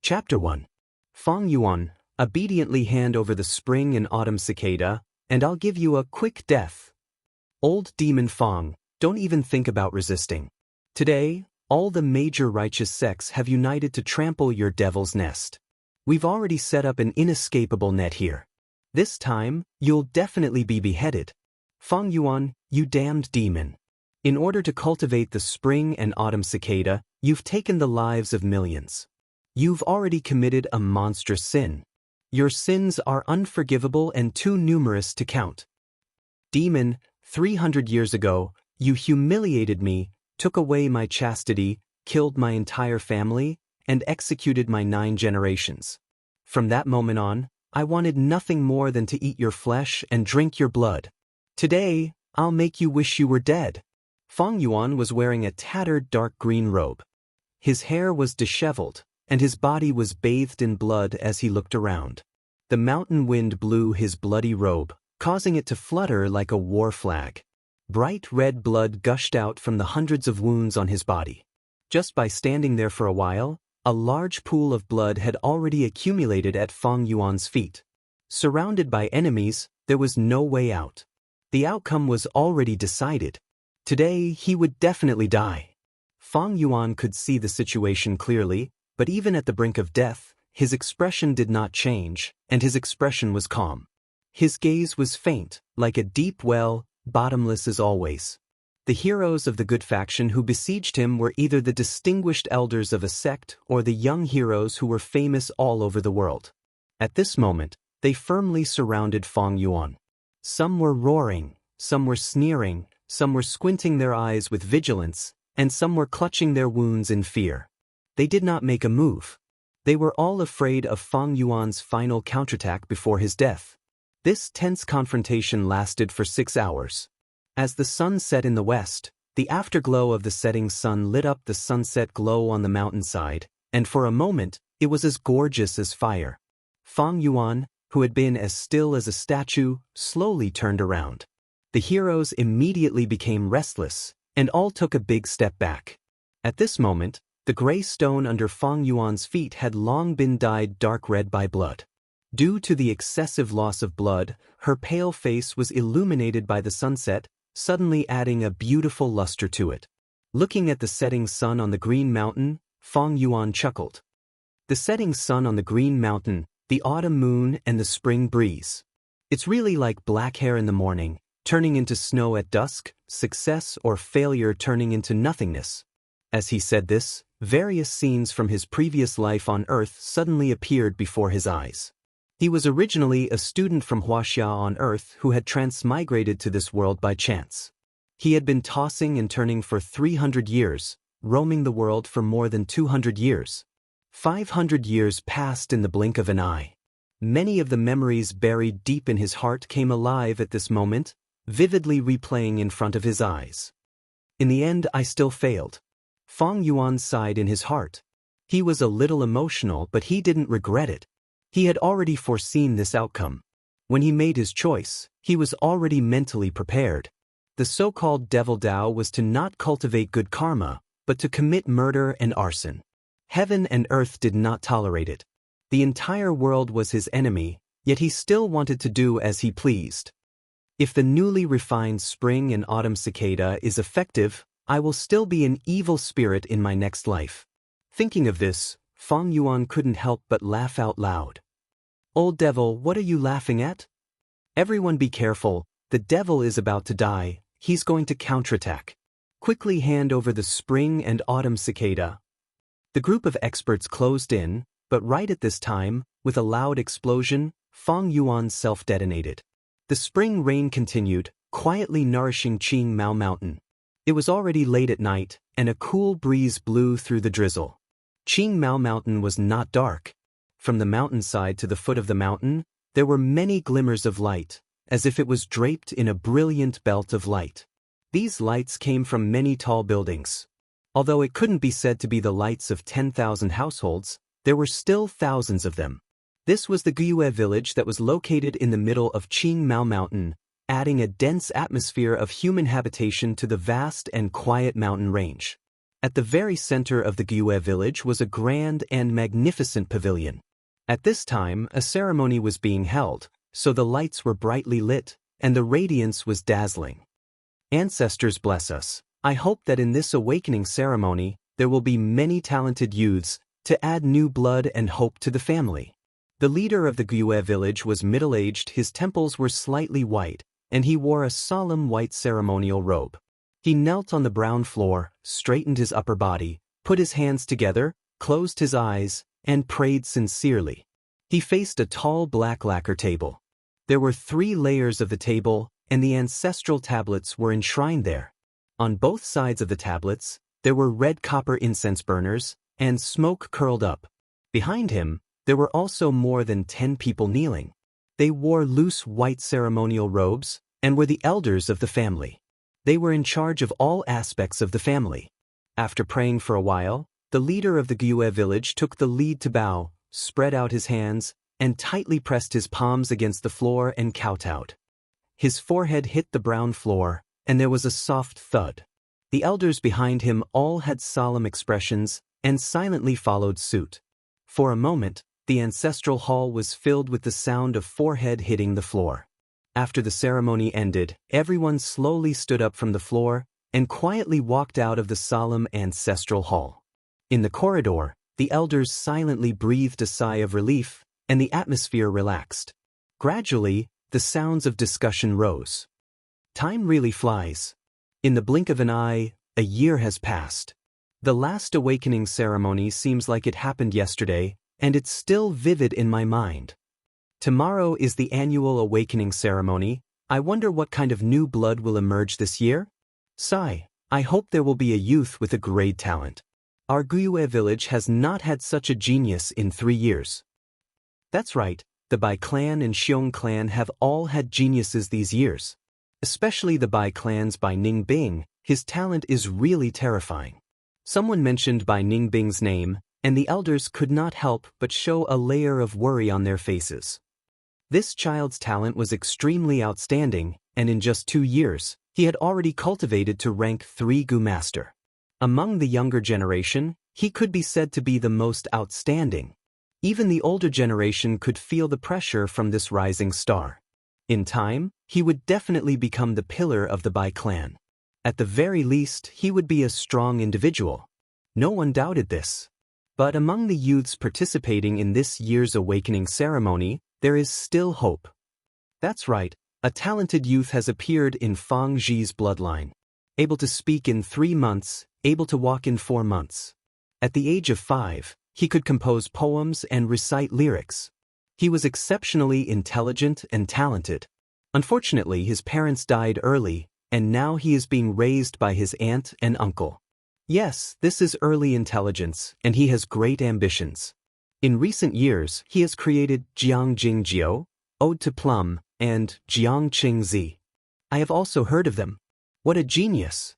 Chapter 1. Fang Yuan, obediently hand over the spring and autumn cicada, and I'll give you a quick death. Old demon Fang, don't even think about resisting. Today, all the major righteous sects have united to trample your devil's nest. We've already set up an inescapable net here. This time, you'll definitely be beheaded. Fang Yuan, you damned demon. In order to cultivate the spring and autumn cicada, you've taken the lives of millions. You've already committed a monstrous sin. Your sins are unforgivable and too numerous to count. Demon, 300 years ago, you humiliated me, took away my chastity, killed my entire family, and executed my 9 generations. From that moment on, I wanted nothing more than to eat your flesh and drink your blood. Today, I'll make you wish you were dead. Fang Yuan was wearing a tattered dark green robe. His hair was disheveled, and his body was bathed in blood as he looked around. The mountain wind blew his bloody robe, causing it to flutter like a war flag. Bright red blood gushed out from the hundreds of wounds on his body. Just by standing there for a while, a large pool of blood had already accumulated at Fang Yuan's feet. Surrounded by enemies, there was no way out. The outcome was already decided. Today, he would definitely die. Fang Yuan could see the situation clearly, but even at the brink of death, his expression did not change, and his expression was calm. His gaze was faint, like a deep well, bottomless as always. The heroes of the good faction who besieged him were either the distinguished elders of a sect or the young heroes who were famous all over the world. At this moment, they firmly surrounded Fang Yuan. Some were roaring, some were sneering, some were squinting their eyes with vigilance, and some were clutching their wounds in fear. They did not make a move. They were all afraid of Fang Yuan's final counterattack before his death. This tense confrontation lasted for 6 hours. As the sun set in the west, the afterglow of the setting sun lit up the sunset glow on the mountainside, and for a moment, it was as gorgeous as fire. Fang Yuan, who had been as still as a statue, slowly turned around. The heroes immediately became restless, and all took a big step back. At this moment, the gray stone under Fang Yuan's feet had long been dyed dark red by blood. Due to the excessive loss of blood, her pale face was illuminated by the sunset, suddenly adding a beautiful luster to it. Looking at the setting sun on the green mountain, Fang Yuan chuckled. The setting sun on the green mountain, the autumn moon and the spring breeze. It's really like black hair in the morning, turning into snow at dusk, success or failure turning into nothingness. As he said this, various scenes from his previous life on Earth suddenly appeared before his eyes. He was originally a student from Wuxia on Earth who had transmigrated to this world by chance. He had been tossing and turning for 300 years, roaming the world for more than 200 years. 500 years passed in the blink of an eye. Many of the memories buried deep in his heart came alive at this moment, vividly replaying in front of his eyes. In the end, I still failed. Fang Yuan sighed in his heart. He was a little emotional, but he didn't regret it. He had already foreseen this outcome. When he made his choice, he was already mentally prepared. The so-called devil Dao was to not cultivate good karma, but to commit murder and arson. Heaven and earth did not tolerate it. The entire world was his enemy, yet he still wanted to do as he pleased. If the newly refined spring and autumn cicada is effective, I will still be an evil spirit in my next life. Thinking of this, Fang Yuan couldn't help but laugh out loud. Old devil, what are you laughing at? Everyone be careful, the devil is about to die, he's going to counterattack. Quickly hand over the spring and autumn cicada. The group of experts closed in, but right at this time, with a loud explosion, Fang Yuan self-detonated. The spring rain continued, quietly nourishing Qing Mao Mountain. It was already late at night, and a cool breeze blew through the drizzle. Qing Mao Mountain was not dark. From the mountainside to the foot of the mountain, there were many glimmers of light, as if it was draped in a brilliant belt of light. These lights came from many tall buildings. Although it couldn't be said to be the lights of 10,000 households, there were still thousands of them. This was the Guiyue village that was located in the middle of Qing Mao Mountain, adding a dense atmosphere of human habitation to the vast and quiet mountain range. At the very center of the Gyue village was a grand and magnificent pavilion. At this time, a ceremony was being held, so the lights were brightly lit, and the radiance was dazzling. Ancestors bless us. I hope that in this awakening ceremony, there will be many talented youths to add new blood and hope to the family. The leader of the Gyue village was middle-aged, his temples were slightly white, and he wore a solemn white ceremonial robe. He knelt on the brown floor, straightened his upper body, put his hands together, closed his eyes, and prayed sincerely. He faced a tall black lacquer table. There were 3 layers of the table, and the ancestral tablets were enshrined there. On both sides of the tablets, there were red copper incense burners, and smoke curled up. Behind him, there were also more than 10 people kneeling. They wore loose white ceremonial robes, and were the elders of the family. They were in charge of all aspects of the family. After praying for a while, the leader of the Gyue village took the lead to bow, spread out his hands, and tightly pressed his palms against the floor and kowtowed. His forehead hit the brown floor, and there was a soft thud. The elders behind him all had solemn expressions and silently followed suit. For a moment, the ancestral hall was filled with the sound of forehead hitting the floor. After the ceremony ended, everyone slowly stood up from the floor and quietly walked out of the solemn ancestral hall. In the corridor, the elders silently breathed a sigh of relief, and the atmosphere relaxed. Gradually, the sounds of discussion rose. Time really flies. In the blink of an eye, a year has passed. The last awakening ceremony seems like it happened yesterday, and it's still vivid in my mind. Tomorrow is the annual awakening ceremony. I wonder what kind of new blood will emerge this year? Sigh, I hope there will be a youth with a great talent. Our Gyue village has not had such a genius in 3 years. That's right, the Bai clan and Xiong clan have all had geniuses these years. Especially the Bai clan's Bai Ningbing, his talent is really terrifying. Someone mentioned Bai Ningbing's name, and the elders could not help but show a layer of worry on their faces. This child's talent was extremely outstanding, and in just 2 years, he had already cultivated to rank 3 Gu Master. Among the younger generation, he could be said to be the most outstanding. Even the older generation could feel the pressure from this rising star. In time, he would definitely become the pillar of the Bai clan. At the very least, he would be a strong individual. No one doubted this. But among the youths participating in this year's awakening ceremony, there is still hope. That's right, a talented youth has appeared in Fang Zhi's bloodline. Able to speak in 3 months, able to walk in 4 months. At the age of 5, he could compose poems and recite lyrics. He was exceptionally intelligent and talented. Unfortunately, his parents died early, and now he is being raised by his aunt and uncle. Yes, this is early intelligence, and he has great ambitions. In recent years, he has created Jiang Jingjiu, Ode to Plum, and Jiang Qingzi. I have also heard of them. What a genius!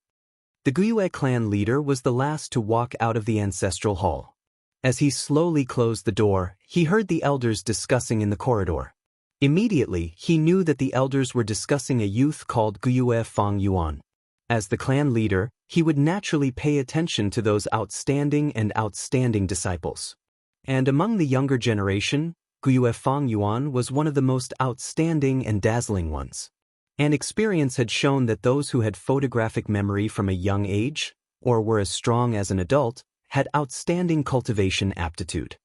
The Gyue clan leader was the last to walk out of the ancestral hall. As he slowly closed the door, he heard the elders discussing in the corridor. Immediately, he knew that the elders were discussing a youth called Gyue Fang Yuan. As the clan leader, he would naturally pay attention to those outstanding disciples. And among the younger generation, Gyue Fang Yuan was one of the most outstanding and dazzling ones. An experience had shown that those who had photographic memory from a young age, or were as strong as an adult, had outstanding cultivation aptitude.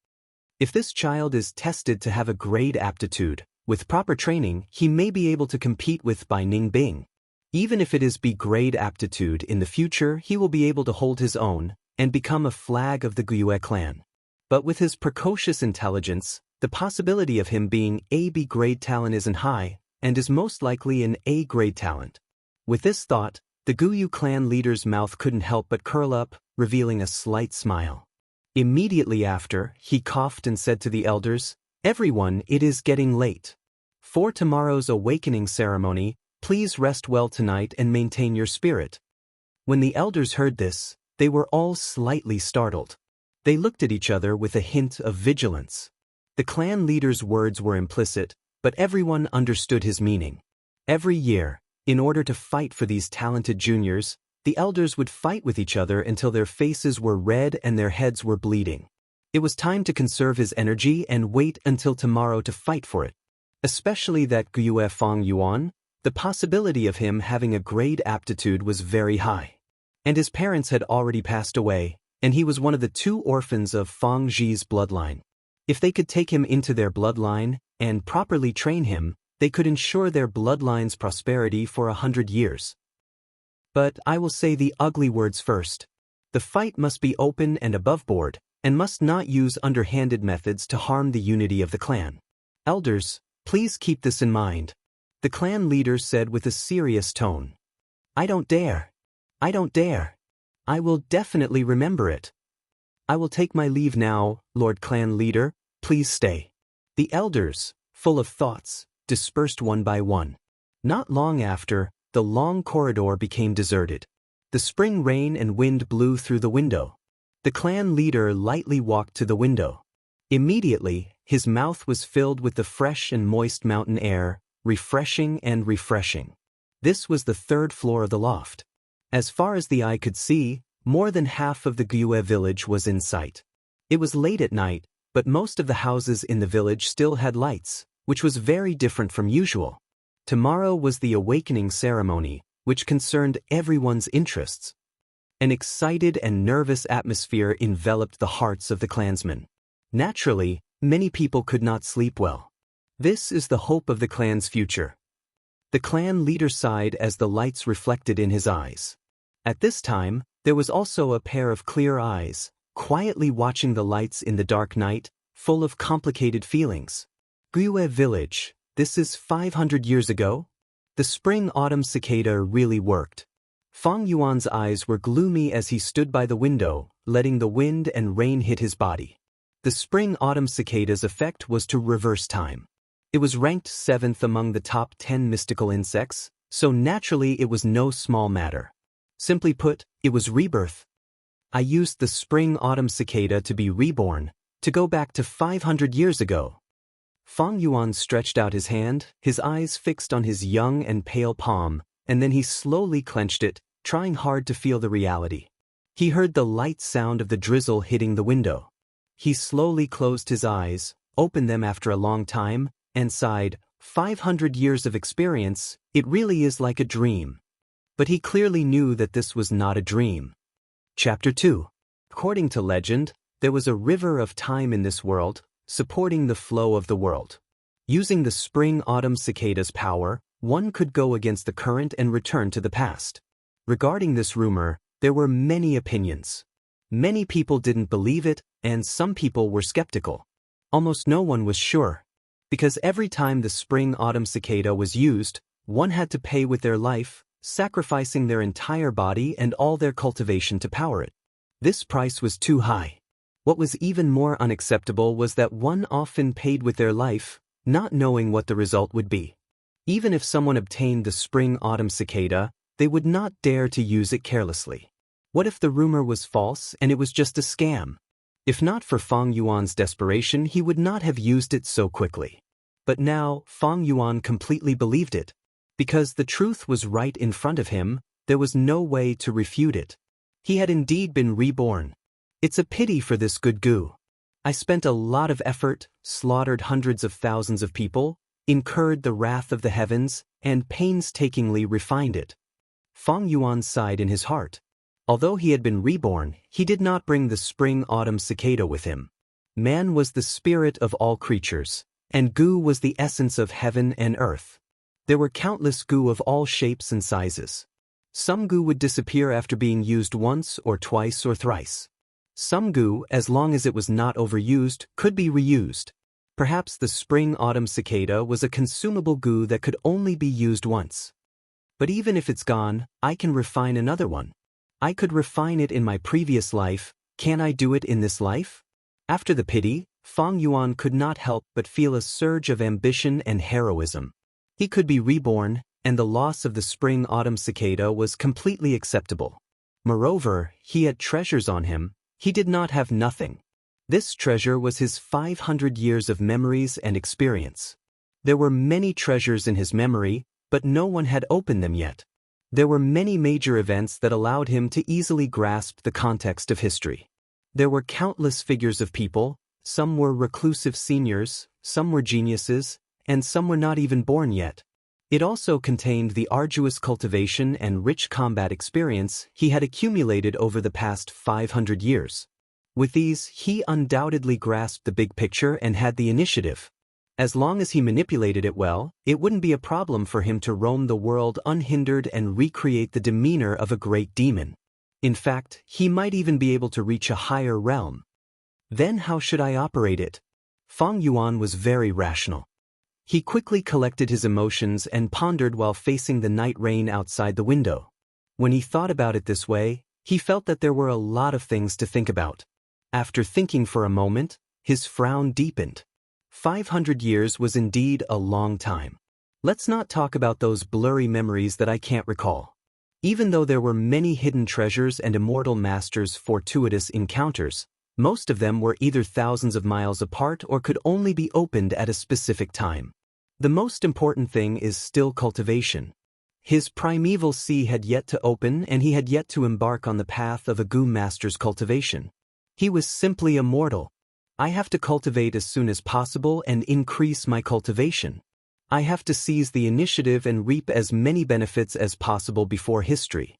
If this child is tested to have a great aptitude, with proper training, he may be able to compete with Bai Ningbing. Even if it is B-grade aptitude in the future, he will be able to hold his own and become a flag of the Gyue clan. But with his precocious intelligence, the possibility of him being a B-grade talent isn't high, and is most likely an A-grade talent. With this thought, the Gyue clan leader's mouth couldn't help but curl up, revealing a slight smile. Immediately after, he coughed and said to the elders, "Everyone, it is getting late. For tomorrow's awakening ceremony, please rest well tonight and maintain your spirit." When the elders heard this, they were all slightly startled. They looked at each other with a hint of vigilance. The clan leader's words were implicit, but everyone understood his meaning. Every year, in order to fight for these talented juniors, The elders would fight with each other until their faces were red and their heads were bleeding. It was time to conserve his energy and wait until tomorrow to fight for it. Especially that Guiyue Fang Yuan, the possibility of him having a grade aptitude was very high. And his parents had already passed away, and he was one of the 2 orphans of Fang Zhi's bloodline. If they could take him into their bloodline and properly train him, they could ensure their bloodline's prosperity for 100 years. But I will say the ugly words first. The fight must be open and above board, and must not use underhanded methods to harm the unity of the clan. Elders, please keep this in mind. The clan leader said with a serious tone. I don't dare. I don't dare. I will definitely remember it. I will take my leave now, Lord Clan Leader, please stay. The elders, full of thoughts, dispersed one by one. Not long after, the long corridor became deserted. The spring rain and wind blew through the window. The clan leader lightly walked to the window. Immediately, his mouth was filled with the fresh and moist mountain air, refreshing and refreshing. This was the 3rd floor of the loft. As far as the eye could see, more than half of the Guiyue village was in sight. It was late at night, but most of the houses in the village still had lights, which was very different from usual. Tomorrow was the awakening ceremony, which concerned everyone's interests. An excited and nervous atmosphere enveloped the hearts of the clansmen. Naturally, many people could not sleep well. This is the hope of the clan's future. The clan leader sighed as the lights reflected in his eyes. At this time, there was also a pair of clear eyes, quietly watching the lights in the dark night, full of complicated feelings. Guiyue Village, this is 500 years ago? The spring-autumn cicada really worked. Fang Yuan's eyes were gloomy as he stood by the window, letting the wind and rain hit his body. The spring-autumn cicada's effect was to reverse time. It was ranked 7th among the top 10 mystical insects, so naturally it was no small matter. Simply put, it was rebirth. I used the spring-autumn cicada to be reborn, to go back to 500 years ago. Fang Yuan stretched out his hand, his eyes fixed on his young and pale palm, and then he slowly clenched it, trying hard to feel the reality. He heard the light sound of the drizzle hitting the window. He slowly closed his eyes, opened them after a long time, and sighed, 500 years of experience, it really is like a dream. But he clearly knew that this was not a dream. Chapter 2. According to legend, there was a river of time in this world, supporting the flow of the world. Using the spring-autumn cicada's power, one could go against the current and return to the past. Regarding this rumor, there were many opinions. Many people didn't believe it, and some people were skeptical. Almost no one was sure. Because every time the spring-autumn cicada was used, one had to pay with their life, sacrificing their entire body and all their cultivation to power it. This price was too high. What was even more unacceptable was that one often paid with their life, not knowing what the result would be. Even if someone obtained the spring-autumn cicada, they would not dare to use it carelessly. What if the rumor was false and it was just a scam? If not for Fang Yuan's desperation, he would not have used it so quickly. But now, Fang Yuan completely believed it. Because the truth was right in front of him, there was no way to refute it. He had indeed been reborn. It's a pity for this good Gu. I spent a lot of effort, slaughtered hundreds of thousands of people, incurred the wrath of the heavens, and painstakingly refined it. Fang Yuan sighed in his heart. Although he had been reborn, he did not bring the spring-autumn cicada with him. Man was the spirit of all creatures, and Gu was the essence of heaven and earth. There were countless Gu of all shapes and sizes. Some Gu would disappear after being used once or twice or thrice. Some Gu, as long as it was not overused, could be reused. Perhaps the spring-autumn cicada was a consumable Gu that could only be used once. But even if it's gone, I can refine another one. I could refine it in my previous life, can I do it in this life? After the pity, Fang Yuan could not help but feel a surge of ambition and heroism. He could be reborn, and the loss of the spring-autumn cicada was completely acceptable. Moreover, he had treasures on him. He did not have nothing. This treasure was his 500 years of memories and experience. There were many treasures in his memory, but no one had opened them yet. There were many major events that allowed him to easily grasp the context of history. There were countless figures of people, some were reclusive seniors, some were geniuses, and some were not even born yet. It also contained the arduous cultivation and rich combat experience he had accumulated over the past 500 years. With these, he undoubtedly grasped the big picture and had the initiative. As long as he manipulated it well, it wouldn't be a problem for him to roam the world unhindered and recreate the demeanor of a great demon. In fact, he might even be able to reach a higher realm. Then how should I operate it? Fang Yuan was very rational. He quickly collected his emotions and pondered while facing the night rain outside the window. When he thought about it this way, he felt that there were a lot of things to think about. After thinking for a moment, his frown deepened. 500 years was indeed a long time. Let's not talk about those blurry memories that I can't recall. Even though there were many hidden treasures and immortal masters' fortuitous encounters, most of them were either thousands of miles apart or could only be opened at a specific time. The most important thing is still cultivation. His primeval sea had yet to open and he had yet to embark on the path of a Gu master's cultivation. He was simply immortal. I have to cultivate as soon as possible and increase my cultivation. I have to seize the initiative and reap as many benefits as possible before history.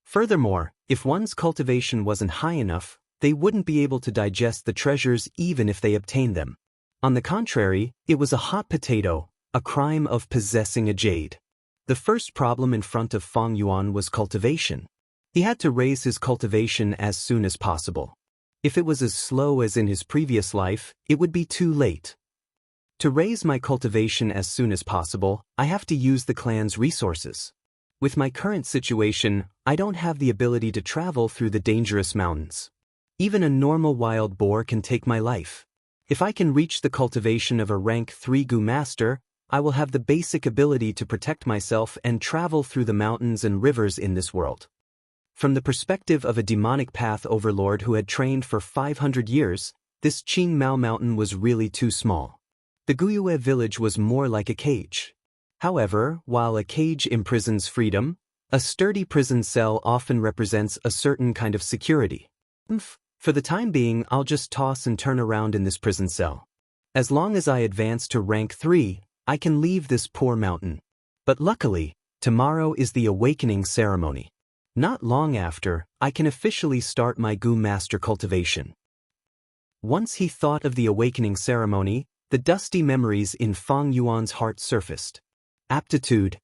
Furthermore, if one's cultivation wasn't high enough, they wouldn't be able to digest the treasures even if they obtained them. On the contrary, it was a hot potato, a crime of possessing a jade. The first problem in front of Fang Yuan was cultivation. He had to raise his cultivation as soon as possible. If it was as slow as in his previous life, it would be too late. To raise my cultivation as soon as possible, I have to use the clan's resources. With my current situation, I don't have the ability to travel through the dangerous mountains. Even a normal wild boar can take my life. If I can reach the cultivation of a rank 3 Gu master, I will have the basic ability to protect myself and travel through the mountains and rivers in this world. From the perspective of a demonic path overlord who had trained for 500 years, this Qing Mao mountain was really too small. The Guyue village was more like a cage. However, while a cage imprisons freedom, a sturdy prison cell often represents a certain kind of security. For the time being, I'll just toss and turn around in this prison cell. As long as I advance to rank 3, I can leave this poor mountain. But luckily, tomorrow is the awakening ceremony. Not long after, I can officially start my Gu master cultivation. Once he thought of the awakening ceremony, the dusty memories in Fang Yuan's heart surfaced. Aptitude.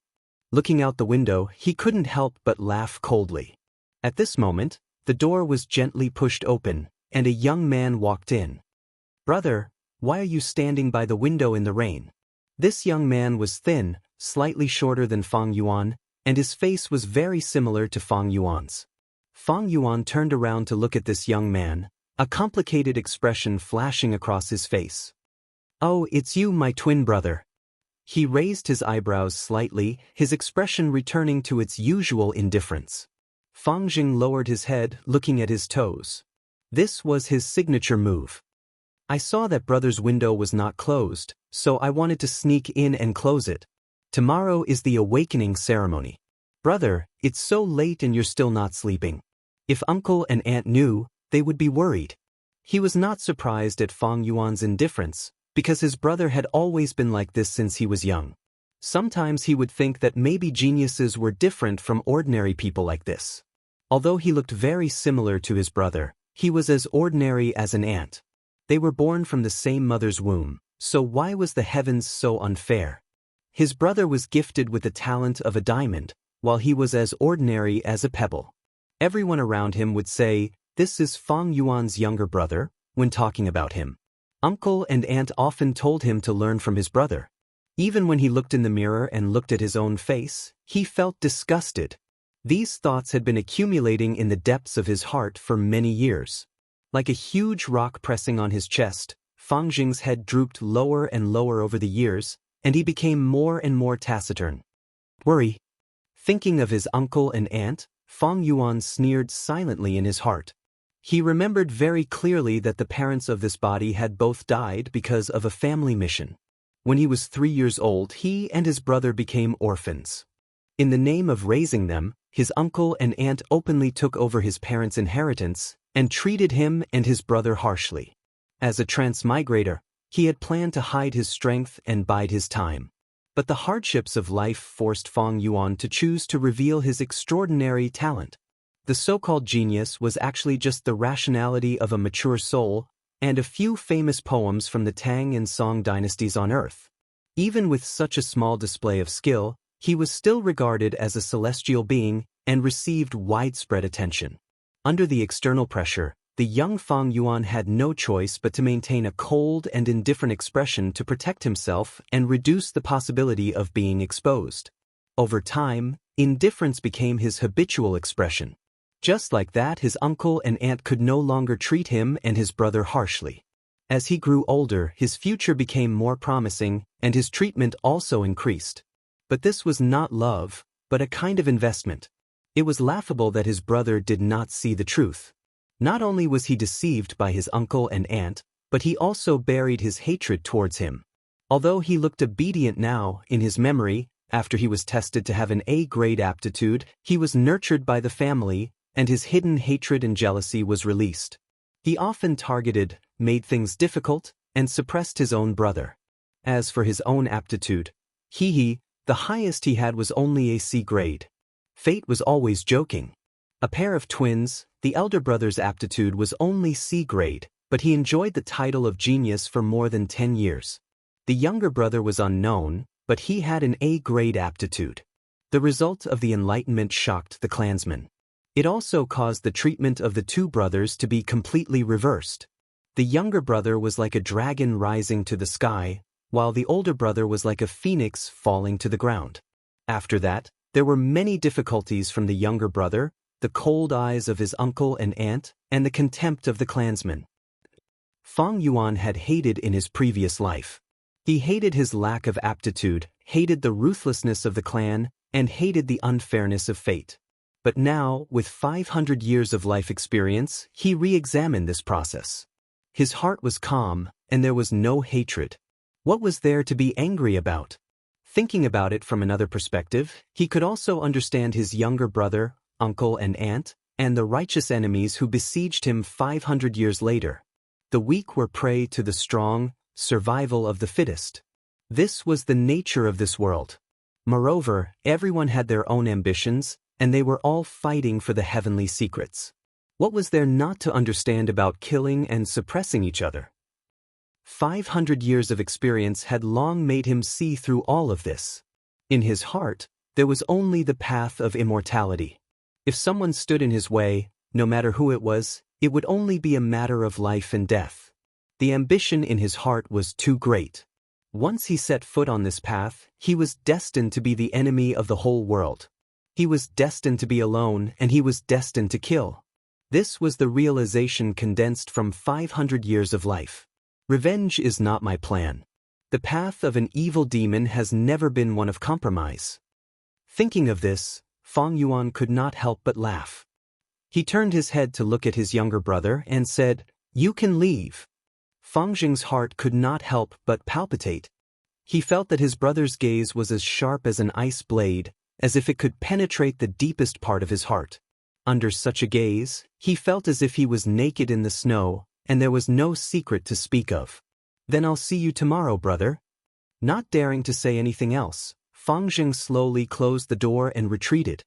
Looking out the window, he couldn't help but laugh coldly. At this moment, the door was gently pushed open, and a young man walked in. "Brother, why are you standing by the window in the rain?" This young man was thin, slightly shorter than Fang Yuan, and his face was very similar to Fang Yuan's. Fang Yuan turned around to look at this young man, a complicated expression flashing across his face. "Oh, it's you, my twin brother." He raised his eyebrows slightly, his expression returning to its usual indifference. Fang Jing lowered his head, looking at his toes. This was his signature move. "I saw that brother's window was not closed, so I wanted to sneak in and close it. Tomorrow is the awakening ceremony. Brother, it's so late and you're still not sleeping. If uncle and aunt knew, they would be worried." He was not surprised at Fang Yuan's indifference, because his brother had always been like this since he was young. Sometimes he would think that maybe geniuses were different from ordinary people like this. Although he looked very similar to his brother, he was as ordinary as an ant. They were born from the same mother's womb, so why was the heavens so unfair? His brother was gifted with the talent of a diamond, while he was as ordinary as a pebble. Everyone around him would say, "This is Fang Yuan's younger brother," when talking about him. Uncle and aunt often told him to learn from his brother. Even when he looked in the mirror and looked at his own face, he felt disgusted. These thoughts had been accumulating in the depths of his heart for many years. Like a huge rock pressing on his chest, Fang Jing's head drooped lower and lower over the years, and he became more and more taciturn. Worry. Thinking of his uncle and aunt, Fang Yuan sneered silently in his heart. He remembered very clearly that the parents of this body had both died because of a family mission. When he was 3 years old, he and his brother became orphans. In the name of raising them, his uncle and aunt openly took over his parents' inheritance and treated him and his brother harshly. As a transmigrator, he had planned to hide his strength and bide his time. But the hardships of life forced Fang Yuan to choose to reveal his extraordinary talent. The so-called genius was actually just the rationality of a mature soul and a few famous poems from the Tang and Song dynasties on Earth. Even with such a small display of skill, he was still regarded as a celestial being and received widespread attention. Under the external pressure, the young Fang Yuan had no choice but to maintain a cold and indifferent expression to protect himself and reduce the possibility of being exposed. Over time, indifference became his habitual expression. Just like that, his uncle and aunt could no longer treat him and his brother harshly. As he grew older, his future became more promising, and his treatment also increased. But this was not love, but a kind of investment. It was laughable that his brother did not see the truth. Not only was he deceived by his uncle and aunt, but he also buried his hatred towards him. Although he looked obedient now, in his memory, after he was tested to have an A-grade aptitude, he was nurtured by the family, and his hidden hatred and jealousy was released. He often targeted, made things difficult, and suppressed his own brother. As for his own aptitude, the highest he had was only a C grade. Fate was always joking. A pair of twins, the elder brother's aptitude was only C grade, but he enjoyed the title of genius for more than 10 years. The younger brother was unknown, but he had an A-grade aptitude. The result of the Enlightenment shocked the clansmen. It also caused the treatment of the two brothers to be completely reversed. The younger brother was like a dragon rising to the sky, while the older brother was like a phoenix falling to the ground. After that, there were many difficulties from the younger brother, the cold eyes of his uncle and aunt, and the contempt of the clansmen. Fang Yuan had hated in his previous life. He hated his lack of aptitude, hated the ruthlessness of the clan, and hated the unfairness of fate. But now, with 500 years of life experience, he re-examined this process. His heart was calm, and there was no hatred. What was there to be angry about? Thinking about it from another perspective, he could also understand his younger brother, uncle and aunt, and the righteous enemies who besieged him 500 years later. The weak were prey to the strong, survival of the fittest. This was the nature of this world. Moreover, everyone had their own ambitions, and they were all fighting for the heavenly secrets. What was there not to understand about killing and suppressing each other? 500 years of experience had long made him see through all of this. In his heart, there was only the path of immortality. If someone stood in his way, no matter who it was, it would only be a matter of life and death. The ambition in his heart was too great. Once he set foot on this path, he was destined to be the enemy of the whole world. He was destined to be alone, and he was destined to kill. This was the realization condensed from 500 years of life. Revenge is not my plan. The path of an evil demon has never been one of compromise. Thinking of this, Fang Yuan could not help but laugh. He turned his head to look at his younger brother and said, "You can leave." Fang Jing's heart could not help but palpitate. He felt that his brother's gaze was as sharp as an ice blade, as if it could penetrate the deepest part of his heart. Under such a gaze, he felt as if he was naked in the snow, and there was no secret to speak of. "Then I'll see you tomorrow, brother." Not daring to say anything else, Fang Jing slowly closed the door and retreated.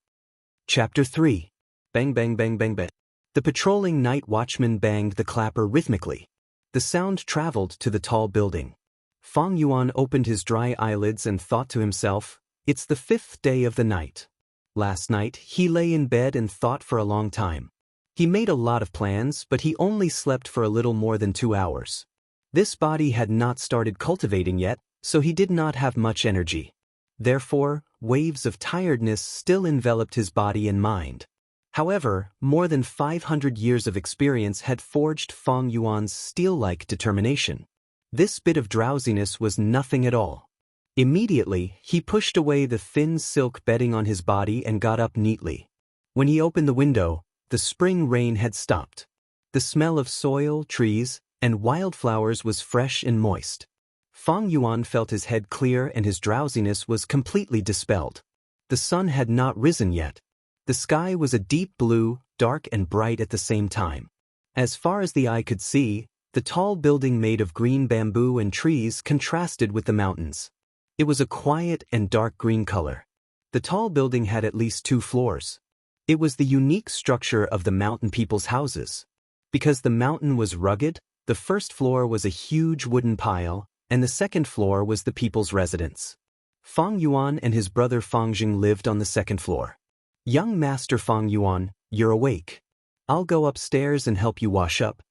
Chapter 3. Bang bang bang bang bang. The patrolling night watchman banged the clapper rhythmically. The sound traveled to the tall building. Fang Yuan opened his dry eyelids and thought to himself, "It's the 5th day of the night." Last night, he lay in bed and thought for a long time. He made a lot of plans, but he only slept for a little more than 2 hours. This body had not started cultivating yet, so he did not have much energy. Therefore, waves of tiredness still enveloped his body and mind. However, more than 500 years of experience had forged Fang Yuan's steel-like determination. This bit of drowsiness was nothing at all. Immediately, he pushed away the thin silk bedding on his body and got up neatly. When he opened the window, the spring rain had stopped. The smell of soil, trees, and wildflowers was fresh and moist. Fang Yuan felt his head clear and his drowsiness was completely dispelled. The The sun had not risen yet. The sky was a deep blue, dark and bright at the same time. As far as the eye could see, the tall building made of green bamboo and trees contrasted with the mountains. It was a quiet and dark green color. The tall building had at least 2 floors. It was the unique structure of the mountain people's houses. Because the mountain was rugged, the first floor was a huge wooden pile, and the second floor was the people's residence. Fang Yuan and his brother Fang Jing lived on the second floor. "Young Master Fang Yuan, you're awake. I'll go upstairs and help you wash up."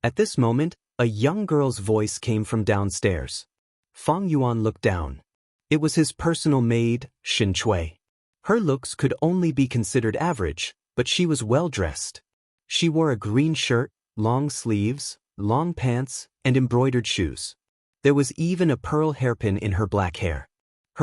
At this moment, a young girl's voice came from downstairs. Fang Yuan looked down. It was his personal maid, Xin Chui. Her looks could only be considered average, but she was well dressed. She wore a green shirt, long sleeves, long pants, and embroidered shoes. There was even a pearl hairpin in her black hair.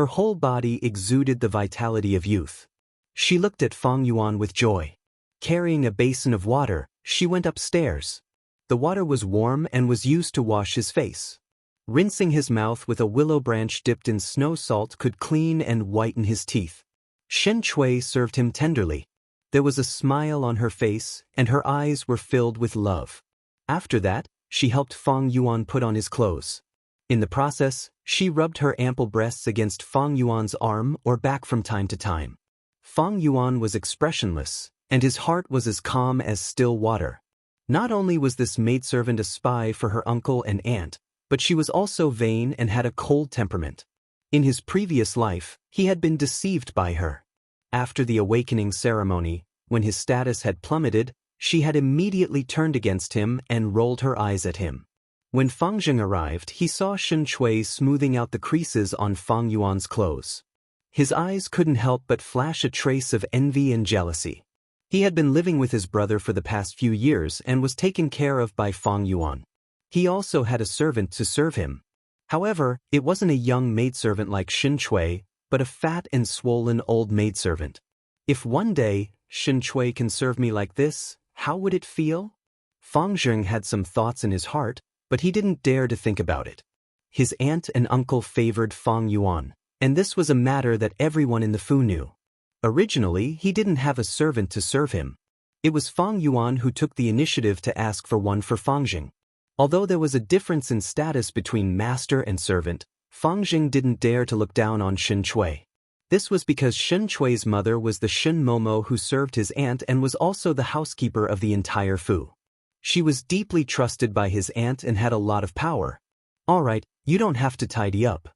Her whole body exuded the vitality of youth. She looked at Fang Yuan with joy. Carrying a basin of water, she went upstairs. The water was warm and was used to wash his face. Rinsing his mouth with a willow branch dipped in snow salt could clean and whiten his teeth. Shen Chui served him tenderly. There was a smile on her face, and her eyes were filled with love. After that, she helped Fang Yuan put on his clothes. In the process, she rubbed her ample breasts against Fang Yuan's arm or back from time to time. Fang Yuan was expressionless, and his heart was as calm as still water. Not only was this maidservant a spy for her uncle and aunt, but she was also vain and had a cold temperament. In his previous life, he had been deceived by her. After the awakening ceremony, when his status had plummeted, she had immediately turned against him and rolled her eyes at him. When Fang Jing arrived, he saw Xin Chui smoothing out the creases on Fang Yuan's clothes. His eyes couldn't help but flash a trace of envy and jealousy. He had been living with his brother for the past few years and was taken care of by Fang Yuan. He also had a servant to serve him. However, it wasn't a young maidservant like Xin Chui, but a fat and swollen old maidservant. If one day, Xin Chui can serve me like this, how would it feel? Fang Jing had some thoughts in his heart, but he didn't dare to think about it. His aunt and uncle favored Fang Yuan, and this was a matter that everyone in the Fu knew. Originally, he didn't have a servant to serve him. It was Fang Yuan who took the initiative to ask for one for Fang Jing. Although there was a difference in status between master and servant, Fang Jing didn't dare to look down on Xin Chui. This was because Xin Chui's mother was the Xin Momo who served his aunt and was also the housekeeper of the entire Fu. She was deeply trusted by his aunt and had a lot of power. "All right, you don't have to tidy up."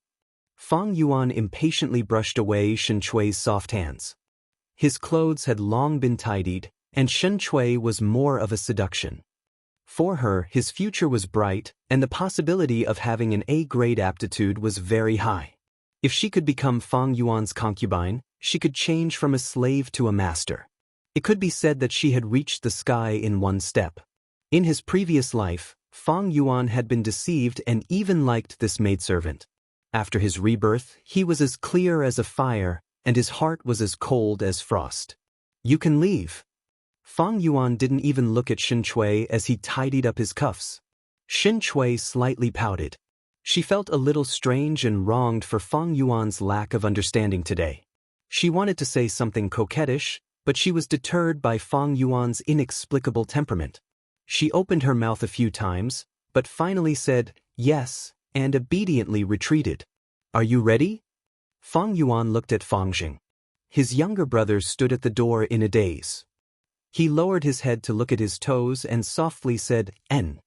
Fang Yuan impatiently brushed away Xin Chui's soft hands. His clothes had long been tidied, and Xin Chui was more of a seduction. For her, his future was bright, and the possibility of having an A-grade aptitude was very high. If she could become Fang Yuan's concubine, she could change from a slave to a master. It could be said that she had reached the sky in one step. In his previous life, Fang Yuan had been deceived and even liked this maidservant. After his rebirth, he was as clear as a fire, and his heart was as cold as frost. "You can leave." Fang Yuan didn't even look at Xin Chui as he tidied up his cuffs. Xin Chui slightly pouted. She felt a little strange and wronged for Fang Yuan's lack of understanding today. She wanted to say something coquettish, but she was deterred by Fang Yuan's inexplicable temperament. She opened her mouth a few times, but finally said, "Yes," and obediently retreated. "Are you ready?" Fang Yuan looked at Fang Jing. His younger brother stood at the door in a daze. He lowered his head to look at his toes and softly said, "N."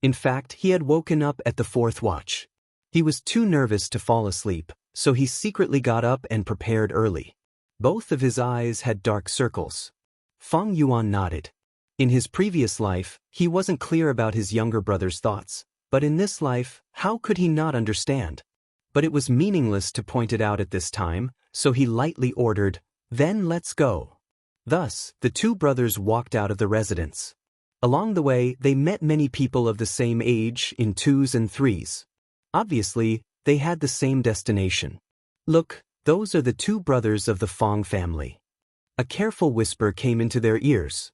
In fact, he had woken up at the 4th watch. He was too nervous to fall asleep, so he secretly got up and prepared early. Both of his eyes had dark circles. Fang Yuan nodded. In his previous life, he wasn't clear about his younger brother's thoughts, but in this life, how could he not understand? But it was meaningless to point it out at this time, so he lightly ordered, "Then let's go." Thus, the two brothers walked out of the residence. Along the way, they met many people of the same age in 2s and 3s. Obviously, they had the same destination. "Look, those are the two brothers of the Fang family." A careful whisper came into their ears.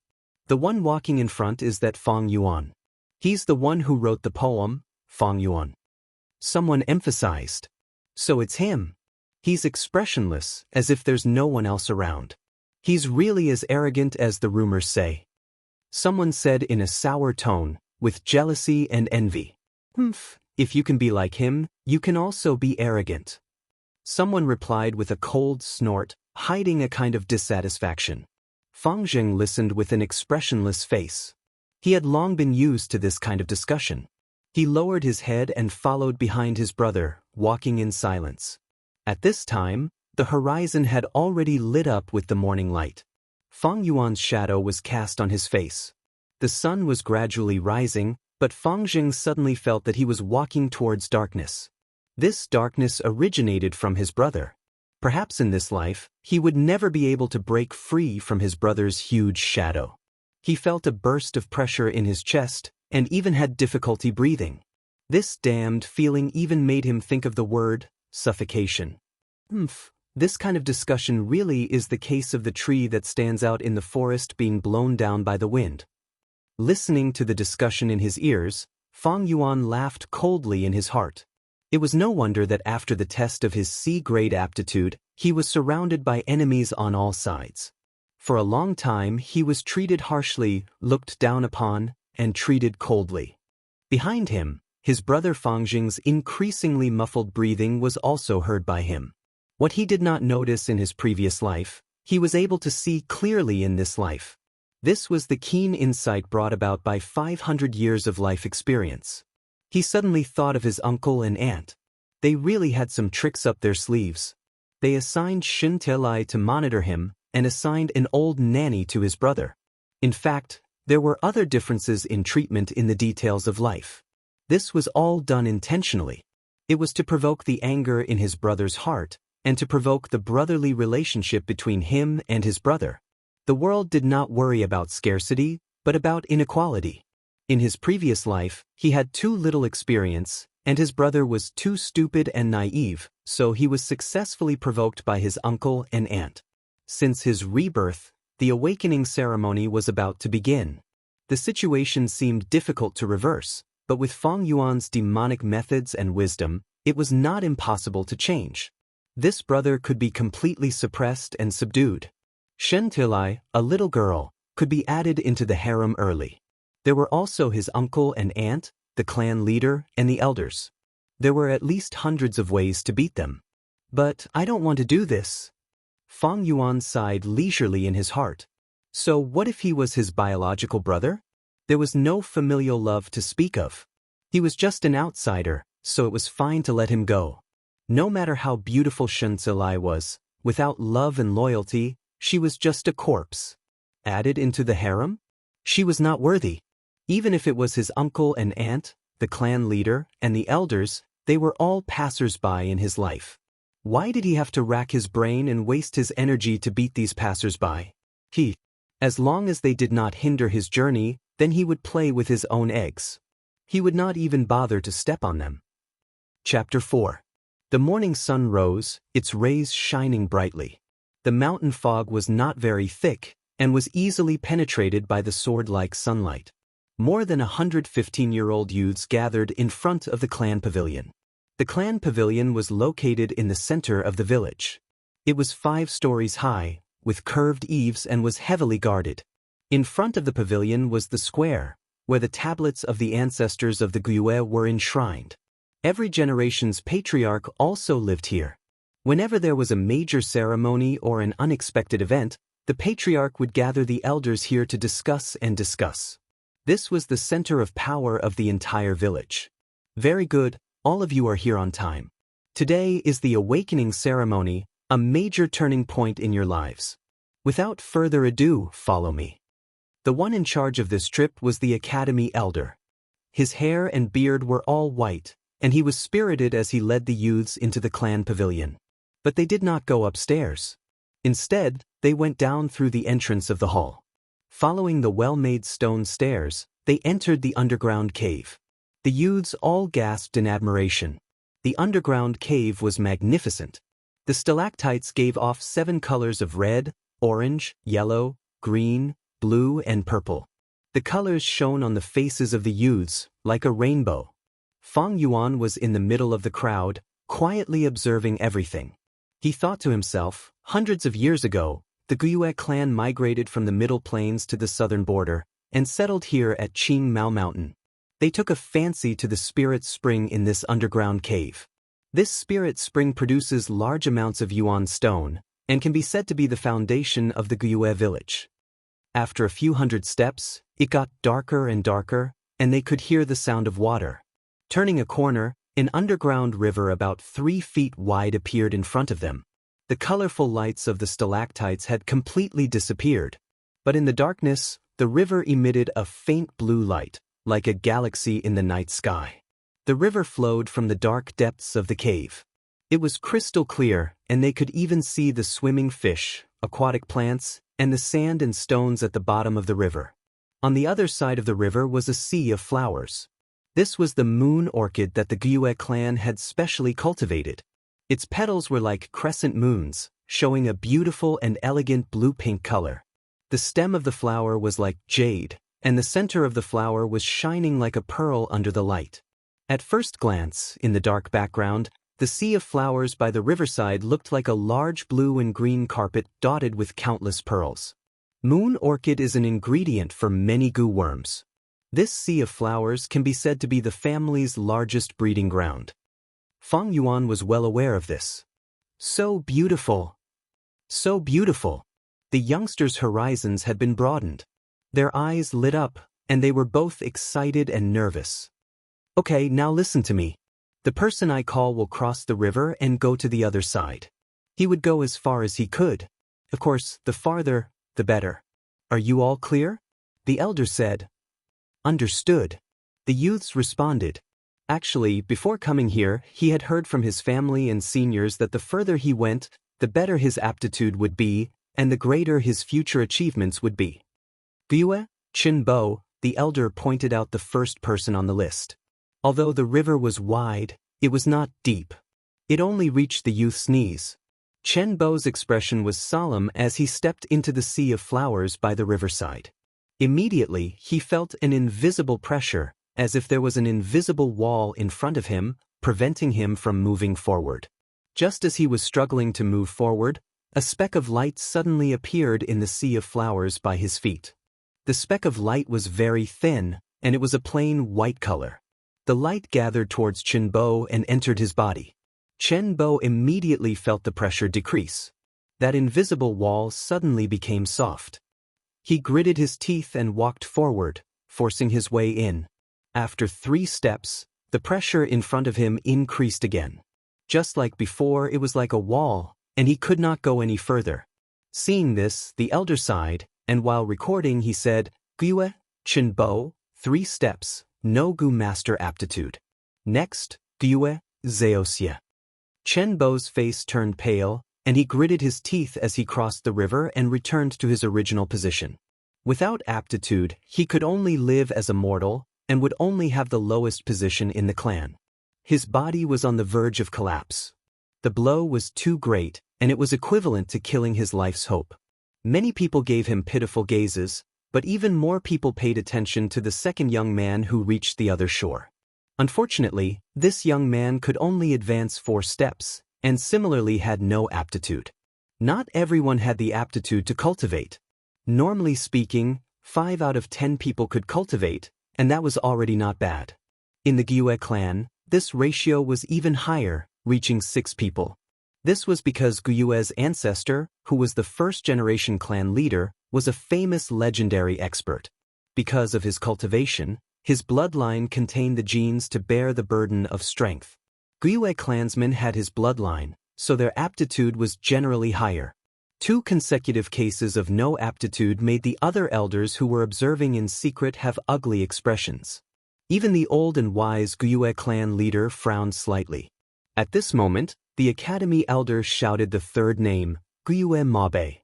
"The one walking in front is that Fang Yuan. He's the one who wrote the poem, Fang Yuan." Someone emphasized. "So it's him." He's expressionless, as if there's no one else around. He's really as arrogant as the rumors say. Someone said in a sour tone, with jealousy and envy. Humph, if you can be like him, you can also be arrogant. Someone replied with a cold snort, hiding a kind of dissatisfaction. Fang Zheng listened with an expressionless face. He had long been used to this kind of discussion. He lowered his head and followed behind his brother, walking in silence. At this time, the horizon had already lit up with the morning light. Fang Yuan's shadow was cast on his face. The sun was gradually rising, but Fang Zheng suddenly felt that he was walking towards darkness. This darkness originated from his brother. Perhaps in this life, he would never be able to break free from his brother's huge shadow. He felt a burst of pressure in his chest, and even had difficulty breathing. This damned feeling even made him think of the word, suffocation. This kind of discussion really is the case of the tree that stands out in the forest being blown down by the wind. Listening to the discussion in his ears, Fang Yuan laughed coldly in his heart. It was no wonder that after the test of his C-grade aptitude, he was surrounded by enemies on all sides. For a long time he was treated harshly, looked down upon, and treated coldly. Behind him, his brother Fang Zheng's increasingly muffled breathing was also heard by him. What he did not notice in his previous life, he was able to see clearly in this life. This was the keen insight brought about by 500 years of life experience. He suddenly thought of his uncle and aunt. They really had some tricks up their sleeves. They assigned Xianxia to monitor him, and assigned an old nanny to his brother. In fact, there were other differences in treatment in the details of life. This was all done intentionally. It was to provoke the anger in his brother's heart, and to provoke the brotherly relationship between him and his brother. The world did not worry about scarcity, but about inequality. In his previous life, he had too little experience, and his brother was too stupid and naive, so he was successfully provoked by his uncle and aunt. Since his rebirth, the awakening ceremony was about to begin. The situation seemed difficult to reverse, but with Fang Yuan's demonic methods and wisdom, it was not impossible to change. This brother could be completely suppressed and subdued. Xianxia, a little girl, could be added into the harem early. There were also his uncle and aunt, the clan leader, and the elders. There were at least hundreds of ways to beat them. But I don't want to do this. Fang Yuan sighed leisurely in his heart. So what if he was his biological brother? There was no familial love to speak of. He was just an outsider, so it was fine to let him go. No matter how beautiful Xianxia was, without love and loyalty, she was just a corpse. Added into the harem? She was not worthy. Even if it was his uncle and aunt, the clan leader, and the elders, they were all passers-by in his life. Why did he have to rack his brain and waste his energy to beat these passers-by? As long as they did not hinder his journey, then he would play with his own eggs. He would not even bother to step on them. Chapter 4. The morning sun rose, its rays shining brightly. The mountain fog was not very thick, and was easily penetrated by the sword-like sunlight. More than 115-year-old youths gathered in front of the clan pavilion. The clan pavilion was located in the center of the village. It was 5 stories high, with curved eaves, and was heavily guarded. In front of the pavilion was the square, where the tablets of the ancestors of the Guiyue were enshrined. Every generation's patriarch also lived here. Whenever there was a major ceremony or an unexpected event, the patriarch would gather the elders here to discuss and discuss. This was the center of power of the entire village. Very good, all of you are here on time. Today is the awakening ceremony, a major turning point in your lives. Without further ado, follow me. The one in charge of this trip was the academy elder. His hair and beard were all white, and he was spirited as he led the youths into the clan pavilion. But they did not go upstairs. Instead, they went down through the entrance of the hall. Following the well-made stone stairs, they entered the underground cave. The youths all gasped in admiration. The underground cave was magnificent. The stalactites gave off 7 colors of red, orange, yellow, green, blue, and purple. The colors shone on the faces of the youths, like a rainbow. Fang Yuan was in the middle of the crowd, quietly observing everything. He thought to himself, hundreds of years ago, the Guyue clan migrated from the Middle Plains to the southern border and settled here at Qing Mao Mountain. They took a fancy to the spirit spring in this underground cave. This spirit spring produces large amounts of yuan stone and can be said to be the foundation of the Guyue village. After a few hundred steps, it got darker and darker, and they could hear the sound of water. Turning a corner, an underground river about 3 feet wide appeared in front of them. The colorful lights of the stalactites had completely disappeared. But in the darkness, the river emitted a faint blue light, like a galaxy in the night sky. The river flowed from the dark depths of the cave. It was crystal clear, and they could even see the swimming fish, aquatic plants, and the sand and stones at the bottom of the river. On the other side of the river was a sea of flowers. This was the moon orchid that the Guyue clan had specially cultivated. Its petals were like crescent moons, showing a beautiful and elegant blue-pink color. The stem of the flower was like jade, and the center of the flower was shining like a pearl under the light. At first glance, in the dark background, the sea of flowers by the riverside looked like a large blue and green carpet dotted with countless pearls. Moon orchid is an ingredient for many gu worms. This sea of flowers can be said to be the family's largest breeding ground. Fang Yuan was well aware of this. So beautiful! So beautiful! The youngsters' horizons had been broadened. Their eyes lit up, and they were both excited and nervous. Okay, now listen to me. The person I call will cross the river and go to the other side. He would go as far as he could. Of course, the farther, the better. Are you all clear? The elder said. Understood. The youths responded. Actually, before coming here, he had heard from his family and seniors that the further he went, the better his aptitude would be, and the greater his future achievements would be. Guyue, Qinbo, the elder pointed out the first person on the list. Although the river was wide, it was not deep. It only reached the youth's knees. Qinbo's expression was solemn as he stepped into the sea of flowers by the riverside. Immediately, he felt an invisible pressure, as if there was an invisible wall in front of him, preventing him from moving forward. Just as he was struggling to move forward, a speck of light suddenly appeared in the sea of flowers by his feet. The speck of light was very thin, and it was a plain white color. The light gathered towards Qinbo and entered his body. Qinbo immediately felt the pressure decrease. That invisible wall suddenly became soft. He gritted his teeth and walked forward, forcing his way in. After 3 steps, the pressure in front of him increased again. Just like before, it was like a wall, and he could not go any further. Seeing this, the elder sighed, and while recording he said, Guyue, Qinbo, 3 steps, no gu master aptitude. Next, Guyue, Xianxia. Qinbo's face turned pale, and he gritted his teeth as he crossed the river and returned to his original position. Without aptitude, he could only live as a mortal, and would only have the lowest position in the clan. His body was on the verge of collapse. The blow was too great, and it was equivalent to killing his life's hope. Many people gave him pitiful gazes, but even more people paid attention to the second young man who reached the other shore. Unfortunately, this young man could only advance 4 steps, and similarly had no aptitude. Not everyone had the aptitude to cultivate. Normally speaking, 5 out of 10 people could cultivate, and that was already not bad. In the Guyue clan, this ratio was even higher, reaching 6 people. This was because Guyue's ancestor, who was the first-generation clan leader, was a famous legendary expert. Because of his cultivation, his bloodline contained the genes to bear the burden of strength. Guyue clansmen had his bloodline, so their aptitude was generally higher. 2 consecutive cases of no aptitude made the other elders who were observing in secret have ugly expressions. Even the old and wise Guyue clan leader frowned slightly. At this moment, the academy elder shouted the third name, Guyue Mabe.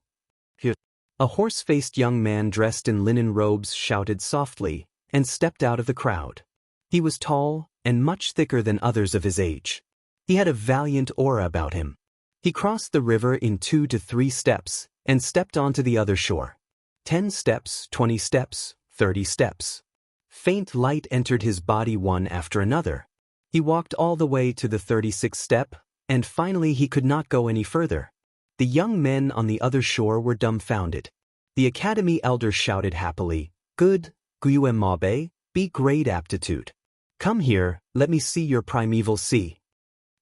A horse-faced young man dressed in linen robes shouted softly and stepped out of the crowd. He was tall and much thicker than others of his age. He had a valiant aura about him. He crossed the river in 2 to 3 steps and stepped onto the other shore. 10 steps, 20 steps, 30 steps. Faint light entered his body one after another. He walked all the way to the 36th step, And finally he could not go any further. The young men on the other shore were dumbfounded. The academy elder shouted happily, "Good, Guiyue Mabe, be grade aptitude. Come here, let me see your primeval sea."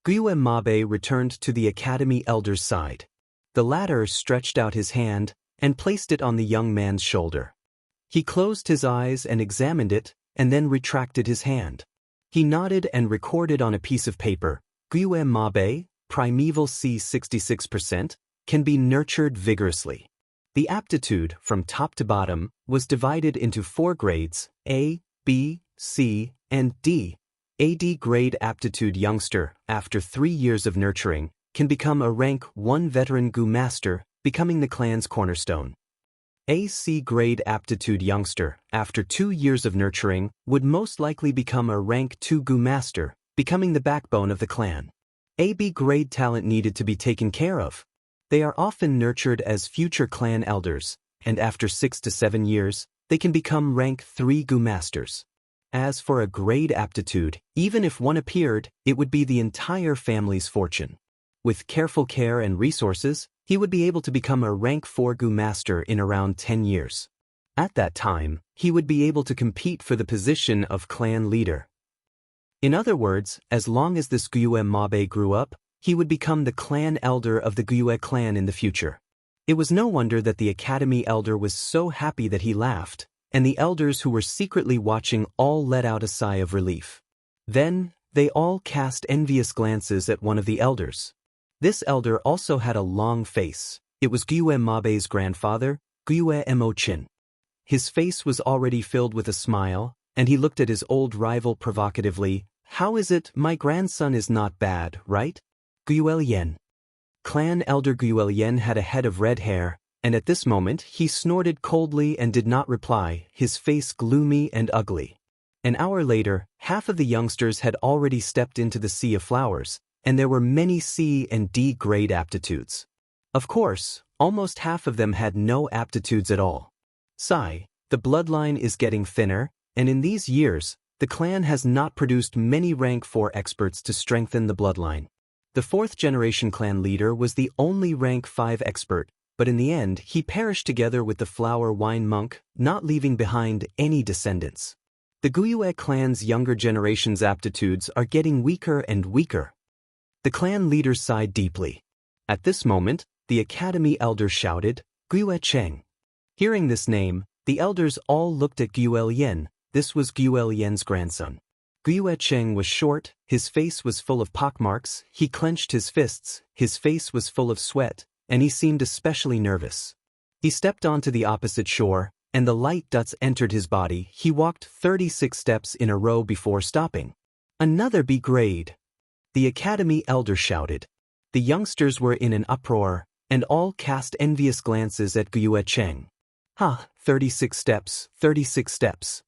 Guiyue Mabe returned to the academy elder's side. The latter stretched out his hand and placed it on the young man's shoulder. He closed his eyes and examined it, and then retracted his hand. He nodded and recorded on a piece of paper, "Guiyue Mabe, primeval sea 66%, can be nurtured vigorously." The aptitude, from top to bottom, was divided into 4 grades, A, B, C, and D. A D grade aptitude youngster, after 3 years of nurturing, can become a rank 1 veteran Gu master, becoming the clan's cornerstone. A C grade aptitude youngster, after 2 years of nurturing, would most likely become a rank 2 Gu master, becoming the backbone of the clan. A B grade talent needed to be taken care of. They are often nurtured as future clan elders, and after 6 to 7 years, they can become rank 3 Gu masters. As for a grade aptitude, even if one appeared, it would be the entire family's fortune. With careful care and resources, he would be able to become a rank 4 Gu master in around 10 years. At that time, he would be able to compete for the position of clan leader. In other words, as long as this Guiyue Mabe grew up, he would become the clan elder of the Guiyue clan in the future. It was no wonder that the academy elder was so happy that he laughed, and the elders who were secretly watching all let out a sigh of relief. Then, they all cast envious glances at one of the elders. This elder also had a long face. It was Guiyue Mabe's grandfather, Guiyue Mo Qin. His face was already filled with a smile, and he looked at his old rival provocatively. "How is it, my grandson is not bad, right? Guiyue Yen." Clan elder Guiyue Yen had a head of red hair, and at this moment he snorted coldly and did not reply, his face gloomy and ugly. An hour later, half of the youngsters had already stepped into the sea of flowers, and there were many C and D grade aptitudes. Of course, almost half of them had no aptitudes at all. Sigh, the bloodline is getting thinner, and in these years, the clan has not produced many rank 4 experts to strengthen the bloodline. The 4th generation clan leader was the only rank 5 expert, but in the end he perished together with the flower wine monk, not leaving behind any descendants. The Guiyue clan's younger generation's aptitudes are getting weaker and weaker. The clan leader sighed deeply. At this moment, the academy elder shouted, "Guiyue Cheng." Hearing this name, the elders all looked at Guiyue Yen. This was Guiyue Yen's grandson. Guiyue Cheng was short, his face was full of pockmarks, he clenched his fists, his face was full of sweat, and he seemed especially nervous. He stepped onto the opposite shore, and the light duts entered his body. He walked 36 steps in a row before stopping. "Another B grade!" The academy elder shouted. The youngsters were in an uproar, and all cast envious glances at Guiyue Cheng. "Ha, 36 steps, 36 steps."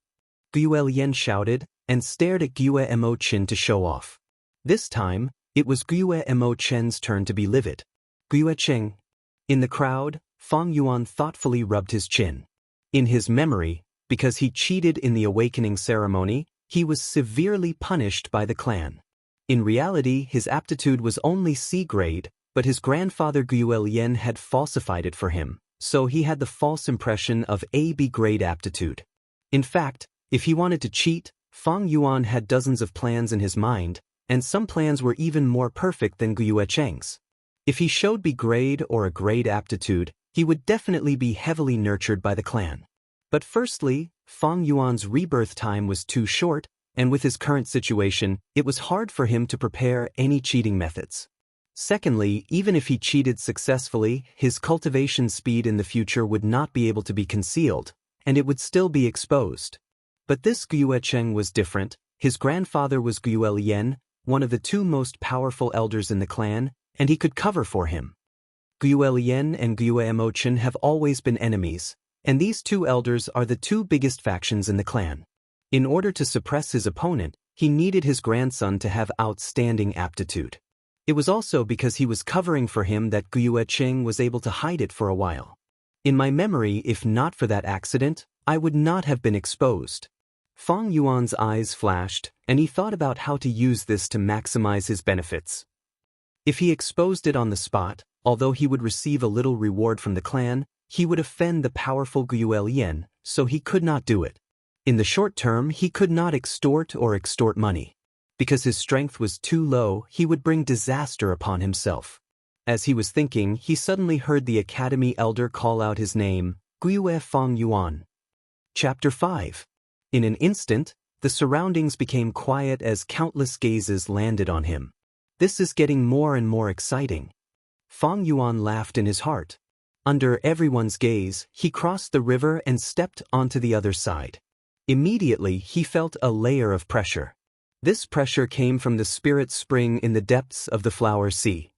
Guiyue Yen shouted, and stared at Guiyue Mo Qin to show off. This time, it was Guiyue Mo Chen's turn to be livid. "Guiyue Cheng." In the crowd, Fang Yuan thoughtfully rubbed his chin. In his memory, because he cheated in the awakening ceremony, he was severely punished by the clan. In reality, his aptitude was only C grade, but his grandfather Guiyue Yen had falsified it for him, so he had the false impression of A B grade aptitude. In fact, if he wanted to cheat, Fang Yuan had dozens of plans in his mind, and some plans were even more perfect than Guiyue Cheng's. If he showed B grade or a grade aptitude, he would definitely be heavily nurtured by the clan. But firstly, Fang Yuan's rebirth time was too short, and with his current situation, it was hard for him to prepare any cheating methods. Secondly, even if he cheated successfully, his cultivation speed in the future would not be able to be concealed, and it would still be exposed. But this Guiyue Cheng was different. His grandfather was Guiyue Yen, one of the 2 most powerful elders in the clan, and he could cover for him. Guiyue Yen and Guiyue Mo Qin have always been enemies, and these 2 elders are the 2 biggest factions in the clan. In order to suppress his opponent, he needed his grandson to have outstanding aptitude. It was also because he was covering for him that Guiyue Cheng was able to hide it for a while. In my memory, if not for that accident, I would not have been exposed. Fang Yuan's eyes flashed, and he thought about how to use this to maximize his benefits. If he exposed it on the spot, although he would receive a little reward from the clan, he would offend the powerful Guo, so he could not do it. In the short term, he could not extort money. Because his strength was too low, he would bring disaster upon himself. As he was thinking, he suddenly heard the academy elder call out his name, Guo Fang Yuan. Chapter 5. In an instant, the surroundings became quiet as countless gazes landed on him. This is getting more and more exciting. Fang Yuan laughed in his heart. Under everyone's gaze, he crossed the river and stepped onto the other side. Immediately, he felt a layer of pressure. This pressure came from the spirit spring in the depths of the flower sea.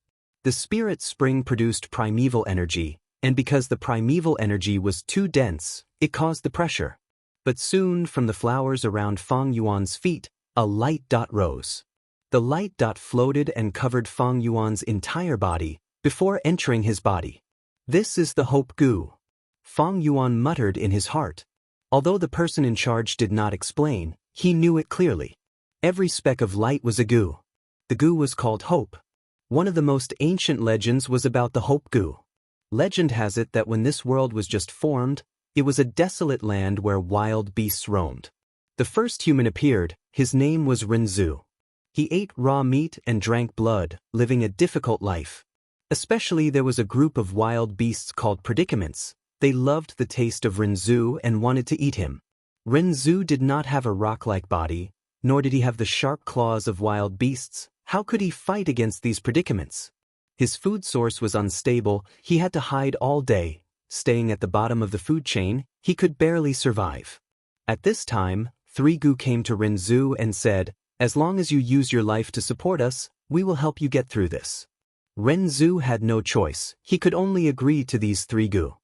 The spirit spring produced primeval energy, and because the primeval energy was too dense, it caused the pressure. But soon, from the flowers around Fang Yuan's feet, a light dot rose. The light dot floated and covered Fang Yuan's entire body, before entering his body. This is the Hope Gu. Fang Yuan muttered in his heart. Although the person in charge did not explain, he knew it clearly. Every speck of light was a Gu. The Gu was called Hope. One of the most ancient legends was about the Hope Gu. Legend has it that when this world was just formed, it was a desolate land where wild beasts roamed. The first human appeared, his name was Renzu. He ate raw meat and drank blood, living a difficult life. Especially there was a group of wild beasts called predicaments. They loved the taste of Renzu and wanted to eat him. Renzu did not have a rock-like body, nor did he have the sharp claws of wild beasts. How could he fight against these predicaments? His food source was unstable, he had to hide all day. Staying at the bottom of the food chain, he could barely survive. At this time, 3 Gu came to Renzu and said, "As long as you use your life to support us, we will help you get through this." Renzu had no choice, he could only agree to these 3 Gu.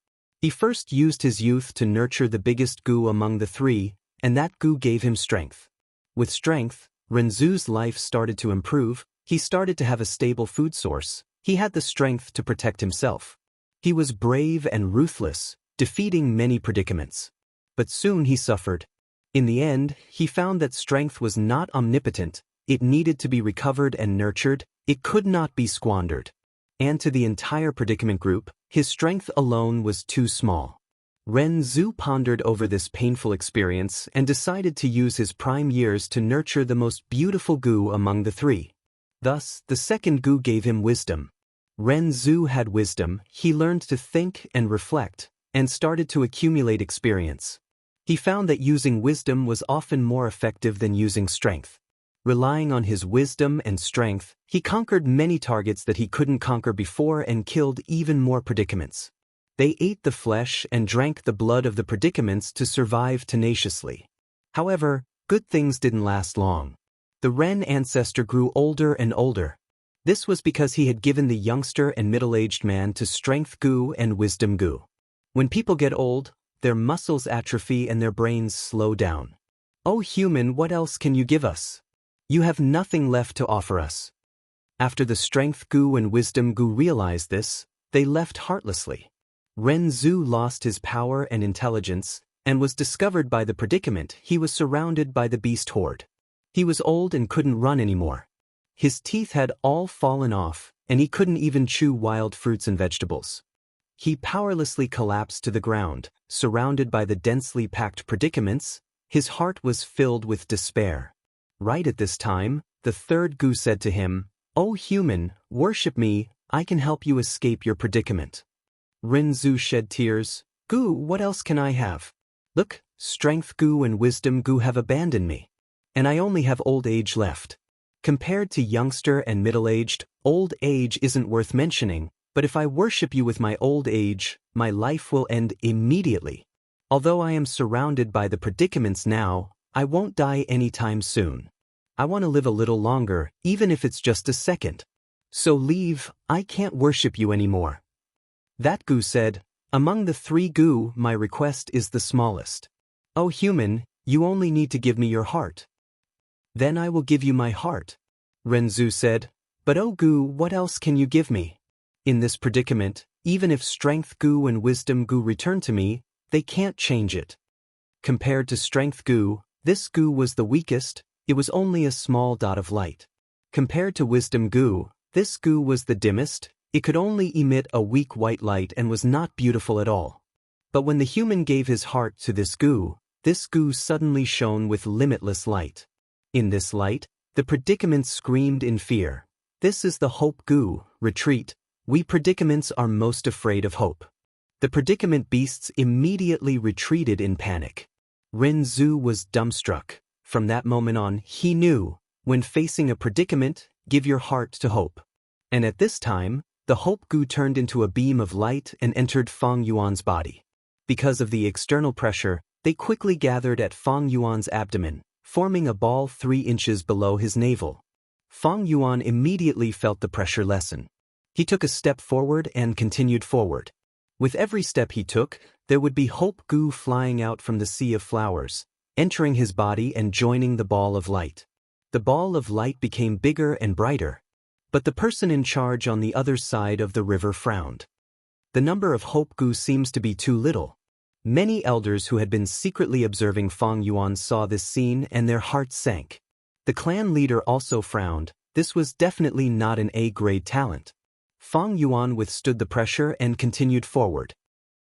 He first used his youth to nurture the biggest Gu among the 3, and that Gu gave him strength. With strength, Renzu's life started to improve, he started to have a stable food source, he had the strength to protect himself. He was brave and ruthless, defeating many predicaments. But soon he suffered. In the end, he found that strength was not omnipotent, it needed to be recovered and nurtured, it could not be squandered. And to the entire predicament group, his strength alone was too small. Renzu pondered over this painful experience and decided to use his prime years to nurture the most beautiful Gu among the 3. Thus, the second Gu gave him wisdom. Renzu had wisdom, he learned to think and reflect, and started to accumulate experience. He found that using wisdom was often more effective than using strength. Relying on his wisdom and strength, he conquered many targets that he couldn't conquer before and killed even more predicaments. They ate the flesh and drank the blood of the predicaments to survive tenaciously. However, good things didn't last long. The Ren ancestor grew older and older. This was because he had given the youngster and middle-aged man to strength Gu and wisdom Gu. When people get old, their muscles atrophy and their brains slow down. "Oh human, what else can you give us? You have nothing left to offer us." After the strength Gu and wisdom Gu realized this, they left heartlessly. Renzu lost his power and intelligence, and was discovered by the predicament he was surrounded by the beast horde. He was old and couldn't run anymore. His teeth had all fallen off, and he couldn't even chew wild fruits and vegetables. He powerlessly collapsed to the ground, surrounded by the densely packed predicaments. His heart was filled with despair. Right at this time, the 3rd Gu said to him, "O human, worship me, I can help you escape your predicament." Renzu shed tears. "Gu, what else can I have? Look, strength Gu and wisdom Gu have abandoned me. And I only have old age left. Compared to youngster and middle-aged, old age isn't worth mentioning, but if I worship you with my old age, my life will end immediately. Although I am surrounded by the predicaments now, I won't die anytime soon. I want to live a little longer, even if it's just a second. So leave, I can't worship you anymore." That Gu said, "Among the 3 Gu, my request is the smallest. O human, you only need to give me your heart." "Then I will give you my heart." Renzu said, "But O Gu, what else can you give me? In this predicament, even if strength Gu and wisdom Gu return to me, they can't change it." Compared to strength Gu, this Gu was the weakest, it was only a small dot of light. Compared to wisdom Gu, This goo was the dimmest, it could only emit a weak white light and was not beautiful at all. But when the human gave his heart to this goo suddenly shone with limitless light. In this light, the predicament screamed in fear. This is the hope goo, retreat. We predicaments are most afraid of hope. The predicament beasts immediately retreated in panic. Renzu was dumbstruck. From that moment on, he knew, when facing a predicament, give your heart to hope. And at this time, the hope goo turned into a beam of light and entered Fang Yuan's body. Because of the external pressure, they quickly gathered at Fang Yuan's abdomen, forming a ball 3 inches below his navel. Fang Yuan immediately felt the pressure lessen. He took a step forward and continued forward. With every step he took, there would be hope goo flying out from the sea of flowers, entering his body and joining the ball of light. The ball of light became bigger and brighter. But the person in charge on the other side of the river frowned. The number of hope goo seems to be too little. Many elders who had been secretly observing Fang Yuan saw this scene and their hearts sank. The clan leader also frowned. This was definitely not an A-grade talent. Fang Yuan withstood the pressure and continued forward.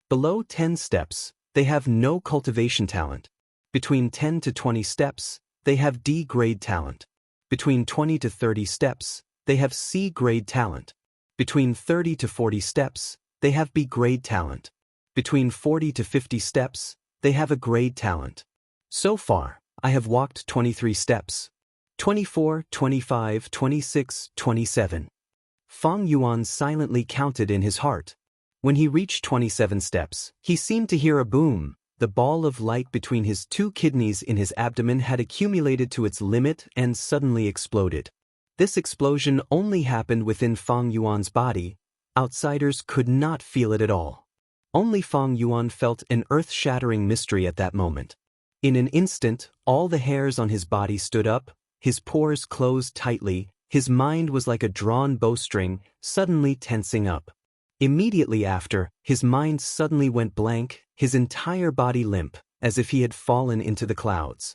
Below 10 steps, they have no cultivation talent. Between 10 to 20 steps, they have D-grade talent. Between 20 to 30 steps, they have C-grade talent. Between 30 to 40 steps, they have B-grade talent. Between 40 to 50 steps, they have a grade talent. So far, I have walked 23 steps. 24, 25, 26, 27. Fang Yuan silently counted in his heart. When he reached 27 steps, he seemed to hear a boom. The ball of light between his 2 kidneys in his abdomen had accumulated to its limit and suddenly exploded. This explosion only happened within Fang Yuan's body. Outsiders could not feel it at all. Only Fang Yuan felt an earth-shattering mystery at that moment. In an instant, all the hairs on his body stood up, his pores closed tightly, his mind was like a drawn bowstring, suddenly tensing up. Immediately after, his mind suddenly went blank, his entire body limp, as if he had fallen into the clouds.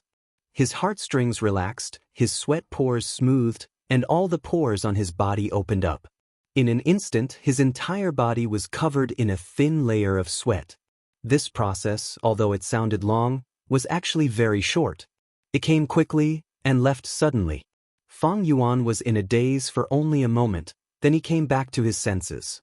His heartstrings relaxed, his sweat pores smoothed, and all the pores on his body opened up. In an instant, his entire body was covered in a thin layer of sweat. This process, although it sounded long, was actually very short. It came quickly and left suddenly. Fang Yuan was in a daze for only a moment, then he came back to his senses.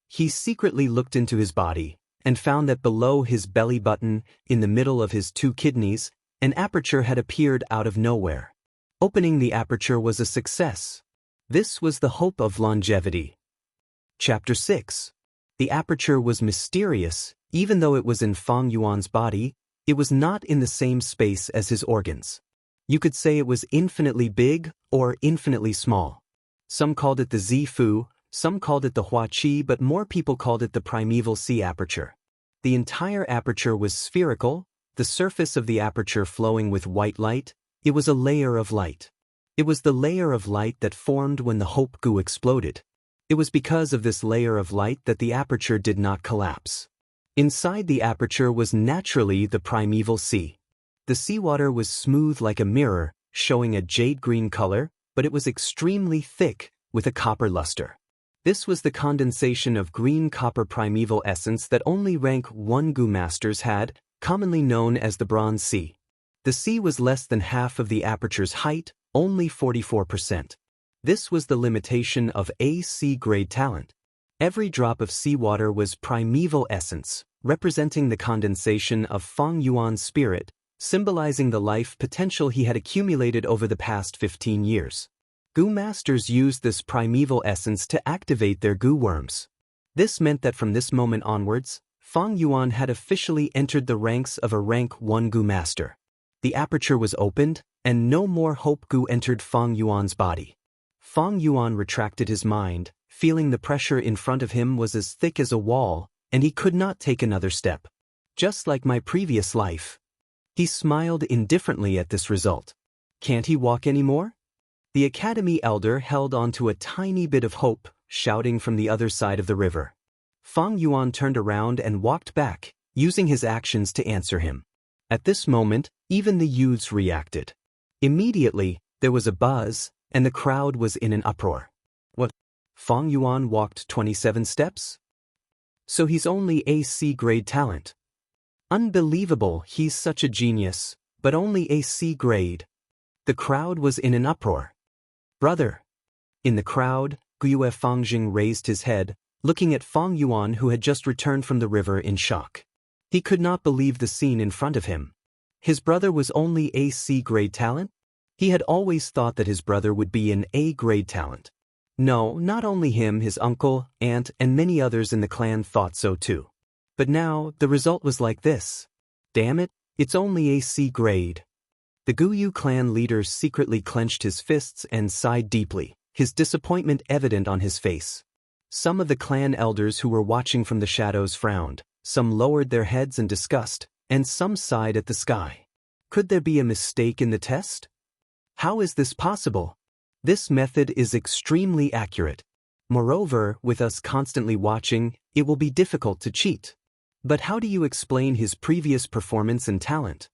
He secretly looked into his body and found that below his belly button, in the middle of his 2 kidneys, an aperture had appeared out of nowhere. Opening the aperture was a success. This was the hope of longevity. Chapter 6. The aperture was mysterious. Even though it was in Fang Yuan's body, it was not in the same space as his organs. You could say it was infinitely big or infinitely small. Some called it the Zifu, some called it the Hua Qi, but more people called it the primeval sea aperture. The entire aperture was spherical, the surface of the aperture flowing with white light. It was a layer of light. It was the layer of light that formed when the hope goo exploded. It was because of this layer of light that the aperture did not collapse. Inside the aperture was naturally the primeval sea. The seawater was smooth like a mirror, showing a jade-green color, but it was extremely thick, with a copper luster. This was the condensation of green copper primeval essence that only rank 1 goo masters had, commonly known as the Bronze Sea. The sea was less than half of the aperture's height, only 44%. This was the limitation of a C-grade talent. Every drop of seawater was primeval essence, representing the condensation of Fang Yuan's spirit, symbolizing the life potential he had accumulated over the past 15 years. Goo masters used this primeval essence to activate their goo worms. This meant that from this moment onwards, Fang Yuan had officially entered the ranks of a rank 1 goo master. The aperture was opened, and no more hope goo entered Fang Yuan's body. Fang Yuan retracted his mind, feeling the pressure in front of him was as thick as a wall, and he could not take another step. Just like my previous life. He smiled indifferently at this result. Can't he walk anymore? The academy elder held on to a tiny bit of hope, shouting from the other side of the river. Fang Yuan turned around and walked back, using his actions to answer him. At this moment, even the youths reacted. Immediately, there was a buzz, and the crowd was in an uproar. What? Fang Yuan walked 27 steps? So he's only a C-grade talent. Unbelievable, he's such a genius, but only a C-grade. The crowd was in an uproar. Brother. In the crowd, Guyue Fangjing raised his head, looking at Fang Yuan who had just returned from the river in shock. He could not believe the scene in front of him. His brother was only a C-grade talent? He had always thought that his brother would be an A-grade talent. No, not only him, his uncle, aunt, and many others in the clan thought so too. But now, the result was like this. Damn it, it's only a C-grade. The Guyu clan leader secretly clenched his fists and sighed deeply, his disappointment evident on his face. Some of the clan elders who were watching from the shadows frowned, some lowered their heads in disgust, and some sighed at the sky. Could there be a mistake in the test? How is this possible? This method is extremely accurate. Moreover, with us constantly watching, it will be difficult to cheat. But how do you explain his previous performance and talent?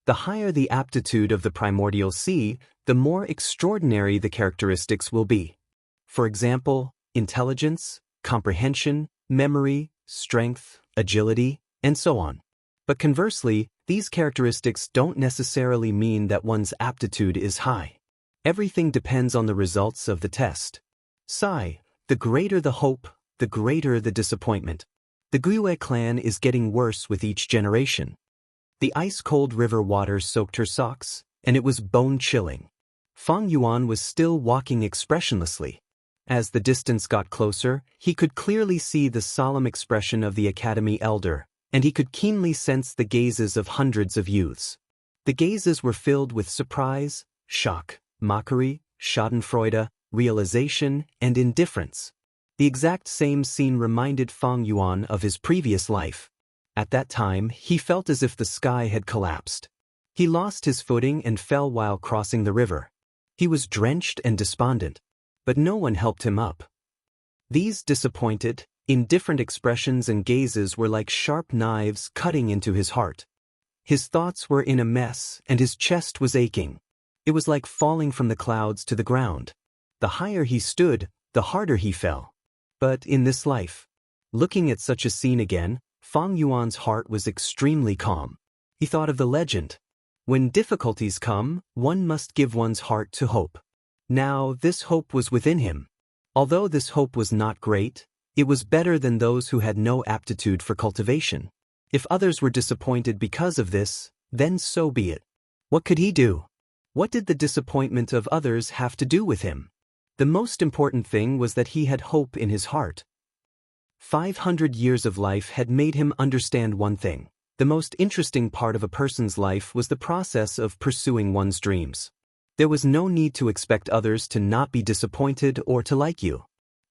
The higher the aptitude of the primordial sea, the more extraordinary the characteristics will be. For example, intelligence, comprehension, memory, strength, agility, and so on. But conversely, these characteristics don't necessarily mean that one's aptitude is high. Everything depends on the results of the test. Sigh, the greater the hope, the greater the disappointment. The Guyue clan is getting worse with each generation. The ice-cold river water soaked her socks, and it was bone-chilling. Fang Yuan was still walking expressionlessly. As the distance got closer, he could clearly see the solemn expression of the academy elder, and he could keenly sense the gazes of hundreds of youths. The gazes were filled with surprise, shock, mockery, schadenfreude, realization, and indifference. The exact same scene reminded Fang Yuan of his previous life. At that time, he felt as if the sky had collapsed. He lost his footing and fell while crossing the river. He was drenched and despondent, but no one helped him up. These disappointed, indifferent expressions and gazes were like sharp knives cutting into his heart. His thoughts were in a mess, and his chest was aching. It was like falling from the clouds to the ground. The higher he stood, the harder he fell. But in this life, looking at such a scene again, Fang Yuan's heart was extremely calm. He thought of the legend. When difficulties come, one must give one's heart to hope. Now, this hope was within him. Although this hope was not great, it was better than those who had no aptitude for cultivation. If others were disappointed because of this, then so be it. What could he do? What did the disappointment of others have to do with him? The most important thing was that he had hope in his heart. 500 years of life had made him understand one thing. The most interesting part of a person's life was the process of pursuing one's dreams. There was no need to expect others to not be disappointed or to like you.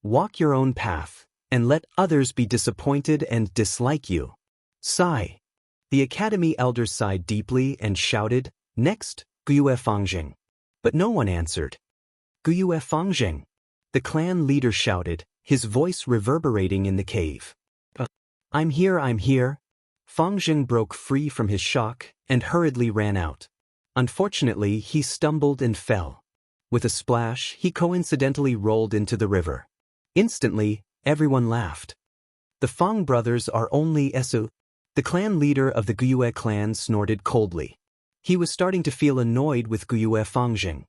Walk your own path, and let others be disappointed and dislike you. Sigh. The academy elders sighed deeply and shouted, "Next, Guyue Fangjing." But no one answered. "Guyue Fangjing." The clan leader shouted, his voice reverberating in the cave. I'm here, I'm here." Fangjing broke free from his shock and hurriedly ran out. Unfortunately, he stumbled and fell. With a splash, he coincidentally rolled into the river. Instantly, everyone laughed. The Fang brothers are only Esu. The clan leader of the Guyue clan snorted coldly. He was starting to feel annoyed with Guyue Fangjing.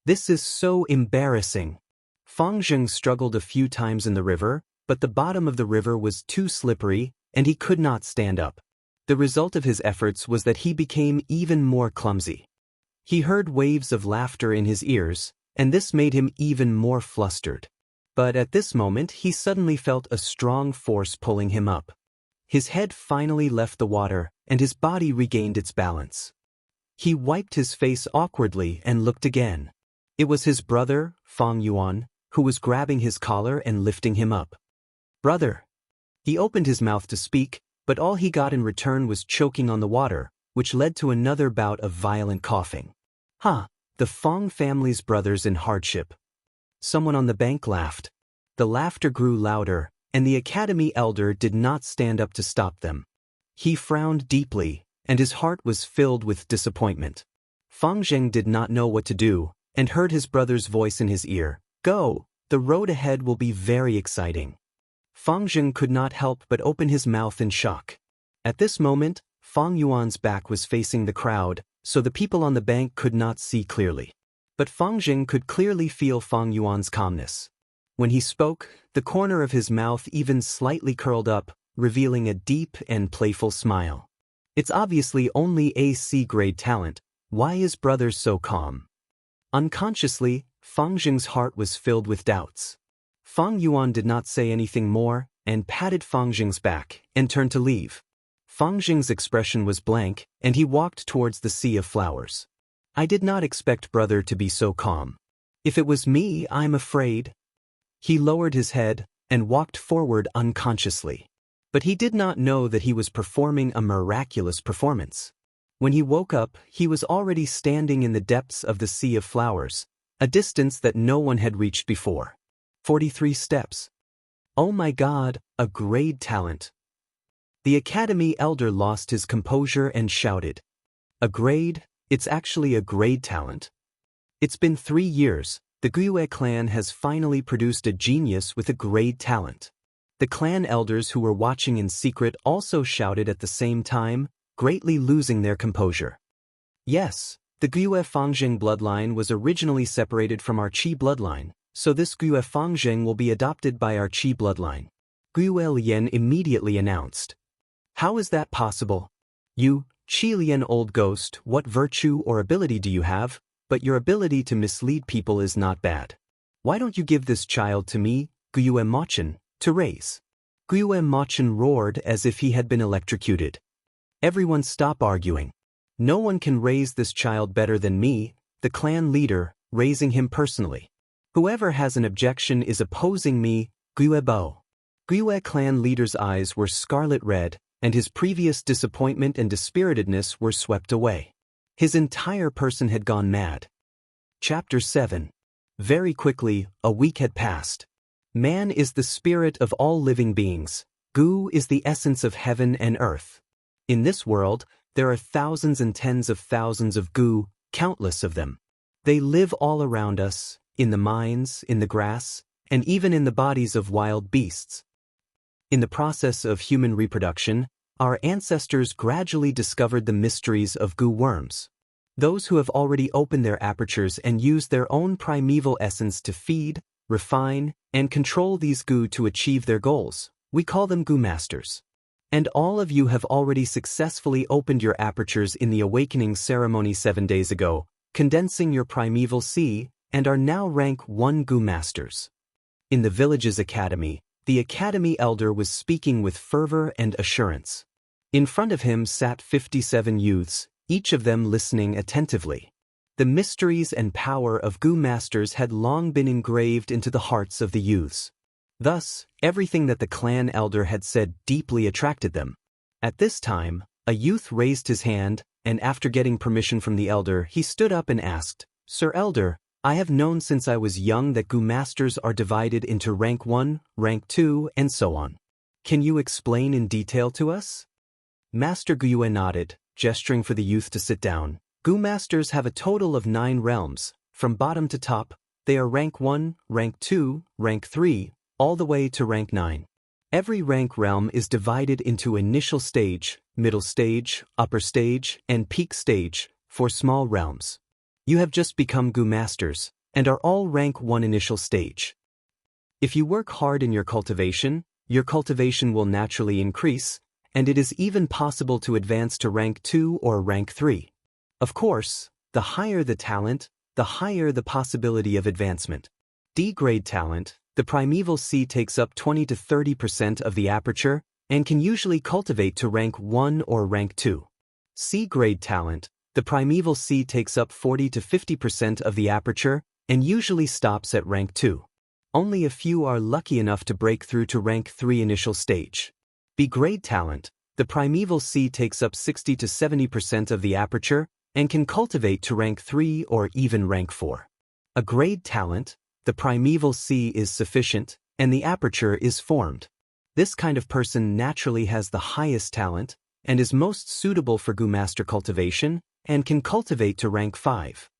This is so embarrassing. Fangjing struggled a few times in the river, but the bottom of the river was too slippery, and he could not stand up. The result of his efforts was that he became even more clumsy. He heard waves of laughter in his ears, and this made him even more flustered. But at this moment he suddenly felt a strong force pulling him up. His head finally left the water, and his body regained its balance. He wiped his face awkwardly and looked again. It was his brother, Fang Yuan, who was grabbing his collar and lifting him up. "Brother." He opened his mouth to speak, but all he got in return was choking on the water, which led to another bout of violent coughing. The Fang family's brothers in hardship. Someone on the bank laughed. The laughter grew louder, and the academy elder did not stand up to stop them. He frowned deeply, and his heart was filled with disappointment. Fangjing did not know what to do, and heard his brother's voice in his ear. Go, The road ahead will be very exciting. Fang Zheng could not help but open his mouth in shock. At this moment, Fang Yuan's back was facing the crowd, so the people on the bank could not see clearly. But Fang Zheng could clearly feel Fang Yuan's calmness. When he spoke, the corner of his mouth even slightly curled up, revealing a deep and playful smile. It's obviously only a C-grade talent. Why is brother so calm? Unconsciously, Fang Zheng's heart was filled with doubts. Fang Yuan did not say anything more, and patted Fang Zheng's back, and turned to leave. Fang Zheng's expression was blank, and he walked towards the sea of flowers. I did not expect brother to be so calm. If it was me, I'm afraid. He lowered his head, and walked forward unconsciously. But he did not know that he was performing a miraculous performance. When he woke up, he was already standing in the depths of the sea of flowers, a distance that no one had reached before. 43 steps. Oh my God, a grade talent. The academy elder lost his composure and shouted. A grade? It's actually a grade talent. It's been 3 years, the Guiyue clan has finally produced a genius with a grade talent. The clan elders who were watching in secret also shouted at the same time, greatly losing their composure. Yes, the Guiyue Fangzheng bloodline was originally separated from our Qi bloodline, so this Guiyue Fangzheng will be adopted by our Qi bloodline. Guiyue Lian immediately announced. How is that possible? You, Qi Lian old ghost, what virtue or ability do you have? But your ability to mislead people is not bad. Why don't you give this child to me, Guiyue Machin, to raise? Guiyue Machin roared as if he had been electrocuted. Everyone stop arguing. No one can raise this child better than me, the clan leader, raising him personally. Whoever has an objection is opposing me, Guiyue Bo. Guiyue clan leader's eyes were scarlet red, and his previous disappointment and dispiritedness were swept away. His entire person had gone mad. Chapter 7. Very quickly, a week had passed. Man is the spirit of all living beings. Gu is the essence of heaven and earth. In this world, there are thousands and tens of thousands of Gu, countless of them. They live all around us, in the mines, in the grass, and even in the bodies of wild beasts. In the process of human reproduction, our ancestors gradually discovered the mysteries of Gu worms. Those who have already opened their apertures and used their own primeval essence to feed, refine, and control these Gu to achieve their goals, we call them Gu masters. And all of you have already successfully opened your apertures in the awakening ceremony 7 days ago, condensing your primeval C, and are now rank 1 Gu masters. In the village's academy, the academy elder was speaking with fervor and assurance. In front of him sat 57 youths, each of them listening attentively. The mysteries and power of Gu masters had long been engraved into the hearts of the youths. Thus, everything that the clan elder had said deeply attracted them. At this time, a youth raised his hand, and after getting permission from the elder, he stood up and asked, Sir Elder, I have known since I was young that Gu masters are divided into rank 1, rank 2, and so on. Can you explain in detail to us? Master Guiyue nodded, gesturing for the youth to sit down. Gu masters have a total of 9 realms. From bottom to top, they are rank 1, rank 2, rank 3, all the way to rank 9. Every rank realm is divided into initial stage, middle stage, upper stage, and peak stage, for small realms. You have just become Gu masters, and are all rank 1 initial stage. If you work hard in your cultivation will naturally increase, and it is even possible to advance to rank 2 or rank 3. Of course, the higher the talent, the higher the possibility of advancement. D-grade talent, the primeval C takes up 20 to 30% of the aperture, and can usually cultivate to rank 1 or rank 2. C-grade talent, the primeval C takes up 40 to 50% of the aperture, and usually stops at rank 2. Only a few are lucky enough to break through to rank 3 initial stage. B-grade talent, the primeval C takes up 60 to 70% of the aperture, and can cultivate to rank 3 or even rank 4. A grade talent, the primeval C is sufficient, and the aperture is formed. This kind of person naturally has the highest talent, and is most suitable for Gu master cultivation, and can cultivate to rank 5.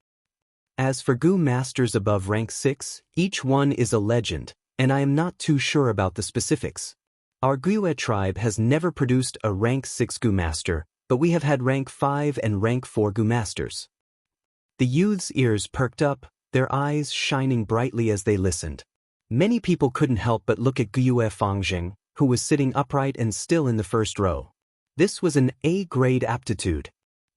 As for Gu masters above rank 6, each one is a legend, and I am not too sure about the specifics. Our Guye tribe has never produced a rank 6 Gu master, but we have had rank 5 and rank 4 Gu masters. The youth's ears perked up, their eyes shining brightly as they listened. Many people couldn't help but look at Guye Fangjing, who was sitting upright and still in the first row. This was an A-grade aptitude.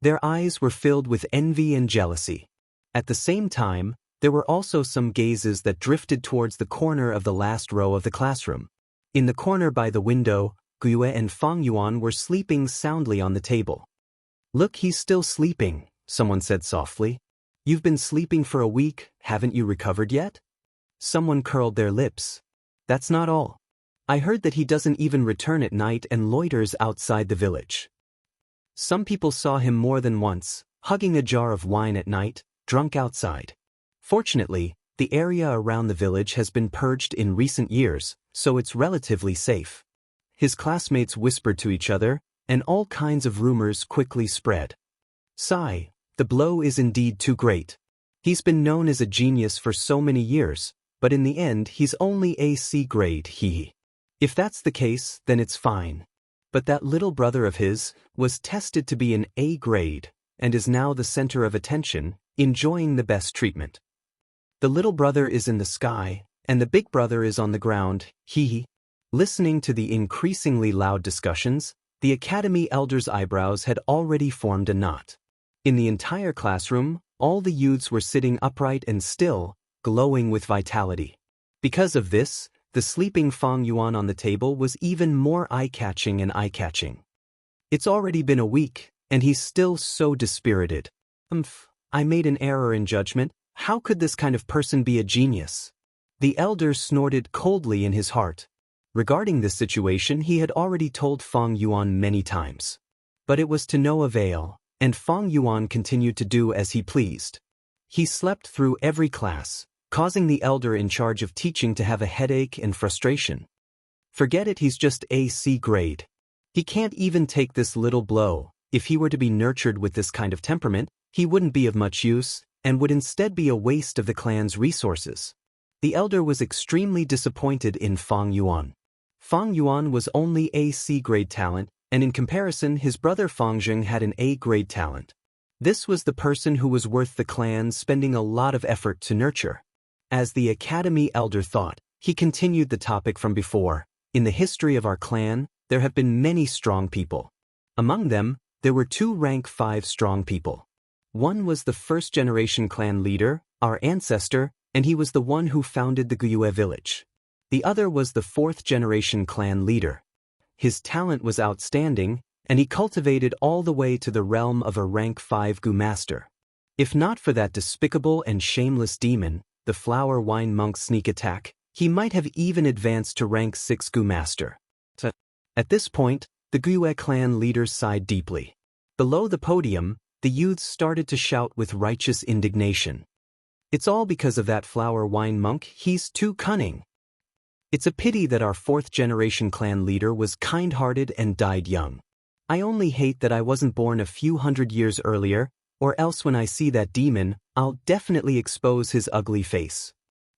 Their eyes were filled with envy and jealousy. At the same time, there were also some gazes that drifted towards the corner of the last row of the classroom. In the corner by the window, Guye and Fang Yuan were sleeping soundly on the table. "Look, he's still sleeping," someone said softly. "You've been sleeping for a week, haven't you recovered yet?" Someone curled their lips. "That's not all. I heard that he doesn't even return at night and loiters outside the village." Some people saw him more than once, hugging a jar of wine at night, drunk outside. Fortunately, the area around the village has been purged in recent years, so it's relatively safe. His classmates whispered to each other, and all kinds of rumors quickly spread. Sigh, the blow is indeed too great. He's been known as a genius for so many years, but in the end he's only a C grade, hee. If that's the case, then it's fine. But that little brother of his was tested to be an A grade, and is now the center of attention, enjoying the best treatment. The little brother is in the sky, and the big brother is on the ground, hee. Listening to the increasingly loud discussions, the academy elders' eyebrows had already formed a knot. In the entire classroom, all the youths were sitting upright and still, glowing with vitality. Because of this, the sleeping Fang Yuan on the table was even more eye-catching and eye-catching. It's already been a week, and he's still so dispirited. I made an error in judgment. How could this kind of person be a genius? The elder snorted coldly in his heart. Regarding this situation, he had already told Fang Yuan many times. But it was to no avail, and Fang Yuan continued to do as he pleased. He slept through every class, causing the elder in charge of teaching to have a headache and frustration. Forget it, he's just a C grade. He can't even take this little blow. If he were to be nurtured with this kind of temperament, he wouldn't be of much use, and would instead be a waste of the clan's resources. The elder was extremely disappointed in Fang Yuan. Fang Yuan was only a C grade talent, and in comparison his brother Fangjing had an A grade talent. This was the person who was worth the clan spending a lot of effort to nurture. As the academy elder thought, he continued the topic from before. In the history of our clan, there have been many strong people. Among them, there were 2 rank 5 strong people. One was the first-generation clan leader, our ancestor, and he was the one who founded the Guye village. The other was the 4th-generation clan leader. His talent was outstanding, and he cultivated all the way to the realm of a rank 5 Gu master. If not for that despicable and shameless demon, the flower wine monk's sneak attack, he might have even advanced to rank 6 Gu master. At this point, the Guye clan leaders sighed deeply. Below the podium, the youths started to shout with righteous indignation. "It's all because of that flower wine monk, he's too cunning. It's a pity that our 4th-generation clan leader was kind-hearted and died young. I only hate that I wasn't born a few hundred years earlier, or else when I see that demon, I'll definitely expose his ugly face."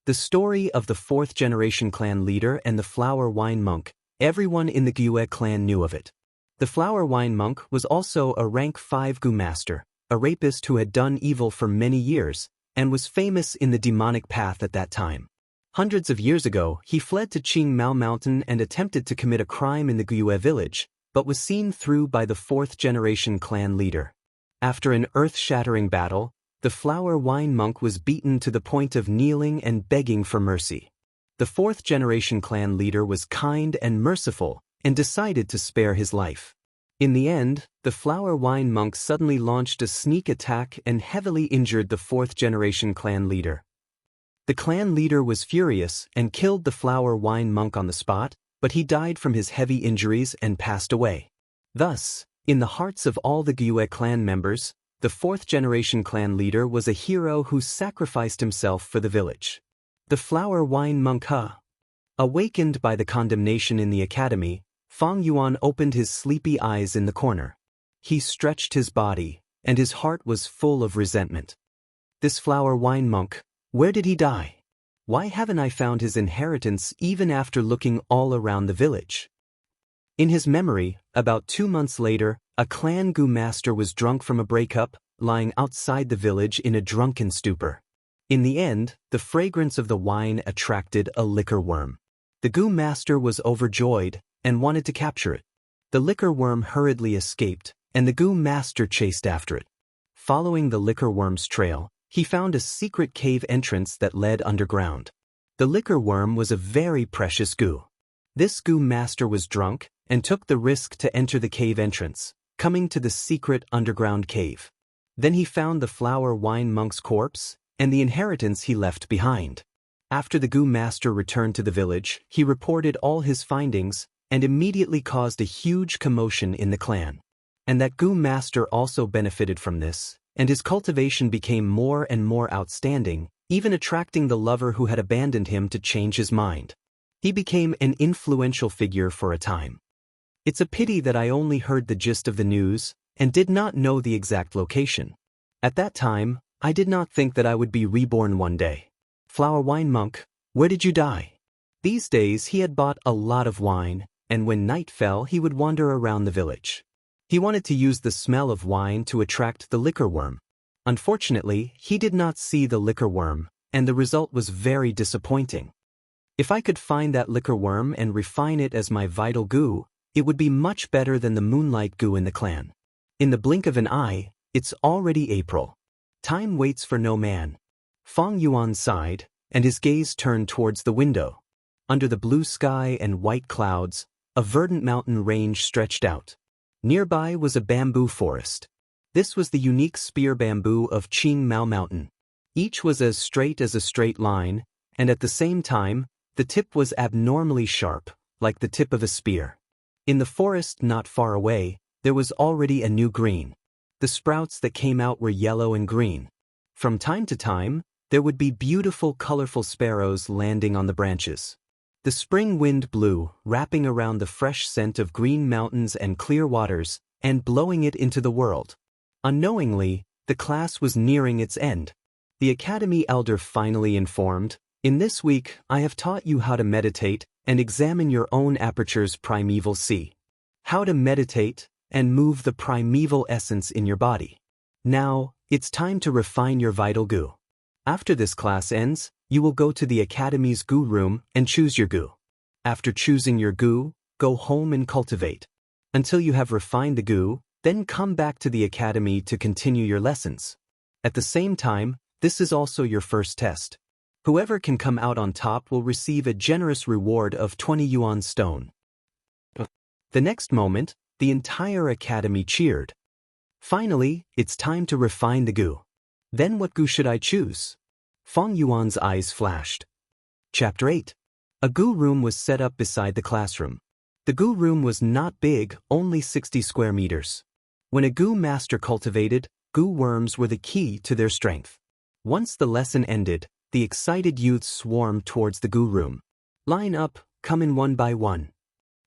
The story of the 4th-generation clan leader and the flower wine monk, everyone in the Guye clan knew of it. The flower wine monk was also a rank 5 Gu master, a rapist who had done evil for many years, and was famous in the demonic path at that time. Hundreds of years ago, he fled to Qingmao Mountain and attempted to commit a crime in the Guye village, but was seen through by the 4th-generation clan leader. After an earth-shattering battle, the flower wine monk was beaten to the point of kneeling and begging for mercy. The 4th-generation clan leader was kind and merciful, and decided to spare his life. In the end, the flower wine monk suddenly launched a sneak attack and heavily injured the 4th-generation clan leader. The clan leader was furious and killed the flower wine monk on the spot, but he died from his heavy injuries and passed away. Thus, in the hearts of all the Guye clan members, the 4th-generation clan leader was a hero who sacrificed himself for the village. The flower wine monk. Awakened by the condemnation in the academy, Fang Yuan opened his sleepy eyes in the corner. He stretched his body, and his heart was full of resentment. This flower wine monk, where did he die? Why haven't I found his inheritance even after looking all around the village? In his memory, about 2 months later, a clan Gu master was drunk from a breakup, lying outside the village in a drunken stupor. In the end, the fragrance of the wine attracted a liquor worm. The Gu master was overjoyed and wanted to capture it. The liquor worm hurriedly escaped, and the Gu master chased after it. Following the liquor worm's trail, he found a secret cave entrance that led underground. The liquor worm was a very precious Gu. This Gu master was drunk and took the risk to enter the cave entrance, coming to the secret underground cave. Then he found the flower wine monk's corpse and the inheritance he left behind. After the Gu master returned to the village, he reported all his findings and immediately caused a huge commotion in the clan. And that Gu master also benefited from this, and his cultivation became more and more outstanding, even attracting the lover who had abandoned him to change his mind. He became an influential figure for a time. It's a pity that I only heard the gist of the news and did not know the exact location. At that time, I did not think that I would be reborn one day. Flower wine monk, where did you die? These days he had bought a lot of wine, and when night fell he would wander around the village. He wanted to use the smell of wine to attract the liquor worm. Unfortunately, he did not see the liquor worm, and the result was very disappointing. If I could find that liquor worm and refine it as my vital Gu, it would be much better than the moonlight Gu in the clan. In the blink of an eye, it's already April. Time waits for no man. Fang Yuan sighed, and his gaze turned towards the window. Under the blue sky and white clouds, a verdant mountain range stretched out. Nearby was a bamboo forest. This was the unique spear bamboo of Qing Mao Mountain. Each was as straight as a straight line, and at the same time, the tip was abnormally sharp, like the tip of a spear. In the forest not far away, there was already a new green. The sprouts that came out were yellow and green. From time to time, there would be beautiful, colorful sparrows landing on the branches. The spring wind blew, wrapping around the fresh scent of green mountains and clear waters, and blowing it into the world. Unknowingly, the class was nearing its end. The academy elder finally informed, "In this week, I have taught you how to meditate and examine your own aperture's primeval sea. How to meditate and move the primeval essence in your body. Now, it's time to refine your vital Gu. After this class ends, you will go to the academy's Gu room and choose your Gu. After choosing your Gu, go home and cultivate. Until you have refined the Gu, then come back to the academy to continue your lessons. At the same time, this is also your first test. Whoever can come out on top will receive a generous reward of 20 yuan stone." The next moment, the entire academy cheered. Finally, it's time to refine the Gu. Then what Gu should I choose? Fang Yuan's eyes flashed. Chapter 8. A Gu room was set up beside the classroom. The Gu room was not big, only 60 square meters. When a Gu master cultivated, Gu worms were the key to their strength. Once the lesson ended, the excited youths swarmed towards the Gu room. "Line up, come in one by one."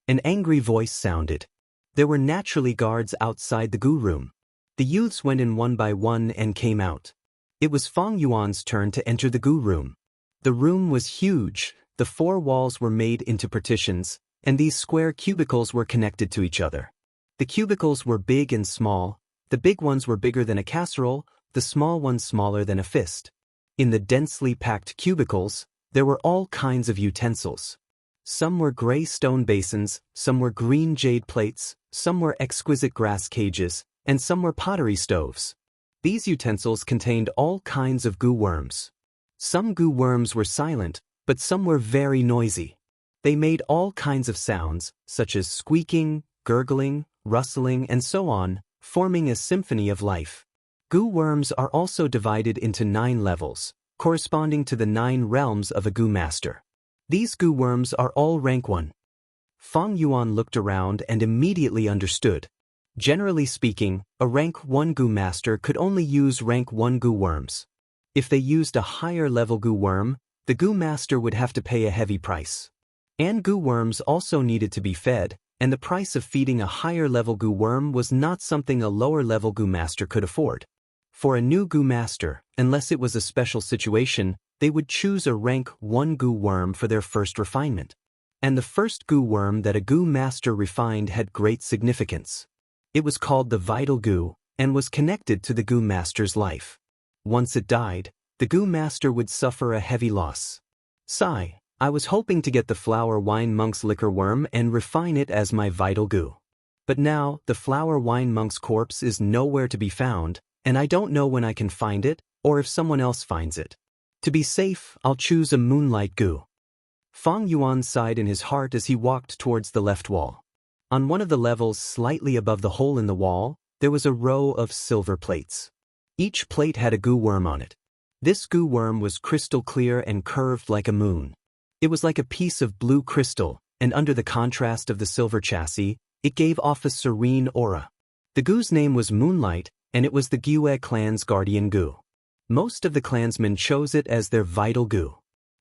An angry voice sounded. There were naturally guards outside the Gu room. The youths went in one by one and came out. It was Fang Yuan's turn to enter the Gu room. The room was huge, the 4 walls were made into partitions, and these square cubicles were connected to each other. The cubicles were big and small, the big ones were bigger than a casserole, the small ones smaller than a fist. In the densely packed cubicles, there were all kinds of utensils. Some were gray stone basins, some were green jade plates, some were exquisite grass cages, and some were pottery stoves. These utensils contained all kinds of Gu worms. Some Gu worms were silent, but some were very noisy. They made all kinds of sounds, such as squeaking, gurgling, rustling, and so on, forming a symphony of life. Gu worms are also divided into 9 levels, corresponding to the 9 realms of a Gu master. These Gu worms are all rank 1. Fang Yuan looked around and immediately understood. Generally speaking, a rank 1 Gu master could only use rank 1 Gu worms. If they used a higher level Gu worm, the Gu master would have to pay a heavy price. And Gu worms also needed to be fed, and the price of feeding a higher level Gu worm was not something a lower level Gu master could afford. For a new goo master, unless it was a special situation, they would choose a rank 1 goo worm for their first refinement. And the first goo worm that a goo master refined had great significance. It was called the vital goo, and was connected to the goo master's life. Once it died, the goo master would suffer a heavy loss. Sigh, I was hoping to get the flower wine monk's liquor worm and refine it as my vital goo. But now, the flower wine monk's corpse is nowhere to be found, and I don't know when I can find it, or if someone else finds it. To be safe, I'll choose a moonlight goo. Fang Yuan sighed in his heart as he walked towards the left wall. On one of the levels slightly above the hole in the wall, there was a row of silver plates. Each plate had a goo worm on it. This goo worm was crystal clear and curved like a moon. It was like a piece of blue crystal, and under the contrast of the silver chassis, it gave off a serene aura. The goo's name was Moonlight, and it was the Gyue clan's guardian goo. Most of the clansmen chose it as their vital goo.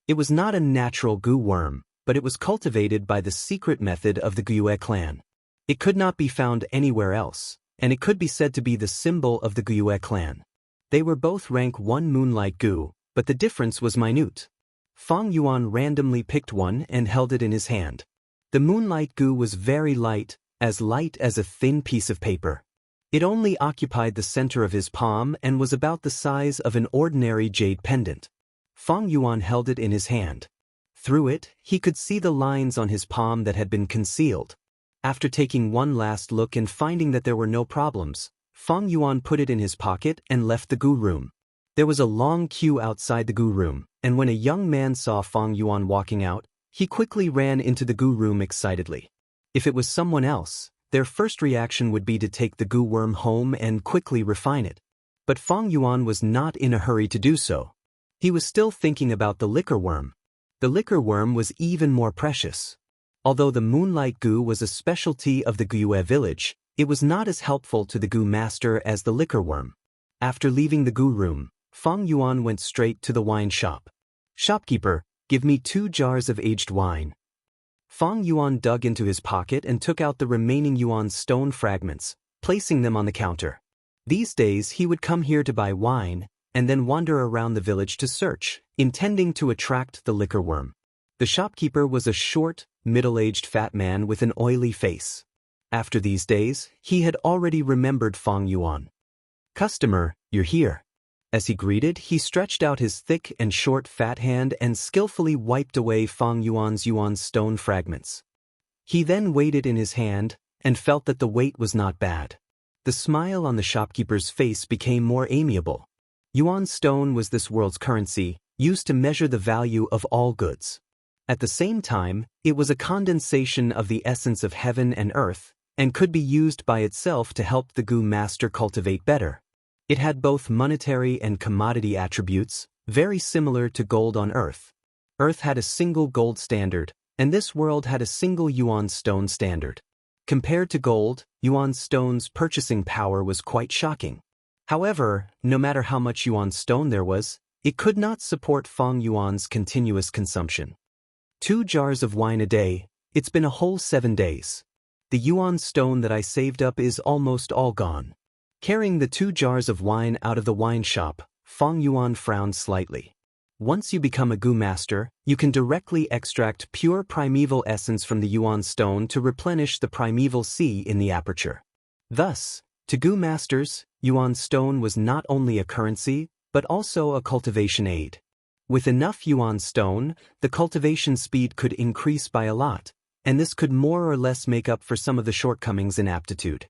It was not a natural goo worm, but it was cultivated by the secret method of the Gyue clan. It could not be found anywhere else, and it could be said to be the symbol of the Gyue clan. They were both rank 1 moonlight goo, but the difference was minute. Fang Yuan randomly picked one and held it in his hand. The moonlight goo was very light as a thin piece of paper. It only occupied the center of his palm and was about the size of an ordinary jade pendant. Fang Yuan held it in his hand. Through it, he could see the lines on his palm that had been concealed. After taking one last look and finding that there were no problems, Fang Yuan put it in his pocket and left the goo room. There was a long queue outside the goo room, and when a young man saw Fang Yuan walking out, he quickly ran into the goo room excitedly. If it was someone else, their first reaction would be to take the goo worm home and quickly refine it. But Fang Yuan was not in a hurry to do so. He was still thinking about the liquor worm. The liquor worm was even more precious. Although the moonlight goo was a specialty of the Gyue village, it was not as helpful to the goo master as the liquor worm. After leaving the goo room, Fang Yuan went straight to the wine shop. "Shopkeeper, give me 2 jars of aged wine." Fang Yuan dug into his pocket and took out the remaining yuan stone fragments, placing them on the counter. These days he would come here to buy wine, and then wander around the village to search, intending to attract the liquor worm. The shopkeeper was a short, middle-aged fat man with an oily face. After these days, he had already remembered Fang Yuan. "Customer, you're here." As he greeted, he stretched out his thick and short fat hand and skillfully wiped away Fang Yuan's yuan stone fragments. He then weighed it in his hand, and felt that the weight was not bad. The smile on the shopkeeper's face became more amiable. Yuan stone was this world's currency, used to measure the value of all goods. At the same time, it was a condensation of the essence of heaven and earth, and could be used by itself to help the goo master cultivate better. It had both monetary and commodity attributes, very similar to gold on Earth. Earth had a single gold standard, and this world had a single yuan stone standard. Compared to gold, yuan stone's purchasing power was quite shocking. However, no matter how much yuan stone there was, it could not support Fang Yuan's continuous consumption. 2 jars of wine a day, it's been a whole 7 days. The yuan stone that I saved up is almost all gone. Carrying the 2 jars of wine out of the wine shop, Fang Yuan frowned slightly. Once you become a goo master, you can directly extract pure primeval essence from the yuan stone to replenish the primeval sea in the aperture. Thus, to goo masters, yuan stone was not only a currency, but also a cultivation aid. With enough yuan stone, the cultivation speed could increase by a lot, and this could more or less make up for some of the shortcomings in aptitude.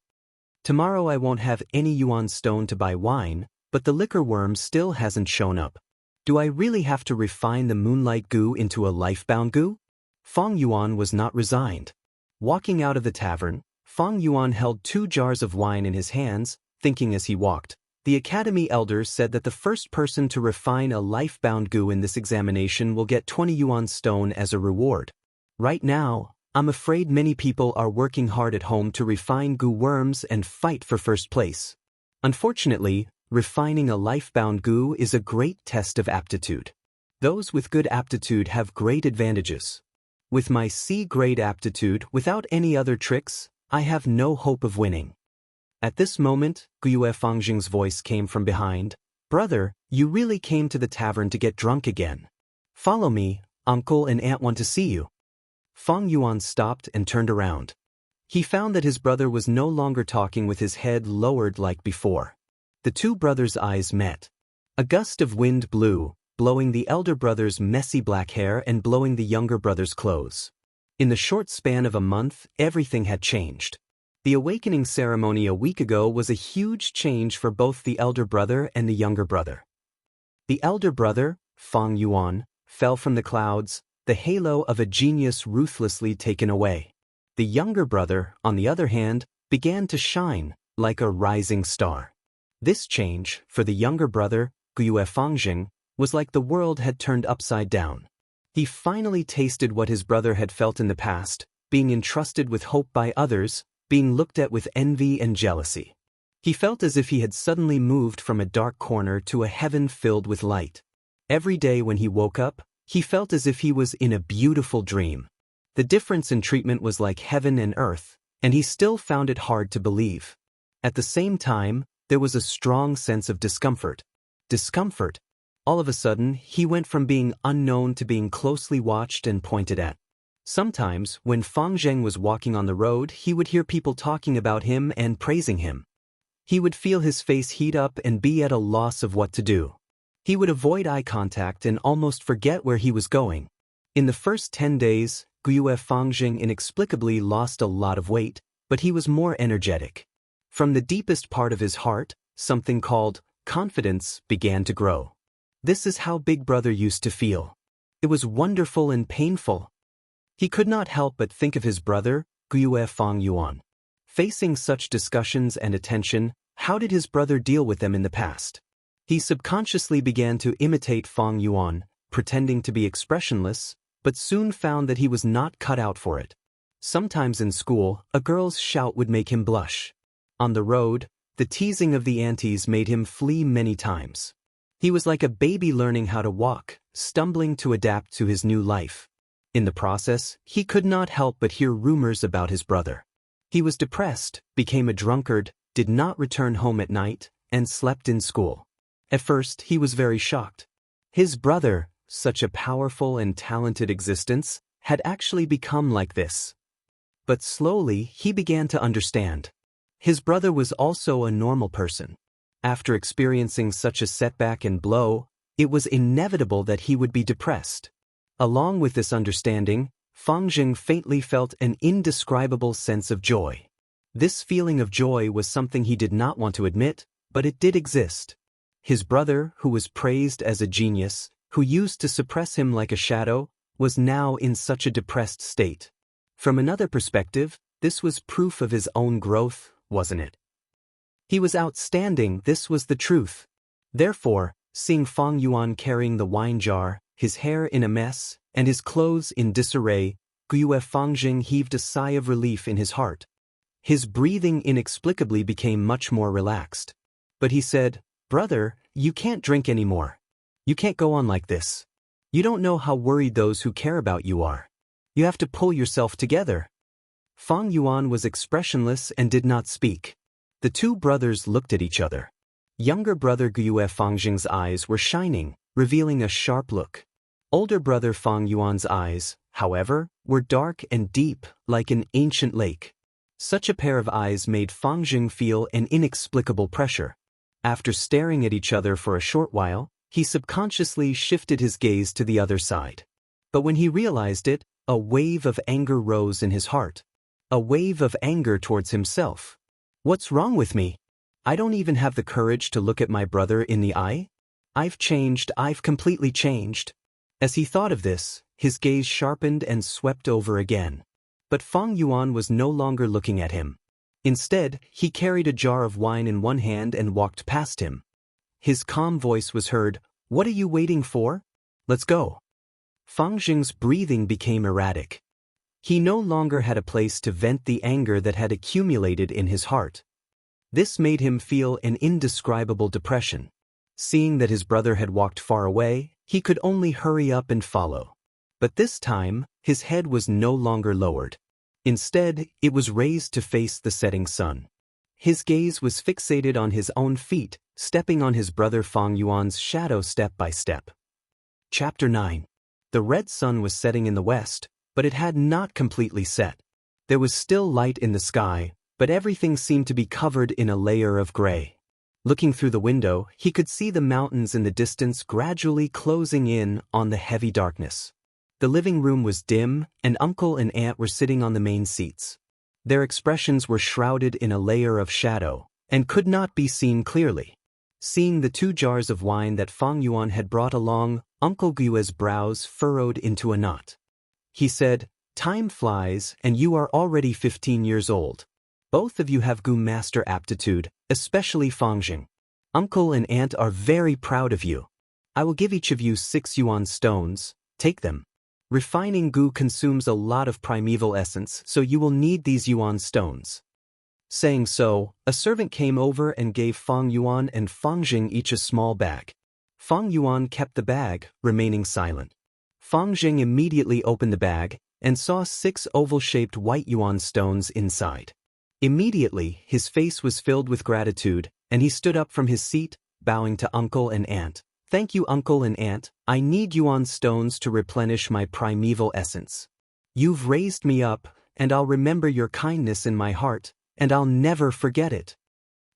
Tomorrow I won't have any yuan stone to buy wine, but the liquor worm still hasn't shown up. Do I really have to refine the moonlight goo into a life-bound goo? Fang Yuan was not resigned. Walking out of the tavern, Fang Yuan held 2 jars of wine in his hands, thinking as he walked. The academy elders said that the first person to refine a life-bound goo in this examination will get 20 yuan stone as a reward. Right now, I'm afraid many people are working hard at home to refine goo worms and fight for first place. Unfortunately, refining a life-bound goo is a great test of aptitude. Those with good aptitude have great advantages. With my C-grade aptitude without any other tricks, I have no hope of winning. At this moment, Guyue Fangjing's voice came from behind. "Brother, you really came to the tavern to get drunk again. Follow me, uncle and aunt want to see you." Fang Yuan stopped and turned around. He found that his brother was no longer talking with his head lowered like before. The two brothers' eyes met. A gust of wind blew, blowing the elder brother's messy black hair and blowing the younger brother's clothes. In the short span of a month, everything had changed. The awakening ceremony a week ago was a huge change for both the elder brother and the younger brother. The elder brother, Fang Yuan, fell from the clouds, the halo of a genius ruthlessly taken away. The younger brother, on the other hand, began to shine, like a rising star. This change, for the younger brother, Guyue Fangjing, was like the world had turned upside down. He finally tasted what his brother had felt in the past, being entrusted with hope by others, being looked at with envy and jealousy. He felt as if he had suddenly moved from a dark corner to a heaven filled with light. Every day when he woke up, he felt as if he was in a beautiful dream. The difference in treatment was like heaven and earth, and he still found it hard to believe. At the same time, there was a strong sense of discomfort. Discomfort. All of a sudden, he went from being unknown to being closely watched and pointed at. Sometimes, when Fang Zheng was walking on the road, he would hear people talking about him and praising him. He would feel his face heat up and be at a loss of what to do. He would avoid eye contact and almost forget where he was going. In the first 10 days, Guyue Fangjing inexplicably lost a lot of weight, but he was more energetic. From the deepest part of his heart, something called confidence began to grow. This is how Big Brother used to feel. It was wonderful and painful. He could not help but think of his brother, Guyue Fangyuan. Facing such discussions and attention, how did his brother deal with them in the past? He subconsciously began to imitate Fang Yuan, pretending to be expressionless, but soon found that he was not cut out for it. Sometimes in school, a girl's shout would make him blush. On the road, the teasing of the aunties made him flee many times. He was like a baby learning how to walk, stumbling to adapt to his new life. In the process, he could not help but hear rumors about his brother. He was depressed, became a drunkard, did not return home at night, and slept in school. At first, he was very shocked. His brother, such a powerful and talented existence, had actually become like this. But slowly, he began to understand. His brother was also a normal person. After experiencing such a setback and blow, it was inevitable that he would be depressed. Along with this understanding, Fang Jing faintly felt an indescribable sense of joy. This feeling of joy was something he did not want to admit, but it did exist. His brother, who was praised as a genius, who used to suppress him like a shadow, was now in such a depressed state. From another perspective, this was proof of his own growth, wasn't it? He was outstanding, this was the truth. Therefore, seeing Fang Yuan carrying the wine jar, his hair in a mess, and his clothes in disarray, Guyue Fangjing heaved a sigh of relief in his heart. His breathing inexplicably became much more relaxed. But he said, "Brother, you can't drink anymore. You can't go on like this. You don't know how worried those who care about you are. You have to pull yourself together." Fang Yuan was expressionless and did not speak. The two brothers looked at each other. Younger brother Guyue Fangjing's eyes were shining, revealing a sharp look. Older brother Fang Yuan's eyes, however, were dark and deep, like an ancient lake. Such a pair of eyes made Fang Jing feel an inexplicable pressure. After staring at each other for a short while, he subconsciously shifted his gaze to the other side. But when he realized it, a wave of anger rose in his heart. A wave of anger towards himself. What's wrong with me? I don't even have the courage to look at my brother in the eye? I've changed, I've completely changed. As he thought of this, his gaze sharpened and swept over again. But Fang Yuan was no longer looking at him. Instead, he carried a jar of wine in one hand and walked past him. His calm voice was heard, "What are you waiting for? Let's go." Fang Jing's breathing became erratic. He no longer had a place to vent the anger that had accumulated in his heart. This made him feel an indescribable depression. Seeing that his brother had walked far away, he could only hurry up and follow. But this time, his head was no longer lowered. Instead, it was raised to face the setting sun. His gaze was fixated on his own feet, stepping on his brother Fang Yuan's shadow step by step. Chapter 9. The red sun was setting in the west, but it had not completely set. There was still light in the sky, but everything seemed to be covered in a layer of gray. Looking through the window, he could see the mountains in the distance gradually closing in on the heavy darkness. The living room was dim, and uncle and aunt were sitting on the main seats. Their expressions were shrouded in a layer of shadow, and could not be seen clearly. Seeing the 2 jars of wine that Fang Yuan had brought along, Uncle Guiu's brows furrowed into a knot. He said, "Time flies, and you are already 15 years old. Both of you have Gu master aptitude, especially Fangjing. Uncle and aunt are very proud of you. I will give each of you 6 yuan stones. Take them. Refining Gu consumes a lot of primeval essence, so you will need these yuan stones." Saying so, a servant came over and gave Fang Yuan and Fangjing each a small bag. Fang Yuan kept the bag, remaining silent. Fangjing immediately opened the bag and saw 6 oval-shaped white yuan stones inside. Immediately, his face was filled with gratitude, and he stood up from his seat, bowing to uncle and aunt. "Thank you, uncle and aunt. I need yuan stones to replenish my primeval essence. You've raised me up, and I'll remember your kindness in my heart, and I'll never forget it."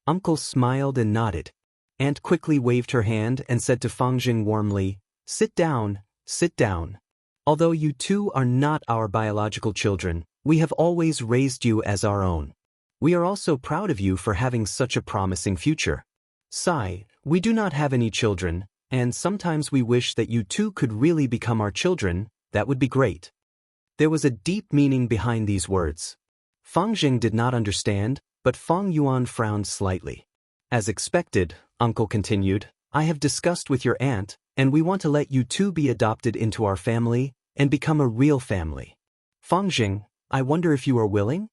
Uncle smiled and nodded. Aunt quickly waved her hand and said to Fangjing warmly, "Sit down, sit down. Although you 2 are not our biological children, we have always raised you as our own. We are also proud of you for having such a promising future. Sai, we do not have any children, and sometimes we wish that you 2 could really become our children. That would be great." There was a deep meaning behind these words. Fangjing did not understand, but Fang Yuan frowned slightly. "As expected," uncle continued, "I have discussed with your aunt, and we want to let you 2 be adopted into our family and become a real family. Fangjing, I wonder if you are willing?"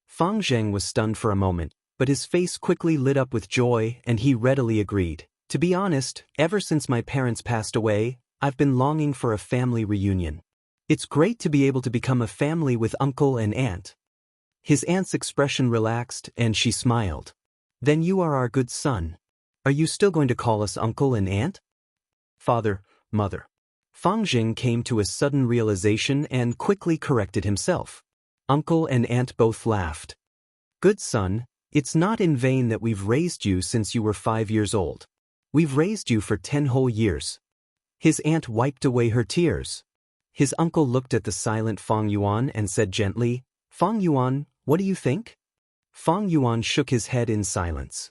Fangjing was stunned for a moment, but his face quickly lit up with joy and he readily agreed. "To be honest, ever since my parents passed away, I've been longing for a family reunion. It's great to be able to become a family with uncle and aunt." His aunt's expression relaxed and she smiled. "Then you are our good son. Are you still going to call us uncle and aunt?" "Father, mother." Fangjing came to a sudden realization and quickly corrected himself. Uncle and aunt both laughed. "Good son, it's not in vain that we've raised you since you were 5 years old. We've raised you for 10 whole years." His aunt wiped away her tears. His uncle looked at the silent Fang Yuan and said gently, "Fang Yuan, what do you think?" Fang Yuan shook his head in silence.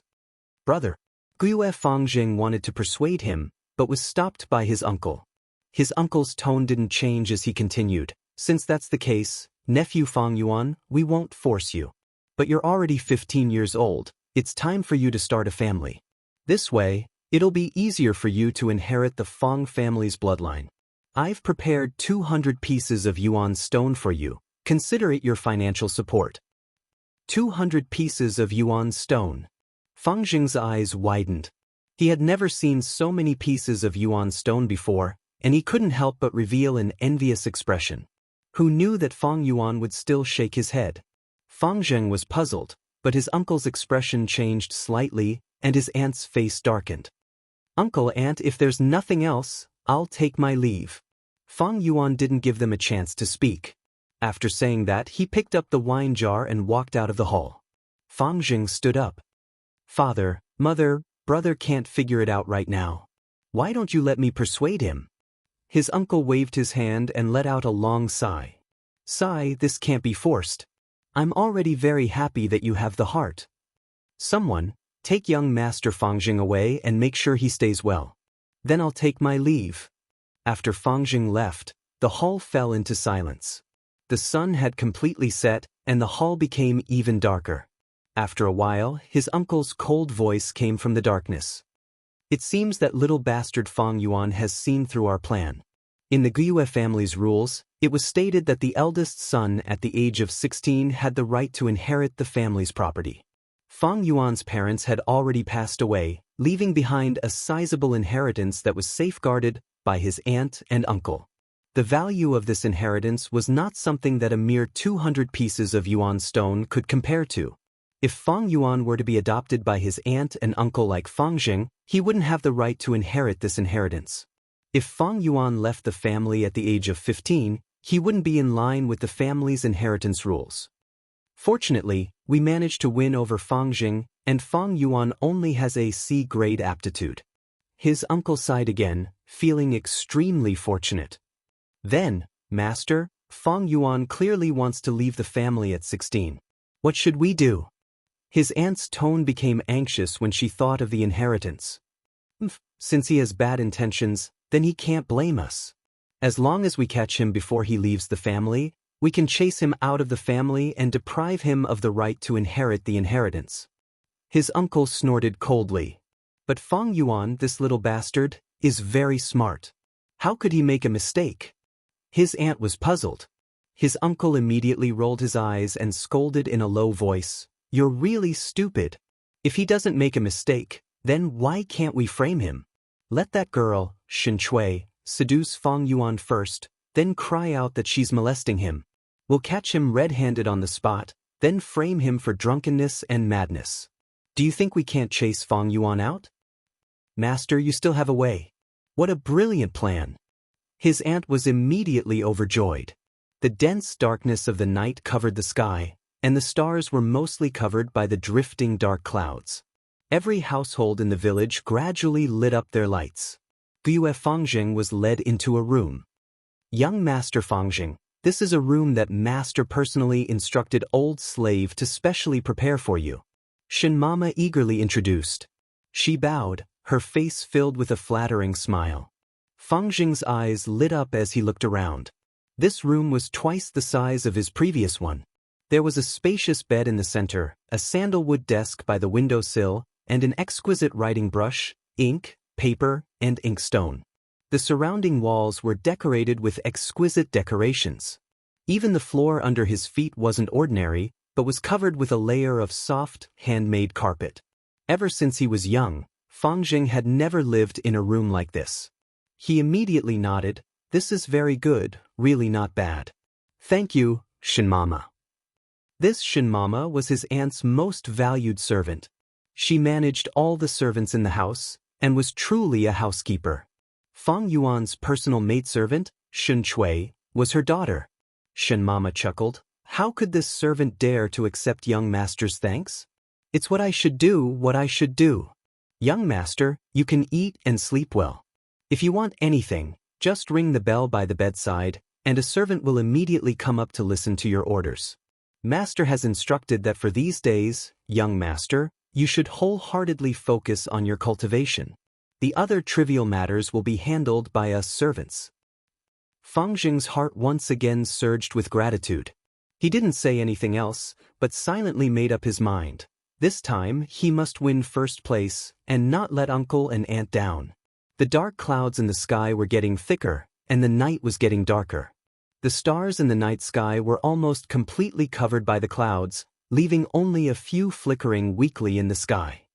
"Brother." Guiyue Fangjing wanted to persuade him, but was stopped by his uncle. His uncle's tone didn't change as he continued, "Since that's the case, nephew Fang Yuan, we won't force you. But you're already 15 years old, it's time for you to start a family. This way, it'll be easier for you to inherit the Fang family's bloodline. I've prepared 200 pieces of yuan stone for you. Consider it your financial support." 200 pieces of yuan stone. Fangjing's eyes widened. He had never seen so many pieces of yuan stone before, and he couldn't help but reveal an envious expression. Who knew that Fang Yuan would still shake his head? Fangjing was puzzled, but his uncle's expression changed slightly, and his aunt's face darkened. "Uncle, aunt, if there's nothing else, I'll take my leave." Fang Yuan didn't give them a chance to speak. After saying that, he picked up the wine jar and walked out of the hall. Fangjing stood up. "Father, mother, brother can't figure it out right now. Why don't you let me persuade him?" His uncle waved his hand and let out a long sigh. "Sigh, this can't be forced. I'm already very happy that you have the heart. Someone, take young Master Fangjing away and make sure he stays well. Then I'll take my leave." After Fangjing left, the hall fell into silence. The sun had completely set, and the hall became even darker. After a while, his uncle's cold voice came from the darkness. "It seems that little bastard Fang Yuan has seen through our plan. In the Guiyue family's rules, it was stated that the eldest son at the age of 16 had the right to inherit the family's property. Fang Yuan's parents had already passed away, leaving behind a sizable inheritance that was safeguarded by his aunt and uncle. The value of this inheritance was not something that a mere 200 pieces of yuan stone could compare to. If Fang Yuan were to be adopted by his aunt and uncle like Fang Jing, he wouldn't have the right to inherit this inheritance. If Fang Yuan left the family at the age of 15, he wouldn't be in line with the family's inheritance rules. Fortunately, we managed to win over Fang Jing, and Fang Yuan only has a C-grade aptitude. His uncle sighed again, feeling extremely fortunate. Then, Master, Fang Yuan clearly wants to leave the family at 16. What should we do? His aunt's tone became anxious when she thought of the inheritance. Since he has bad intentions, then he can't blame us. As long as we catch him before he leaves the family, we can chase him out of the family and deprive him of the right to inherit the inheritance. His uncle snorted coldly. But Fang Yuan, this little bastard, is very smart. How could he make a mistake? His aunt was puzzled. His uncle immediately rolled his eyes and scolded in a low voice, "You're really stupid. If he doesn't make a mistake, then why can't we frame him? Let that girl, Xianxia, seduce Fang Yuan first, then cry out that she's molesting him. We'll catch him red-handed on the spot, then frame him for drunkenness and madness. Do you think we can't chase Fang Yuan out?" Master, you still have a way. What a brilliant plan. His aunt was immediately overjoyed. The dense darkness of the night covered the sky, and the stars were mostly covered by the drifting dark clouds. Every household in the village gradually lit up their lights. Guyue Fangjing was led into a room. "Young Master Fangjing, this is a room that Master personally instructed old slave to specially prepare for you," Shen Mama eagerly introduced. She bowed, her face filled with a flattering smile. Fangjing's eyes lit up as he looked around. This room was twice the size of his previous one. There was a spacious bed in the center, a sandalwood desk by the windowsill, and an exquisite writing brush, ink, paper, and inkstone. The surrounding walls were decorated with exquisite decorations. Even the floor under his feet wasn't ordinary, but was covered with a layer of soft, handmade carpet. Ever since he was young, Fangjing had never lived in a room like this. He immediately nodded, "This is very good, really not bad. Thank you, Shen Mama." This Shen Mama was his aunt's most valued servant. She managed all the servants in the house, and was truly a housekeeper. Fang Yuan's personal maidservant, Shen Chui, was her daughter. Shen Mama chuckled, "How could this servant dare to accept young master's thanks? It's what I should do, what I should do. Young master, you can eat and sleep well. If you want anything, just ring the bell by the bedside, and a servant will immediately come up to listen to your orders. Master has instructed that for these days, young master, you should wholeheartedly focus on your cultivation. The other trivial matters will be handled by us servants." Fangjing's heart once again surged with gratitude. He didn't say anything else, but silently made up his mind. This time, he must win first place, and not let uncle and aunt down. The dark clouds in the sky were getting thicker, and the night was getting darker. The stars in the night sky were almost completely covered by the clouds, leaving only a few flickering weakly in the sky.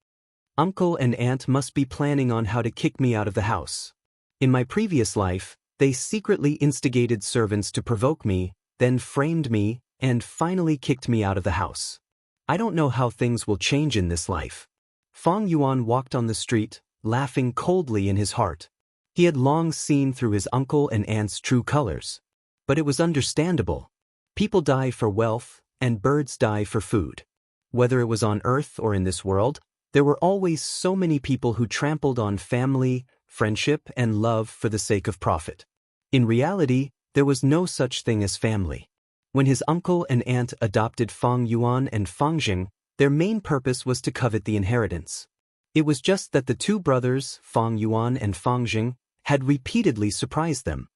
Uncle and aunt must be planning on how to kick me out of the house. In my previous life, they secretly instigated servants to provoke me, then framed me, and finally kicked me out of the house. I don't know how things will change in this life. Fang Yuan walked on the street, laughing coldly in his heart. He had long seen through his uncle and aunt's true colors. But it was understandable. People die for wealth, and birds die for food. Whether it was on Earth or in this world, there were always so many people who trampled on family, friendship, and love for the sake of profit. In reality, there was no such thing as family. When his uncle and aunt adopted Fang Yuan and Fangjing, their main purpose was to covet the inheritance. It was just that the two brothers, Fang Yuan and Fangjing, had repeatedly surprised them.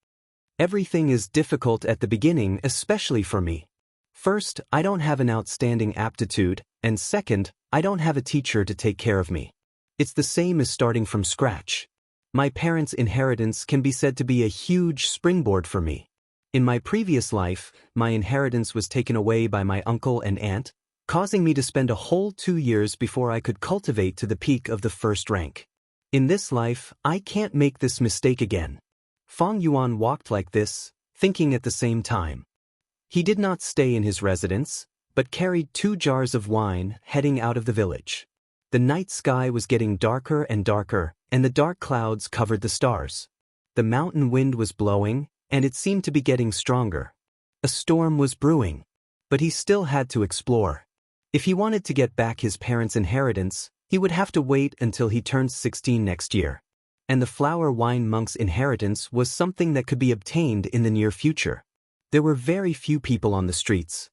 Everything is difficult at the beginning, especially for me. First, I don't have an outstanding aptitude, and second, I don't have a teacher to take care of me. It's the same as starting from scratch. My parents' inheritance can be said to be a huge springboard for me. In my previous life, my inheritance was taken away by my uncle and aunt, causing me to spend a whole 2 years before I could cultivate to the peak of the first rank. In this life, I can't make this mistake again. Fang Yuan walked like this, thinking at the same time. He did not stay in his residence, but carried 2 jars of wine, heading out of the village. The night sky was getting darker and darker, and the dark clouds covered the stars. The mountain wind was blowing, and it seemed to be getting stronger. A storm was brewing. But he still had to explore. If he wanted to get back his parents' inheritance, he would have to wait until he turned 16 next year. And the flower wine monk's inheritance was something that could be obtained in the near future. There were very few people on the streets.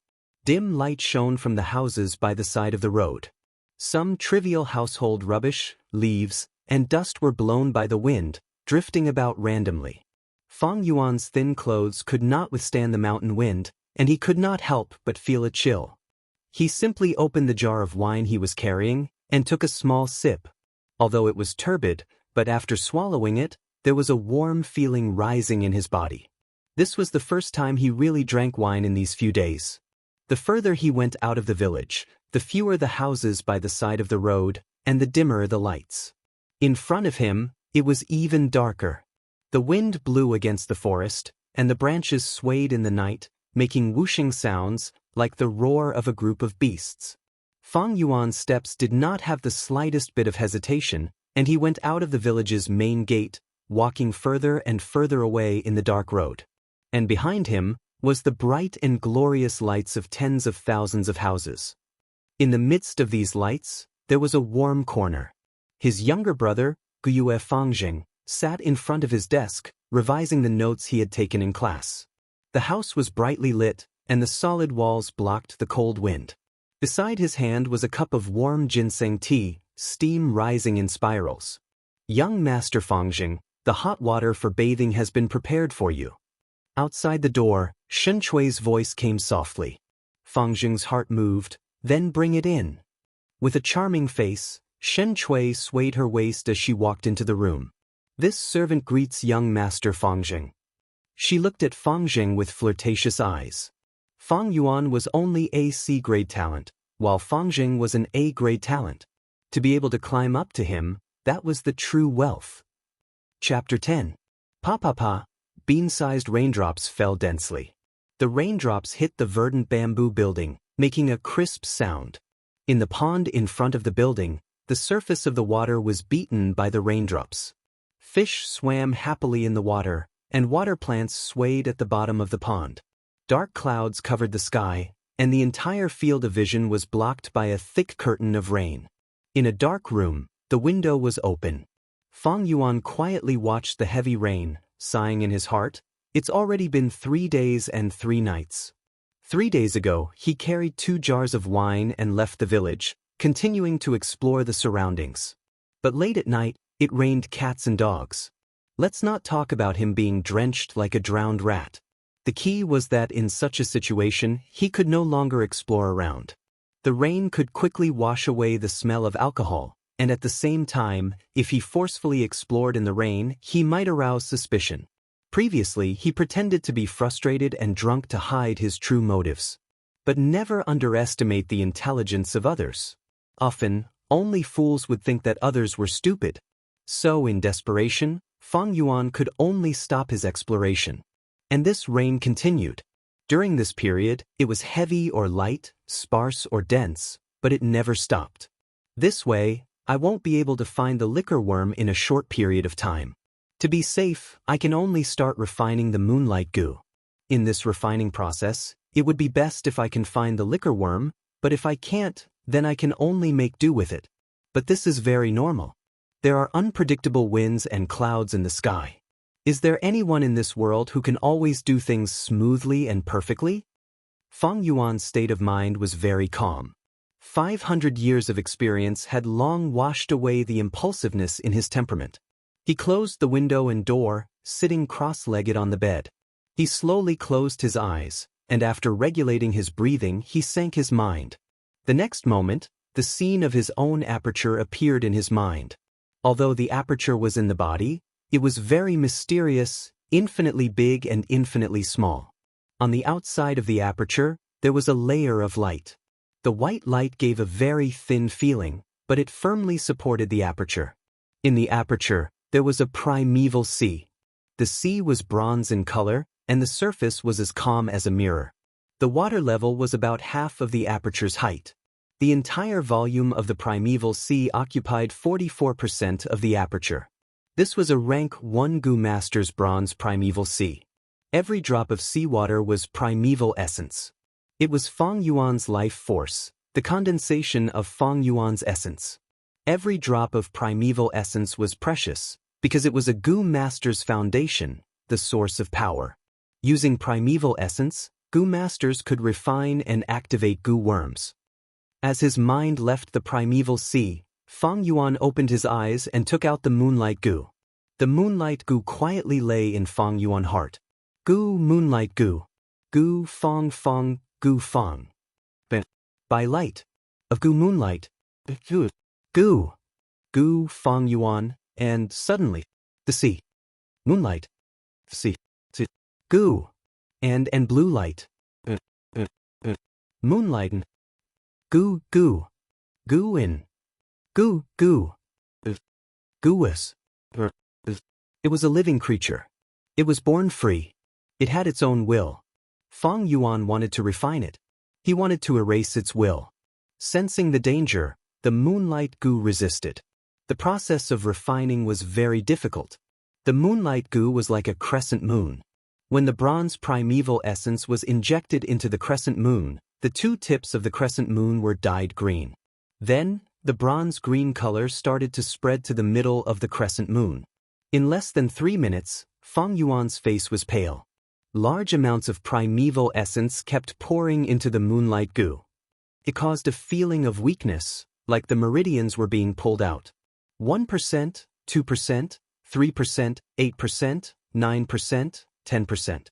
Dim light shone from the houses by the side of the road. Some trivial household rubbish, leaves, and dust were blown by the wind, drifting about randomly. Fang Yuan's thin clothes could not withstand the mountain wind, and he could not help but feel a chill. He simply opened the jar of wine he was carrying and took a small sip. Although it was turbid, but after swallowing it, there was a warm feeling rising in his body. This was the first time he really drank wine in these few days. The further he went out of the village, the fewer the houses by the side of the road, and the dimmer the lights. In front of him, it was even darker. The wind blew against the forest, and the branches swayed in the night, making whooshing sounds like the roar of a group of beasts. Fang Yuan's steps did not have the slightest bit of hesitation, and he went out of the village's main gate, walking further and further away in the dark road. And behind him was the bright and glorious lights of tens of thousands of houses. In the midst of these lights, there was a warm corner. His younger brother, Guyue Fangjing, sat in front of his desk, revising the notes he had taken in class. The house was brightly lit, and the solid walls blocked the cold wind. Beside his hand was a cup of warm ginseng tea, steam rising in spirals. "Young Master Fangjing, the hot water for bathing has been prepared for you." Outside the door, Shen Chui's voice came softly. Fangjing's heart moved. "Then bring it in." With a charming face, Shen Chui swayed her waist as she walked into the room. "This servant greets young Master Fangjing." She looked at Fangjing with flirtatious eyes. Fang Yuan was only a C-grade talent, while Fangjing was an A-grade talent. To be able to climb up to him, that was the true wealth. Chapter 10. Pa. Bean-sized raindrops fell densely. The raindrops hit the verdant bamboo building, making a crisp sound. In the pond in front of the building, the surface of the water was beaten by the raindrops. Fish swam happily in the water, and water plants swayed at the bottom of the pond. Dark clouds covered the sky, and the entire field of vision was blocked by a thick curtain of rain. In a dark room, the window was open. Fang Yuan quietly watched the heavy rain, sighing in his heart. It's already been 3 days and 3 nights. 3 days ago, he carried 2 jars of wine and left the village, continuing to explore the surroundings. But late at night, it rained cats and dogs. Let's not talk about him being drenched like a drowned rat. The key was that in such a situation, he could no longer explore around. The rain could quickly wash away the smell of alcohol, and at the same time, if he forcefully explored in the rain, he might arouse suspicion. Previously, he pretended to be frustrated and drunk to hide his true motives. But never underestimate the intelligence of others. Often, only fools would think that others were stupid. So, in desperation, Fang Yuan could only stop his exploration. And this rain continued. During this period, it was heavy or light, sparse or dense, but it never stopped. This way, I won't be able to find the liquor worm in a short period of time. To be safe, I can only start refining the moonlight goo. In this refining process, it would be best if I can find the liquor worm, but if I can't, then I can only make do with it. But this is very normal. There are unpredictable winds and clouds in the sky. Is there anyone in this world who can always do things smoothly and perfectly? Fang Yuan's state of mind was very calm. 500 years of experience had long washed away the impulsiveness in his temperament. He closed the window and door, sitting cross-legged on the bed. He slowly closed his eyes, and after regulating his breathing, he sank his mind. The next moment, the scene of his own aperture appeared in his mind. Although the aperture was in the body, it was very mysterious, infinitely big and infinitely small. On the outside of the aperture, there was a layer of light. The white light gave a very thin feeling, but it firmly supported the aperture. In the aperture, there was a primeval sea. The sea was bronze in color, and the surface was as calm as a mirror. The water level was about half of the aperture's height. The entire volume of the primeval sea occupied 44% of the aperture. This was a rank 1 Gu Master's bronze primeval sea. Every drop of seawater was primeval essence. It was Fang Yuan's life force, the condensation of Fang Yuan's essence. Every drop of primeval essence was precious, because it was a Gu Master's foundation, the source of power. Using primeval essence, Gu Masters could refine and activate Gu worms. As his mind left the primeval sea, Fang Yuan opened his eyes and took out the moonlight Gu. The moonlight Gu quietly lay in Fang Yuan's heart. Gu moonlight Gu. Gu Fang Fang Gu Fang. By light of Gu moonlight. Gu. Gu Fang Yuan, and suddenly, the sea. Moonlight. Sea. Gu. And blue light. Moonlight. Gu. Gu in. Gu. Guus. It was a living creature. It was born free. It had its own will. Fang Yuan wanted to refine it. He wanted to erase its will. Sensing the danger, the moonlight Gu resisted. The process of refining was very difficult. The moonlight Gu was like a crescent moon. When the bronze primeval essence was injected into the crescent moon, the two tips of the crescent moon were dyed green. Then, the bronze green color started to spread to the middle of the crescent moon. In less than 3 minutes, Fang Yuan's face was pale. Large amounts of primeval essence kept pouring into the moonlight Gu. It caused a feeling of weakness, like the meridians were being pulled out. 1%, 2%, 3%, 8%, 9%, 10%.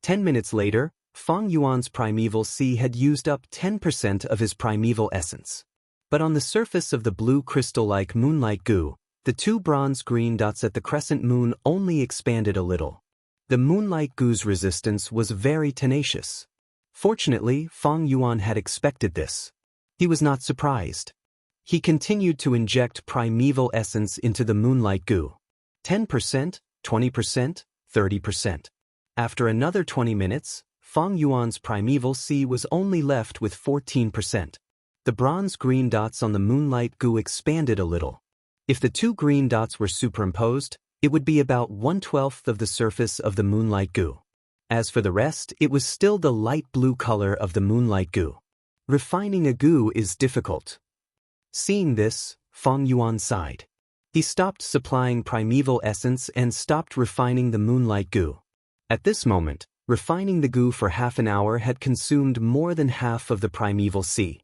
10 minutes later, Fang Yuan's primeval sea had used up 10% of his primeval essence. But on the surface of the blue crystal-like moonlight Gu, the two bronze-green dots at the crescent moon only expanded a little. The moonlight Gu's resistance was very tenacious. Fortunately, Fang Yuan had expected this. He was not surprised. He continued to inject primeval essence into the moonlight Gu. 10%, 20%, 30%. After another 20 minutes, Fang Yuan's primeval sea was only left with 14%. The bronze-green dots on the moonlight Gu expanded a little. If the two green dots were superimposed, it would be about 1/12 of the surface of the moonlight Gu. As for the rest, it was still the light blue color of the moonlight Gu. Refining a Gu is difficult. Seeing this, Fang Yuan sighed. He stopped supplying primeval essence and stopped refining the moonlight Gu. At this moment, refining the Gu for half an hour had consumed more than half of the primeval sea.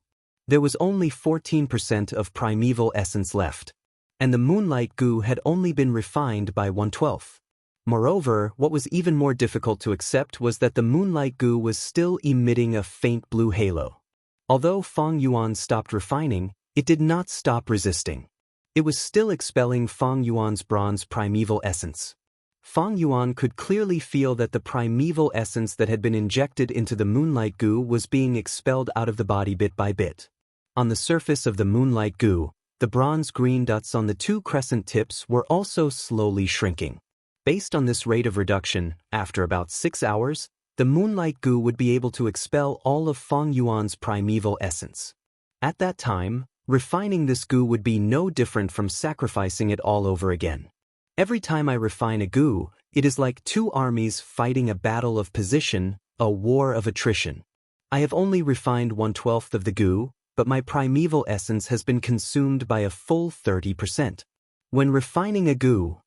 There was only 14% of primeval essence left. And the moonlight Gu had only been refined by 1/12. Moreover, what was even more difficult to accept was that the moonlight Gu was still emitting a faint blue halo. Although Fang Yuan stopped refining, it did not stop resisting. It was still expelling Fang Yuan's bronze primeval essence. Fang Yuan could clearly feel that the primeval essence that had been injected into the moonlight Gu was being expelled out of the body bit by bit. On the surface of the moonlight Gu, the bronze-green dots on the two crescent tips were also slowly shrinking. Based on this rate of reduction, after about 6 hours, the moonlight Gu would be able to expel all of Fang Yuan's primeval essence. At that time, refining this Gu would be no different from sacrificing it all over again. Every time I refine a Gu, it is like two armies fighting a battle of position, a war of attrition. I have only refined 1/12 of the Gu, but my primeval essence has been consumed by a full 30%. When refining a Gu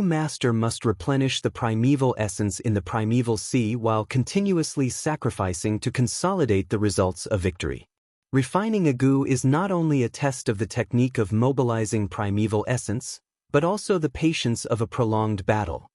master must replenish the primeval essence in the primeval sea while continuously sacrificing to consolidate the results of victory. Refining a Gu is not only a test of the technique of mobilizing primeval essence, but also the patience of a prolonged battle.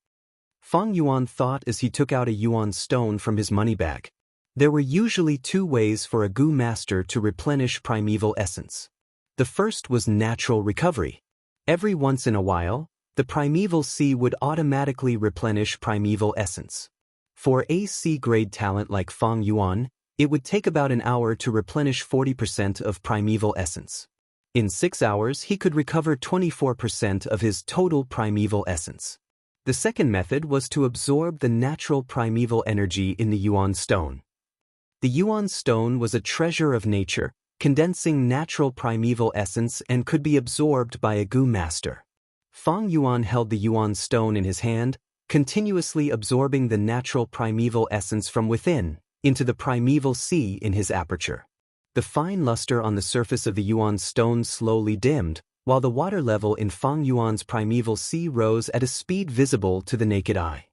Fang Yuan thought as he took out a yuan stone from his money bag. There were usually two ways for a Gu master to replenish primeval essence. The first was natural recovery. Every once in a while, the primeval sea would automatically replenish primeval essence. For a C-grade talent like Fang Yuan, it would take about an hour to replenish 40% of primeval essence. In 6 hours, he could recover 24% of his total primeval essence. The second method was to absorb the natural primeval energy in the yuan stone. The Yuan stone was a treasure of nature, condensing natural primeval essence and could be absorbed by a Gu master. Fang Yuan held the Yuan stone in his hand, continuously absorbing the natural primeval essence from within, into the primeval sea in his aperture. The fine luster on the surface of the Yuan stone slowly dimmed, while the water level in Fang Yuan's primeval sea rose at a speed visible to the naked eye.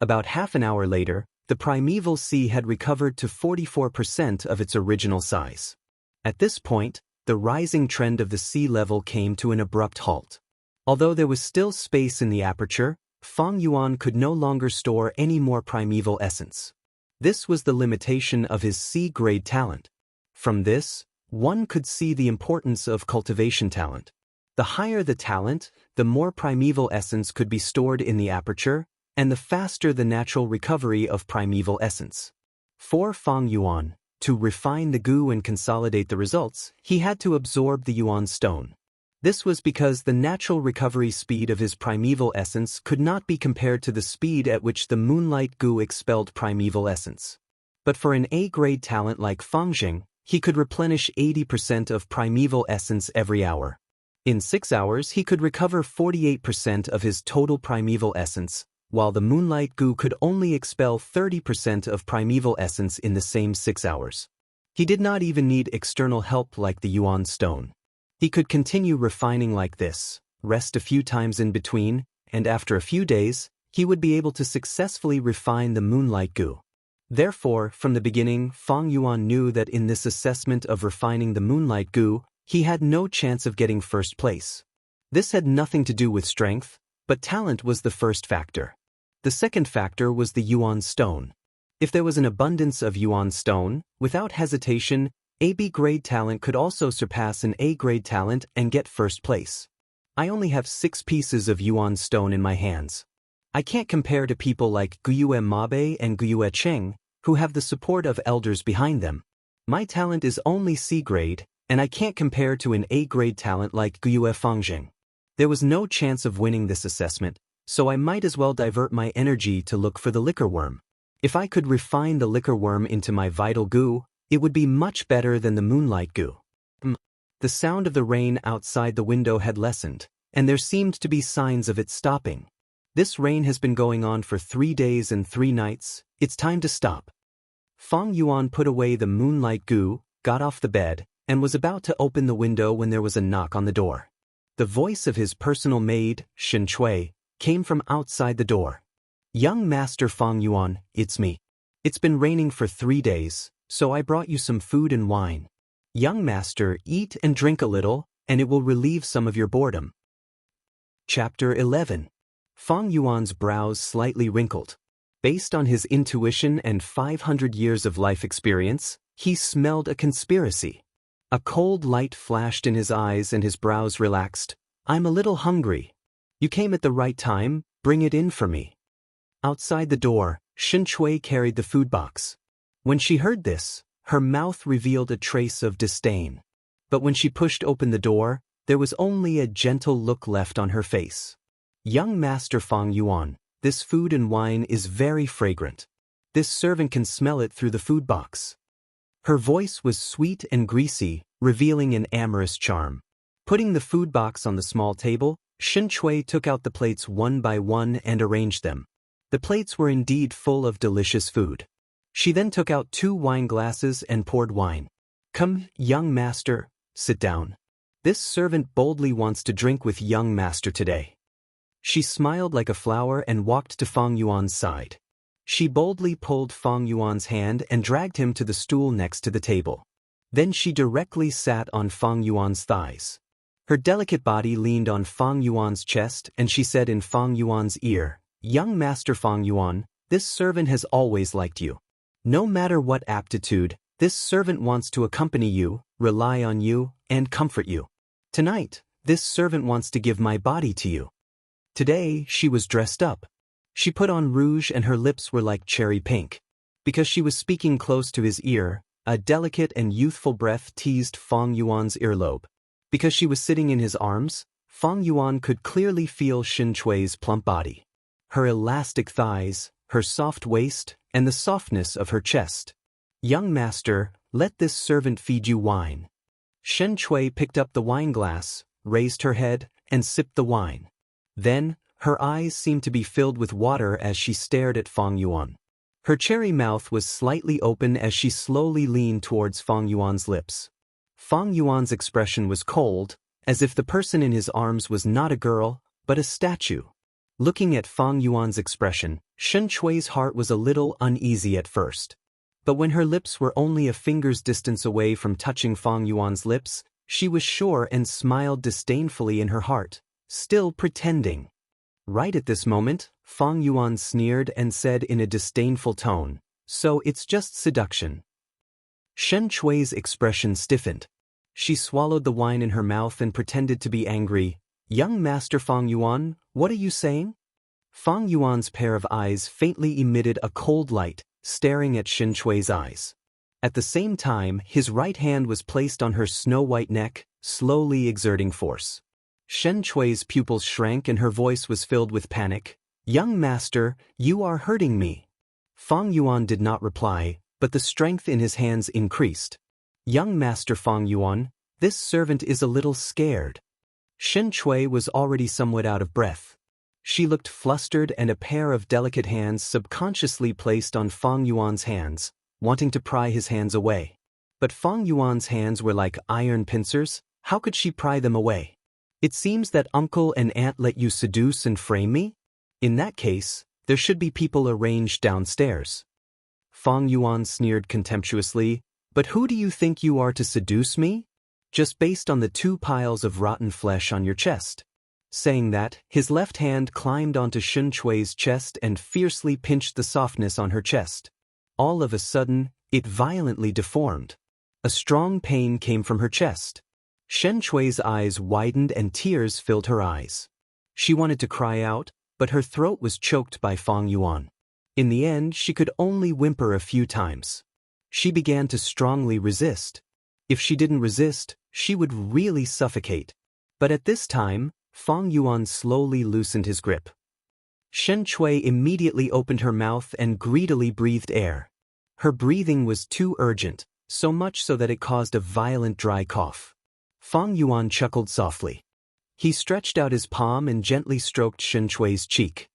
About half an hour later, the primeval sea had recovered to 44% of its original size. At this point, the rising trend of the sea level came to an abrupt halt. Although there was still space in the aperture, Fang Yuan could no longer store any more primeval essence. This was the limitation of his C-grade talent. From this, one could see the importance of cultivation talent. The higher the talent, the more primeval essence could be stored in the aperture, and the faster the natural recovery of primeval essence. For Fang Yuan, to refine the Gu and consolidate the results, he had to absorb the Yuan stone. This was because the natural recovery speed of his primeval essence could not be compared to the speed at which the moonlight Gu expelled primeval essence. But for an A-grade talent like Fang Jing, he could replenish 80% of primeval essence every hour. In 6 hours he could recover 48% of his total primeval essence, while the moonlight Gu could only expel 30% of primeval essence in the same 6 hours. He did not even need external help like the Yuan stone. He could continue refining like this, rest a few times in between, and after a few days, he would be able to successfully refine the moonlight Gu. Therefore, from the beginning, Fang Yuan knew that in this assessment of refining the moonlight Gu, he had no chance of getting first place. This had nothing to do with strength, but talent was the first factor. The second factor was the Yuan stone. If there was an abundance of Yuan stone, without hesitation, a B-grade talent could also surpass an A-grade talent and get first place. I only have 6 pieces of Yuan stone in my hands. I can't compare to people like Guyue Mabe and Guyue Cheng, who have the support of elders behind them. My talent is only C-grade, and I can't compare to an A-grade talent like Guyue Fangjing. There was no chance of winning this assessment, so I might as well divert my energy to look for the liquor worm. If I could refine the liquor worm into my vital Gu, it would be much better than the moonlight Gu. The sound of the rain outside the window had lessened, and there seemed to be signs of it stopping. This rain has been going on for 3 days and 3 nights, it's time to stop. Fang Yuan put away the moonlight Gu, got off the bed, and was about to open the window when there was a knock on the door. The voice of his personal maid, Shen Chui, came from outside the door. "Young Master Fang Yuan, it's me. It's been raining for 3 days. So I brought you some food and wine. Young master, eat and drink a little, and it will relieve some of your boredom." Chapter 11. Fang Yuan's brows slightly wrinkled. Based on his intuition and 500 years of life experience, he smelled a conspiracy. A cold light flashed in his eyes and his brows relaxed. "I'm a little hungry. You came at the right time, bring it in for me." Outside the door, Shen Chui carried the food box. When she heard this, her mouth revealed a trace of disdain. But when she pushed open the door, there was only a gentle look left on her face. "Young Master Fang Yuan, this food and wine is very fragrant. This servant can smell it through the food box." Her voice was sweet and greasy, revealing an amorous charm. Putting the food box on the small table, Shen Chui took out the plates one by one and arranged them. The plates were indeed full of delicious food. She then took out 2 wine glasses and poured wine. "Come, young master, sit down. This servant boldly wants to drink with young master today." She smiled like a flower and walked to Fang Yuan's side. She boldly pulled Fang Yuan's hand and dragged him to the stool next to the table. Then she directly sat on Fang Yuan's thighs. Her delicate body leaned on Fang Yuan's chest and she said in Fang Yuan's ear, "Young Master Fang Yuan, this servant has always liked you. No matter what aptitude, this servant wants to accompany you, rely on you, and comfort you. Tonight, this servant wants to give my body to you." Today, she was dressed up. She put on rouge and her lips were like cherry pink. Because she was speaking close to his ear, a delicate and youthful breath teased Fang Yuan's earlobe. Because she was sitting in his arms, Fang Yuan could clearly feel Shen Chui's plump body. Her elastic thighs, her soft waist, and the softness of her chest. "Young master, let this servant feed you wine." Shen Chui picked up the wine glass, raised her head, and sipped the wine. Then, her eyes seemed to be filled with water as she stared at Fang Yuan. Her cherry mouth was slightly open as she slowly leaned towards Fang Yuan's lips. Fang Yuan's expression was cold, as if the person in his arms was not a girl, but a statue. Looking at Fang Yuan's expression, Shen Chui's heart was a little uneasy at first. But when her lips were only a finger's distance away from touching Fang Yuan's lips, she was sure and smiled disdainfully in her heart, still pretending. Right at this moment, Fang Yuan sneered and said in a disdainful tone, "So it's just seduction." Shen Chui's expression stiffened. She swallowed the wine in her mouth and pretended to be angry. "Young Master Fang Yuan, what are you saying?" Fang Yuan's pair of eyes faintly emitted a cold light, staring at Shen Chui's eyes. At the same time, his right hand was placed on her snow-white neck, slowly exerting force. Shen Chui's pupils shrank and her voice was filled with panic. "Young master, you are hurting me." Fang Yuan did not reply, but the strength in his hands increased. "Young master Fang Yuan, this servant is a little scared." Shen Chui was already somewhat out of breath. She looked flustered and a pair of delicate hands subconsciously placed on Fang Yuan's hands, wanting to pry his hands away. But Fang Yuan's hands were like iron pincers, how could she pry them away? "It seems that uncle and aunt let you seduce and frame me? In that case, there should be people arranged downstairs." Fang Yuan sneered contemptuously, "But who do you think you are to seduce me? Just based on the 2 piles of rotten flesh on your chest." Saying that, his left hand climbed onto Shen Chui's chest and fiercely pinched the softness on her chest. All of a sudden, it violently deformed. A strong pain came from her chest. Shen Chui's eyes widened and tears filled her eyes. She wanted to cry out, but her throat was choked by Fang Yuan. In the end, she could only whimper a few times. She began to strongly resist. If she didn't resist, she would really suffocate. But at this time, Fang Yuan slowly loosened his grip. Shen Chui immediately opened her mouth and greedily breathed air. Her breathing was too urgent, so much so that it caused a violent dry cough. Fang Yuan chuckled softly. He stretched out his palm and gently stroked Shen Chui's cheek.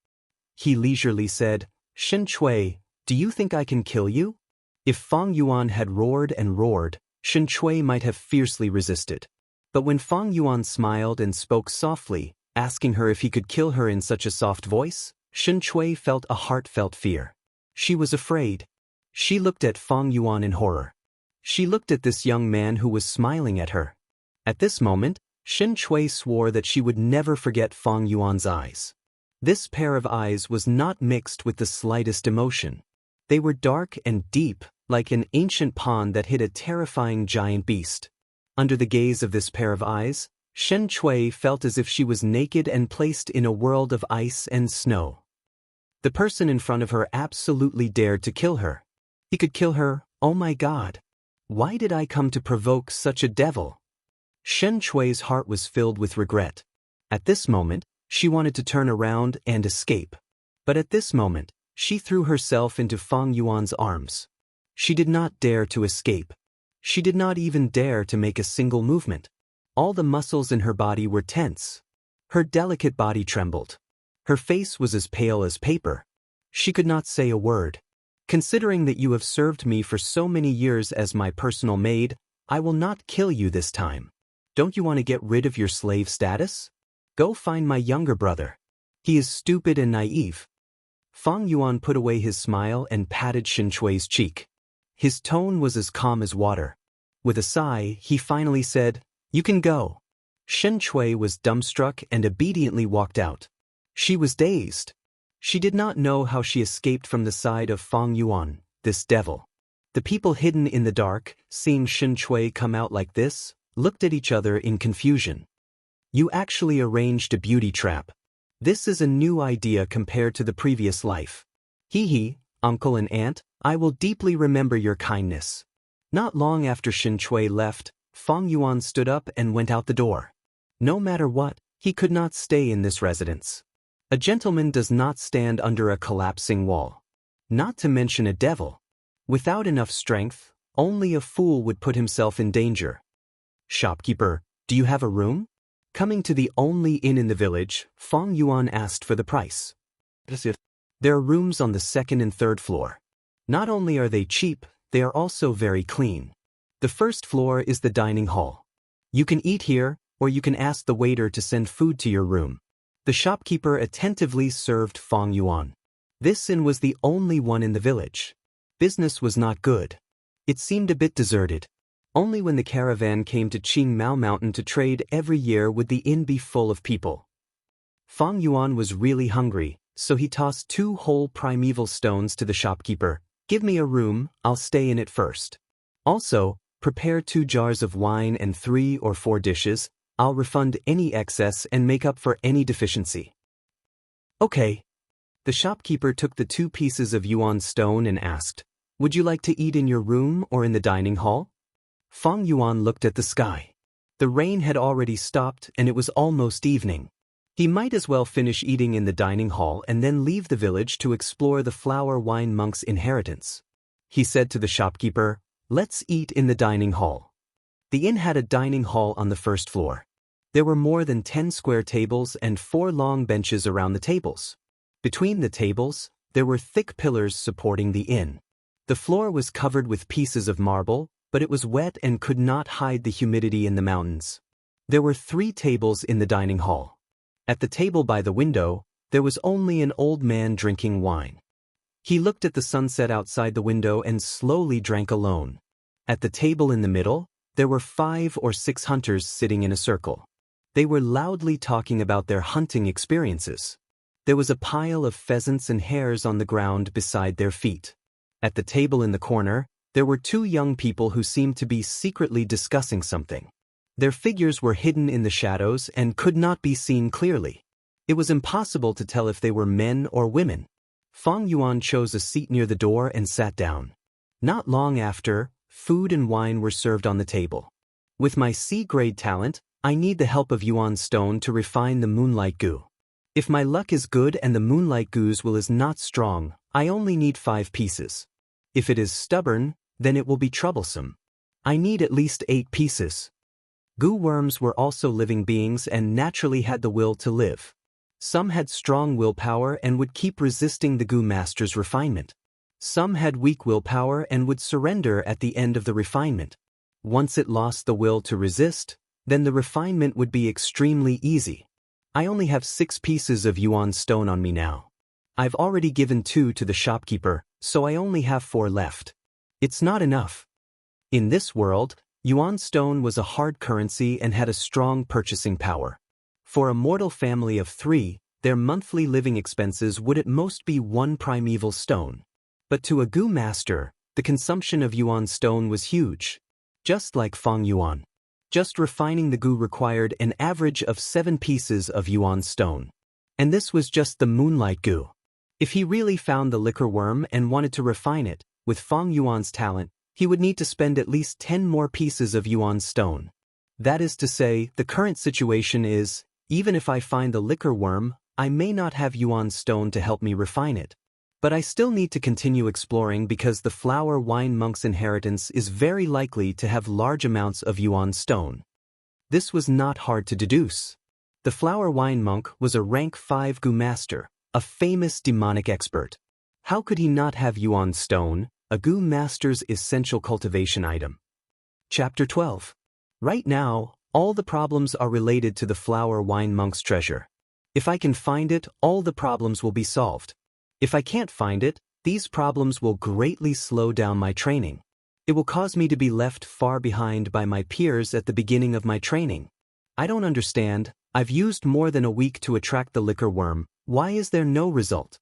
He leisurely said, "Shen Chui, do you think I can kill you?" If Fang Yuan had roared and roared, Shen Chui might have fiercely resisted. But when Fang Yuan smiled and spoke softly, asking her if he could kill her in such a soft voice, Shen Chui felt a heartfelt fear. She was afraid. She looked at Fang Yuan in horror. She looked at this young man who was smiling at her. At this moment, Shen Chui swore that she would never forget Fang Yuan's eyes. This pair of eyes was not mixed with the slightest emotion. They were dark and deep, like an ancient pond that hid a terrifying giant beast. Under the gaze of this pair of eyes, Shen Chui felt as if she was naked and placed in a world of ice and snow. The person in front of her absolutely dared to kill her. He could kill her, oh my God. Why did I come to provoke such a devil? Shen Chui's heart was filled with regret. At this moment, she wanted to turn around and escape. But at this moment, she threw herself into Fang Yuan's arms. She did not dare to escape. She did not even dare to make a single movement. All the muscles in her body were tense. Her delicate body trembled. Her face was as pale as paper. She could not say a word. "Considering that you have served me for so many years as my personal maid, I will not kill you this time. Don't you want to get rid of your slave status? Go find my younger brother. He is stupid and naive." Fang Yuan put away his smile and patted Shen Chui's cheek. His tone was as calm as water. With a sigh, he finally said, "You can go." Shen Chui was dumbstruck and obediently walked out. She was dazed. She did not know how she escaped from the side of Fang Yuan, this devil. The people hidden in the dark, seeing Shen Chui come out like this, looked at each other in confusion. "You actually arranged a beauty trap. This is a new idea compared to the previous life. Hee, uncle and aunt, I will deeply remember your kindness." Not long after Shen Chui left, Fang Yuan stood up and went out the door. No matter what, he could not stay in this residence. A gentleman does not stand under a collapsing wall. Not to mention a devil. Without enough strength, only a fool would put himself in danger. Shopkeeper, do you have a room? Coming to the only inn in the village, Fang Yuan asked for the price. There are rooms on the second and third floor. Not only are they cheap, they are also very clean. The first floor is the dining hall. You can eat here, or you can ask the waiter to send food to your room. The shopkeeper attentively served Fang Yuan. This inn was the only one in the village. Business was not good. It seemed a bit deserted. Only when the caravan came to Qingmao Mountain to trade every year would the inn be full of people. Fang Yuan was really hungry, so he tossed 2 whole primeval stones to the shopkeeper. Give me a room, I'll stay in it first. Also, prepare 2 jars of wine and 3 or 4 dishes. I'll refund any excess and make up for any deficiency. Okay. The shopkeeper took the 2 pieces of yuan stone and asked, would you like to eat in your room or in the dining hall? Fang Yuan looked at the sky. The rain had already stopped and it was almost evening. He might as well finish eating in the dining hall and then leave the village to explore the flower wine monk's inheritance. He said to the shopkeeper, let's eat in the dining hall. The inn had a dining hall on the first floor. There were more than 10 square tables and 4 long benches around the tables. Between the tables, there were thick pillars supporting the inn. The floor was covered with pieces of marble, but it was wet and could not hide the humidity in the mountains. There were 3 tables in the dining hall. At the table by the window, there was only an old man drinking wine. He looked at the sunset outside the window and slowly drank alone. At the table in the middle, there were 5 or 6 hunters sitting in a circle. They were loudly talking about their hunting experiences. There was a pile of pheasants and hares on the ground beside their feet. At the table in the corner, there were 2 young people who seemed to be secretly discussing something. Their figures were hidden in the shadows and could not be seen clearly. It was impossible to tell if they were men or women. Fang Yuan chose a seat near the door and sat down. Not long after, food and wine were served on the table. With my C-grade talent, I need the help of yuan stone to refine the moonlight goo. If my luck is good and the moonlight goo's will is not strong, I only need 5 pieces. If it is stubborn, then it will be troublesome. I need at least 8 pieces. Goo worms were also living beings and naturally had the will to live. Some had strong willpower and would keep resisting the goo master's refinement. Some had weak willpower and would surrender at the end of the refinement. Once it lost the will to resist, then the refinement would be extremely easy. I only have 6 pieces of yuan stone on me now. I've already given 2 to the shopkeeper, so I only have 4 left. It's not enough. In this world, yuan stone was a hard currency and had a strong purchasing power. For a mortal family of 3, their monthly living expenses would at most be 1 primeval stone. But to a goo master, the consumption of yuan stone was huge. Just like Fang Yuan. Just refining the goo required an average of 7 pieces of yuan stone. And this was just the moonlight goo. If he really found the liquor worm and wanted to refine it, with Fang Yuan's talent, he would need to spend at least 10 more pieces of yuan stone. That is to say, the current situation is, even if I find the liquor worm, I may not have yuan stone to help me refine it. But I still need to continue exploring because the flower wine monk's inheritance is very likely to have large amounts of yuan stone. This was not hard to deduce. The flower wine monk was a rank 5 goo master, a famous demonic expert. How could he not have yuan stone, a goo master's essential cultivation item? Chapter 12. Right now, all the problems are related to the flower wine monk's treasure. If I can find it, all the problems will be solved. If I can't find it, these problems will greatly slow down my training. It will cause me to be left far behind by my peers at the beginning of my training. I don't understand. I've used more than a week to attract the liquor worm. Why is there no result?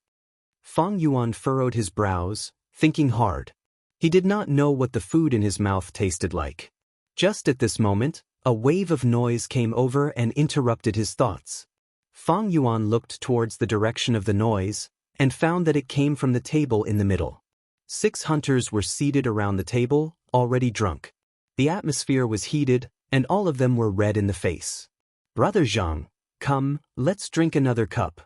Fang Yuan furrowed his brows, thinking hard. He did not know what the food in his mouth tasted like. Just at this moment, a wave of noise came over and interrupted his thoughts. Fang Yuan looked towards the direction of the noise and found that it came from the table in the middle. 6 hunters were seated around the table, already drunk. The atmosphere was heated, and all of them were red in the face. Brother Zhang, come, let's drink another cup.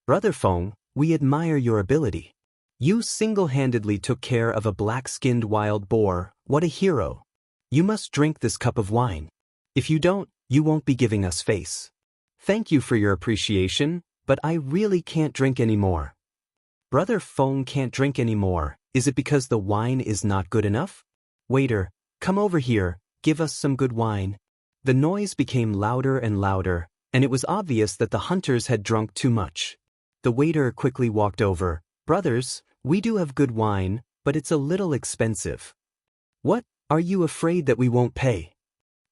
Brother Feng, we admire your ability. You single-handedly took care of a black-skinned wild boar. What a hero. You must drink this cup of wine. If you don't, you won't be giving us face. Thank you for your appreciation, but I really can't drink anymore. Brother Feng can't drink anymore. Is it because the wine is not good enough? Waiter, come over here, give us some good wine. The noise became louder and louder, and it was obvious that the hunters had drunk too much. The waiter quickly walked over. Brothers, we do have good wine, but it's a little expensive. What, are you afraid that we won't pay?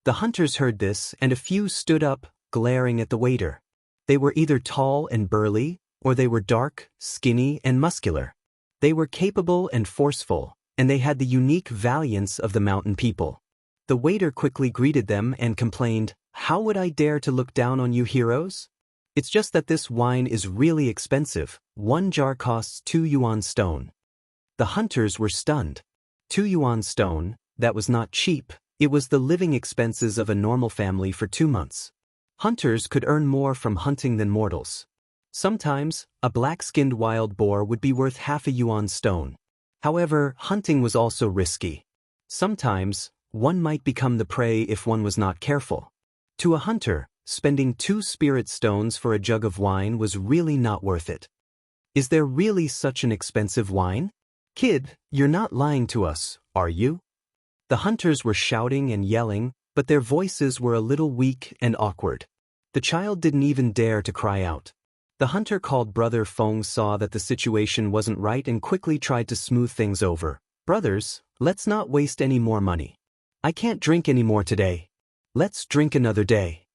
The hunters heard this, and a few stood up, glaring at the waiter. They were either tall and burly, or they were dark, skinny, and muscular. They were capable and forceful, and they had the unique valiance of the mountain people. The waiter quickly greeted them and complained, "How would I dare to look down on you heroes? It's just that this wine is really expensive. 1 jar costs 2 yuan stone." The hunters were stunned. 2 yuan stone, that was not cheap, it was the living expenses of a normal family for 2 months. Hunters could earn more from hunting than mortals. Sometimes, a black-skinned wild boar would be worth half a yuan stone. However, hunting was also risky. Sometimes, one might become the prey if one was not careful. To a hunter, spending 2 spirit stones for a jug of wine was really not worth it. Is there really such an expensive wine? Kid, you're not lying to us, are you? The hunters were shouting and yelling, but their voices were a little weak and awkward. The child didn't even dare to cry out. The hunter called Brother Feng saw that the situation wasn't right and quickly tried to smooth things over. Brothers, let's not waste any more money. I can't drink any more today. Let's drink another day.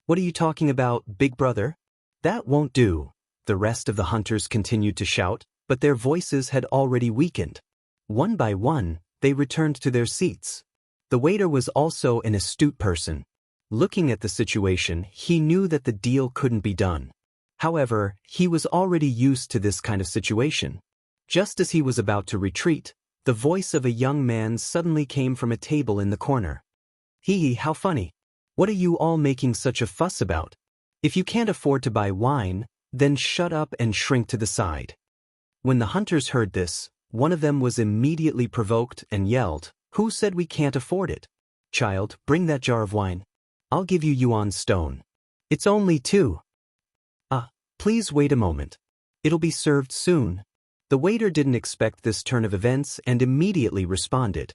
What are you talking about, big brother? That won't do. The rest of the hunters continued to shout, but their voices had already weakened. One by one, they returned to their seats. The waiter was also an astute person. Looking at the situation, he knew that the deal couldn't be done. However, he was already used to this kind of situation. Just as he was about to retreat, the voice of a young man suddenly came from a table in the corner. Hee, how funny. What are you all making such a fuss about? If you can't afford to buy wine, then shut up and shrink to the side. When the hunters heard this, one of them was immediately provoked and yelled, "Who said we can't afford it? Child, bring that jar of wine. I'll give you yuan stone. It's only 2. Please wait a moment. It'll be served soon." The waiter didn't expect this turn of events and immediately responded.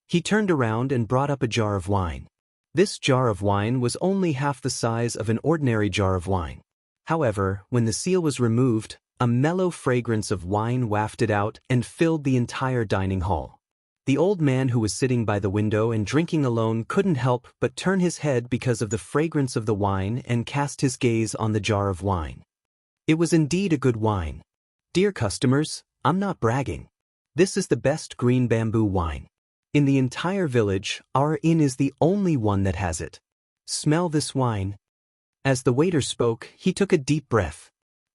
He turned around and brought up a jar of wine. This jar of wine was only half the size of an ordinary jar of wine. However, when the seal was removed, a mellow fragrance of wine wafted out and filled the entire dining hall. The old man who was sitting by the window and drinking alone couldn't help but turn his head because of the fragrance of the wine and cast his gaze on the jar of wine. It was indeed a good wine. Dear customers, I'm not bragging. This is the best green bamboo wine. In the entire village, our inn is the only one that has it. Smell this wine. As the waiter spoke, he took a deep breath.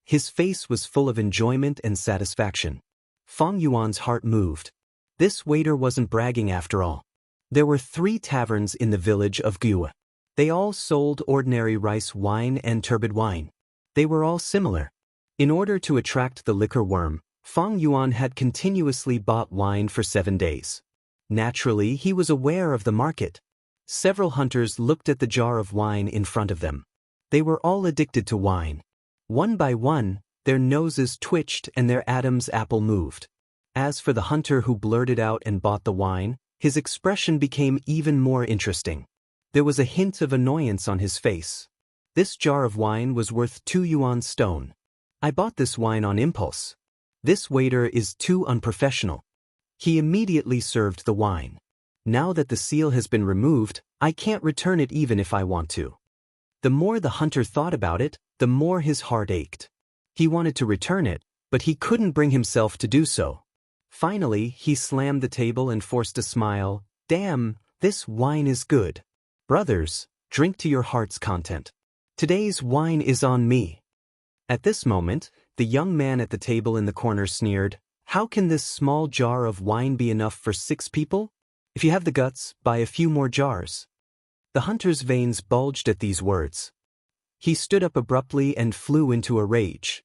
His face was full of enjoyment and satisfaction. Feng Yuan's heart moved. This waiter wasn't bragging after all. There were 3 taverns in the village of Gue. They all sold ordinary rice wine and turbid wine. They were all similar. In order to attract the liquor worm, Feng Yuan had continuously bought wine for 7 days. Naturally, he was aware of the market. Several hunters looked at the jar of wine in front of them. They were all addicted to wine. One by one, their noses twitched and their Adam's apple moved. As for the hunter who blurted out and bought the wine, his expression became even more interesting. There was a hint of annoyance on his face. This jar of wine was worth 2 yuan stone. I bought this wine on impulse. This waiter is too unprofessional. He immediately served the wine. Now that the seal has been removed, I can't return it even if I want to. The more the hunter thought about it, the more his heart ached. He wanted to return it, but he couldn't bring himself to do so. Finally, he slammed the table and forced a smile. Damn, this wine is good. Brothers, drink to your heart's content. Today's wine is on me. At this moment, the young man at the table in the corner sneered, How can this small jar of wine be enough for 6 people? If you have the guts, buy a few more jars. The hunter's veins bulged at these words. He stood up abruptly and flew into a rage.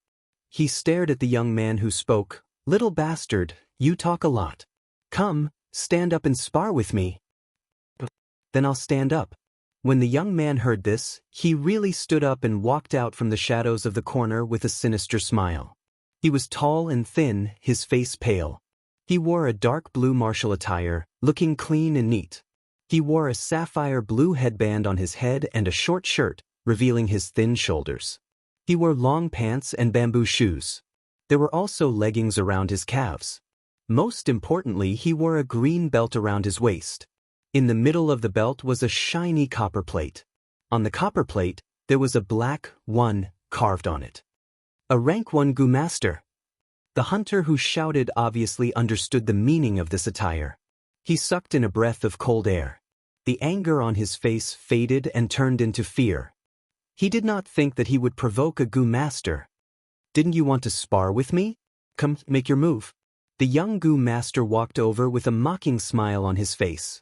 He stared at the young man who spoke, Little bastard, you talk a lot. Come, stand up and spar with me. Then I'll stand up. When the young man heard this, he really stood up and walked out from the shadows of the corner with a sinister smile. He was tall and thin, his face pale. He wore a dark blue martial attire, looking clean and neat. He wore a sapphire blue headband on his head and a short shirt, revealing his thin shoulders. He wore long pants and bamboo shoes. There were also leggings around his calves. Most importantly, he wore a green belt around his waist. In the middle of the belt was a shiny copper plate. On the copper plate, there was a black 1 carved on it. A rank 1 Gu Master. The hunter who shouted obviously understood the meaning of this attire. He sucked in a breath of cold air. The anger on his face faded and turned into fear. He did not think that he would provoke a Gu Master. Didn't you want to spar with me? Come, make your move. The young Gu Master walked over with a mocking smile on his face.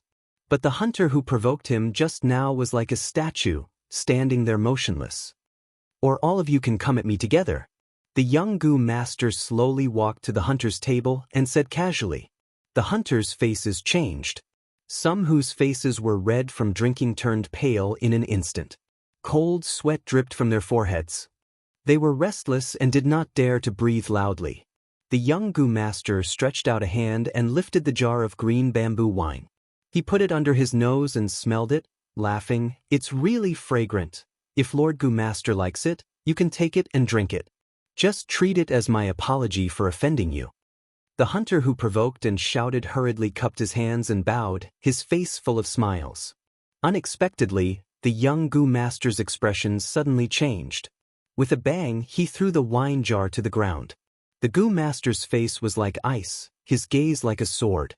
But the hunter who provoked him just now was like a statue, standing there motionless. Or all of you can come at me together. The young Gu Master slowly walked to the hunter's table and said casually. The hunters' faces changed. Some whose faces were red from drinking turned pale in an instant. Cold sweat dripped from their foreheads. They were restless and did not dare to breathe loudly. The young Gu Master stretched out a hand and lifted the jar of green bamboo wine. He put it under his nose and smelled it, laughing. It's really fragrant. If Lord Gu Master likes it, you can take it and drink it. Just treat it as my apology for offending you. The hunter who provoked and shouted hurriedly cupped his hands and bowed, his face full of smiles. Unexpectedly, the young Gu Master's expression suddenly changed. With a bang, he threw the wine jar to the ground. The Gu Master's face was like ice, his gaze like a sword.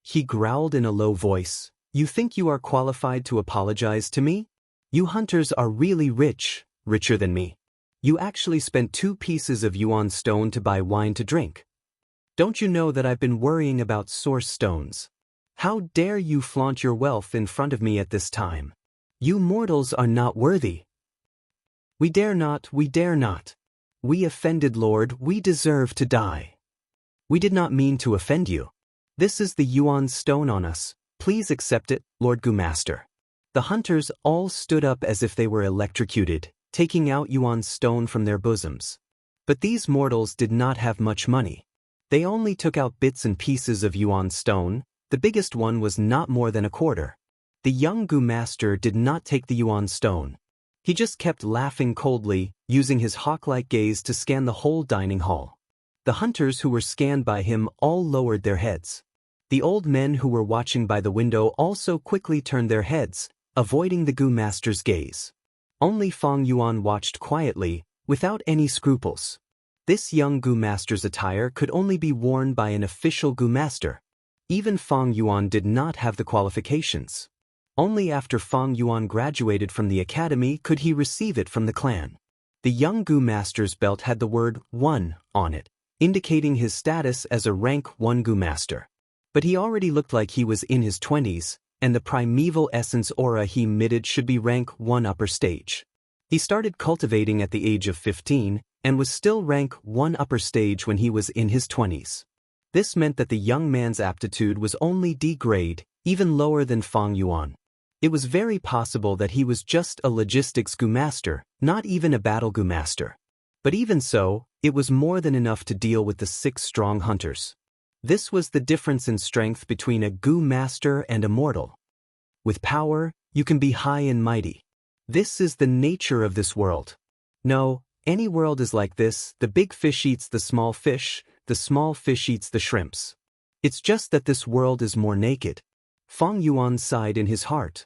He growled in a low voice, "You think you are qualified to apologize to me? You hunters are really rich, richer than me. You actually spent 2 pieces of yuan stone to buy wine to drink. Don't you know that I've been worrying about source stones? How dare you flaunt your wealth in front of me at this time? You mortals are not worthy. We dare not, we dare not. We offended Lord, we deserve to die. We did not mean to offend you. This is the yuan stone on us. Please accept it, Lord Gu Master." The hunters all stood up as if they were electrocuted, taking out yuan stone from their bosoms. But these mortals did not have much money. They only took out bits and pieces of yuan stone. The biggest one was not more than a quarter. The young Gu Master did not take the yuan stone. He just kept laughing coldly, using his hawk-like gaze to scan the whole dining hall. The hunters who were scanned by him all lowered their heads. The old men who were watching by the window also quickly turned their heads, avoiding the Gu Master's gaze. Only Fang Yuan watched quietly, without any scruples. This young Gu Master's attire could only be worn by an official Gu Master. Even Fang Yuan did not have the qualifications. Only after Fang Yuan graduated from the academy could he receive it from the clan. The young Gu Master's belt had the word 1 on it, indicating his status as a rank 1 Gu Master. But he already looked like he was in his 20s, and the primeval essence aura he emitted should be rank 1 upper stage. He started cultivating at the age of 15, and was still rank 1 upper stage when he was in his 20s. This meant that the young man's aptitude was only D grade, even lower than Fang Yuan. It was very possible that he was just a logistics Gu Master, not even a battle Gu Master. But even so, it was more than enough to deal with the 6 strong hunters. This was the difference in strength between a Gu Master and a mortal. With power, you can be high and mighty. This is the nature of this world. No, any world is like this: the big fish eats the small fish eats the shrimps. It's just that this world is more naked. Fang Yuan sighed in his heart.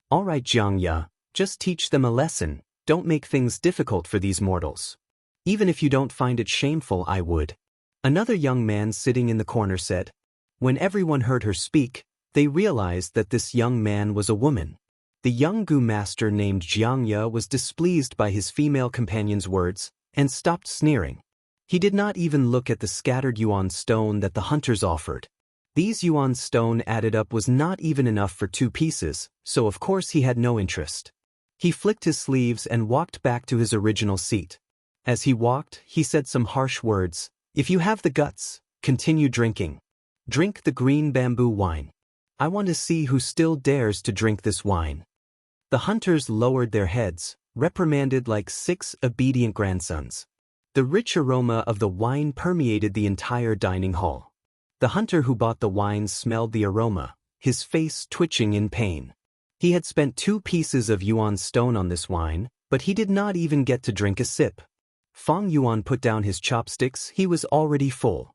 All right, Xianxia, just teach them a lesson. Don't make things difficult for these mortals. Even if you don't find it shameful, I would. Another young man sitting in the corner said. When everyone heard her speak, they realized that this young man was a woman. The young Gu Master named Xianxia was displeased by his female companion's words, and stopped sneering. He did not even look at the scattered yuan stone that the hunters offered. These yuan stone added up was not even enough for 2 pieces, so of course he had no interest. He flicked his sleeves and walked back to his original seat. As he walked, he said some harsh words. If you have the guts, continue drinking. Drink the green bamboo wine. I want to see who still dares to drink this wine." The hunters lowered their heads, reprimanded like 6 obedient grandsons. The rich aroma of the wine permeated the entire dining hall. The hunter who bought the wine smelled the aroma, his face twitching in pain. He had spent 2 pieces of yuan stone on this wine, but he did not even get to drink a sip. Fang Yuan put down his chopsticks, he was already full.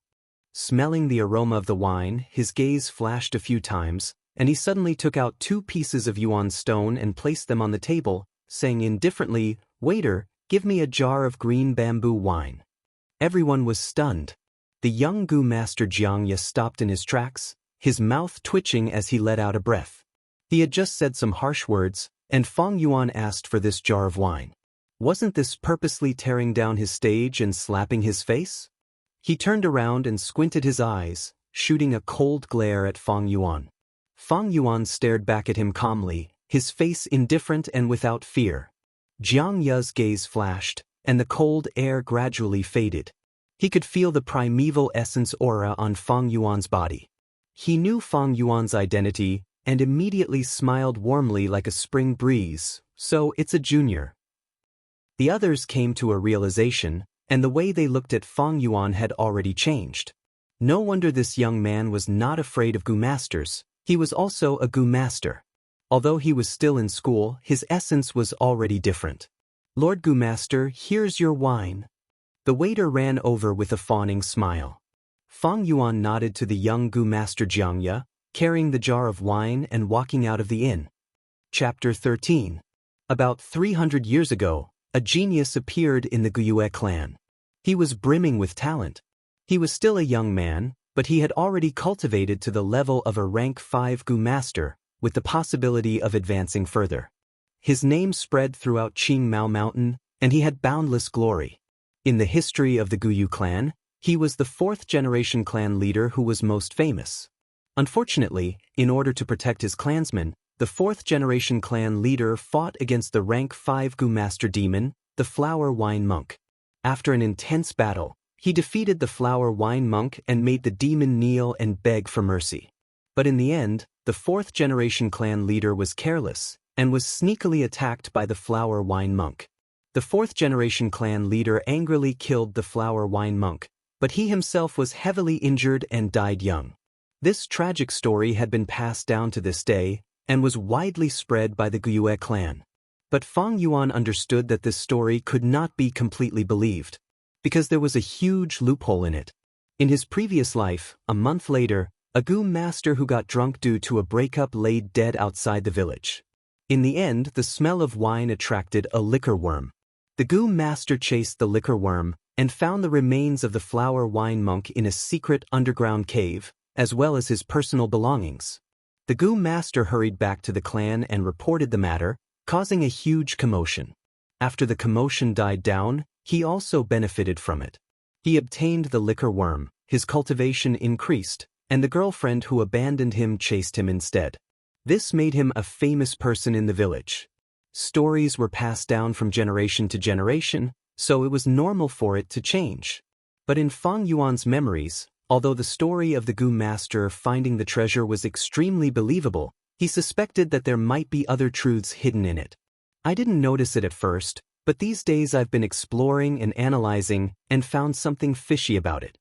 Smelling the aroma of the wine, his gaze flashed a few times, and he suddenly took out 2 pieces of yuan stone and placed them on the table, saying indifferently, "Waiter, give me a jar of green bamboo wine." Everyone was stunned. The young Gu master Xianxia stopped in his tracks, his mouth twitching as he let out a breath. He had just said some harsh words, and Fang Yuan asked for this jar of wine. Wasn't this purposely tearing down his stage and slapping his face? He turned around and squinted his eyes, shooting a cold glare at Fang Yuan. Fang Yuan stared back at him calmly, his face indifferent and without fear. Jiangya's gaze flashed, and the cold air gradually faded. He could feel the primeval essence aura on Fang Yuan's body. He knew Fang Yuan's identity, and immediately smiled warmly like a spring breeze, "So it's a junior." The others came to a realization, and the way they looked at Fang Yuan had already changed. No wonder this young man was not afraid of Gu masters, he was also a Gu master. Although he was still in school, his essence was already different. "Lord Gu master, here's your wine." The waiter ran over with a fawning smile. Fang Yuan nodded to the young Gu master Jiangya, carrying the jar of wine and walking out of the inn. Chapter 13. About 300 years ago, a genius appeared in the Guyue clan. He was brimming with talent. He was still a young man, but he had already cultivated to the level of a rank 5 Gu master, with the possibility of advancing further. His name spread throughout Qingmao Mountain, and he had boundless glory. In the history of the Guyu clan, he was the 4th-generation clan leader who was most famous. Unfortunately, in order to protect his clansmen, the 4th-generation clan leader fought against the rank 5 Gu master demon, the Flower Wine Monk. After an intense battle, he defeated the Flower Wine Monk and made the demon kneel and beg for mercy. But in the end, the 4th-generation clan leader was careless, and was sneakily attacked by the Flower Wine Monk. The 4th-generation clan leader angrily killed the Flower Wine Monk, but he himself was heavily injured and died young. This tragic story had been passed down to this day, and was widely spread by the Guyue clan. But Fang Yuan understood that this story could not be completely believed, because there was a huge loophole in it. In his previous life, a month later, a Gu master who got drunk due to a breakup laid dead outside the village. In the end, the smell of wine attracted a liquor worm. The Gu master chased the liquor worm, and found the remains of the Flower Wine Monk in a secret underground cave, as well as his personal belongings. The Gu master hurried back to the clan and reported the matter, causing a huge commotion. After the commotion died down, he also benefited from it. He obtained the liquor worm, his cultivation increased, and the girlfriend who abandoned him chased him instead. This made him a famous person in the village. Stories were passed down from generation to generation, so it was normal for it to change. But in Fang Yuan's memories, although the story of the Gu master finding the treasure was extremely believable, he suspected that there might be other truths hidden in it. "I didn't notice it at first, but these days I've been exploring and analyzing and found something fishy about it."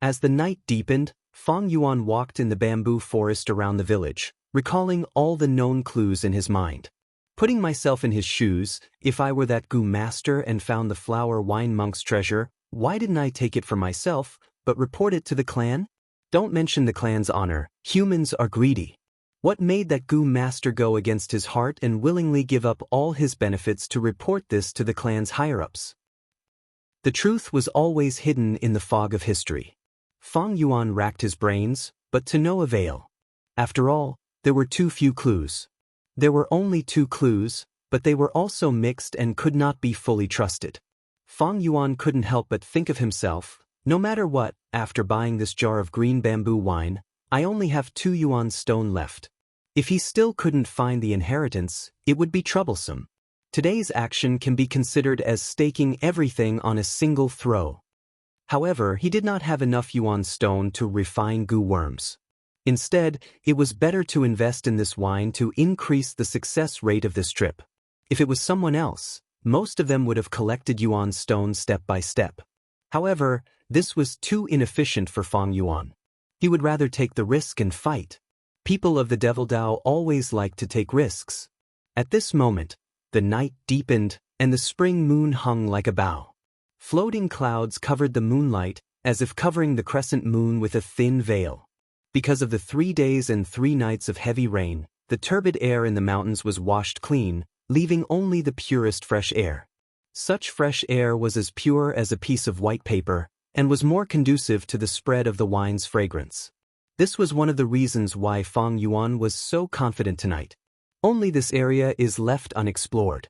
As the night deepened, Fang Yuan walked in the bamboo forest around the village, recalling all the known clues in his mind. Putting myself in his shoes, if I were that Gu master and found the Flower Wine Monk's treasure, why didn't I take it for myself, but report it to the clan? Don't mention the clan's honor, humans are greedy. What made that Gu master go against his heart and willingly give up all his benefits to report this to the clan's higher-ups? The truth was always hidden in the fog of history. Fang Yuan racked his brains, but to no avail. After all, there were too few clues. There were only 2 clues, but they were also mixed and could not be fully trusted. Fang Yuan couldn't help but think of himself, no matter what, after buying this jar of green bamboo wine, I only have 2 yuan stone left. If he still couldn't find the inheritance, it would be troublesome. Today's action can be considered as staking everything on a single throw. However, he did not have enough yuan stone to refine goo worms. Instead, it was better to invest in this wine to increase the success rate of this trip. If it was someone else, most of them would have collected yuan stone step by step. However, this was too inefficient for Fang Yuan. He would rather take the risk and fight. People of the Devil Dao always like to take risks. At this moment, the night deepened and the spring moon hung like a bow. Floating clouds covered the moonlight as if covering the crescent moon with a thin veil. Because of the 3 days and 3 nights of heavy rain, the turbid air in the mountains was washed clean, leaving only the purest fresh air. Such fresh air was as pure as a piece of white paper, and was more conducive to the spread of the wine's fragrance. This was one of the reasons why Fang Yuan was so confident tonight. Only this area is left unexplored.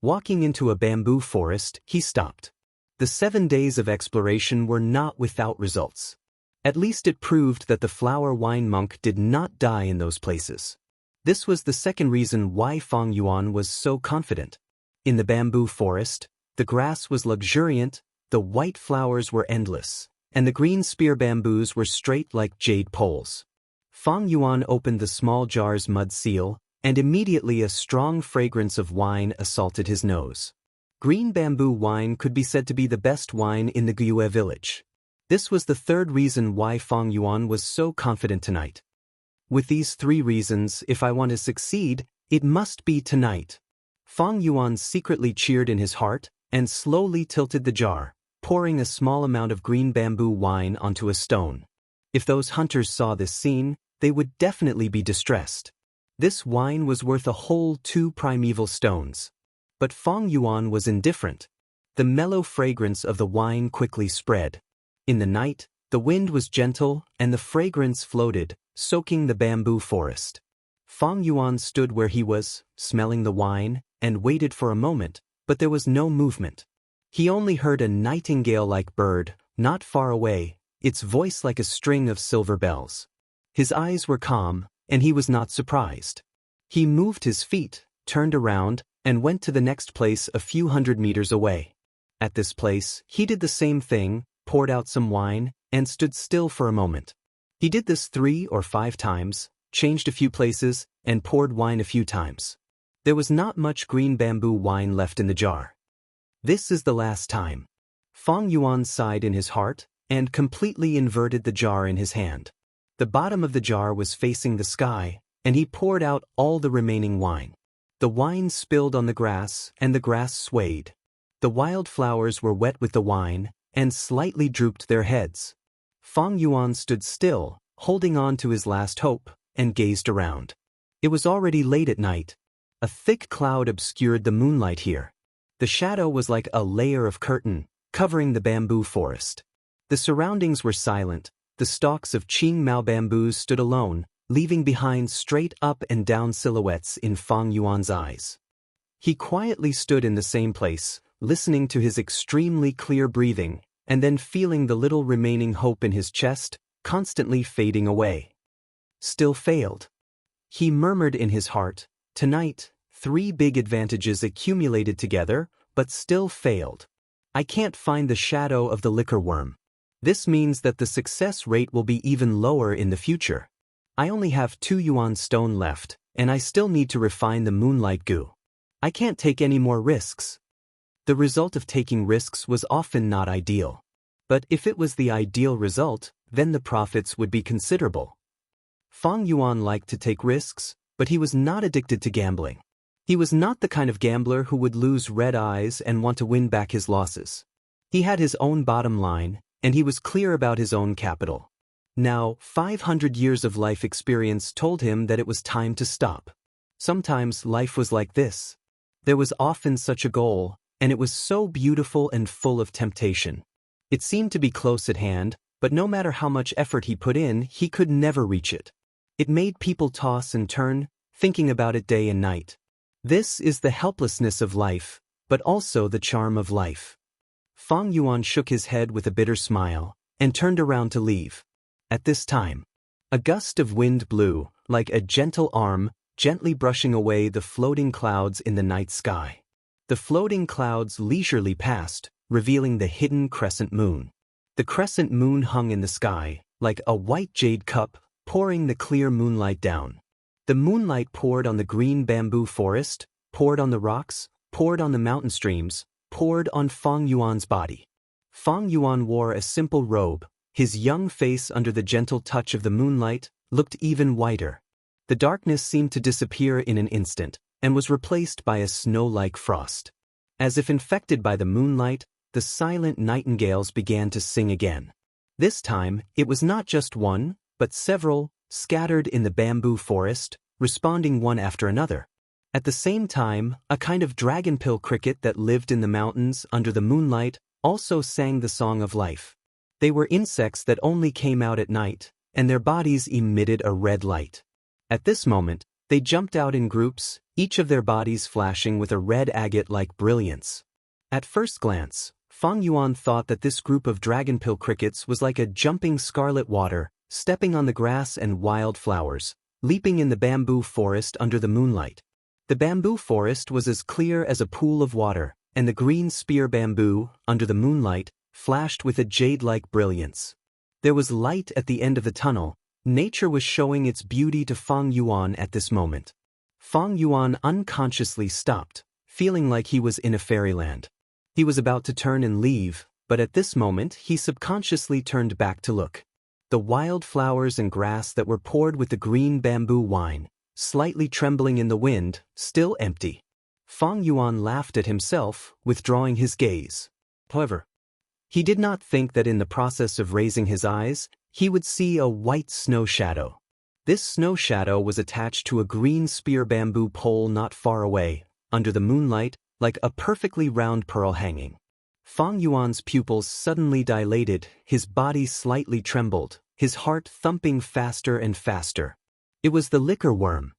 Walking into a bamboo forest, he stopped. The 7 days of exploration were not without results. At least it proved that the flower wine monk did not die in those places. This was the second reason why Fang Yuan was so confident. In the bamboo forest, the grass was luxuriant, the white flowers were endless, and the green spear bamboos were straight like jade poles. Fang Yuan opened the small jar's mud seal, and immediately a strong fragrance of wine assaulted his nose. Green bamboo wine could be said to be the best wine in the Gyue village. This was the third reason why Fang Yuan was so confident tonight. With these 3 reasons, if I want to succeed, it must be tonight. Fang Yuan secretly cheered in his heart and slowly tilted the jar, pouring a small amount of green bamboo wine onto a stone. If those hunters saw this scene, they would definitely be distressed. This wine was worth a whole 2 primeval stones. But Fang Yuan was indifferent. The mellow fragrance of the wine quickly spread. In the night, the wind was gentle and the fragrance floated, soaking the bamboo forest. Fang Yuan stood where he was, smelling the wine, and waited for a moment, but there was no movement. He only heard a nightingale-like bird, not far away, its voice like a string of silver bells. His eyes were calm, and he was not surprised. He moved his feet, turned around, and went to the next place a few hundred meters away. At this place, he did the same thing, poured out some wine, and stood still for a moment. He did this 3 or 5 times, changed a few places, and poured wine a few times. There was not much green bamboo wine left in the jar. This is the last time. Fang Yuan sighed in his heart, and completely inverted the jar in his hand. The bottom of the jar was facing the sky, and he poured out all the remaining wine. The wine spilled on the grass, and the grass swayed. The wild flowers were wet with the wine, and slightly drooped their heads. Fang Yuan stood still, holding on to his last hope, and gazed around. It was already late at night. A thick cloud obscured the moonlight here. The shadow was like a layer of curtain, covering the bamboo forest. The surroundings were silent. The stalks of Qing Mao bamboos stood alone, leaving behind straight up and down silhouettes in Fang Yuan's eyes. He quietly stood in the same place, listening to his extremely clear breathing, and then feeling the little remaining hope in his chest, constantly fading away. Still failed. He murmured in his heart, "Tonight, 3 big advantages accumulated together, but still failed. I can't find the shadow of the liquor worm. This means that the success rate will be even lower in the future. I only have 2 yuan stone left, and I still need to refine the moonlight goo. I can't take any more risks." The result of taking risks was often not ideal. But if it was the ideal result, then the profits would be considerable. Fang Yuan liked to take risks, but he was not addicted to gambling. He was not the kind of gambler who would lose red eyes and want to win back his losses. He had his own bottom line, and he was clear about his own capital. Now, 500 years of life experience told him that it was time to stop. Sometimes life was like this. There was often such a goal, and it was so beautiful and full of temptation. It seemed to be close at hand, but no matter how much effort he put in, he could never reach it. It made people toss and turn, thinking about it day and night. This is the helplessness of life, but also the charm of life. Fang Yuan shook his head with a bitter smile, and turned around to leave. At this time, a gust of wind blew, like a gentle arm, gently brushing away the floating clouds in the night sky. The floating clouds leisurely passed, revealing the hidden crescent moon. The crescent moon hung in the sky, like a white jade cup, pouring the clear moonlight down. The moonlight poured on the green bamboo forest, poured on the rocks, poured on the mountain streams, poured on Fang Yuan's body. Fang Yuan wore a simple robe. His young face under the gentle touch of the moonlight looked even whiter. The darkness seemed to disappear in an instant, and was replaced by a snow-like frost. As if infected by the moonlight, the silent nightingales began to sing again. This time, it was not just one, but several, scattered in the bamboo forest, responding one after another. At the same time, a kind of dragonpill cricket that lived in the mountains under the moonlight also sang the song of life. They were insects that only came out at night, and their bodies emitted a red light. At this moment, they jumped out in groups, each of their bodies flashing with a red agate-like brilliance. At first glance, Fang Yuan thought that this group of dragonpill crickets was like a jumping scarlet water, stepping on the grass and wild flowers, leaping in the bamboo forest under the moonlight. The bamboo forest was as clear as a pool of water, and the green spear bamboo, under the moonlight, flashed with a jade-like brilliance. There was light at the end of the tunnel. Nature was showing its beauty to Fang Yuan at this moment. Fang Yuan unconsciously stopped, feeling like he was in a fairyland. He was about to turn and leave, but at this moment he subconsciously turned back to look. The wild flowers and grass that were poured with the green bamboo wine, slightly trembling in the wind, still empty. Fang Yuan laughed at himself, withdrawing his gaze. However, he did not think that in the process of raising his eyes, he would see a white snow shadow. This snow shadow was attached to a green spear bamboo pole not far away, under the moonlight, like a perfectly round pearl hanging. Fang Yuan's pupils suddenly dilated, his body slightly trembled, his heart thumping faster and faster. It was the liquor worm.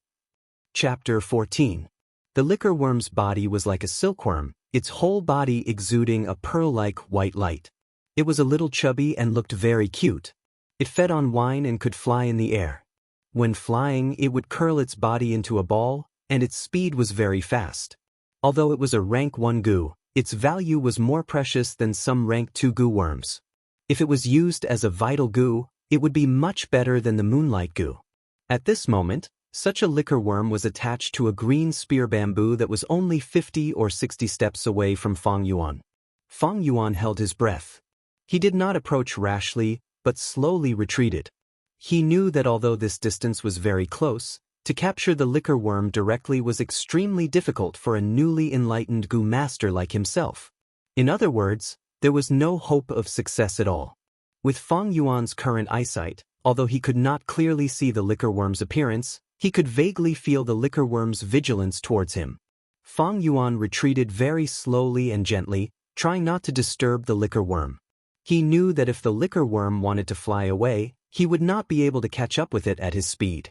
Chapter 14. The liquor worm's body was like a silkworm, its whole body exuding a pearl-like white light. It was a little chubby and looked very cute. It fed on wine and could fly in the air. When flying, it would curl its body into a ball, and its speed was very fast. Although it was a rank 1 goo, its value was more precious than some rank 2 goo worms. If it was used as a vital goo, it would be much better than the moonlight goo. At this moment, such a liquor worm was attached to a green spear bamboo that was only 50 or 60 steps away from Fang Yuan. Fang Yuan held his breath. He did not approach rashly, but slowly retreated. He knew that although this distance was very close, to capture the liquor worm directly was extremely difficult for a newly enlightened goo master like himself. In other words, there was no hope of success at all. With Fang Yuan's current eyesight, although he could not clearly see the liquor worm's appearance, he could vaguely feel the liquor worm's vigilance towards him. Fang Yuan retreated very slowly and gently, trying not to disturb the liquor worm. He knew that if the liquor worm wanted to fly away, he would not be able to catch up with it at his speed.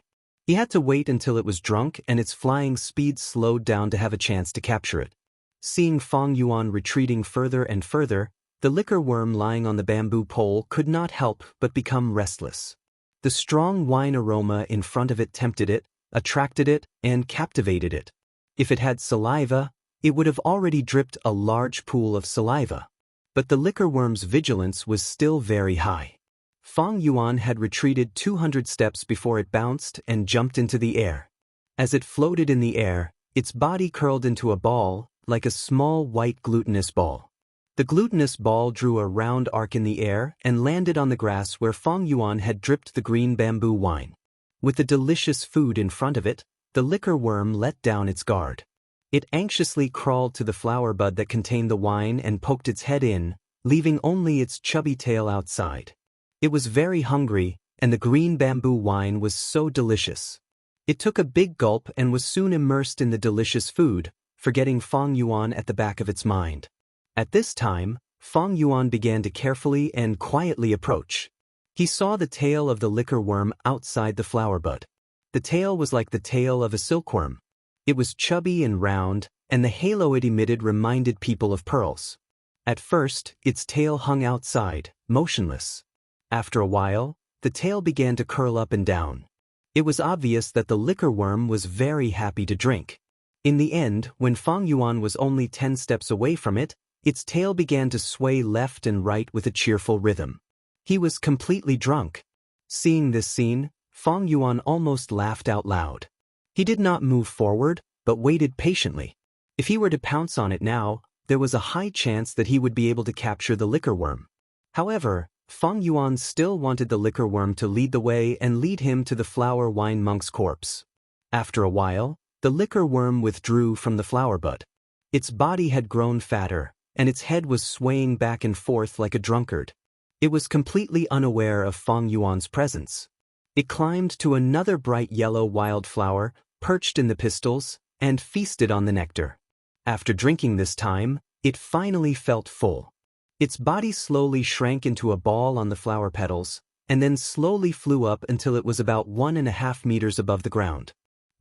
He had to wait until it was drunk and its flying speed slowed down to have a chance to capture it. Seeing Fang Yuan retreating further and further, the liquor worm lying on the bamboo pole could not help but become restless. The strong wine aroma in front of it tempted it, attracted it, and captivated it. If it had saliva, it would have already dripped a large pool of saliva. But the liquor worm's vigilance was still very high. Fang Yuan had retreated 200 steps before it bounced and jumped into the air. As it floated in the air, its body curled into a ball, like a small white glutinous ball. The glutinous ball drew a round arc in the air and landed on the grass where Fang Yuan had dripped the green bamboo wine. With the delicious food in front of it, the liquor worm let down its guard. It anxiously crawled to the flower bud that contained the wine and poked its head in, leaving only its chubby tail outside. It was very hungry, and the green bamboo wine was so delicious. It took a big gulp and was soon immersed in the delicious food, forgetting Fang Yuan at the back of its mind. At this time, Fang Yuan began to carefully and quietly approach. He saw the tail of the liquor worm outside the flower bud. The tail was like the tail of a silkworm. It was chubby and round, and the halo it emitted reminded people of pearls. At first, its tail hung outside, motionless. After a while, the tail began to curl up and down. It was obvious that the liquor worm was very happy to drink. In the end, when Fang Yuan was only 10 steps away from it, Its tail began to sway left and right with a cheerful rhythm. He was completely drunk. Seeing this scene, Fang Yuan almost laughed out loud. He did not move forward, but waited patiently. If he were to pounce on it now, there was a high chance that he would be able to capture the liquor worm. However, Fang Yuan still wanted the liquor worm to lead the way and lead him to the flower wine monk's corpse. After a while, the liquor worm withdrew from the flower bud. Its body had grown fatter, and its head was swaying back and forth like a drunkard. It was completely unaware of Fang Yuan's presence. It climbed to another bright yellow wildflower, perched in the pistils, and feasted on the nectar. After drinking this time, it finally felt full. Its body slowly shrank into a ball on the flower petals, and then slowly flew up until it was about 1.5 meters above the ground.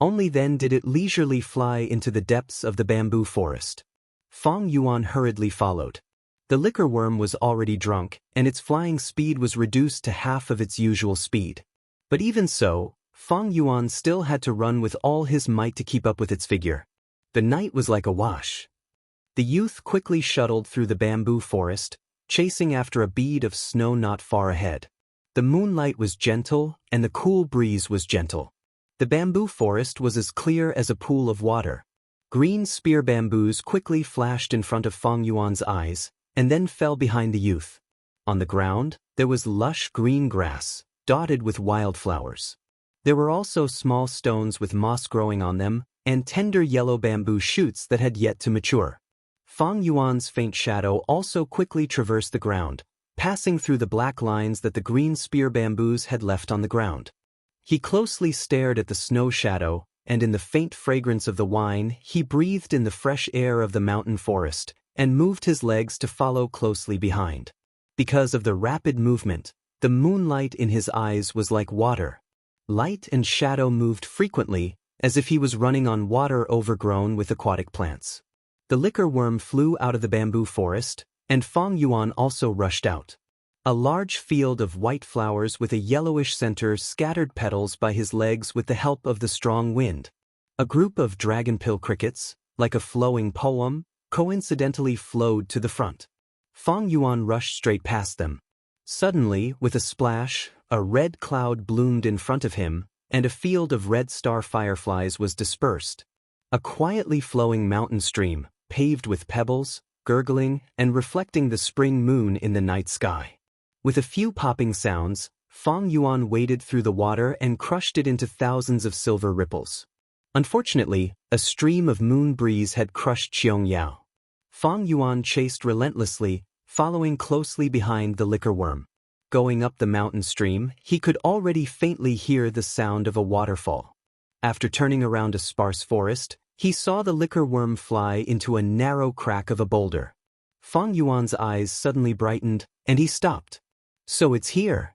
Only then did it leisurely fly into the depths of the bamboo forest. Fang Yuan hurriedly followed. The liquor worm was already drunk, and its flying speed was reduced to half of its usual speed. But even so, Fang Yuan still had to run with all his might to keep up with its figure. The night was like a wash. The youth quickly shuttled through the bamboo forest, chasing after a bead of snow not far ahead. The moonlight was gentle, and the cool breeze was gentle. The bamboo forest was as clear as a pool of water. Green spear bamboos quickly flashed in front of Fang Yuan's eyes, and then fell behind the youth. On the ground, there was lush green grass, dotted with wildflowers. There were also small stones with moss growing on them, and tender yellow bamboo shoots that had yet to mature. Fang Yuan's faint shadow also quickly traversed the ground, passing through the black lines that the green spear bamboos had left on the ground. He closely stared at the snow shadow, and in the faint fragrance of the wine, he breathed in the fresh air of the mountain forest, and moved his legs to follow closely behind. Because of the rapid movement, the moonlight in his eyes was like water. Light and shadow moved frequently, as if he was running on water overgrown with aquatic plants. The liquor worm flew out of the bamboo forest, and Fang Yuan also rushed out. A large field of white flowers with a yellowish center scattered petals by his legs with the help of the strong wind. A group of dragonpill crickets, like a flowing poem, coincidentally flowed to the front. Fang Yuan rushed straight past them. Suddenly, with a splash, a red cloud bloomed in front of him, and a field of red star fireflies was dispersed. A quietly flowing mountain stream, paved with pebbles, gurgling, and reflecting the spring moon in the night sky. With a few popping sounds, Fang Yuan waded through the water and crushed it into thousands of silver ripples. Unfortunately, a stream of moon breeze had crushed Xianxia. Fang Yuan chased relentlessly, following closely behind the liquor worm. Going up the mountain stream, he could already faintly hear the sound of a waterfall. After turning around a sparse forest, he saw the liquor worm fly into a narrow crack of a boulder. Fang Yuan's eyes suddenly brightened, and he stopped. So it's here.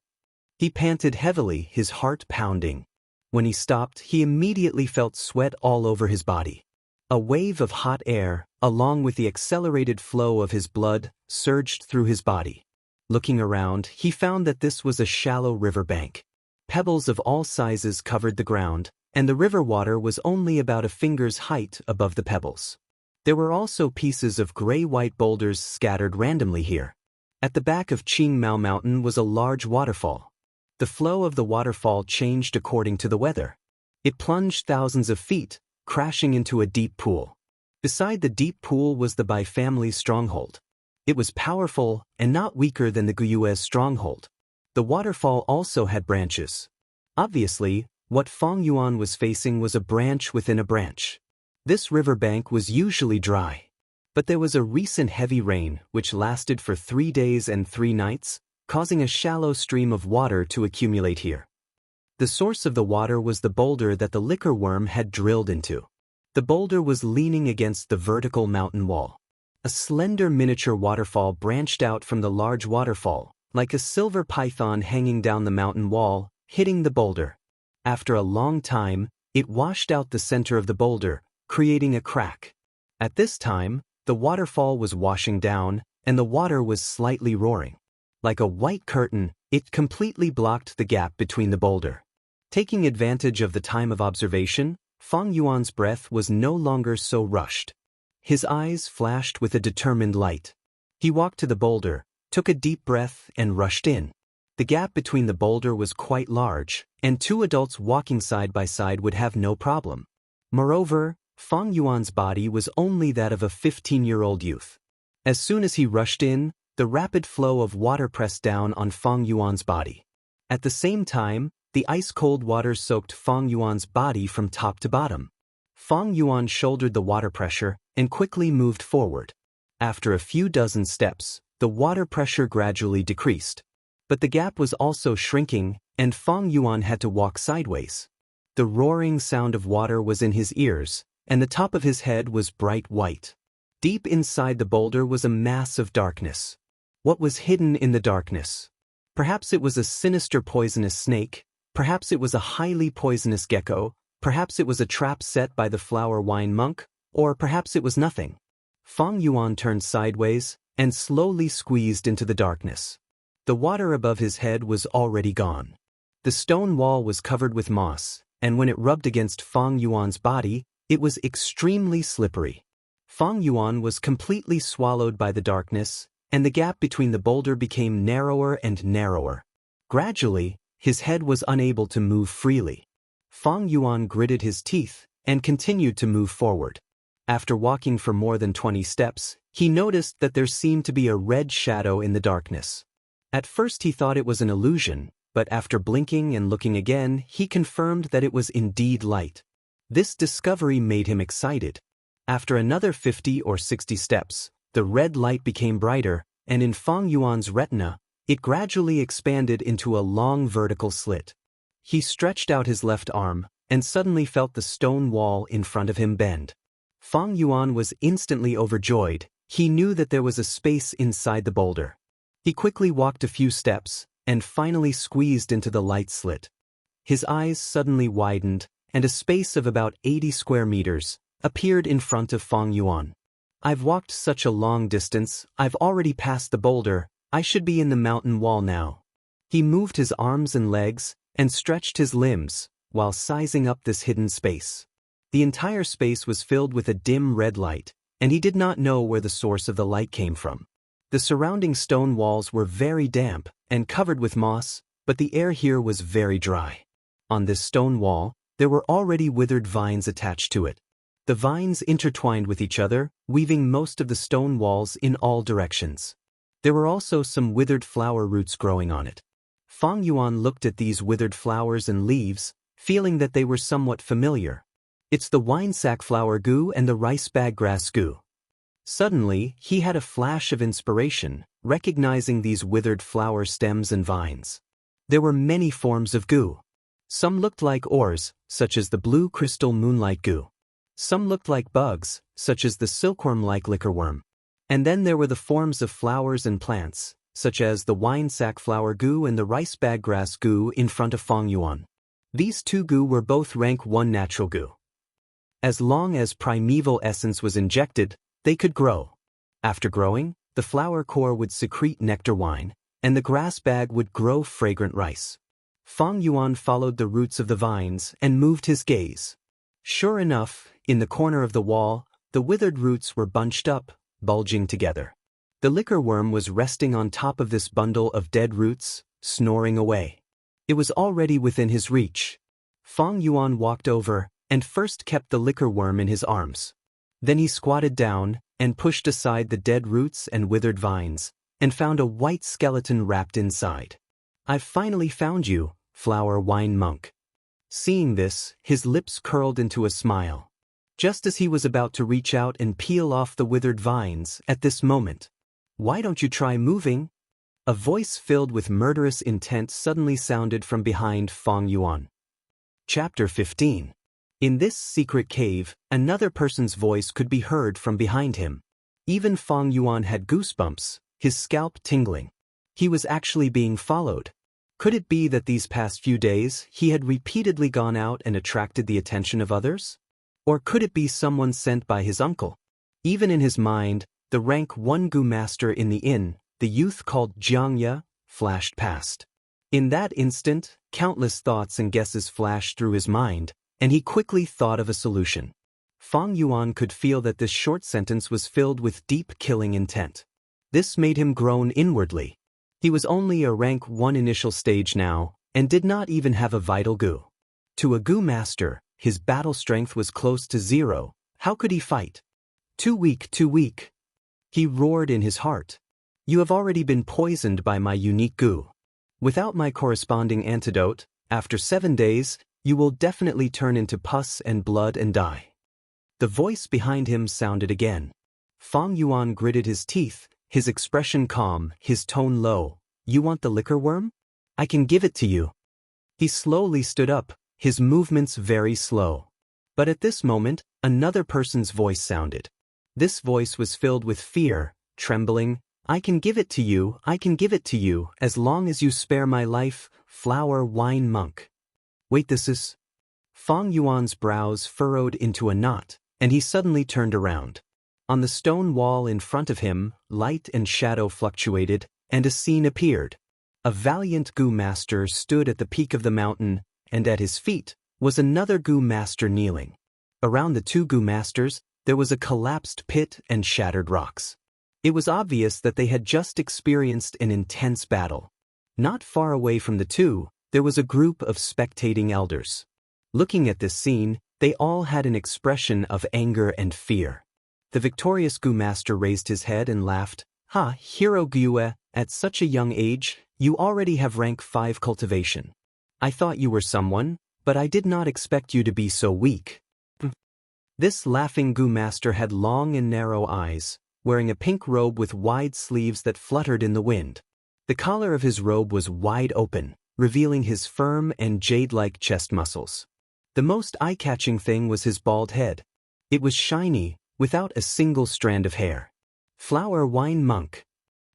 He panted heavily, his heart pounding. When he stopped, he immediately felt sweat all over his body. A wave of hot air, along with the accelerated flow of his blood, surged through his body. Looking around, he found that this was a shallow river bank. Pebbles of all sizes covered the ground, and the river water was only about a finger's height above the pebbles. There were also pieces of gray-white boulders scattered randomly here. At the back of Qingmao Mountain was a large waterfall. The flow of the waterfall changed according to the weather. It plunged thousands of feet, crashing into a deep pool. Beside the deep pool was the Bai family's stronghold. It was powerful and not weaker than the Guyue's stronghold. The waterfall also had branches. Obviously, what Fang Yuan was facing was a branch within a branch. This riverbank was usually dry. But there was a recent heavy rain which lasted for 3 days and 3 nights, causing a shallow stream of water to accumulate here. The source of the water was the boulder that the liquor worm had drilled into. The boulder was leaning against the vertical mountain wall. A slender miniature waterfall branched out from the large waterfall, like a silver python hanging down the mountain wall, hitting the boulder. After a long time, it washed out the center of the boulder, creating a crack. At this time, the waterfall was washing down, and the water was slightly roaring. Like a white curtain, it completely blocked the gap between the boulder. Taking advantage of the time of observation, Fang Yuan's breath was no longer so rushed. His eyes flashed with a determined light. He walked to the boulder, took a deep breath, and rushed in. The gap between the boulder was quite large, and two adults walking side by side would have no problem. Moreover, Fang Yuan's body was only that of a 15-year-old youth. As soon as he rushed in, the rapid flow of water pressed down on Fang Yuan's body. At the same time, the ice-cold water soaked Fang Yuan's body from top to bottom. Fang Yuan shouldered the water pressure and quickly moved forward. After a few dozen steps, the water pressure gradually decreased. But the gap was also shrinking, and Fang Yuan had to walk sideways. The roaring sound of water was in his ears, and the top of his head was bright white. Deep inside the boulder was a mass of darkness. What was hidden in the darkness? Perhaps it was a sinister poisonous snake, perhaps it was a highly poisonous gecko, perhaps it was a trap set by the flower wine monk, or perhaps it was nothing. Fang Yuan turned sideways and slowly squeezed into the darkness. The water above his head was already gone. The stone wall was covered with moss, and when it rubbed against Fang Yuan's body, it was extremely slippery. Fang Yuan was completely swallowed by the darkness, and the gap between the boulder became narrower and narrower. Gradually, his head was unable to move freely. Fang Yuan gritted his teeth and continued to move forward. After walking for more than 20 steps, he noticed that there seemed to be a red shadow in the darkness. At first he thought it was an illusion, but after blinking and looking again, he confirmed that it was indeed light. This discovery made him excited. After another 50 or 60 steps, the red light became brighter, and in Fang Yuan's retina, it gradually expanded into a long vertical slit. He stretched out his left arm, and suddenly felt the stone wall in front of him bend. Fang Yuan was instantly overjoyed. He knew that there was a space inside the boulder. He quickly walked a few steps, and finally squeezed into the light slit. His eyes suddenly widened, and a space of about 80 square meters appeared in front of Fang Yuan. I've walked such a long distance, I've already passed the boulder, I should be in the mountain wall now. He moved his arms and legs, and stretched his limbs, while sizing up this hidden space. The entire space was filled with a dim red light, and he did not know where the source of the light came from. The surrounding stone walls were very damp and covered with moss, but the air here was very dry. On this stone wall, there were already withered vines attached to it. The vines intertwined with each other, weaving most of the stone walls in all directions. There were also some withered flower roots growing on it. Fang Yuan looked at these withered flowers and leaves, feeling that they were somewhat familiar. It's the wine sack flower goo and the rice bag grass goo. Suddenly, he had a flash of inspiration, recognizing these withered flower stems and vines. There were many forms of goo. Some looked like ores, such as the blue crystal moonlight goo. Some looked like bugs, such as the silkworm-like liquorworm. And then there were the forms of flowers and plants, such as the wine sack flower goo and the rice bag grass goo in front of Fang Yuan. These two goo were both rank 1 natural goo. As long as primeval essence was injected, they could grow. After growing, the flower core would secrete nectar wine, and the grass bag would grow fragrant rice. Fang Yuan followed the roots of the vines and moved his gaze. Sure enough, in the corner of the wall, the withered roots were bunched up, bulging together. The liquorworm was resting on top of this bundle of dead roots, snoring away. It was already within his reach. Fang Yuan walked over and first kept the liquorworm in his arms. Then he squatted down and pushed aside the dead roots and withered vines, and found a white skeleton wrapped inside. I've finally found you, flower wine monk. Seeing this, his lips curled into a smile. Just as he was about to reach out and peel off the withered vines at this moment. Why don't you try moving? A voice filled with murderous intent suddenly sounded from behind Fang Yuan. Chapter 15. In this secret cave, another person's voice could be heard from behind him. Even Fang Yuan had goosebumps, his scalp tingling. He was actually being followed. Could it be that these past few days he had repeatedly gone out and attracted the attention of others? Or could it be someone sent by his uncle? Even in his mind, the rank 1 goo master in the inn, the youth called Xianxia, flashed past. In that instant, countless thoughts and guesses flashed through his mind, and he quickly thought of a solution. Fang Yuan could feel that this short sentence was filled with deep killing intent. This made him groan inwardly. He was only a rank 1 initial stage now, and did not even have a vital gu. To a gu master, his battle strength was close to 0. How could he fight? Too weak, too weak. He roared in his heart. You have already been poisoned by my unique gu. Without my corresponding antidote, after 7 days, you will definitely turn into pus and blood and die. The voice behind him sounded again. Fang Yuan gritted his teeth, his expression calm, his tone low. You want the liquor worm? I can give it to you. He slowly stood up, his movements very slow. But at this moment, another person's voice sounded. This voice was filled with fear, trembling. I can give it to you, I can give it to you, as long as you spare my life, flower wine monk. Wait, this is... Fang Yuan's brows furrowed into a knot, and he suddenly turned around. On the stone wall in front of him, light and shadow fluctuated, and a scene appeared. A valiant gu master stood at the peak of the mountain, and at his feet was another gu master kneeling. Around the two gu masters, there was a collapsed pit and shattered rocks. It was obvious that they had just experienced an intense battle. Not far away from the two, there was a group of spectating elders. Looking at this scene, they all had an expression of anger and fear. The victorious gu master raised his head and laughed. Ha, hero Gue, at such a young age, you already have rank 5 cultivation. I thought you were someone, but I did not expect you to be so weak. This laughing gu master had long and narrow eyes, wearing a pink robe with wide sleeves that fluttered in the wind. The collar of his robe was wide open, revealing his firm and jade-like chest muscles. The most eye-catching thing was his bald head. It was shiny, without a single strand of hair. Flower wine monk.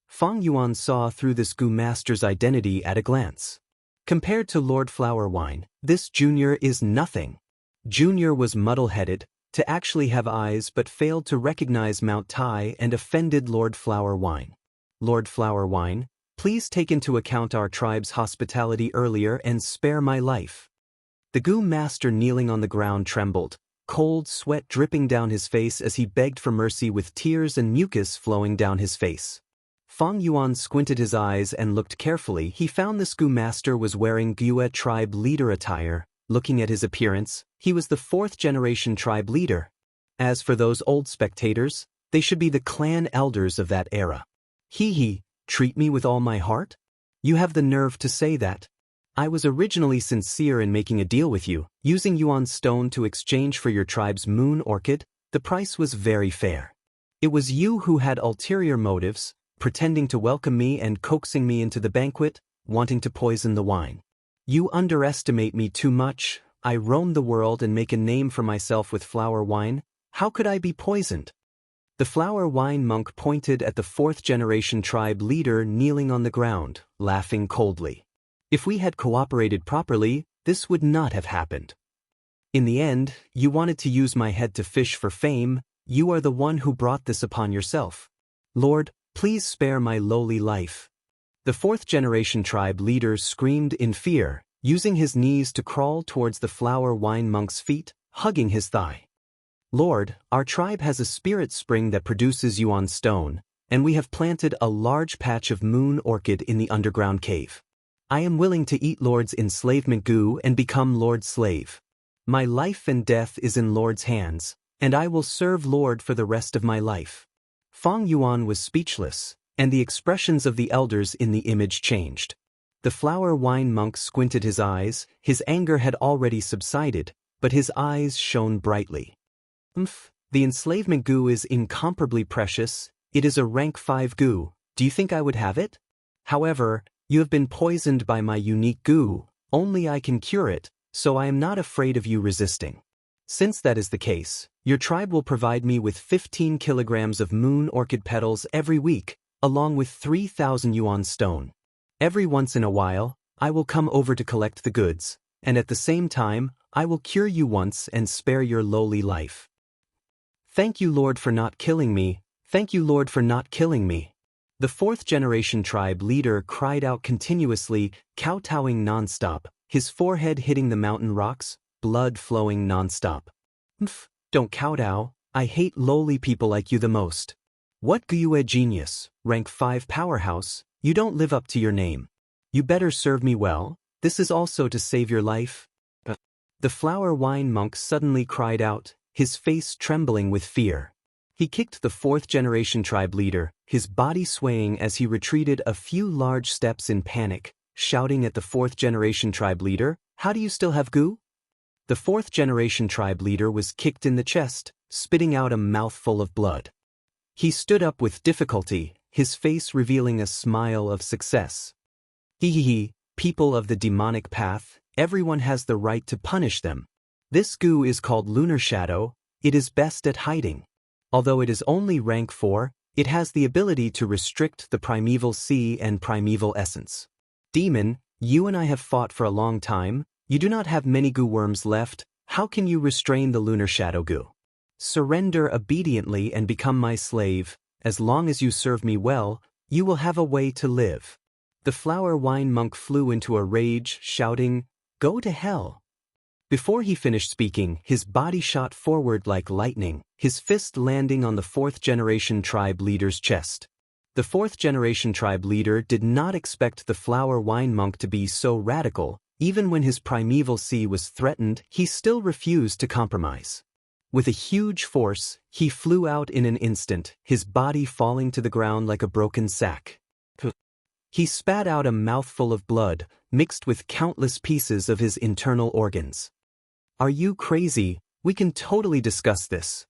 Fang Yuan saw through this gu master's identity at a glance. Compared to Lord Flower Wine, this junior is nothing. Junior was muddle-headed, to actually have eyes but failed to recognize Mount Tai and offended Lord Flower Wine. Lord Flower Wine, please take into account our tribe's hospitality earlier and spare my life. The gu master kneeling on the ground trembled, cold sweat dripping down his face as he begged for mercy with tears and mucus flowing down his face. Fang Yuan squinted his eyes and looked carefully. He found this gu master was wearing Gue tribe leader attire. Looking at his appearance, he was the 4th-generation tribe leader. As for those old spectators, they should be the clan elders of that era. Hee, treat me with all my heart? You have the nerve to say that. I was originally sincere in making a deal with you, using Yuan stone to exchange for your tribe's moon orchid. The price was very fair. It was you who had ulterior motives, pretending to welcome me and coaxing me into the banquet, wanting to poison the wine. You underestimate me too much. I roam the world and make a name for myself with flower wine. How could I be poisoned? The flower wine monk pointed at the 4th-generation tribe leader kneeling on the ground, laughing coldly. If we had cooperated properly, this would not have happened. In the end, you wanted to use my head to fish for fame. You are the one who brought this upon yourself. Lord, please spare my lowly life. The 4th-generation tribe leader screamed in fear, using his knees to crawl towards the flower wine monk's feet, hugging his thigh. Lord, our tribe has a spirit spring that produces Yuan stone, and we have planted a large patch of moon orchid in the underground cave. I am willing to eat Lord's enslavement gu and become Lord's slave. My life and death is in Lord's hands, and I will serve Lord for the rest of my life. Fang Yuan was speechless, and the expressions of the elders in the image changed. The flower wine monk squinted his eyes. His anger had already subsided, but his eyes shone brightly. The enslavement gu is incomparably precious. It is a rank 5 gu. Do you think I would have it? However, you have been poisoned by my unique gu. Only I can cure it, so I am not afraid of you resisting. Since that is the case, your tribe will provide me with 15 kilograms of moon orchid petals every week, along with 3,000 yuan stone. Every once in a while, I will come over to collect the goods, and at the same time, I will cure you once and spare your lowly life. Thank you, Lord, for not killing me. Thank you, Lord, for not killing me. The 4th-generation tribe leader cried out continuously, kowtowing nonstop, his forehead hitting the mountain rocks, blood flowing nonstop. Don't kowtow. I hate lowly people like you the most. What Guyue genius, rank 5 powerhouse, you don't live up to your name. You better serve me well, this is also to save your life. The flower wine monk suddenly cried out, his face trembling with fear. He kicked the 4th generation tribe leader, his body swaying as he retreated a few large steps in panic, shouting at the 4th generation tribe leader, "How do you still have goo?" The 4th generation tribe leader was kicked in the chest, spitting out a mouthful of blood. He stood up with difficulty, his face revealing a smile of success. Hee, people of the demonic path, everyone has the right to punish them. This goo is called lunar shadow, it is best at hiding. Although it is only rank 4, it has the ability to restrict the primeval sea and primeval essence. Demon, you and I have fought for a long time, you do not have many goo worms left, how can you restrain the lunar shadow goo? Surrender obediently and become my slave, as long as you serve me well, you will have a way to live. The flower wine monk flew into a rage, shouting, "Go to hell." Before he finished speaking, his body shot forward like lightning, his fist landing on the 4th generation tribe leader's chest. The 4th generation tribe leader did not expect the flower wine monk to be so radical. Even when his primeval sea was threatened, he still refused to compromise. With a huge force, he flew out in an instant, his body falling to the ground like a broken sack. He spat out a mouthful of blood, mixed with countless pieces of his internal organs. "Are you crazy? We can totally discuss this."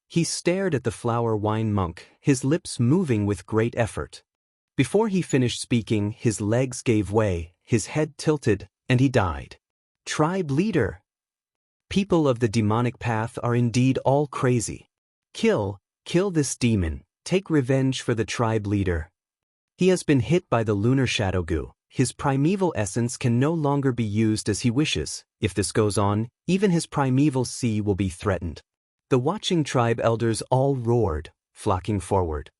He stared at the flower wine monk, his lips moving with great effort. Before he finished speaking, his legs gave way, his head tilted, and he died. Tribe leader. People of the demonic path are indeed all crazy. Kill this demon, take revenge for the tribe leader. He has been hit by the lunar shadow goo. His primeval essence can no longer be used as he wishes. If this goes on, even his primeval sea will be threatened. The watching tribe elders all roared, flocking forward.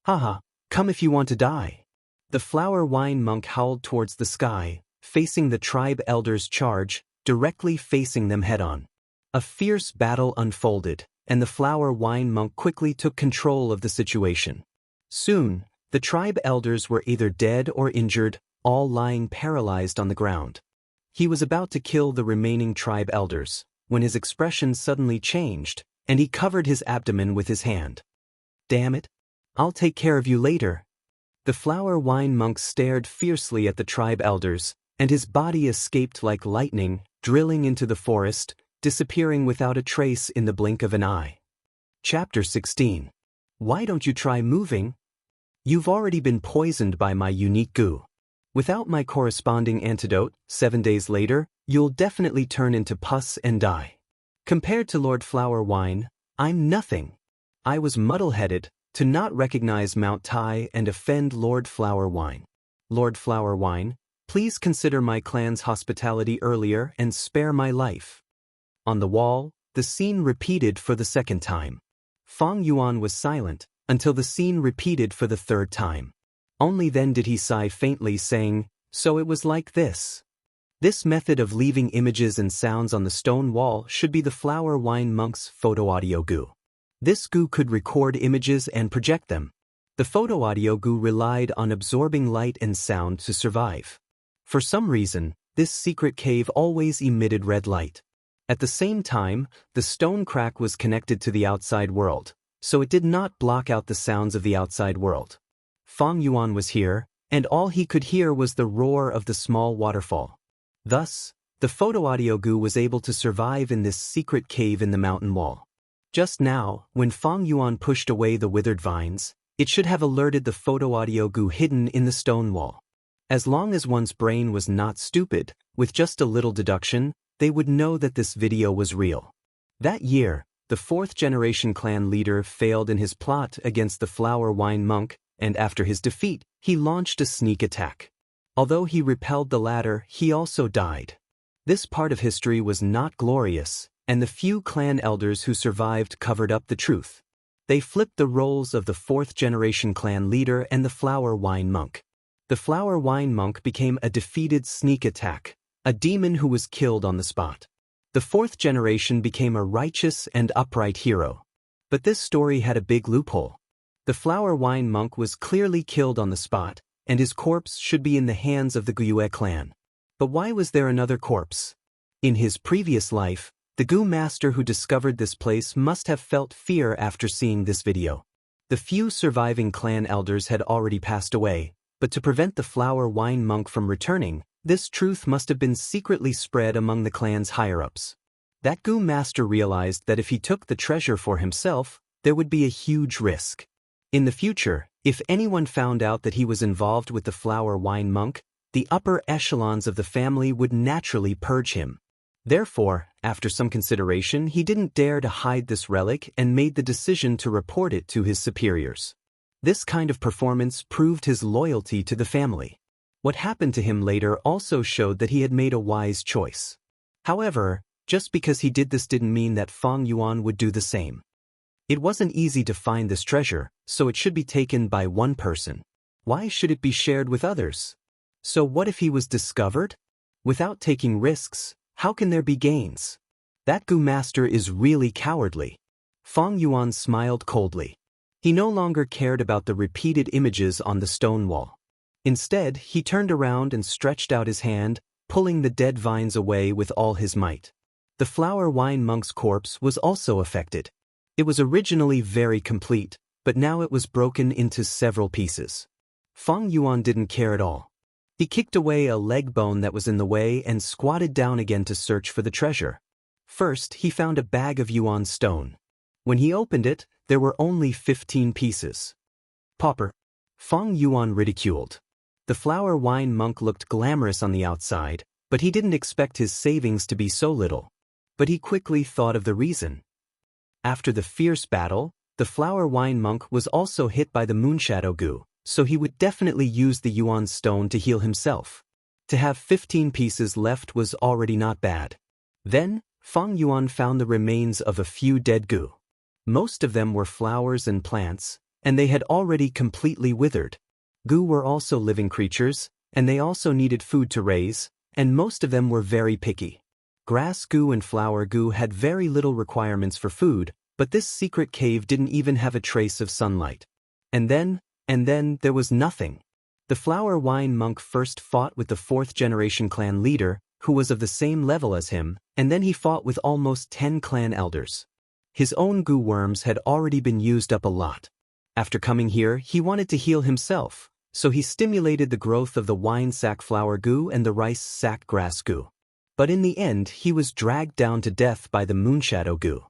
"Haha, come if you want to die." The flower wine monk howled towards the sky, facing the tribe elders' charge, directly facing them head-on. A fierce battle unfolded, and the flower wine monk quickly took control of the situation. Soon, the tribe elders were either dead or injured, all lying paralyzed on the ground. He was about to kill the remaining tribe elders, when his expression suddenly changed, and he covered his abdomen with his hand. "Damn it! I'll take care of you later." The flower wine monk stared fiercely at the tribe elders, and his body escaped like lightning, drilling into the forest, disappearing without a trace in the blink of an eye. Chapter 16. Why don't you try moving? You've already been poisoned by my unique goo. Without my corresponding antidote, 7 days later, you'll definitely turn into pus and die. Compared to Lord Flower Wine, I'm nothing. I was muddle-headed to not recognize Mount Tai and offend Lord Flower Wine. Lord Flower Wine, please consider my clan's hospitality earlier and spare my life. On the wall, the scene repeated for the 2nd time. Fang Yuan was silent until the scene repeated for the 3rd time. Only then did he sigh faintly, saying, "So it was like this." This method of leaving images and sounds on the stone wall should be the flower wine monk's photo-audio goo. This goo could record images and project them. The photo-audio goo relied on absorbing light and sound to survive. For some reason, this secret cave always emitted red light. At the same time, the stone crack was connected to the outside world, so it did not block out the sounds of the outside world. Fang Yuan was here, and all he could hear was the roar of the small waterfall. Thus, the photo-audio goo was able to survive in this secret cave in the mountain wall. Just now, when Fang Yuan pushed away the withered vines, it should have alerted the photo-audio goo hidden in the stone wall. As long as one's brain was not stupid, with just a little deduction, they would know that this video was real. That year, the 4th generation clan leader failed in his plot against the flower wine monk, and after his defeat, he launched a sneak attack. Although he repelled the latter, he also died. This part of history was not glorious, and the few clan elders who survived covered up the truth. They flipped the roles of the 4th generation clan leader and the flower wine monk. The flower wine monk became a defeated sneak attack, a demon who was killed on the spot. The 4th generation became a righteous and upright hero. But this story had a big loophole. The flower wine monk was clearly killed on the spot, and his corpse should be in the hands of the Guyue clan. But why was there another corpse? In his previous life, the Gu master who discovered this place must have felt fear after seeing this video. The few surviving clan elders had already passed away, but to prevent the flower wine monk from returning, this truth must have been secretly spread among the clan's higher-ups. That Gu master realized that if he took the treasure for himself, there would be a huge risk. In the future, if anyone found out that he was involved with the flower wine monk, the upper echelons of the family would naturally purge him. Therefore, after some consideration, he didn't dare to hide this relic and made the decision to report it to his superiors. This kind of performance proved his loyalty to the family. What happened to him later also showed that he had made a wise choice. However, just because he did this didn't mean that Fang Yuan would do the same. It wasn't easy to find this treasure, so it should be taken by one person. Why should it be shared with others? So what if he was discovered? Without taking risks, how can there be gains? That Gu master is really cowardly. Fang Yuan smiled coldly. He no longer cared about the repeated images on the stone wall. Instead, he turned around and stretched out his hand, pulling the dead vines away with all his might. The flower wine monk's corpse was also affected. It was originally very complete, but now it was broken into several pieces. Fang Yuan didn't care at all. He kicked away a leg bone that was in the way and squatted down again to search for the treasure. First, he found a bag of yuan stone. When he opened it, there were only 15 pieces. Pauper. Fang Yuan ridiculed. The flower wine monk looked glamorous on the outside, but he didn't expect his savings to be so little. But he quickly thought of the reason. After the fierce battle, the flower wine monk was also hit by the moonshadow Gu, so he would definitely use the yuan stone to heal himself. To have 15 pieces left was already not bad. Then, Fang Yuan found the remains of a few dead Gu. Most of them were flowers and plants, and they had already completely withered. Gu were also living creatures, and they also needed food to raise, and most of them were very picky. Grass Gu and flower Gu had very little requirements for food, but this secret cave didn't even have a trace of sunlight. And then there was nothing. The flower wine monk first fought with the 4th-generation clan leader, who was of the same level as him, and then he fought with almost 10 clan elders. His own Gu worms had already been used up a lot. After coming here, he wanted to heal himself, so he stimulated the growth of the wine sack flower Gu and the rice sack grass Gu. But in the end, he was dragged down to death by the moonshadow Gu.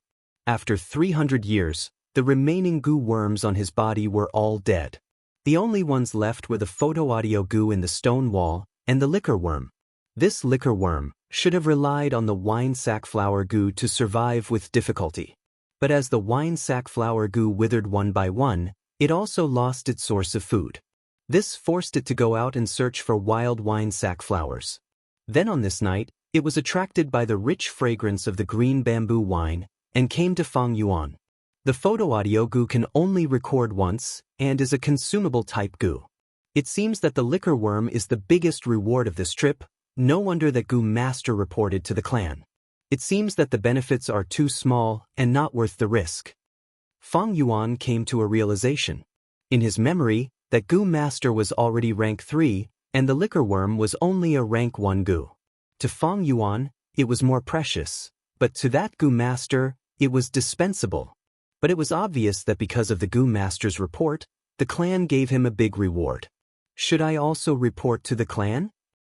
After 300 years, the remaining Gu worms on his body were all dead. The only ones left were the photo-audio Gu in the stone wall and the liquor worm. This liquor worm should have relied on the wine sack flower Gu to survive with difficulty. But as the wine sack flower Gu withered one by one, it also lost its source of food. This forced it to go out and search for wild wine sack flowers. Then on this night, it was attracted by the rich fragrance of the green bamboo wine and came to Fang Yuan. The photo-audio Gu can only record once and is a consumable type Gu. It seems that the liquor worm is the biggest reward of this trip. No wonder that Gu master reported to the clan. It seems that the benefits are too small and not worth the risk. Fang Yuan came to a realization. In his memory, that Gu master was already rank 3 and the liquor worm was only a rank 1 Gu. To Fang Yuan, it was more precious, but to that Gu master, it was dispensable. But it was obvious that because of the Gu master's report, the clan gave him a big reward. Should I also report to the clan?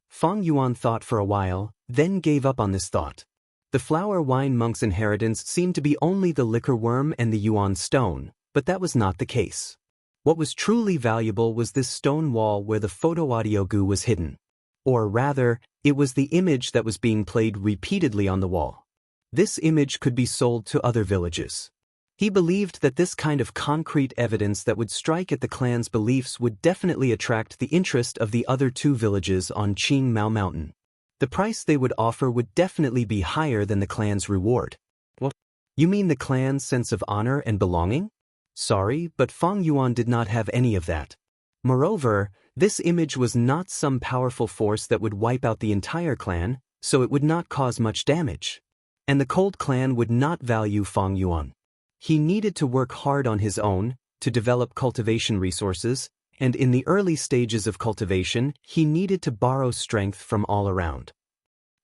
Fang Yuan thought for a while, then gave up on this thought. The flower wine monk's inheritance seemed to be only the liquor worm and the yuan stone, but that was not the case. What was truly valuable was this stone wall where the photo-audio Gu was hidden. Or rather, it was the image that was being played repeatedly on the wall. This image could be sold to other villages. He believed that this kind of concrete evidence that would strike at the clan's beliefs would definitely attract the interest of the other 2 villages on Qing Mao Mountain. The price they would offer would definitely be higher than the clan's reward. What? You mean the clan's sense of honor and belonging? Sorry, but Fang Yuan did not have any of that. Moreover, this image was not some powerful force that would wipe out the entire clan, so it would not cause much damage. And the Cold clan would not value Fang Yuan. He needed to work hard on his own, to develop cultivation resources, and in the early stages of cultivation, he needed to borrow strength from all around.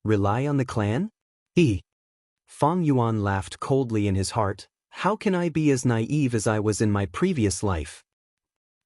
Rely on the clan? Fang Yuan laughed coldly in his heart. How can I be as naive as I was in my previous life?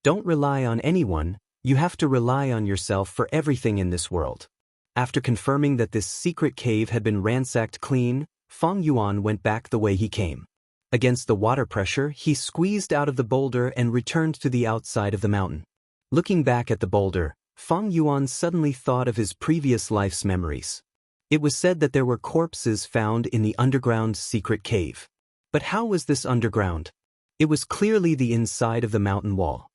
Don't rely on anyone, you have to rely on yourself for everything in this world. After confirming that this secret cave had been ransacked clean, Fang Yuan went back the way he came. Against the water pressure, he squeezed out of the boulder and returned to the outside of the mountain. Looking back at the boulder, Fang Yuan suddenly thought of his previous life's memories. It was said that there were corpses found in the underground secret cave. But how was this underground? It was clearly the inside of the mountain wall.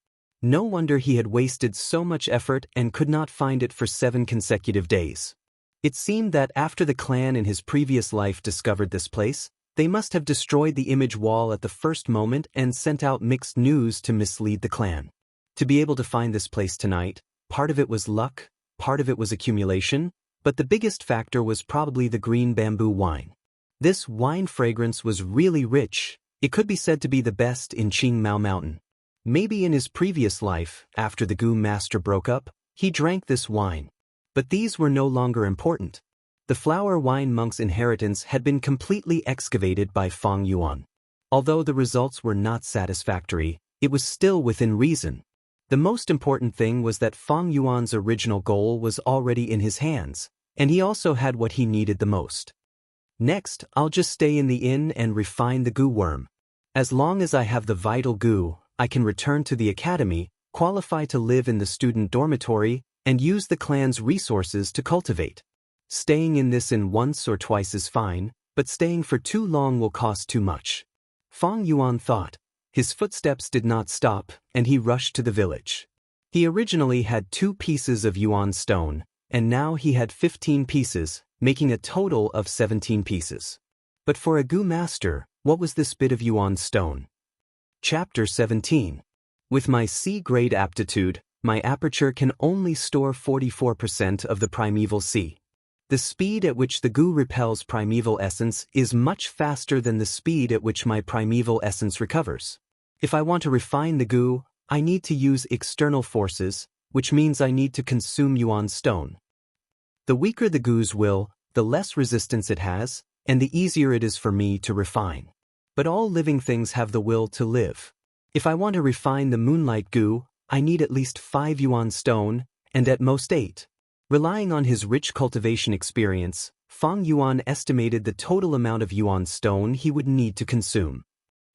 No wonder he had wasted so much effort and could not find it for 7 consecutive days. It seemed that after the clan in his previous life discovered this place, they must have destroyed the image wall at the first moment and sent out mixed news to mislead the clan. To be able to find this place tonight, part of it was luck, part of it was accumulation, but the biggest factor was probably the green bamboo wine. This wine fragrance was really rich. It could be said to be the best in Qingmao Mountain. Maybe in his previous life, after the Gu master broke up, he drank this wine. But these were no longer important. The flower wine monk's inheritance had been completely excavated by Fang Yuan. Although the results were not satisfactory, it was still within reason. The most important thing was that Fang Yuan's original goal was already in his hands, and he also had what he needed the most. Next, I'll just stay in the inn and refine the Gu worm. As long as I have the vital Gu, I can return to the academy, qualify to live in the student dormitory, and use the clan's resources to cultivate. Staying in this inn once or twice is fine, but staying for too long will cost too much. Fang Yuan thought. His footsteps did not stop, and he rushed to the village. He originally had 2 pieces of yuan stone, and now he had 15 pieces, making a total of 17 pieces. But for a Gu master, what was this bit of yuan stone? Chapter 17. With my C-grade aptitude, my aperture can only store 44% of the primeval C. The speed at which the Gu repels primeval essence is much faster than the speed at which my primeval essence recovers. If I want to refine the Gu, I need to use external forces, which means I need to consume yuan stone. The weaker the Gu's will, the less resistance it has, and the easier it is for me to refine. But all living things have the will to live. If I want to refine the moonlight Gu, I need at least 5 yuan stone, and at most 8. Relying on his rich cultivation experience, Fang Yuan estimated the total amount of yuan stone he would need to consume.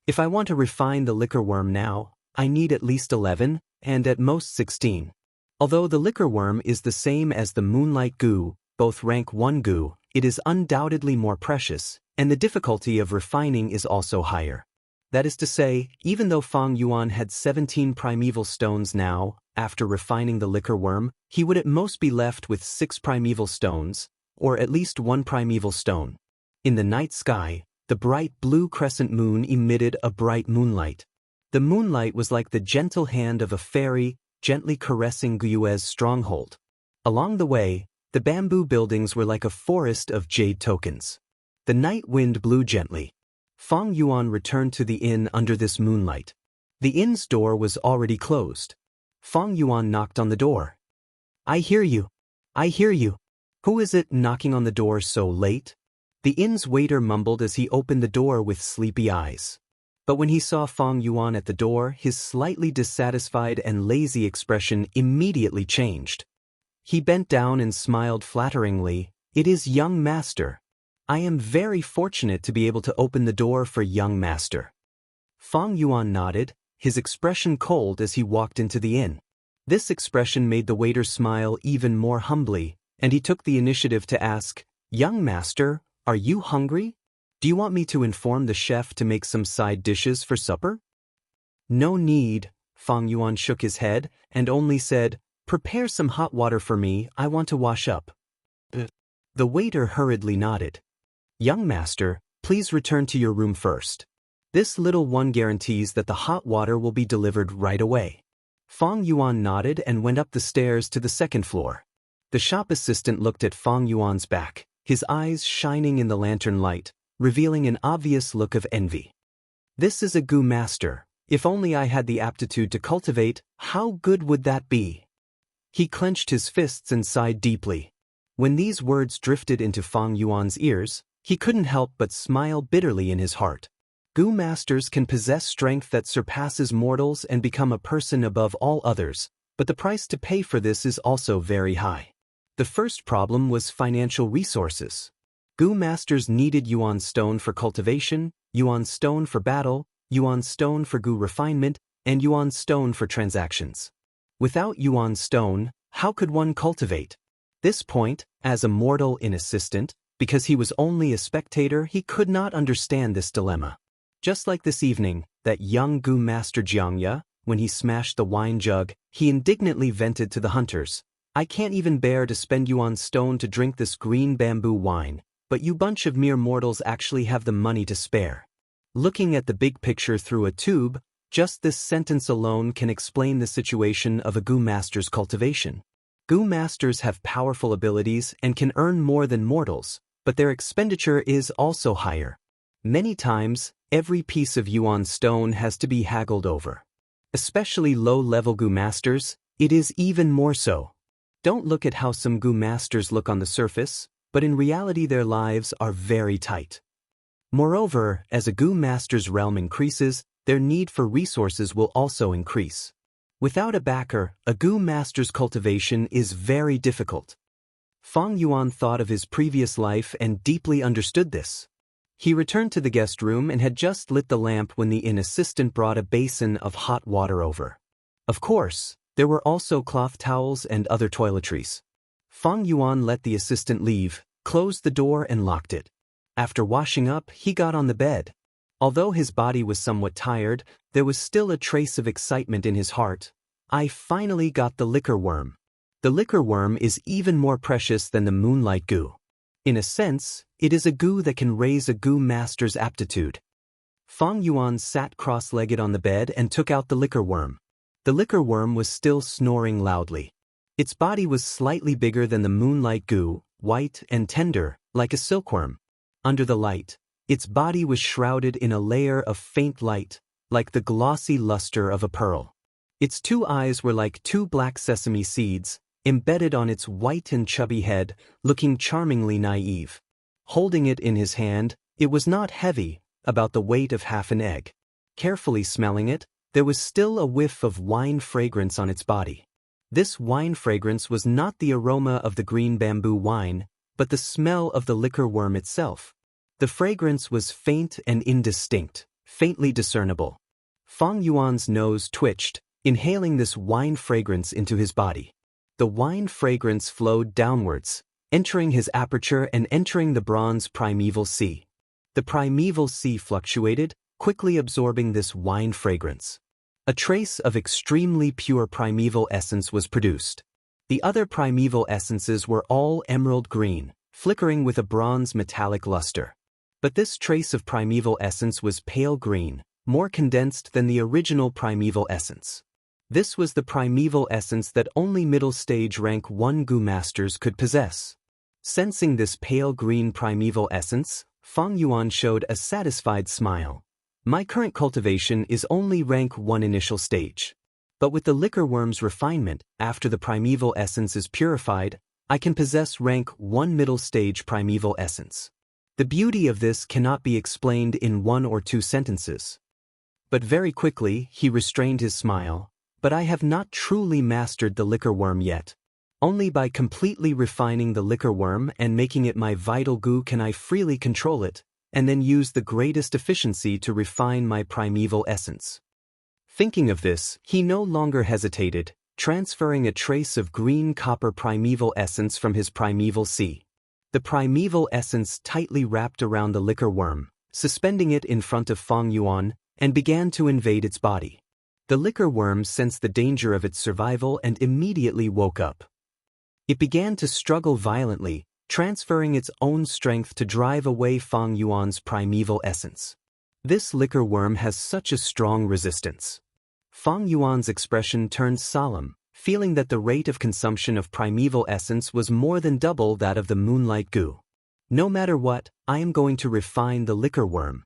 If I want to refine the liquor worm now, I need at least 11, and at most 16. Although the liquor worm is the same as the moonlight Gu, both rank 1 Gu, it is undoubtedly more precious, and the difficulty of refining is also higher. That is to say, even though Fang Yuan had 17 primeval stones now, after refining the liquor worm, he would at most be left with 6 primeval stones, or at least 1 primeval stone. In the night sky, the bright blue crescent moon emitted a bright moonlight. The moonlight was like the gentle hand of a fairy, gently caressing Guyue's stronghold. Along the way, the bamboo buildings were like a forest of jade tokens. The night wind blew gently. Fang Yuan returned to the inn under this moonlight. The inn's door was already closed. Fang Yuan knocked on the door. I hear you. I hear you. Who is it knocking on the door so late? The inn's waiter mumbled as he opened the door with sleepy eyes. But when he saw Fang Yuan at the door, his slightly dissatisfied and lazy expression immediately changed. He bent down and smiled flatteringly. It is young master. I am very fortunate to be able to open the door for young master. Fang Yuan nodded, his expression cold as he walked into the inn. This expression made the waiter smile even more humbly, and he took the initiative to ask, Young master, are you hungry? Do you want me to inform the chef to make some side dishes for supper? No need, Fang Yuan shook his head and only said, Prepare some hot water for me, I want to wash up. The waiter hurriedly nodded. Young master, please return to your room first. This little one guarantees that the hot water will be delivered right away. Fang Yuan nodded and went up the stairs to the 2nd floor. The shop assistant looked at Fang Yuan's back, his eyes shining in the lantern light, revealing an obvious look of envy. This is a Gu master, If only I had the aptitude to cultivate, how good would that be? He clenched his fists and sighed deeply. When these words drifted into Fang Yuan's ears, he couldn't help but smile bitterly in his heart. Gu masters can possess strength that surpasses mortals and become a person above all others, but the price to pay for this is also very high. The first problem was financial resources. Gu masters needed Yuan stone for cultivation, Yuan stone for battle, Yuan stone for Gu refinement, and Yuan stone for transactions. Without Yuan stone, how could one cultivate? This point, as a mortal in assistant, because he was only a spectator, he could not understand this dilemma. Just like this evening, that young Gu master Xianxia, when he smashed the wine jug, he indignantly vented to the hunters, "I can't even bear to spend Yuan stone to drink this green bamboo wine, but you bunch of mere mortals actually have the money to spare." Looking at the big picture through a tube, just this sentence alone can explain the situation of a Gu master's cultivation. Gu masters have powerful abilities and can earn more than mortals, but their expenditure is also higher. Many times, every piece of Yuan stone has to be haggled over. Especially low-level Gu masters, it is even more so. Don't look at how some Gu masters look on the surface, but in reality their lives are very tight. Moreover, as a Gu master's realm increases, their need for resources will also increase. Without a backer, a Gu master's cultivation is very difficult. Fang Yuan thought of his previous life and deeply understood this. He returned to the guest room and had just lit the lamp when the inn assistant brought a basin of hot water over. Of course, there were also cloth towels and other toiletries. Fang Yuan let the assistant leave, closed the door and locked it. After washing up, he got on the bed. Although his body was somewhat tired, there was still a trace of excitement in his heart. I finally got the liquor worm. The liquor worm is even more precious than the moonlight Gu. In a sense, it is a Gu that can raise a Gu master's aptitude. Fang Yuan sat cross-legged on the bed and took out the liquor worm. The liquor worm was still snoring loudly. Its body was slightly bigger than the moonlight Gu, white and tender, like a silkworm. Under the light, its body was shrouded in a layer of faint light, like the glossy luster of a pearl. Its two eyes were like two black sesame seeds, embedded on its white and chubby head, looking charmingly naive. Holding it in his hand, it was not heavy, about the weight of half an egg. Carefully smelling it, there was still a whiff of wine fragrance on its body. This wine fragrance was not the aroma of the green bamboo wine, but the smell of the liquor worm itself. The fragrance was faint and indistinct, faintly discernible. Fang Yuan's nose twitched, inhaling this wine fragrance into his body. The wine fragrance flowed downwards, entering his aperture and entering the bronze primeval sea. The primeval sea fluctuated, quickly absorbing this wine fragrance. A trace of extremely pure primeval essence was produced. The other primeval essences were all emerald green, flickering with a bronze metallic luster. But this trace of primeval essence was pale green, more condensed than the original primeval essence. This was the primeval essence that only middle stage rank 1 Gu masters could possess. Sensing this pale green primeval essence, Fang Yuan showed a satisfied smile. My current cultivation is only rank 1 initial stage. But with the liquor worm's refinement, after the primeval essence is purified, I can possess rank 1 middle stage primeval essence. The beauty of this cannot be explained in 1 or 2 sentences. But very quickly, he restrained his smile. But I have not truly mastered the liquor worm yet. Only by completely refining the liquor worm and making it my vital Gu can I freely control it, and then use the greatest efficiency to refine my primeval essence. Thinking of this, he no longer hesitated, transferring a trace of green copper primeval essence from his primeval sea. The primeval essence tightly wrapped around the liquor worm, suspending it in front of Fang Yuan, and began to invade its body. The liquor worm sensed the danger of its survival and immediately woke up. It began to struggle violently, transferring its own strength to drive away Fang Yuan's primeval essence. This liquor worm has such a strong resistance. Fang Yuan's expression turned solemn, feeling that the rate of consumption of primeval essence was more than double that of the moonlight Gu. No matter what, I am going to refine the liquor worm.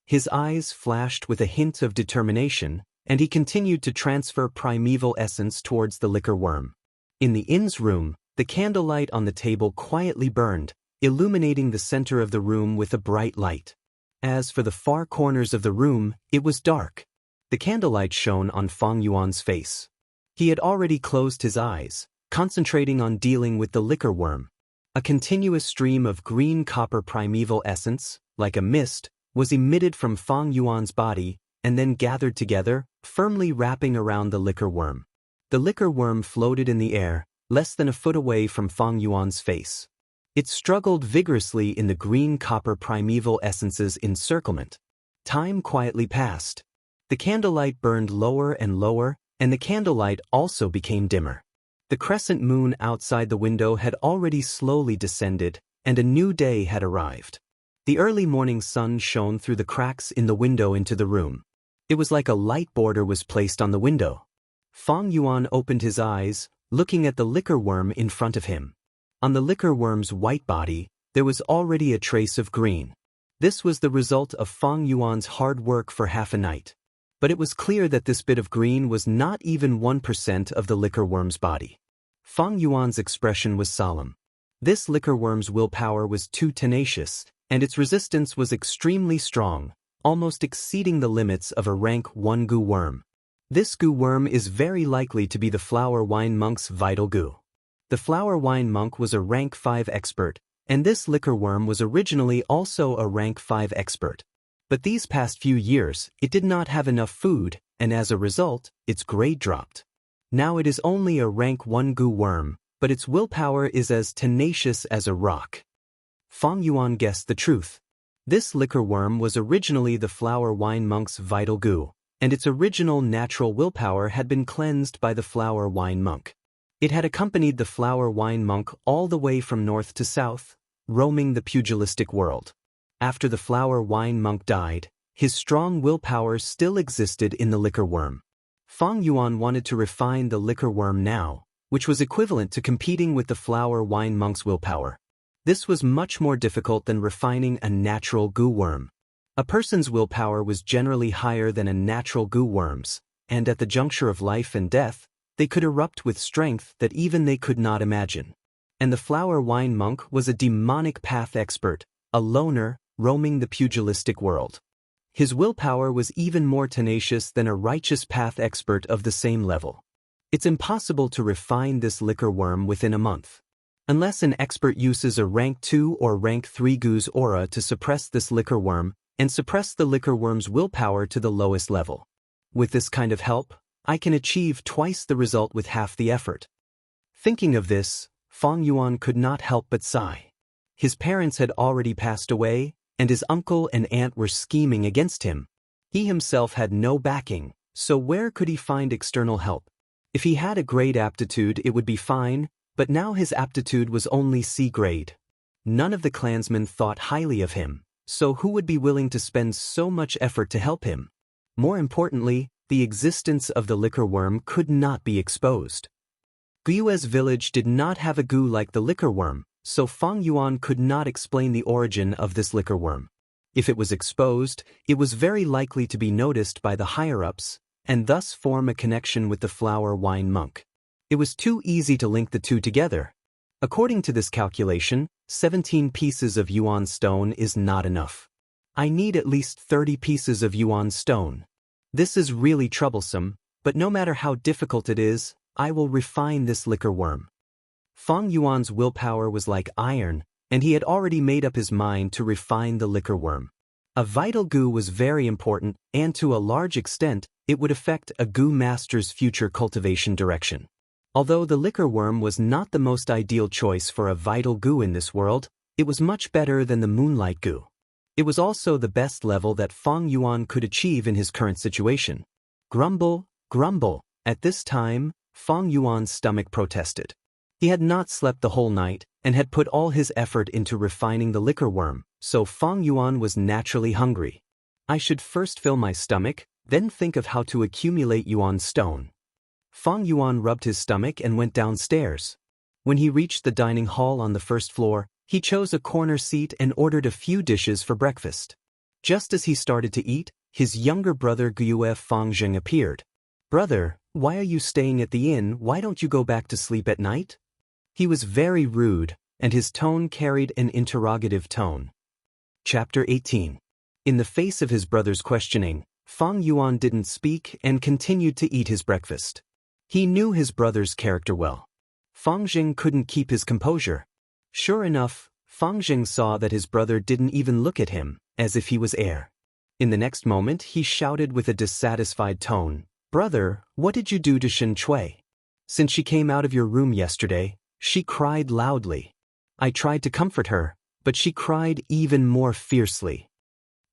His eyes flashed with a hint of determination, and he continued to transfer primeval essence towards the liquor worm. In the inn's room, the candlelight on the table quietly burned, illuminating the center of the room with a bright light. As for the far corners of the room, it was dark. The candlelight shone on Fang Yuan's face. He had already closed his eyes, concentrating on dealing with the liquor worm. A continuous stream of green copper primeval essence, like a mist, was emitted from Fang Yuan's body and then gathered together, firmly wrapping around the liquor worm. The liquor worm floated in the air, less than a foot away from Fang Yuan's face. It struggled vigorously in the green copper primeval essence's encirclement. Time quietly passed. The candlelight burned lower and lower, and the candlelight also became dimmer. The crescent moon outside the window had already slowly descended, and a new day had arrived. The early morning sun shone through the cracks in the window into the room. It was like a light border was placed on the window. Fang Yuan opened his eyes, looking at the liquor worm in front of him. On the liquor worm's white body, there was already a trace of green. This was the result of Fang Yuan's hard work for half a night. But it was clear that this bit of green was not even 1% of the liquor worm's body. Fang Yuan's expression was solemn. This liquor worm's willpower was too tenacious, and its resistance was extremely strong, almost exceeding the limits of a rank 1 goo worm. This goo worm is very likely to be the flower wine monk's vital goo. The flower wine monk was a rank 5 expert, and this liquor worm was originally also a rank 5 expert. But these past few years, it did not have enough food, and as a result, its grade dropped. Now it is only a rank 1 goo worm, but its willpower is as tenacious as a rock. Fang Yuan guessed the truth. This liquor worm was originally the flower wine monk's vital goo, and its original natural willpower had been cleansed by the flower wine monk. It had accompanied the flower wine monk all the way from north to south, roaming the pugilistic world. After the flower wine monk died, his strong willpower still existed in the liquor worm. Fang Yuan wanted to refine the liquor worm now, which was equivalent to competing with the flower wine monk's willpower. This was much more difficult than refining a natural goo worm. A person's willpower was generally higher than a natural goo worm's, and at the juncture of life and death, they could erupt with strength that even they could not imagine. And the flower wine monk was a demonic path expert, a loner, roaming the pugilistic world. His willpower was even more tenacious than a righteous path expert of the same level. It's impossible to refine this liquor worm within a month. Unless an expert uses a rank 2 or rank 3 goo's aura to suppress this liquor worm and suppress the liquor worm's willpower to the lowest level. With this kind of help, I can achieve twice the result with half the effort. Thinking of this, Fang Yuan could not help but sigh. His parents had already passed away, and his uncle and aunt were scheming against him. He himself had no backing, so where could he find external help? If he had a grade aptitude, it would be fine, but now his aptitude was only C grade. None of the clansmen thought highly of him, so who would be willing to spend so much effort to help him? More importantly, the existence of the liquor worm could not be exposed. Guiue's village did not have a goo like the liquor worm, so Fang Yuan could not explain the origin of this liquor worm. If it was exposed, it was very likely to be noticed by the higher-ups, and thus form a connection with the flower wine monk. It was too easy to link the two together. According to this calculation, 17 pieces of yuan stone is not enough. I need at least 30 pieces of yuan stone. This is really troublesome, but no matter how difficult it is, I will refine this liquor worm. Fang Yuan's willpower was like iron, and he had already made up his mind to refine the liquor worm. A vital goo was very important, and to a large extent, it would affect a goo master's future cultivation direction. Although the liquor worm was not the most ideal choice for a vital goo in this world, it was much better than the moonlight goo. It was also the best level that Fang Yuan could achieve in his current situation. Grumble, grumble. At this time, Fang Yuan's stomach protested. He had not slept the whole night, and had put all his effort into refining the liquor worm, so Fang Yuan was naturally hungry. I should first fill my stomach, then think of how to accumulate yuan stone. Fang Yuan rubbed his stomach and went downstairs. When he reached the dining hall on the first floor, he chose a corner seat and ordered a few dishes for breakfast. Just as he started to eat, his younger brother Guiyue Fangjing appeared. "Brother, why are you staying at the inn? Why don't you go back to sleep at night?" He was very rude, and his tone carried an interrogative tone. Chapter 18. In the face of his brother's questioning, Fang Yuan didn't speak and continued to eat his breakfast. He knew his brother's character well. Fangjing couldn't keep his composure. Sure enough, Fangjing saw that his brother didn't even look at him, as if he was air. In the next moment he shouted with a dissatisfied tone, "Brother, what did you do to Xianxia? Since she came out of your room yesterday, she cried loudly. I tried to comfort her, but she cried even more fiercely."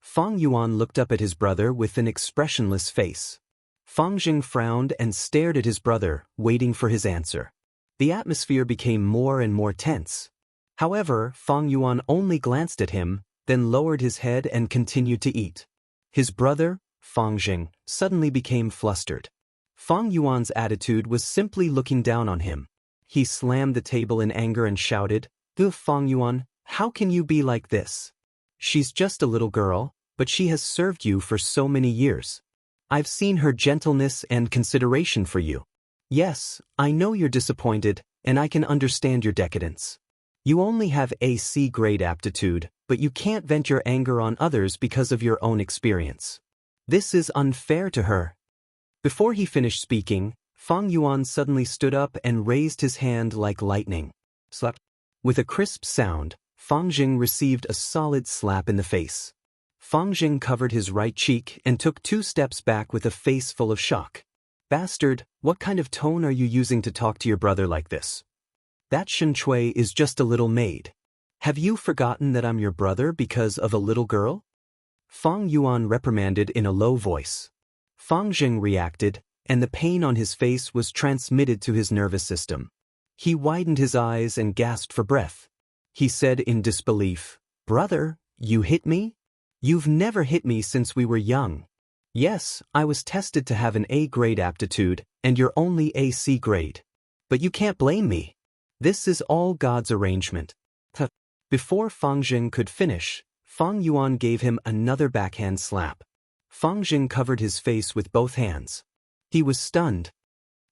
Fang Yuan looked up at his brother with an expressionless face. Fangjing frowned and stared at his brother, waiting for his answer. The atmosphere became more and more tense. However, Fang Yuan only glanced at him, then lowered his head and continued to eat. His brother, Fangjing, suddenly became flustered. Fang Yuan's attitude was simply looking down on him. He slammed the table in anger and shouted, "Fang Yuan, how can you be like this? She's just a little girl, but she has served you for so many years. I've seen her gentleness and consideration for you. Yes, I know you're disappointed, and I can understand your decadence. You only have a C-grade aptitude, but you can't vent your anger on others because of your own experience. This is unfair to her." Before he finished speaking, Fang Yuan suddenly stood up and raised his hand like lightning. Slap. With a crisp sound, Fangjing received a solid slap in the face. Fangjing covered his right cheek and took 2 steps back with a face full of shock. "Bastard, what kind of tone are you using to talk to your brother like this? That Xianxia is just a little maid. Have you forgotten that I'm your brother because of a little girl?" Fang Yuan reprimanded in a low voice. Fangjing reacted, and the pain on his face was transmitted to his nervous system. He widened his eyes and gasped for breath. He said in disbelief, "Brother, you hit me? You've never hit me since we were young. Yes, I was tested to have an A-grade aptitude, and you're only a C-grade. But you can't blame me. This is all God's arrangement." Before Fangjing could finish, Fang Yuan gave him another backhand slap. Fangjing covered his face with both hands. He was stunned.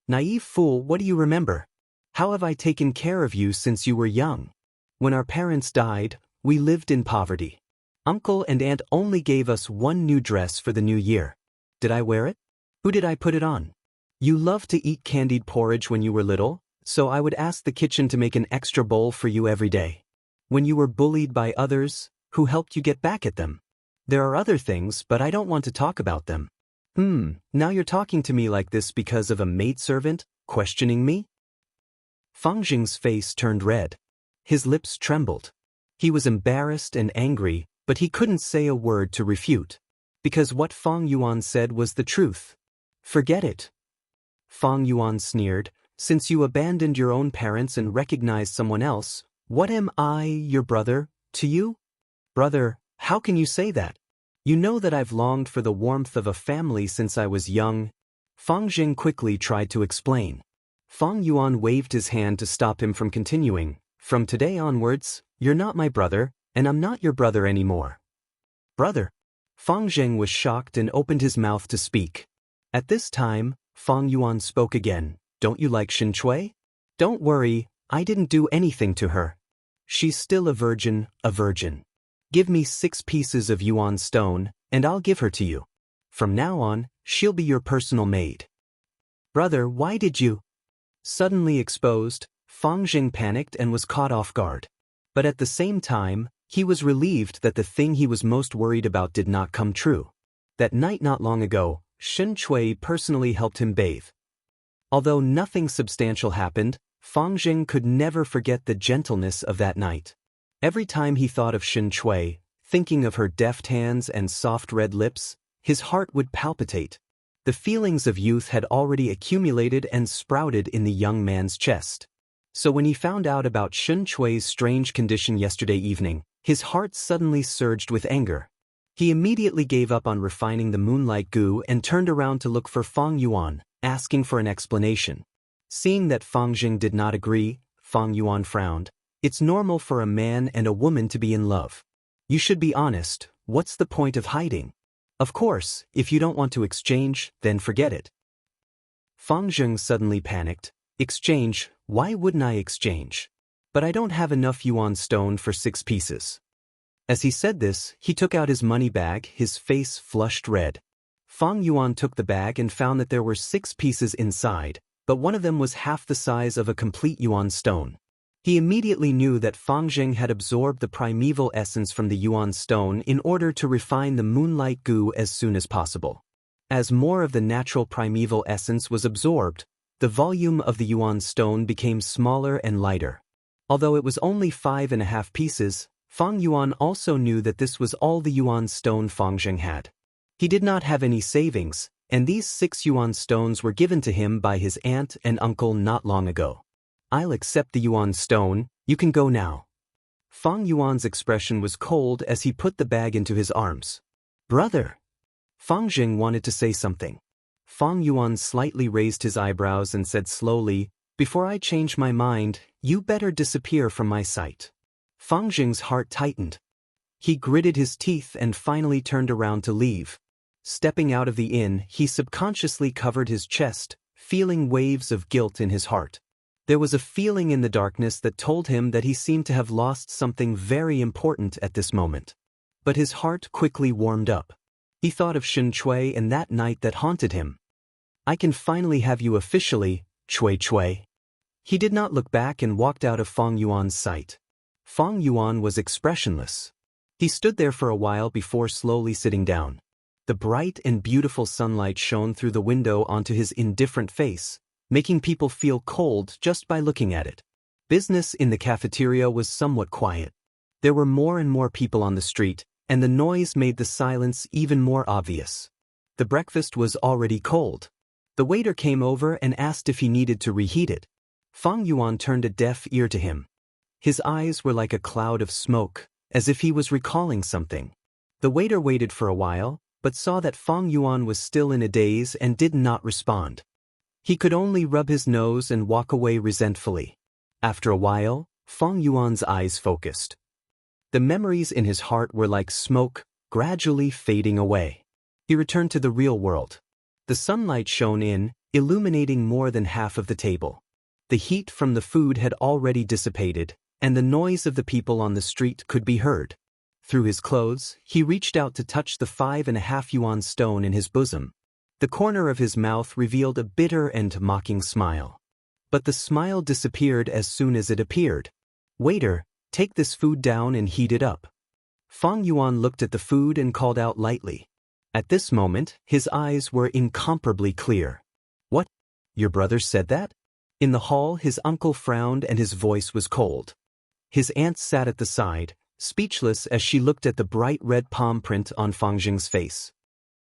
"Naive fool, what do you remember? How have I taken care of you since you were young? When our parents died, we lived in poverty. Uncle and aunt only gave us one new dress for the new year. Did I wear it? Who did I put it on? You loved to eat candied porridge when you were little, so I would ask the kitchen to make an extra bowl for you every day. When you were bullied by others, who helped you get back at them? There are other things, but I don't want to talk about them." Now you're talking to me like this because of a maidservant, questioning me?" Fangjing's face turned red. His lips trembled. He was embarrassed and angry, but he couldn't say a word to refute. Because what Fang Yuan said was the truth. "Forget it." Fang Yuan sneered, "Since you abandoned your own parents and recognized someone else, what am I, your brother, to you? Brother, how can you say that? You know that I've longed for the warmth of a family since I was young." Fangjing quickly tried to explain. Fang Yuan waved his hand to stop him from continuing. "From today onwards, you're not my brother, and I'm not your brother anymore." "Brother?" Fangjing was shocked and opened his mouth to speak. At this time, Fang Yuan spoke again. "Don't you like Xianxia? Don't worry, I didn't do anything to her. She's still a virgin, a virgin. Give me 6 pieces of yuan stone, and I'll give her to you. From now on, she'll be your personal maid." "Brother, why did you?" Suddenly exposed, Fangjing panicked and was caught off guard. But at the same time, he was relieved that the thing he was most worried about did not come true. That night not long ago, Xianxia personally helped him bathe. Although nothing substantial happened, Fangjing could never forget the gentleness of that night. Every time he thought of Xianxia, thinking of her deft hands and soft red lips, his heart would palpitate. The feelings of youth had already accumulated and sprouted in the young man's chest. So when he found out about Xianxui's strange condition yesterday evening, his heart suddenly surged with anger. He immediately gave up on refining the moonlight goo and turned around to look for Fang Yuan, asking for an explanation. Seeing that Fangjing did not agree, Fang Yuan frowned. "It's normal for a man and a woman to be in love. You should be honest, what's the point of hiding? Of course, if you don't want to exchange, then forget it. Fang Zheng suddenly panicked. Exchange? Why wouldn't I exchange? But I don't have enough yuan stone for 6 pieces. As he said this, he took out his money bag, his face flushed red. Fang Yuan took the bag and found that there were 6 pieces inside, but one of them was half the size of a complete yuan stone. He immediately knew that Fang Zheng had absorbed the primeval essence from the yuan stone in order to refine the moonlight goo as soon as possible. As more of the natural primeval essence was absorbed, the volume of the yuan stone became smaller and lighter. Although it was only 5.5 pieces, Fang Yuan also knew that this was all the yuan stone Fang Zheng had. He did not have any savings, and these 6 yuan stones were given to him by his aunt and uncle not long ago. I'll accept the yuan stone, you can go now. Fang Yuan's expression was cold as he put the bag into his arms. Brother! Fang Zheng wanted to say something. Fang Yuan slightly raised his eyebrows and said slowly, before I change my mind, you better disappear from my sight. Fang Zheng's heart tightened. He gritted his teeth and finally turned around to leave. Stepping out of the inn, he subconsciously covered his chest, feeling waves of guilt in his heart. There was a feeling in the darkness that told him that he seemed to have lost something very important at this moment. But his heart quickly warmed up. He thought of Shen Cui and that night that haunted him. I can finally have you officially, Cui Cui. He did not look back and walked out of Fang Yuan's sight. Fang Yuan was expressionless. He stood there for a while before slowly sitting down. The bright and beautiful sunlight shone through the window onto his indifferent face, making people feel cold just by looking at it. Business in the cafeteria was somewhat quiet. There were more and more people on the street, and the noise made the silence even more obvious. The breakfast was already cold. The waiter came over and asked if he needed to reheat it. Fang Yuan turned a deaf ear to him. His eyes were like a cloud of smoke, as if he was recalling something. The waiter waited for a while, but saw that Fang Yuan was still in a daze and did not respond. He could only rub his nose and walk away resentfully. After a while, Fang Yuan's eyes focused. The memories in his heart were like smoke, gradually fading away. He returned to the real world. The sunlight shone in, illuminating more than half of the table. The heat from the food had already dissipated, and the noise of the people on the street could be heard. Through his clothes, he reached out to touch the 5.5 yuan stone in his bosom. The corner of his mouth revealed a bitter and mocking smile. But the smile disappeared as soon as it appeared. Waiter, take this food down and heat it up. Fang Yuan looked at the food and called out lightly. At this moment, his eyes were incomparably clear. What? Your brother said that? In the hall, his uncle frowned and his voice was cold. His aunt sat at the side, speechless as she looked at the bright red palm print on Fang Zheng's face.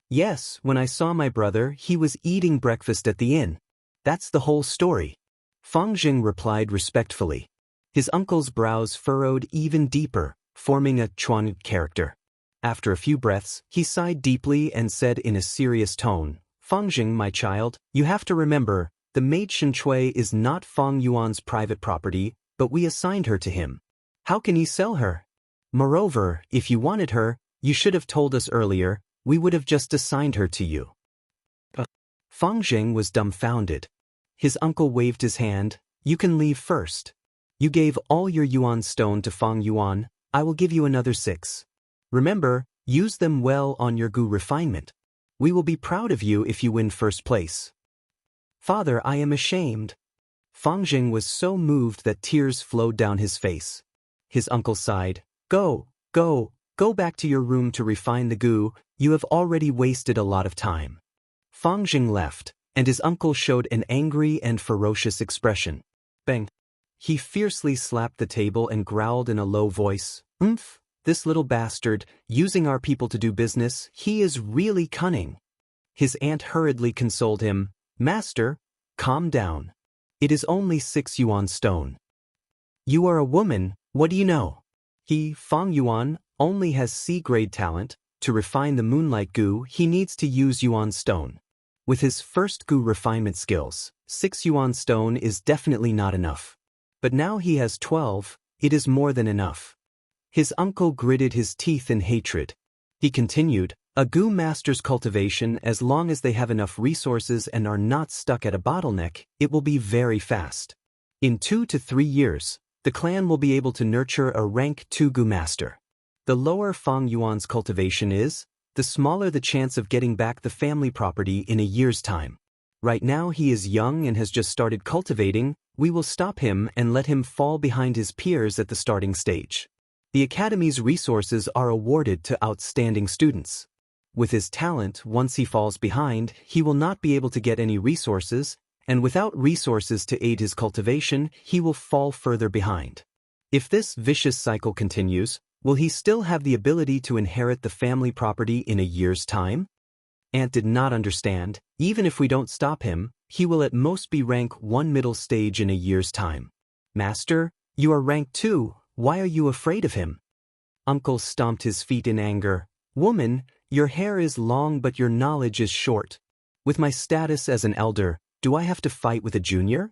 Yes, when I saw my brother, he was eating breakfast at the inn. That's the whole story. Fang Zheng replied respectfully. His uncle's brows furrowed even deeper, forming a chuan character. After a few breaths, he sighed deeply and said in a serious tone, Fang Zheng, my child, you have to remember, the maid Shen Cui is not Fang Yuan's private property, but we assigned her to him. How can you sell her? Moreover, if you wanted her, you should have told us earlier, we would have just assigned her to you. Fang Zheng was dumbfounded. His uncle waved his hand, you can leave first. You gave all your yuan stone to Fang Yuan, I will give you another 6. Remember, use them well on your goo refinement. We will be proud of you if you win first place. Father, I am ashamed. Fang Zheng was so moved that tears flowed down his face. His uncle sighed, Go back to your room to refine the goo, you have already wasted a lot of time. Fang Zheng left, and his uncle showed an angry and ferocious expression. Bang! He fiercely slapped the table and growled in a low voice, This little bastard, using our people to do business, he is really cunning. His aunt hurriedly consoled him, Master, calm down. It is only 6 yuan stone. You are a woman, what do you know? He, Fang Yuan, only has C-grade talent. To refine the moonlight goo, he needs to use yuan stone. With his first goo refinement skills, 6 yuan stone is definitely not enough. But now he has 12, it is more than enough. His uncle gritted his teeth in hatred. He continued, a Gu master's cultivation, as long as they have enough resources and are not stuck at a bottleneck, it will be very fast. In 2 to 3 years, the clan will be able to nurture a rank 2 Gu master. The lower Fang Yuan's cultivation is, the smaller the chance of getting back the family property in a year's time. Right now he is young and has just started cultivating. We will stop him and let him fall behind his peers at the starting stage. The Academy's resources are awarded to outstanding students. With his talent, once he falls behind, he will not be able to get any resources, and without resources to aid his cultivation, he will fall further behind. If this vicious cycle continues, will he still have the ability to inherit the family property in a year's time? Ant did not understand. Even if we don't stop him, he will at most be rank 1 middle stage in a year's time. Master, you are rank 2, why are you afraid of him? Uncle stomped his feet in anger. Woman, your hair is long but your knowledge is short. With my status as an elder, do I have to fight with a junior?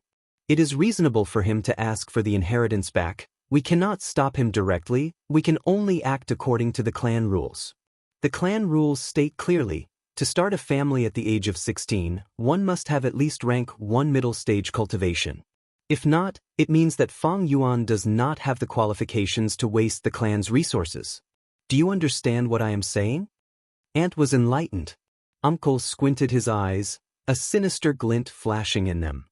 It is reasonable for him to ask for the inheritance back. We cannot stop him directly, we can only act according to the clan rules. The clan rules state clearly, to start a family at the age of 16, one must have at least rank 1 middle stage cultivation. If not, it means that Fang Yuan does not have the qualifications to waste the clan's resources. Do you understand what I am saying? Ant was enlightened. Uncle squinted his eyes, a sinister glint flashing in them.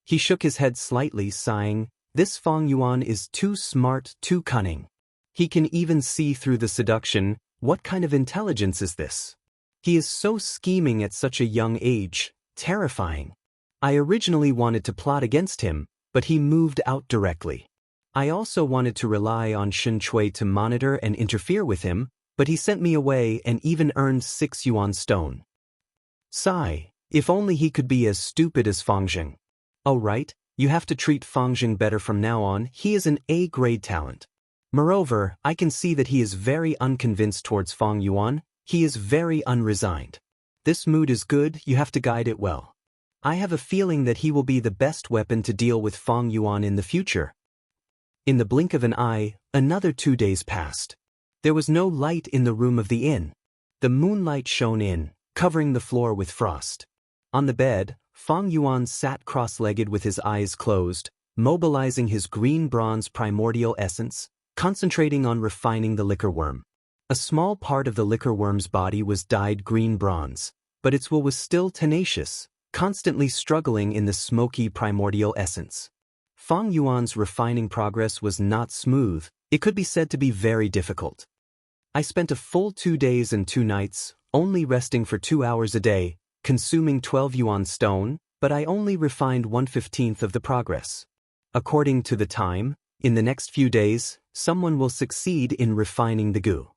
He shook his head slightly, sighing, this Fang Yuan is too smart, too cunning. He can even see through the seduction. What kind of intelligence is this? He is so scheming at such a young age, terrifying. I originally wanted to plot against him, but he moved out directly. I also wanted to rely on Shen Chui to monitor and interfere with him, but he sent me away and even earned 6 yuan stone. Sigh, if only he could be as stupid as Fang Jing. Oh right, you have to treat Fang Jing better from now on, he is an A-grade talent. Moreover, I can see that he is very unconvinced towards Fang Yuan, he is very unresigned. This mood is good, you have to guide it well. I have a feeling that he will be the best weapon to deal with Fang Yuan in the future. In the blink of an eye, another 2 days passed. There was no light in the room of the inn. The moonlight shone in, covering the floor with frost. On the bed, Fang Yuan sat cross-legged with his eyes closed, mobilizing his green bronze primordial essence, concentrating on refining the liquor worm. A small part of the liquor worm's body was dyed green bronze, but its will was still tenacious, constantly struggling in the smoky primordial essence. Fang Yuan's refining progress was not smooth, it could be said to be very difficult. I spent a full 2 days and 2 nights, only resting for 2 hours a day, consuming 12 yuan stone, but I only refined 1/15 of the progress. According to the time, in the next few days, someone will succeed in refining the gu.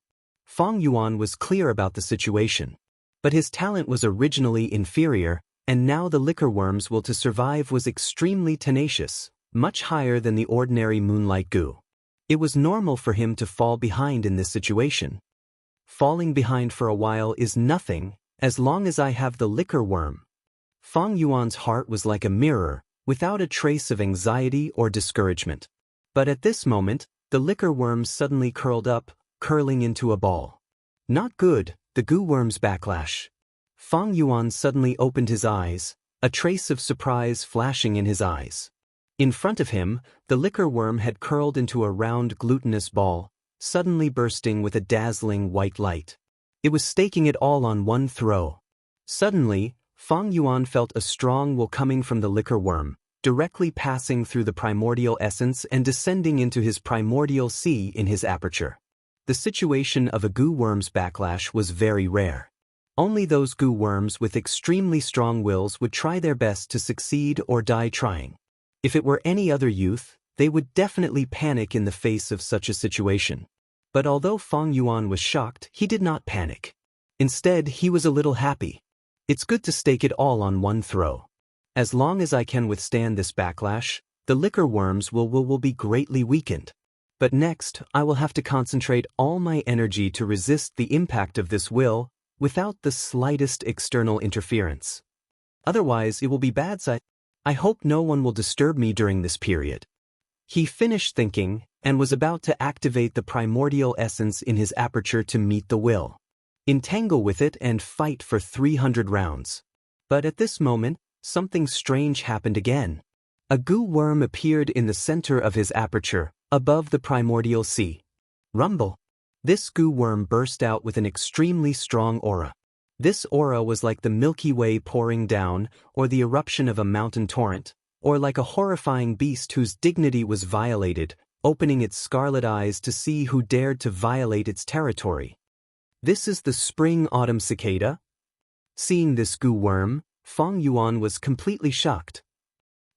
Fang Yuan was clear about the situation. But his talent was originally inferior, and now the liquor worm's will to survive was extremely tenacious, much higher than the ordinary moonlight gu. It was normal for him to fall behind in this situation. Falling behind for a while is nothing, as long as I have the liquor worm. Fang Yuan's heart was like a mirror, without a trace of anxiety or discouragement. But at this moment, the liquor worm suddenly curled up, curling into a ball. Not good, the gu worm's backlash. Fang Yuan suddenly opened his eyes, a trace of surprise flashing in his eyes. In front of him, the liquor worm had curled into a round glutinous ball, suddenly bursting with a dazzling white light. It was staking it all on one throw. Suddenly, Fang Yuan felt a strong will coming from the liquor worm, directly passing through the primordial essence and descending into his primordial sea in his aperture. The situation of a gu worm's backlash was very rare. Only those gu worms with extremely strong wills would try their best to succeed or die trying. If it were any other youth, they would definitely panic in the face of such a situation. But although Fang Yuan was shocked, he did not panic. Instead, he was a little happy. It's good to stake it all on one throw. As long as I can withstand this backlash, the liquor worms will be greatly weakened. But next, I will have to concentrate all my energy to resist the impact of this will, without the slightest external interference. Otherwise, it will be bad. I hope no one will disturb me during this period. He finished thinking, and was about to activate the primordial essence in his aperture to meet the will. entangle with it and fight for 300 rounds. But at this moment, something strange happened again. A goo worm appeared in the center of his aperture, above the primordial sea. Rumble. This goo worm burst out with an extremely strong aura. This aura was like the Milky Way pouring down, or the eruption of a mountain torrent, or like a horrifying beast whose dignity was violated, opening its scarlet eyes to see who dared to violate its territory. This is the spring-autumn cicada? Seeing this goo worm, Fang Yuan was completely shocked.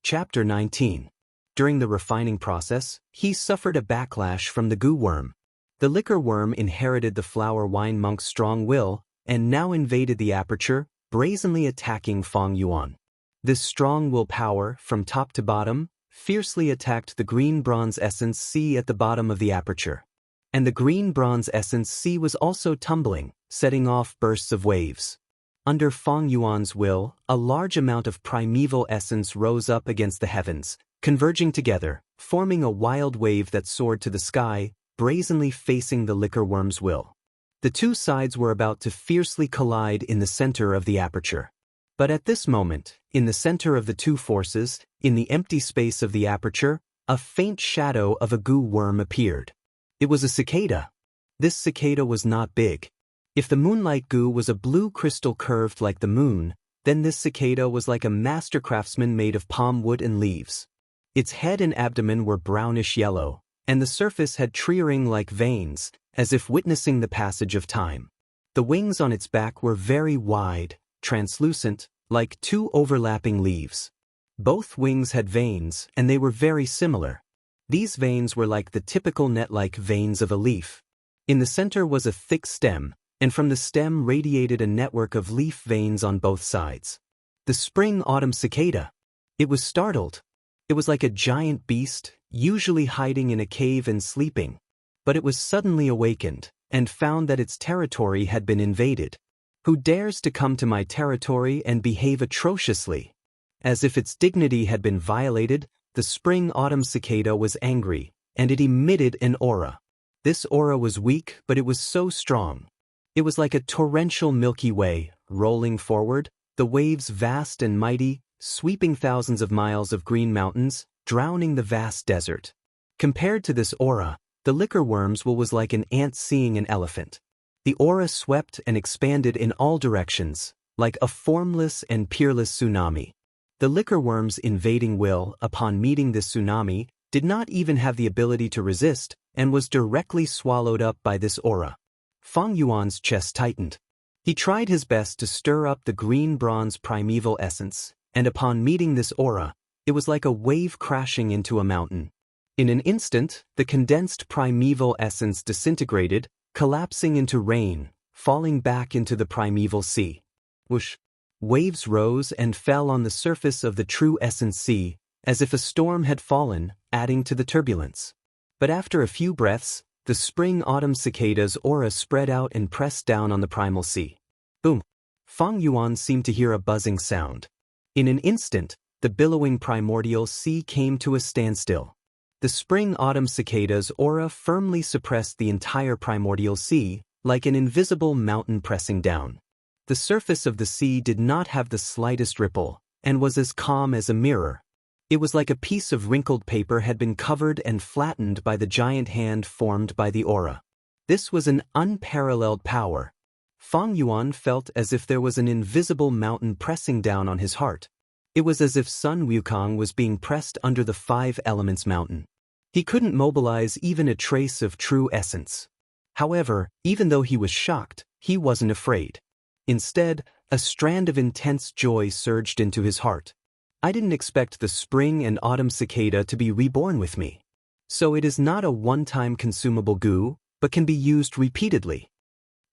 Chapter 19. During the refining process, he suffered a backlash from the goo worm. The liquor worm inherited the flower wine monk's strong will, and now invaded the aperture, brazenly attacking Fang Yuan. This strong willpower, from top to bottom, fiercely attacked the green bronze essence sea at the bottom of the aperture. And the green bronze essence sea was also tumbling, setting off bursts of waves. Under Fang Yuan's will, a large amount of primeval essence rose up against the heavens, converging together, forming a wild wave that soared to the sky, brazenly facing the liquor worm's will. The two sides were about to fiercely collide in the center of the aperture. But at this moment, in the center of the two forces, in the empty space of the aperture, a faint shadow of a goo worm appeared. It was a cicada. This cicada was not big. If the moonlight goo was a blue crystal curved like the moon, then this cicada was like a master craftsman made of palm wood and leaves. Its head and abdomen were brownish yellow, and the surface had tree-ring like veins, as if witnessing the passage of time. The wings on its back were very wide, translucent, like two overlapping leaves. Both wings had veins, and they were very similar. These veins were like the typical net-like veins of a leaf. In the center was a thick stem, and from the stem radiated a network of leaf veins on both sides. The spring-autumn cicada. It was startled. It was like a giant beast, usually hiding in a cave and sleeping. But it was suddenly awakened, and found that its territory had been invaded. Who dares to come to my territory and behave atrociously? As if its dignity had been violated, the spring-autumn cicada was angry, and it emitted an aura. This aura was weak, but it was so strong. It was like a torrential Milky Way, rolling forward, the waves vast and mighty, sweeping thousands of miles of green mountains, drowning the vast desert. Compared to this aura, the liquor worm's will was like an ant seeing an elephant. The aura swept and expanded in all directions, like a formless and peerless tsunami. The liquor worm's invading will, upon meeting this tsunami, did not even have the ability to resist, and was directly swallowed up by this aura. Fang Yuan's chest tightened. He tried his best to stir up the green bronze primeval essence, and upon meeting this aura, it was like a wave crashing into a mountain. In an instant, the condensed primeval essence disintegrated, collapsing into rain, falling back into the primeval sea. Whoosh! Waves rose and fell on the surface of the true essence sea, as if a storm had fallen, adding to the turbulence. But after a few breaths, the spring-autumn cicada's aura spread out and pressed down on the primal sea. Boom! Fang Yuan seemed to hear a buzzing sound. In an instant, the billowing primordial sea came to a standstill. The spring-autumn cicada's aura firmly suppressed the entire primordial sea, like an invisible mountain pressing down. The surface of the sea did not have the slightest ripple, and was as calm as a mirror. It was like a piece of wrinkled paper had been covered and flattened by the giant hand formed by the aura. This was an unparalleled power. Fang Yuan felt as if there was an invisible mountain pressing down on his heart. It was as if Sun Wukong was being pressed under the 5 elements mountain. He couldn't mobilize even a trace of true essence. However, even though he was shocked, he wasn't afraid. Instead, a strand of intense joy surged into his heart. I didn't expect the spring and autumn cicada to be reborn with me. So it is not a one-time consumable goo, but can be used repeatedly.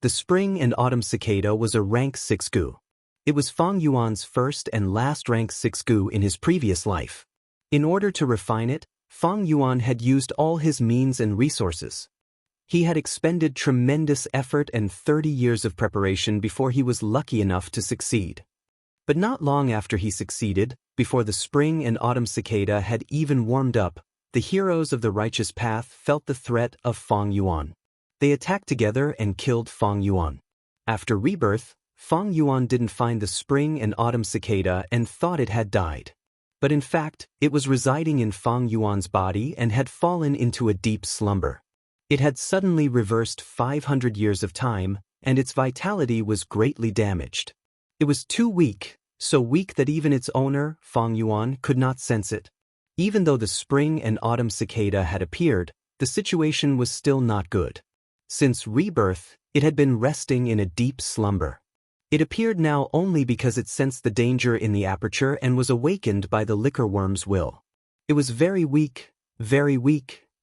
The spring and autumn cicada was a rank 6 goo. It was Fang Yuan's first and last rank 6 goo in his previous life. In order to refine it, Fang Yuan had used all his means and resources. He had expended tremendous effort and 30 years of preparation before he was lucky enough to succeed. But not long after he succeeded, before the spring and autumn cicada had even warmed up, the heroes of the righteous path felt the threat of Fang Yuan. They attacked together and killed Fang Yuan. After rebirth, Fang Yuan didn't find the spring and autumn cicada and thought it had died. But in fact, it was residing in Fang Yuan's body and had fallen into a deep slumber. It had suddenly reversed 500 years of time, and its vitality was greatly damaged. It was too weak, so weak that even its owner, Fang Yuan, could not sense it. Even though the spring and autumn cicada had appeared, the situation was still not good. Since rebirth, it had been resting in a deep slumber. It appeared now only because it sensed the danger in the aperture and was awakened by the liquor worm's will. It was very weak,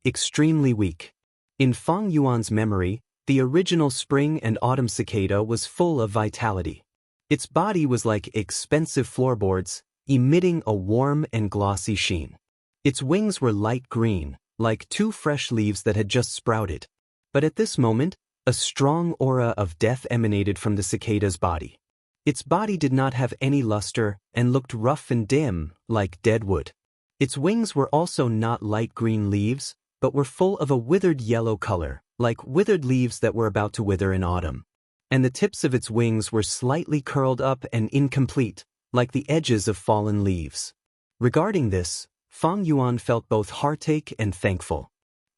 extremely weak. In Fang Yuan's memory, the original spring and autumn cicada was full of vitality. Its body was like expensive floorboards, emitting a warm and glossy sheen. Its wings were light green, like two fresh leaves that had just sprouted. But at this moment, a strong aura of death emanated from the cicada's body. Its body did not have any luster and looked rough and dim, like dead wood. Its wings were also not light green leaves, but were full of a withered yellow color, like withered leaves that were about to wither in autumn. And the tips of its wings were slightly curled up and incomplete, like the edges of fallen leaves. Regarding this, Fang Yuan felt both heartache and thankful.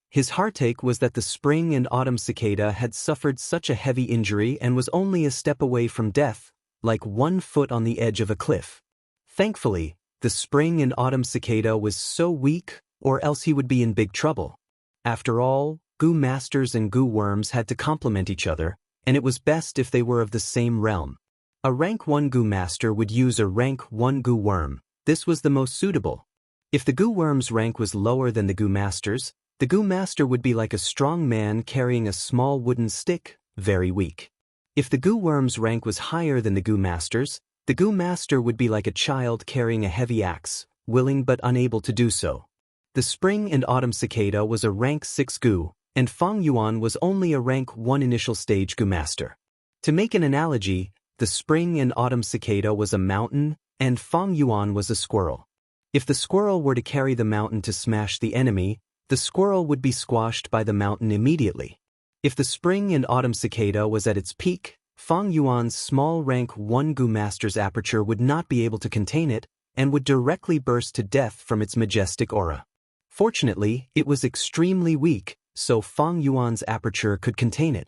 His heartache was that the spring and autumn cicada had suffered such a heavy injury and was only a step away from death, like 1 foot on the edge of a cliff. Thankfully, the spring and autumn cicada was so weak, or else he would be in big trouble. After all, goo masters and goo worms had to complement each other, and it was best if they were of the same realm. A rank 1 goo master would use a rank 1 goo worm. This was the most suitable. If the goo worm's rank was lower than the goo master's, the goo master would be like a strong man carrying a small wooden stick, very weak. If the goo worm's rank was higher than the goo master's, the goo master would be like a child carrying a heavy axe, willing but unable to do so. The spring and autumn cicada was a rank 6 goo, and Fang Yuan was only a rank 1 initial stage goo master. To make an analogy, the spring and autumn cicada was a mountain, and Fang Yuan was a squirrel. If the squirrel were to carry the mountain to smash the enemy, the squirrel would be squashed by the mountain immediately. If the spring and autumn cicada was at its peak, Fang Yuan's small rank 1 goo master's aperture would not be able to contain it and would directly burst to death from its majestic aura. Fortunately, it was extremely weak, so Fang Yuan's aperture could contain it.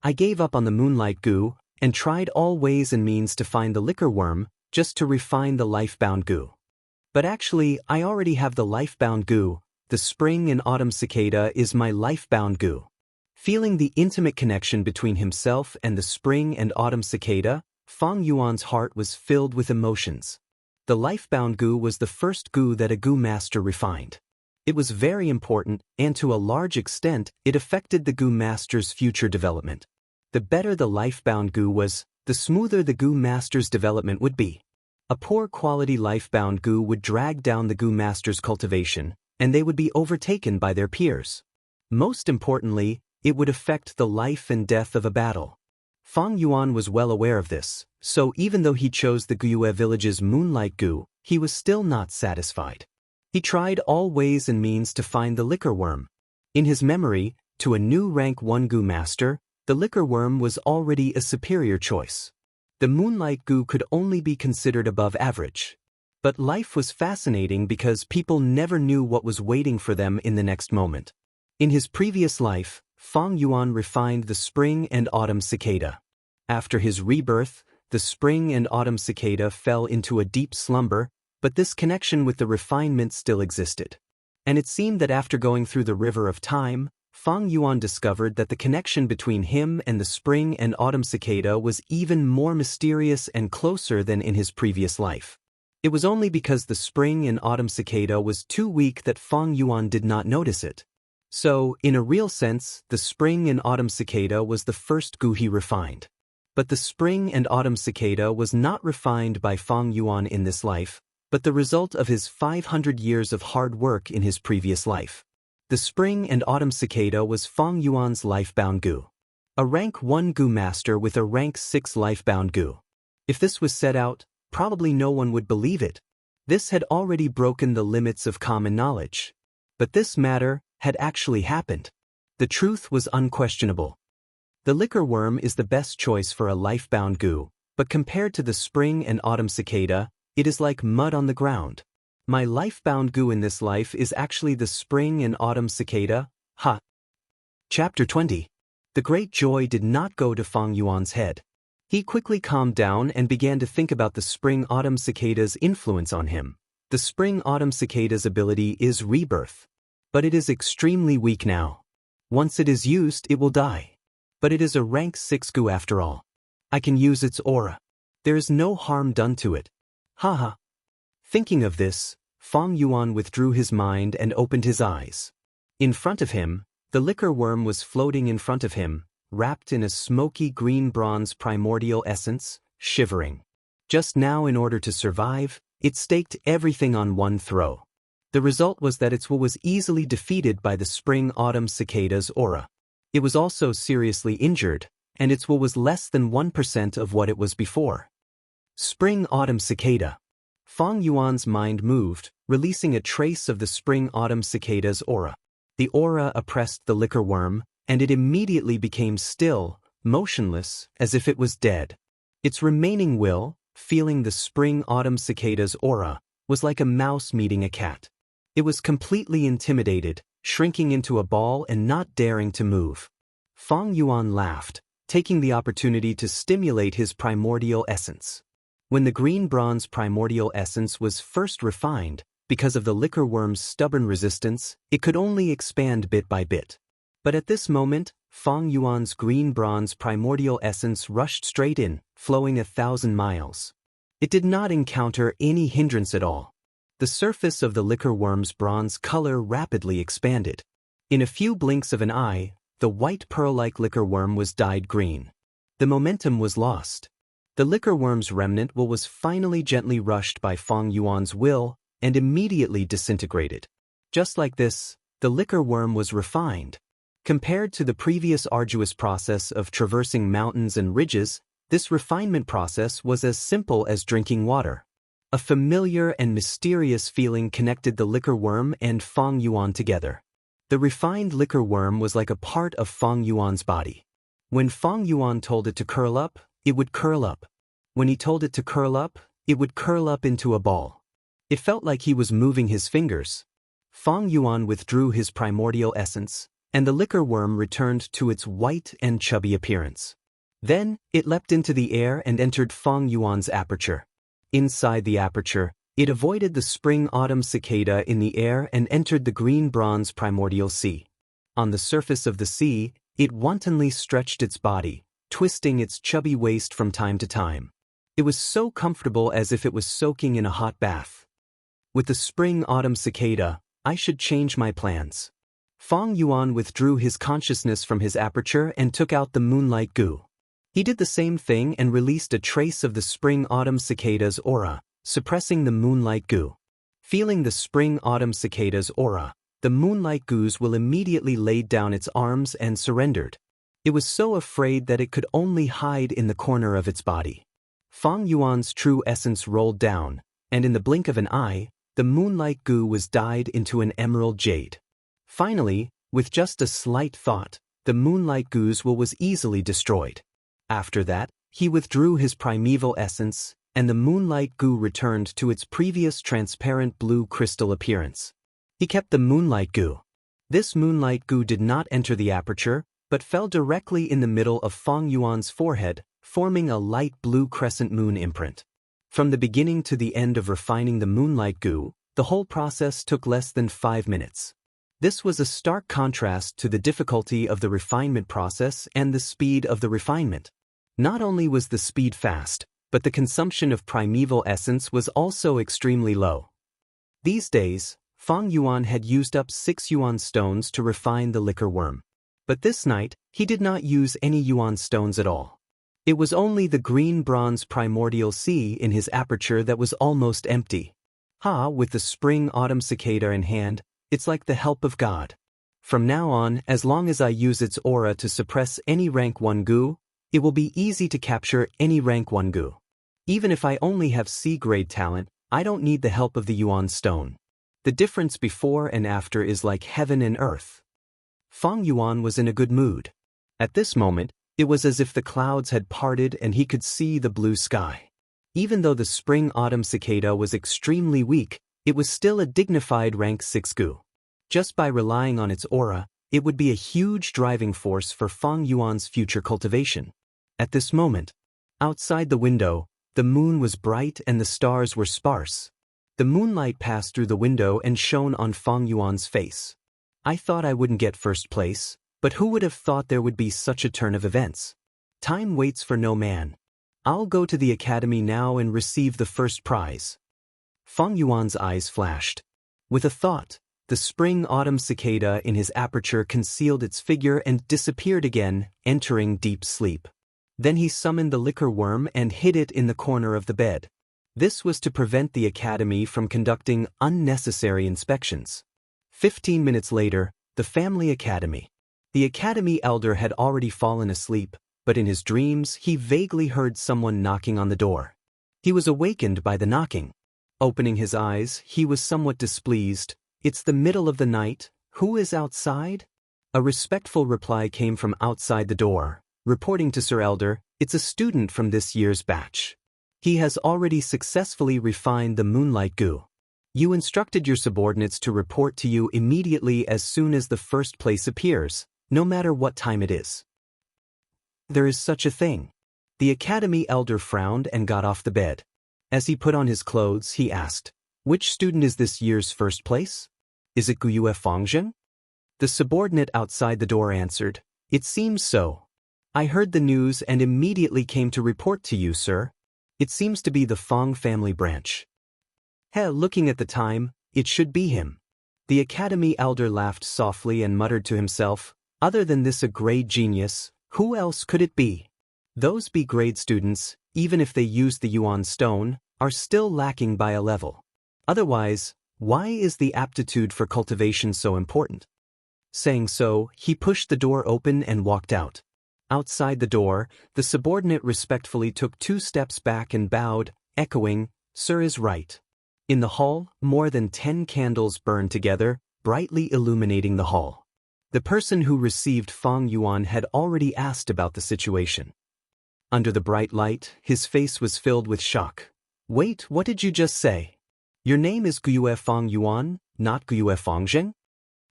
I gave up on the moonlight goo and tried all ways and means to find the liquor worm, just to refine the life-bound goo. But actually, I already have the life-bound goo. The spring and autumn cicada is my life-bound goo. Feeling the intimate connection between himself and the spring and autumn cicada, Fang Yuan's heart was filled with emotions. The life-bound goo was the first goo that a goo master refined. It was very important, and to a large extent, it affected the goo master's future development. The better the life-bound goo was, the smoother the goo master's development would be. A poor quality life-bound goo would drag down the goo master's cultivation, and they would be overtaken by their peers. Most importantly, it would affect the life and death of a battle. Fang Yuan was well aware of this, so even though he chose the Guyue village's moonlight goo, he was still not satisfied. He tried all ways and means to find the liquor worm. In his memory, to a new rank 1 goo master, the liquor worm was already a superior choice. The moonlight goo could only be considered above average. But life was fascinating because people never knew what was waiting for them in the next moment. In his previous life, Fang Yuan refined the spring and autumn cicada. After his rebirth, the spring and autumn cicada fell into a deep slumber, but this connection with the refinement still existed. And it seemed that after going through the river of time, Fang Yuan discovered that the connection between him and the spring and autumn cicada was even more mysterious and closer than in his previous life. It was only because the spring and autumn cicada was too weak that Fang Yuan did not notice it. So, in a real sense, the spring and autumn cicada was the first goo he refined. But the spring and autumn cicada was not refined by Fang Yuan in this life, but the result of his 500 years of hard work in his previous life. The spring and autumn cicada was Fang Yuan's life-bound goo. A rank 1 goo master with a rank 6 life-bound goo. If this was set out, probably no one would believe it. This had already broken the limits of common knowledge. But this matter had actually happened. The truth was unquestionable. The liquor worm is the best choice for a life-bound goo, but compared to the spring and autumn cicada, it is like mud on the ground. My life-bound goo in this life is actually the spring and autumn cicada, ha. Chapter 20. The great joy did not go to Fang Yuan's head. He quickly calmed down and began to think about the spring-autumn cicada's influence on him. The spring-autumn cicada's ability is rebirth. But it is extremely weak now. Once it is used, it will die. But it is a rank 6 goo after all. I can use its aura. There is no harm done to it. Haha. Thinking of this, Fang Yuan withdrew his mind and opened his eyes. In front of him, the liquor worm was floating in front of him, wrapped in a smoky green bronze primordial essence, shivering. Just now, in order to survive, it staked everything on one throw. The result was that its will was easily defeated by the spring-autumn cicada's aura. It was also seriously injured, and its will was less than 1% of what it was before. Spring-autumn cicada. Fang Yuan's mind moved, releasing a trace of the spring-autumn cicada's aura. The aura oppressed the liquor worm, and it immediately became still, motionless, as if it was dead. Its remaining will, feeling the spring-autumn cicada's aura, was like a mouse meeting a cat. It was completely intimidated, shrinking into a ball and not daring to move. Fang Yuan laughed, taking the opportunity to stimulate his primordial essence. When the green bronze primordial essence was first refined, because of the liquor worm's stubborn resistance, it could only expand bit by bit. But at this moment, Fang Yuan's green bronze primordial essence rushed straight in, flowing 1,000 miles. It did not encounter any hindrance at all. The surface of the liquor worm's bronze color rapidly expanded. In a few blinks of an eye, the white pearl-like liquor worm was dyed green. The momentum was lost. The liquor worm's remnant will was finally gently rushed by Fang Yuan's will and immediately disintegrated. Just like this, the liquor worm was refined. Compared to the previous arduous process of traversing mountains and ridges, this refinement process was as simple as drinking water. A familiar and mysterious feeling connected the liquor worm and Fang Yuan together. The refined liquor worm was like a part of Fang Yuan's body. When Fang Yuan told it to curl up, it would curl up. When he told it to curl up, it would curl up into a ball. It felt like he was moving his fingers. Fang Yuan withdrew his primordial essence, and the liquor worm returned to its white and chubby appearance. Then, it leapt into the air and entered Fang Yuan's aperture. Inside the aperture, it avoided the spring-autumn cicada in the air and entered the green-bronze primordial sea. On the surface of the sea, it wantonly stretched its body, twisting its chubby waist from time to time. It was so comfortable as if it was soaking in a hot bath. With the spring-autumn cicada, I should change my plans. Fang Yuan withdrew his consciousness from his aperture and took out the moonlight goo. He did the same thing and released a trace of the spring-autumn cicada's aura, suppressing the moonlight goo. Feeling the spring-autumn cicada's aura, the moonlight goose will immediately laid down its arms and surrendered. It was so afraid that it could only hide in the corner of its body. Fang Yuan's true essence rolled down, and in the blink of an eye, the moonlight goo was dyed into an emerald jade. Finally, with just a slight thought, the moonlight goose was easily destroyed. After that, he withdrew his primeval essence, and the moonlight goo returned to its previous transparent blue crystal appearance. He kept the moonlight goo. This moonlight goo did not enter the aperture, but fell directly in the middle of Fang Yuan's forehead, forming a light blue crescent moon imprint. From the beginning to the end of refining the moonlight goo, the whole process took less than 5 minutes. This was a stark contrast to the difficulty of the refinement process and the speed of the refinement. Not only was the speed fast, but the consumption of primeval essence was also extremely low. These days, Fang Yuan had used up 6 yuan stones to refine the liquor worm. But this night, he did not use any yuan stones at all. It was only the green bronze primordial sea in his aperture that was almost empty. With the spring-autumn cicada in hand, it's like the help of God. From now on, as long as I use its aura to suppress any rank 1 goo, it will be easy to capture any rank 1 goo. Even if I only have C-grade talent, I don't need the help of the yuan stone. The difference before and after is like heaven and earth. Fang Yuan was in a good mood. At this moment, It was as if the clouds had parted and he could see the blue sky. Even though the spring-autumn cicada was extremely weak, it was still a dignified rank 6 gu. Just by relying on its aura, it would be a huge driving force for Fang Yuan's future cultivation. At this moment, outside the window, the moon was bright and the stars were sparse. The moonlight passed through the window and shone on Fang Yuan's face. I thought I wouldn't get first place, but who would have thought there would be such a turn of events? Time waits for no man. I'll go to the academy now and receive the first prize. Fang Yuan's eyes flashed. With a thought, the spring-autumn cicada in his aperture concealed its figure and disappeared again, entering deep sleep. Then he summoned the liquor worm and hid it in the corner of the bed. This was to prevent the academy from conducting unnecessary inspections. 15 minutes later, the family academy. The academy elder had already fallen asleep, but in his dreams he vaguely heard someone knocking on the door. He was awakened by the knocking. Opening his eyes, he was somewhat displeased. It's the middle of the night. Who is outside? A respectful reply came from outside the door, reporting to Sir Elder, it's a student from this year's batch. He has already successfully refined the moonlight goo. You instructed your subordinates to report to you immediately as soon as the first place appears, no matter what time it is. There is such a thing. The academy elder frowned and got off the bed. As he put on his clothes, he asked, which student is this year's first place? Is it Guyue Fangzhen? The subordinate outside the door answered, it seems so. I heard the news and immediately came to report to you, sir. It seems to be the Fang family branch. Looking at the time, it should be him. The academy elder laughed softly and muttered to himself, other than this a grade genius, who else could it be? Those B-grade students, even if they use the Yuan stone, are still lacking by a level. Otherwise, why is the aptitude for cultivation so important? Saying so, he pushed the door open and walked out. Outside the door, the subordinate respectfully took 2 steps back and bowed, echoing, Sir is right. In the hall, more than 10 candles burned together, brightly illuminating the hall. The person who received Fang Yuan had already asked about the situation. Under the bright light, his face was filled with shock. Wait, what did you just say? Your name is Guyue Fang Yuan, not Guyue Fangzhen?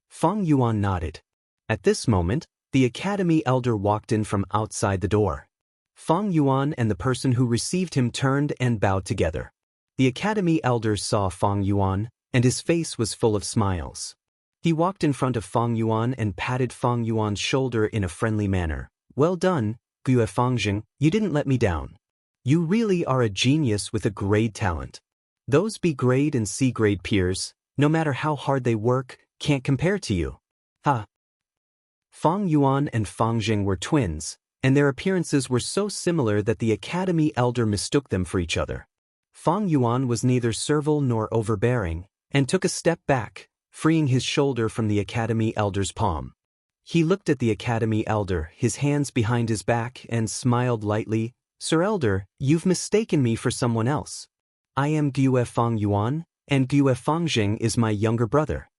Fang Yuan nodded. At this moment, the academy elder walked in from outside the door. Fang Yuan and the person who received him turned and bowed together. The academy elder saw Fang Yuan, and his face was full of smiles. He walked in front of Fang Yuan and patted Fang Yuan's shoulder in a friendly manner. Well done, Guyue Fangzhen, you didn't let me down. You really are a genius with a grade talent. Those B-grade and C-grade peers, no matter how hard they work, can't compare to you. Ha! Fang Yuan and Fangzhen were twins, and their appearances were so similar that the academy elder mistook them for each other. Fang Yuan was neither servile nor overbearing, and took a step back, freeing his shoulder from the academy elder's palm. He looked at the academy elder, his hands behind his back, and smiled lightly. Sir Elder, you've mistaken me for someone else. I am Guyue Fang Yuan, and Guyue Fangzhen is my younger brother.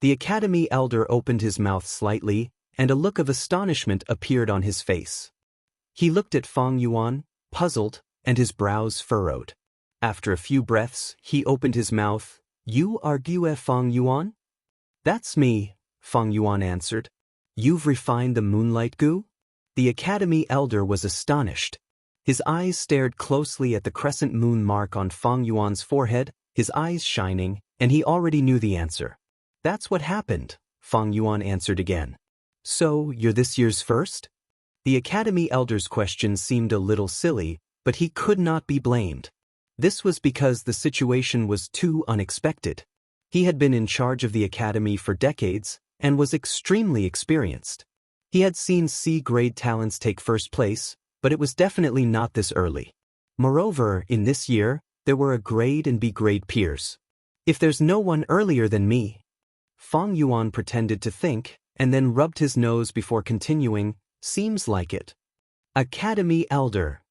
The academy elder opened his mouth slightly, and a look of astonishment appeared on his face. He looked at Fang Yuan, puzzled, and his brows furrowed. After a few breaths, he opened his mouth. You are Guyue Fang Yuan? That's me, Fang Yuan answered. You've refined the moonlight goo? The academy elder was astonished. His eyes stared closely at the crescent moon mark on Fang Yuan's forehead, his eyes shining, and he already knew the answer. That's what happened, Fang Yuan answered again. So, you're this year's first? The academy elder's question seemed a little silly, but he could not be blamed. This was because the situation was too unexpected. He had been in charge of the academy for decades, and was extremely experienced. He had seen C-grade talents take first place, but it was definitely not this early. Moreover, in this year, there were a grade and B-grade peers. If there's no one earlier than me. Fang Yuan pretended to think, and then rubbed his nose before continuing, seems like it. Academy Elder.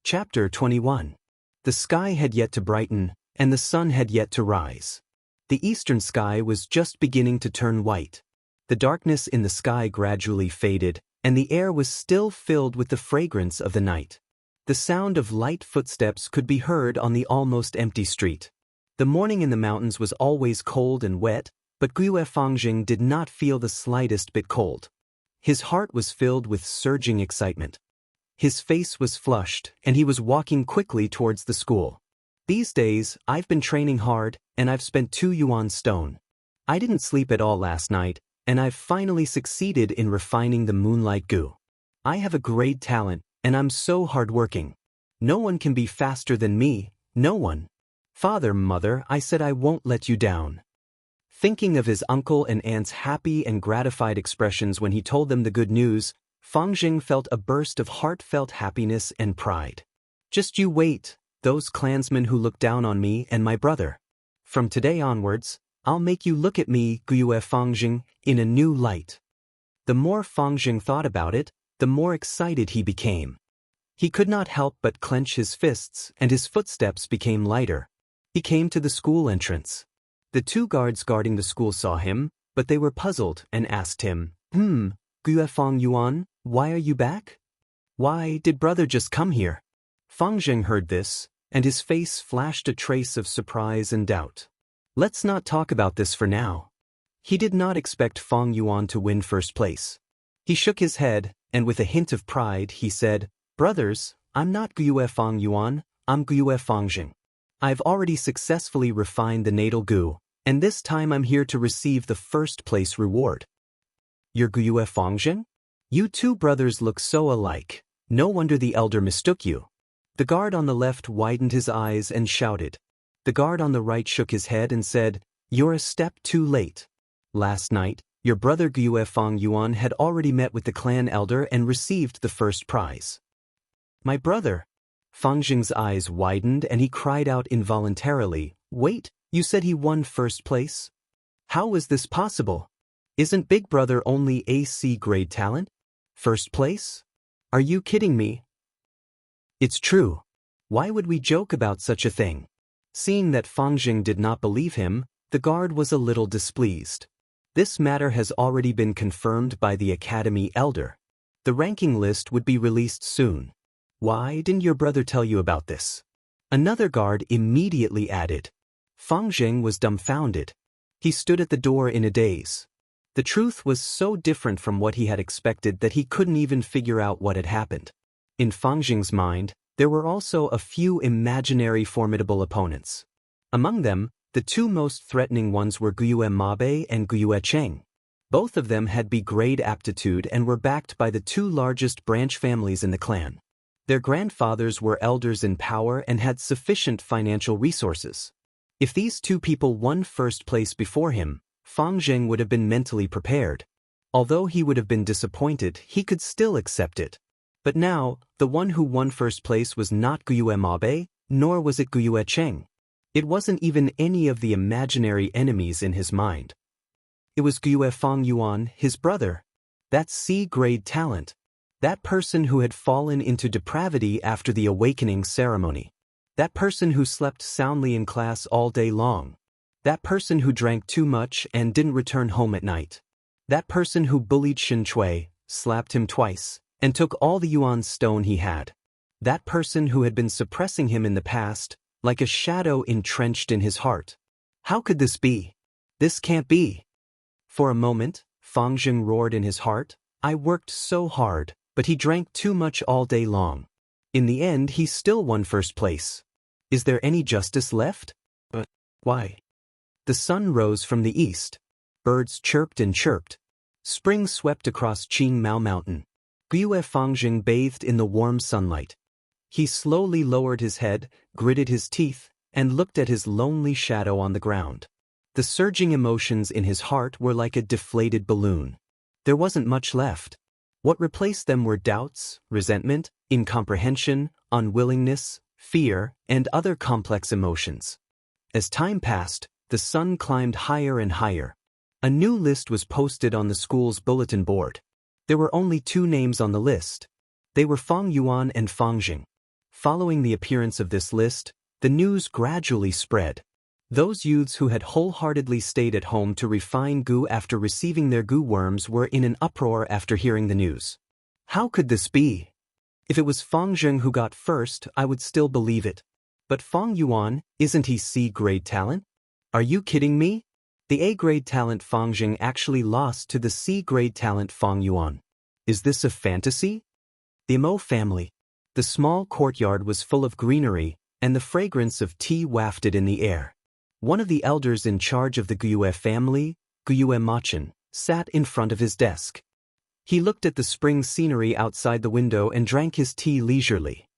Chapter 21. The sky had yet to brighten, and the sun had yet to rise. The eastern sky was just beginning to turn white. The darkness in the sky gradually faded, and the air was still filled with the fragrance of the night. The sound of light footsteps could be heard on the almost empty street. The morning in the mountains was always cold and wet, but Gue Fangjing did not feel the slightest bit cold. His heart was filled with surging excitement. His face was flushed, and he was walking quickly towards the school. These days, I've been training hard, and I've spent 2 yuan stone. I didn't sleep at all last night, and I've finally succeeded in refining the moonlight goo. I have a great talent, and I'm so hardworking. No one can be faster than me, no one. Father, mother, I said I won't let you down. Thinking of his uncle and aunt's happy and gratified expressions when he told them the good news, Fangjing felt a burst of heartfelt happiness and pride. Just you wait, those clansmen who look down on me and my brother. From today onwards, I'll make you look at me, Gue Fangjing, in a new light. The more Fangjing thought about it, the more excited he became. He could not help but clench his fists, and his footsteps became lighter. He came to the school entrance. The 2 guards guarding the school saw him, but they were puzzled and asked him, Gue Fang Yuan, why are you back? Why did brother just come here? Fangjing heard this, and his face flashed a trace of surprise and doubt. Let's not talk about this for now. He did not expect Fang Yuan to win first place. He shook his head, and with a hint of pride, he said, Brothers, I'm not Gue Fang Yuan, I'm Gue Fangjing. I've already successfully refined the natal goo, and this time I'm here to receive the first place reward. You're Gue Fangjing? You 2 brothers look so alike. No wonder the elder mistook you. The guard on the left widened his eyes and shouted. The guard on the right shook his head and said, You're a step too late. Last night, your brother Gue Fang Yuan had already met with the clan elder and received the first prize. My brother? Fangjing's eyes widened and he cried out involuntarily, Wait, you said he won first place? How was this possible? Isn't Big Brother only AC grade talent? First place? Are you kidding me? It's true. Why would we joke about such a thing? Seeing that Fangjing did not believe him, the guard was a little displeased. This matter has already been confirmed by the Academy Elder. The ranking list would be released soon. Why didn't your brother tell you about this? Another guard immediately added. Fangjing was dumbfounded. He stood at the door in a daze. The truth was so different from what he had expected that he couldn't even figure out what had happened. In Fangjing's mind, there were also a few imaginary formidable opponents. Among them, the 2 most threatening ones were Gue Mabe and Gue Cheng. Both of them had B-grade aptitude and were backed by the 2 largest branch families in the clan. Their grandfathers were elders in power and had sufficient financial resources. If these 2 people won first place before him, Fangjing would have been mentally prepared. Although he would have been disappointed, he could still accept it. But now, the one who won first place was not Gue Mabe, nor was it Gue Cheng. It wasn't even any of the imaginary enemies in his mind. It was Gue Fang Yuan, his brother. That C-grade talent. That person who had fallen into depravity after the awakening ceremony. That person who slept soundly in class all day long. That person who drank too much and didn't return home at night. That person who bullied Shin Chui, slapped him twice, and took all the yuan stone he had. That person who had been suppressing him in the past, like a shadow entrenched in his heart. How could this be? This can't be. For a moment, Fangjing roared in his heart, I worked so hard, but he drank too much all day long. In the end, he still won first place. Is there any justice left? But why? The sun rose from the east. Birds chirped and chirped. Spring swept across Qing Mao Mountain. Gue Fangjing bathed in the warm sunlight. He slowly lowered his head, gritted his teeth, and looked at his lonely shadow on the ground. The surging emotions in his heart were like a deflated balloon. There wasn't much left. What replaced them were doubts, resentment, incomprehension, unwillingness, fear, and other complex emotions. As time passed, the sun climbed higher and higher. A new list was posted on the school's bulletin board. There were only 2 names on the list. They were Fang Yuan and Fangjing. Following the appearance of this list, the news gradually spread. Those youths who had wholeheartedly stayed at home to refine goo after receiving their goo worms were in an uproar after hearing the news. How could this be? If it was Fang Zheng who got first, I would still believe it. But Fang Yuan, isn't he C-grade talent? Are you kidding me? The A-grade talent Fang Zheng actually lost to the C-grade talent Fang Yuan. Is this a fantasy? The Mo family. The small courtyard was full of greenery, and the fragrance of tea wafted in the air. One of the elders in charge of the Guyue family, Guyue Machen, sat in front of his desk. He looked at the spring scenery outside the window and drank his tea leisurely.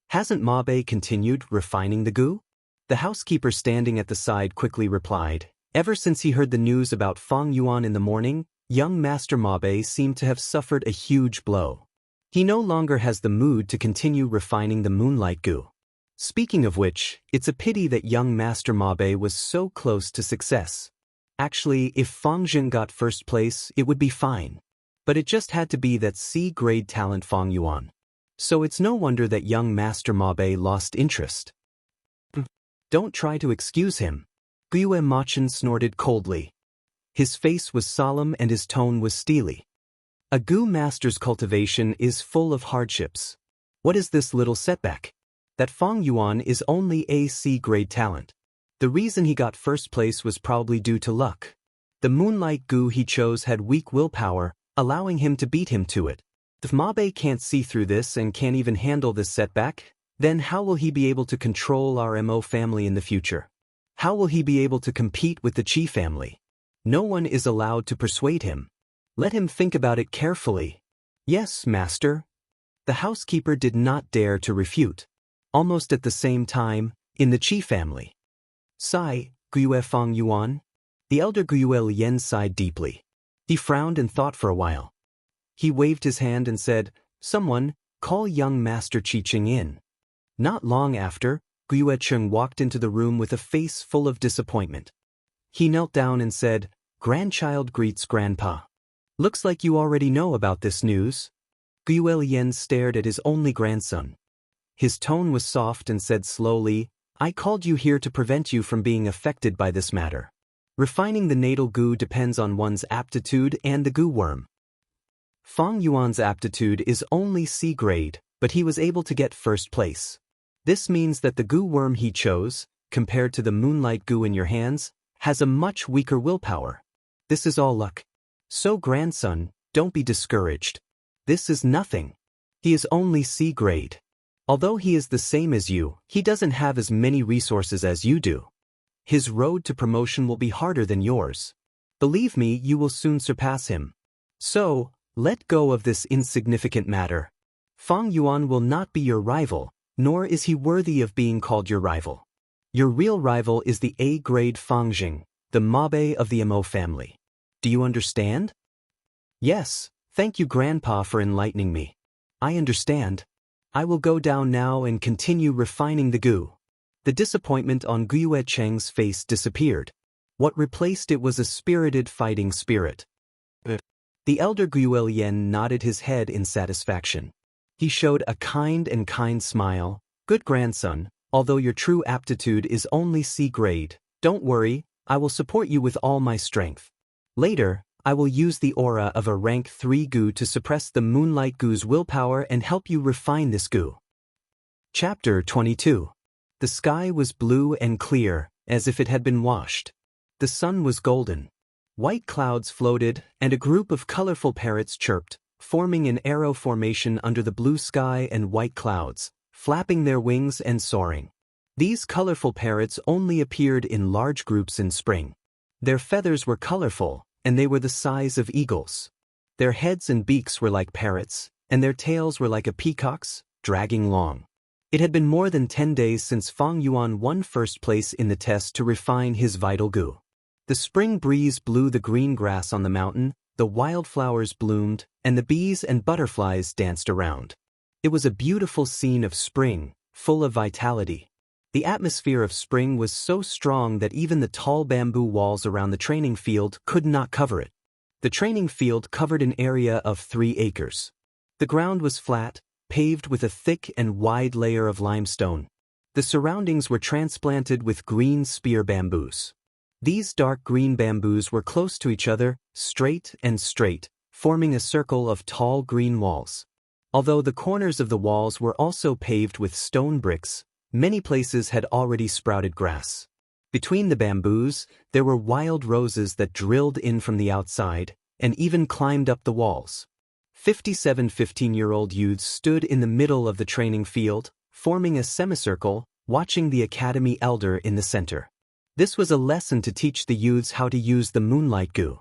Hasn't Mabe continued refining the gu? The housekeeper standing at the side quickly replied. Ever since he heard the news about Fang Yuan in the morning, young Master Mabe seemed to have suffered a huge blow. He no longer has the mood to continue refining the moonlight gu. Speaking of which, it's a pity that young Master Mabe was so close to success. Actually, if Fang Zheng got first place, it would be fine. But it just had to be that C-grade talent Fang Yuan. So it's no wonder that young Master Mabe lost interest. Don't try to excuse him. Guyue Machen snorted coldly. His face was solemn and his tone was steely. A gu master's cultivation is full of hardships. What is this little setback? That Fang Yuan is only a C-grade talent. The reason he got first place was probably due to luck. The moonlight gu he chose had weak willpower, allowing him to beat him to it. If Mabe can't see through this and can't even handle this setback, then how will he be able to control our Mo family in the future? How will he be able to compete with the Qi family? No one is allowed to persuade him. Let him think about it carefully. Yes, master. The housekeeper did not dare to refute. Almost at the same time, in the Qi family. Sigh, Guyue Fang Yuan. The elder Guyue Lien sighed deeply. He frowned and thought for a while. He waved his hand and said, "Someone, call young Master Qiqing in." Not long after, Guyue Cheng walked into the room with a face full of disappointment. He knelt down and said, "Grandchild greets grandpa. Looks like you already know about this news." Guyue Lien stared at his only grandson. His tone was soft and said slowly, "I called you here to prevent you from being affected by this matter. Refining the natal gu depends on one's aptitude and the gu worm. Fang Yuan's aptitude is only C-grade, but he was able to get first place. This means that the gu worm he chose, compared to the moonlight gu in your hands, has a much weaker willpower. This is all luck. So grandson, don't be discouraged. This is nothing. He is only C-grade. Although he is the same as you, he doesn't have as many resources as you do. His road to promotion will be harder than yours. Believe me, you will soon surpass him. So, let go of this insignificant matter. Fang Yuan will not be your rival, nor is he worthy of being called your rival. Your real rival is the A-grade Fang Zheng, the Mabe of the Mo family. Do you understand? Yes, thank you Grandpa for enlightening me. I understand. I will go down now and continue refining the gu. The disappointment on Guyue Cheng's face disappeared. What replaced it was a spirited fighting spirit. The elder Guyue Lien nodded his head in satisfaction. He showed a kind smile. Good grandson, although your true aptitude is only C-grade, don't worry, I will support you with all my strength. Later, I will use the aura of a rank 3 gu to suppress the moonlight gu's willpower and help you refine this gu. Chapter 22. The sky was blue and clear, as if it had been washed. The sun was golden. White clouds floated, and a group of colorful parrots chirped, forming an arrow formation under the blue sky and white clouds, flapping their wings and soaring. These colorful parrots only appeared in large groups in spring. Their feathers were colorful, and they were the size of eagles. Their heads and beaks were like parrots, and their tails were like a peacock's, dragging long. It had been more than 10 days since Fang Yuan won first place in the test to refine his vital gu. The spring breeze blew the green grass on the mountain, the wildflowers bloomed, and the bees and butterflies danced around. It was a beautiful scene of spring, full of vitality. The atmosphere of spring was so strong that even the tall bamboo walls around the training field could not cover it. The training field covered an area of 3 acres. The ground was flat, paved with a thick and wide layer of limestone. The surroundings were transplanted with green spear bamboos. These dark green bamboos were close to each other, straight, forming a circle of tall green walls. Although the corners of the walls were also paved with stone bricks, many places had already sprouted grass. Between the bamboos, there were wild roses that drilled in from the outside and even climbed up the walls. 57 15-year-old youths stood in the middle of the training field, forming a semicircle, watching the academy elder in the center. This was a lesson to teach the youths how to use the Moonlight Gu.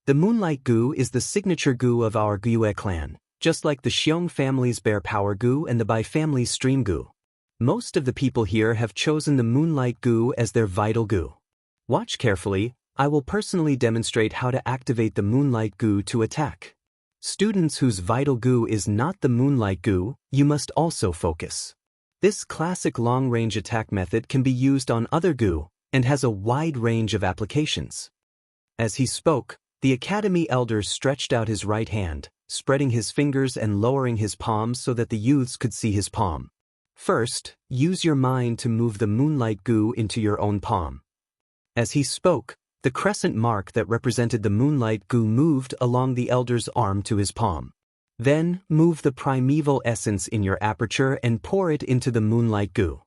The Moonlight Gu is the signature Gu of our Gue clan, just like the Xiong family's Bear Power Gu and the Bai family's Stream Gu. Most of the people here have chosen the Moonlight Gu as their vital Gu. Watch carefully, I will personally demonstrate how to activate the Moonlight Gu to attack. Students whose vital Gu is not the Moonlight Gu, you must also focus. This classic long-range attack method can be used on other Gu and has a wide range of applications. As he spoke, the academy elder stretched out his right hand, spreading his fingers and lowering his palms so that the youths could see his palm. First, use your mind to move the Moonlight Gu into your own palm. As he spoke, the crescent mark that represented the Moonlight Gu moved along the elder's arm to his palm. Then, move the primeval essence in your aperture and pour it into the Moonlight Gu.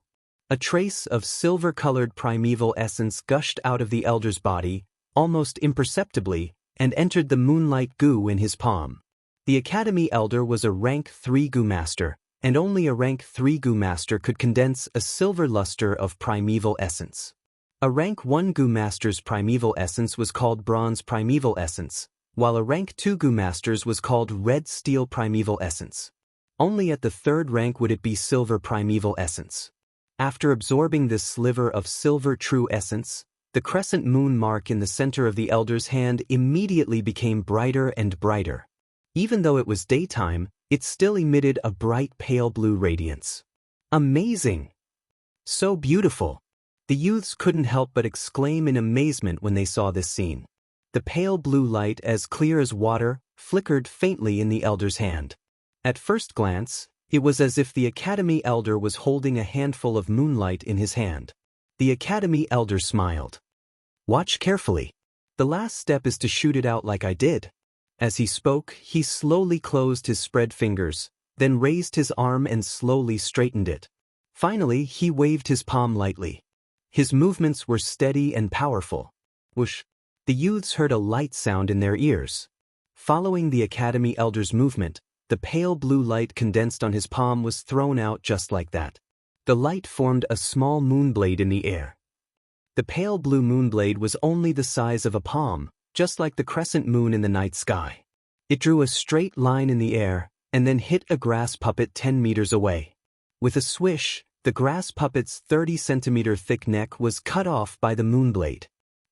A trace of silver-colored primeval essence gushed out of the elder's body, almost imperceptibly, and entered the Moonlight Gu in his palm. The academy elder was a rank 3 Gu master, and only a rank 3 Gu master could condense a silver luster of primeval essence. A rank 1 Gu master's primeval essence was called bronze primeval essence, while a rank 2 Gu master's was called red steel primeval essence. Only at the third rank would it be silver primeval essence. After absorbing this sliver of silver true essence, the crescent moon mark in the center of the elder's hand immediately became brighter and brighter. Even though it was daytime, it still emitted a bright pale blue radiance. Amazing! So beautiful! The youths couldn't help but exclaim in amazement when they saw this scene. The pale blue light, as clear as water, flickered faintly in the elder's hand. At first glance, it was as if the academy elder was holding a handful of moonlight in his hand. The academy elder smiled. Watch carefully. The last step is to shoot it out like I did. As he spoke, he slowly closed his spread fingers, then raised his arm and slowly straightened it. Finally, he waved his palm lightly. His movements were steady and powerful. Whoosh! The youths heard a light sound in their ears. Following the academy elder's movement, the pale blue light condensed on his palm was thrown out just like that. The light formed a small moonblade in the air. The pale blue moonblade was only the size of a palm, just like the crescent moon in the night sky. It drew a straight line in the air, and then hit a grass puppet 10 meters away. With a swish, the grass puppet's 30-centimeter thick neck was cut off by the moonblade.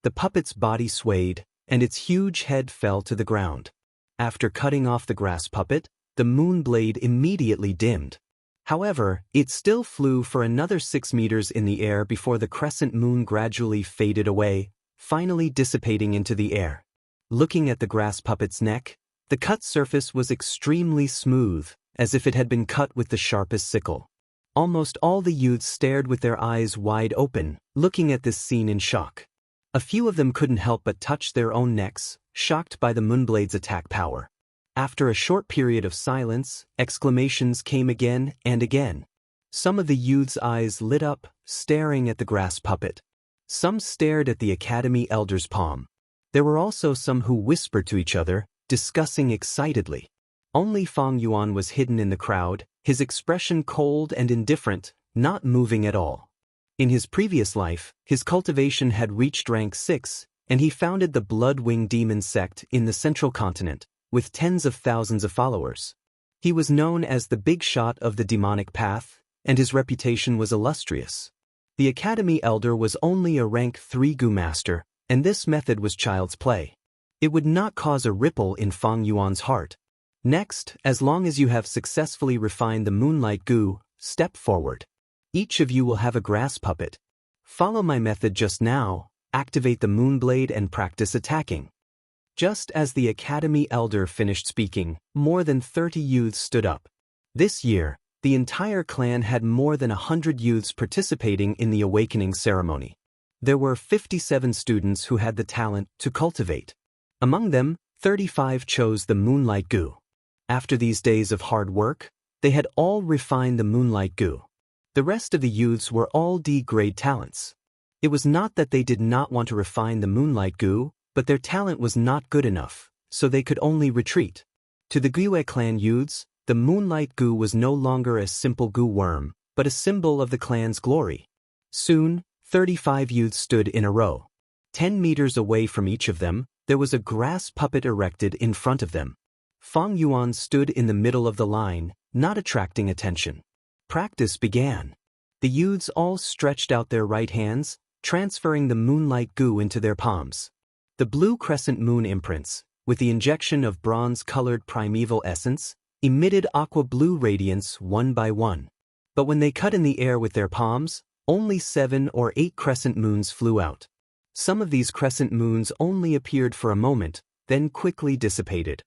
The puppet's body swayed, and its huge head fell to the ground. After cutting off the grass puppet, the moonblade immediately dimmed. However, it still flew for another 6 meters in the air before the crescent moon gradually faded away, finally dissipating into the air. Looking at the grass puppet's neck, the cut surface was extremely smooth, as if it had been cut with the sharpest sickle. Almost all the youths stared with their eyes wide open, looking at this scene in shock. A few of them couldn't help but touch their own necks, shocked by the moonblade's attack power. After a short period of silence, exclamations came again and again. Some of the youths' eyes lit up, staring at the grass puppet. Some stared at the academy elder's palm. There were also some who whispered to each other, discussing excitedly. Only Fang Yuan was hidden in the crowd, his expression cold and indifferent, not moving at all. In his previous life, his cultivation had reached rank 6, and he founded the Blood-Wing Demon sect in the central continent, with tens of thousands of followers. He was known as the big shot of the demonic path, and his reputation was illustrious. The academy elder was only a rank 3 Gu master, and this method was child's play. It would not cause a ripple in Fang Yuan's heart. Next, as long as you have successfully refined the Moonlight Gu, step forward. Each of you will have a grass puppet. Follow my method just now, activate the Moonblade and practice attacking. Just as the academy elder finished speaking, more than 30 youths stood up. This year, the entire clan had more than 100 youths participating in the awakening ceremony. There were 57 students who had the talent to cultivate. Among them, 35 chose the Moonlight Gu. After these days of hard work, They had all refined the moonlight goo. The rest of the youths were all D-grade talents. It was not that they did not want to refine the moonlight goo, but their talent was not good enough, so they could only retreat. To the Gyue clan youths, the moonlight goo was no longer a simple goo worm, but a symbol of the clan's glory. Soon, 35 youths stood in a row. 10 meters away from each of them, there was a grass puppet erected in front of them. Fang Yuan stood in the middle of the line, not attracting attention. Practice began. The youths all stretched out their right hands, transferring the moonlight goo into their palms. The blue crescent moon imprints, with the injection of bronze-colored primeval essence, emitted aqua-blue radiance one by one. But when they cut in the air with their palms, only 7 or 8 crescent moons flew out. Some of these crescent moons only appeared for a moment, then quickly dissipated.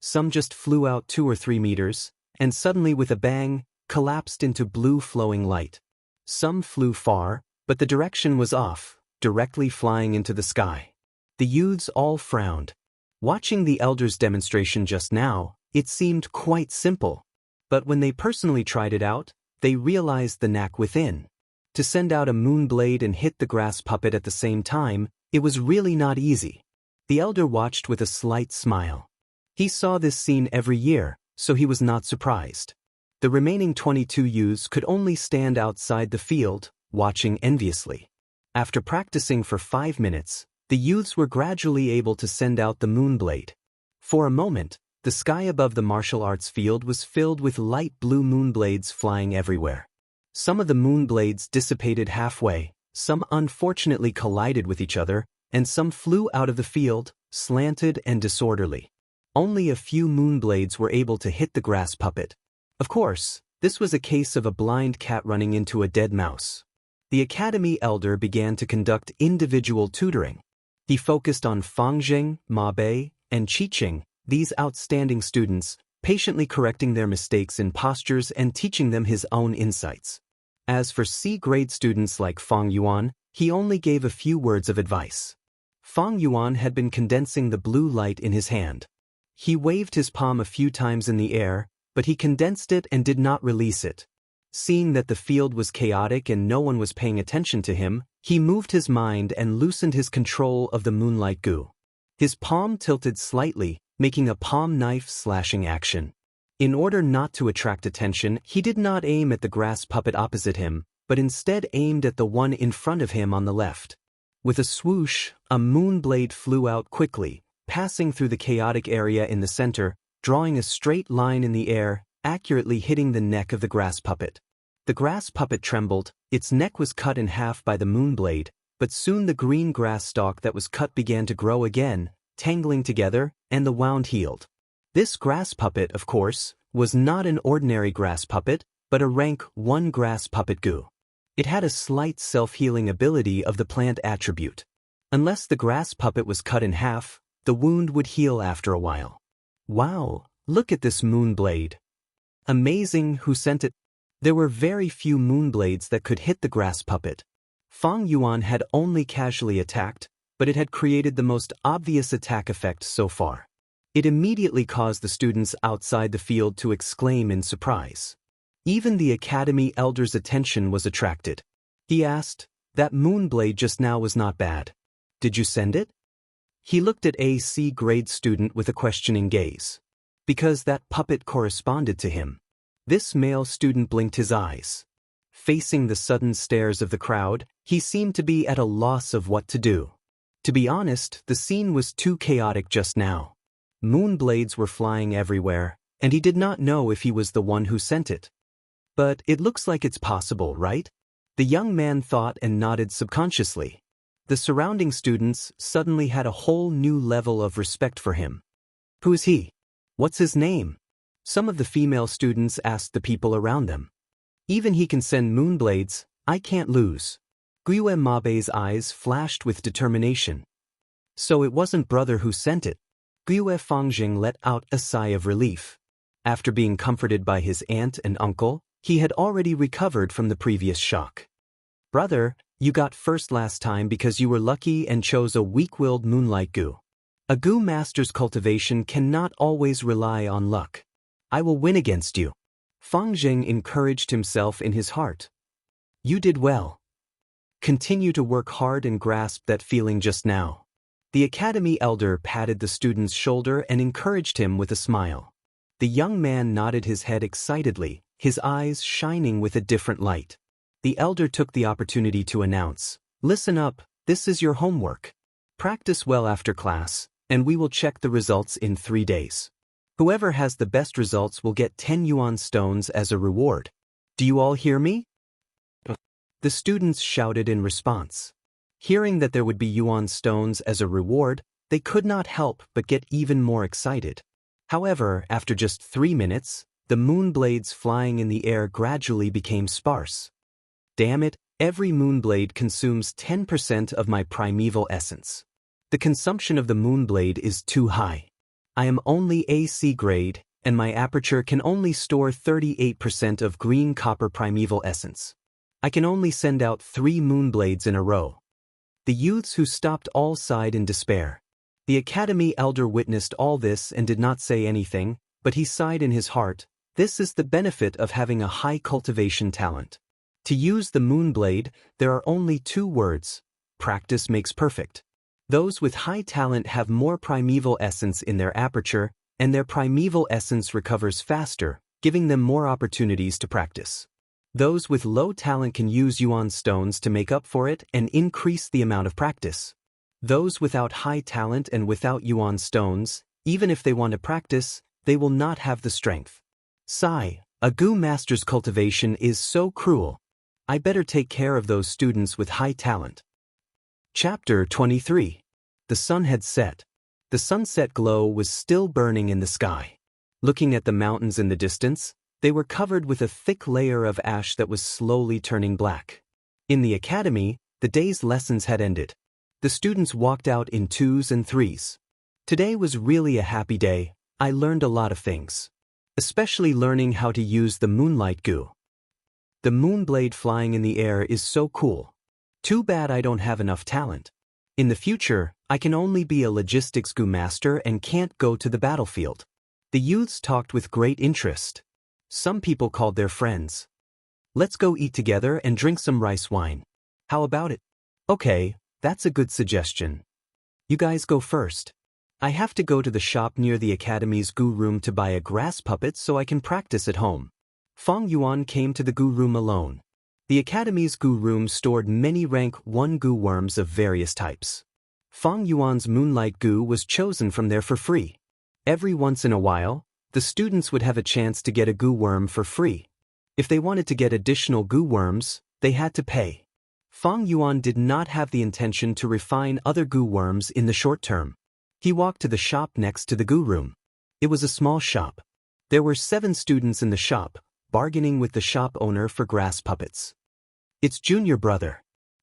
Some just flew out 2 or 3 meters, and suddenly with a bang, collapsed into blue flowing light. Some flew far, but the direction was off, directly flying into the sky. The youths all frowned. Watching the elders' demonstration just now, it seemed quite simple. But when they personally tried it out, they realized the knack within. To send out a moon blade and hit the grass puppet at the same time, it was really not easy. The elder watched with a slight smile. He saw this scene every year, so he was not surprised. The remaining 22 youths could only stand outside the field, watching enviously. After practicing for 5 minutes, the youths were gradually able to send out the moon blade. For a moment, the sky above the martial arts field was filled with light blue moon blades flying everywhere. Some of the moon blades dissipated halfway, some unfortunately collided with each other, and some flew out of the field, slanted and disorderly. Only a few moon blades were able to hit the grass puppet. Of course, this was a case of a blind cat running into a dead mouse. The academy elder began to conduct individual tutoring. He focused on Fangzheng, Ma Bei, and Qiqing, these outstanding students, patiently correcting their mistakes in postures and teaching them his own insights. As for C-grade students like Fang Yuan, he only gave a few words of advice. Fang Yuan had been condensing the blue light in his hand. He waved his palm a few times in the air, but he condensed it and did not release it. Seeing that the field was chaotic and no one was paying attention to him, he moved his mind and loosened his control of the moonlight goo. His palm tilted slightly, making a palm knife slashing action. In order not to attract attention, he did not aim at the grass puppet opposite him, but instead aimed at the one in front of him on the left. With a swoosh, a moon blade flew out quickly, passing through the chaotic area in the center, drawing a straight line in the air, accurately hitting the neck of the grass puppet. The grass puppet trembled, its neck was cut in half by the moon blade, but soon the green grass stalk that was cut began to grow again, tangling together, and the wound healed. This grass puppet, of course, was not an ordinary grass puppet, but a rank 1 grass puppet goo. It had a slight self-healing ability of the plant attribute. Unless the grass puppet was cut in half, the wound would heal after a while. Wow, look at this moon blade. Amazing, who sent it? There were very few moon blades that could hit the grass puppet. Fang Yuan had only casually attacked, but it had created the most obvious attack effect so far. It immediately caused the students outside the field to exclaim in surprise. Even the academy elder's attention was attracted. He asked, "That moon blade just now was not bad. Did you send it?" He looked at a C-grade student with a questioning gaze. Because that puppet corresponded to him. This male student blinked his eyes. Facing the sudden stares of the crowd, he seemed to be at a loss of what to do. To be honest, the scene was too chaotic just now. Moon blades were flying everywhere, and he did not know if he was the one who sent it. But it looks like it's possible, right? The young man thought and nodded subconsciously. The surrounding students suddenly had a whole new level of respect for him. Who is he? What's his name? Some of the female students asked the people around them. Even he can send moon blades, I can't lose. Gyue Mabei's eyes flashed with determination. So it wasn't brother who sent it. Gyue Fangjing let out a sigh of relief. After being comforted by his aunt and uncle, he had already recovered from the previous shock. Brother, you got first last time because you were lucky and chose a weak-willed moonlight goo. A goo master's cultivation cannot always rely on luck. I will win against you. Fang Zheng encouraged himself in his heart. You did well. Continue to work hard and grasp that feeling just now. The academy elder patted the student's shoulder and encouraged him with a smile. The young man nodded his head excitedly, his eyes shining with a different light. The elder took the opportunity to announce, Listen up, this is your homework. Practice well after class, and we will check the results in 3 days. Whoever has the best results will get 10 yuan stones as a reward. Do you all hear me? The students shouted in response. Hearing that there would be yuan stones as a reward, they could not help but get even more excited. However, after just 3 minutes, the moon blades flying in the air gradually became sparse. Damn it, every moon blade consumes 10% of my primeval essence. The consumption of the moon blade is too high. I am only AC grade, and my aperture can only store 38% of green copper primeval essence. I can only send out 3 moon blades in a row. The youths who stopped all sighed in despair. The academy elder witnessed all this and did not say anything, but he sighed in his heart. This is the benefit of having a high cultivation talent. To use the moon blade, there are only 2 words. Practice makes perfect. Those with high talent have more primeval essence in their aperture, and their primeval essence recovers faster, giving them more opportunities to practice. Those with low talent can use yuan stones to make up for it and increase the amount of practice. Those without high talent and without yuan stones, even if they want to practice, they will not have the strength. Sigh, a Gu master's cultivation is so cruel. I better take care of those students with high talent. Chapter 23. The sun had set. The sunset glow was still burning in the sky. Looking at the mountains in the distance, they were covered with a thick layer of ash that was slowly turning black. In the academy, the day's lessons had ended. The students walked out in 2s and 3s. Today was really a happy day. I learned a lot of things. Especially learning how to use the moonlight gu. The moon blade flying in the air is so cool. Too bad I don't have enough talent. In the future, I can only be a logistics gu master and can't go to the battlefield. The youths talked with great interest. Some people called their friends. Let's go eat together and drink some rice wine. How about it? Okay, that's a good suggestion. You guys go first. I have to go to the shop near the academy's gu room to buy a grass puppet so I can practice at home. Fang Yuan came to the gu room alone. The academy's gu room stored many rank 1 gu worms of various types. Fang Yuan's moonlight gu was chosen from there for free. Every once in a while, the students would have a chance to get a gu worm for free. If they wanted to get additional gu worms, they had to pay. Fang Yuan did not have the intention to refine other gu worms in the short term. He walked to the shop next to the gu room. It was a small shop. There were 7 students in the shop, bargaining with the shop owner for grass puppets. It's junior brother.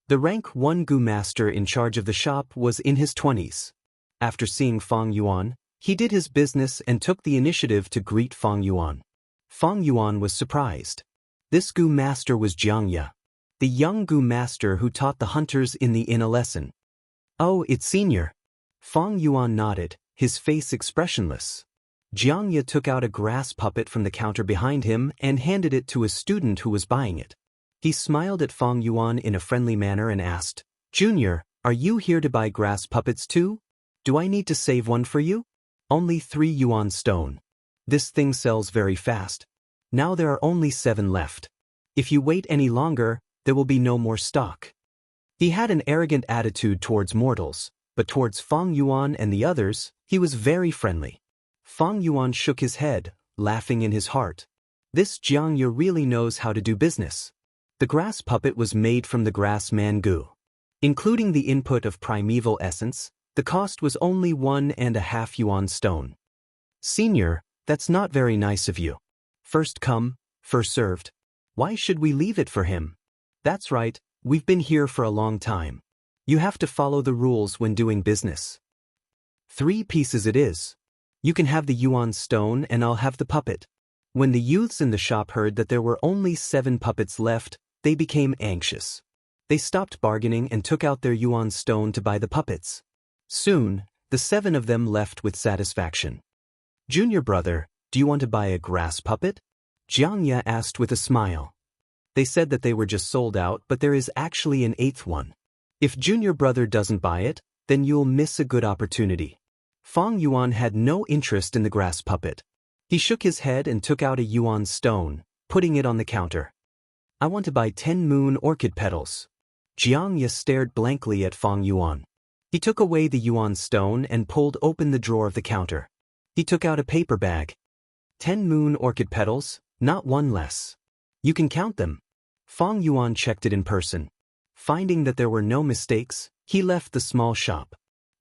The rank 1 gu master in charge of the shop was in his 20s. After seeing Fang Yuan, he did his business and took the initiative to greet Fang Yuan. Fang Yuan was surprised. This gu master was Xianxia, the young gu master who taught the hunters in the inn a lesson. Oh, it's senior. Fang Yuan nodded, his face expressionless. Xianxia took out a grass puppet from the counter behind him and handed it to a student who was buying it. He smiled at Fang Yuan in a friendly manner and asked, Junior, are you here to buy grass puppets too? Do I need to save one for you? Only 3 yuan stone. This thing sells very fast. Now there are only 7 left. If you wait any longer, there will be no more stock. He had an arrogant attitude towards mortals, but towards Fang Yuan and the others, he was very friendly. Fang Yuan shook his head, laughing in his heart. This Xianxia really knows how to do business. The grass puppet was made from the grass man gu. Including the input of primeval essence, the cost was only 1.5 yuan stone. Senior, that's not very nice of you. First come, first served. Why should we leave it for him? That's right, we've been here for a long time. You have to follow the rules when doing business. 3 pieces it is. You can have the yuan stone and I'll have the puppet. When the youths in the shop heard that there were only 7 puppets left, they became anxious. They stopped bargaining and took out their yuan stone to buy the puppets. Soon, the 7 of them left with satisfaction. Junior brother, do you want to buy a grass puppet? Xianxia asked with a smile. They said that they were just sold out, but there is actually an eighth one. If junior brother doesn't buy it, then you'll miss a good opportunity. Fang Yuan had no interest in the grass puppet. He shook his head and took out a yuan stone, putting it on the counter. I want to buy 10 moon orchid petals. Xianxia stared blankly at Fang Yuan. He took away the yuan stone and pulled open the drawer of the counter. He took out a paper bag. 10 moon orchid petals, not one less. You can count them. Fang Yuan checked it in person. Finding that there were no mistakes, he left the small shop.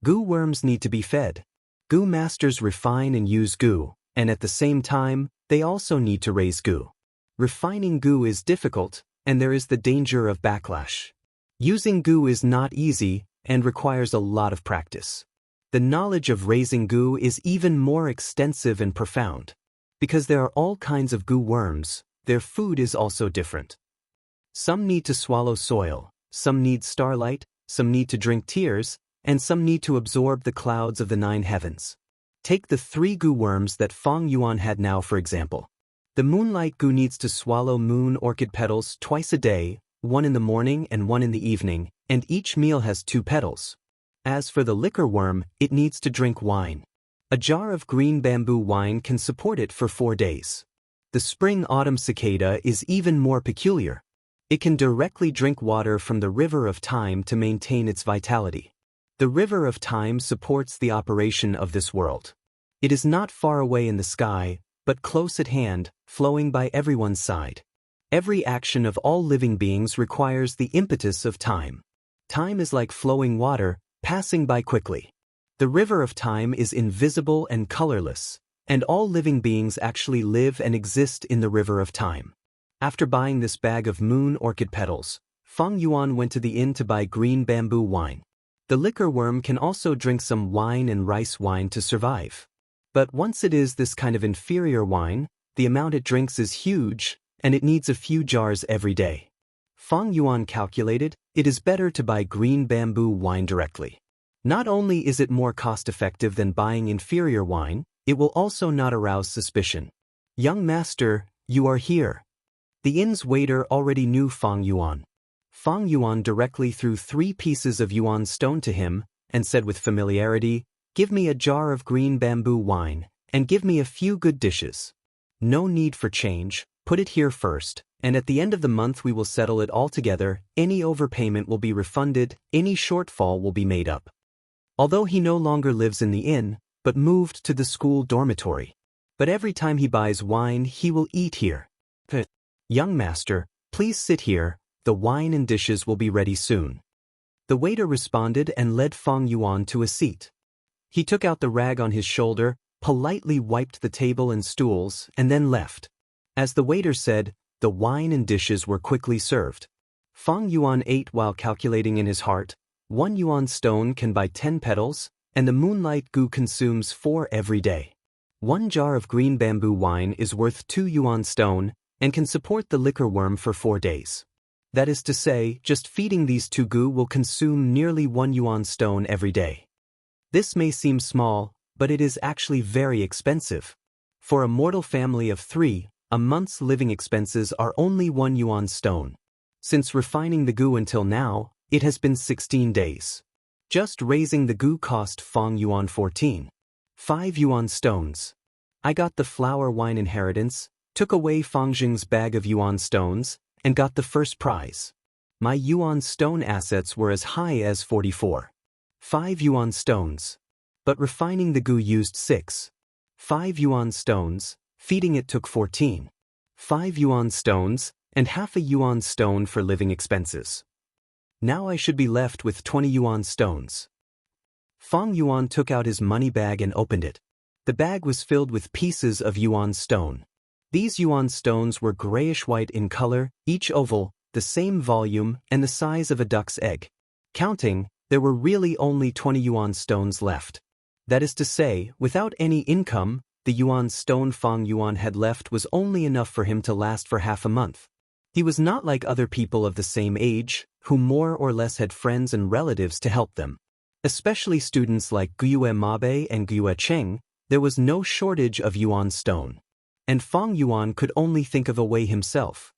Goo worms need to be fed. Goo masters refine and use goo, and at the same time, they also need to raise goo. Refining goo is difficult, and there is the danger of backlash. Using goo is not easy and requires a lot of practice. The knowledge of raising goo is even more extensive and profound. Because there are all kinds of goo worms, their food is also different. Some need to swallow soil, some need starlight, some need to drink tears, and some need to absorb the clouds of the 9 heavens. Take the 3 goo worms that Fang Yuan had now for example. The moonlight goo needs to swallow moon orchid petals twice a day, one in the morning and one in the evening, and each meal has 2 petals. As for the liquor worm, it needs to drink wine. A jar of green bamboo wine can support it for 4 days. The spring-autumn cicada is even more peculiar. It can directly drink water from the river of time to maintain its vitality. The river of time supports the operation of this world. It is not far away in the sky, but close at hand, flowing by everyone's side. Every action of all living beings requires the impetus of time. Time is like flowing water, passing by quickly. The river of time is invisible and colorless, and all living beings actually live and exist in the river of time. After buying this bag of moon orchid petals, Fang Yuan went to the inn to buy green bamboo wine. The liquor worm can also drink some wine and rice wine to survive. But once it is this kind of inferior wine, the amount it drinks is huge, and it needs a few jars every day. Fang Yuan calculated, it is better to buy green bamboo wine directly. Not only is it more cost-effective than buying inferior wine, it will also not arouse suspicion. Young master, you are here. The inn's waiter already knew Fang Yuan. Fang Yuan directly threw 3 pieces of yuan stone to him, and said with familiarity, "Give me a jar of green bamboo wine, and give me a few good dishes. No need for change, put it here first, and at the end of the month we will settle it all together, any overpayment will be refunded, any shortfall will be made up." Although he no longer lives in the inn, but moved to the school dormitory. But every time he buys wine he will eat here. "Young master, please sit here, the wine and dishes will be ready soon." The waiter responded and led Fang Yuan to a seat. He took out the rag on his shoulder, politely wiped the table and stools, and then left. As the waiter said, the wine and dishes were quickly served. Fang Yuan ate while calculating in his heart, 1 yuan stone can buy 10 petals, and the moonlight goo consumes 4 every day. 1 jar of green bamboo wine is worth 2 yuan stone, and can support the liquor worm for 4 days. That is to say, just feeding these 2 goo will consume nearly 1 yuan stone every day. This may seem small, but it is actually very expensive. For a mortal family of 3, a month's living expenses are only 1 yuan stone. Since refining the goo until now, it has been 16 days. Just raising the goo cost Fang Yuan 14.5 yuan stones. I got the flower wine inheritance, took away Fang Jing's bag of yuan stones, and got the first prize. My yuan stone assets were as high as 44.5 yuan stones. But refining the goo used 6.5 yuan stones, feeding it took 14.5 yuan stones, and half a yuan stone for living expenses. Now I should be left with 20 yuan stones. Fang Yuan took out his money bag and opened it. The bag was filled with pieces of yuan stone. These yuan stones were grayish-white in color, each oval, the same volume, and the size of a duck's egg. Counting, there were really only 20 yuan stones left. That is to say, without any income, the yuan stone Fang Yuan had left was only enough for him to last for half a month. He was not like other people of the same age, who more or less had friends and relatives to help them. Especially students like Gyue Mabe and Gyue Cheng, there was no shortage of yuan stone. and Fang Yuan could only think of a way himself.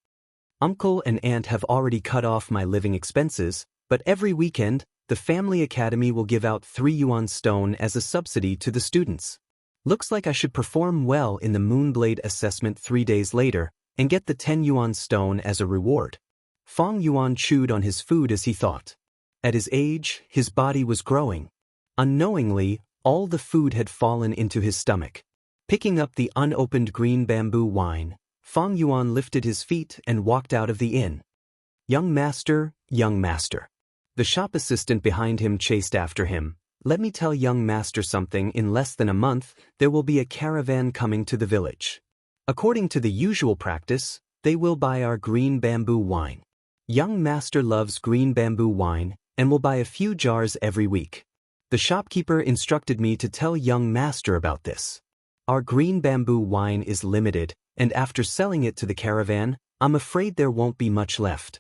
Uncle and aunt have already cut off my living expenses, but every weekend, the family academy will give out 3 yuan stone as a subsidy to the students. Looks like I should perform well in the Moonblade assessment 3 days later and get the 10 yuan stone as a reward. Fang Yuan chewed on his food as he thought. At his age, his body was growing. Unknowingly, all the food had fallen into his stomach. Picking up the unopened green bamboo wine, Fang Yuan lifted his feet and walked out of the inn. Young master, young master. The shop assistant behind him chased after him. Let me tell young master something, in less than a month, there will be a caravan coming to the village. According to the usual practice, they will buy our green bamboo wine. Young master loves green bamboo wine and will buy a few jars every week. The shopkeeper instructed me to tell young master about this. Our green bamboo wine is limited, and after selling it to the caravan, I'm afraid there won't be much left.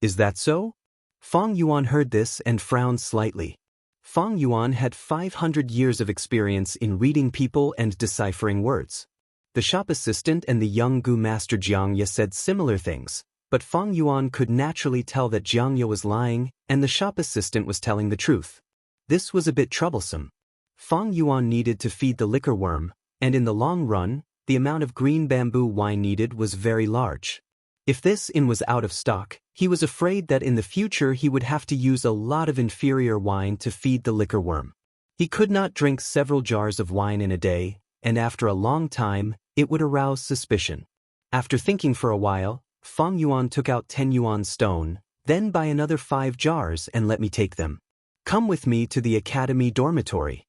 Is that so? Fang Yuan heard this and frowned slightly. Fang Yuan had 500 years of experience in reading people and deciphering words. The shop assistant and the young Gu master Xianxia said similar things, but Fang Yuan could naturally tell that Xianxia was lying and the shop assistant was telling the truth. This was a bit troublesome. Fang Yuan needed to feed the liquor worm, and in the long run, the amount of green bamboo wine needed was very large. If this inn was out of stock, he was afraid that in the future he would have to use a lot of inferior wine to feed the liquor worm. He could not drink several jars of wine in a day, and after a long time, it would arouse suspicion. After thinking for a while, Fang Yuan took out 10 yuan stone, then buy another 5 jars and let me take them. Come with me to the academy dormitory.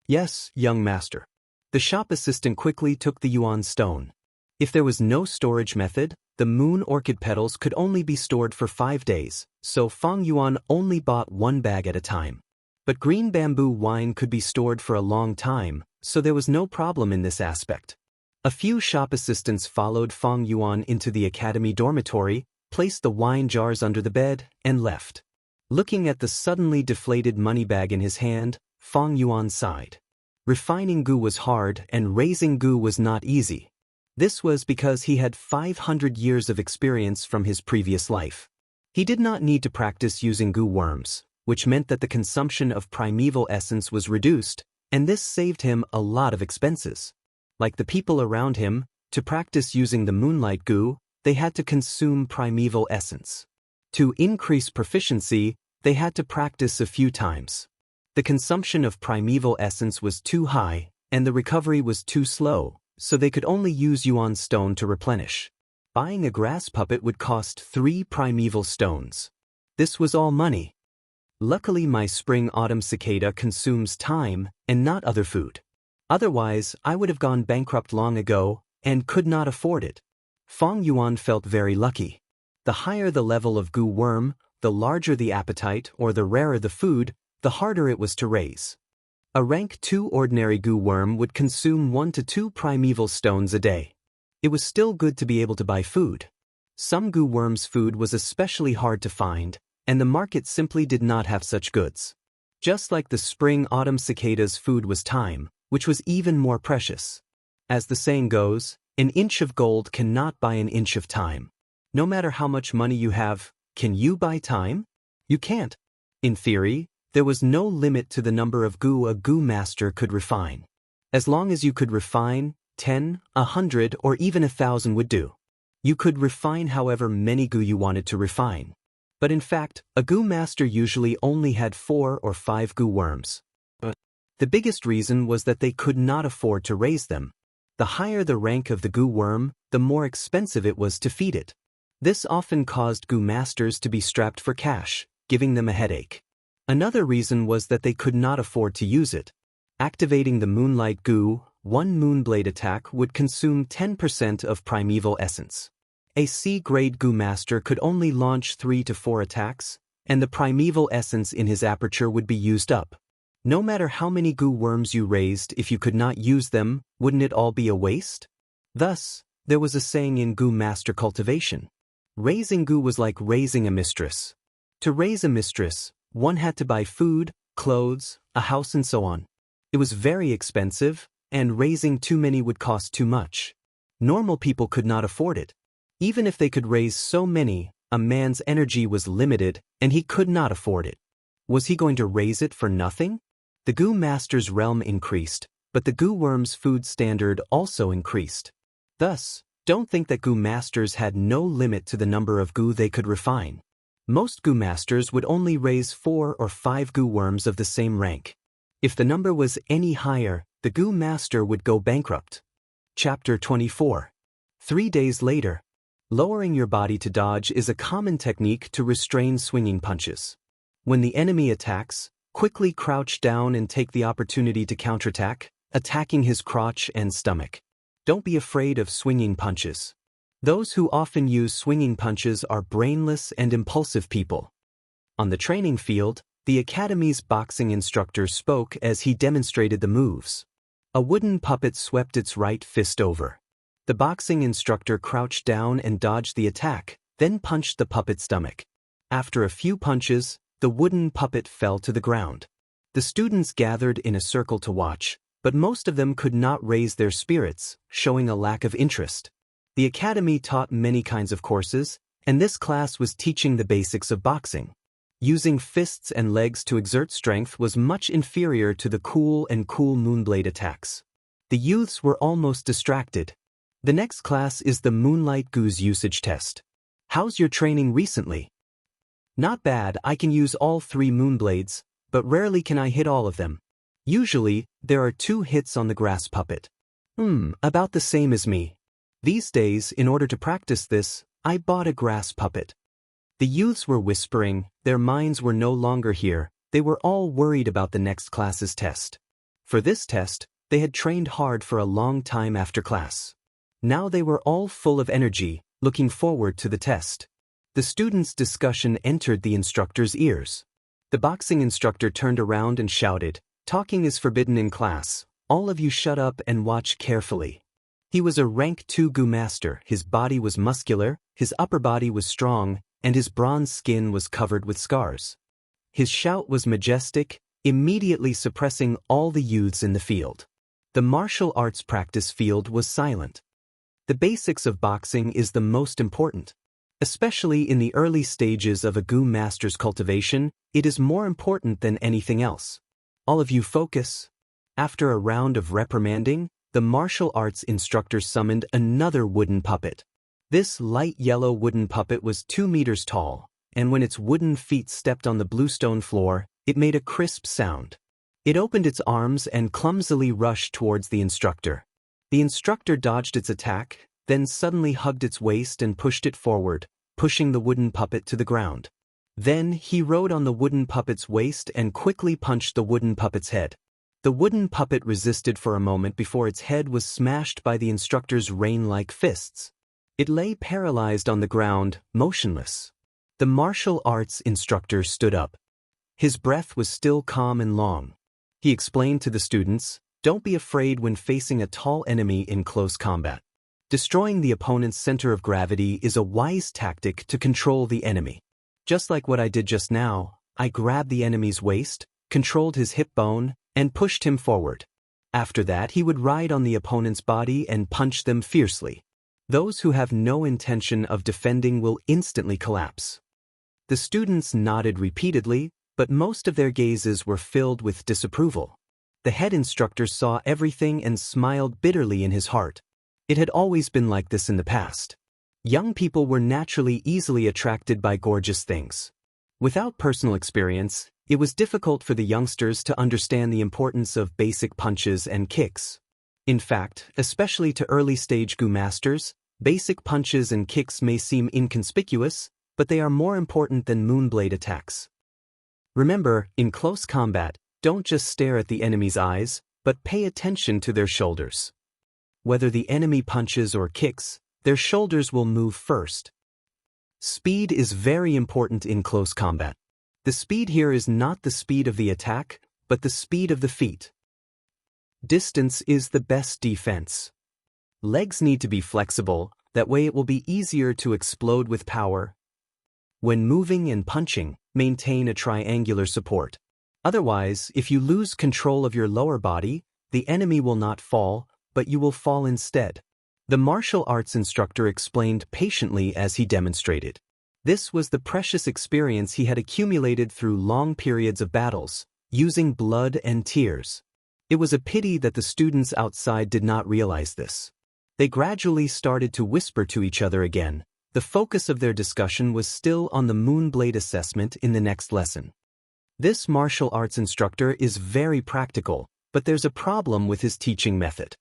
Yes, young master. The shop assistant quickly took the yuan stone. If there was no storage method, the moon orchid petals could only be stored for 5 days, so Fang Yuan only bought 1 bag at a time. But green bamboo wine could be stored for a long time, so there was no problem in this aspect. A few shop assistants followed Fang Yuan into the academy dormitory, placed the wine jars under the bed, and left. Looking at the suddenly deflated money bag in his hand, Fang Yuan sighed. Refining gu was hard and raising gu was not easy. This was because he had 500 years of experience from his previous life. He did not need to practice using gu worms, which meant that the consumption of primeval essence was reduced, and this saved him a lot of expenses. Like the people around him, to practice using the moonlight gu, they had to consume primeval essence. To increase proficiency, they had to practice a few times. The consumption of primeval essence was too high, and the recovery was too slow, so they could only use yuan stone to replenish. Buying a grass puppet would cost 3 primeval stones. This was all money. Luckily my spring-autumn cicada consumes time and not other food. Otherwise, I would have gone bankrupt long ago and could not afford it. Fang Yuan felt very lucky. The higher the level of gu worm, the larger the appetite or the rarer the food, the harder it was to raise. A rank 2 ordinary gu worm would consume 1 to 2 primeval stones a day. It was still good to be able to buy food. Some gu worms' food was especially hard to find, and the market simply did not have such goods. Just like the spring-autumn cicada's food was time, which was even more precious. As the saying goes, an inch of gold cannot buy an inch of time. No matter how much money you have, can you buy time? You can't. In theory, there was no limit to the number of gu a gu master could refine. As long as you could refine, 10, 100, or even 1,000 would do. You could refine however many gu you wanted to refine. But in fact, a gu master usually only had 4 or 5 gu worms. The biggest reason was that they could not afford to raise them. The higher the rank of the gu worm, the more expensive it was to feed it. This often caused gu masters to be strapped for cash, giving them a headache. Another reason was that they could not afford to use it. Activating the moonlight gu, 1 moonblade attack would consume 10% of primeval essence. A C-grade gu master could only launch 3 to 4 attacks, and the primeval essence in his aperture would be used up. No matter how many gu worms you raised, if you could not use them, wouldn't it all be a waste? Thus, there was a saying in gu master cultivation. Raising gu was like raising a mistress. To raise a mistress, one had to buy food, clothes, a house and so on. It was very expensive, and raising too many would cost too much. Normal people could not afford it. Even if they could raise so many, a man's energy was limited and he could not afford it. Was he going to raise it for nothing? The Gu Master's realm increased, but the Gu Worm's food standard also increased. Thus, don't think that Gu Masters had no limit to the number of Gu they could refine. Most Gu Masters would only raise 4 or 5 Gu Worms of the same rank. If the number was any higher, the Gu Master would go bankrupt. Chapter 24. 3 days later. Lowering your body to dodge is a common technique to restrain swinging punches. When the enemy attacks, quickly crouch down and take the opportunity to counterattack, attacking his crotch and stomach. Don't be afraid of swinging punches. Those who often use swinging punches are brainless and impulsive people. On the training field, the academy's boxing instructor spoke as he demonstrated the moves. A wooden puppet swept its right fist over. The boxing instructor crouched down and dodged the attack, then punched the puppet's stomach. After a few punches, the wooden puppet fell to the ground. The students gathered in a circle to watch, but most of them could not raise their spirits, showing a lack of interest. The academy taught many kinds of courses, and this class was teaching the basics of boxing. Using fists and legs to exert strength was much inferior to the cool moonblade attacks. The youths were almost distracted. The next class is the Moonlight Gu's usage test. How's your training recently? Not bad, I can use all 3 moonblades, but rarely can I hit all of them. Usually, there are 2 hits on the grass puppet. About the same as me. These days, in order to practice this, I bought a grass puppet. The youths were whispering, their minds were no longer here, they were all worried about the next class's test. For this test, they had trained hard for a long time after class. Now they were all full of energy, looking forward to the test. The students' discussion entered the instructor's ears. The boxing instructor turned around and shouted, "Talking is forbidden in class. All of you shut up and watch carefully." He was a rank 2 Gu Master, his body was muscular, his upper body was strong, and his bronze skin was covered with scars. His shout was majestic, immediately suppressing all the youths in the field. The martial arts practice field was silent. The basics of boxing is the most important. Especially in the early stages of a Gu Master's cultivation, it is more important than anything else. All of you focus. After a round of reprimanding, the martial arts instructor summoned another wooden puppet. This light yellow wooden puppet was 2 meters tall, and when its wooden feet stepped on the bluestone floor, it made a crisp sound. It opened its arms and clumsily rushed towards the instructor. The instructor dodged its attack, then suddenly hugged its waist and pushed it forward, pushing the wooden puppet to the ground. Then he rode on the wooden puppet's waist and quickly punched the wooden puppet's head. The wooden puppet resisted for a moment before its head was smashed by the instructor's rain-like fists. It lay paralyzed on the ground, motionless. The martial arts instructor stood up. His breath was still calm and long. He explained to the students, "Don't be afraid when facing a tall enemy in close combat. Destroying the opponent's center of gravity is a wise tactic to control the enemy. Just like what I did just now, I grabbed the enemy's waist, controlled his hip bone, and pushed him forward. After that, he would ride on the opponent's body and punch them fiercely. Those who have no intention of defending will instantly collapse." The students nodded repeatedly, but most of their gazes were filled with disapproval. The head instructor saw everything and smiled bitterly in his heart. It had always been like this in the past. Young people were naturally easily attracted by gorgeous things. Without personal experience, it was difficult for the youngsters to understand the importance of basic punches and kicks. In fact, especially to early-stage Gu Masters, basic punches and kicks may seem inconspicuous, but they are more important than moonblade attacks. Remember, in close combat, don't just stare at the enemy's eyes, but pay attention to their shoulders. Whether the enemy punches or kicks, their shoulders will move first. Speed is very important in close combat. The speed here is not the speed of the attack, but the speed of the feet. Distance is the best defense. Legs need to be flexible, that way it will be easier to explode with power. When moving and punching, maintain a triangular support. Otherwise, if you lose control of your lower body, The enemy will not fall, but you will fall instead. The martial arts instructor explained patiently as he demonstrated. This was the precious experience he had accumulated through long periods of battles, using blood and tears. It was a pity that the students outside did not realize this. They gradually started to whisper to each other again. The focus of their discussion was still on the Moonblade assessment in the next lesson. This martial arts instructor is very practical, but there's a problem with his teaching method.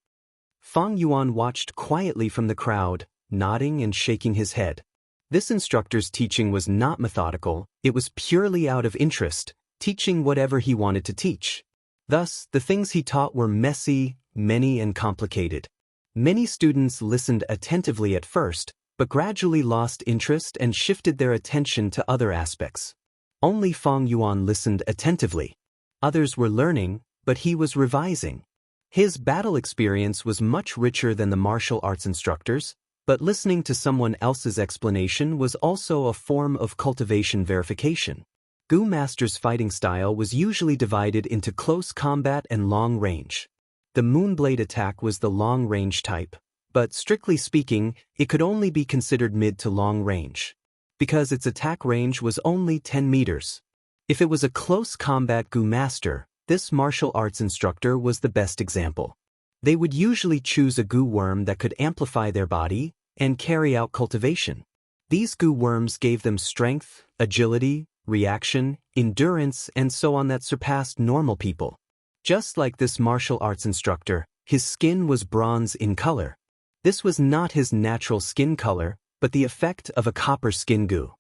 Fang Yuan watched quietly from the crowd, nodding and shaking his head. This instructor's teaching was not methodical, it was purely out of interest, teaching whatever he wanted to teach. Thus, the things he taught were messy, many and complicated. Many students listened attentively at first, but gradually lost interest and shifted their attention to other aspects. Only Fang Yuan listened attentively. Others were learning, but he was revising. His battle experience was much richer than the martial arts instructors, but listening to someone else's explanation was also a form of cultivation verification. Gu Master's fighting style was usually divided into close combat and long range. The Moonblade attack was the long-range type, but strictly speaking, it could only be considered mid to long range, because its attack range was only 10 meters. If it was a close combat Gu Master, this martial arts instructor was the best example. They would usually choose a Gu worm that could amplify their body and carry out cultivation. These Gu worms gave them strength, agility, reaction, endurance, and so on that surpassed normal people. Just like this martial arts instructor, his skin was bronze in color. This was not his natural skin color, but the effect of a copper skin Gu.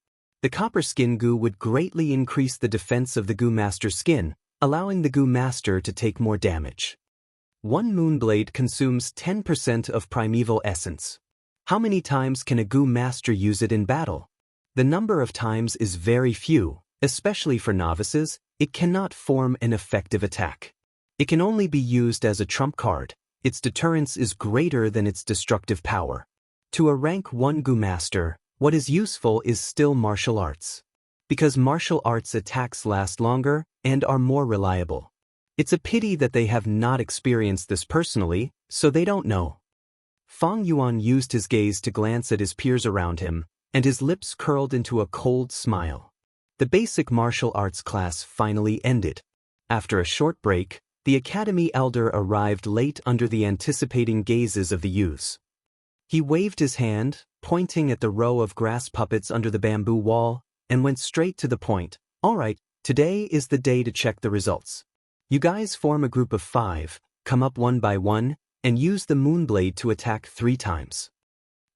The copper skin Gu would greatly increase the defense of the Gu Master's skin, allowing the Gu Master to take more damage. One Moonblade consumes 10% of primeval essence. How many times can a Gu Master use it in battle? The number of times is very few, especially for novices. It cannot form an effective attack. It can only be used as a trump card. Its deterrence is greater than its destructive power. To a rank 1 Gu Master, what is useful is still martial arts. Because martial arts attacks last longer and are more reliable. It's a pity that they have not experienced this personally, so they don't know. Fang Yuan used his gaze to glance at his peers around him, and his lips curled into a cold smile. The basic martial arts class finally ended. After a short break, the academy elder arrived late under the anticipating gazes of the youths. He waved his hand, pointing at the row of grass puppets under the bamboo wall, and went straight to the point. All right, today is the day to check the results. You guys form a group of 5, come up one by one, and use the Moonblade to attack 3 times.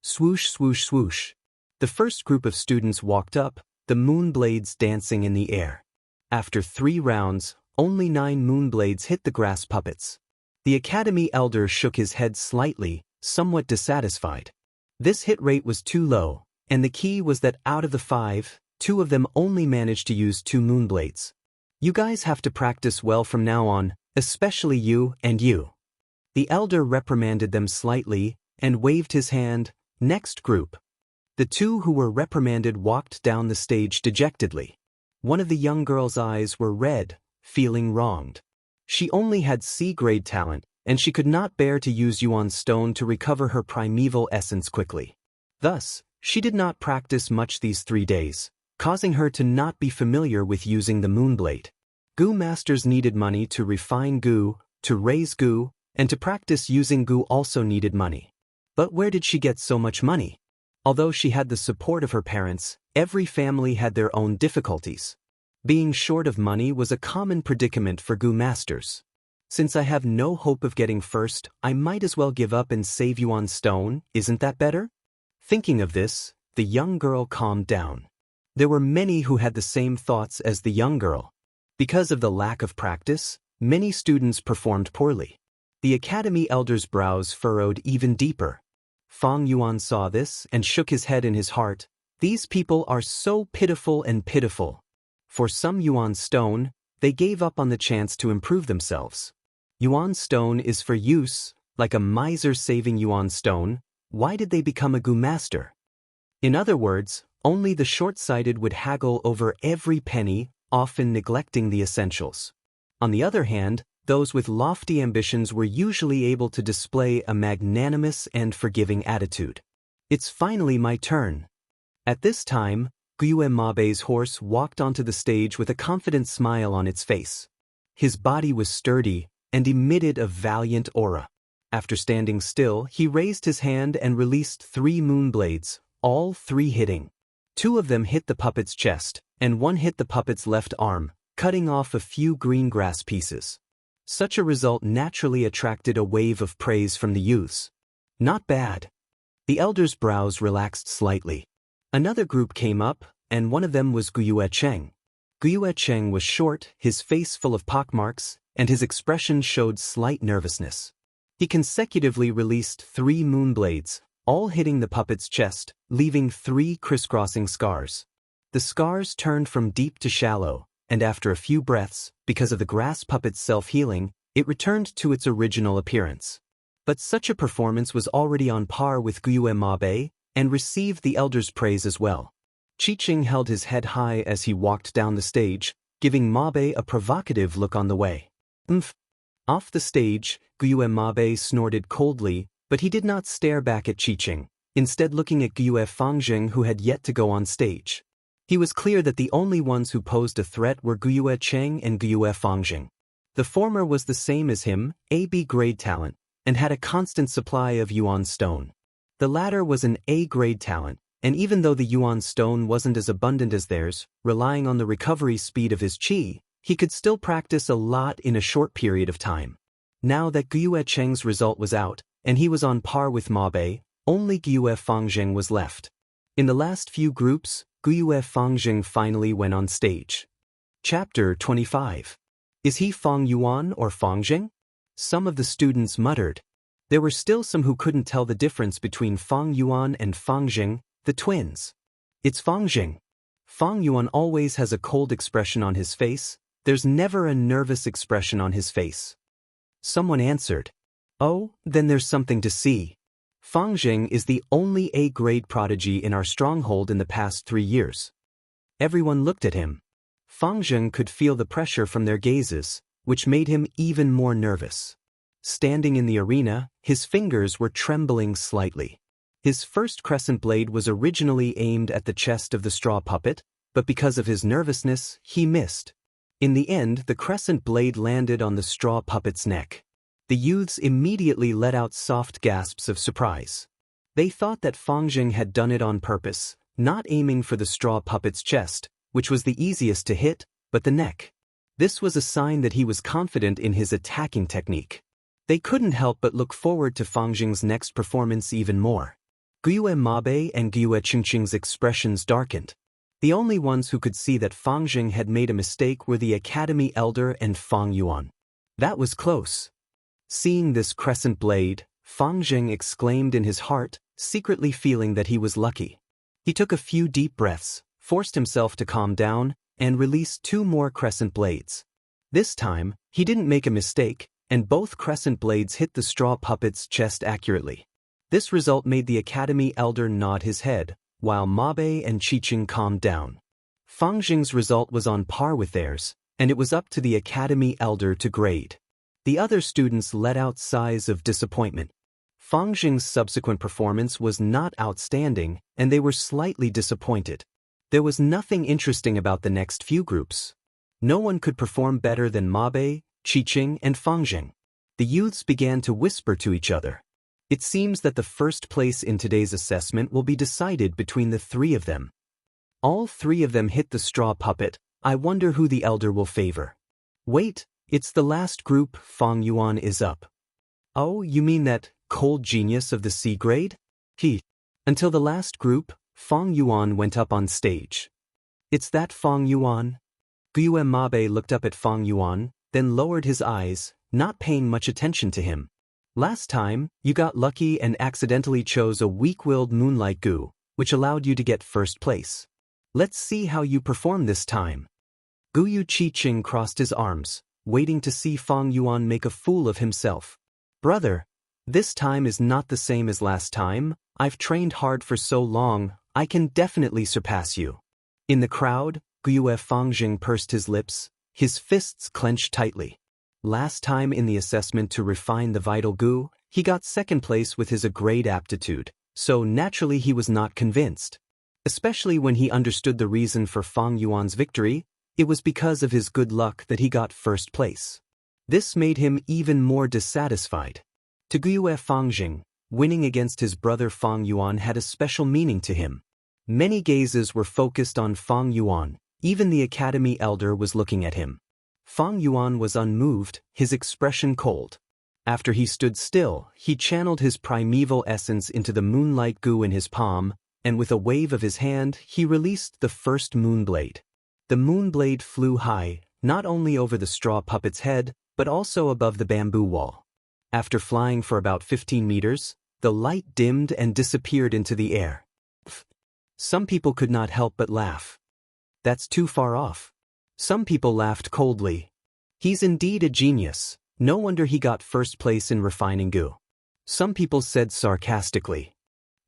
Swoosh, swoosh, swoosh. The first group of students walked up, the Moonblades dancing in the air. After 3 rounds, only 9 Moonblades hit the grass puppets. The academy elder shook his head slightly, somewhat dissatisfied. This hit rate was too low, and the key was that out of the 5, 2 of them only managed to use 2 Moonblades. You guys have to practice well from now on, especially you and you. The elder reprimanded them slightly and waved his hand. Next group. The 2 who were reprimanded walked down the stage dejectedly. One of the young girl's eyes were red, feeling wronged. She only had C-grade talent, and she could not bear to use Yuan stone to recover her primeval essence quickly. Thus, she did not practice much these 3 days, causing her to not be familiar with using the Moonblade. Gu Masters needed money to refine Gu, to raise Gu, and to practice using Gu also needed money. But where did she get so much money? Although she had the support of her parents, every family had their own difficulties. Being short of money was a common predicament for Gu Masters. Since I have no hope of getting first, I might as well give up and save Yuan stone, isn't that better? Thinking of this, the young girl calmed down. There were many who had the same thoughts as the young girl. Because of the lack of practice, many students performed poorly. The academy elder's brows furrowed even deeper. Fang Yuan saw this and shook his head in his heart. These people are so pitiful and pitiful. For some Yuan stone, they gave up on the chance to improve themselves. Yuan stone is for use, like a miser saving Yuan stone. Why did they become a Gu Master? In other words, only the short-sighted would haggle over every penny, often neglecting the essentials. On the other hand, those with lofty ambitions were usually able to display a magnanimous and forgiving attitude. It's finally my turn. At this time, Gyue Mabei's horse walked onto the stage with a confident smile on its face. His body was sturdy and emitted a valiant aura. After standing still, he raised his hand and released 3 moon blades, all 3 hitting. 2 of them hit the puppet's chest, and 1 hit the puppet's left arm, cutting off a few green grass pieces. Such a result naturally attracted a wave of praise from the youths. Not bad. The elders' brows relaxed slightly. Another group came up, and one of them was Gyue Cheng. Gyue Cheng was short, his face full of pockmarks, and his expression showed slight nervousness. He consecutively released 3 moon blades, all hitting the puppet's chest, leaving 3 crisscrossing scars. The scars turned from deep to shallow, and after a few breaths, because of the grass puppet's self-healing, it returned to its original appearance. But such a performance was already on par with Gyue Mabei, and received the elders' praise as well. Qiqing held his head high as he walked down the stage, giving Mabei a provocative look on the way. Off the stage, Gyue Mabei snorted coldly, but he did not stare back at Qiqing, instead looking at Gyue Fangjing, who had yet to go on stage. He was clear that the only ones who posed a threat were Gyue Cheng and Gyue Fangjing. The former was the same as him, AB grade talent, and had a constant supply of Yuan stone. The latter was an A grade talent, and even though the Yuan stone wasn't as abundant as theirs, relying on the recovery speed of his qi, he could still practice a lot in a short period of time. Now that Gyue Cheng's result was out, and he was on par with Mabei, only Gyue Fangjing was left. In the last few groups, Gyue Fangjing finally went on stage. Chapter 25. Is he Fang Yuan or Fangjing? Some of the students muttered. There were still some who couldn't tell the difference between Fang Yuan and Fangjing, the twins. It's Fangjing. Fang Yuan always has a cold expression on his face. There's never a nervous expression on his face. Someone answered. Oh, then there's something to see. Fangjing is the only A-grade prodigy in our stronghold in the past 3 years. Everyone looked at him. Fangjing could feel the pressure from their gazes, which made him even more nervous. Standing in the arena, his fingers were trembling slightly. His first crescent blade was originally aimed at the chest of the straw puppet, but because of his nervousness, he missed. In the end, the crescent blade landed on the straw puppet's neck. The youths immediately let out soft gasps of surprise. They thought that Fangjing had done it on purpose, not aiming for the straw puppet's chest, which was the easiest to hit, but the neck. This was a sign that he was confident in his attacking technique. They couldn't help but look forward to Fangjing's next performance even more. Gyue Mabei and Gyue Qingqing's expressions darkened. The only ones who could see that Fangjing had made a mistake were the Academy Elder and Fang Yuan. That was close. Seeing this crescent blade, Fangjing exclaimed in his heart, secretly feeling that he was lucky. He took a few deep breaths, forced himself to calm down, and released 2 more crescent blades. This time, he didn't make a mistake, and both crescent blades hit the straw puppet's chest accurately. This result made the Academy Elder nod his head, while Mabei and Qiqing calmed down. Fangjing's result was on par with theirs, and it was up to the Academy Elder to grade. The other students let out sighs of disappointment. Fangjing's subsequent performance was not outstanding, and they were slightly disappointed. There was nothing interesting about the next few groups. No one could perform better than Mabei, Qiqing, and Fangjing. The youths began to whisper to each other. It seems that the first place in today's assessment will be decided between the 3 of them. All 3 of them hit the straw puppet. I wonder who the elder will favor. Wait, it's the last group. Fang Yuan is up. Oh, you mean that cold genius of the C grade? Until the last group, Fang Yuan went up on stage. It's that Fang Yuan? Gyue Mabei looked up at Fang Yuan, then lowered his eyes, not paying much attention to him. Last time, you got lucky and accidentally chose a weak-willed moonlight gu, which allowed you to get first place. Let's see how you perform this time. Guyu Qiqing crossed his arms, waiting to see Fang Yuan make a fool of himself. Brother, this time is not the same as last time. I've trained hard for so long, I can definitely surpass you. In the crowd, Gyue Fangjing pursed his lips, his fists clenched tightly. Last time in the assessment to refine the vital goo, he got second place with his grade aptitude, so naturally he was not convinced. Especially when he understood the reason for Fang Yuan's victory, it was because of his good luck that he got first place. This made him even more dissatisfied. To Gue Fangjing, winning against his brother Fang Yuan had a special meaning to him. Many gazes were focused on Fang Yuan, even the academy elder was looking at him. Fang Yuan was unmoved, his expression cold. After he stood still, he channeled his primeval essence into the moonlight goo in his palm, and with a wave of his hand, he released the first moonblade. The moonblade flew high, not only over the straw puppet's head, but also above the bamboo wall. After flying for about 15 meters, the light dimmed and disappeared into the air. Some people could not help but laugh. That's too far off. Some people laughed coldly. He's indeed a genius. No wonder he got first place in refining goo. Some people said sarcastically.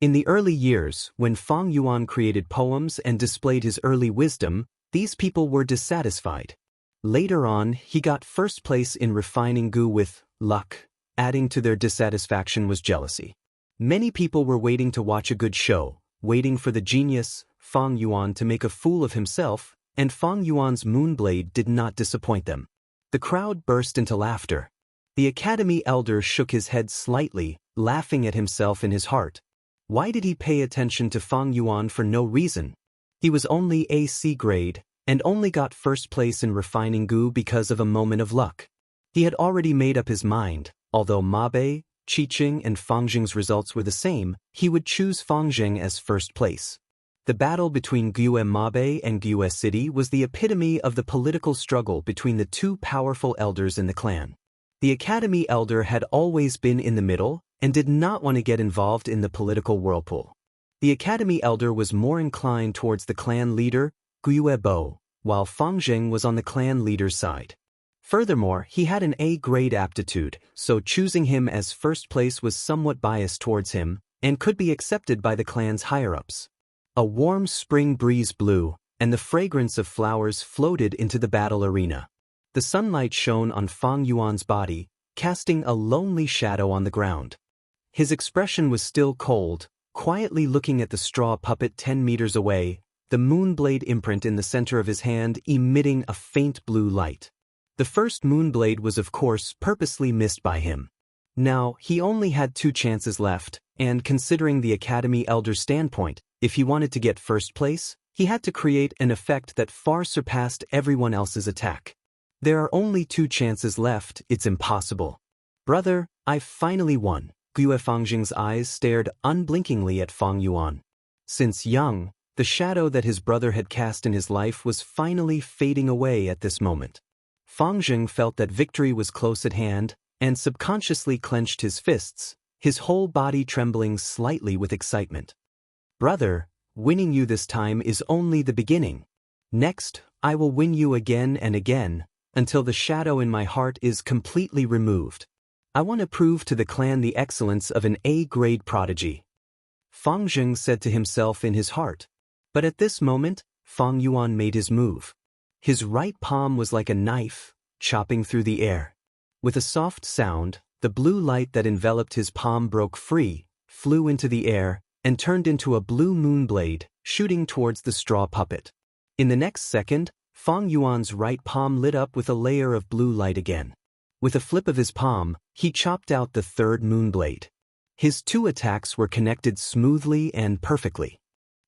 In the early years, when Fang Yuan created poems and displayed his early wisdom, these people were dissatisfied. Later on, he got first place in refining goo with luck. Adding to their dissatisfaction was jealousy. Many people were waiting to watch a good show, waiting for the genius, Fang Yuan, to make a fool of himself, and Fang Yuan's moonblade did not disappoint them. The crowd burst into laughter. The academy elder shook his head slightly, laughing at himself in his heart. Why did he pay attention to Fang Yuan for no reason? He was only a C grade, and only got first place in refining goo because of a moment of luck. He had already made up his mind, although Mabe, Qiqing and Fangjing's results were the same, he would choose Fangjing as first place. The battle between Gue Mabe and Gue City was the epitome of the political struggle between the two powerful elders in the clan. The academy elder had always been in the middle and did not want to get involved in the political whirlpool. The academy elder was more inclined towards the clan leader, Gue Bo, while Fangjing was on the clan leader's side. Furthermore, he had an A-grade aptitude, so choosing him as first place was somewhat biased towards him, and could be accepted by the clan's higher-ups. A warm spring breeze blew, and the fragrance of flowers floated into the battle arena. The sunlight shone on Fang Yuan's body, casting a lonely shadow on the ground. His expression was still cold, quietly looking at the straw puppet 10 meters away, the moonblade imprint in the center of his hand emitting a faint blue light. The first moonblade was of course purposely missed by him. Now, he only had 2 chances left, and considering the academy elder's standpoint, if he wanted to get first place, he had to create an effect that far surpassed everyone else's attack. There are only 2 chances left, it's impossible. Brother, I've finally won. Gue Fangjing's eyes stared unblinkingly at Fang Yuan. Since young, the shadow that his brother had cast in his life was finally fading away at this moment. Fangjing felt that victory was close at hand, and subconsciously clenched his fists, his whole body trembling slightly with excitement. Brother, winning you this time is only the beginning. Next, I will win you again and again, until the shadow in my heart is completely removed. I want to prove to the clan the excellence of an A-grade prodigy. Fangjing said to himself in his heart. But at this moment, Fang Yuan made his move. His right palm was like a knife, chopping through the air. With a soft sound, the blue light that enveloped his palm broke free, flew into the air, and turned into a blue moonblade, shooting towards the straw puppet. In the next second, Fang Yuan's right palm lit up with a layer of blue light again. With a flip of his palm, he chopped out the third moonblade. His 2 attacks were connected smoothly and perfectly.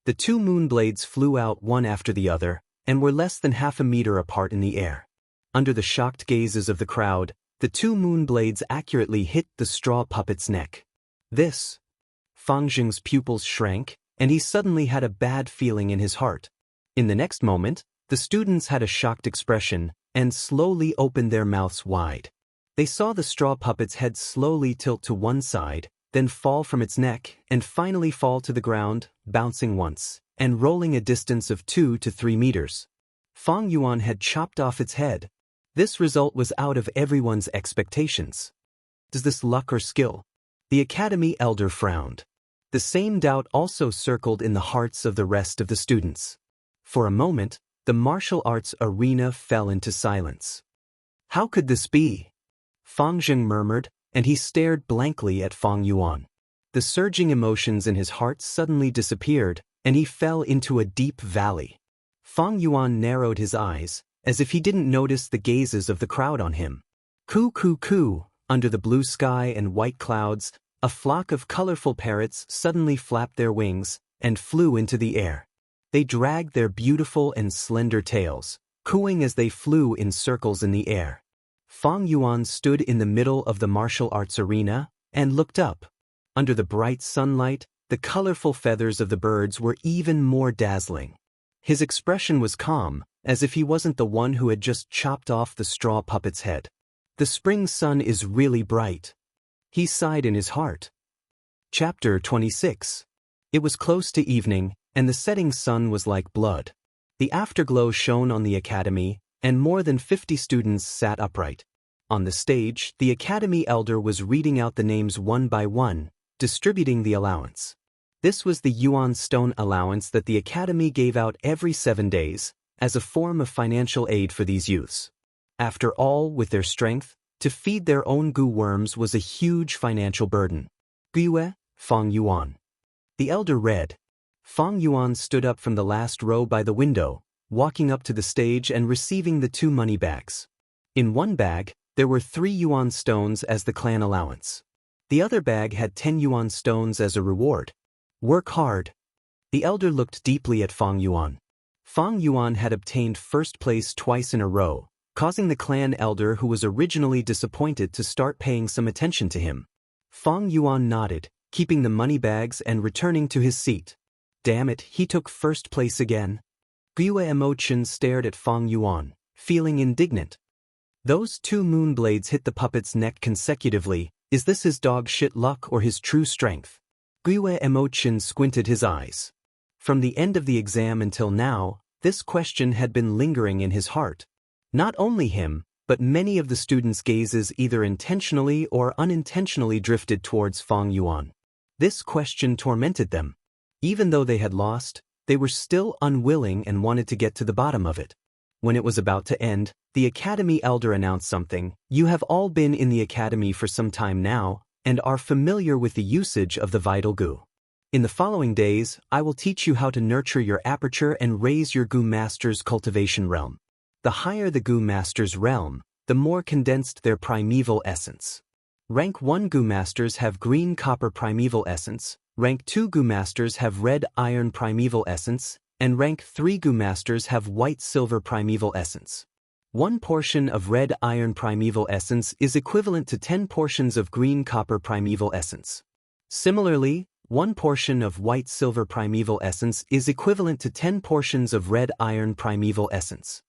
The 2 moonblades flew out one after the other, and were less than half a meter apart in the air. Under the shocked gazes of the crowd, the 2 moonblades accurately hit the straw puppet's neck. Fangjing's pupils shrank, and he suddenly had a bad feeling in his heart. In the next moment, the students had a shocked expression, and slowly opened their mouths wide. They saw the straw puppet's head slowly tilt to one side, then fall from its neck, and finally fall to the ground, bouncing once, and rolling a distance of 2 to 3 meters. Fang Yuan had chopped off its head. This result was out of everyone's expectations. Is this luck or skill? The academy elder frowned. The same doubt also circled in the hearts of the rest of the students. For a moment, the martial arts arena fell into silence. How could this be? Fang Zheng murmured, and he stared blankly at Fang Yuan. The surging emotions in his heart suddenly disappeared, and he fell into a deep valley. Fang Yuan narrowed his eyes, as if he didn't notice the gazes of the crowd on him. Coo coo coo, under the blue sky and white clouds, a flock of colorful parrots suddenly flapped their wings and flew into the air. They dragged their beautiful and slender tails, cooing as they flew in circles in the air. Fang Yuan stood in the middle of the martial arts arena and looked up. Under the bright sunlight, the colorful feathers of the birds were even more dazzling. His expression was calm, as if he wasn't the one who had just chopped off the straw puppet's head. The spring sun is really bright. He sighed in his heart. Chapter 26. It was close to evening, and the setting sun was like blood. The afterglow shone on the academy, and more than 50 students sat upright. On the stage, the academy elder was reading out the names one by one, distributing the allowance. This was the Yuan stone allowance that the academy gave out every 7 days, as a form of financial aid for these youths. After all, with their strength, to feed their own goo worms was a huge financial burden. Guyue, Fang Yuan. The elder read. Fang Yuan stood up from the last row by the window, walking up to the stage and receiving the 2 money bags. In one bag, there were 3 Yuan stones as the clan allowance. The other bag had 10 Yuan stones as a reward. Work hard. The elder looked deeply at Fang Yuan. Fang Yuan had obtained first place twice in a row, causing the clan elder who was originally disappointed to start paying some attention to him. Fang Yuan nodded, keeping the money bags and returning to his seat. Damn it, he took first place again. Guyue Emotion stared at Fang Yuan, feeling indignant. Those 2 moon blades hit the puppet's neck consecutively. Is this his dog shit luck or his true strength? Guyue Emotion squinted his eyes. From the end of the exam until now, this question had been lingering in his heart. Not only him, but many of the students' gazes either intentionally or unintentionally drifted towards Fang Yuan. This question tormented them. Even though they had lost, they were still unwilling and wanted to get to the bottom of it. When it was about to end, the academy elder announced something. You have all been in the academy for some time now, and are familiar with the usage of the vital goo. In the following days, I will teach you how to nurture your aperture and raise your goo master's cultivation realm. The higher the goo master's realm, the more condensed their primeval essence. Rank 1 goo masters have green copper primeval essence, rank 2 goo masters have red iron primeval essence, and rank 3 goo masters have white silver primeval essence. 1 portion of red iron primeval essence is equivalent to 10 portions of green copper primeval essence. Similarly, 1 portion of white silver primeval essence is equivalent to 10 portions of red iron primeval essence.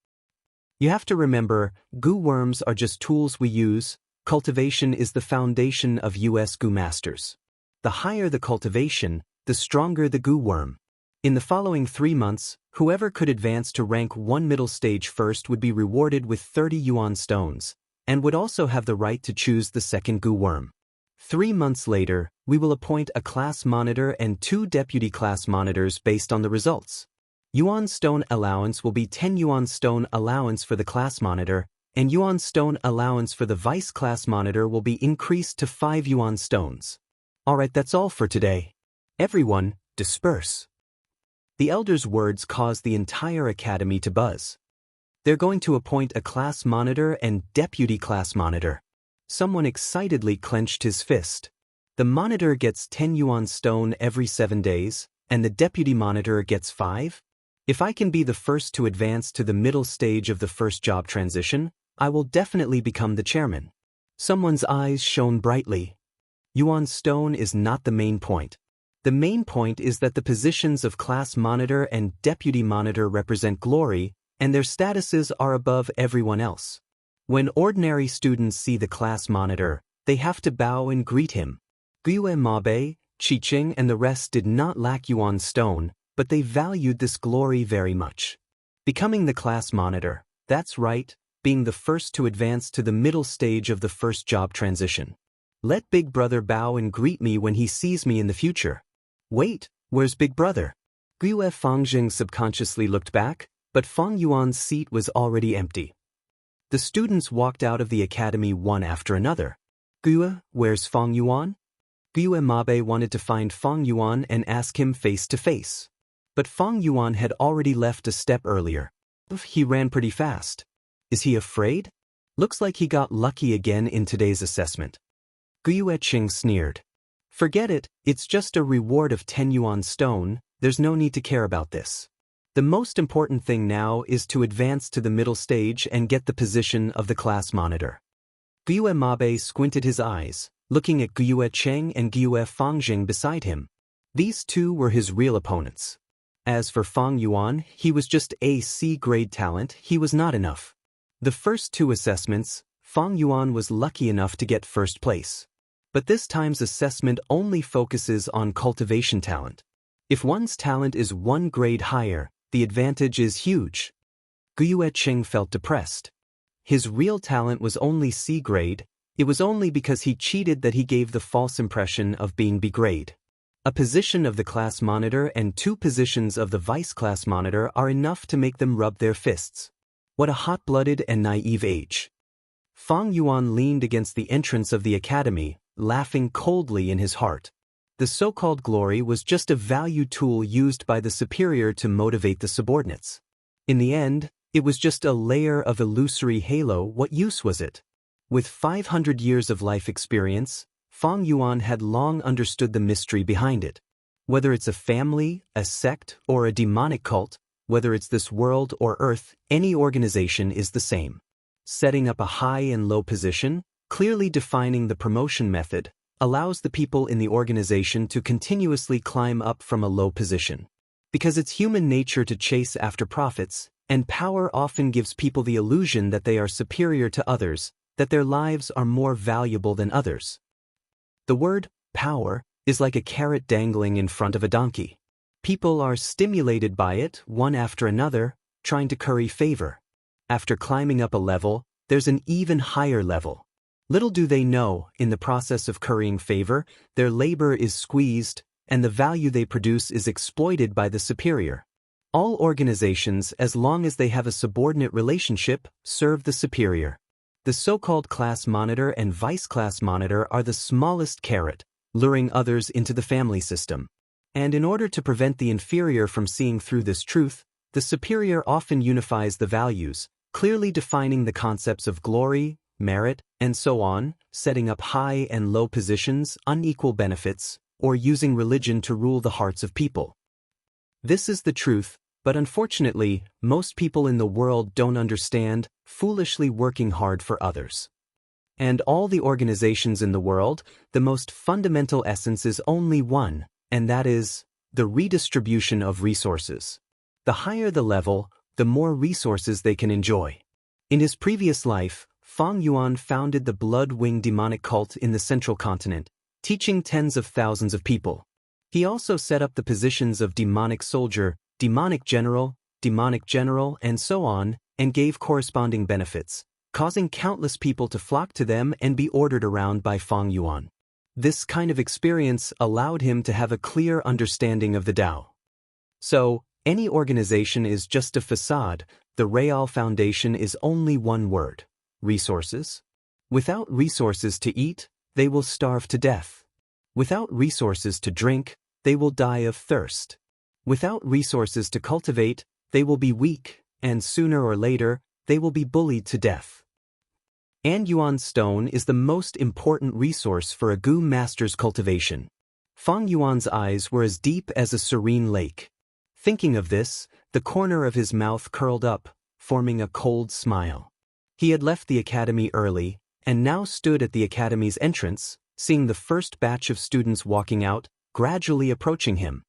You have to remember, goo worms are just tools we use. Cultivation is the foundation of US goo masters. The higher the cultivation, the stronger the goo worm. In the following 3 months, whoever could advance to rank 1 middle stage first would be rewarded with 30 Yuan stones, and would also have the right to choose the second goo worm. 3 months later, we will appoint a class monitor and 2 deputy class monitors based on the results. Yuan stone allowance will be 10 Yuan stone allowance for the class monitor, and Yuan stone allowance for the vice class monitor will be increased to 5 Yuan stones. Alright, that's all for today. Everyone, disperse. The elder's words caused the entire academy to buzz. They're going to appoint a class monitor and deputy class monitor. Someone excitedly clenched his fist. The monitor gets 10 Yuan stone every 7 days, and the deputy monitor gets 5? If I can be the first to advance to the middle stage of the first job transition, I will definitely become the chairman. Someone's eyes shone brightly. Yuan stone is not the main point. The main point is that the positions of class monitor and deputy monitor represent glory, and their statuses are above everyone else. When ordinary students see the class monitor, they have to bow and greet him. Guyue Mabe, Qiqing and the rest did not lack Yuan stone, but they valued this glory very much. Becoming the class monitor, that's right, being the first to advance to the middle stage of the first job transition. Let Big Brother bow and greet me when he sees me in the future. Wait, where's Big Brother? Guyue Fangjing subconsciously looked back, but Fang Yuan's seat was already empty. The students walked out of the academy one after another. Gue, where's Fang Yuan? Gue Mabe wanted to find Fang Yuan and ask him face to face. But Fang Yuan had already left a step earlier. He ran pretty fast. Is he afraid? Looks like he got lucky again in today's assessment. Gue Qing sneered. Forget it, it's just a reward of 10 yuan stone, there's no need to care about this. The most important thing now is to advance to the middle stage and get the position of the class monitor. Gue Mabe squinted his eyes, looking at Gue Cheng and Gue Fangjing beside him. These two were his real opponents. As for Fang Yuan, he was just a C-grade talent, he was not enough. The first two assessments, Fang Yuan was lucky enough to get first place. But this time's assessment only focuses on cultivation talent. If one's talent is 1 grade higher, the advantage is huge. Gue Cheng felt depressed. His real talent was only C grade, it was only because he cheated that he gave the false impression of being B grade. A position of the class monitor and 2 positions of the vice class monitor are enough to make them rub their fists. What a hot-blooded and naive age. Fang Yuan leaned against the entrance of the academy, laughing coldly in his heart. The so-called glory was just a value tool used by the superior to motivate the subordinates. In the end, it was just a layer of illusory halo. What use was it? With 500 years of life experience, Fang Yuan had long understood the mystery behind it. Whether it's a family, a sect, or a demonic cult, whether it's this world or Earth, any organization is the same. Setting up a high and low position, clearly defining the promotion method, allows the people in the organization to continuously climb up from a low position. Because it's human nature to chase after profits, and power often gives people the illusion that they are superior to others, that their lives are more valuable than others. The word, power, is like a carrot dangling in front of a donkey. People are stimulated by it, one after another, trying to curry favor. After climbing up a level, there's an even higher level. Little do they know, in the process of currying favor, their labor is squeezed, and the value they produce is exploited by the superior. All organizations, as long as they have a subordinate relationship, serve the superior. The so-called class monitor and vice class monitor are the smallest carrot, luring others into the family system. And in order to prevent the inferior from seeing through this truth, the superior often unifies the values, clearly defining the concepts of glory, merit, and so on, setting up high and low positions, unequal benefits, or using religion to rule the hearts of people. This is the truth, but unfortunately, most people in the world don't understand, foolishly working hard for others. And all the organizations in the world, the most fundamental essence is only one, and that is the redistribution of resources. The higher the level, the more resources they can enjoy. In his previous life, Fang Yuan founded the Blood-Wing demonic cult in the central continent, teaching tens of thousands of people. He also set up the positions of demonic soldier, demonic general, and so on, and gave corresponding benefits, causing countless people to flock to them and be ordered around by Fang Yuan. This kind of experience allowed him to have a clear understanding of the Tao. So, any organization is just a facade, the real foundation is only one word: resources. Without resources to eat, they will starve to death. Without resources to drink, they will die of thirst. Without resources to cultivate, they will be weak, and sooner or later, they will be bullied to death. And Yuan stone is the most important resource for a Gu master's cultivation. Fang Yuan's eyes were as deep as a serene lake. Thinking of this, the corner of his mouth curled up, forming a cold smile. He had left the academy early, and now stood at the academy's entrance, seeing the first batch of students walking out, gradually approaching him.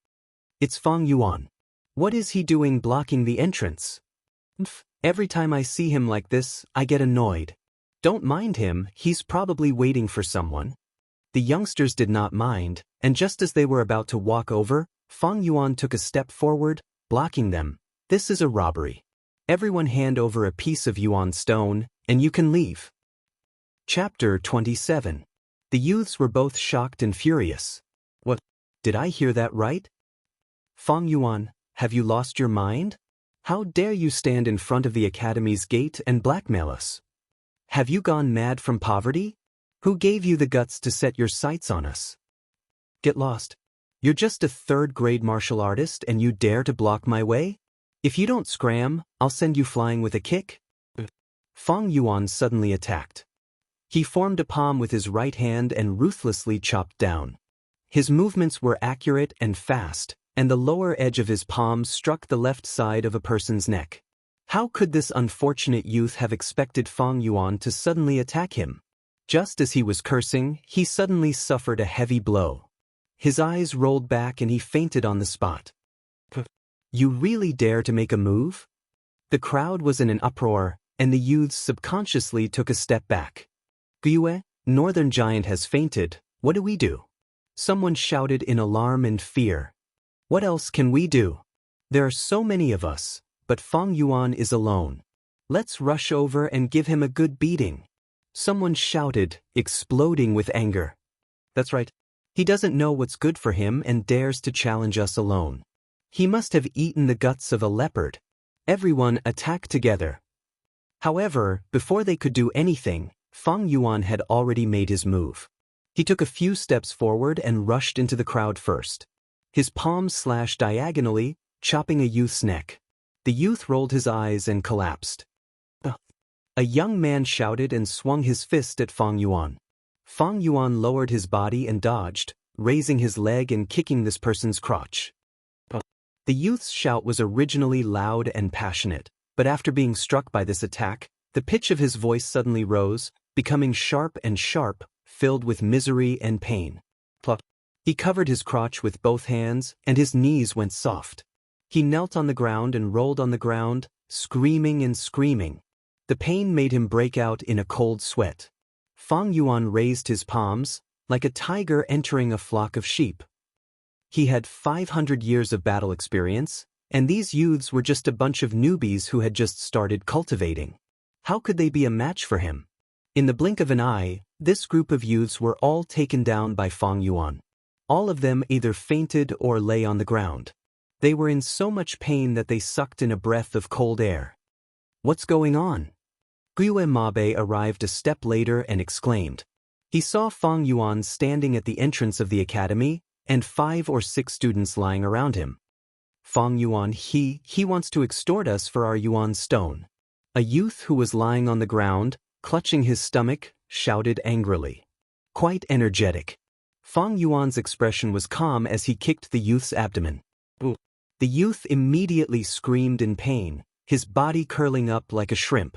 It's Fang Yuan. What is he doing blocking the entrance? Every time I see him like this, I get annoyed. Don't mind him, he's probably waiting for someone. The youngsters did not mind, and just as they were about to walk over, Fang Yuan took a step forward, blocking them. This is a robbery. Everyone hand over a piece of Yuan stone, and you can leave. Chapter 27. The youths were both shocked and furious. What? Did I hear that right? Fang Yuan, have you lost your mind? How dare you stand in front of the academy's gate and blackmail us? Have you gone mad from poverty? Who gave you the guts to set your sights on us? Get lost. You're just a third-grade martial artist and you dare to block my way? If you don't scram, I'll send you flying with a kick. Fang Yuan suddenly attacked. He formed a palm with his right hand and ruthlessly chopped down. His movements were accurate and fast, and the lower edge of his palm struck the left side of a person's neck. How could this unfortunate youth have expected Fang Yuan to suddenly attack him? Just as he was cursing, he suddenly suffered a heavy blow. His eyes rolled back and he fainted on the spot. You really dare to make a move? The crowd was in an uproar, and the youths subconsciously took a step back. Gyue, Northern Giant has fainted, what do we do? Someone shouted in alarm and fear. What else can we do? There are so many of us, but Fang Yuan is alone. Let's rush over and give him a good beating. Someone shouted, exploding with anger. That's right. He doesn't know what's good for him and dares to challenge us alone. He must have eaten the guts of a leopard. Everyone attacked together. However, before they could do anything, Fang Yuan had already made his move. He took a few steps forward and rushed into the crowd first. His palm slashed diagonally, chopping a youth's neck. The youth rolled his eyes and collapsed. A young man shouted and swung his fist at Fang Yuan. Fang Yuan lowered his body and dodged, raising his leg and kicking this person's crotch. The youth's shout was originally loud and passionate, but after being struck by this attack, the pitch of his voice suddenly rose, becoming sharp and sharp, filled with misery and pain. He covered his crotch with both hands, and his knees went soft. He knelt on the ground and rolled on the ground, screaming and screaming. The pain made him break out in a cold sweat. Fang Yuan raised his palms, like a tiger entering a flock of sheep. He had 500 years of battle experience, and these youths were just a bunch of newbies who had just started cultivating. How could they be a match for him? In the blink of an eye, this group of youths were all taken down by Fang Yuan. All of them either fainted or lay on the ground. They were in so much pain that they sucked in a breath of cold air. What's going on? Gyue Mabe arrived a step later and exclaimed. He saw Fang Yuan standing at the entrance of the academy, and 5 or 6 students lying around him. Fang Yuan, he wants to extort us for our Yuan stone. A youth who was lying on the ground, clutching his stomach, shouted angrily. Quite energetic. Fang Yuan's expression was calm as he kicked the youth's abdomen. The youth immediately screamed in pain, his body curling up like a shrimp.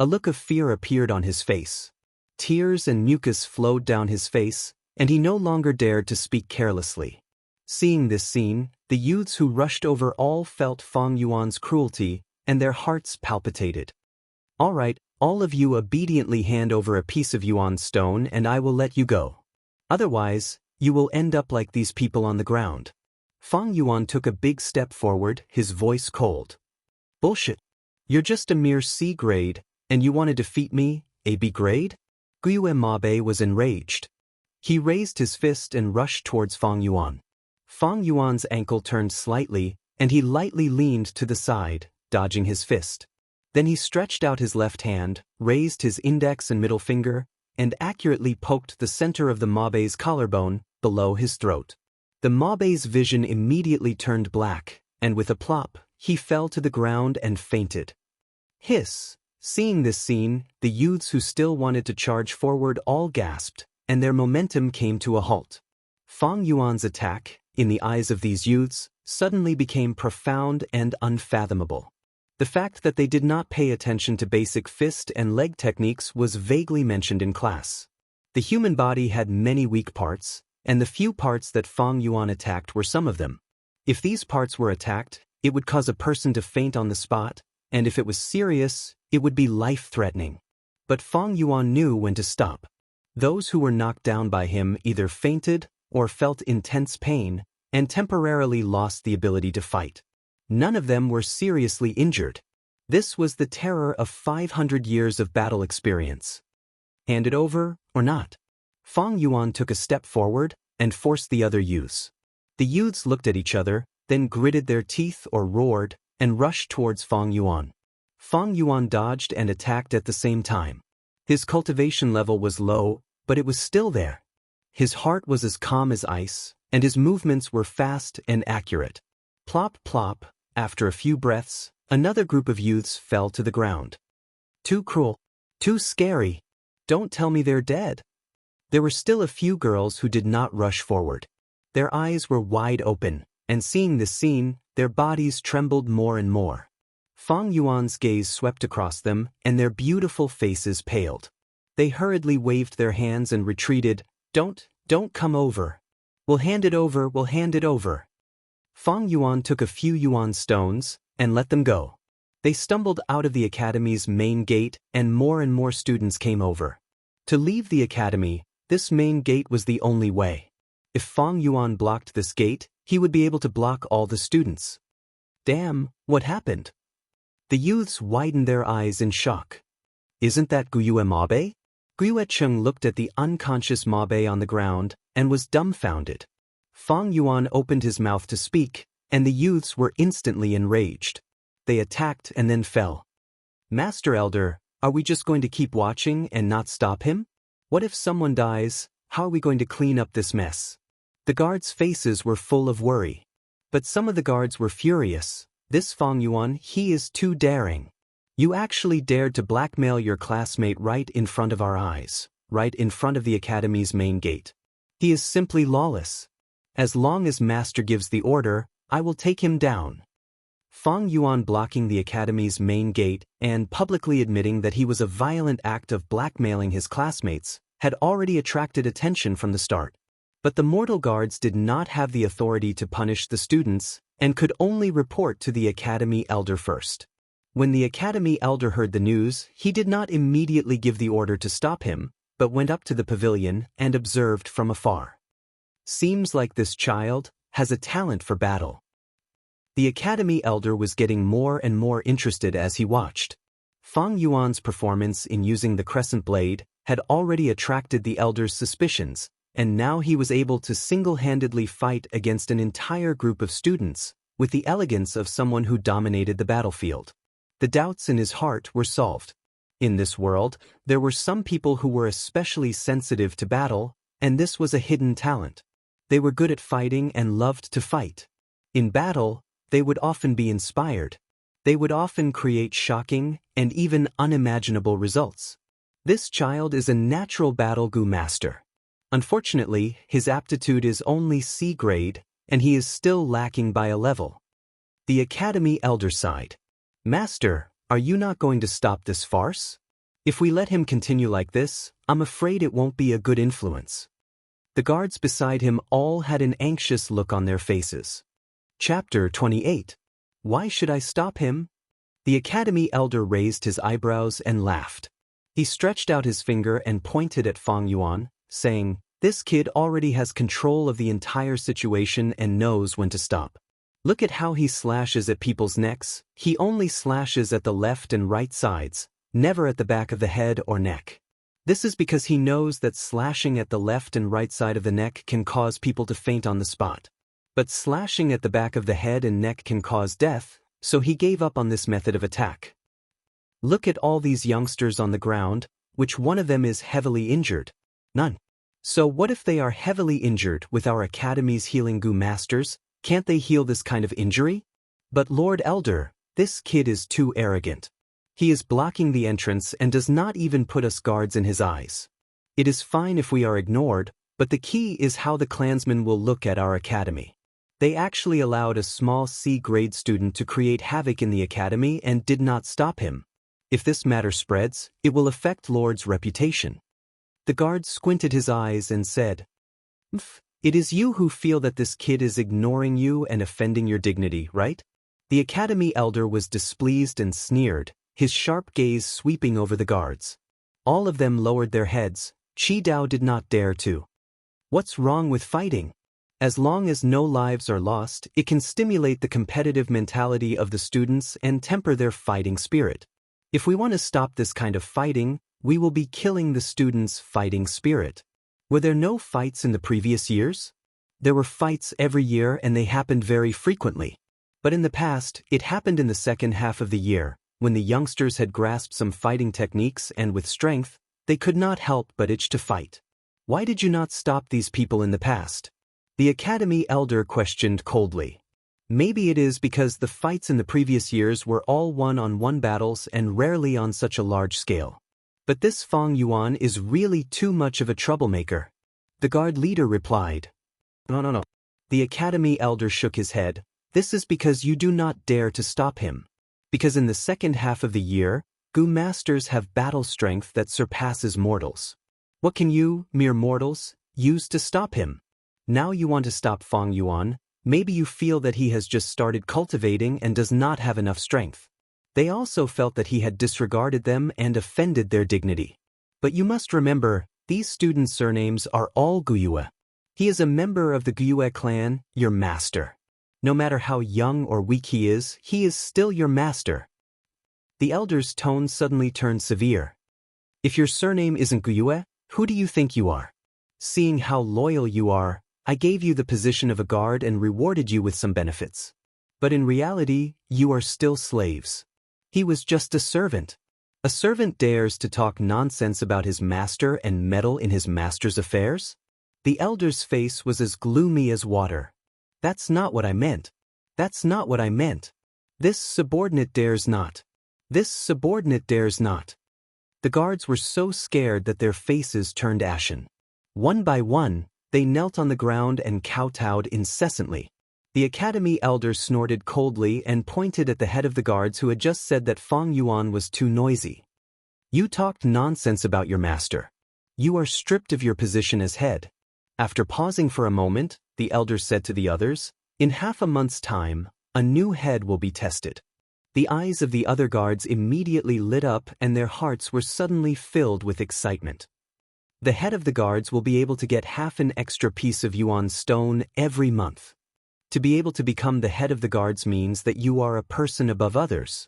A look of fear appeared on his face. Tears and mucus flowed down his face, and he no longer dared to speak carelessly. Seeing this scene, the youths who rushed over all felt Fang Yuan's cruelty, and their hearts palpitated. All right, all of you obediently hand over a piece of Yuan stone and I will let you go. Otherwise, you will end up like these people on the ground. Fang Yuan took a big step forward, his voice cold. Bullshit. You're just a mere C grade, and you want to defeat me, a B grade? Gyue Mabe was enraged. He raised his fist and rushed towards Fang Yuan. Fang Yuan's ankle turned slightly, and he lightly leaned to the side, dodging his fist. Then he stretched out his left hand, raised his index and middle finger, and accurately poked the center of the Mabe's collarbone, below his throat. The Mabe's vision immediately turned black, and with a plop, he fell to the ground and fainted. Hiss! Seeing this scene, the youths who still wanted to charge forward all gasped, and their momentum came to a halt. Fang Yuan's attack, in the eyes of these youths, suddenly became profound and unfathomable. The fact that they did not pay attention to basic fist and leg techniques was vaguely mentioned in class. The human body had many weak parts, and the few parts that Fang Yuan attacked were some of them. If these parts were attacked, it would cause a person to faint on the spot, and if it was serious, it would be life-threatening. But Fang Yuan knew when to stop. Those who were knocked down by him either fainted or felt intense pain and temporarily lost the ability to fight. None of them were seriously injured. This was the terror of 500 years of battle experience. Hand it over, or not? Fang Yuan took a step forward and forced the other youths. The youths looked at each other, then gritted their teeth or roared, and rushed towards Fang Yuan. Fang Yuan dodged and attacked at the same time. His cultivation level was low, but it was still there. His heart was as calm as ice, and his movements were fast and accurate. Plop plop, after a few breaths, another group of youths fell to the ground. Too cruel. Too scary. Don't tell me they're dead. There were still a few girls who did not rush forward. Their eyes were wide open, and seeing this scene, their bodies trembled more and more. Fang Yuan's gaze swept across them, and their beautiful faces paled. They hurriedly waved their hands and retreated. Don't come over. We'll hand it over. Fang Yuan took a few yuan stones, and let them go. They stumbled out of the academy's main gate, and more students came over. To leave the academy, this main gate was the only way. If Fang Yuan blocked this gate, he would be able to block all the students. Damn, what happened? The youths widened their eyes in shock. Isn't that Guyue Mabe? Guyue Cheng looked at the unconscious Mabe on the ground, and was dumbfounded. Fang Yuan opened his mouth to speak, and the youths were instantly enraged. They attacked and then fell. Master Elder, are we just going to keep watching and not stop him? What if someone dies? How are we going to clean up this mess? The guards' faces were full of worry. But some of the guards were furious. This Fang Yuan, he is too daring. You actually dared to blackmail your classmate right in front of our eyes, right in front of the academy's main gate. He is simply lawless. As long as Master gives the order, I will take him down. Fang Yuan blocking the academy's main gate and publicly admitting that he was a violent act of blackmailing his classmates had already attracted attention from the start. But the mortal guards did not have the authority to punish the students and could only report to the academy elder first. When the academy elder heard the news, he did not immediately give the order to stop him, but went up to the pavilion and observed from afar. Seems like this child has a talent for battle. The academy elder was getting more and more interested as he watched. Fang Yuan's performance in using the crescent blade had already attracted the elder's suspicions, and now he was able to single-handedly fight against an entire group of students with the elegance of someone who dominated the battlefield. The doubts in his heart were solved. In this world, there were some people who were especially sensitive to battle, and this was a hidden talent. They were good at fighting and loved to fight. In battle, they would often be inspired. They would often create shocking and even unimaginable results. This child is a natural battle gu master. Unfortunately, his aptitude is only C grade, and he is still lacking by a level. The academy elder sighed. Master, are you not going to stop this farce? If we let him continue like this, I'm afraid it won't be a good influence. The guards beside him all had an anxious look on their faces. Chapter 28. Why should I stop him? The academy elder raised his eyebrows and laughed. He stretched out his finger and pointed at Fang Yuan, saying, This kid already has control of the entire situation and knows when to stop. Look at how he slashes at people's necks. He only slashes at the left and right sides, never at the back of the head or neck. This is because he knows that slashing at the left and right side of the neck can cause people to faint on the spot. But slashing at the back of the head and neck can cause death, so he gave up on this method of attack. Look at all these youngsters on the ground, which one of them is heavily injured? None. So what if they are heavily injured with our academy's healing gu masters? Can't they heal this kind of injury? But Lord Elder, this kid is too arrogant. He is blocking the entrance and does not even put us guards in his eyes. It is fine if we are ignored, but the key is how the clansmen will look at our academy. They actually allowed a small C-grade student to create havoc in the academy and did not stop him. If this matter spreads, it will affect Lord's reputation. The guard squinted his eyes and said, It is you who feel that this kid is ignoring you and offending your dignity, right? The academy elder was displeased and sneered, his sharp gaze sweeping over the guards. All of them lowered their heads. Qi Dao did not dare to. What's wrong with fighting? As long as no lives are lost, it can stimulate the competitive mentality of the students and temper their fighting spirit. If we want to stop this kind of fighting, we will be killing the students' fighting spirit. Were there no fights in the previous years? There were fights every year and they happened very frequently. But in the past, it happened in the second half of the year, when the youngsters had grasped some fighting techniques and with strength, They could not help but itch to fight. Why did you not stop these people in the past? The academy elder questioned coldly. Maybe it is because the fights in the previous years were all one-on-one battles and rarely on such a large scale. But this Fang Yuan is really too much of a troublemaker. The guard leader replied. No. The academy elder shook his head. This is because you do not dare to stop him. Because in the second half of the year, Gu masters have battle strength that surpasses mortals. What can you, mere mortals, use to stop him? Now you want to stop Fang Yuan. Maybe you feel that he has just started cultivating and does not have enough strength. They also felt that he had disregarded them and offended their dignity. But you must remember, these students' surnames are all Guyue. He is a member of the Guyue clan, your master. No matter how young or weak he is still your master. The elder's tone suddenly turned severe. If your surname isn't Guyue, who do you think you are? Seeing how loyal you are, I gave you the position of a guard and rewarded you with some benefits. But in reality, you are still slaves. He was just a servant. A servant dares to talk nonsense about his master and meddle in his master's affairs? The elder's face was as gloomy as water. That's not what I meant. That's not what I meant. This subordinate dares not. This subordinate dares not. The guards were so scared that their faces turned ashen. One by one, they knelt on the ground and kowtowed incessantly. The academy elder snorted coldly and pointed at the head of the guards who had just said that Fang Yuan was too noisy. You talked nonsense about your master. You are stripped of your position as head. After pausing for a moment, the elder said to the others, in half a month's time, a new head will be tested. The eyes of the other guards immediately lit up and their hearts were suddenly filled with excitement. The head of the guards will be able to get half an extra piece of yuan stone every month. To be able to become the head of the guards means that you are a person above others.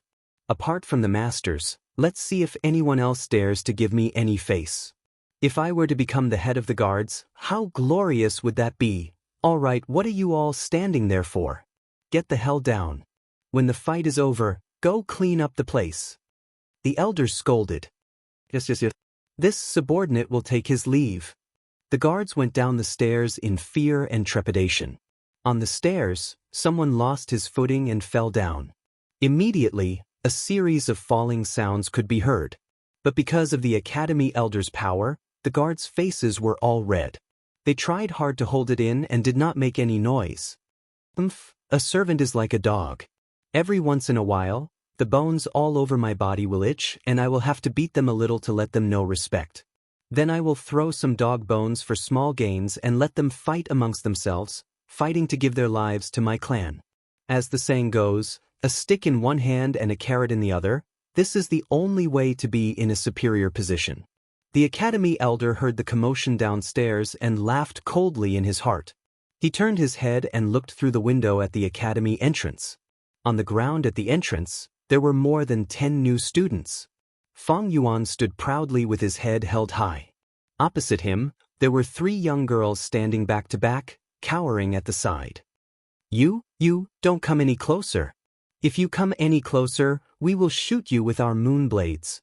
Apart from the masters, let's see if anyone else dares to give me any face. If I were to become the head of the guards, how glorious would that be? All right, what are you all standing there for? Get the hell down. When the fight is over, go clean up the place. The elder scolded. Yes. This subordinate will take his leave. The guards went down the stairs in fear and trepidation. On the stairs, someone lost his footing and fell down. Immediately, a series of falling sounds could be heard. But because of the academy elder's power, the guards' faces were all red. They tried hard to hold it in and did not make any noise. A servant is like a dog. Every once in a while, the bones all over my body will itch and I will have to beat them a little to let them know respect. Then I will throw some dog bones for small gains and let them fight amongst themselves, fighting to give their lives to my clan. As the saying goes, a stick in one hand and a carrot in the other, this is the only way to be in a superior position. The academy elder heard the commotion downstairs and laughed coldly in his heart. He turned his head and looked through the window at the academy entrance. On the ground at the entrance, there were more than 10 new students. Fang Yuan stood proudly with his head held high. Opposite him, there were 3 young girls standing back to back, cowering at the side. You, don't come any closer. If you come any closer, we will shoot you with our moon blades.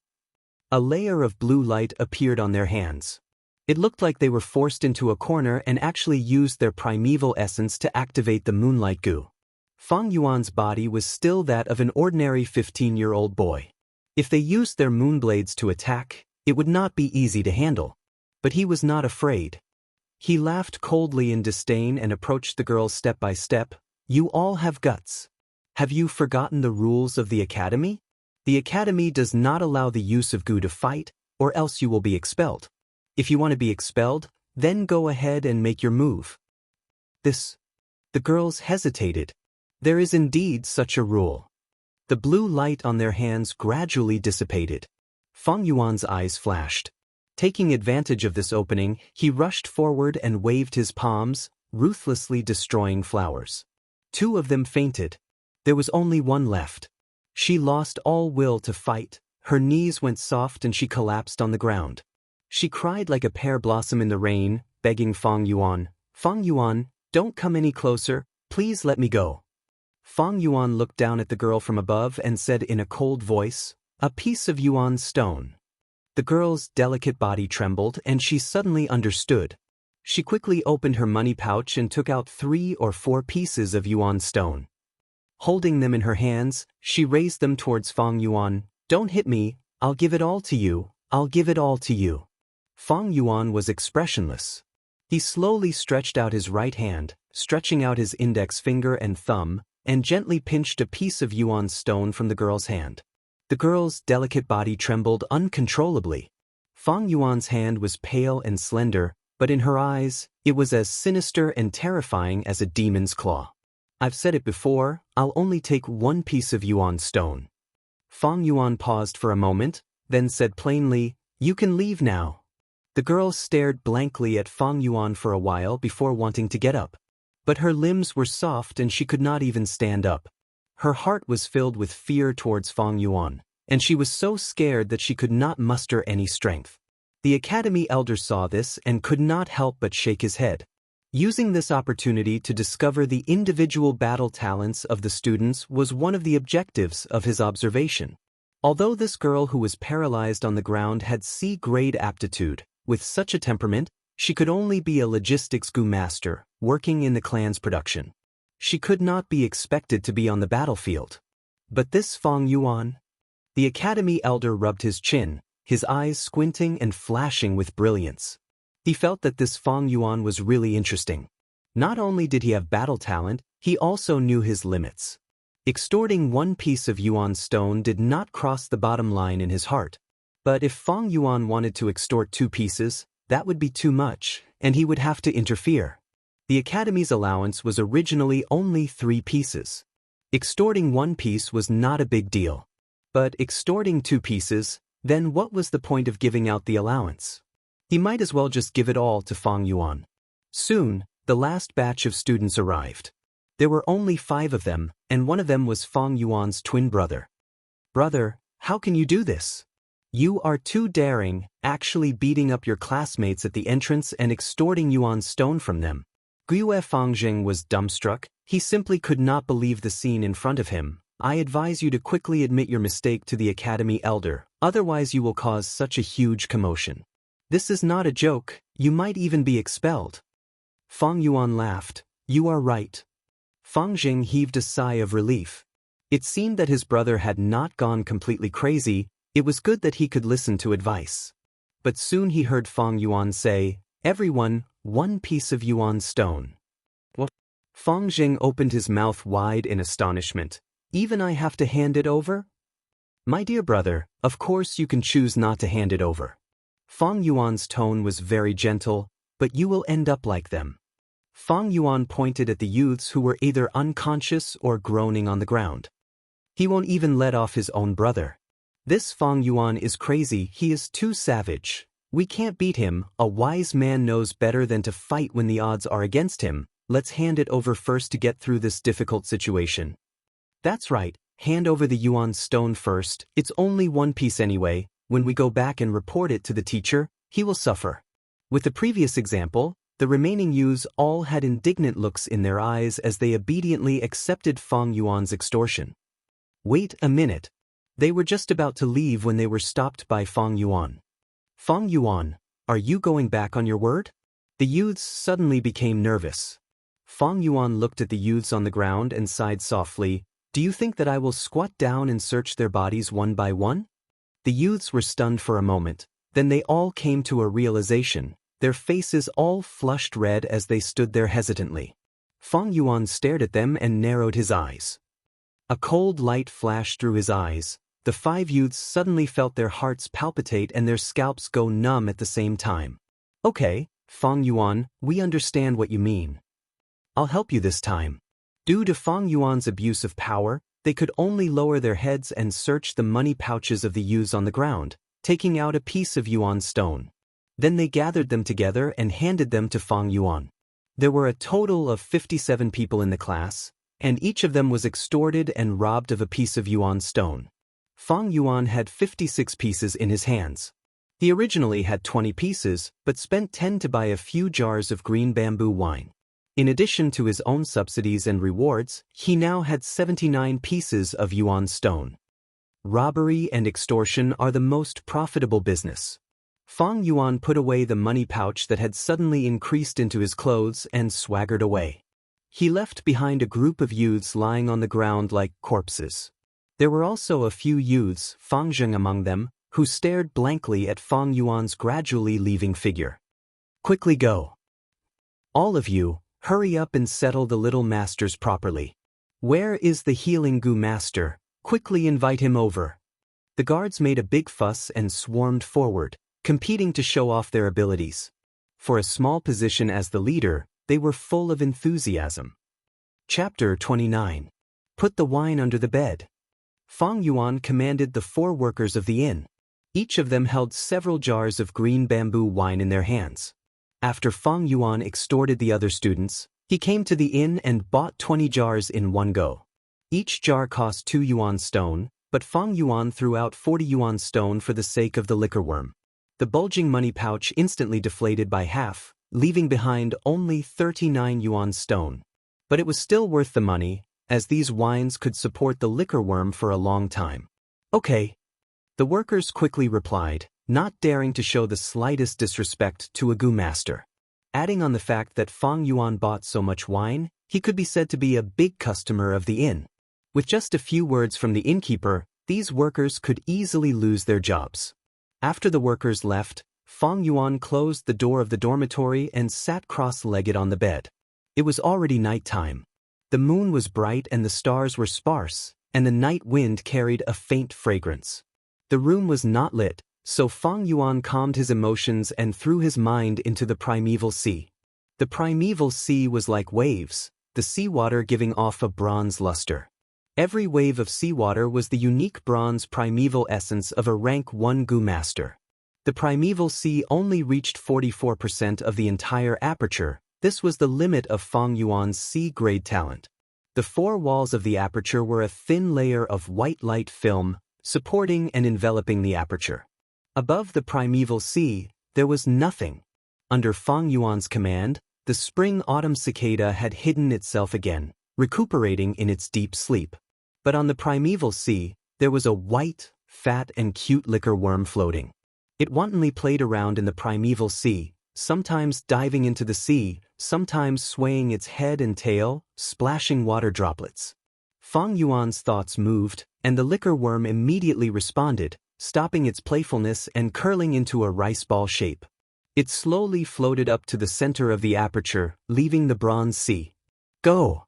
A layer of blue light appeared on their hands. It looked like they were forced into a corner and actually used their primeval essence to activate the moonlight goo. Fang Yuan's body was still that of an ordinary 15-year-old boy. If they used their moonblades to attack, it would not be easy to handle. But he was not afraid. He laughed coldly in disdain and approached the girls step by step. You all have guts. Have you forgotten the rules of the academy? The academy does not allow the use of goo to fight, or else you will be expelled. If you want to be expelled, then go ahead and make your move. The girls hesitated. There is indeed such a rule. The blue light on their hands gradually dissipated. Fang Yuan's eyes flashed. Taking advantage of this opening, he rushed forward and waved his palms, ruthlessly destroying flowers. 2 of them fainted. There was only one left. She lost all will to fight, her knees went soft and she collapsed on the ground. She cried like a pear blossom in the rain, begging Fang Yuan, don't come any closer, please let me go. Fang Yuan looked down at the girl from above and said in a cold voice, a piece of yuan stone. The girl's delicate body trembled and she suddenly understood. She quickly opened her money pouch and took out 3 or 4 pieces of yuan stone. Holding them in her hands, she raised them towards Fang Yuan. "Don't hit me, I'll give it all to you, I'll give it all to you." Fang Yuan was expressionless. He slowly stretched out his right hand, stretching out his index finger and thumb, and gently pinched a piece of yuan stone from the girl's hand. The girl's delicate body trembled uncontrollably. Fang Yuan's hand was pale and slender, but in her eyes, it was as sinister and terrifying as a demon's claw. "I've said it before, I'll only take 1 piece of yuan stone." Fang Yuan paused for a moment, then said plainly, "You can leave now." The girl stared blankly at Fang Yuan for a while before wanting to get up. But her limbs were soft and she could not even stand up. Her heart was filled with fear towards Fang Yuan, and she was so scared that she could not muster any strength. The academy elder saw this and could not help but shake his head. Using this opportunity to discover the individual battle talents of the students was one of the objectives of his observation. Although this girl who was paralyzed on the ground had C-grade aptitude, with such a temperament, she could only be a logistics gu master, working in the clan's production. She could not be expected to be on the battlefield. But this Fang Yuan? The academy elder rubbed his chin, his eyes squinting and flashing with brilliance. He felt that this Fang Yuan was really interesting. Not only did he have battle talent, he also knew his limits. Extorting 1 piece of yuan stone did not cross the bottom line in his heart. But if Fang Yuan wanted to extort 2 pieces, that would be too much, and he would have to interfere. The academy's allowance was originally only 3 pieces. Extorting 1 piece was not a big deal. But extorting 2 pieces, then what was the point of giving out the allowance? He might as well just give it all to Fang Yuan. Soon, the last batch of students arrived. There were only 5 of them, and one of them was Fang Yuan's twin brother. "Brother, how can you do this? You are too daring, actually beating up your classmates at the entrance and extorting yuan stone from them." Gue Fangjing was dumbstruck. He simply could not believe the scene in front of him. "I advise you to quickly admit your mistake to the academy elder, otherwise you will cause such a huge commotion. This is not a joke, you might even be expelled." Fang Yuan laughed. "You are right." Fangjing heaved a sigh of relief. It seemed that his brother had not gone completely crazy. It was good that he could listen to advice. But soon he heard Fang Yuan say, "Everyone, 1 piece of yuan stone." What? Fangjing opened his mouth wide in astonishment. "Even I have to hand it over?" "My dear brother, of course you can choose not to hand it over." Fang Yuan's tone was very gentle, "But you will end up like them." Fang Yuan pointed at the youths who were either unconscious or groaning on the ground. "He won't even let off his own brother. This Fang Yuan is crazy, he is too savage. We can't beat him, a wise man knows better than to fight when the odds are against him. Let's hand it over first to get through this difficult situation." "That's right, hand over the yuan stone first, it's only 1 piece anyway. When we go back and report it to the teacher, he will suffer." With the previous example, the remaining youths all had indignant looks in their eyes as they obediently accepted Fang Yuan's extortion. "Wait a minute." They were just about to leave when they were stopped by Fang Yuan. "Fang Yuan, are you going back on your word?" The youths suddenly became nervous. Fang Yuan looked at the youths on the ground and sighed softly. "Do you think that I will squat down and search their bodies one by one?" The youths were stunned for a moment, then they all came to a realization, their faces all flushed red as they stood there hesitantly. Fang Yuan stared at them and narrowed his eyes. A cold light flashed through his eyes. The 5 youths suddenly felt their hearts palpitate and their scalps go numb at the same time. "Okay, Fang Yuan, we understand what you mean. I'll help you this time." Due to Fang Yuan's abuse of power, they could only lower their heads and search the money pouches of the youths on the ground, taking out a piece of yuan stone. Then they gathered them together and handed them to Fang Yuan. There were a total of 57 people in the class, and each of them was extorted and robbed of a piece of yuan stone. Fang Yuan had 56 pieces in his hands. He originally had 20 pieces, but spent 10 to buy a few jars of green bamboo wine. In addition to his own subsidies and rewards, he now had 79 pieces of yuan stone. robbery and extortion are the most profitable business. Fang Yuan put away the money pouch that had suddenly increased into his clothes and swaggered away. He left behind a group of youths lying on the ground like corpses. There were also a few youths, Fang Zheng among them, who stared blankly at Fang Yuan's gradually leaving figure. Quickly go. All of you, hurry up and settle the little masters properly. Where is the healing Gu master? Quickly invite him over. The guards made a big fuss and swarmed forward, competing to show off their abilities. For a small position as the leader, they were full of enthusiasm. Chapter 29. Put the wine under the bed. Fang Yuan commanded the 4 workers of the inn. Each of them held several jars of green bamboo wine in their hands. After Fang Yuan extorted the other students, he came to the inn and bought 20 jars in one go. Each jar cost 2 yuan stone, but Fang Yuan threw out 40 yuan stone for the sake of the liquor worm. The bulging money pouch instantly deflated by half, leaving behind only 39 yuan stone. But it was still worth the money, as these wines could support the liquor worm for a long time. Okay. The workers quickly replied, not daring to show the slightest disrespect to a Gu master. Adding on the fact that Fang Yuan bought so much wine, he could be said to be a big customer of the inn. With just a few words from the innkeeper, these workers could easily lose their jobs. After the workers left, Fang Yuan closed the door of the dormitory and sat cross-legged on the bed. It was already nighttime. The moon was bright and the stars were sparse, and the night wind carried a faint fragrance. The room was not lit, so Fang Yuan calmed his emotions and threw his mind into the primeval sea. The primeval sea was like waves, the seawater giving off a bronze luster. Every wave of seawater was the unique bronze primeval essence of a rank 1 Gu master. The primeval sea only reached 44% of the entire aperture. This was the limit of Fang Yuan's sea-grade talent. The 4 walls of the aperture were a thin layer of white light film, supporting and enveloping the aperture. Above the primeval sea, there was nothing. Under Fang Yuan's command, the spring-autumn cicada had hidden itself again, recuperating in its deep sleep. But on the primeval sea, there was a white, fat and cute liquor worm floating. It wantonly played around in the primeval sea, sometimes diving into the sea, sometimes swaying its head and tail, splashing water droplets. Fang Yuan's thoughts moved, and the liquor worm immediately responded, stopping its playfulness and curling into a rice ball shape. It slowly floated up to the center of the aperture, leaving the bronze sea. Go!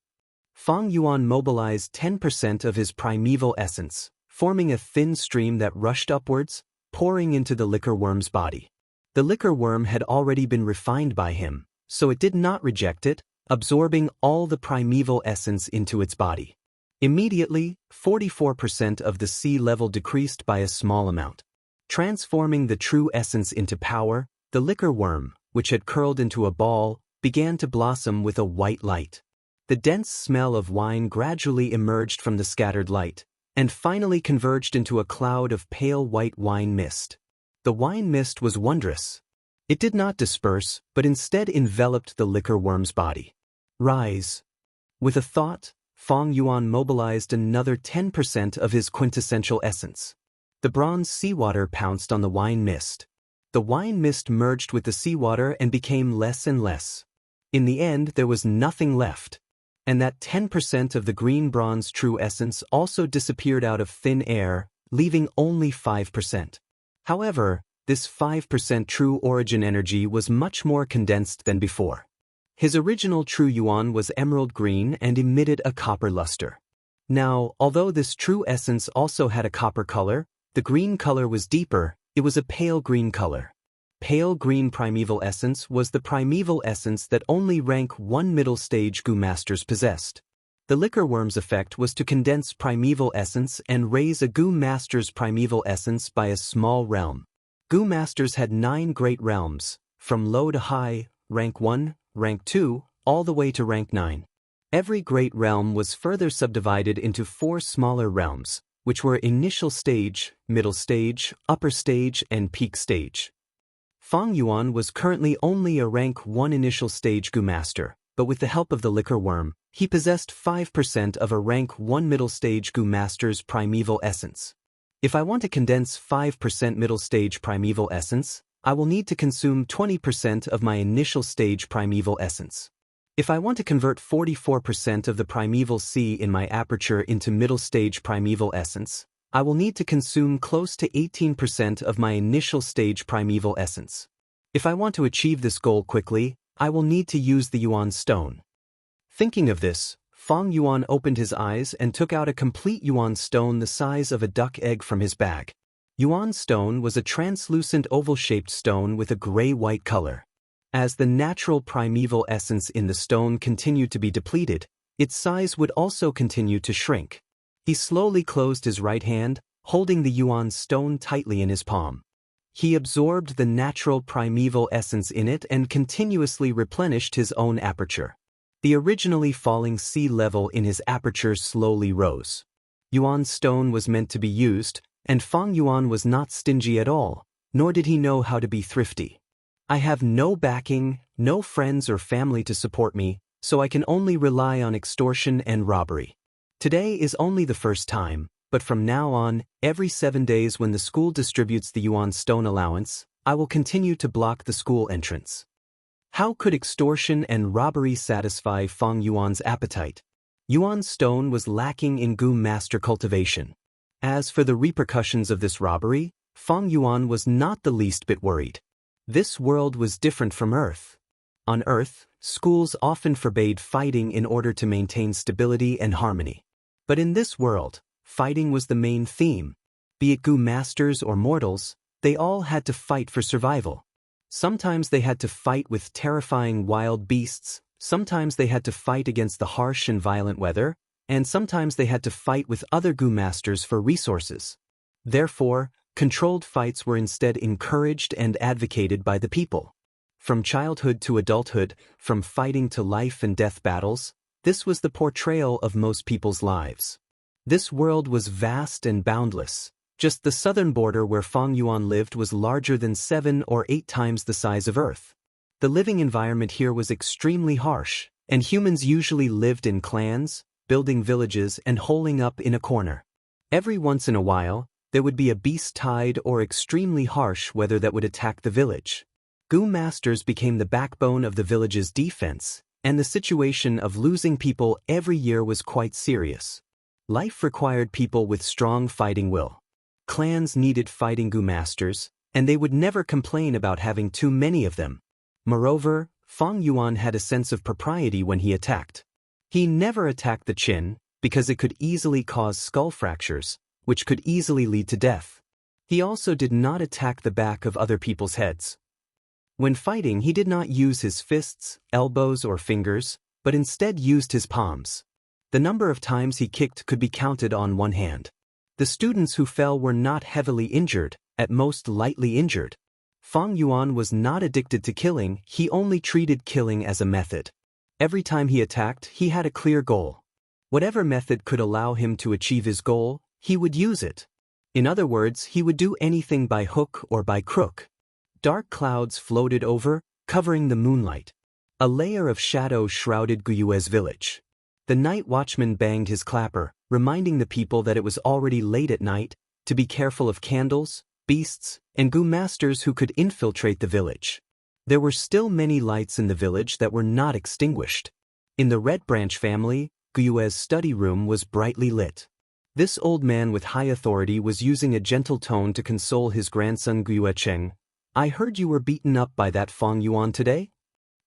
Fang Yuan mobilized 10% of his primeval essence, forming a thin stream that rushed upwards, pouring into the liquor worm's body. The liquor worm had already been refined by him, so it did not reject it, absorbing all the primeval essence into its body. Immediately, 44% of the sea level decreased by a small amount. Transforming the true essence into power, the liquor worm, which had curled into a ball, began to blossom with a white light. The dense smell of wine gradually emerged from the scattered light, and finally converged into a cloud of pale white wine mist. The wine mist was wondrous. It did not disperse, but instead enveloped the liquor worm's body. Rise. With a thought, Fang Yuan mobilized another 10% of his quintessential essence. The bronze seawater pounced on the wine mist. The wine mist merged with the seawater and became less and less. In the end, there was nothing left. And that 10% of the green bronze true essence also disappeared out of thin air, leaving only 5%. However, this 5% true origin energy was much more condensed than before. His original true yuan was emerald green and emitted a copper luster. Now, although this true essence also had a copper color, the green color was deeper, it was a pale green color. Pale green primeval essence was the primeval essence that only rank 1 middle stage Gu masters possessed. The liquor worm's effect was to condense primeval essence and raise a Gu master's primeval essence by a small realm. Gu masters had 9 great realms, from low to high, rank 1, rank 2, all the way to rank 9. Every great realm was further subdivided into 4 smaller realms, which were initial stage, middle stage, upper stage, and peak stage. Fang Yuan was currently only a rank 1 initial stage Gu master, but with the help of the liquor worm, he possessed 5% of a rank 1 middle stage Gu master's primeval essence. If I want to condense 5% middle stage primeval essence, I will need to consume 20% of my initial stage primeval essence. If I want to convert 44% of the primeval C in my aperture into middle stage primeval essence, I will need to consume close to 18% of my initial stage primeval essence. If I want to achieve this goal quickly, I will need to use the Yuan stone. Thinking of this, Fang Yuan opened his eyes and took out a complete Yuan stone the size of a duck egg from his bag. Yuan stone was a translucent oval-shaped stone with a gray-white color. As the natural primeval essence in the stone continued to be depleted, its size would also continue to shrink. He slowly closed his right hand, holding the Yuan stone tightly in his palm. He absorbed the natural primeval essence in it and continuously replenished his own aperture. The originally falling sea level in his aperture slowly rose. Yuan stone was meant to be used, and Fang Yuan was not stingy at all, nor did he know how to be thrifty. I have no backing, no friends or family to support me, so I can only rely on extortion and robbery. Today is only the first time, but from now on, every 7 days when the school distributes the Yuan stone allowance, I will continue to block the school entrance. How could extortion and robbery satisfy Fang Yuan's appetite? Yuan stone was lacking in Gu master cultivation. As for the repercussions of this robbery, Fang Yuan was not the least bit worried. This world was different from Earth. On Earth, schools often forbade fighting in order to maintain stability and harmony. But in this world, fighting was the main theme. Be it Gu masters or mortals, they all had to fight for survival. Sometimes they had to fight with terrifying wild beasts, sometimes they had to fight against the harsh and violent weather, and sometimes they had to fight with other Gu masters for resources. Therefore, controlled fights were instead encouraged and advocated by the people. From childhood to adulthood, from fighting to life and death battles, this was the portrayal of most people's lives. This world was vast and boundless. Just the southern border where Fang Yuan lived was larger than 7 or 8 times the size of Earth. The living environment here was extremely harsh, and humans usually lived in clans, building villages and holing up in a corner. Every once in a while, there would be a beast tide or extremely harsh weather that would attack the village. Gu masters became the backbone of the village's defense, and the situation of losing people every year was quite serious. Life required people with strong fighting will. Clans needed fighting Gu masters, and they would never complain about having too many of them. Moreover, Fang Yuan had a sense of propriety when he attacked. He never attacked the chin, because it could easily cause skull fractures, which could easily lead to death. He also did not attack the back of other people's heads. When fighting, he did not use his fists, elbows, or fingers, but instead used his palms. The number of times he kicked could be counted on one hand. The students who fell were not heavily injured, at most lightly injured. Fang Yuan was not addicted to killing, he only treated killing as a method. Every time he attacked, he had a clear goal. Whatever method could allow him to achieve his goal, he would use it. In other words, he would do anything by hook or by crook. Dark clouds floated over, covering the moonlight. A layer of shadow shrouded Guyue's village. The night watchman banged his clapper, reminding the people that it was already late at night, to be careful of candles, beasts, and Gu masters who could infiltrate the village. There were still many lights in the village that were not extinguished. In the Red Branch family, Guyue's study room was brightly lit. This old man with high authority was using a gentle tone to console his grandson Guyue Cheng. "I heard you were beaten up by that Fang Yuan today?"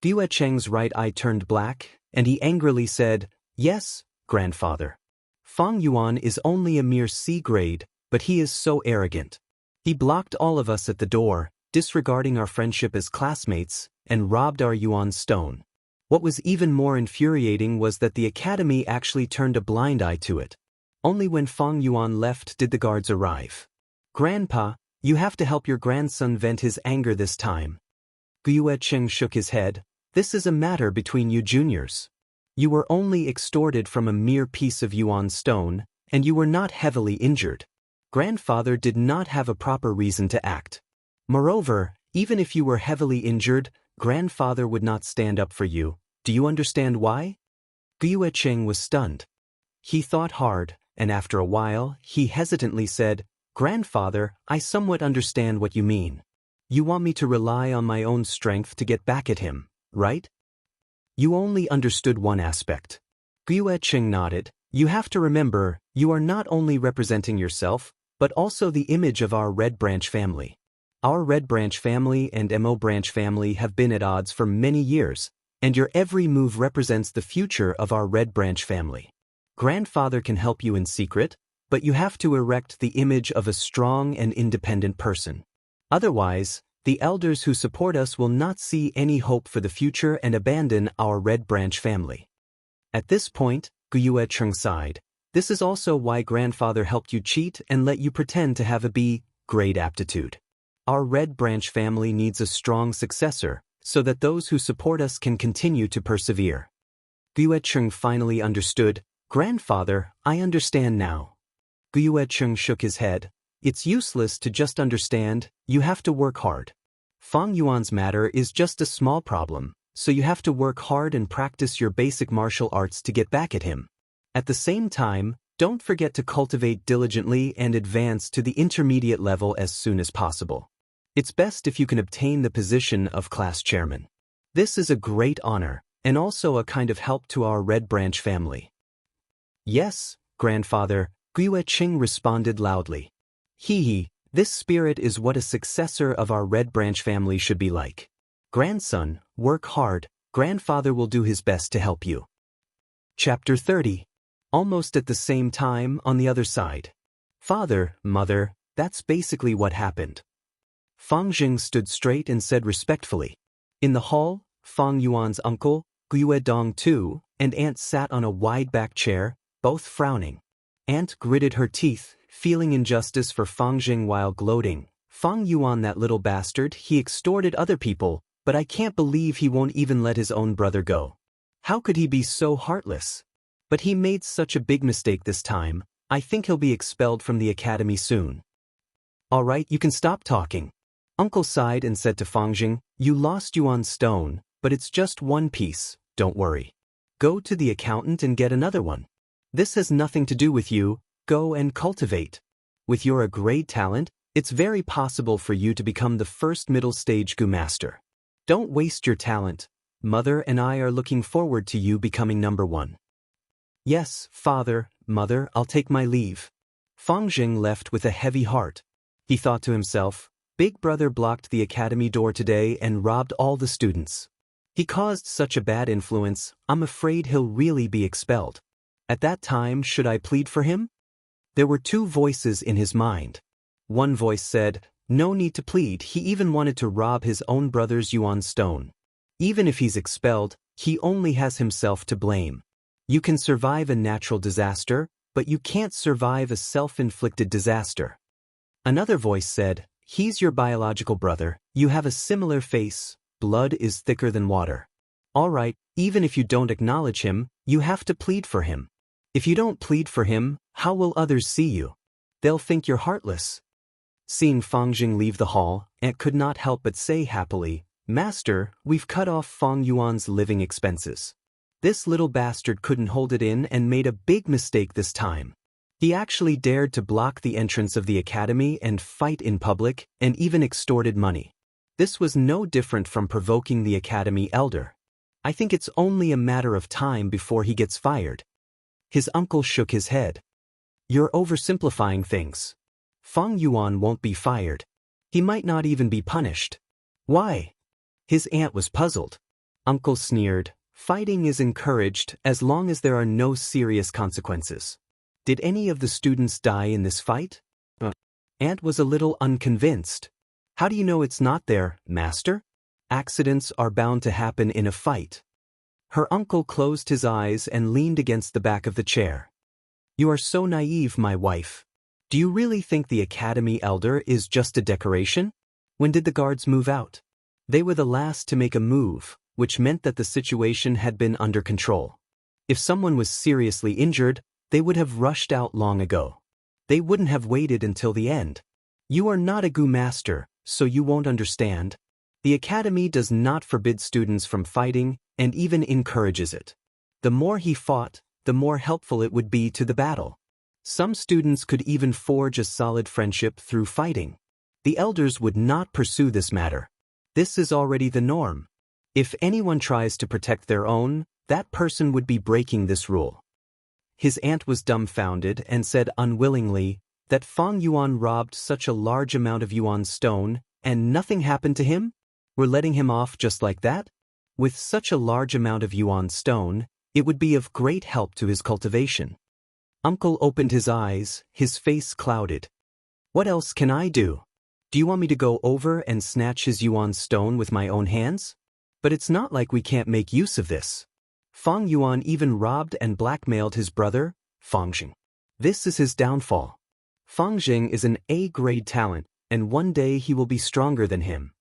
Guyue Cheng's right eye turned black, and he angrily said, "Yes, grandfather. Fang Yuan is only a mere C grade, but he is so arrogant. He blocked all of us at the door, disregarding our friendship as classmates, and robbed our Yuan stone. What was even more infuriating was that the academy actually turned a blind eye to it. Only when Fang Yuan left did the guards arrive. Grandpa, you have to help your grandson vent his anger this time." Guyue Cheng shook his head. "This is a matter between you juniors. You were only extorted from a mere piece of Yuan stone, and you were not heavily injured. Grandfather did not have a proper reason to act. Moreover, even if you were heavily injured, grandfather would not stand up for you. Do you understand why?" Guyue Cheng was stunned. He thought hard, and after a while, he hesitantly said, Grandfather, I somewhat understand what you mean. You want me to rely on my own strength to get back at him, right? You only understood one aspect. Guicheng nodded. You have to remember, you are not only representing yourself, but also the image of our Red Branch family. Our Red Branch family and Mo Branch family have been at odds for many years, and your every move represents the future of our Red Branch family. Grandfather can help you in secret, but you have to erect the image of a strong and independent person. Otherwise, the elders who support us will not see any hope for the future and abandon our Red Branch family. At this point, Guicheng sighed. This is also why grandfather helped you cheat and let you pretend to have a B-grade aptitude. Our Red Branch family needs a strong successor, so that those who support us can continue to persevere. Guicheng finally understood. Grandfather, I understand now. Guicheng shook his head. It's useless to just understand, you have to work hard. Fang Yuan's matter is just a small problem, so you have to work hard and practice your basic martial arts to get back at him. At the same time, don't forget to cultivate diligently and advance to the intermediate level as soon as possible. It's best if you can obtain the position of class chairman. This is a great honor, and also a kind of help to our Red Branch family. Yes, grandfather, Guicheng responded loudly. This spirit is what a successor of our Red Branch family should be like. Grandson, work hard, grandfather will do his best to help you. Chapter 30. Almost at the same time on the other side. Father, mother, that's basically what happened. Fang Jing stood straight and said respectfully. In the hall, Fang Yuan's uncle, Guidong too, and Aunt sat on a wide-back chair, both frowning. Aunt gritted her teeth, feeling injustice for Fang Jing while gloating. Fang Yuan, that little bastard, he extorted other people, but I can't believe he won't even let his own brother go. How could he be so heartless? But he made such a big mistake this time, I think he'll be expelled from the academy soon. All right, you can stop talking. Uncle sighed and said to Fang Jing, you lost Yuan's stone, but it's just one piece, don't worry. Go to the accountant and get another one. This has nothing to do with you, go and cultivate. With your great talent, it's very possible for you to become the first middle stage Gu master. Don't waste your talent. Mother and I are looking forward to you becoming number one. Yes, father, mother, I'll take my leave. Fang Jing left with a heavy heart. He thought to himself, Big brother blocked the academy door today and robbed all the students. He caused such a bad influence, I'm afraid he'll really be expelled. At that time, should I plead for him? There were two voices in his mind. One voice said, no need to plead, he even wanted to rob his own brother's Yuan stone. Even if he's expelled, he only has himself to blame. You can survive a natural disaster, but you can't survive a self-inflicted disaster. Another voice said, he's your biological brother, you have a similar face, blood is thicker than water. All right, even if you don't acknowledge him, you have to plead for him. If you don't plead for him, how will others see you? They'll think you're heartless. Seeing Fang Jing leave the hall, Aunt could not help but say happily, Master, we've cut off Fang Yuan's living expenses. This little bastard couldn't hold it in and made a big mistake this time. He actually dared to block the entrance of the academy and fight in public, and even extorted money. This was no different from provoking the academy elder. I think it's only a matter of time before he gets fired. His uncle shook his head. You're oversimplifying things. Fang Yuan won't be fired. He might not even be punished. Why? His aunt was puzzled. Uncle sneered, fighting is encouraged as long as there are no serious consequences. Did any of the students die in this fight? Aunt was a little unconvinced. How do you know it's not there, master? Accidents are bound to happen in a fight. Her uncle closed his eyes and leaned against the back of the chair. You are so naive, my wife. Do you really think the academy elder is just a decoration? When did the guards move out? They were the last to make a move, which meant that the situation had been under control. If someone was seriously injured, they would have rushed out long ago. They wouldn't have waited until the end. You are not a Gu master, so you won't understand. The academy does not forbid students from fighting, and even encourages it. The more he fought, the more helpful it would be to the battle. Some students could even forge a solid friendship through fighting. The elders would not pursue this matter. This is already the norm. If anyone tries to protect their own, that person would be breaking this rule. His aunt was dumbfounded and said unwillingly that Fang Yuan robbed such a large amount of yuan stone and nothing happened to him? We're letting him off just like that? With such a large amount of yuan stone, it would be of great help to his cultivation. Uncle opened his eyes, his face clouded. What else can I do? Do you want me to go over and snatch his yuan stone with my own hands? But it's not like we can't make use of this. Fang Yuan even robbed and blackmailed his brother, Fang Jing. This is his downfall. Fang Jing is an A-grade talent, and one day he will be stronger than him.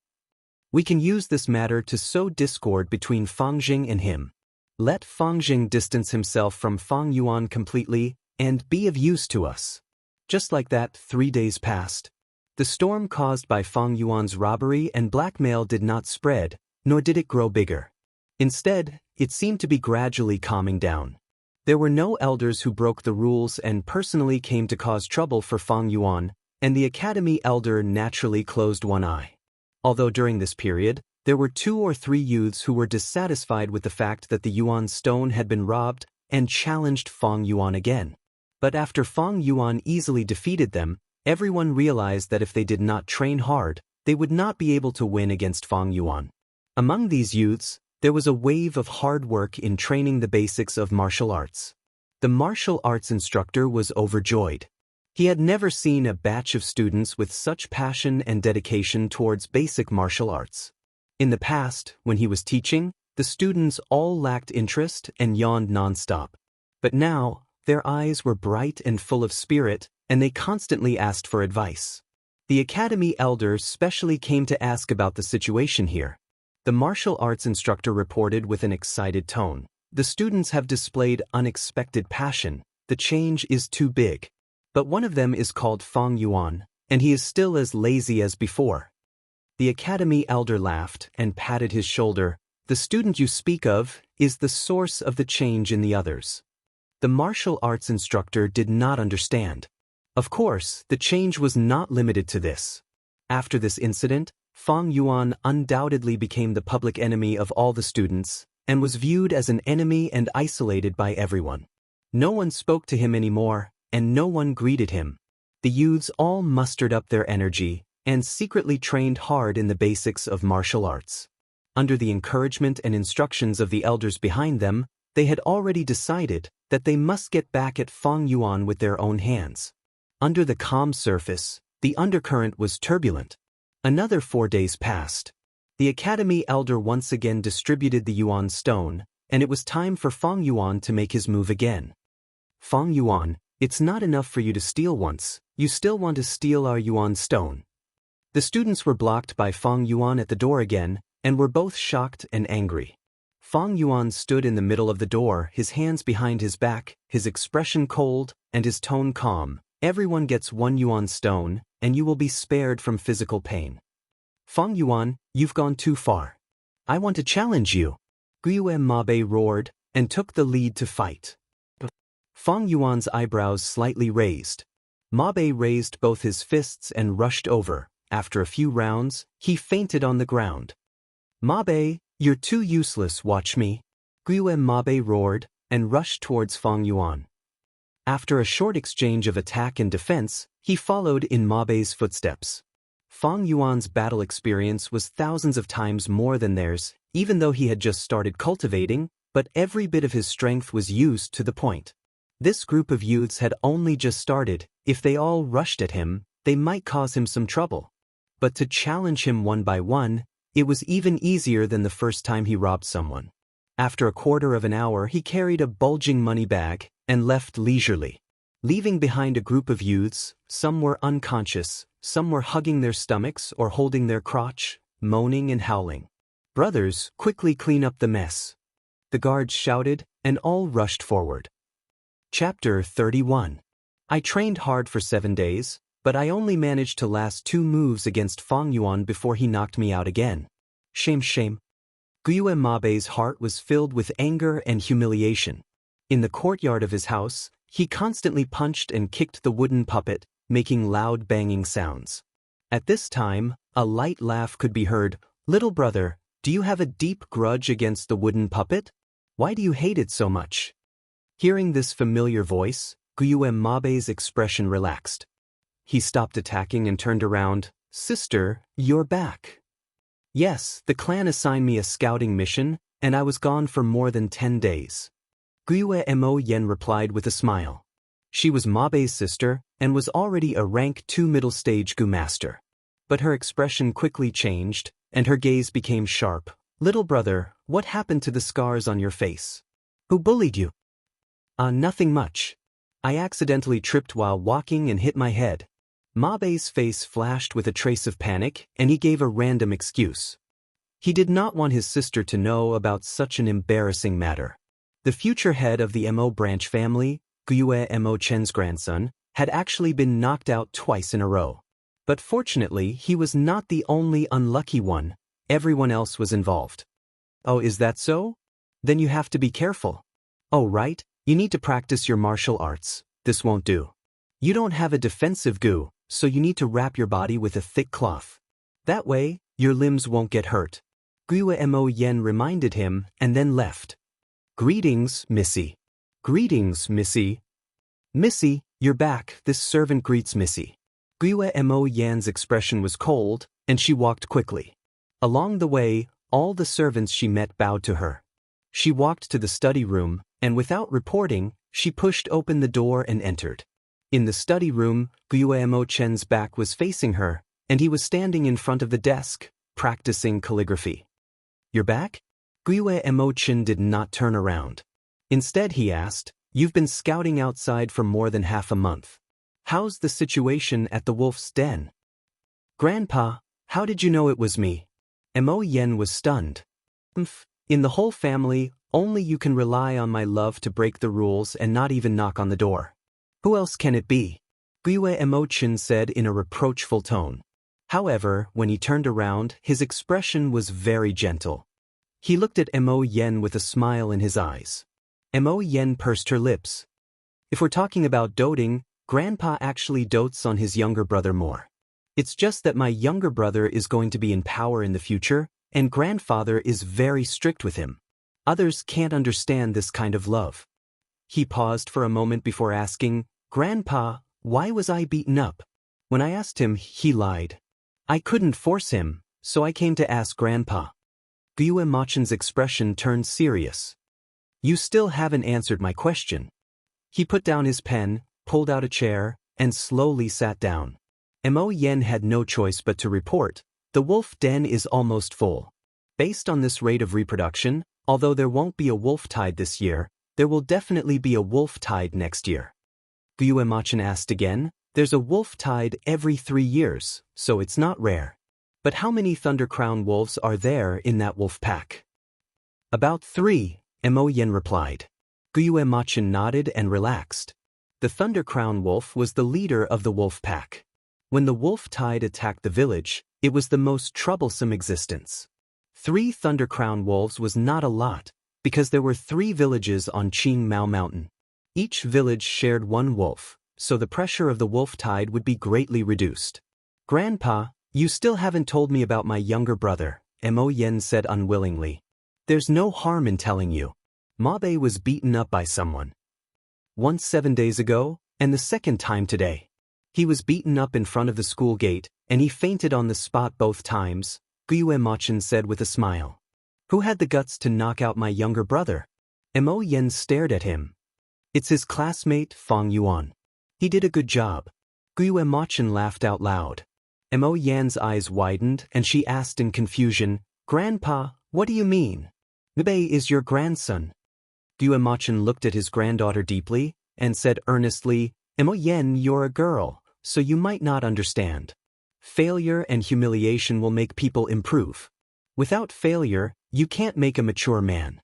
We can use this matter to sow discord between Fang Jing and him. Let Fang Jing distance himself from Fang Yuan completely and be of use to us. Just like that, 3 days passed. The storm caused by Fang Yuan's robbery and blackmail did not spread, nor did it grow bigger. Instead, it seemed to be gradually calming down. There were no elders who broke the rules and personally came to cause trouble for Fang Yuan, and the academy elder naturally closed one eye. Although during this period, there were 2 or 3 youths who were dissatisfied with the fact that the yuan stone had been robbed and challenged Fang Yuan again. But after Fang Yuan easily defeated them, everyone realized that if they did not train hard, they would not be able to win against Fang Yuan. Among these youths, there was a wave of hard work in training the basics of martial arts. The martial arts instructor was overjoyed. He had never seen a batch of students with such passion and dedication towards basic martial arts. In the past, when he was teaching, the students all lacked interest and yawned non-stop. But now, their eyes were bright and full of spirit, and they constantly asked for advice. The academy elder specially came to ask about the situation here. The martial arts instructor reported with an excited tone. The students have displayed unexpected passion. The change is too big. But one of them is called Fang Yuan, and he is still as lazy as before. The academy elder laughed and patted his shoulder. The student you speak of is the source of the change in the others. The martial arts instructor did not understand. Of course, the change was not limited to this. After this incident, Fang Yuan undoubtedly became the public enemy of all the students, and was viewed as an enemy and isolated by everyone. No one spoke to him anymore, and no one greeted him. The youths all mustered up their energy, and secretly trained hard in the basics of martial arts. Under the encouragement and instructions of the elders behind them, they had already decided that they must get back at Fang Yuan with their own hands. Under the calm surface, the undercurrent was turbulent. Another 4 days passed. The academy elder once again distributed the yuan stone, and it was time for Fang Yuan to make his move again. Fang Yuan, it's not enough for you to steal once, you still want to steal our yuan stone. The students were blocked by Fang Yuan at the door again, and were both shocked and angry. Fang Yuan stood in the middle of the door, his hands behind his back, his expression cold, and his tone calm. Everyone gets 1 yuan stone, and you will be spared from physical pain. Fang Yuan, you've gone too far. I want to challenge you. Guiyue Mabe roared, and took the lead to fight. Fang Yuan's eyebrows slightly raised. Mabe raised both his fists and rushed over. After a few rounds, he fainted on the ground. Mabe, you're too useless, watch me. Guiyue Mabe roared, and rushed towards Fang Yuan. After a short exchange of attack and defense, he followed in Mabe's footsteps. Fang Yuan's battle experience was thousands of times more than theirs, even though he had just started cultivating, but every bit of his strength was used to the point. This group of youths had only just started. If they all rushed at him, they might cause him some trouble. But to challenge him one by one, it was even easier than the first time he robbed someone. After a quarter of an hour, he carried a bulging money bag and left leisurely, leaving behind a group of youths. Some were unconscious, some were hugging their stomachs or holding their crotch, moaning and howling. Brothers, quickly clean up the mess. The guards shouted, and all rushed forward. Chapter 31. I trained hard for 7 days, but I only managed to last 2 moves against Fang Yuan before he knocked me out again. Shame, shame. Guiyue Mabe's heart was filled with anger and humiliation. In the courtyard of his house, He constantly punched and kicked the wooden puppet, making loud banging sounds. At this time, a light laugh could be heard. "Little brother, do you have a deep grudge against the wooden puppet? Why do you hate it so much?" Hearing this familiar voice, Gyue Mabe's expression relaxed. He stopped attacking and turned around. "Sister, you're back." "Yes, the clan assigned me a scouting mission, and I was gone for more than 10 days. Gyue Mo Yen replied with a smile. She was Mabe's sister and was already a rank 2 middle stage Gu master. But her expression quickly changed, and her gaze became sharp. "Little brother, what happened to the scars on your face? Who bullied you?" Nothing much. I accidentally tripped while walking and hit my head." Mabe's face flashed with a trace of panic, and he gave a random excuse. He did not want his sister to know about such an embarrassing matter. The future head of the Mo branch family, Gyue Mo Chen's grandson, had actually been knocked out twice in a row. But fortunately, he was not the only unlucky one. Everyone else was involved. "Oh, is that so? Then you have to be careful." "Oh, right, you need to practice your martial arts. This won't do. You don't have a defensive Gu, so you need to wrap your body with a thick cloth. That way, your limbs won't get hurt." Gyue Mo Yen reminded him and then left. "Greetings, Missy." "Greetings, Missy." "Missy, you're back," this servant greets Missy. Gyue Mo Yan's expression was cold, and she walked quickly. Along the way, all the servants she met bowed to her. She walked to the study room, and without reporting, she pushed open the door and entered. In the study room, Gyue Mo Chen's back was facing her, and he was standing in front of the desk, practicing calligraphy. "You're back?" Gyue Mo Chen did not turn around. Instead he asked, "You've been scouting outside for more than half a month. How's the situation at the wolf's den?" "Grandpa, how did you know it was me?" Mo Yen was stunned. "In the whole family, only you can rely on my love to break the rules and not even knock on the door. Who else can it be?" Gyue Mo Chen said in a reproachful tone. However, when he turned around, his expression was very gentle. He looked at Mo Yen with a smile in his eyes. Mo Yen pursed her lips. "If we're talking about doting, Grandpa actually dotes on his younger brother more. It's just that my younger brother is going to be in power in the future, and Grandfather is very strict with him. Others can't understand this kind of love." He paused for a moment before asking, "Grandpa, why was I beaten up?" When I asked him, he lied. "I couldn't force him, so I came to ask Grandpa." Gyue Machen's expression turned serious. "You still haven't answered my question." He put down his pen, pulled out a chair, and slowly sat down. Mo Yen had no choice but to report, "The wolf den is almost full. Based on this rate of reproduction, although there won't be a wolf tide this year, there will definitely be a wolf tide next year." Gyue Machen asked again, "There's a wolf tide every 3 years, so it's not rare. But how many Thunder Crown wolves are there in that wolf pack?" "About 3, Mo Yen replied. Gyue Machen nodded and relaxed. The Thunder Crown wolf was the leader of the wolf pack. When the wolf tide attacked the village, it was the most troublesome existence. 3 Thunder Crown wolves was not a lot, because there were 3 villages on Qing Mao Mountain. Each village shared 1 wolf, so the pressure of the wolf tide would be greatly reduced. "Grandpa, you still haven't told me about my younger brother," Mo Yen said unwillingly. "There's no harm in telling you. Mabe was beaten up by someone. Once 7 days ago, and the second time today. He was beaten up in front of the school gate, and he fainted on the spot both times," Gyue Machen said with a smile. "Who had the guts to knock out my younger brother?" Mo Yen stared at him. "It's his classmate, Fang Yuan. He did a good job." Gyue Machen laughed out loud. Mo Yan's eyes widened, and she asked in confusion, "Grandpa, what do you mean? Mabe is your grandson." Gyue Machen looked at his granddaughter deeply, and said earnestly, "Mo Yen, you're a girl, so you might not understand. Failure and humiliation will make people improve. Without failure, you can't make a mature man.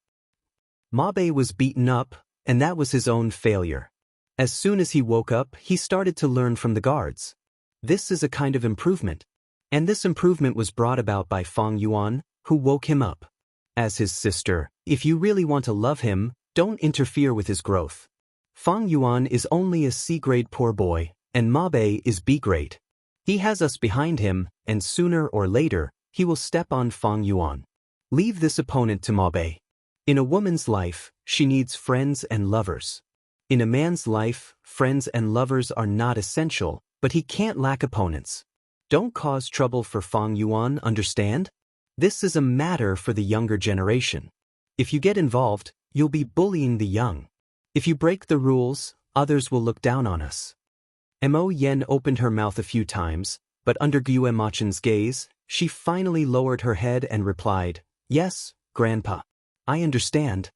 Mabe was beaten up, and that was his own failure. As soon as he woke up, he started to learn from the guards. This is a kind of improvement. And this improvement was brought about by Fang Yuan, who woke him up. As his sister, if you really want to love him, don't interfere with his growth. Fang Yuan is only a C-grade poor boy, and Mabe is B-grade. He has us behind him, and sooner or later, he will step on Fang Yuan. Leave this opponent to Mabe. In a woman's life, she needs friends and lovers. In a man's life, friends and lovers are not essential, but he can't lack opponents. Don't cause trouble for Fang Yuan, understand? This is a matter for the younger generation. If you get involved, you'll be bullying the young. If you break the rules, others will look down on us. Mo Yen opened her mouth a few times, but under Gue Machen's gaze, she finally lowered her head and replied, "Yes, Grandpa. I understand."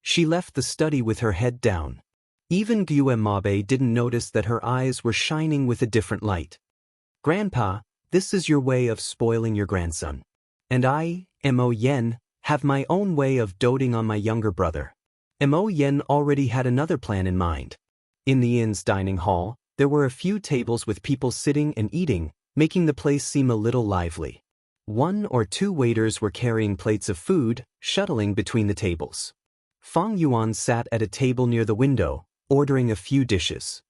She left the study with her head down. Even Gue Mabe didn't notice that her eyes were shining with a different light. "Grandpa, this is your way of spoiling your grandson. And I, Mo Yen, have my own way of doting on my younger brother." Mo Yen already had another plan in mind. In the inn's dining hall, there were a few tables with people sitting and eating, making the place seem a little lively. 1 or 2 waiters were carrying plates of food, shuttling between the tables. Fang Yuan sat at a table near the window, ordering a few dishes.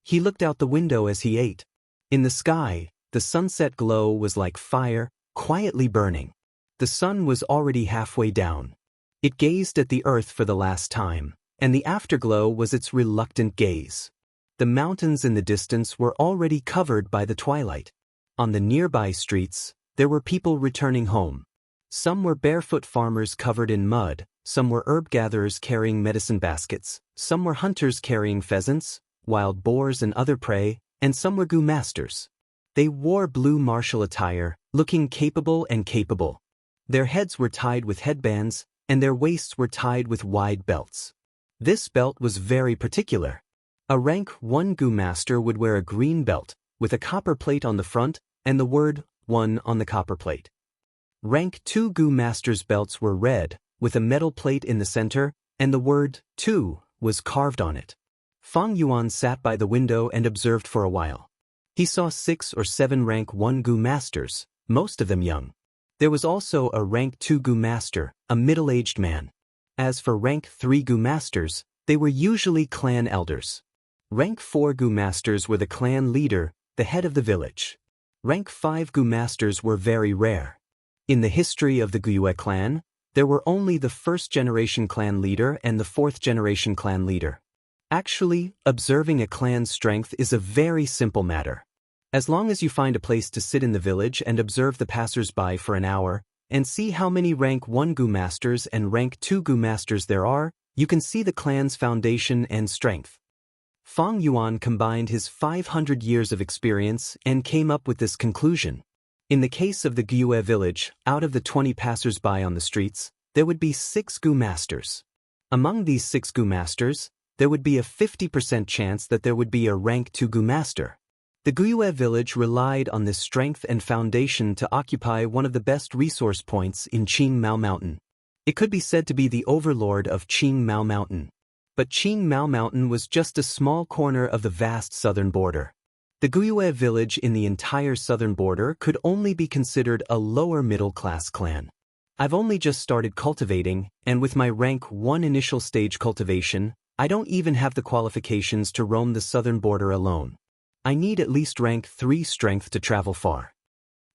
He looked out the window as he ate. In the sky, the sunset glow was like fire, quietly burning. The sun was already halfway down. It gazed at the earth for the last time, and the afterglow was its reluctant gaze. The mountains in the distance were already covered by the twilight. On the nearby streets, there were people returning home. Some were barefoot farmers covered in mud, some were herb gatherers carrying medicine baskets, some were hunters carrying pheasants, wild boars and other prey, and some were Gu masters. They wore blue martial attire, looking capable and capable. Their heads were tied with headbands, and their waists were tied with wide belts. This belt was very particular. A rank 1 Gu master would wear a green belt, with a copper plate on the front, and the word 1 on the copper plate. Rank 2 Gu masters' belts were red, with a metal plate in the center, and the word 2 was carved on it. Fang Yuan sat by the window and observed for a while. He saw 6 or 7 rank 1 Gu masters, most of them young. There was also a rank 2 Gu master, a middle-aged man. As for rank 3 Gu masters, they were usually clan elders. Rank 4 Gu masters were the clan leader, the head of the village. Rank 5 Gu masters were very rare. In the history of the Gue clan, there were only the 1st-generation clan leader and the 4th-generation clan leader. Actually, observing a clan's strength is a very simple matter. As long as you find a place to sit in the village and observe the passers-by for an hour, and see how many rank 1 Gu masters and rank 2 Gu masters there are, you can see the clan's foundation and strength. Fang Yuan combined his 500 years of experience and came up with this conclusion. In the case of the Gue village, out of the 20 passers-by on the streets, there would be 6 Gu masters. Among these 6 Gu masters, there would be a 50% chance that there would be a rank 2 Gu master. The Gue village relied on this strength and foundation to occupy one of the best resource points in Qing Mao Mountain. It could be said to be the overlord of Qing Mao Mountain. But Qing Mao Mountain was just a small corner of the vast southern border. The Gue village in the entire southern border could only be considered a lower middle-class clan. I've only just started cultivating, and with my rank 1 initial stage cultivation, I don't even have the qualifications to roam the southern border alone. I need at least rank 3 strength to travel far.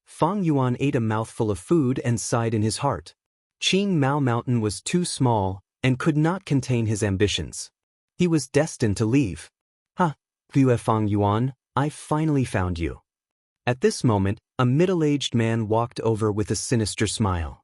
Fang Yuan ate a mouthful of food and sighed in his heart. Qing Mao Mountain was too small and could not contain his ambitions. He was destined to leave. "Ha, Gue Fang Yuan, I finally found you." At this moment, a middle-aged man walked over with a sinister smile.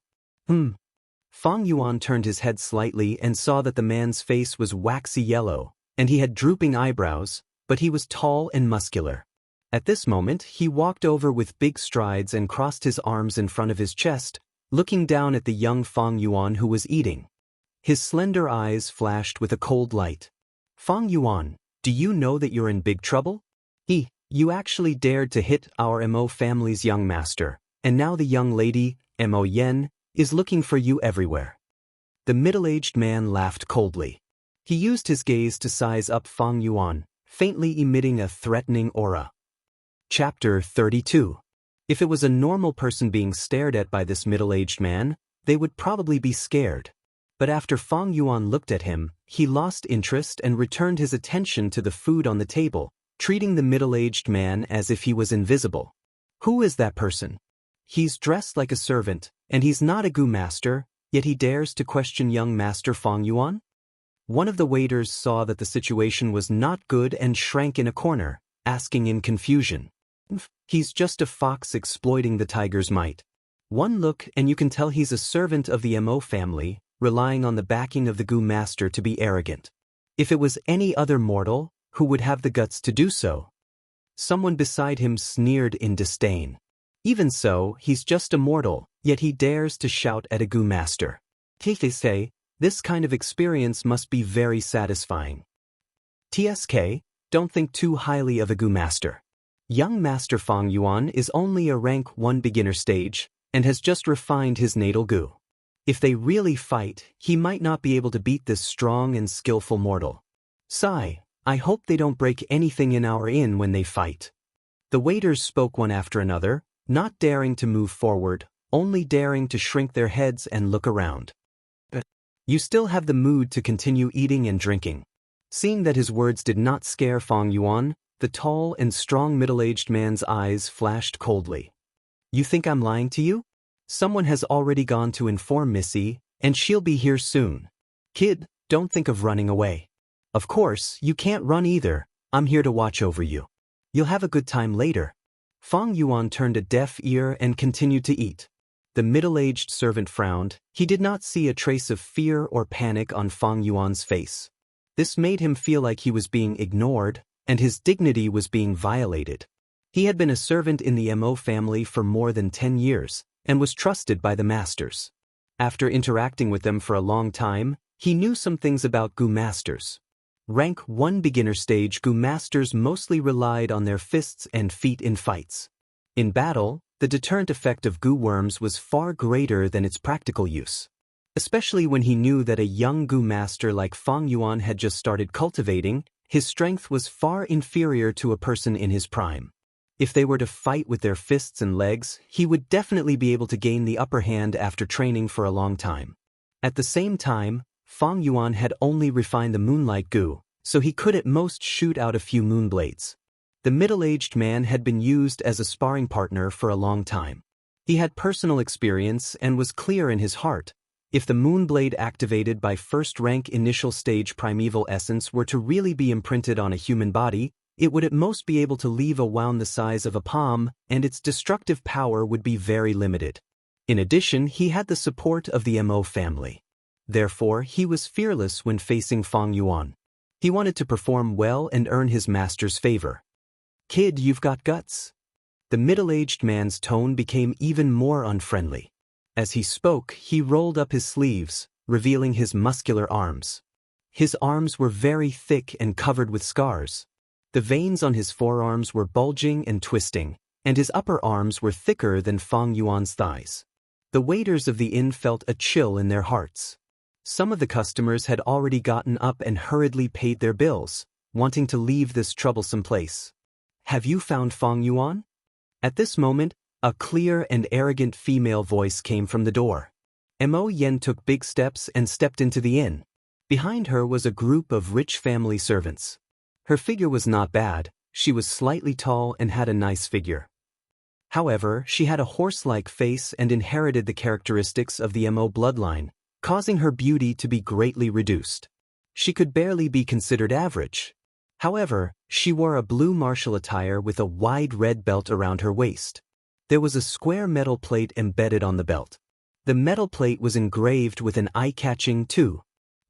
Fang Yuan turned his head slightly and saw that the man's face was waxy yellow, and he had drooping eyebrows, but he was tall and muscular. At this moment, he walked over with big strides and crossed his arms in front of his chest, looking down at the young Fang Yuan who was eating. His slender eyes flashed with a cold light. "Fang Yuan, do you know that you're in big trouble? You actually dared to hit our Mo family's young master, and now the young lady, Mo Yen, is looking for you everywhere." The middle-aged man laughed coldly. He used his gaze to size up Fang Yuan, faintly emitting a threatening aura. Chapter 32. If it was a normal person being stared at by this middle-aged man, they would probably be scared. But after Fang Yuan looked at him, he lost interest and returned his attention to the food on the table, treating the middle-aged man as if he was invisible. Who is that person? He's dressed like a servant, and he's not a Gu master, yet he dares to question young master Fang Yuan? One of the waiters saw that the situation was not good and shrank in a corner, asking in confusion. He's just a fox exploiting the tiger's might. One look and you can tell he's a servant of the Mo family, relying on the backing of the Gu master to be arrogant. If it was any other mortal, who would have the guts to do so? Someone beside him sneered in disdain. Even so, he's just a mortal, yet he dares to shout at a Gu master. They say, this kind of experience must be very satisfying. TSK, don't think too highly of a Gu master. Young Master Fang Yuan is only a rank 1 beginner stage, and has just refined his natal Gu. If they really fight, he might not be able to beat this strong and skillful mortal. Sigh, I hope they don't break anything in our inn when they fight. The waiters spoke one after another, not daring to move forward, only daring to shrink their heads and look around. You still have the mood to continue eating and drinking. Seeing that his words did not scare Fang Yuan, the tall and strong middle-aged man's eyes flashed coldly. You think I'm lying to you? Someone has already gone to inform Missy, and she'll be here soon. Kid, don't think of running away. Of course, you can't run either. I'm here to watch over you. You'll have a good time later. Fang Yuan turned a deaf ear and continued to eat. The middle-aged servant frowned. He did not see a trace of fear or panic on Fang Yuan's face. This made him feel like he was being ignored, and his dignity was being violated. He had been a servant in the Mo family for more than 10 years, and was trusted by the masters. After interacting with them for a long time, he knew some things about Gu masters. Rank 1 beginner stage Gu masters mostly relied on their fists and feet in fights. In battle, the deterrent effect of Gu worms was far greater than its practical use. Especially when he knew that a young Gu master like Fang Yuan had just started cultivating, his strength was far inferior to a person in his prime. If they were to fight with their fists and legs, he would definitely be able to gain the upper hand after training for a long time. At the same time, Fang Yuan had only refined the Moonlight Gu, so he could at most shoot out a few moonblades. The middle-aged man had been used as a sparring partner for a long time. He had personal experience and was clear in his heart. If the moonblade activated by first-rank initial stage primeval essence were to really be imprinted on a human body, it would at most be able to leave a wound the size of a palm, and its destructive power would be very limited. In addition, he had the support of the Mo family. Therefore, he was fearless when facing Fang Yuan. He wanted to perform well and earn his master's favor. Kid, you've got guts. The middle-aged man's tone became even more unfriendly. As he spoke, he rolled up his sleeves, revealing his muscular arms. His arms were very thick and covered with scars. The veins on his forearms were bulging and twisting, and his upper arms were thicker than Fang Yuan's thighs. The waiters of the inn felt a chill in their hearts. Some of the customers had already gotten up and hurriedly paid their bills, wanting to leave this troublesome place. Have you found Fang Yuan? At this moment, a clear and arrogant female voice came from the door. Mo Yen took big steps and stepped into the inn. Behind her was a group of rich family servants. Her figure was not bad, she was slightly tall and had a nice figure. However, she had a horse-like face and inherited the characteristics of the Mo bloodline, causing her beauty to be greatly reduced. She could barely be considered average. However, she wore a blue martial attire with a wide red belt around her waist. There was a square metal plate embedded on the belt. The metal plate was engraved with an eye-catching too.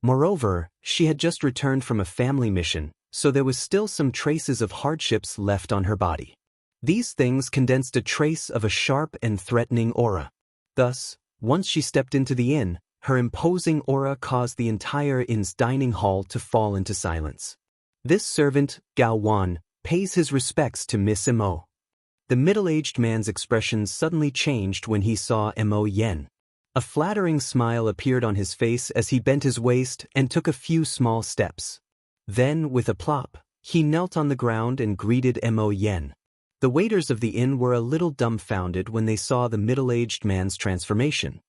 Moreover, she had just returned from a family mission, so there was still some traces of hardships left on her body. These things condensed a trace of a sharp and threatening aura. Thus, once she stepped into the inn, her imposing aura caused the entire inn's dining hall to fall into silence. This servant, Gao Wan, pays his respects to Miss Mo. The middle-aged man's expression suddenly changed when he saw Mo Yen. A flattering smile appeared on his face as he bent his waist and took a few small steps. Then, with a plop, he knelt on the ground and greeted Mo Yen. The waiters of the inn were a little dumbfounded when they saw the middle-aged man's transformation.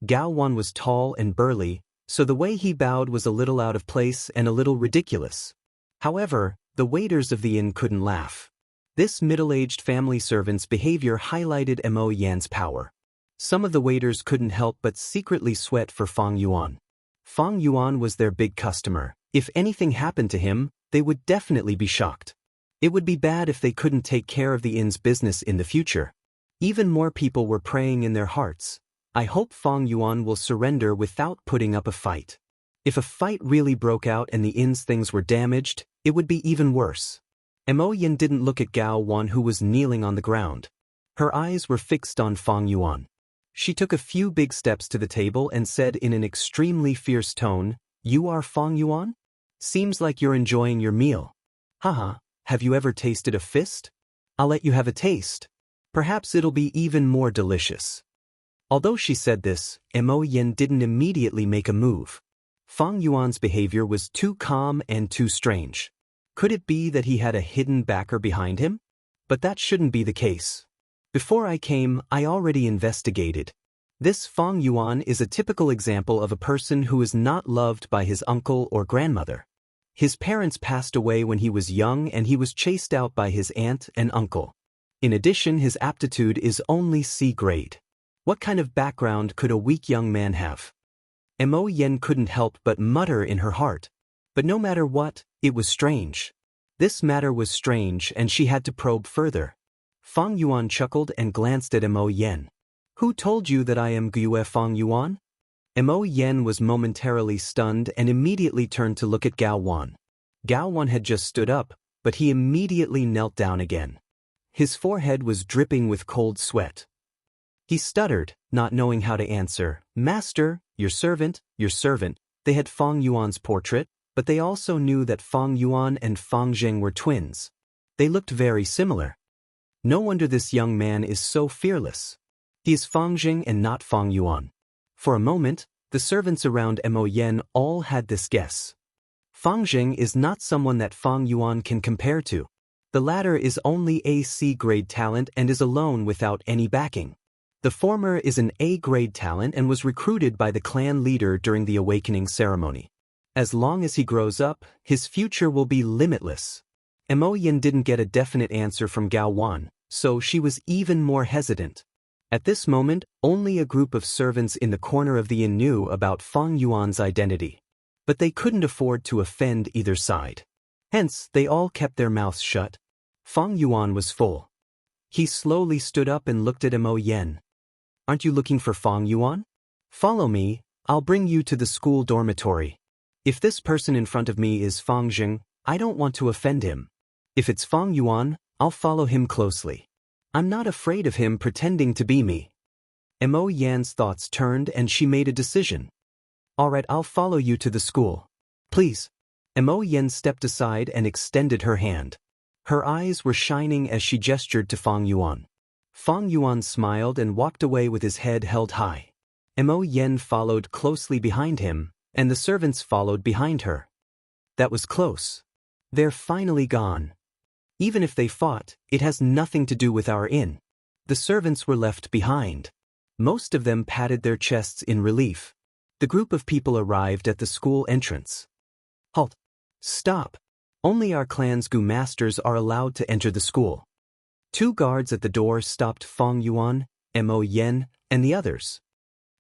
Gao Wan was tall and burly, so the way he bowed was a little out of place and a little ridiculous. However, the waiters of the inn couldn't laugh. This middle-aged family servant's behavior highlighted Mo Yan's power. Some of the waiters couldn't help but secretly sweat for Fang Yuan. Fang Yuan was their big customer. If anything happened to him, they would definitely be shocked. It would be bad if they couldn't take care of the inn's business in the future. Even more people were praying in their hearts. I hope Fang Yuan will surrender without putting up a fight. If a fight really broke out and the inn's things were damaged, it would be even worse. Mo Yan didn't look at Gao Wan, who was kneeling on the ground. Her eyes were fixed on Fang Yuan. She took a few big steps to the table and said in an extremely fierce tone, "You are Fang Yuan? Seems like you're enjoying your meal. Haha, have you ever tasted a fist? I'll let you have a taste. Perhaps it'll be even more delicious." Although she said this, Mo Yan didn't immediately make a move. Fang Yuan's behavior was too calm and too strange. Could it be that he had a hidden backer behind him? But that shouldn't be the case. Before I came, I already investigated. This Fang Yuan is a typical example of a person who is not loved by his uncle or grandmother. His parents passed away when he was young and he was chased out by his aunt and uncle. In addition, his aptitude is only C grade. What kind of background could a weak young man have? Mo Yan couldn't help but mutter in her heart. But no matter what, it was strange. This matter was strange and she had to probe further. Fang Yuan chuckled and glanced at Mo Yan. "Who told you that I am Gue Fang Yuan?" Mo Yan was momentarily stunned and immediately turned to look at Gao Wan. Gao Wan had just stood up, but he immediately knelt down again. His forehead was dripping with cold sweat. He stuttered, not knowing how to answer. "Master, your servant, your servant." They had Fang Yuan's portrait, but they also knew that Fang Yuan and Fang Zheng were twins. They looked very similar. No wonder this young man is so fearless. He is Fang Zheng and not Fang Yuan. For a moment, the servants around Mo Yan all had this guess. Fang Zheng is not someone that Fang Yuan can compare to. The latter is only a C-grade talent and is alone without any backing. The former is an A-grade talent and was recruited by the clan leader during the awakening ceremony. As long as he grows up, his future will be limitless. Mo Yan didn't get a definite answer from Gao Wan, so she was even more hesitant. At this moment, only a group of servants in the corner of the inn knew about Fang Yuan's identity. But they couldn't afford to offend either side. Hence, they all kept their mouths shut. Fang Yuan was full. He slowly stood up and looked at Mo Yan. "Aren't you looking for Fang Yuan? Follow me, I'll bring you to the school dormitory. If this person in front of me is Fang Zheng, I don't want to offend him. If it's Fang Yuan, I'll follow him closely. I'm not afraid of him pretending to be me." Mo Yan's thoughts turned and she made a decision. "Alright, I'll follow you to the school. Please." Mo Yan stepped aside and extended her hand. Her eyes were shining as she gestured to Fang Yuan. Fang Yuan smiled and walked away with his head held high. Mo Yan followed closely behind him, and the servants followed behind her. That was close. They're finally gone. Even if they fought, it has nothing to do with our inn. The servants were left behind. Most of them patted their chests in relief. The group of people arrived at the school entrance. "Halt! Stop! Only our clan's Gu masters are allowed to enter the school." Two guards at the door stopped Fang Yuan, Mo Yan, and the others.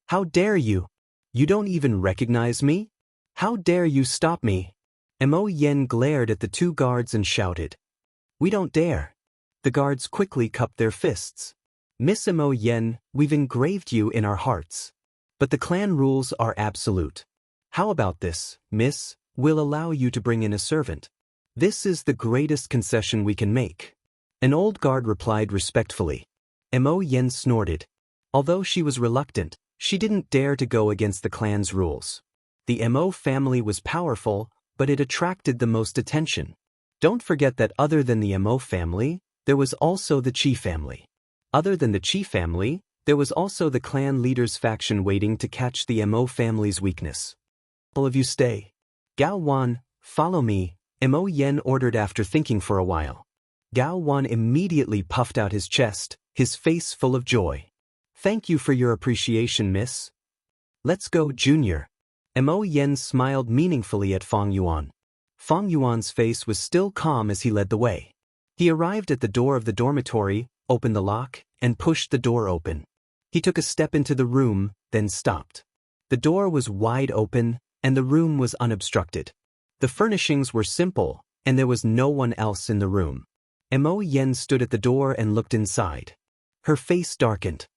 "How dare you? You don't even recognize me? How dare you stop me?" Mo Yan glared at the two guards and shouted. "We don't dare." The guards quickly cupped their fists. "Miss Mo Yan, we've engraved you in our hearts. But the clan rules are absolute. How about this, miss? We'll allow you to bring in a servant. This is the greatest concession we can make." An old guard replied respectfully. Mo Yan snorted. Although she was reluctant, she didn't dare to go against the clan's rules. The Mo family was powerful, but it attracted the most attention. Don't forget that other than the Mo family, there was also the Qi family. Other than the Qi family, there was also the clan leader's faction waiting to catch the Mo family's weakness. "All of you stay. Gao Wan, follow me," Mo Yan ordered after thinking for a while. Gao Wan immediately puffed out his chest, his face full of joy. "Thank you for your appreciation, miss. Let's go, Junior." Mo Yen smiled meaningfully at Fang Yuan. Fang Yuan's face was still calm as he led the way. He arrived at the door of the dormitory, opened the lock, and pushed the door open. He took a step into the room, then stopped. The door was wide open, and the room was unobstructed. The furnishings were simple, and there was no one else in the room. Mo Yen stood at the door and looked inside. Her face darkened.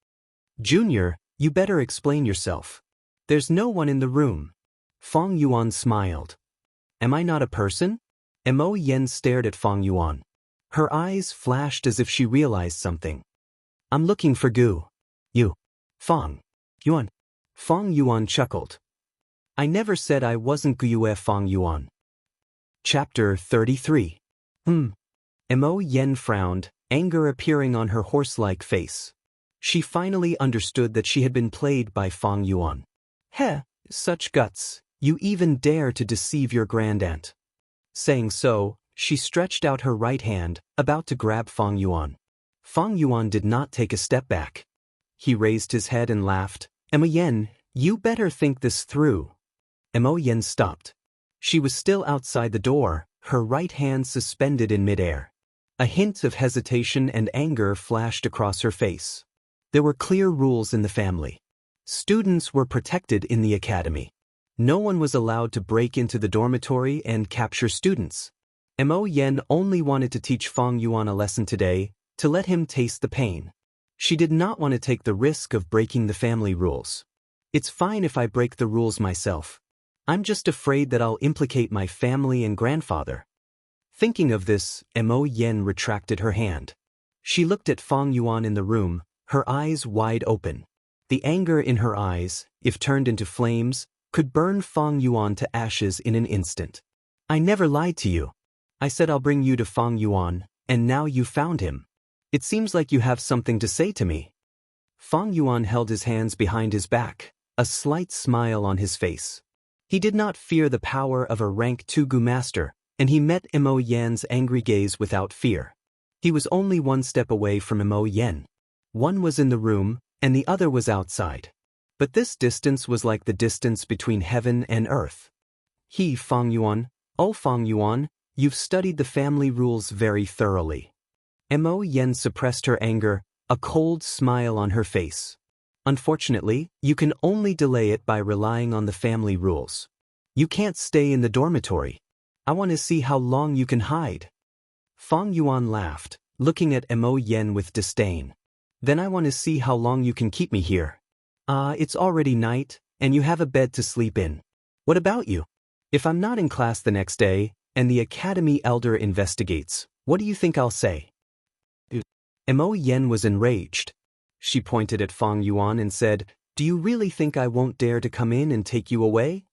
"Junior, you better explain yourself. There's no one in the room." Fang Yuan smiled. "Am I not a person?" Mo Yen stared at Fang Yuan. Her eyes flashed as if she realized something. "I'm looking for Gu. You. Fang Yuan." Fang Yuan chuckled. "I never said I wasn't Gu Fang Yuan." Chapter 33. Mo Yen frowned, anger appearing on her horse-like face. She finally understood that she had been played by Fang Yuan. "Heh, such guts, you even dare to deceive your grandaunt." Saying so, she stretched out her right hand, about to grab Fang Yuan. Fang Yuan did not take a step back. He raised his head and laughed. "Mo Yen, you better think this through." Mo Yen stopped. She was still outside the door, her right hand suspended in midair. A hint of hesitation and anger flashed across her face. There were clear rules in the family. Students were protected in the academy. No one was allowed to break into the dormitory and capture students. Mo Yen only wanted to teach Fang Yuan a lesson today, to let him taste the pain. She did not want to take the risk of breaking the family rules. "It's fine if I break the rules myself. I'm just afraid that I'll implicate my family and grandfather." Thinking of this, Mo Yen retracted her hand. She looked at Fang Yuan in the room, her eyes wide open. The anger in her eyes, if turned into flames, could burn Fang Yuan to ashes in an instant. "I never lied to you. I said I'll bring you to Fang Yuan, and now you found him. It seems like you have something to say to me." Fang Yuan held his hands behind his back, a slight smile on his face. He did not fear the power of a rank 2 Gu master, and he met Mo Yen's angry gaze without fear. He was only one step away from Mo Yen. One was in the room, and the other was outside. But this distance was like the distance between heaven and earth. Fang Yuan, "Oh Fang Yuan, you've studied the family rules very thoroughly." Mo Yen suppressed her anger, a cold smile on her face. "Unfortunately, you can only delay it by relying on the family rules. You can't stay in the dormitory. I want to see how long you can hide." Fang Yuan laughed, looking at Mo Yen with disdain. "Then I want to see how long you can keep me here. It's already night, and you have a bed to sleep in. What about you? If I'm not in class the next day, and the academy elder investigates, what do you think I'll say?" Mo Yen was enraged. She pointed at Fang Yuan and said, "Do you really think I won't dare to come in and take you away?"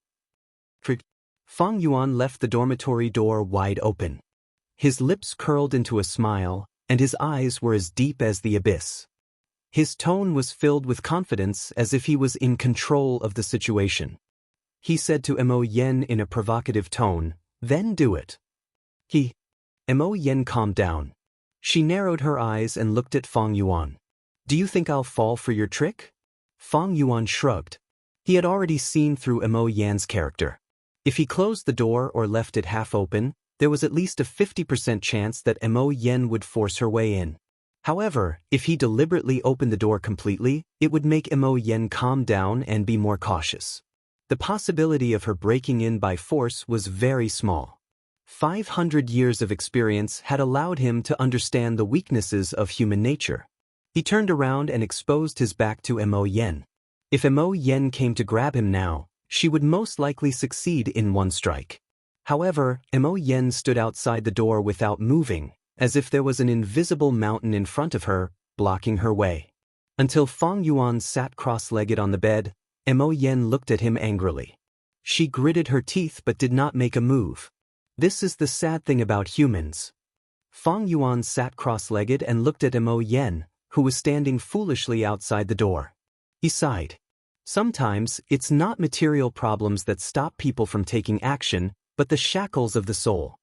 Fang Yuan left the dormitory door wide open. His lips curled into a smile, and his eyes were as deep as the abyss. His tone was filled with confidence as if he was in control of the situation. He said to Mo Yen in a provocative tone, "Then do it." Mo Yen calmed down. She narrowed her eyes and looked at Fang Yuan. "Do you think I'll fall for your trick?" Fang Yuan shrugged. He had already seen through Mo Yan's character. If he closed the door or left it half open, there was at least a 50% chance that Mo Yen would force her way in. However, if he deliberately opened the door completely, it would make Mo Yen calm down and be more cautious. The possibility of her breaking in by force was very small. 500 years of experience had allowed him to understand the weaknesses of human nature. He turned around and exposed his back to Mo Yen. If Mo Yen came to grab him now, she would most likely succeed in one strike. However, Mo Yen stood outside the door without moving, as if there was an invisible mountain in front of her, blocking her way. Until Fang Yuan sat cross-legged on the bed, Mo Yen looked at him angrily. She gritted her teeth but did not make a move. This is the sad thing about humans. Fang Yuan sat cross-legged and looked at Mo Yen, who was standing foolishly outside the door. He sighed. Sometimes, it's not material problems that stop people from taking action, but the shackles of the soul.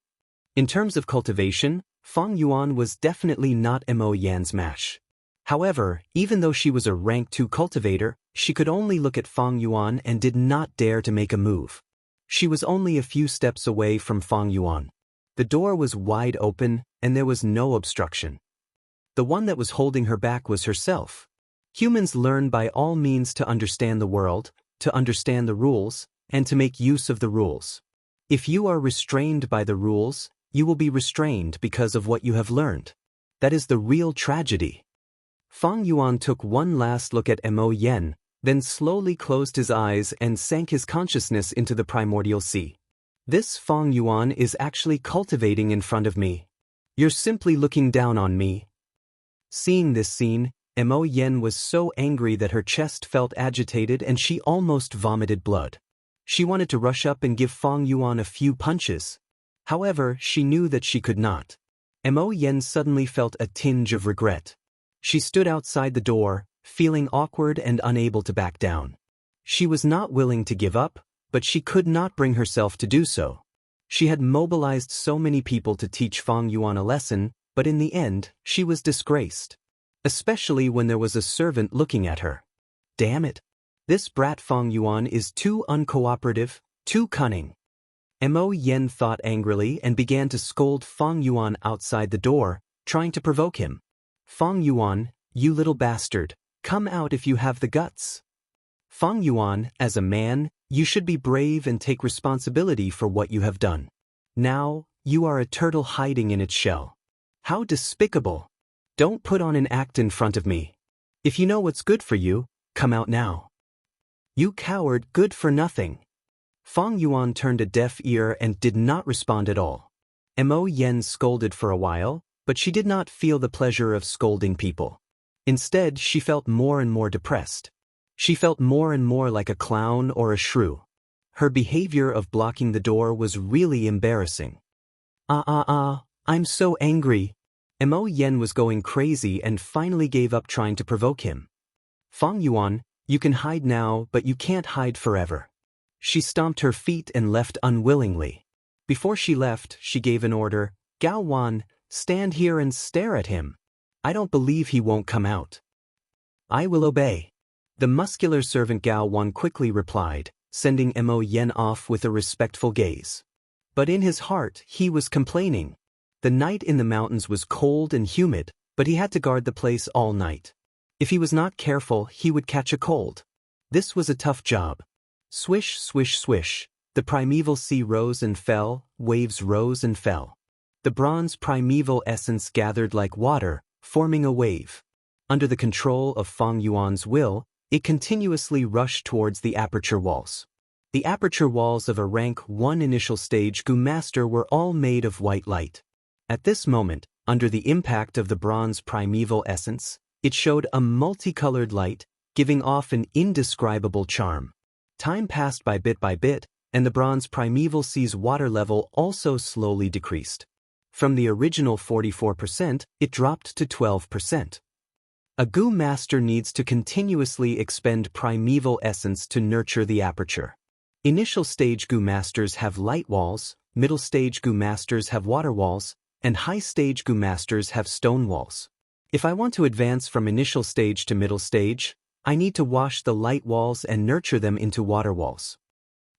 In terms of cultivation, Fang Yuan was definitely not Mo Yan's match. However, even though she was a rank 2 cultivator, she could only look at Fang Yuan and did not dare to make a move. She was only a few steps away from Fang Yuan. The door was wide open, and there was no obstruction. The one that was holding her back was herself. Humans learn by all means to understand the world, to understand the rules, and to make use of the rules. If you are restrained by the rules, you will be restrained because of what you have learned. That is the real tragedy. Fang Yuan took one last look at Mo Yen, then slowly closed his eyes and sank his consciousness into the primordial sea. This Fang Yuan is actually cultivating in front of me. You're simply looking down on me. Seeing this scene, Mo Yen was so angry that her chest felt agitated and she almost vomited blood. She wanted to rush up and give Fang Yuan a few punches. However, she knew that she could not. Mo Yen suddenly felt a tinge of regret. She stood outside the door, feeling awkward and unable to back down. She was not willing to give up, but she could not bring herself to do so. She had mobilized so many people to teach Fang Yuan a lesson, but in the end, she was disgraced. Especially when there was a servant looking at her. Damn it! This brat Fang Yuan is too uncooperative, too cunning. Mo Yen thought angrily and began to scold Fang Yuan outside the door, trying to provoke him. Fang Yuan, you little bastard, come out if you have the guts. Fang Yuan, as a man, you should be brave and take responsibility for what you have done. Now, you are a turtle hiding in its shell. How despicable! Don't put on an act in front of me. If you know what's good for you, come out now. You coward, good for nothing. Fang Yuan turned a deaf ear and did not respond at all. Mo Yen scolded for a while, but she did not feel the pleasure of scolding people. Instead, she felt more and more depressed. She felt more and more like a clown or a shrew. Her behavior of blocking the door was really embarrassing. I'm so angry. Mo Yen was going crazy and finally gave up trying to provoke him. Fang Yuan, you can hide now, but you can't hide forever. She stomped her feet and left unwillingly. Before she left, she gave an order, Gao Wan, stand here and stare at him. I don't believe he won't come out. I will obey. The muscular servant Gao Wan quickly replied, sending Mo Yen off with a respectful gaze. But in his heart, he was complaining. The night in the mountains was cold and humid, but he had to guard the place all night. If he was not careful, he would catch a cold. This was a tough job. Swish, swish, swish. The primeval sea rose and fell, waves rose and fell. The bronze primeval essence gathered like water, forming a wave. Under the control of Fang Yuan's will, it continuously rushed towards the aperture walls. The aperture walls of a rank 1 initial stage Gu Master were all made of white light. At this moment, under the impact of the bronze primeval essence, it showed a multicolored light, giving off an indescribable charm. Time passed by bit, and the bronze primeval sea's water level also slowly decreased. From the original 44%, it dropped to 12%. A Gu Master needs to continuously expend primeval essence to nurture the aperture. Initial stage Gu Masters have light walls, middle stage Gu Masters have water walls, and high stage Gu Masters have stone walls. If I want to advance from initial stage to middle stage, I need to wash the light walls and nurture them into water walls.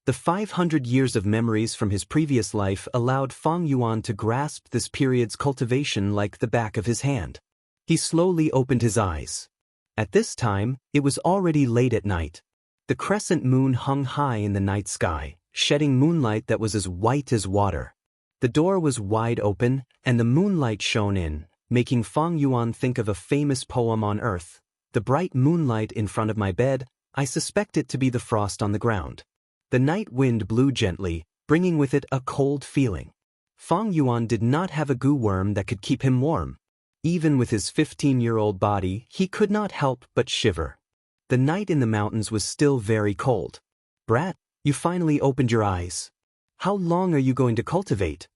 The 500 years of memories from his previous life allowed Fang Yuan to grasp this period's cultivation like the back of his hand. He slowly opened his eyes. At this time, it was already late at night. The crescent moon hung high in the night sky, shedding moonlight that was as white as water. The door was wide open, and the moonlight shone in, making Fang Yuan think of a famous poem on earth. The bright moonlight in front of my bed, I suspect it to be the frost on the ground. The night wind blew gently, bringing with it a cold feeling. Fang Yuan did not have a Gu worm that could keep him warm. Even with his 15-year-old body, he could not help but shiver. The night in the mountains was still very cold. Brat, you finally opened your eyes. How long are you going to cultivate?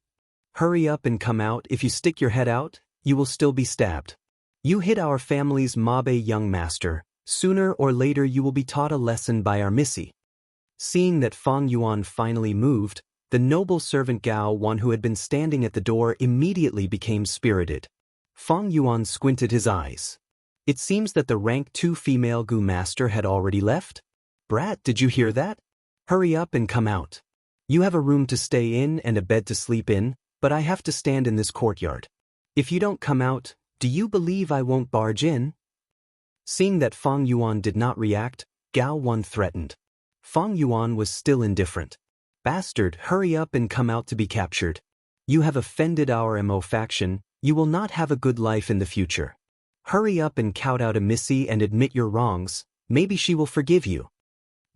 Hurry up and come out. If you stick your head out, you will still be stabbed. You hit our family's Mabe young master. Sooner or later you will be taught a lesson by our Missy. Seeing that Fang Yuan finally moved, the noble servant Gao Wan who had been standing at the door immediately became spirited. Fang Yuan squinted his eyes. It seems that the rank 2 female Gu master had already left. Brat, did you hear that? Hurry up and come out. You have a room to stay in and a bed to sleep in, but I have to stand in this courtyard. If you don't come out, do you believe I won't barge in? Seeing that Fang Yuan did not react, Gao Wan threatened. Fang Yuan was still indifferent. Bastard, hurry up and come out to be captured. You have offended our MO faction, you will not have a good life in the future. Hurry up and cout out a missy and admit your wrongs, maybe she will forgive you.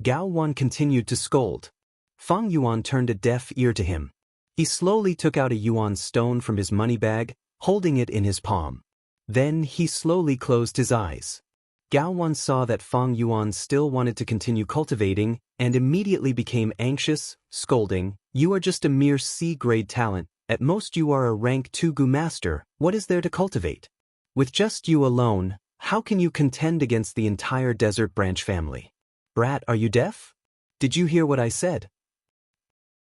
Gao Wan continued to scold. Fang Yuan turned a deaf ear to him. He slowly took out a yuan stone from his money bag, holding it in his palm. Then he slowly closed his eyes. Gao Wan saw that Fang Yuan still wanted to continue cultivating and immediately became anxious, scolding, "You are just a mere C-grade talent, at most you are a rank 2 Gu master, what is there to cultivate? With just you alone, how can you contend against the entire Desert Branch family? Brat, are you deaf? Did you hear what I said?"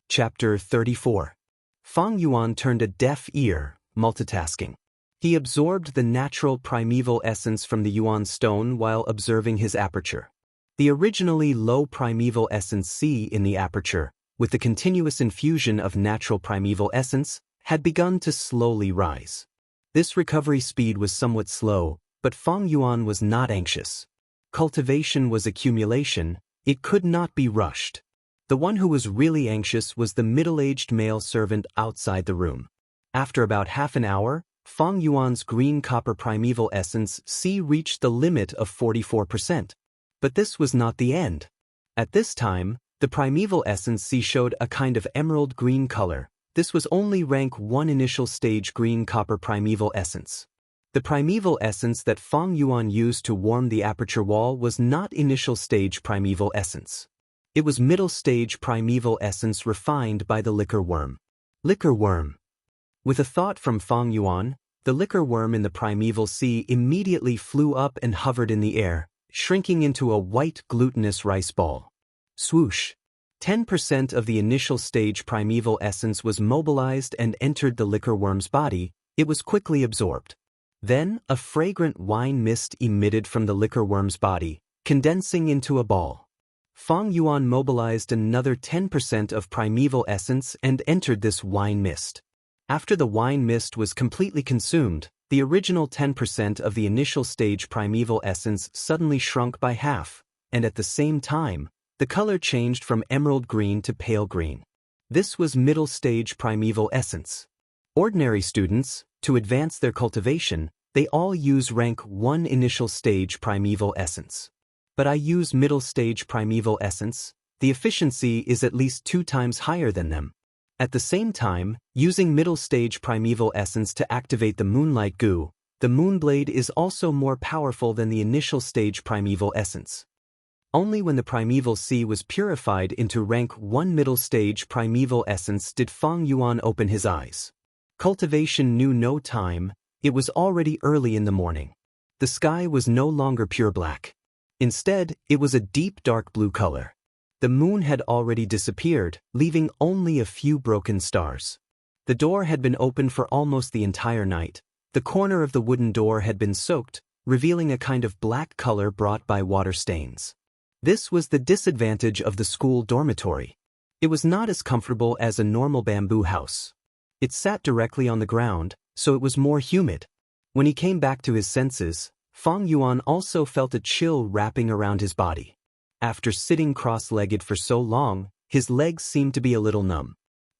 Chapter 34. Fang Yuan turned a deaf ear, multitasking. He absorbed the natural primeval essence from the yuan stone while observing his aperture. The originally low primeval essence C in the aperture, with the continuous infusion of natural primeval essence, had begun to slowly rise. This recovery speed was somewhat slow, but Fang Yuan was not anxious. Cultivation was accumulation, it could not be rushed. The one who was really anxious was the middle-aged male servant outside the room. After about half an hour, Fang Yuan's green copper primeval essence C reached the limit of 44%. But this was not the end. At this time, the primeval essence C showed a kind of emerald green color. This was only rank 1 initial stage green copper primeval essence. The primeval essence that Fang Yuan used to warm the aperture wall was not initial stage primeval essence. It was middle stage primeval essence refined by the liquor worm. Liquor worm. With a thought from Fang Yuan, the liquor worm in the primeval sea immediately flew up and hovered in the air, shrinking into a white glutinous rice ball. Swoosh! 10% of the initial stage primeval essence was mobilized and entered the liquor worm's body. It was quickly absorbed. Then, a fragrant wine mist emitted from the liquor worm's body, condensing into a ball. Fang Yuan mobilized another 10% of primeval essence and entered this wine mist. After the wine mist was completely consumed, the original 10% of the initial stage primeval essence suddenly shrunk by half, and at the same time, the color changed from emerald green to pale green. This was middle stage primeval essence. Ordinary students, to advance their cultivation, they all use rank 1 initial stage primeval essence. But I use middle stage primeval essence, the efficiency is at least 2 times higher than them. At the same time, using middle stage primeval essence to activate the moonlight goo, the moonblade is also more powerful than the initial stage primeval essence. Only when the primeval sea was purified into rank 1 middle stage primeval essence did Fang Yuan open his eyes. Cultivation knew no time, it was already early in the morning. The sky was no longer pure black. Instead, it was a deep dark blue color. The moon had already disappeared, leaving only a few broken stars. The door had been open for almost the entire night. The corner of the wooden door had been soaked, revealing a kind of black color brought by water stains. This was the disadvantage of the school dormitory. It was not as comfortable as a normal bamboo house. It sat directly on the ground, so it was more humid. When he came back to his senses, Fang Yuan also felt a chill wrapping around his body. After sitting cross-legged for so long, his legs seemed to be a little numb.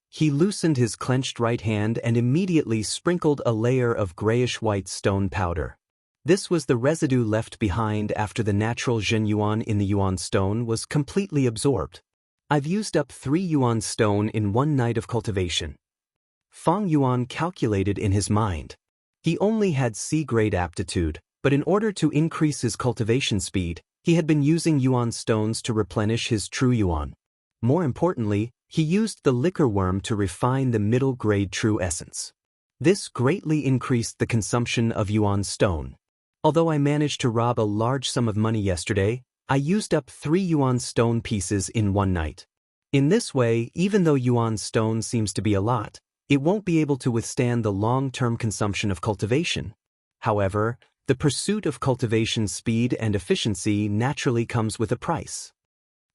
He loosened his clenched right hand and immediately sprinkled a layer of grayish-white stone powder. This was the residue left behind after the natural Zhen Yuan in the Yuan stone was completely absorbed. I've used up 3 Yuan stone in 1 night of cultivation. Fang Yuan calculated in his mind. He only had C-grade aptitude, but in order to increase his cultivation speed, he had been using Yuan stones to replenish his true Yuan. More importantly, he used the liquor worm to refine the middle-grade true essence. This greatly increased the consumption of Yuan stone. Although I managed to rob a large sum of money yesterday, I used up 3 Yuan stone pieces in 1 night. In this way, even though Yuan stone seems to be a lot, it won't be able to withstand the long-term consumption of cultivation. However, The pursuit of cultivation speed and efficiency naturally comes with a price.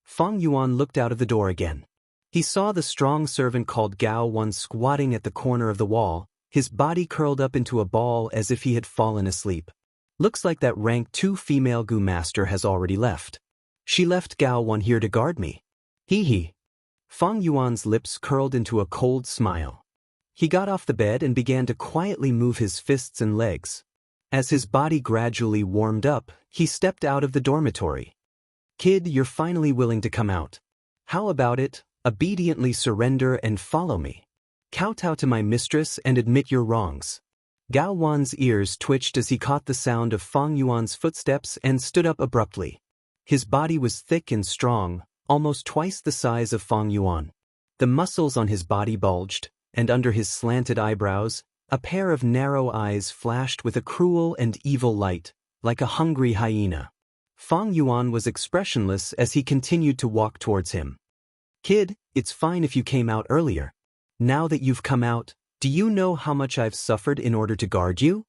Fang Yuan looked out of the door again. He saw the strong servant called Gao Wan squatting at the corner of the wall, his body curled up into a ball as if he had fallen asleep. Looks like that rank 2 female Gu master has already left. She left Gao Wan here to guard me. Hee hee. Fang Yuan's lips curled into a cold smile. He got off the bed and began to quietly move his fists and legs. As his body gradually warmed up, he stepped out of the dormitory. Kid, you're finally willing to come out. How about it? Obediently surrender and follow me. Kowtow to my mistress and admit your wrongs. Gao Wan's ears twitched as he caught the sound of Fang Yuan's footsteps and stood up abruptly. His body was thick and strong, almost twice the size of Fang Yuan. The muscles on his body bulged, and under his slanted eyebrows, a pair of narrow eyes flashed with a cruel and evil light, like a hungry hyena. Fang Yuan was expressionless as he continued to walk towards him. Kid, it's fine if you came out earlier. Now that you've come out, do you know how much I've suffered in order to guard you?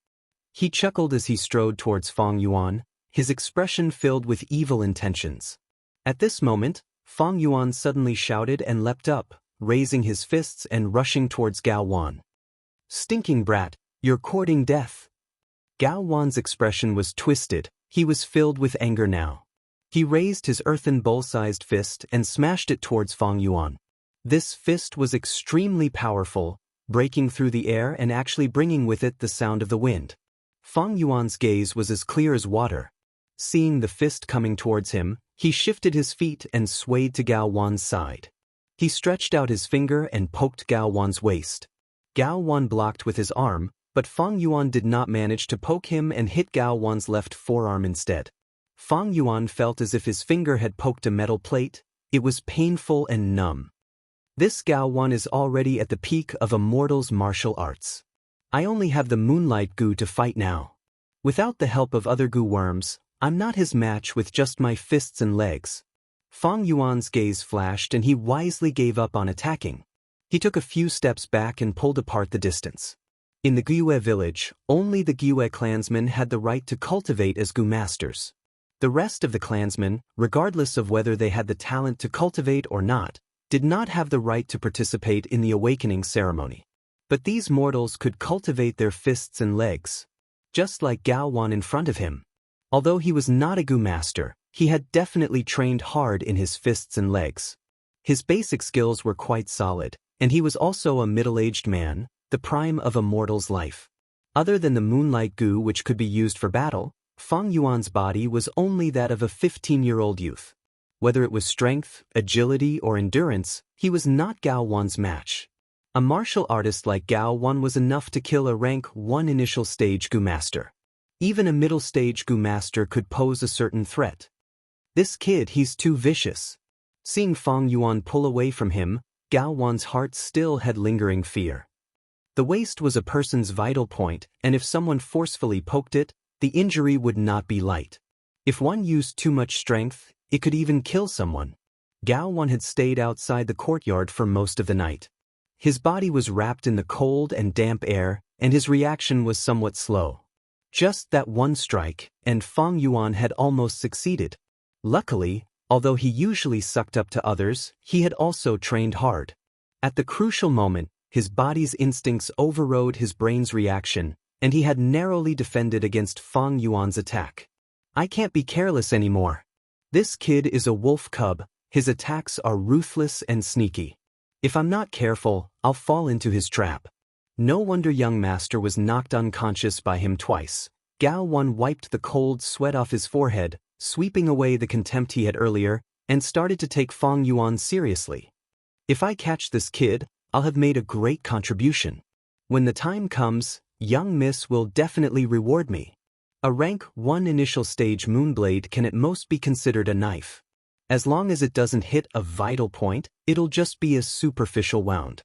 He chuckled as he strode towards Fang Yuan, his expression filled with evil intentions. At this moment, Fang Yuan suddenly shouted and leapt up, raising his fists and rushing towards Gao Wan. Stinking brat, you're courting death. Gao Wan's expression was twisted, he was filled with anger now. He raised his earthen bowl-sized fist and smashed it towards Fang Yuan. This fist was extremely powerful, breaking through the air and actually bringing with it the sound of the wind. Fang Yuan's gaze was as clear as water. Seeing the fist coming towards him, he shifted his feet and swayed to Gao Wan's side. He stretched out his finger and poked Gao Wan's waist. Gao Wan blocked with his arm, but Fang Yuan did not manage to poke him and hit Gao Wan's left forearm instead. Fang Yuan felt as if his finger had poked a metal plate. It was painful and numb. This Gao Wan is already at the peak of a mortal's martial arts. I only have the moonlight Gu to fight now. Without the help of other Gu worms, I'm not his match with just my fists and legs. Fang Yuan's gaze flashed and he wisely gave up on attacking. He took a few steps back and pulled apart the distance. In the Gyue village, only the Gyue clansmen had the right to cultivate as Gu masters. The rest of the clansmen, regardless of whether they had the talent to cultivate or not, did not have the right to participate in the awakening ceremony. But these mortals could cultivate their fists and legs. Just like Gao Wan in front of him. Although he was not a Gu master, he had definitely trained hard in his fists and legs. His basic skills were quite solid, and he was also a middle-aged man, the prime of a mortal's life. Other than the moonlight Gu which could be used for battle, Fang Yuan's body was only that of a 15-year-old youth. Whether it was strength, agility, or endurance, he was not Gao Wan's match. A martial artist like Gao Wan was enough to kill a rank 1 initial stage Gu master. Even a middle stage Gu master could pose a certain threat. This kid, he's too vicious. Seeing Fang Yuan pull away from him, Gao Wan's heart still had lingering fear. The waist was a person's vital point, and if someone forcefully poked it, the injury would not be light. If one used too much strength, it could even kill someone. Gao Wan had stayed outside the courtyard for most of the night. His body was wrapped in the cold and damp air, and his reaction was somewhat slow. Just that one strike, and Fang Yuan had almost succeeded. Luckily, although he usually sucked up to others, he had also trained hard. At the crucial moment, his body's instincts overrode his brain's reaction, and he had narrowly defended against Fang Yuan's attack. I can't be careless anymore. This kid is a wolf cub, his attacks are ruthless and sneaky. If I'm not careful, I'll fall into his trap. No wonder young master was knocked unconscious by him twice. Gao Wan wiped the cold sweat off his forehead, sweeping away the contempt he had earlier, and started to take Fang Yuan seriously. If I catch this kid, I'll have made a great contribution. When the time comes, young miss will definitely reward me. A rank 1 initial stage moonblade can at most be considered a knife. As long as it doesn't hit a vital point, it'll just be a superficial wound.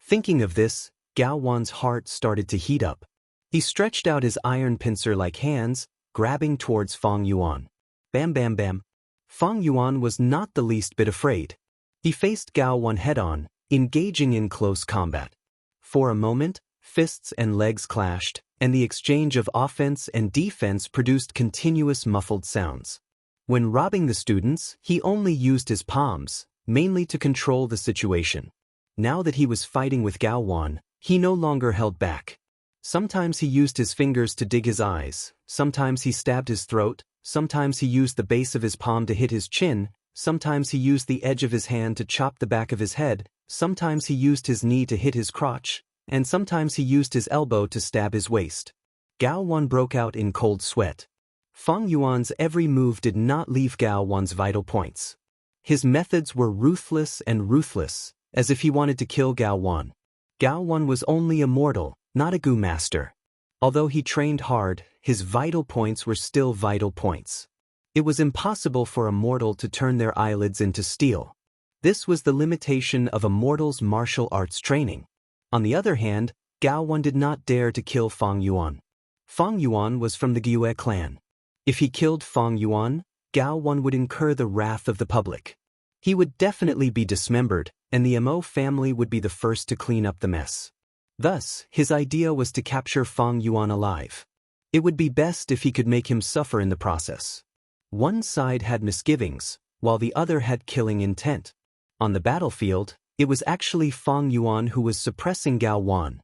Thinking of this, Gao Wan's heart started to heat up. He stretched out his iron pincer-like hands, grabbing towards Fang Yuan. Bam bam bam. Fang Yuan was not the least bit afraid. He faced Gao Wan head-on, engaging in close combat. For a moment, fists and legs clashed, and the exchange of offense and defense produced continuous muffled sounds. When robbing the students, he only used his palms, mainly to control the situation. Now that he was fighting with Gao Wan, he no longer held back. Sometimes he used his fingers to dig his eyes, sometimes he stabbed his throat, sometimes he used the base of his palm to hit his chin, sometimes he used the edge of his hand to chop the back of his head, sometimes he used his knee to hit his crotch, and sometimes he used his elbow to stab his waist. Gao Wan broke out in cold sweat. Fang Yuan's every move did not leave Gao Wan's vital points. His methods were ruthless and ruthless, as if he wanted to kill Gao Wan. Gao Wan was only a mortal, not a Gu master. Although he trained hard, his vital points were still vital points. It was impossible for a mortal to turn their eyelids into steel. This was the limitation of a mortal's martial arts training. On the other hand, Gao Wan did not dare to kill Fang Yuan. Fang Yuan was from the Gyue clan. If he killed Fang Yuan, Gao Wan would incur the wrath of the public. He would definitely be dismembered, and the Mo family would be the first to clean up the mess. Thus, his idea was to capture Fang Yuan alive. It would be best if he could make him suffer in the process. One side had misgivings, while the other had killing intent. On the battlefield, it was actually Fang Yuan who was suppressing Gao Wan.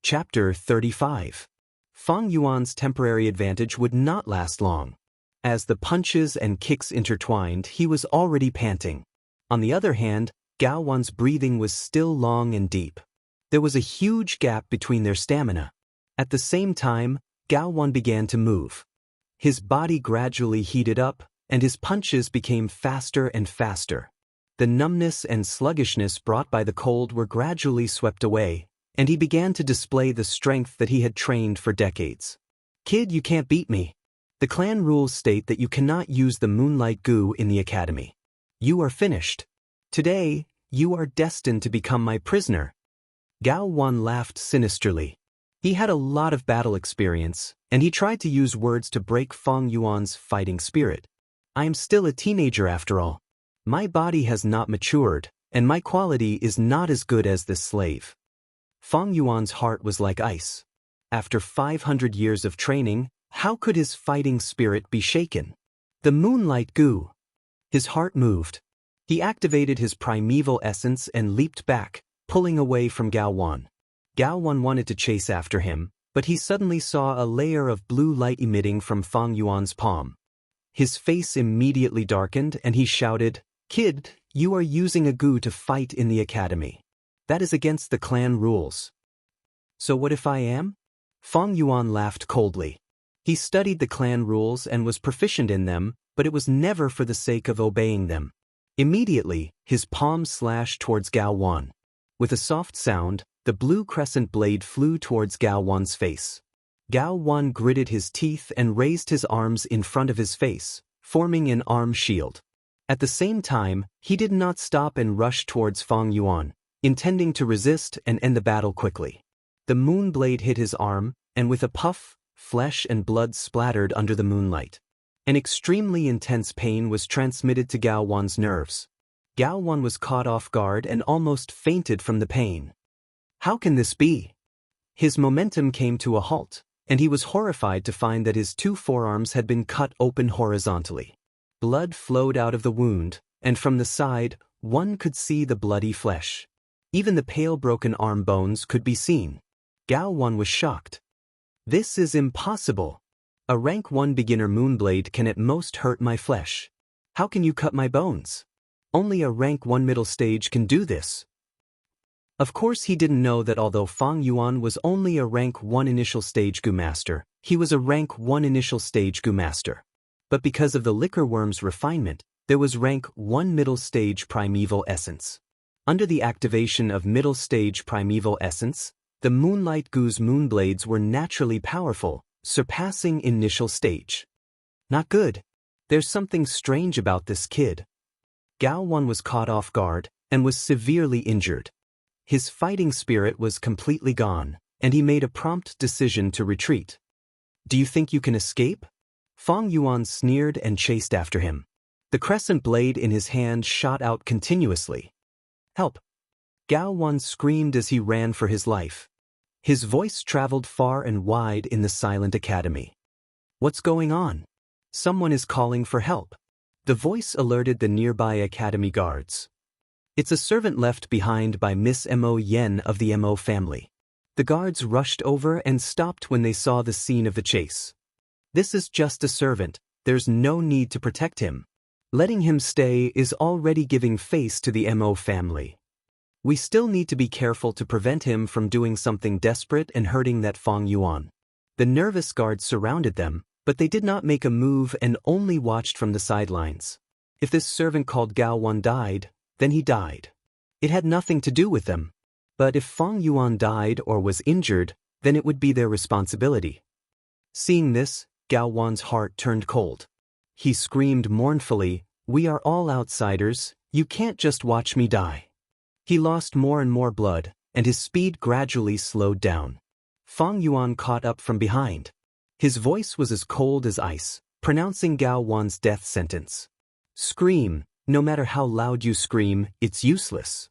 Chapter 35. Fang Yuan's temporary advantage would not last long. As the punches and kicks intertwined, he was already panting. On the other hand, Gao Wan's breathing was still long and deep. There was a huge gap between their stamina. At the same time, Gao Wan began to move. His body gradually heated up, and his punches became faster and faster. The numbness and sluggishness brought by the cold were gradually swept away, and he began to display the strength that he had trained for decades. "Kid, you can't beat me. The clan rules state that you cannot use the Moonlight Goo in the academy. You are finished. Today, you are destined to become my prisoner." Gao Wan laughed sinisterly. He had a lot of battle experience, and he tried to use words to break Fang Yuan's fighting spirit. "I am still a teenager after all. My body has not matured, and my quality is not as good as this slave." Fang Yuan's heart was like ice. After 500 years of training, how could his fighting spirit be shaken? The Moonlight Goo. His heart moved. He activated his primeval essence and leaped back, pulling away from Gao Wan. Gao Wan wanted to chase after him, but he suddenly saw a layer of blue light emitting from Fang Yuan's palm. His face immediately darkened and he shouted, "Kid, you are using a Goo to fight in the academy. That is against the clan rules." "So what if I am?" Fang Yuan laughed coldly. He studied the clan rules and was proficient in them, but it was never for the sake of obeying them. Immediately, his palm slashed towards Gao Wan. With a soft sound, the blue crescent blade flew towards Gao Wan's face. Gao Wan gritted his teeth and raised his arms in front of his face, forming an arm shield. At the same time, he did not stop and rushed towards Fang Yuan, intending to resist and end the battle quickly. The moon blade hit his arm, and with a puff, flesh and blood splattered under the moonlight. An extremely intense pain was transmitted to Gao Wan's nerves. Gao Wan was caught off guard and almost fainted from the pain. How can this be? His momentum came to a halt, and he was horrified to find that his two forearms had been cut open horizontally. Blood flowed out of the wound, and from the side, one could see the bloody flesh. Even the pale broken arm bones could be seen. Gao Wan was shocked. "This is impossible. A rank 1 beginner moonblade can at most hurt my flesh. How can you cut my bones? Only a rank 1 middle stage can do this." Of course he didn't know that although Fang Yuan was only a rank 1 initial stage Gu master, he was a rank 1 initial stage Gu master. But because of the liquor worm's refinement, there was rank 1 middle stage primeval essence. Under the activation of middle stage primeval essence, the Moonlight Goo's moonblades were naturally powerful, surpassing initial stage. Not good. There's something strange about this kid. Gao Wan was caught off guard and was severely injured. His fighting spirit was completely gone, and he made a prompt decision to retreat. "Do you think you can escape?" Fang Yuan sneered and chased after him. The crescent blade in his hand shot out continuously. "Help!" Gao Wan screamed as he ran for his life. His voice traveled far and wide in the silent academy. "What's going on? Someone is calling for help." The voice alerted the nearby academy guards. "It's a servant left behind by Miss Mo Yen of the Mo family." The guards rushed over and stopped when they saw the scene of the chase. "This is just a servant, there's no need to protect him. Letting him stay is already giving face to the Mo family. We still need to be careful to prevent him from doing something desperate and hurting that Fang Yuan." The nervous guards surrounded them, but they did not make a move and only watched from the sidelines. If this servant called Gao Wan died, then he died. It had nothing to do with them. But if Fang Yuan died or was injured, then it would be their responsibility. Seeing this, Gao Wan's heart turned cold. He screamed mournfully, "We are all outsiders, you can't just watch me die." He lost more and more blood, and his speed gradually slowed down. Fang Yuan caught up from behind. His voice was as cold as ice, pronouncing Gao Wan's death sentence. "Scream, no matter how loud you scream, it's useless."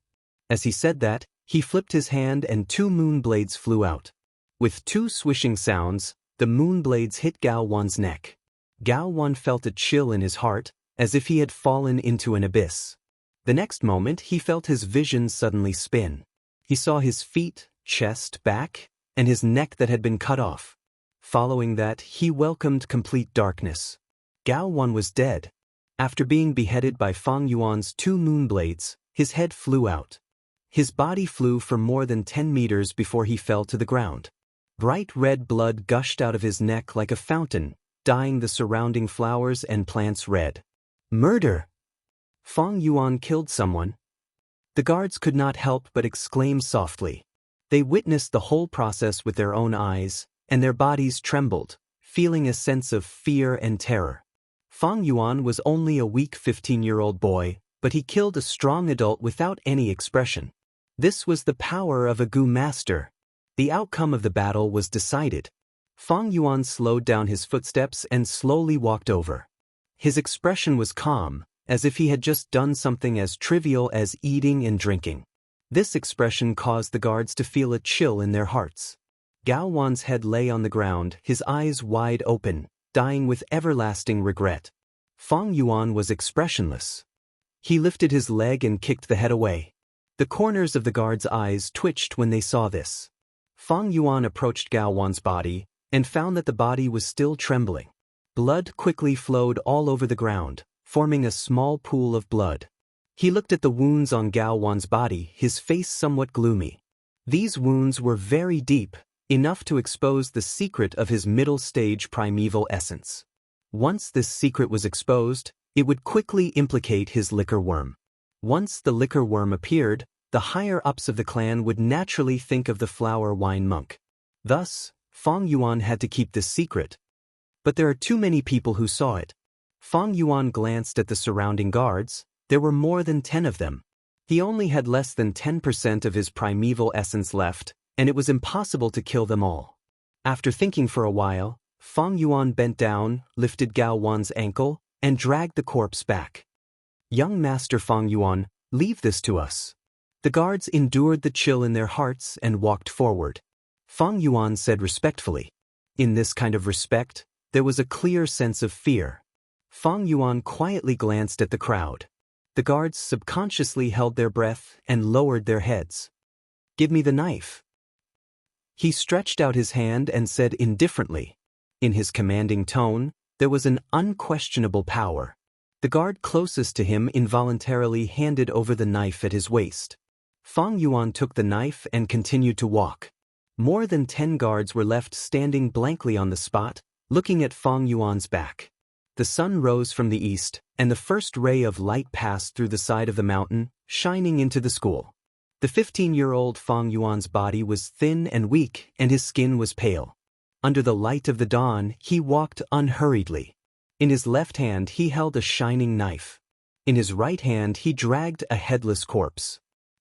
As he said that, he flipped his hand and 2 moon blades flew out. With 2 swishing sounds, the moon blades hit Gao Wan's neck. Gao Wan felt a chill in his heart, as if he had fallen into an abyss. The next moment he felt his vision suddenly spin. He saw his feet, chest, back, and his neck that had been cut off. Following that, he welcomed complete darkness. Gao Wan was dead. After being beheaded by Fang Yuan's 2 moon blades, his head flew out. His body flew for more than 10 meters before he fell to the ground. Bright red blood gushed out of his neck like a fountain, dyeing the surrounding flowers and plants red. "Murder! Fang Yuan killed someone." The guards could not help but exclaim softly. They witnessed the whole process with their own eyes, and their bodies trembled, feeling a sense of fear and terror. Fang Yuan was only a weak 15-year-old boy, but he killed a strong adult without any expression. This was the power of a Gu master. The outcome of the battle was decided. Fang Yuan slowed down his footsteps and slowly walked over. His expression was calm, as if he had just done something as trivial as eating and drinking. This expression caused the guards to feel a chill in their hearts. Gao Wan's head lay on the ground, his eyes wide open, dying with everlasting regret. Fang Yuan was expressionless. He lifted his leg and kicked the head away. The corners of the guards' eyes twitched when they saw this. Fang Yuan approached Gao Wan's body and found that the body was still trembling. Blood quickly flowed all over the ground, forming a small pool of blood. He looked at the wounds on Gao Wan's body, his face somewhat gloomy. These wounds were very deep, enough to expose the secret of his middle-stage primeval essence. Once this secret was exposed, it would quickly implicate his liquor worm. Once the liquor worm appeared, the higher-ups of the clan would naturally think of the flower wine monk. Thus, Fang Yuan had to keep this secret. But there are too many people who saw it. Fang Yuan glanced at the surrounding guards. There were more than 10 of them. He only had less than 10% of his primeval essence left, and it was impossible to kill them all. After thinking for a while, Fang Yuan bent down, lifted Gao Wan's ankle, and dragged the corpse back. "Young Master Fang Yuan, leave this to us." The guards endured the chill in their hearts and walked forward. Fang Yuan said respectfully. In this kind of respect, there was a clear sense of fear. Fang Yuan quietly glanced at the crowd. The guards subconsciously held their breath and lowered their heads. "Give me the knife." He stretched out his hand and said indifferently. In his commanding tone, there was an unquestionable power. The guard closest to him involuntarily handed over the knife at his waist. Fang Yuan took the knife and continued to walk. More than 10 guards were left standing blankly on the spot, looking at Fang Yuan's back. The sun rose from the east, and the first ray of light passed through the side of the mountain, shining into the school. The 15-year-old Fang Yuan's body was thin and weak, and his skin was pale. Under the light of the dawn, he walked unhurriedly. In his left hand he held a shining knife. In his right hand he dragged a headless corpse.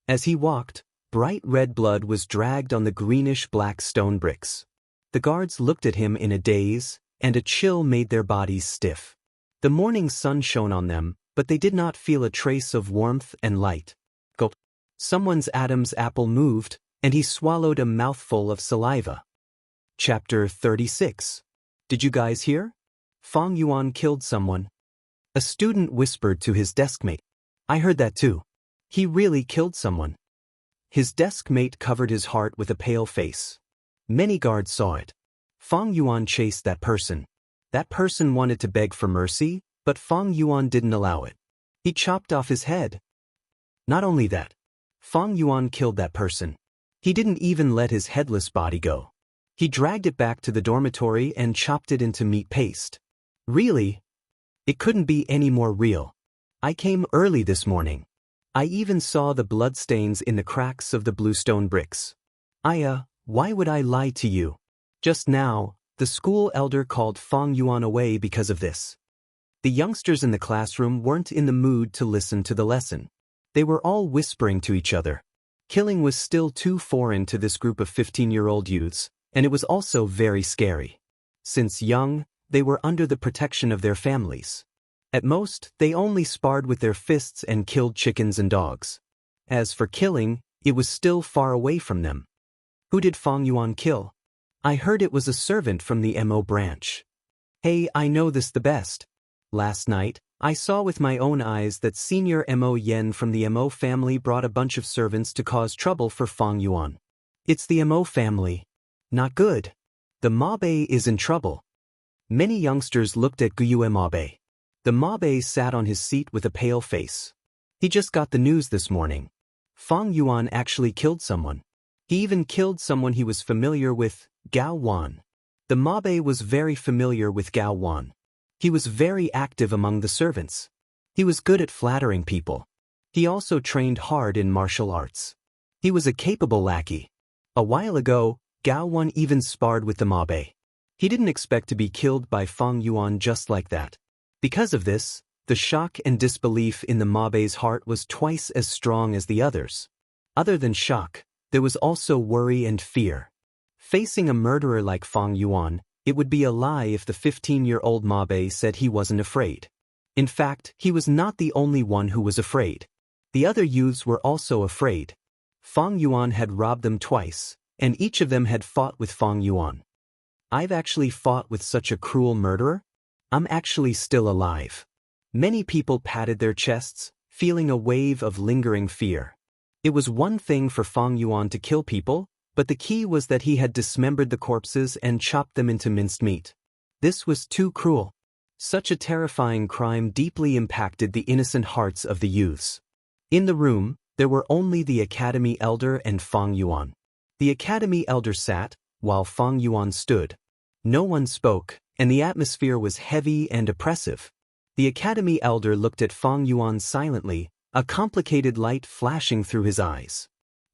As he walked, bright red blood was dragged on the greenish-black stone bricks. The guards looked at him in a daze, and a chill made their bodies stiff. The morning sun shone on them, but they did not feel a trace of warmth and light. Gulp. Someone's Adam's apple moved, and he swallowed a mouthful of saliva. Chapter 36. Did you guys hear? Fang Yuan killed someone. A student whispered to his deskmate. I heard that too. He really killed someone. His deskmate covered his heart with a pale face. Many guards saw it. Fang Yuan chased that person. That person wanted to beg for mercy, but Fang Yuan didn't allow it. He chopped off his head. Not only that, Fang Yuan killed that person. He didn't even let his headless body go. He dragged it back to the dormitory and chopped it into meat paste. Really? It couldn't be any more real. I came early this morning. I even saw the bloodstains in the cracks of the bluestone bricks. Why would I lie to you? Just now, the school elder called Fang Yuan away because of this. The youngsters in the classroom weren't in the mood to listen to the lesson. They were all whispering to each other. Killing was still too foreign to this group of 15-year-old youths, and it was also very scary. Since young, they were under the protection of their families. At most, they only sparred with their fists and killed chickens and dogs. As for killing, it was still far away from them. Who did Fang Yuan kill? I heard it was a servant from the MO branch. Hey, I know this the best. Last night, I saw with my own eyes that Senior Mo Yen from the Mo family brought a bunch of servants to cause trouble for Fang Yuan. It's the Mo family. Not good. The Mabe is in trouble. Many youngsters looked at Guyue Mabe. The Mabe sat on his seat with a pale face. He just got the news this morning. Fang Yuan actually killed someone. He even killed someone he was familiar with, Gao Wan. The Mabe was very familiar with Gao Wan. He was very active among the servants. He was good at flattering people. He also trained hard in martial arts. He was a capable lackey. A while ago, Gao Wan even sparred with the Mabe. He didn't expect to be killed by Fang Yuan just like that. Because of this, the shock and disbelief in the Mabe's heart was twice as strong as the others. Other than shock, there was also worry and fear. Facing a murderer like Fang Yuan, it would be a lie if the 15-year-old Mabe said he wasn't afraid. In fact, he was not the only one who was afraid. The other youths were also afraid. Fang Yuan had robbed them twice, and each of them had fought with Fang Yuan. I've actually fought with such a cruel murderer? I'm actually still alive. Many people patted their chests, feeling a wave of lingering fear. It was one thing for Fang Yuan to kill people, but the key was that he had dismembered the corpses and chopped them into minced meat. This was too cruel. Such a terrifying crime deeply impacted the innocent hearts of the youths. In the room, there were only the Academy Elder and Fang Yuan. The Academy Elder sat, while Fang Yuan stood. No one spoke, and the atmosphere was heavy and oppressive. The Academy Elder looked at Fang Yuan silently, a complicated light flashing through his eyes.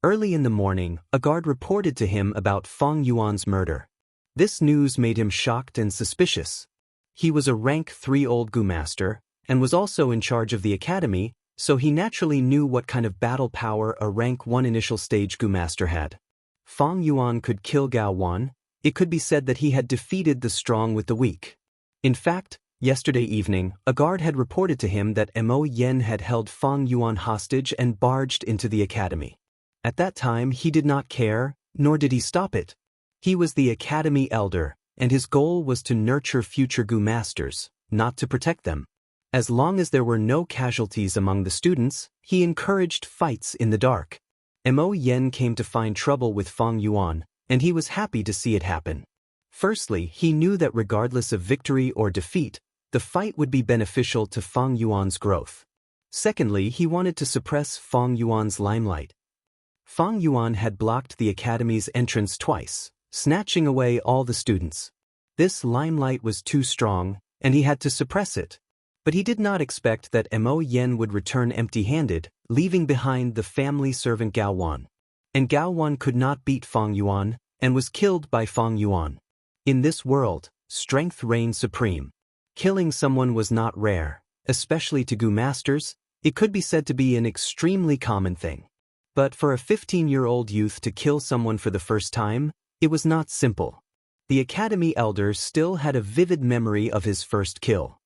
Early in the morning, a guard reported to him about Fang Yuan's murder. This news made him shocked and suspicious. He was a rank 3 old Gu master, and was also in charge of the academy, so he naturally knew what kind of battle power a rank 1 initial stage Gu master had. Fang Yuan could kill Gao Wan. It could be said that he had defeated the strong with the weak. In fact, yesterday evening, a guard had reported to him that Mo Yen had held Fang Yuan hostage and barged into the academy. At that time he did not care, nor did he stop it. He was the academy elder, and his goal was to nurture future Gu masters, not to protect them. As long as there were no casualties among the students, he encouraged fights in the dark. Mo Yen came to find trouble with Fang Yuan, and he was happy to see it happen. Firstly, he knew that regardless of victory or defeat, the fight would be beneficial to Fang Yuan's growth. Secondly, he wanted to suppress Fang Yuan's limelight. Fang Yuan had blocked the academy's entrance twice, snatching away all the students. This limelight was too strong, and he had to suppress it. But he did not expect that Mo Yen would return empty-handed, leaving behind the family servant Gao Wan. And Gao Wan could not beat Fang Yuan, and was killed by Fang Yuan. In this world, strength reigned supreme. Killing someone was not rare, especially to Gu masters. It could be said to be an extremely common thing. But for a 15-year-old youth to kill someone for the first time, it was not simple. The academy elder still had a vivid memory of his first kill.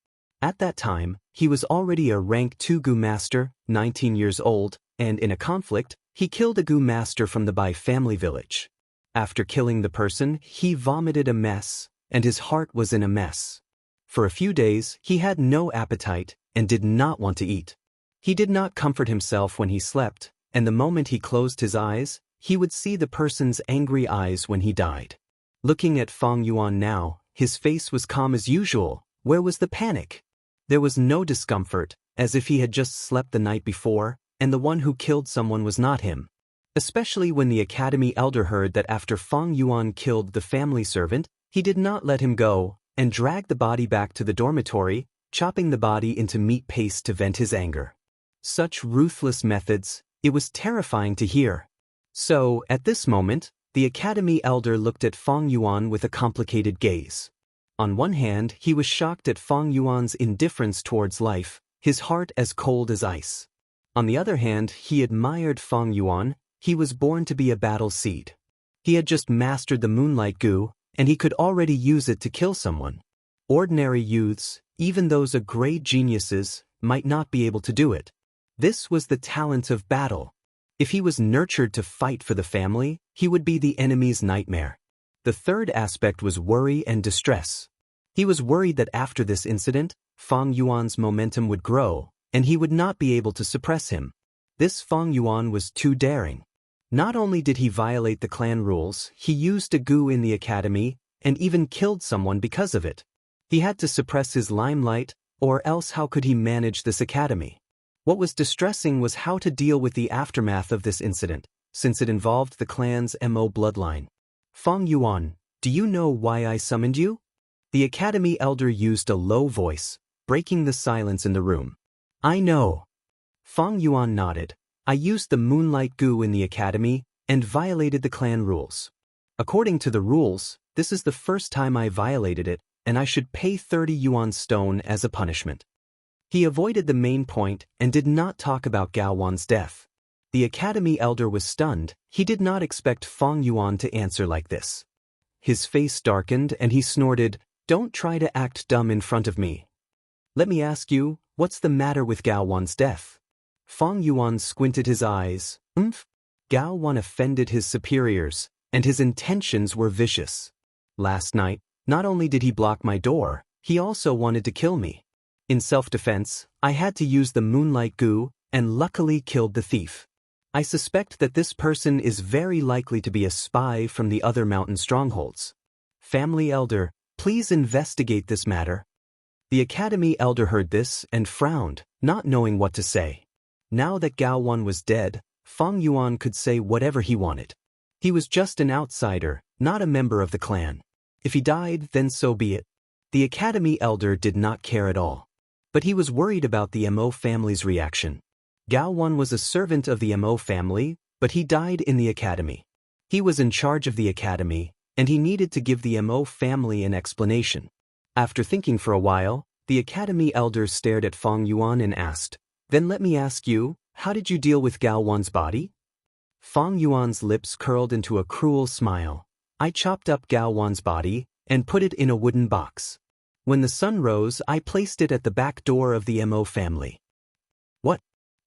At that time, he was already a rank 2 Gu master, 19 years old, and in a conflict, He killed a Gu master from the Bai family village. After killing the person, he vomited a mess, and his heart was in a mess. For a few days, he had no appetite and did not want to eat. He did not comfort himself when he slept, and the moment he closed his eyes, he would see the person's angry eyes when he died. Looking at Fang Yuan now, his face was calm as usual. Where was the panic? There was no discomfort, as if he had just slept the night before, and the one who killed someone was not him. Especially when the academy elder heard that after Fang Yuan killed the family servant, he did not let him go, and dragged the body back to the dormitory, chopping the body into meat paste to vent his anger. Such ruthless methods, it was terrifying to hear. So, at this moment, the academy elder looked at Fang Yuan with a complicated gaze. On one hand, he was shocked at Fang Yuan's indifference towards life, his heart as cold as ice. On the other hand, he admired Fang Yuan. He was born to be a battle seed. He had just mastered the moonlight gu, and he could already use it to kill someone. Ordinary youths, even those great geniuses, might not be able to do it. This was the talent of battle. If he was nurtured to fight for the family, he would be the enemy's nightmare. The third aspect was worry and distress. He was worried that after this incident, Fang Yuan's momentum would grow, and he would not be able to suppress him. This Fang Yuan was too daring. Not only did he violate the clan rules, he used a gu in the academy, and even killed someone because of it. He had to suppress his limelight, or else how could he manage this academy? What was distressing was how to deal with the aftermath of this incident, since it involved the clan's Mo bloodline. Fang Yuan, do you know why I summoned you? The academy elder used a low voice, breaking the silence in the room. I know. Fang Yuan nodded. I used the moonlight gu in the academy and violated the clan rules. According to the rules, this is the first time I violated it, and I should pay 30 yuan stone as a punishment. He avoided the main point and did not talk about Gao Wan's death. The academy elder was stunned. He did not expect Fang Yuan to answer like this. His face darkened and he snorted, "Don't try to act dumb in front of me. Let me ask you, what's the matter with Gao Wan's death?" Fang Yuan squinted his eyes. Gao Wan offended his superiors, and his intentions were vicious. Last night, not only did he block my door, he also wanted to kill me. In self-defense, I had to use the moonlight gu, and luckily killed the thief. I suspect that this person is very likely to be a spy from the other mountain strongholds. Family elder, please investigate this matter. The academy elder heard this and frowned, not knowing what to say. Now that Gao Wan was dead, Fang Yuan could say whatever he wanted. He was just an outsider, not a member of the clan. If he died, then so be it. The academy elder did not care at all. But he was worried about the Mo family's reaction. Gao Wan was a servant of the Mo family, but he died in the academy. He was in charge of the academy, and he needed to give the Mo family an explanation. After thinking for a while, the academy elder stared at Fang Yuan and asked, "Then let me ask you, how did you deal with Gao Wan's body?" Fang Yuan's lips curled into a cruel smile. I chopped up Gao Wan's body and put it in a wooden box. When the sun rose, I placed it at the back door of the Mo family. What?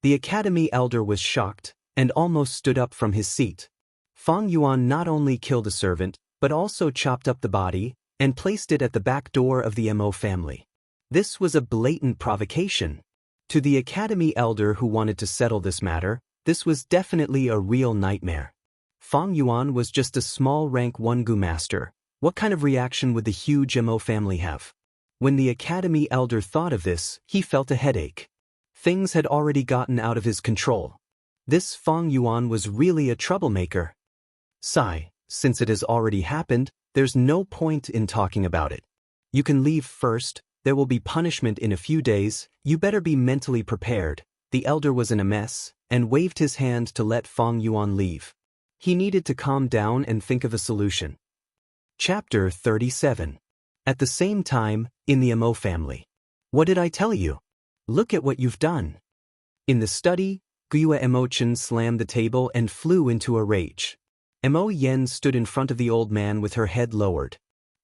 The academy elder was shocked and almost stood up from his seat. Fang Yuan not only killed a servant, but also chopped up the body and placed it at the back door of the Mo family. This was a blatant provocation. To the academy elder who wanted to settle this matter, this was definitely a real nightmare. Fang Yuan was just a small rank 1 gu master. What kind of reaction would the huge Mo family have? When the academy elder thought of this, he felt a headache. Things had already gotten out of his control. This Fang Yuan was really a troublemaker. Sigh, since it has already happened, there's no point in talking about it. You can leave first. There will be punishment in a few days. You better be mentally prepared. The elder was in a mess and waved his hand to let Fang Yuan leave. He needed to calm down and think of a solution. Chapter 37. At the same time, in the Mo family. What did I tell you? Look at what you've done. In the study, Guiyue Emochen slammed the table and flew into a rage. Mo Yen stood in front of the old man with her head lowered.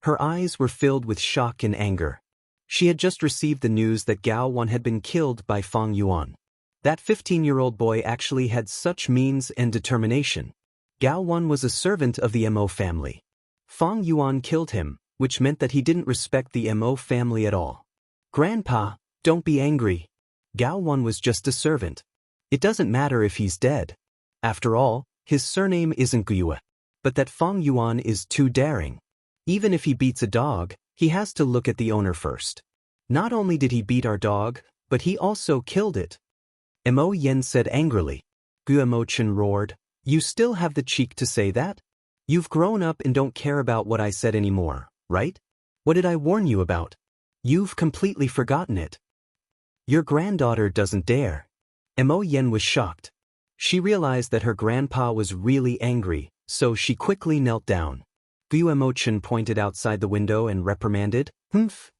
Her eyes were filled with shock and anger. She had just received the news that Gao Wan had been killed by Fang Yuan. That 15-year-old boy actually had such means and determination. Gao Wan was a servant of the Mo family. Fang Yuan killed him, which meant that he didn't respect the Mo family at all. Grandpa, don't be angry. Gao Wan was just a servant. It doesn't matter if he's dead. After all, his surname isn't Guiyue. But that Fang Yuan is too daring. Even if he beats a dog, he has to look at the owner first. Not only did he beat our dog, but he also killed it. Mo Yen said angrily. Guo Chen roared, "You still have the cheek to say that? You've grown up and don't care about what I said anymore, right? What did I warn you about? You've completely forgotten it. Your granddaughter doesn't dare." Mo Yen was shocked. She realized that her grandpa was really angry, so she quickly knelt down. Guo Chen pointed outside the window and reprimanded,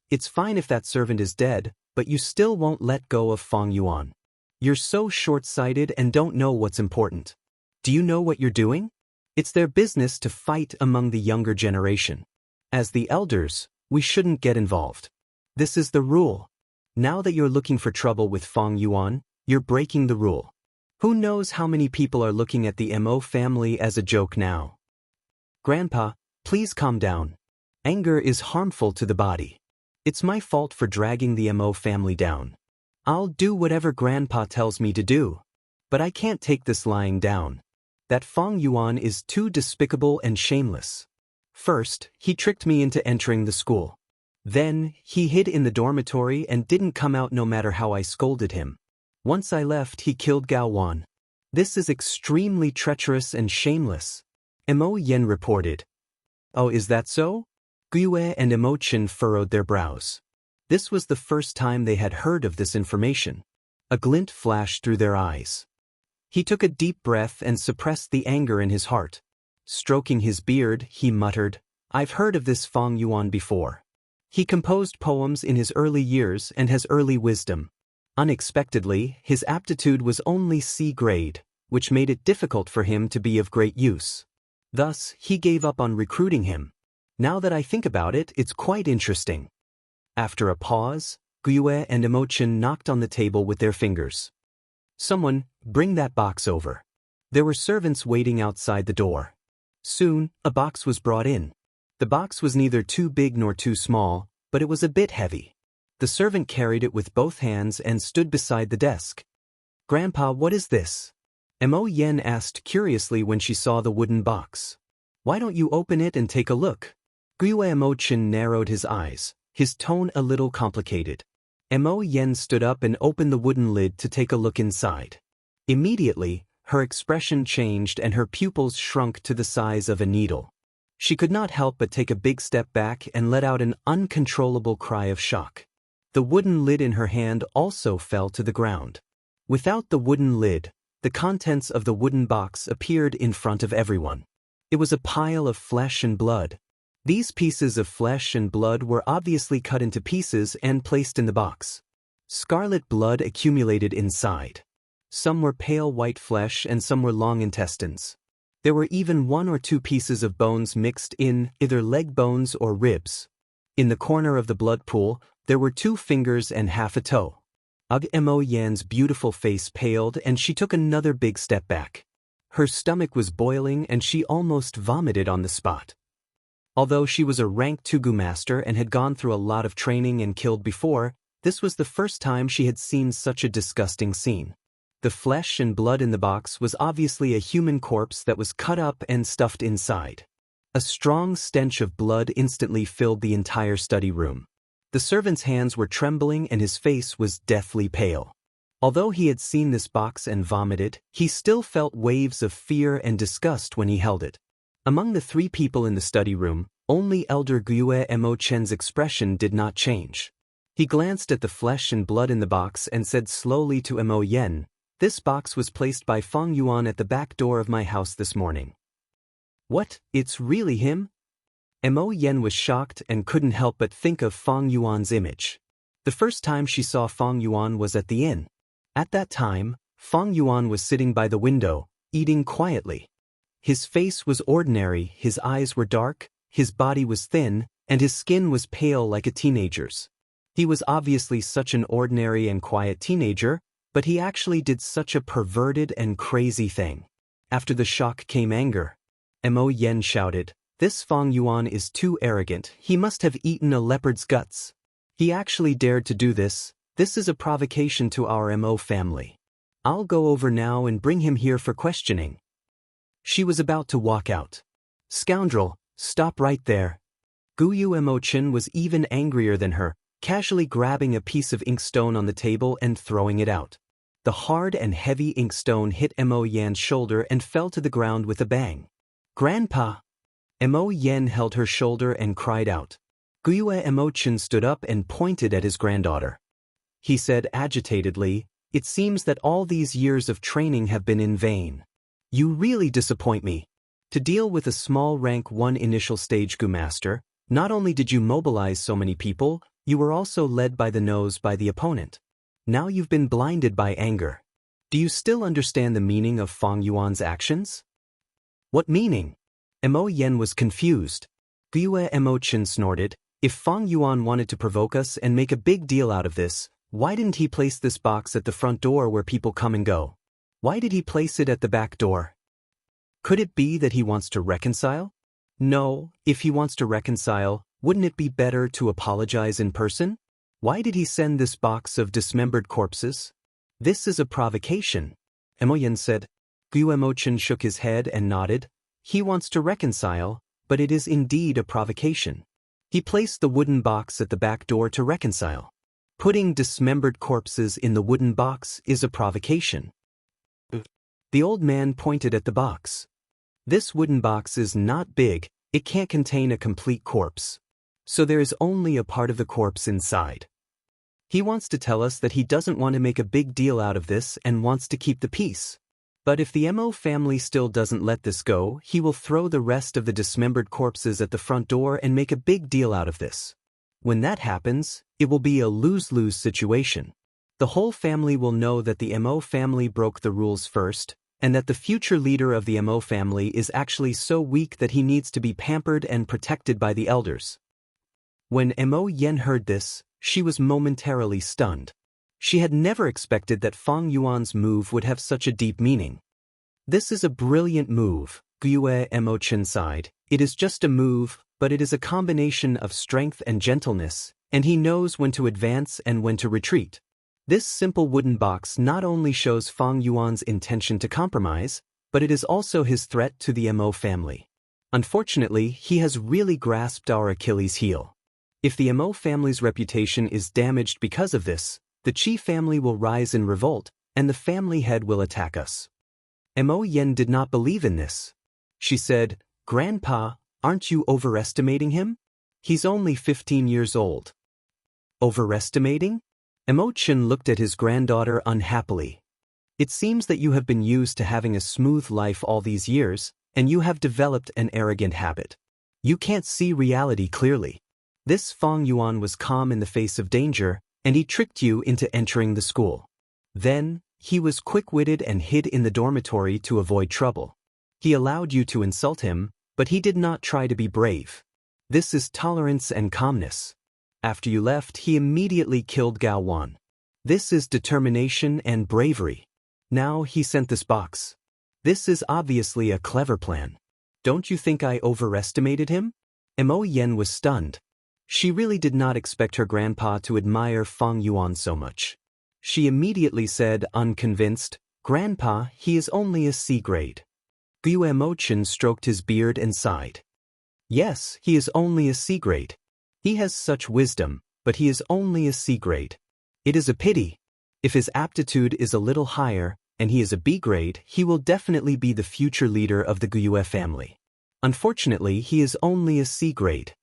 It's fine if that servant is dead, but you still won't let go of Fang Yuan. You're so short-sighted and don't know what's important. Do you know what you're doing? It's their business to fight among the younger generation. As the elders, we shouldn't get involved. This is the rule. Now that you're looking for trouble with Fang Yuan, you're breaking the rule. Who knows how many people are looking at the Mo family as a joke now? Grandpa, please calm down. Anger is harmful to the body. It's my fault for dragging the Mo family down. I'll do whatever Grandpa tells me to do. But I can't take this lying down. That Fang Yuan is too despicable and shameless. First, he tricked me into entering the school. Then, he hid in the dormitory and didn't come out no matter how I scolded him. Once I left, he killed Gao Wan. This is extremely treacherous and shameless. Mo Yen reported. Oh, is that so? Guiyue and Mo Chen furrowed their brows. This was the first time they had heard of this information. A glint flashed through their eyes. He took a deep breath and suppressed the anger in his heart. Stroking his beard, he muttered, I've heard of this Fang Yuan before. He composed poems in his early years and has early wisdom. Unexpectedly, his aptitude was only C grade, which made it difficult for him to be of great use. Thus, he gave up on recruiting him. Now that I think about it, it's quite interesting. After a pause, Guiyue and Mo Chen knocked on the table with their fingers. Someone, bring that box over. There were servants waiting outside the door. Soon, a box was brought in. The box was neither too big nor too small, but it was a bit heavy. The servant carried it with both hands and stood beside the desk. Grandpa, what is this? Mo Yen asked curiously when she saw the wooden box. Why don't you open it and take a look? Guiyue Mo Chen narrowed his eyes, his tone a little complicated. Mo Yen stood up and opened the wooden lid to take a look inside. Immediately, her expression changed and her pupils shrunk to the size of a needle. She could not help but take a big step back and let out an uncontrollable cry of shock. The wooden lid in her hand also fell to the ground. Without the wooden lid, the contents of the wooden box appeared in front of everyone. It was a pile of flesh and blood. These pieces of flesh and blood were obviously cut into pieces and placed in the box. Scarlet blood accumulated inside. Some were pale white flesh and some were long intestines. There were even 1 or 2 pieces of bones mixed in, either leg bones or ribs. In the corner of the blood pool, there were 2 fingers and half a toe. Mo Yan's beautiful face paled and she took another big step back. Her stomach was boiling and she almost vomited on the spot. Although she was a rank Tugu master and had gone through a lot of training and killed before, this was the first time she had seen such a disgusting scene. The flesh and blood in the box was obviously a human corpse that was cut up and stuffed inside. A strong stench of blood instantly filled the entire study room. The servant's hands were trembling and his face was deathly pale. Although he had seen this box and vomited, he still felt waves of fear and disgust when he held it. Among the 3 people in the study room, only Elder Guiyue Mo Chen's expression did not change. He glanced at the flesh and blood in the box and said slowly to Mo Yen, This box was placed by Fang Yuan at the back door of my house this morning. What, it's really him? Mo Yen was shocked and couldn't help but think of Fang Yuan's image. The first time she saw Fang Yuan was at the inn. At that time, Fang Yuan was sitting by the window, eating quietly. His face was ordinary, his eyes were dark, his body was thin, and his skin was pale like a teenager's. He was obviously such an ordinary and quiet teenager, But he actually did such a perverted and crazy thing. After the shock came anger. Mo Yen shouted, "This Fang Yuan is too arrogant, he must have eaten a leopard's guts. He actually dared to do this, this is a provocation to our Mo family. I'll go over now and bring him here for questioning." She was about to walk out. "Scoundrel, stop right there." Guyu Mo Chen was even angrier than her, casually grabbing a piece of inkstone on the table and throwing it out. The hard and heavy inkstone hit Mo Yan's shoulder and fell to the ground with a bang. "Grandpa!" Mo Yan held her shoulder and cried out. Guyu Mo Chen stood up and pointed at his granddaughter. He said agitatedly, "It seems that all these years of training have been in vain. You really disappoint me. To deal with a small rank 1 initial stage Gu master, not only did you mobilize so many people, you were also led by the nose by the opponent. Now you've been blinded by anger. Do you still understand the meaning of Fang Yuan's actions?" "What meaning?" Mo Yen was confused. Guyu Mo Chen snorted, "If Fang Yuan wanted to provoke us and make a big deal out of this, why didn't he place this box at the front door where people come and go? Why did he place it at the back door? Could it be that he wants to reconcile? No, if he wants to reconcile, wouldn't it be better to apologize in person? Why did he send this box of dismembered corpses? This is a provocation." Mo Yen said. Guyu Mo Chen shook his head and nodded. "He wants to reconcile, but it is indeed a provocation. He placed the wooden box at the back door to reconcile. Putting dismembered corpses in the wooden box is a provocation." The old man pointed at the box. "This wooden box is not big, it can't contain a complete corpse. So there is only a part of the corpse inside. He wants to tell us that he doesn't want to make a big deal out of this and wants to keep the peace. But if the Mo family still doesn't let this go, he will throw the rest of the dismembered corpses at the front door and make a big deal out of this. When that happens, it will be a lose-lose situation. The whole family will know that the Mo family broke the rules first, and that the future leader of the Mo family is actually so weak that he needs to be pampered and protected by the elders." When Mo Yen heard this, she was momentarily stunned. She had never expected that Fang Yuan's move would have such a deep meaning. "This is a brilliant move," Guyu Mo Chen sighed. "It is just a move, but it is a combination of strength and gentleness, and he knows when to advance and when to retreat. This simple wooden box not only shows Fang Yuan's intention to compromise, but it is also his threat to the Mo family. Unfortunately, he has really grasped our Achilles heel. If the Mo family's reputation is damaged because of this, the Qi family will rise in revolt, and the family head will attack us." Mo Yen did not believe in this. She said, "Grandpa, aren't you overestimating him? He's only 15 years old." "Overestimating?" Mo Chen looked at his granddaughter unhappily. "It seems that you have been used to having a smooth life all these years, and you have developed an arrogant habit. You can't see reality clearly. This Fang Yuan was calm in the face of danger, and he tricked you into entering the school. Then, he was quick-witted and hid in the dormitory to avoid trouble. He allowed you to insult him, but he did not try to be brave. This is tolerance and calmness. After you left, he immediately killed Gao Wan. This is determination and bravery. Now he sent this box. This is obviously a clever plan. Don't you think I overestimated him?" Mo Yen was stunned. She really did not expect her grandpa to admire Fang Yuan so much. She immediately said, unconvinced, "Grandpa, he is only a C grade." Guyu Mo Chen stroked his beard and sighed. "Yes, he is only a C grade. He has such wisdom, but he is only a C grade. It is a pity. If his aptitude is a little higher, and he is a B grade, he will definitely be the future leader of the Guyu family. Unfortunately, he is only a C grade."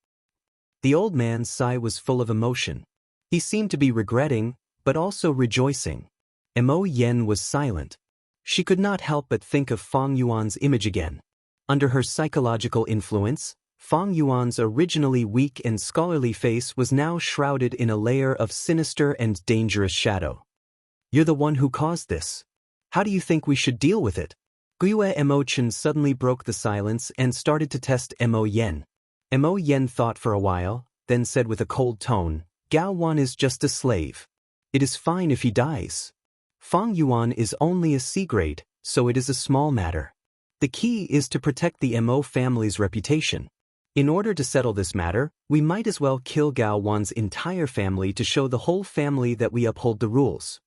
The old man's sigh was full of emotion. He seemed to be regretting, but also rejoicing. Mo Yen was silent. She could not help but think of Fang Yuan's image again. Under her psychological influence, Fang Yuan's originally weak and scholarly face was now shrouded in a layer of sinister and dangerous shadow. "You're the one who caused this. How do you think we should deal with it?" Guyu Mo Chen suddenly broke the silence and started to test Mo Yen. Mo Yen thought for a while, then said with a cold tone, "Gao Wan is just a slave. It is fine if he dies." Fang Yuan is only a C-grade, so it is a small matter. The key is to protect the Mo family's reputation. In order to settle this matter, we might as well kill Gao Wan's entire family to show the whole family that we uphold the rules.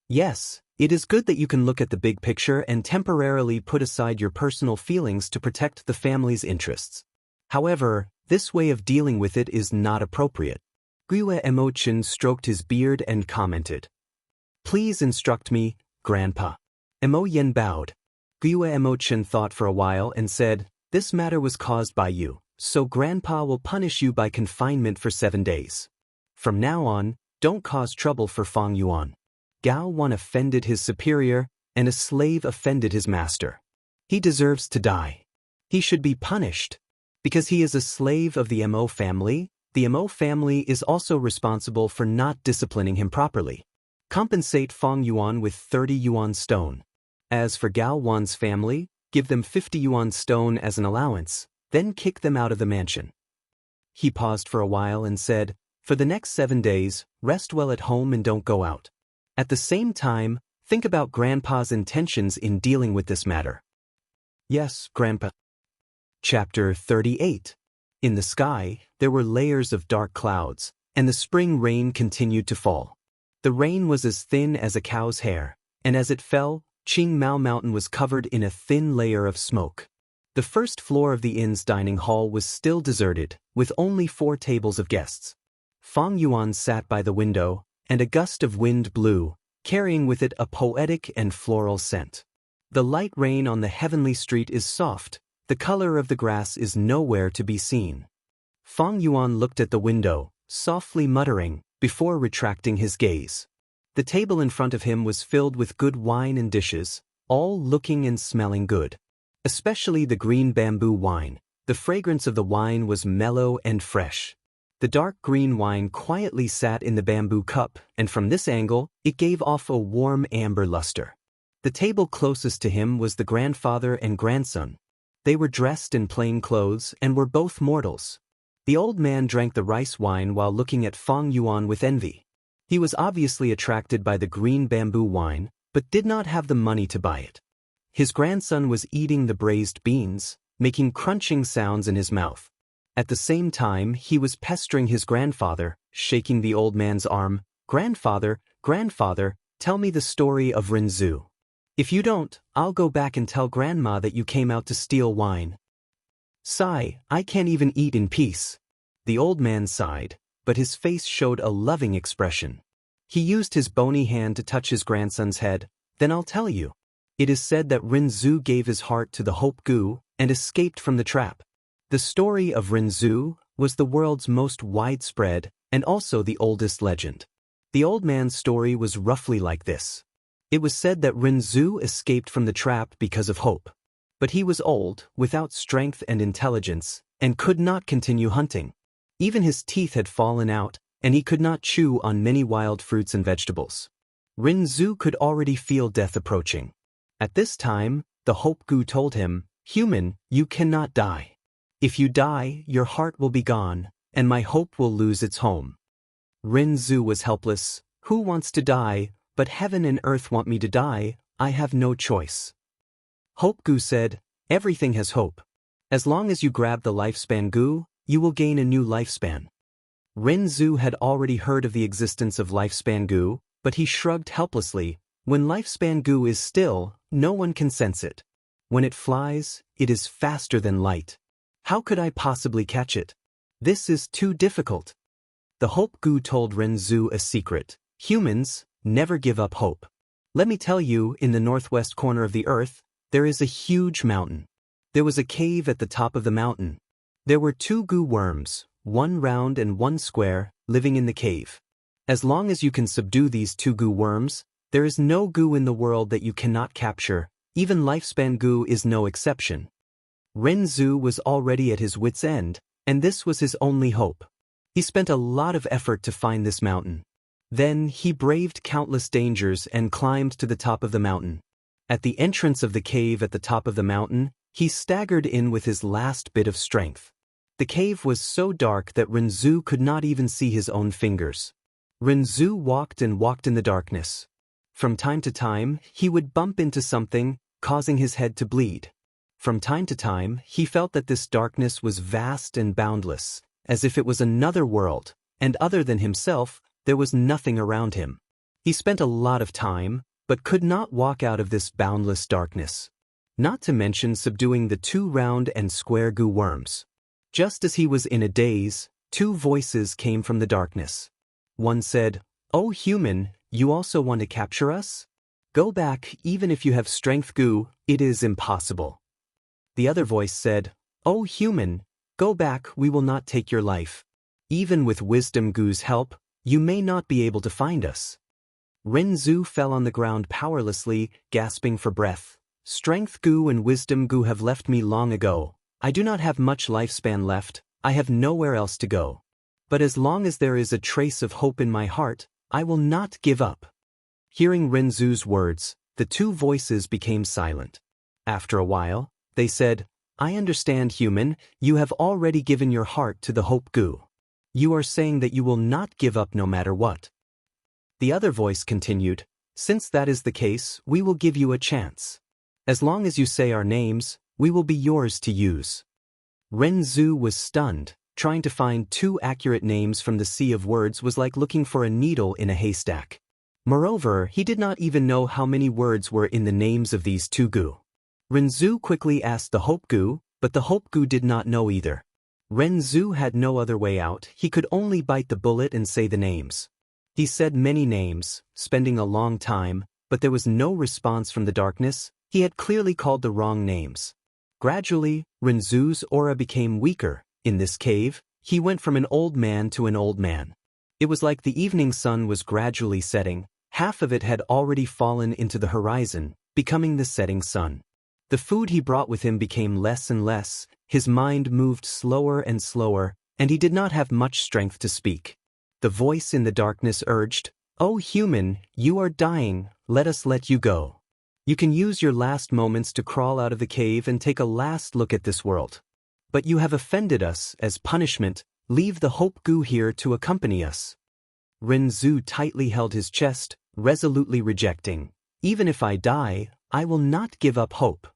Yes, it is good that you can look at the big picture and temporarily put aside your personal feelings to protect the family's interests. However, this way of dealing with it is not appropriate. Guiyue Emochen stroked his beard and commented. Please instruct me, Grandpa. Emo Yen bowed. Guiyue Emochen thought for a while and said, this matter was caused by you, so Grandpa will punish you by confinement for 7 days. From now on, don't cause trouble for Fang Yuan. Gao Wan offended his superior, and a slave offended his master. He deserves to die. He should be punished. Because he is a slave of the Mo family, the Mo family is also responsible for not disciplining him properly. Compensate Fang Yuan with 30 yuan stone. As for Gao Wan's family, give them 50 yuan stone as an allowance, then kick them out of the mansion. He paused for a while and said, for the next 7 days, rest well at home and don't go out. At the same time, think about Grandpa's intentions in dealing with this matter. Yes, Grandpa. Chapter 38. In the sky, there were layers of dark clouds, and the spring rain continued to fall. The rain was as thin as a cow's hair, and as it fell, Qing Mao Mountain was covered in a thin layer of smoke. The first floor of the inn's dining hall was still deserted, with only 4 tables of guests. Fang Yuan sat by the window, and a gust of wind blew, carrying with it a poetic and floral scent. The light rain on the heavenly street is soft, the color of the grass is nowhere to be seen. Fang Yuan looked at the window, softly muttering, before retracting his gaze. The table in front of him was filled with good wine and dishes, all looking and smelling good. Especially the green bamboo wine. The fragrance of the wine was mellow and fresh. The dark green wine quietly sat in the bamboo cup, and from this angle, it gave off a warm amber luster. The table closest to him was the grandfather and grandson. They were dressed in plain clothes and were both mortals. The old man drank the rice wine while looking at Fang Yuan with envy. He was obviously attracted by the green bamboo wine, but did not have the money to buy it. His grandson was eating the braised beans, making crunching sounds in his mouth. At the same time, he was pestering his grandfather, shaking the old man's arm. Grandfather, grandfather, tell me the story of Rinzhu. If you don't, I'll go back and tell Grandma that you came out to steal wine. Sigh, I can't even eat in peace. The old man sighed, but his face showed a loving expression. He used his bony hand to touch his grandson's head. Then I'll tell you. It is said that Rinzhu gave his heart to the Hope Gu and escaped from the trap. The story of Rinzhu was the world's most widespread and also the oldest legend. The old man's story was roughly like this. It was said that Rinzhu escaped from the trap because of hope. But he was old, without strength and intelligence, and could not continue hunting. Even his teeth had fallen out, and he could not chew on many wild fruits and vegetables. Rinzhu could already feel death approaching. At this time, the Hope Gu told him, "Human, you cannot die. If you die, your heart will be gone, and my hope will lose its home." Rinzhu was helpless. Who wants to die? But heaven and earth want me to die. I have no choice. Hope Gu said, "Everything has hope. As long as you grab the lifespan Gu, you will gain a new lifespan." Rinzhu had already heard of the existence of lifespan Gu, but he shrugged helplessly. When lifespan Gu is still, no one can sense it. When it flies, it is faster than light. How could I possibly catch it? This is too difficult. The Hope Gu told Rinzhu a secret. Humans never give up hope. Let me tell you, in the northwest corner of the earth, there is a huge mountain. There was a cave at the top of the mountain. There were 2 Gu worms, one round and one square, living in the cave. As long as you can subdue these 2 Gu worms, there is no Gu in the world that you cannot capture. Even lifespan Gu is no exception. Rinzhu was already at his wit's end, and this was his only hope. He spent a lot of effort to find this mountain. Then he braved countless dangers and climbed to the top of the mountain. At the entrance of the cave at the top of the mountain, he staggered in with his last bit of strength. The cave was so dark that Rinzhu could not even see his own fingers. Rinzhu walked and walked in the darkness. From time to time, he would bump into something, causing his head to bleed. From time to time, he felt that this darkness was vast and boundless, as if it was another world, and other than himself, there was nothing around him. He spent a lot of time, but could not walk out of this boundless darkness. Not to mention subduing the 2 round and square goo worms. Just as he was in a daze, 2 voices came from the darkness. One said, "Oh human, you also want to capture us? Go back, even if you have strength goo, it is impossible." The other voice said, "Oh human, go back, we will not take your life. Even with wisdom goo's help, you may not be able to find us." Renzu fell on the ground powerlessly, gasping for breath. "Strength goo and wisdom goo have left me long ago. I do not have much lifespan left, I have nowhere else to go. But as long as there is a trace of hope in my heart, I will not give up." Hearing Renzu's words, the 2 voices became silent. After a while, they said, "I understand human, you have already given your heart to the hope goo. You are saying that you will not give up no matter what." The other voice continued, "Since that is the case, we will give you a chance. As long as you say our names, we will be yours to use." Renzu was stunned. Trying to find 2 accurate names from the sea of words was like looking for a needle in a haystack. Moreover, he did not even know how many words were in the names of these 2 goo. Renzu quickly asked the hope goo, but the hope goo did not know either. Renzu had no other way out, he could only bite the bullet and say the names. He said many names, spending a long time, but there was no response from the darkness. He had clearly called the wrong names. Gradually, Renzu's aura became weaker. In this cave, he went from an old man to an old man. It was like the evening sun was gradually setting, half of it had already fallen into the horizon, becoming the setting sun. The food he brought with him became less and less, his mind moved slower and slower, and he did not have much strength to speak. The voice in the darkness urged, "Oh human, you are dying, let us let you go. You can use your last moments to crawl out of the cave and take a last look at this world. But you have offended us, as punishment, leave the hope goo here to accompany us." Renzu tightly held his chest, resolutely rejecting, "Even if I die, I will not give up hope."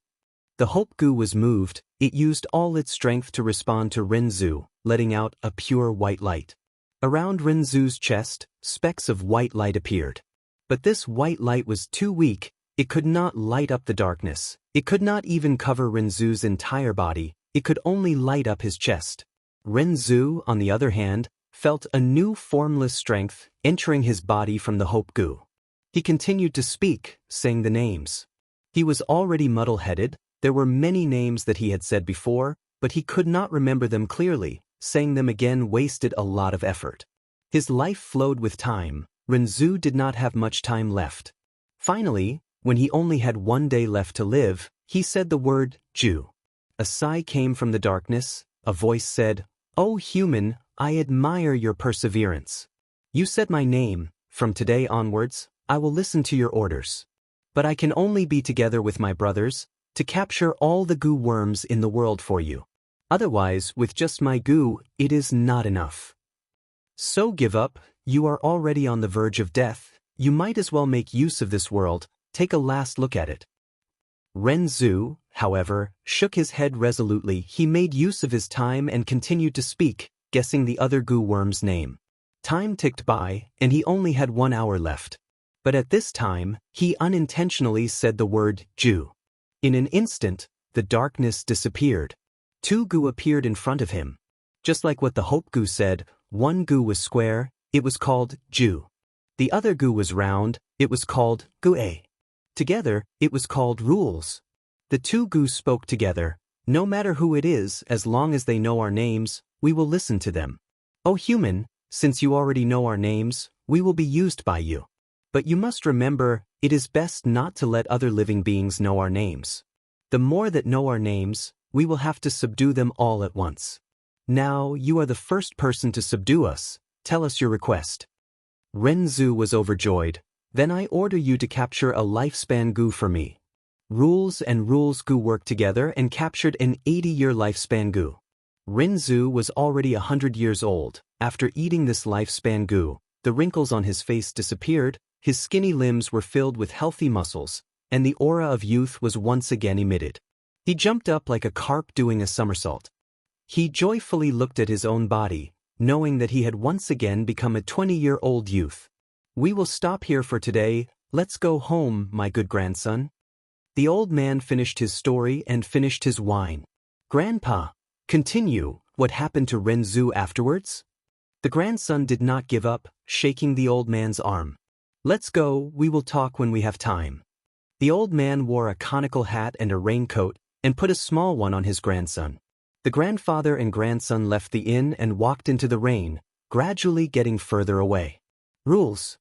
The hope goo was moved, it used all its strength to respond to Renzu, letting out a pure white light. Around Renzu's chest, specks of white light appeared. But this white light was too weak, it could not light up the darkness, it could not even cover Renzu's entire body, it could only light up his chest. Renzu, on the other hand, felt a new formless strength entering his body from the hope goo. He continued to speak, saying the names. He was already muddle-headed, there were many names that he had said before, but he could not remember them clearly, saying them again wasted a lot of effort. His life flowed with time, Renzu did not have much time left. Finally, when he only had 1 day left to live, he said the word, "Ju." A sigh came from the darkness, a voice said, "Oh human, I admire your perseverance. You said my name, from today onwards, I will listen to your orders. But I can only be together with my brothers, to capture all the goo worms in the world for you. Otherwise, with just my goo, it is not enough. So give up, you are already on the verge of death, you might as well make use of this world, take a last look at it." Renzu, however, shook his head resolutely. He made use of his time and continued to speak, guessing the other goo worm's name. Time ticked by, and he only had 1 hour left. But at this time, he unintentionally said the word, "Ju." In an instant, the darkness disappeared. 2 goo appeared in front of him. Just like what the hope goo said, 1 goo was square, it was called Ju. The other goo was round, it was called Gue. Together, it was called Rules. The 2 goo spoke together, "No matter who it is, as long as they know our names, we will listen to them. Oh human, since you already know our names, we will be used by you. But you must remember, it is best not to let other living beings know our names. The more that know our names, we will have to subdue them all at once. Now, you are the first person to subdue us, tell us your request." Renzu was overjoyed. "Then I order you to capture a lifespan goo for me." Rules and Rules goo worked together and captured an 80-year lifespan goo. Renzu was already 100 years old. After eating this lifespan goo, the wrinkles on his face disappeared, His skinny limbs were filled with healthy muscles, and the aura of youth was once again emitted. He jumped up like a carp doing a somersault. He joyfully looked at his own body, knowing that he had once again become a 20-year-old youth. "We will stop here for today. Let's go home, my good grandson." The old man finished his story and finished his wine. "Grandpa, continue. What happened to Renzu afterwards?" The grandson did not give up, shaking the old man's arm. "Let's go, we will talk when we have time." The old man wore a conical hat and a raincoat, and put a small one on his grandson. The grandfather and grandson left the inn and walked into the rain, gradually getting further away. Rules.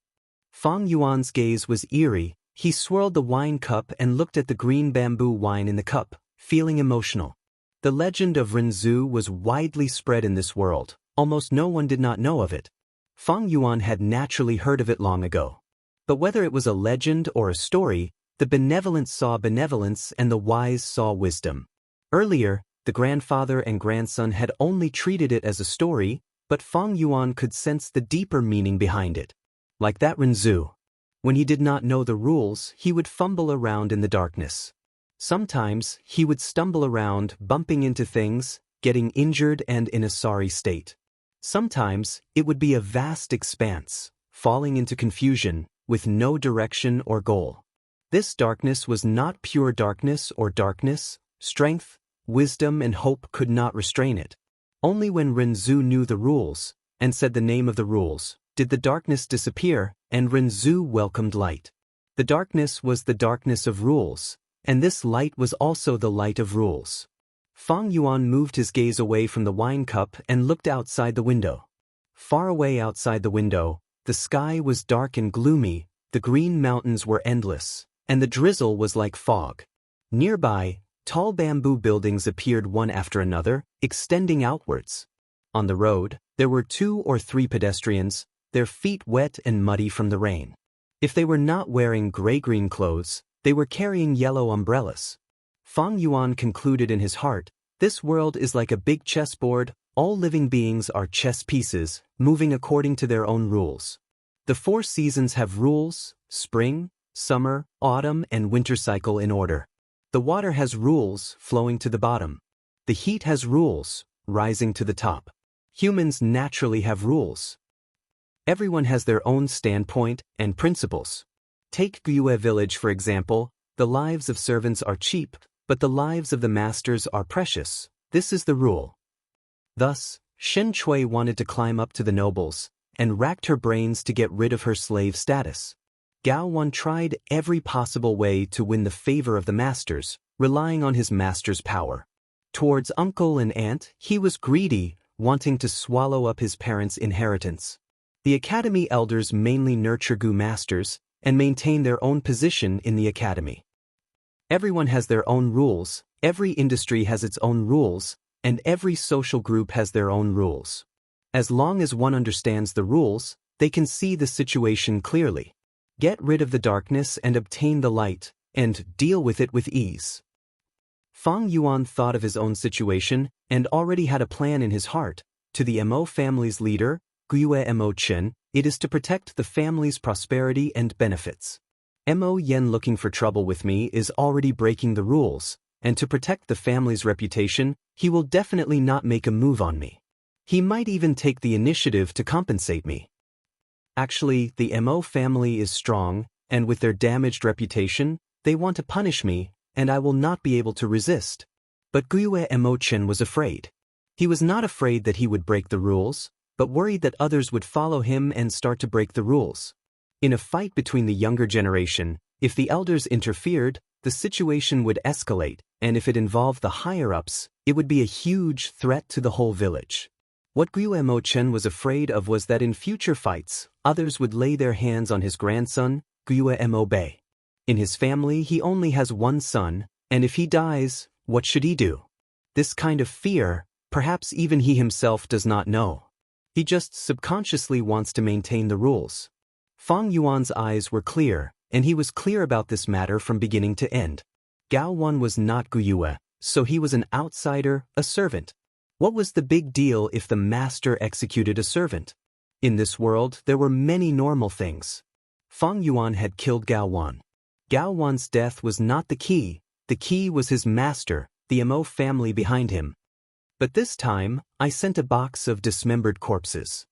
Fang Yuan's gaze was eerie. He swirled the wine cup and looked at the green bamboo wine in the cup, feeling emotional. The legend of Renzu was widely spread in this world. Almost no one did not know of it. Fang Yuan had naturally heard of it long ago. But whether it was a legend or a story, the benevolent saw benevolence and the wise saw wisdom. Earlier, the grandfather and grandson had only treated it as a story, but Fang Yuan could sense the deeper meaning behind it. Like that Renzu. When he did not know the rules, he would fumble around in the darkness. Sometimes, he would stumble around, bumping into things, getting injured and in a sorry state. Sometimes, it would be a vast expanse, falling into confusion, with no direction or goal. This darkness was not pure darkness or darkness. Strength, wisdom and hope could not restrain it. Only when Renzu knew the rules, and said the name of the rules, did the darkness disappear, and Renzu welcomed light. The darkness was the darkness of rules, and this light was also the light of rules. Fang Yuan moved his gaze away from the wine cup and looked outside the window. Far away outside the window, the sky was dark and gloomy, the green mountains were endless, and the drizzle was like fog. Nearby, tall bamboo buildings appeared one after another, extending outwards. On the road, there were 2 or 3 pedestrians, their feet wet and muddy from the rain. If they were not wearing gray-green clothes, they were carrying yellow umbrellas. Fang Yuan concluded in his heart, this world is like a big chessboard, all living beings are chess pieces, moving according to their own rules. The 4 seasons have rules, spring, summer, autumn and winter cycle in order. The water has rules, flowing to the bottom. The heat has rules, rising to the top. Humans naturally have rules. Everyone has their own standpoint and principles. Take Guiyue village for example, the lives of servants are cheap, but the lives of the masters are precious. This is the rule. Thus, Shen Chui wanted to climb up to the nobles, and racked her brains to get rid of her slave status. Gao Wan tried every possible way to win the favor of the masters, relying on his master's power. Towards uncle and aunt, he was greedy, wanting to swallow up his parents' inheritance. The academy elders mainly nurture Gu masters, and maintain their own position in the academy. Everyone has their own rules, every industry has its own rules, and every social group has their own rules. As long as one understands the rules, they can see the situation clearly. Get rid of the darkness and obtain the light, and deal with it with ease. Fang Yuan thought of his own situation, and already had a plan in his heart. To the Mo family's leader, Guiyue Mo Chen, it is to protect the family's prosperity and benefits. Mo Yen looking for trouble with me is already breaking the rules, and to protect the family's reputation, he will definitely not make a move on me. He might even take the initiative to compensate me. Actually, the Mo family is strong, and with their damaged reputation, they want to punish me, and I will not be able to resist. But Guiyue Mo Chen was afraid. He was not afraid that he would break the rules, but worried that others would follow him and start to break the rules. In a fight between the younger generation, if the elders interfered, the situation would escalate, and if it involved the higher-ups, it would be a huge threat to the whole village. What Guiyue Mo Chen was afraid of was that in future fights, others would lay their hands on his grandson, Guiyue Mo Bei. In his family he only has one son, and if he dies, what should he do? This kind of fear, perhaps even he himself does not know. He just subconsciously wants to maintain the rules. Fang Yuan's eyes were clear, and he was clear about this matter from beginning to end. Gao Wan was not Guiyue, so he was an outsider, a servant. What was the big deal if the master executed a servant? In this world, there were many normal things. Fang Yuan had killed Gao Wan. Gao Wan's death was not the key was his master, the Mo family behind him. But this time, I sent a box of dismembered corpses.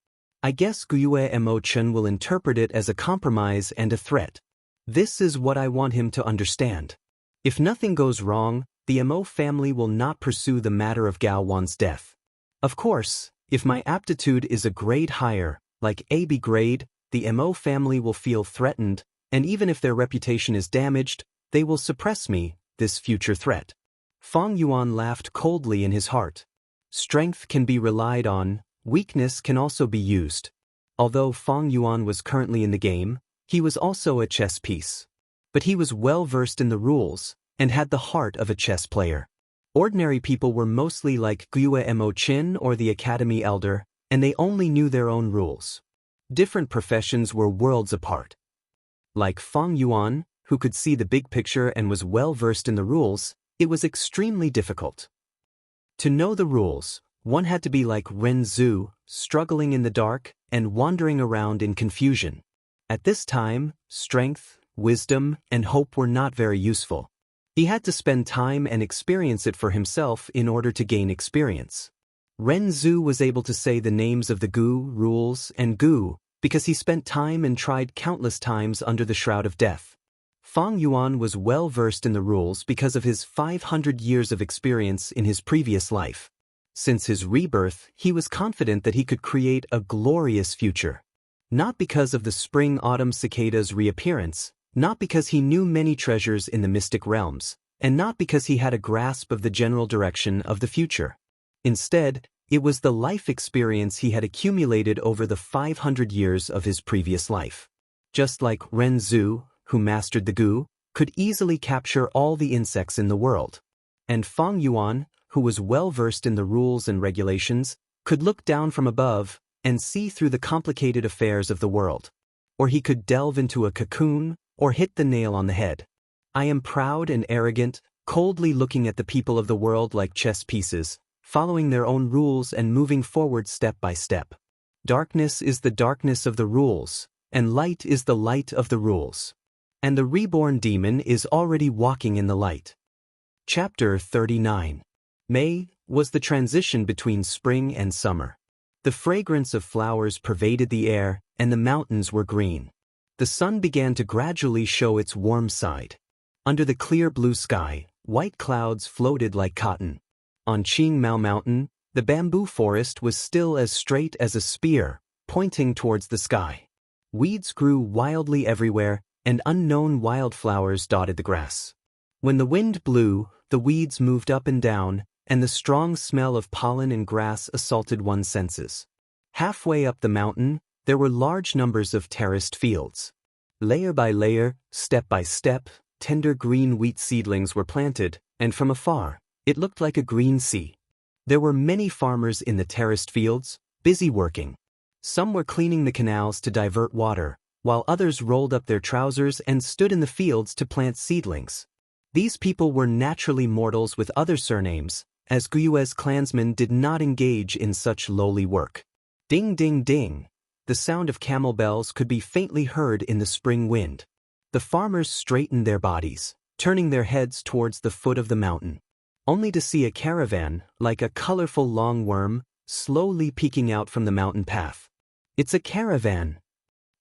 I guess Guyue Mo Chen will interpret it as a compromise and a threat. This is what I want him to understand. If nothing goes wrong, the Mo family will not pursue the matter of Gao Wan's death. Of course, if my aptitude is a grade higher, like AB grade, the Mo family will feel threatened, and even if their reputation is damaged, they will suppress me, this future threat. Fang Yuan laughed coldly in his heart. Strength can be relied on, weakness can also be used. Although Fang Yuan was currently in the game, he was also a chess piece. But he was well versed in the rules, and had the heart of a chess player. Ordinary people were mostly like Guyue Mo Chen or the Academy Elder, and they only knew their own rules. Different professions were worlds apart. Like Fang Yuan, who could see the big picture and was well versed in the rules, it was extremely difficult. To know the rules, one had to be like Ren Zhu, struggling in the dark and wandering around in confusion. At this time, strength, wisdom, and hope were not very useful. He had to spend time and experience it for himself in order to gain experience. Ren Zhu was able to say the names of the Gu, rules, and Gu, because he spent time and tried countless times under the shroud of death. Fang Yuan was well versed in the rules because of his 500 years of experience in his previous life. Since his rebirth, he was confident that he could create a glorious future. Not because of the spring-autumn cicada's reappearance, not because he knew many treasures in the mystic realms, and not because he had a grasp of the general direction of the future. Instead, it was the life experience he had accumulated over the 500 years of his previous life. Just like Ren Zhu, who mastered the Gu, could easily capture all the insects in the world. And Fang Yuan, who was well versed in the rules and regulations, could look down from above and see through the complicated affairs of the world. Or he could delve into a cocoon, or hit the nail on the head. I am proud and arrogant, coldly looking at the people of the world like chess pieces, following their own rules and moving forward step by step. Darkness is the darkness of the rules, and light is the light of the rules. And the reborn demon is already walking in the light. Chapter 39. May was the transition between spring and summer. The fragrance of flowers pervaded the air, and the mountains were green. The sun began to gradually show its warm side. Under the clear blue sky, white clouds floated like cotton. On Qing Mao Mountain, the bamboo forest was still as straight as a spear, pointing towards the sky. Weeds grew wildly everywhere, and unknown wildflowers dotted the grass. When the wind blew, the weeds moved up and down, and the strong smell of pollen and grass assaulted one's senses. Halfway up the mountain, there were large numbers of terraced fields. Layer by layer, step by step, tender green wheat seedlings were planted, and from afar, it looked like a green sea. There were many farmers in the terraced fields, busy working. Some were cleaning the canals to divert water, while others rolled up their trousers and stood in the fields to plant seedlings. These people were naturally mortals with other surnames, as Guyue's clansmen did not engage in such lowly work. Ding ding ding! The sound of camel bells could be faintly heard in the spring wind. The farmers straightened their bodies, turning their heads towards the foot of the mountain, only to see a caravan, like a colorful long worm, slowly peeking out from the mountain path. It's a caravan.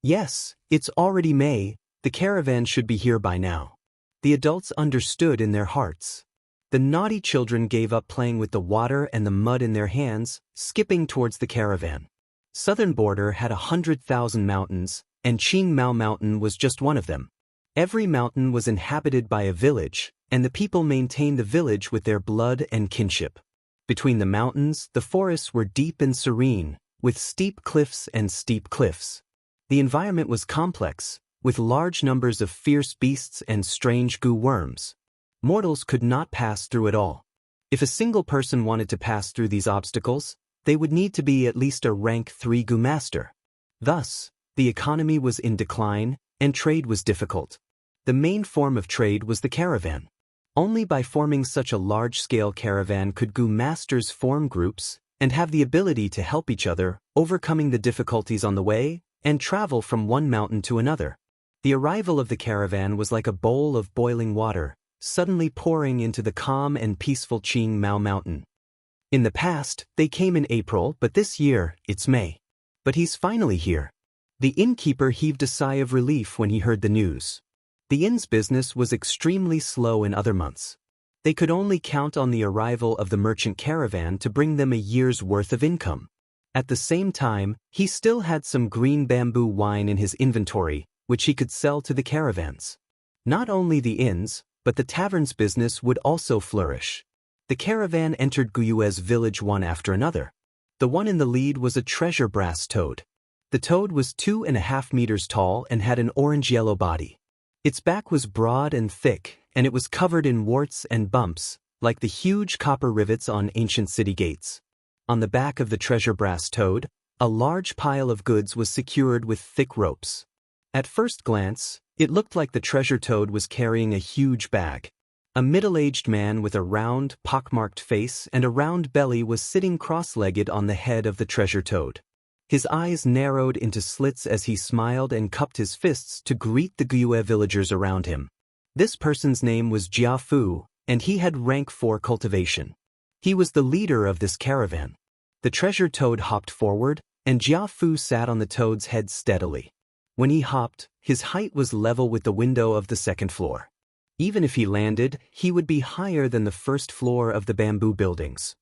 Yes, it's already May, the caravan should be here by now. The adults understood in their hearts. The naughty children gave up playing with the water and the mud in their hands, skipping towards the caravan. Southern border had 100,000 mountains, and Qing Mao Mountain was just one of them. Every mountain was inhabited by a village, and the people maintained the village with their blood and kinship. Between the mountains, the forests were deep and serene, with steep cliffs and steep cliffs. The environment was complex, with large numbers of fierce beasts and strange goo worms. Mortals could not pass through it all. If a single person wanted to pass through these obstacles, they would need to be at least a rank 3 Gu master. Thus, the economy was in decline, and trade was difficult. The main form of trade was the caravan. Only by forming such a large-scale caravan could Gu masters form groups and have the ability to help each other, overcoming the difficulties on the way, and travel from one mountain to another. The arrival of the caravan was like a bowl of boiling water, suddenly pouring into the calm and peaceful Qing Mao Mountain. In the past, they came in April, but this year, it's May. But he's finally here. The innkeeper heaved a sigh of relief when he heard the news. The inn's business was extremely slow in other months. They could only count on the arrival of the merchant caravan to bring them a year's worth of income. At the same time, he still had some green bamboo wine in his inventory, which he could sell to the caravans. Not only the inns, but the tavern's business would also flourish. The caravan entered Guyue's village one after another. The one in the lead was a treasure brass toad. The toad was 2.5 meters tall and had an orange-yellow body. Its back was broad and thick, and it was covered in warts and bumps, like the huge copper rivets on ancient city gates. On the back of the treasure brass toad, a large pile of goods was secured with thick ropes. At first glance, it looked like the treasure toad was carrying a huge bag. A middle-aged man with a round, pockmarked face and a round belly was sitting cross-legged on the head of the treasure toad. His eyes narrowed into slits as he smiled and cupped his fists to greet the Guyue villagers around him. This person's name was Jia Fu, and he had rank 4 cultivation. He was the leader of this caravan. The treasure toad hopped forward, and Jia Fu sat on the toad's head steadily. When he hopped, his height was level with the window of the second floor. Even if he landed, he would be higher than the first floor of the bamboo buildings.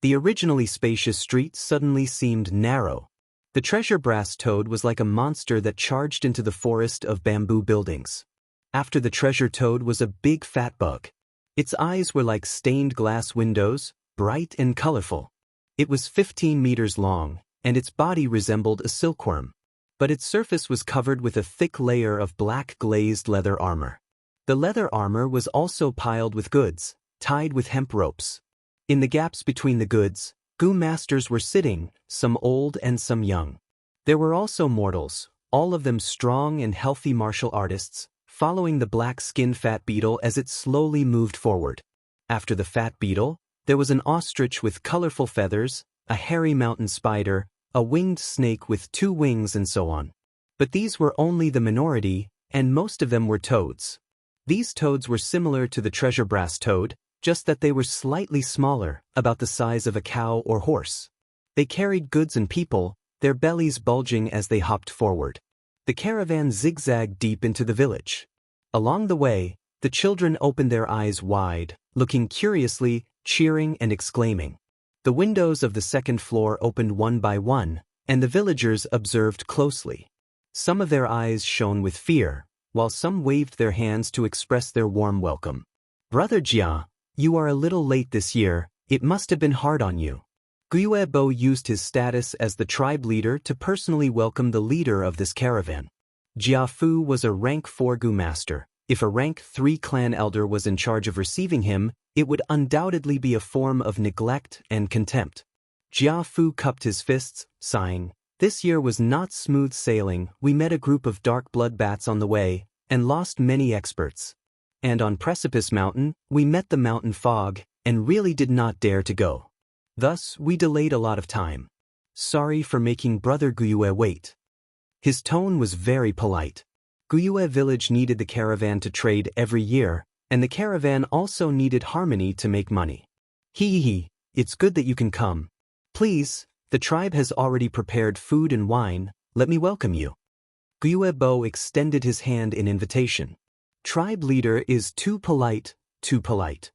The originally spacious street suddenly seemed narrow. The treasure brass toad was like a monster that charged into the forest of bamboo buildings. After the treasure toad was a big fat bug. Its eyes were like stained glass windows, bright and colorful. It was 15 meters long, and its body resembled a silkworm. But its surface was covered with a thick layer of black glazed leather armor. The leather armor was also piled with goods, tied with hemp ropes. In the gaps between the goods, Gu masters were sitting, some old and some young. There were also mortals, all of them strong and healthy martial artists, following the black-skinned fat beetle as it slowly moved forward. After the fat beetle, there was an ostrich with colorful feathers, a hairy mountain spider, a winged snake with 2 wings and so on. But these were only the minority, and most of them were toads. These toads were similar to the treasure brass toad, just that they were slightly smaller, about the size of a cow or horse. They carried goods and people, their bellies bulging as they hopped forward. The caravan zigzagged deep into the village. Along the way, the children opened their eyes wide, looking curiously, cheering and exclaiming. The windows of the second floor opened one by one, and the villagers observed closely. Some of their eyes shone with fear, while some waved their hands to express their warm welcome. "Brother Jia, you are a little late this year, it must have been hard on you." Guyue Bo used his status as the tribe leader to personally welcome the leader of this caravan. Jia Fu was a rank 4 Gu master. If a rank 3 clan elder was in charge of receiving him, it would undoubtedly be a form of neglect and contempt. Jia Fu cupped his fists, sighing. "This year was not smooth sailing. We met a group of dark blood bats on the way, and lost many experts. And on Precipice Mountain, we met the mountain fog, and really did not dare to go. Thus, we delayed a lot of time. Sorry for making Brother Guyue wait." His tone was very polite. Guyue village needed the caravan to trade every year, and the caravan also needed harmony to make money. Hee, it's good that you can come. Please, the tribe has already prepared food and wine, let me welcome you." Guyue Bo extended his hand in invitation. Tribe leader is too polite, too polite.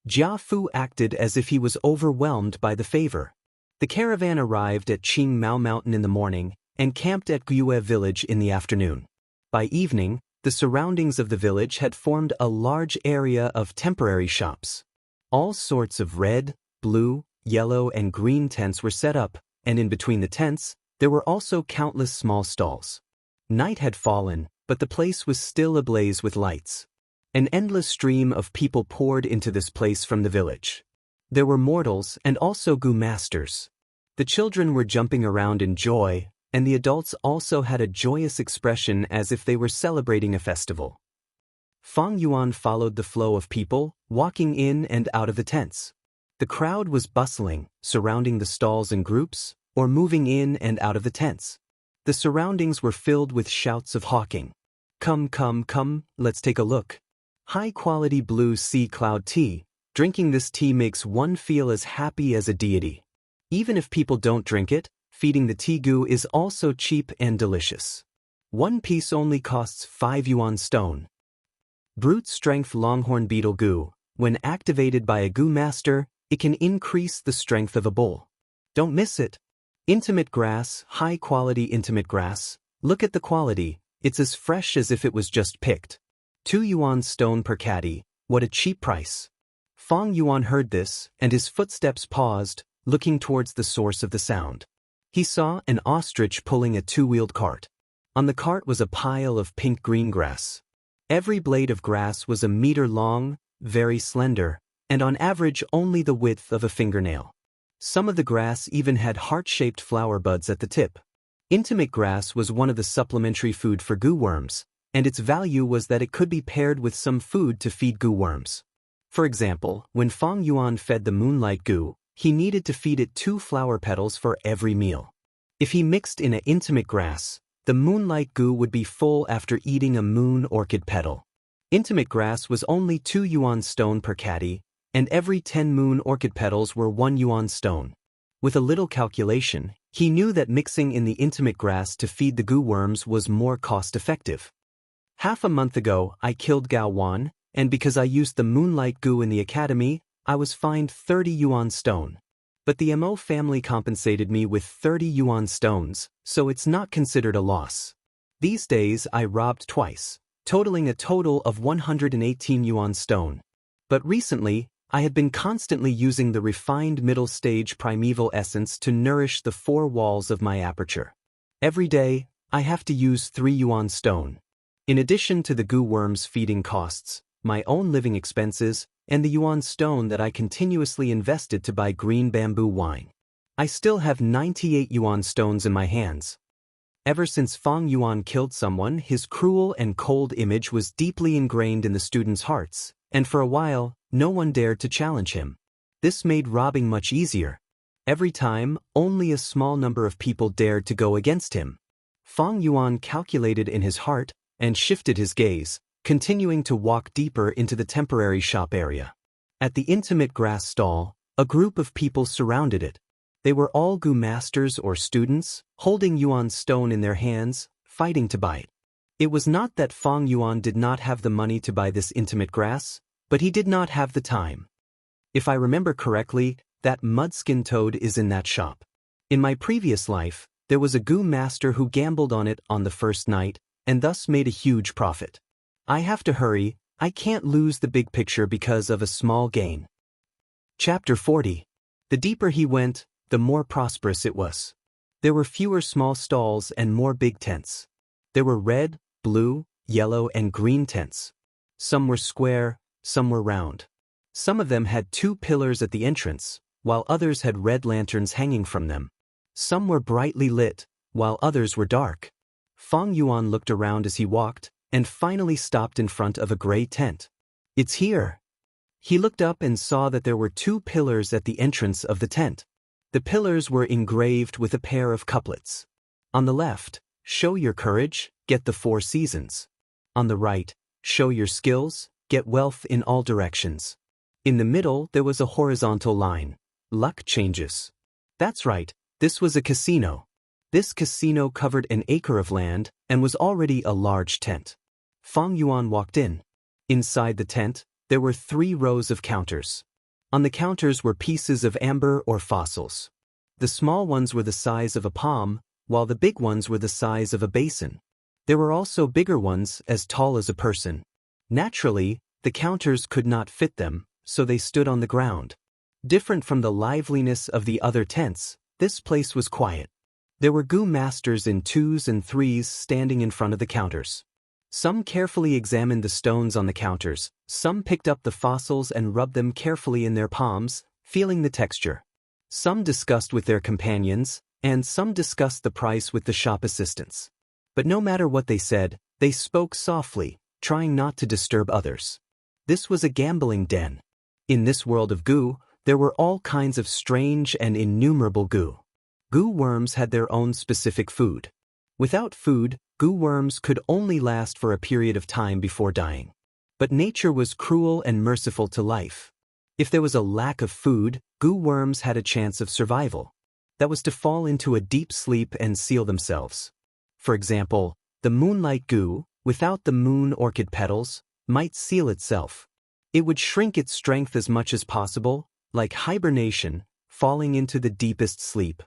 Jia Fu acted as if he was overwhelmed by the favor. The caravan arrived at Qing Mao Mountain in the morning and camped at Guyue village in the afternoon. By evening, the surroundings of the village had formed a large area of temporary shops. All sorts of red, blue, yellow, and green tents were set up, and in between the tents, there were also countless small stalls. Night had fallen, but the place was still ablaze with lights. An endless stream of people poured into this place from the village. There were mortals and also Gu masters. The children were jumping around in joy, and the adults also had a joyous expression as if they were celebrating a festival. Fang Yuan followed the flow of people, walking in and out of the tents. The crowd was bustling, surrounding the stalls in groups, or moving in and out of the tents. The surroundings were filled with shouts of hawking. Come, let's take a look. High-quality blue sea cloud tea. Drinking this tea makes one feel as happy as a deity. Even if people don't drink it, feeding the tea goo is also cheap and delicious. One piece only costs 5 yuan stone. Brute strength longhorn beetle goo. When activated by a goo master, it can increase the strength of a bull. Don't miss it. Intimate grass, high-quality intimate grass. Look at the quality, it's as fresh as if it was just picked. 2 yuan stone per caddy, what a cheap price. Fang Yuan heard this, and his footsteps paused, looking towards the source of the sound. He saw an ostrich pulling a 2-wheeled cart. On the cart was a pile of pink-green grass. Every blade of grass was a meter long, very slender, and on average only the width of a fingernail. Some of the grass even had heart-shaped flower buds at the tip. Intimate grass was one of the supplementary food for goo worms, and its value was that it could be paired with some food to feed goo worms. For example, when Fang Yuan fed the moonlight goo, he needed to feed it 2 flower petals for every meal. If he mixed in an intimate grass, the moonlight goo would be full after eating a moon orchid petal. Intimate grass was only 2 yuan stone per caddy, and every 10 moon orchid petals were 1 yuan stone. With a little calculation, he knew that mixing in the intimate grass to feed the goo worms was more cost-effective. Half a month ago, I killed Gao Wan, and because I used the moonlight goo in the academy, I was fined 30 yuan stone. But the Mo family compensated me with 30 yuan stones, so it's not considered a loss. These days I robbed twice, totaling a total of 118 yuan stone. But recently, I had been constantly using the refined middle stage primeval essence to nourish the 4 walls of my aperture. Every day, I have to use 3 yuan stone. In addition to the goo worms' feeding costs, my own living expenses, and the yuan stone that I continuously invested to buy green bamboo wine, I still have 98 yuan stones in my hands. Ever since Fang Yuan killed someone, his cruel and cold image was deeply ingrained in the students' hearts, and for a while, no one dared to challenge him. This made robbing much easier. Every time, only a small number of people dared to go against him. Fang Yuan calculated in his heart and shifted his gaze, continuing to walk deeper into the temporary shop area. At the intimate grass stall, a group of people surrounded it. They were all goo masters or students, holding yuan stone in their hands, fighting to buy it. It was not that Fang Yuan did not have the money to buy this intimate grass, but he did not have the time. If I remember correctly, that mudskin toad is in that shop. In my previous life, there was a goo master who gambled on it on the first night, and thus made a huge profit. I have to hurry, I can't lose the big picture because of a small gain. Chapter 40. The deeper he went, the more prosperous it was. There were fewer small stalls and more big tents. There were red, blue, yellow, and green tents. Some were square, some were round. Some of them had 2 pillars at the entrance, while others had red lanterns hanging from them. Some were brightly lit, while others were dark. Fang Yuan looked around as he walked, and finally stopped in front of a gray tent. It's here. He looked up and saw that there were 2 pillars at the entrance of the tent. The pillars were engraved with a pair of couplets. On the left, show your courage, get the 4 seasons. On the right, show your skills, get wealth in all directions. In the middle there was a horizontal line. Luck changes. That's right, this was a casino. This casino covered an acre of land and was already a large tent. Fang Yuan walked in. Inside the tent, there were 3 rows of counters. On the counters were pieces of amber or fossils. The small ones were the size of a palm, while the big ones were the size of a basin. There were also bigger ones as tall as a person. Naturally, the counters could not fit them, so they stood on the ground. Different from the liveliness of the other tents, this place was quiet. There were goo masters in 2s and 3s standing in front of the counters. Some carefully examined the stones on the counters, some picked up the fossils and rubbed them carefully in their palms, feeling the texture. Some discussed with their companions, and some discussed the price with the shop assistants. But no matter what they said, they spoke softly, trying not to disturb others. This was a gambling den. In this world of goo, there were all kinds of strange and innumerable goo. Goo worms had their own specific food. Without food, goo worms could only last for a period of time before dying. But nature was cruel and merciful to life. If there was a lack of food, goo worms had a chance of survival. That was to fall into a deep sleep and seal themselves. For example, the moonlight goo, without the moon orchid petals, might seal itself. It would shrink its strength as much as possible, like hibernation, falling into the deepest sleep.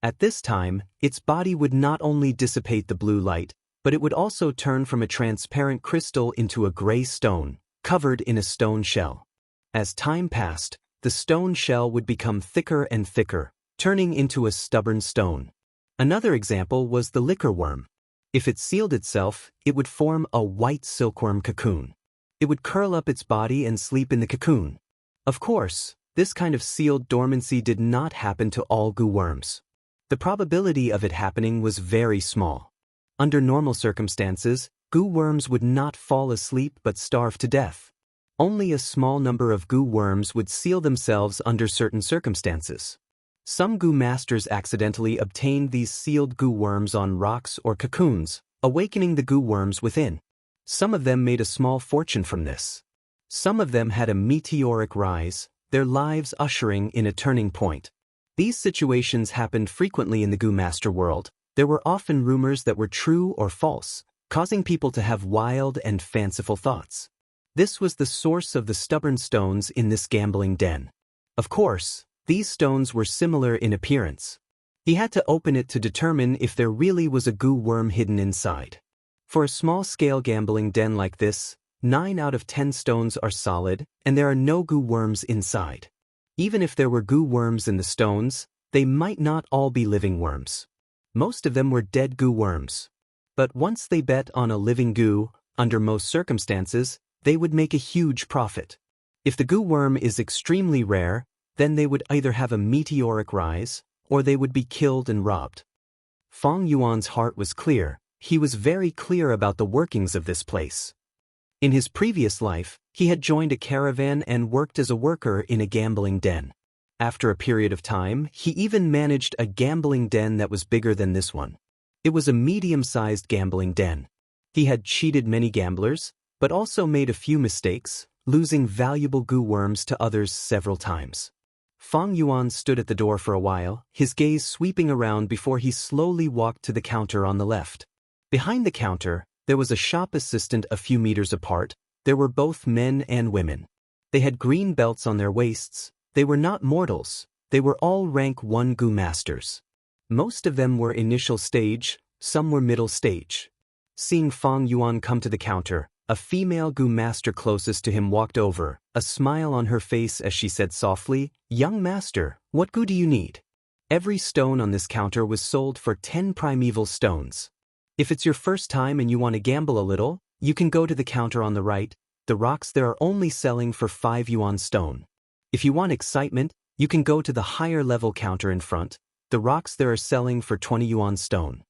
At this time, its body would not only dissipate the blue light, but it would also turn from a transparent crystal into a gray stone, covered in a stone shell. As time passed, the stone shell would become thicker and thicker, turning into a stubborn stone. Another example was the liquor worm. If it sealed itself, it would form a white silkworm cocoon. It would curl up its body and sleep in the cocoon. Of course, this kind of sealed dormancy did not happen to all goo worms. The probability of it happening was very small. Under normal circumstances, goo worms would not fall asleep but starve to death. Only a small number of goo worms would seal themselves under certain circumstances. Some goo masters accidentally obtained these sealed goo worms on rocks or cocoons, awakening the goo worms within. Some of them made a small fortune from this. Some of them had a meteoric rise, their lives ushering in a turning point. These situations happened frequently in the goo master world. There were often rumors that were true or false, causing people to have wild and fanciful thoughts. This was the source of the stubborn stones in this gambling den. Of course, these stones were similar in appearance. He had to open it to determine if there really was a goo worm hidden inside. For a small-scale gambling den like this, 9 out of 10 stones are solid, and there are no goo worms inside. Even if there were goo worms in the stones, they might not all be living worms. Most of them were dead goo worms. But once they bet on a living goo, under most circumstances, they would make a huge profit. If the goo worm is extremely rare, then they would either have a meteoric rise, or they would be killed and robbed. Fang Yuan's heart was clear. He was very clear about the workings of this place. In his previous life, he had joined a caravan and worked as a worker in a gambling den. After a period of time, he even managed a gambling den that was bigger than this one. It was a medium-sized gambling den. He had cheated many gamblers, but also made a few mistakes, losing valuable goo worms to others several times. Fang Yuan stood at the door for a while, his gaze sweeping around before he slowly walked to the counter on the left. Behind the counter, there was a shop assistant a few meters apart. There were both men and women. They had green belts on their waists. They were not mortals. They were all rank 1 goo masters. Most of them were initial stage, some were middle stage. Seeing Fang Yuan come to the counter, a female goo master closest to him walked over, a smile on her face as she said softly, "Young master, what goo do you need?" Every stone on this counter was sold for 10 primeval stones. If it's your first time and you want to gamble a little, you can go to the counter on the right. The rocks there are only selling for 5 yuan stone. If you want excitement, you can go to the higher level counter in front. The rocks there are selling for 20 yuan stone.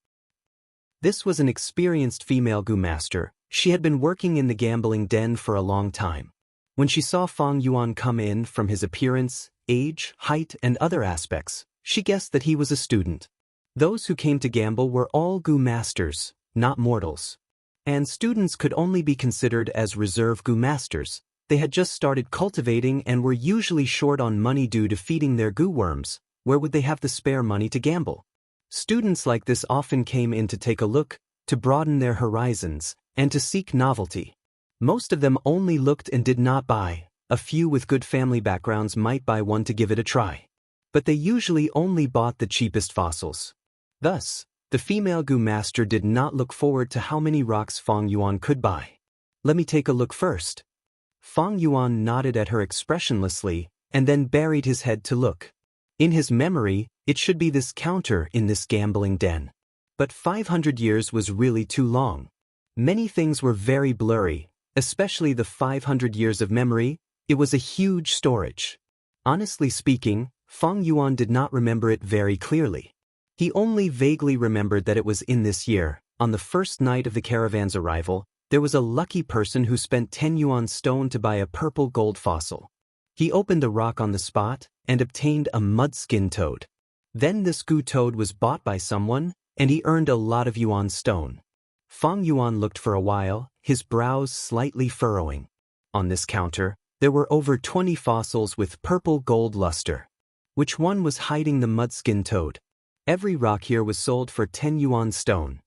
This was an experienced female goo master. She had been working in the gambling den for a long time. When she saw Fang Yuan come in, from his appearance, age, height, and other aspects, she guessed that he was a student. Those who came to gamble were all goo masters, not mortals. And students could only be considered as reserve goo masters. They had just started cultivating and were usually short on money due to feeding their goo worms. Where would they have the spare money to gamble? Students like this often came in to take a look, to broaden their horizons, and to seek novelty. Most of them only looked and did not buy. A few with good family backgrounds might buy one to give it a try. But they usually only bought the cheapest fossils. Thus, the female goo master did not look forward to how many rocks Fang Yuan could buy. "Let me take a look first." Fang Yuan nodded at her expressionlessly, and then buried his head to look. In his memory, it should be this counter in this gambling den. But 500 years was really too long. Many things were very blurry, especially the 500 years of memory. It was a huge storage. Honestly speaking, Fang Yuan did not remember it very clearly. He only vaguely remembered that it was in this year, on the first night of the caravan's arrival, there was a lucky person who spent 10 yuan stone to buy a purple gold fossil. He opened the rock on the spot and obtained a mudskin toad. Then this goo toad was bought by someone, and he earned a lot of yuan stone. Fang Yuan looked for a while, his brows slightly furrowing. On this counter, there were over 20 fossils with purple gold luster. Which one was hiding the mudskin toad? Every rock here was sold for 10 yuan stone.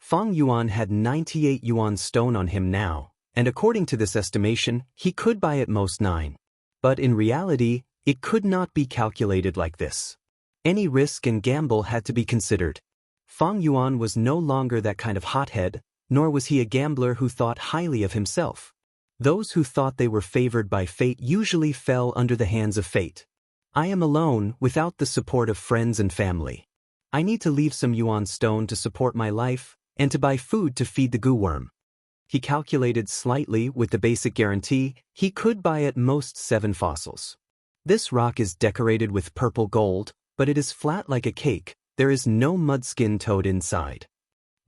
Fang Yuan had 98 yuan stone on him now, and according to this estimation, he could buy at most 9. But in reality, it could not be calculated like this. Any risk and gamble had to be considered. Fang Yuan was no longer that kind of hothead, nor was he a gambler who thought highly of himself. Those who thought they were favored by fate usually fell under the hands of fate. I am alone, without the support of friends and family. I need to leave some yuan stone to support my life, and to buy food to feed the goo worm. He calculated slightly with the basic guarantee he could buy at most 7 fossils. This rock is decorated with purple gold, but it is flat like a cake. There is no mudskin toad inside.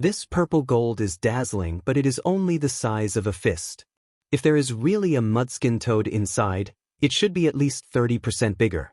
This purple gold is dazzling, but it is only the size of a fist. If there is really a mudskin toad inside, it should be at least 30% bigger.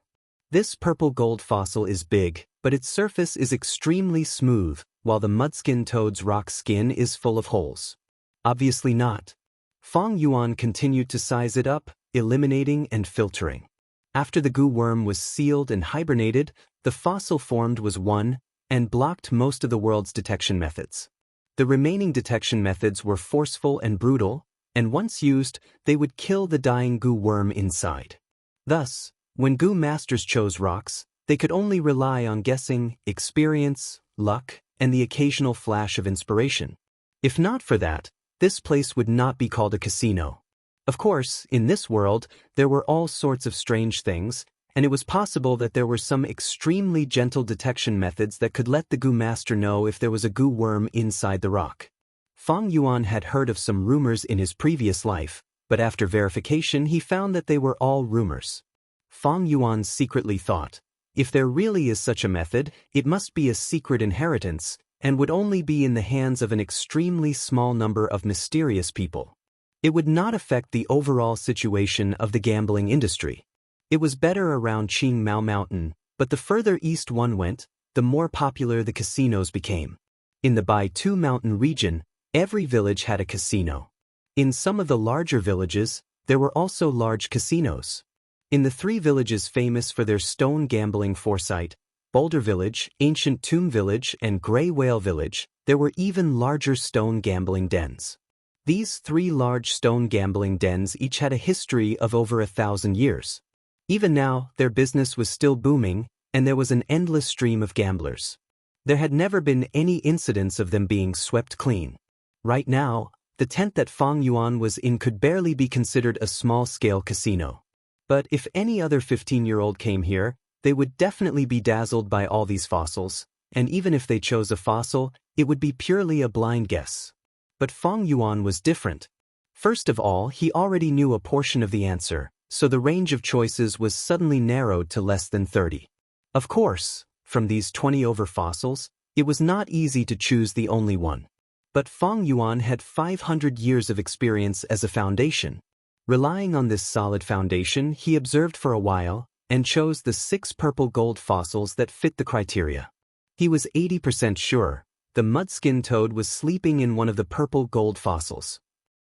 This purple gold fossil is big, but its surface is extremely smooth, while the mudskin toad's rock skin is full of holes. Obviously not. Fang Yuan continued to size it up, eliminating and filtering. After the goo worm was sealed and hibernated, the fossil formed was 1, and blocked most of the world's detection methods. The remaining detection methods were forceful and brutal, and once used, they would kill the dying goo worm inside. Thus, when goo masters chose rocks, they could only rely on guessing, experience, luck, and the occasional flash of inspiration. If not for that, this place would not be called a casino. Of course, in this world, there were all sorts of strange things, and it was possible that there were some extremely gentle detection methods that could let the goo master know if there was a goo worm inside the rock. Fang Yuan had heard of some rumors in his previous life, but after verification he found that they were all rumors. Fang Yuan secretly thought, if there really is such a method, it must be a secret inheritance, and would only be in the hands of an extremely small number of mysterious people. It would not affect the overall situation of the gambling industry. It was better around Qingmao Mountain, but the further east one went, the more popular the casinos became. In the Baitu Mountain region, every village had a casino. In some of the larger villages, there were also large casinos. In the 3 villages famous for their stone gambling foresight, Boulder Village, Ancient Tomb Village, and Grey Whale Village, there were even larger stone gambling dens. These 3 large stone gambling dens each had a history of over 1,000 years. Even now, their business was still booming, and there was an endless stream of gamblers. There had never been any incidents of them being swept clean. Right now, the tent that Fang Yuan was in could barely be considered a small-scale casino. But if any other 15-year-old came here, they would definitely be dazzled by all these fossils, and even if they chose a fossil, it would be purely a blind guess. But Fang Yuan was different. First of all, he already knew a portion of the answer, so the range of choices was suddenly narrowed to less than 30. Of course, from these 20 over fossils, it was not easy to choose the only one. But Fang Yuan had 500 years of experience as a foundation. Relying on this solid foundation, he observed for a while, and chose the 6 purple gold fossils that fit the criteria. He was 80% sure the mudskin toad was sleeping in one of the purple gold fossils.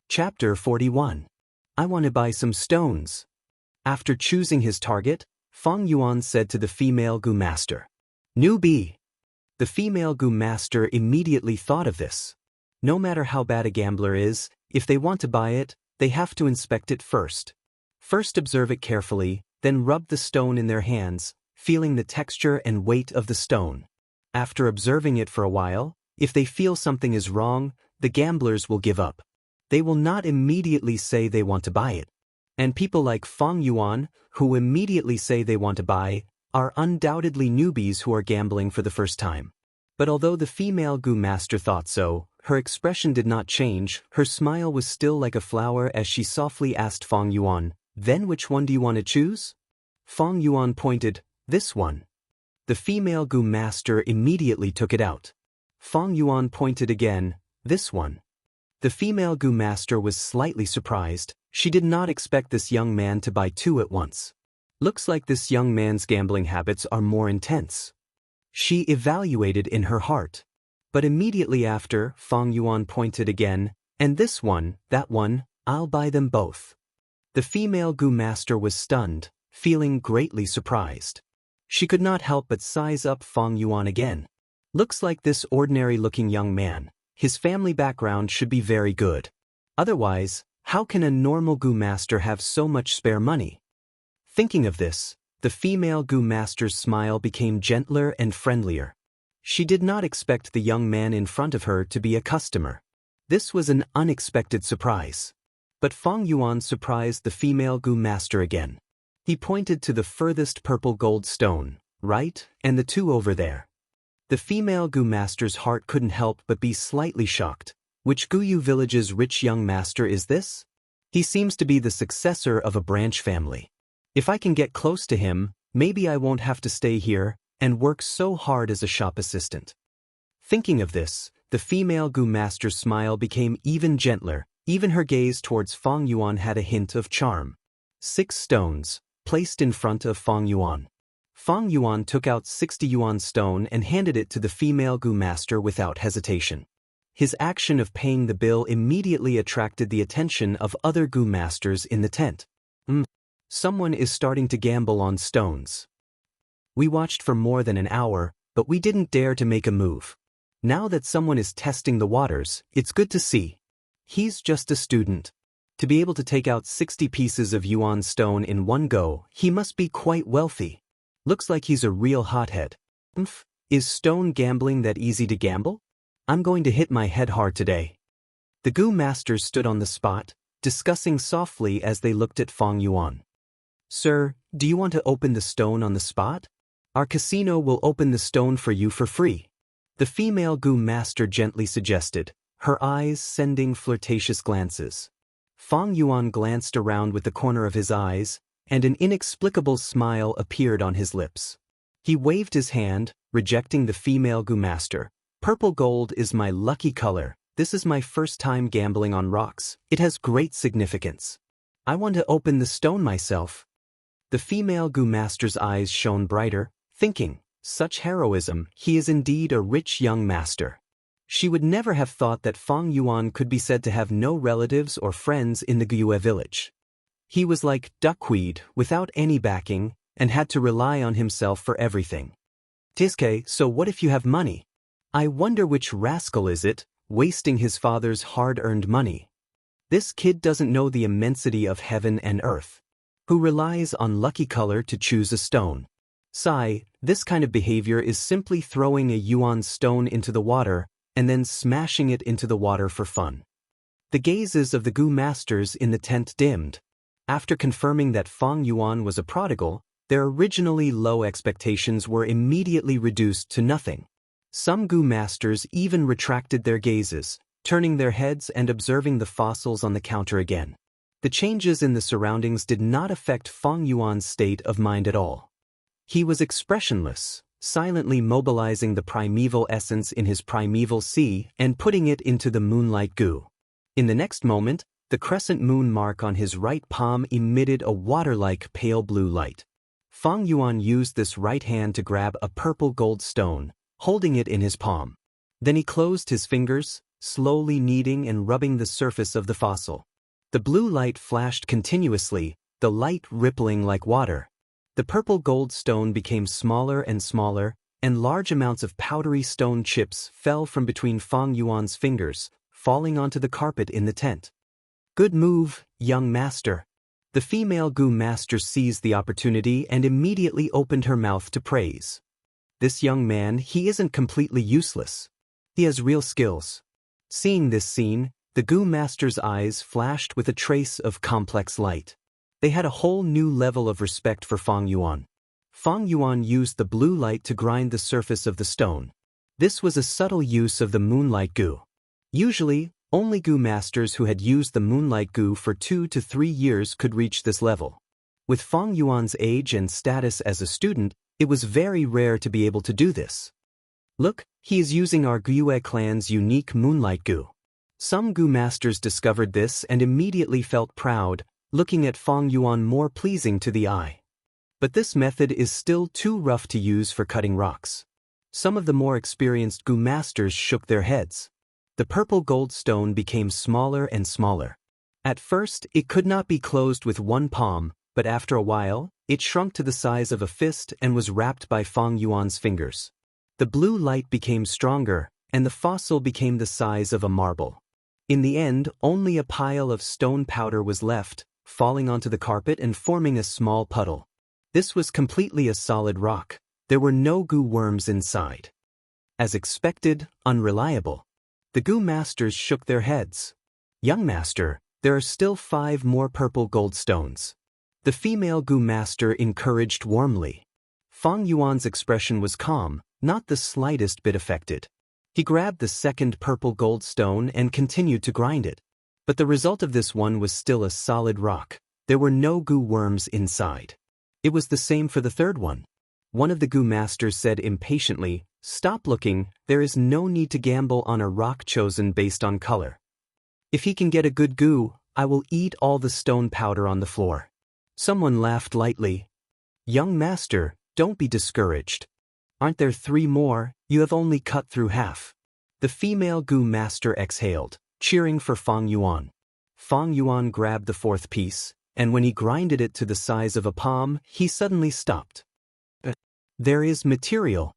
Chapter 41. I want to buy some stones. After choosing his target, Fang Yuan said to the female goo master, "Newbie." The female goo master immediately thought of this. No matter how bad a gambler is, if they want to buy it, they have to inspect it first. First observe it carefully, then rub the stone in their hands, feeling the texture and weight of the stone. After observing it for a while, if they feel something is wrong, the gamblers will give up. They will not immediately say they want to buy it. And people like Fang Yuan, who immediately say they want to buy, are undoubtedly newbies who are gambling for the first time. But although the female goo master thought so, her expression did not change. Her smile was still like a flower as she softly asked Fang Yuan, "Then which one do you want to choose?" Fang Yuan pointed, "This one." The female goo master immediately took it out. Fang Yuan pointed again, "This one." The female goo master was slightly surprised. She did not expect this young man to buy 2 at once. Looks like this young man's gambling habits are more intense. She evaluated in her heart. But immediately after, Fang Yuan pointed again, and this one, that one, I'll buy them both. The female Gu master was stunned, feeling greatly surprised. She could not help but size up Fang Yuan again. Looks like this ordinary-looking young man. His family background should be very good. Otherwise, how can a normal Gu master have so much spare money? Thinking of this, the female Gu master's smile became gentler and friendlier. She did not expect the young man in front of her to be a customer. This was an unexpected surprise. But Fang Yuan surprised the female Gu master again. He pointed to the furthest purple gold stone, right, and the two over there. The female Gu master's heart couldn't help but be slightly shocked. Which Guyu village's rich young master is this? He seems to be the successor of a branch family. If I can get close to him, maybe I won't have to stay here and work so hard as a shop assistant. Thinking of this, the female Gu master's smile became even gentler. Even her gaze towards Fang Yuan had a hint of charm. 6 stones, placed in front of Fang Yuan. Fang Yuan took out 60 yuan stone and handed it to the female Gu master without hesitation. His action of paying the bill immediately attracted the attention of other Gu masters in the tent. Someone is starting to gamble on stones. We watched for more than an hour, but we didn't dare to make a move. Now that someone is testing the waters, it's good to see. He's just a student. To be able to take out 60 pieces of yuan stone in one go, he must be quite wealthy. Looks like he's a real hothead. Is stone gambling that easy to gamble? I'm going to hit my head hard today. The Gu masters stood on the spot, discussing softly as they looked at Fang Yuan. Sir, do you want to open the stone on the spot? Our casino will open the stone for you for free. The female Gu master gently suggested, her eyes sending flirtatious glances. Fang Yuan glanced around with the corner of his eyes, and an inexplicable smile appeared on his lips. He waved his hand, rejecting the female Gu master. Purple gold is my lucky color. This is my first time gambling on rocks. It has great significance. I want to open the stone myself. The female Gu master's eyes shone brighter, thinking, such heroism, he is indeed a rich young master. She would never have thought that Fang Yuan could be said to have no relatives or friends in the Guiyue village. He was like duckweed without any backing and had to rely on himself for everything. Tiske, so what if you have money? I wonder which rascal is it, wasting his father's hard-earned money. This kid doesn't know the immensity of heaven and earth. Who relies on lucky color to choose a stone. Sai, this kind of behavior is simply throwing a yuan stone into the water and then smashing it into the water for fun. The gazes of the Gu masters in the tent dimmed. After confirming that Fang Yuan was a prodigal, their originally low expectations were immediately reduced to nothing. Some Gu masters even retracted their gazes, turning their heads and observing the fossils on the counter again. The changes in the surroundings did not affect Fang Yuan's state of mind at all. He was expressionless, silently mobilizing the primeval essence in his primeval sea and putting it into the moonlight Gu. In the next moment, the crescent moon mark on his right palm emitted a water-like pale blue light. Fang Yuan used this right hand to grab a purple gold stone, holding it in his palm. Then he closed his fingers, slowly kneading and rubbing the surface of the fossil. The blue light flashed continuously, the light rippling like water. The purple gold stone became smaller and smaller, and large amounts of powdery stone chips fell from between Fang Yuan's fingers, falling onto the carpet in the tent. Good move, young master. The female Gu master seized the opportunity and immediately opened her mouth to praise. This young man, he isn't completely useless. He has real skills. Seeing this scene, the Gu master's eyes flashed with a trace of complex light. They had a whole new level of respect for Fang Yuan. Fang Yuan used the blue light to grind the surface of the stone. This was a subtle use of the moonlight Gu. Usually, only Gu masters who had used the moonlight Gu for 2 to 3 years could reach this level. With Fang Yuan's age and status as a student, it was very rare to be able to do this. Look, he is using our Guiyue clan's unique moonlight Gu. Some Gu masters discovered this and immediately felt proud, looking at Fang Yuan more pleasing to the eye. But this method is still too rough to use for cutting rocks. Some of the more experienced Gu masters shook their heads. The purple gold stone became smaller and smaller. At first, it could not be closed with one palm, but after a while, it shrunk to the size of a fist and was wrapped by Fang Yuan's fingers. The blue light became stronger, and the fossil became the size of a marble. In the end, only a pile of stone powder was left, falling onto the carpet and forming a small puddle. This was completely a solid rock. There were no Gu worms inside. As expected, unreliable. The Gu masters shook their heads. Young master, there are still 5 more purple gold stones. The female Gu master encouraged warmly. Fang Yuan's expression was calm, not the slightest bit affected. He grabbed the second purple gold stone and continued to grind it. But the result of this one was still a solid rock. There were no Gu worms inside. It was the same for the third one. One of the Gu masters said impatiently, "Stop looking, there is no need to gamble on a rock chosen based on color. If he can get a good Gu, I will eat all the stone powder on the floor." Someone laughed lightly. "Young master, don't be discouraged. Aren't there 3 more? You have only cut through half." The female Gu master exhaled, cheering for Fang Yuan. Fang Yuan grabbed the 4th piece, and when he grinded it to the size of a palm, he suddenly stopped. There is material.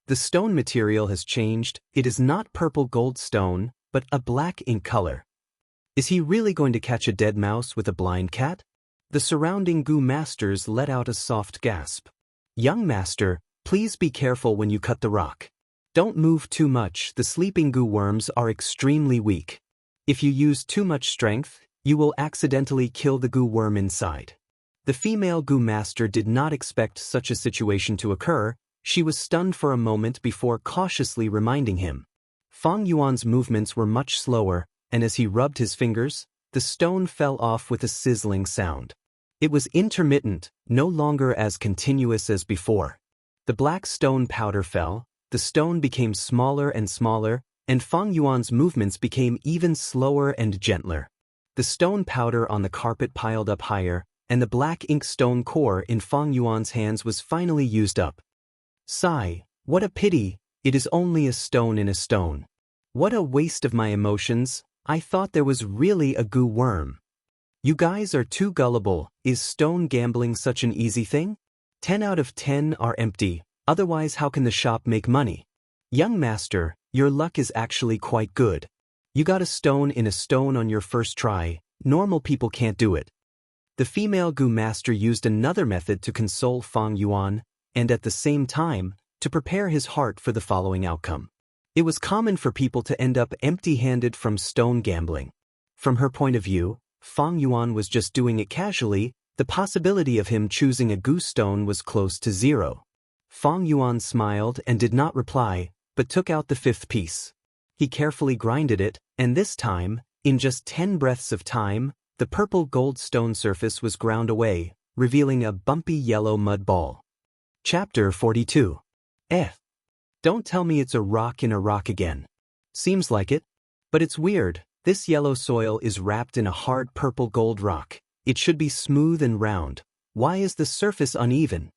The stone material has changed. It is not purple gold stone, but a black in color. Is he really going to catch a dead mouse with a blind cat? The surrounding Gu masters let out a soft gasp. "Young master, please be careful when you cut the rock. Don't move too much, the sleeping Gu worms are extremely weak. If you use too much strength, you will accidentally kill the Gu worm inside." The female Gu master did not expect such a situation to occur. She was stunned for a moment before cautiously reminding him. Fang Yuan's movements were much slower, and as he rubbed his fingers, the stone fell off with a sizzling sound. It was intermittent, no longer as continuous as before. The black stone powder fell, the stone became smaller and smaller, and Fang Yuan's movements became even slower and gentler. The stone powder on the carpet piled up higher, and the black ink stone core in Fang Yuan's hands was finally used up. Sigh, what a pity, it is only a stone in a stone. What a waste of my emotions, I thought there was really a Gu worm. You guys are too gullible, is stone gambling such an easy thing? 10 out of 10 are empty, otherwise how can the shop make money? Young master, your luck is actually quite good. You got a stone in a stone on your first try, normal people can't do it. The female Gu master used another method to console Fang Yuan, and at the same time, to prepare his heart for the following outcome. It was common for people to end up empty-handed from stone gambling. From her point of view, Fang Yuan was just doing it casually. The possibility of him choosing a Gu stone was close to 0. Fang Yuan smiled and did not reply, but took out the 5th piece. He carefully grinded it, and this time, in just 10 breaths of time, the purple gold stone surface was ground away, revealing a bumpy yellow mud ball. Chapter 42. Don't tell me it's a rock in a rock again. Seems like it. But it's weird, this yellow soil is wrapped in a hard purple gold rock. It should be smooth and round. Why is the surface uneven?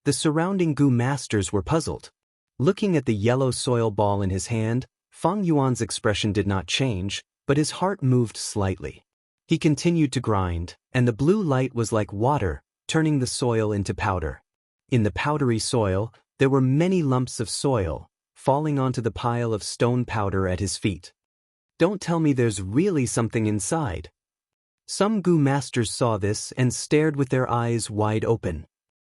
The surrounding Gu masters were puzzled. Looking at the yellow soil ball in his hand, Fang Yuan's expression did not change, but his heart moved slightly. He continued to grind, and the blue light was like water, turning the soil into powder. In the powdery soil, there were many lumps of soil, falling onto the pile of stone powder at his feet. Don't tell me there's really something inside. Some Gu masters saw this and stared with their eyes wide open.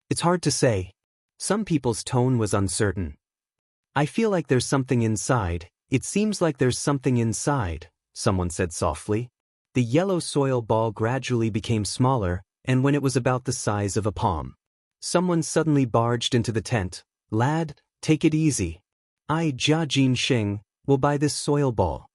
It's hard to say. Some people's tone was uncertain. I feel like there's something inside. It seems like there's something inside, someone said softly. The yellow soil ball gradually became smaller, and when it was about the size of a palm, someone suddenly barged into the tent. Lad, take it easy. I, Jia Jinxing, will buy this soil ball.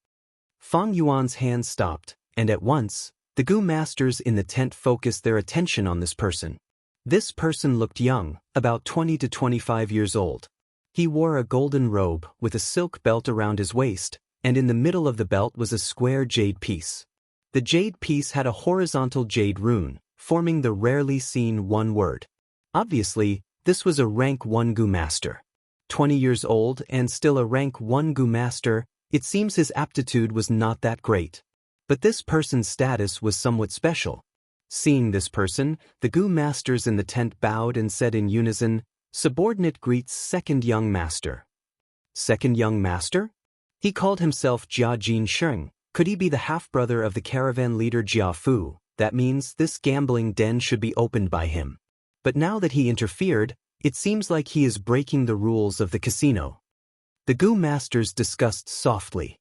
Fang Yuan's hand stopped, and at once, the Gu masters in the tent focused their attention on this person. This person looked young, about 20 to 25 years old. He wore a golden robe with a silk belt around his waist, and in the middle of the belt was a square jade piece. The jade piece had a horizontal jade rune, forming the rarely seen one word. Obviously, this was a rank 1 Gu master. 20 years old and still a rank 1 Gu master, it seems his aptitude was not that great. But this person's status was somewhat special. Seeing this person, the Gu masters in the tent bowed and said in unison, "Subordinate greets second young master." Second young master? He called himself Jia Jinsheng. Could he be the half-brother of the caravan leader Jia Fu? That means this gambling den should be opened by him. But now that he interfered, it seems like he is breaking the rules of the casino. The Gu masters discussed softly.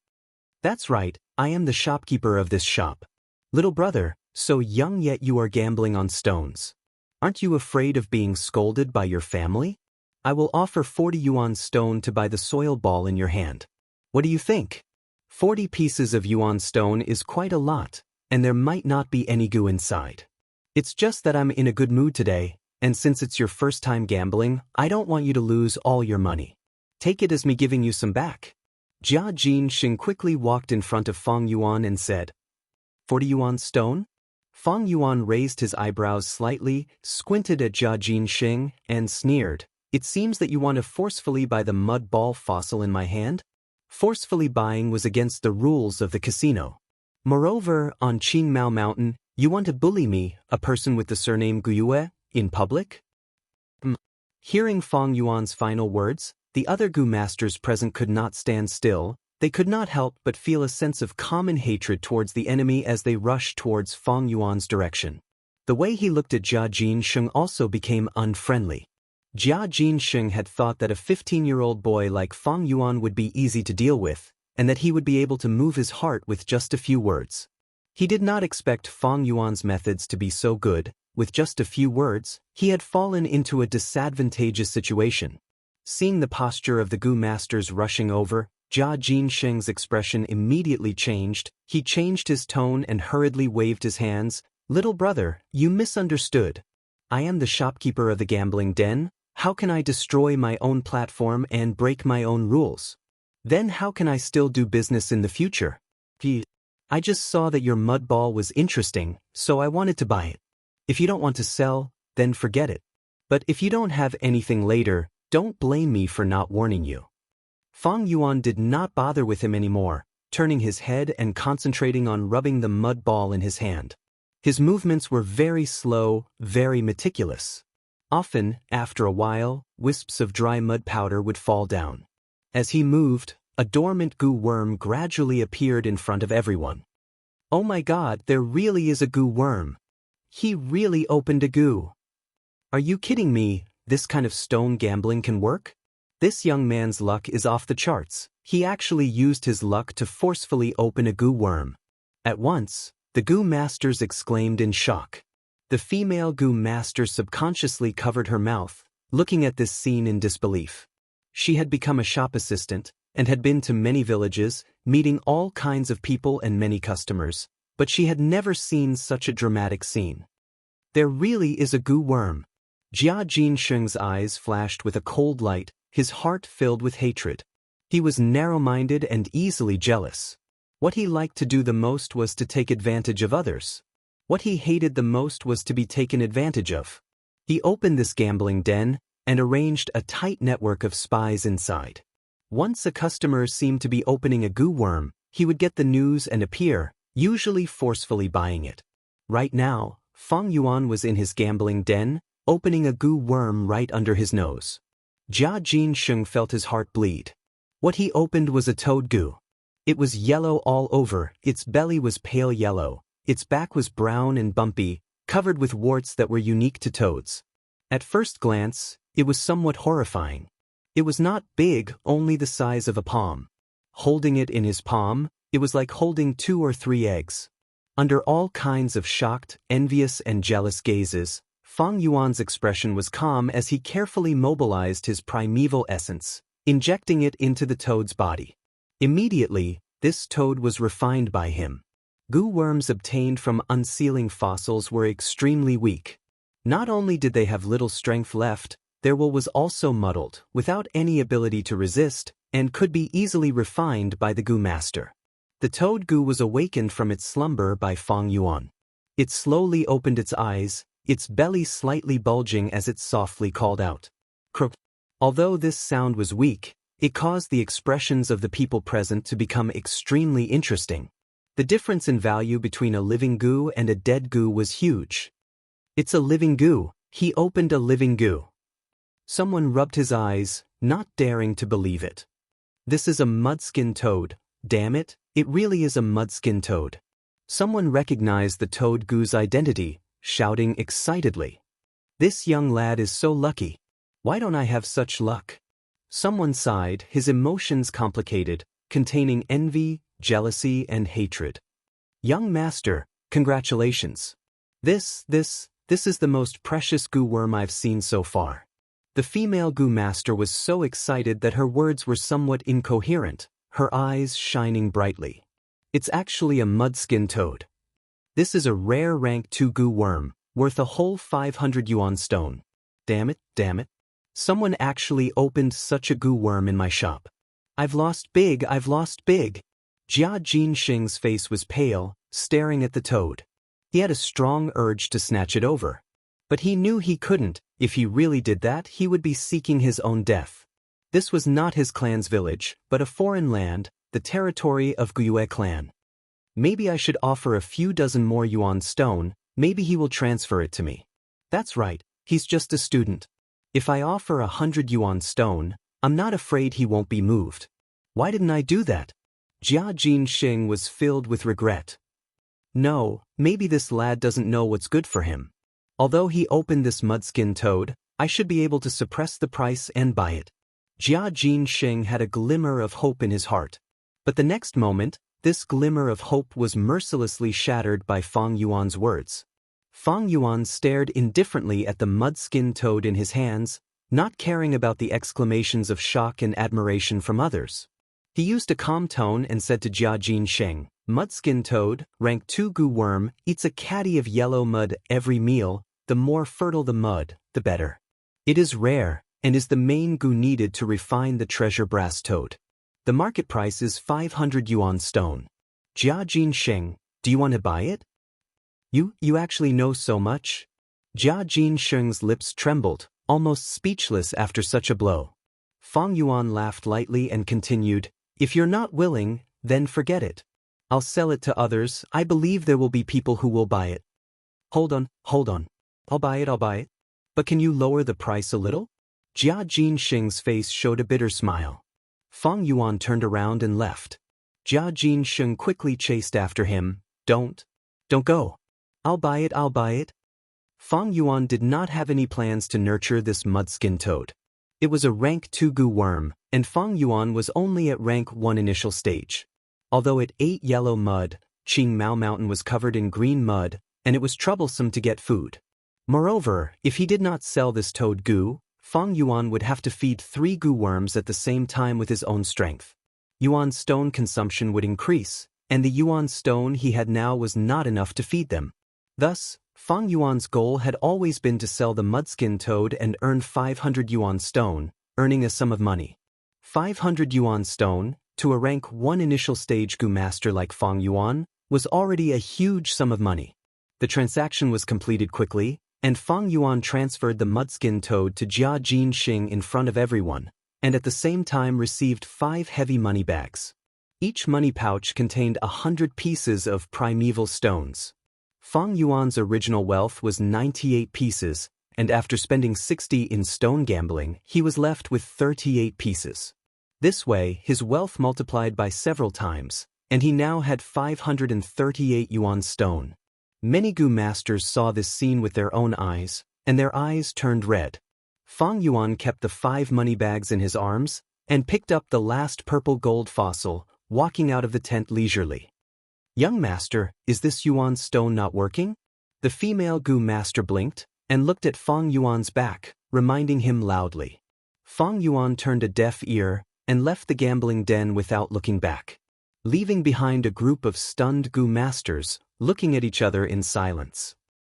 "That's right, I am the shopkeeper of this shop. Little brother, so young yet you are gambling on stones. Aren't you afraid of being scolded by your family? I will offer 40 yuan stone to buy the soil ball in your hand. What do you think? 40 pieces of yuan stone is quite a lot, and there might not be any Gu inside. It's just that I'm in a good mood today, and since it's your first time gambling, I don't want you to lose all your money. Take it as me giving you some back." Jia Jinsheng quickly walked in front of Fang Yuan and said, 40 yuan stone? Fang Yuan raised his eyebrows slightly, squinted at Jia Jinsheng, and sneered, "It seems that you want to forcefully buy the mud ball fossil in my hand?" Forcefully buying was against the rules of the casino. Moreover, on Qingmao Mountain, you want to bully me, a person with the surname Guyue, in public? Hearing Fang Yuan's final words, the other Gu masters present could not stand still. They could not help but feel a sense of common hatred towards the enemy as they rushed towards Fang Yuan's direction. The way he looked at Jia Jinsheng also became unfriendly. Jia Jinsheng had thought that a 15-year-old boy like Fang Yuan would be easy to deal with, and that he would be able to move his heart with just a few words. He did not expect Fang Yuan's methods to be so good. With just a few words, he had fallen into a disadvantageous situation. Seeing the posture of the Gu masters rushing over, Jia Jinsheng's expression immediately changed. He changed his tone and hurriedly waved his hands. "Little brother, you misunderstood. I am the shopkeeper of the gambling den. How can I destroy my own platform and break my own rules? Then how can I still do business in the future? I just saw that your mud ball was interesting, so I wanted to buy it. If you don't want to sell, then forget it. But if you don't have anything later, don't blame me for not warning you." Fang Yuan did not bother with him anymore, turning his head and concentrating on rubbing the mud ball in his hand. His movements were very slow, very meticulous. Often, after a while, wisps of dry mud powder would fall down. As he moved, a dormant Gu worm gradually appeared in front of everyone. "Oh my God, there really is a Gu worm. He really opened a Gu. Are you kidding me? This kind of stone gambling can work? This young man's luck is off the charts. He actually used his luck to forcefully open a Gu worm." At once, the Gu masters exclaimed in shock. The female Gu master subconsciously covered her mouth, looking at this scene in disbelief. She had become a shop assistant, and had been to many villages, meeting all kinds of people and many customers, but she had never seen such a dramatic scene. There really is a Gu worm. Jia Jinsheng's eyes flashed with a cold light, his heart filled with hatred. He was narrow-minded and easily jealous. What he liked to do the most was to take advantage of others. What he hated the most was to be taken advantage of. He opened this gambling den and arranged a tight network of spies inside. Once a customer seemed to be opening a Gu worm, he would get the news and appear, usually forcefully buying it. Right now, Fang Yuan was in his gambling den, opening a Gu worm right under his nose. Jia Jinsheng felt his heart bleed. What he opened was a toad Gu. It was yellow all over, its belly was pale yellow, its back was brown and bumpy, covered with warts that were unique to toads. At first glance, it was somewhat horrifying. It was not big, only the size of a palm. Holding it in his palm, it was like holding 2 or 3 eggs. Under all kinds of shocked, envious and jealous gazes, Fang Yuan's expression was calm as he carefully mobilized his primeval essence, injecting it into the toad's body. Immediately, this toad was refined by him. Gu worms obtained from unsealing fossils were extremely weak. Not only did they have little strength left, their will was also muddled, without any ability to resist, and could be easily refined by the Gu master. The toad Gu was awakened from its slumber by Fang Yuan. It slowly opened its eyes, its belly slightly bulging as it softly called out, "Croak." Although this sound was weak, it caused the expressions of the people present to become extremely interesting. The difference in value between a living goo and a dead goo was huge. It's a living goo. He opened a living goo. Someone rubbed his eyes, not daring to believe it. This is a mudskin toad. Damn it, it really is a mudskin toad. Someone recognized the toad goo's identity, shouting excitedly. This young lad is so lucky. Why don't I have such luck? Someone sighed, his emotions complicated, containing envy, jealousy, and hatred. Young master, congratulations. This is the most precious goo worm I've seen so far. The female goo master was so excited that her words were somewhat incoherent, her eyes shining brightly. It's actually a mudskin toad. This is a rare rank 2 goo worm, worth a whole 500 yuan stone. Damn it, damn it. Someone actually opened such a goo worm in my shop. I've lost big. Jia Jinxing's face was pale, staring at the toad. He had a strong urge to snatch it over. But he knew he couldn't. If he really did that, he would be seeking his own death. This was not his clan's village, but a foreign land, the territory of Guyue clan. Maybe I should offer a few dozen more yuan stone, maybe he will transfer it to me. That's right, he's just a student. If I offer 100 yuan stone, I'm not afraid he won't be moved. Why didn't I do that? Jia Jinxing was filled with regret. No, maybe this lad doesn't know what's good for him. Although he opened this mudskin toad, I should be able to suppress the price and buy it. Jia Jinxing had a glimmer of hope in his heart. But the next moment, this glimmer of hope was mercilessly shattered by Fang Yuan's words. Fang Yuan stared indifferently at the mudskin toad in his hands, not caring about the exclamations of shock and admiration from others. He used a calm tone and said to Jia Jinxing, "Mudskin toad, rank 2 goo worm, eats a caddy of yellow mud every meal. The more fertile the mud, the better. It is rare, and is the main goo needed to refine the treasure brass toad. The market price is 500 yuan stone. Jia Jinxing, do you want to buy it?" You actually know so much? Jia Jinxing's lips trembled, almost speechless after such a blow. Fang Yuan laughed lightly and continued, "If you're not willing, then forget it. I'll sell it to others. I believe there will be people who will buy it." Hold on. I'll buy it. But can you lower the price a little? Jia Jinxing's face showed a bitter smile. Fang Yuan turned around and left. Jia Jinxing quickly chased after him. Don't go. I'll buy it. Fang Yuan did not have any plans to nurture this mudskin toad. It was a rank 2 goo worm, and Fang Yuan was only at rank 1 initial stage. Although it ate yellow mud, Qingmao Mountain was covered in green mud, and it was troublesome to get food. Moreover, if he did not sell this toad goo, Fang Yuan would have to feed 3 goo worms at the same time with his own strength. Yuan stone consumption would increase, and the yuan stone he had now was not enough to feed them. Thus, Fang Yuan's goal had always been to sell the mudskin toad and earn 500 yuan stone, earning a sum of money. 500 yuan stone, to a rank 1 initial stage goo master like Fang Yuan, was already a huge sum of money. The transaction was completed quickly, and Fang Yuan transferred the mudskin toad to Jia Jinxing in front of everyone, and at the same time received 5 heavy money bags. Each money pouch contained 100 pieces of primeval stones. Fang Yuan's original wealth was 98 pieces, and after spending 60 in stone gambling, he was left with 38 pieces. This way, his wealth multiplied by several times, and he now had 538 yuan stone. Many goo masters saw this scene with their own eyes, and their eyes turned red. Fang Yuan kept the 5 money bags in his arms, and picked up the last purple gold fossil, walking out of the tent leisurely. "Young master, is this yuan stone not working?" The female goo master blinked, and looked at Fang Yuan's back, reminding him loudly. Fang Yuan turned a deaf ear, and left the gambling den without looking back, leaving behind a group of stunned goo masters, looking at each other in silence.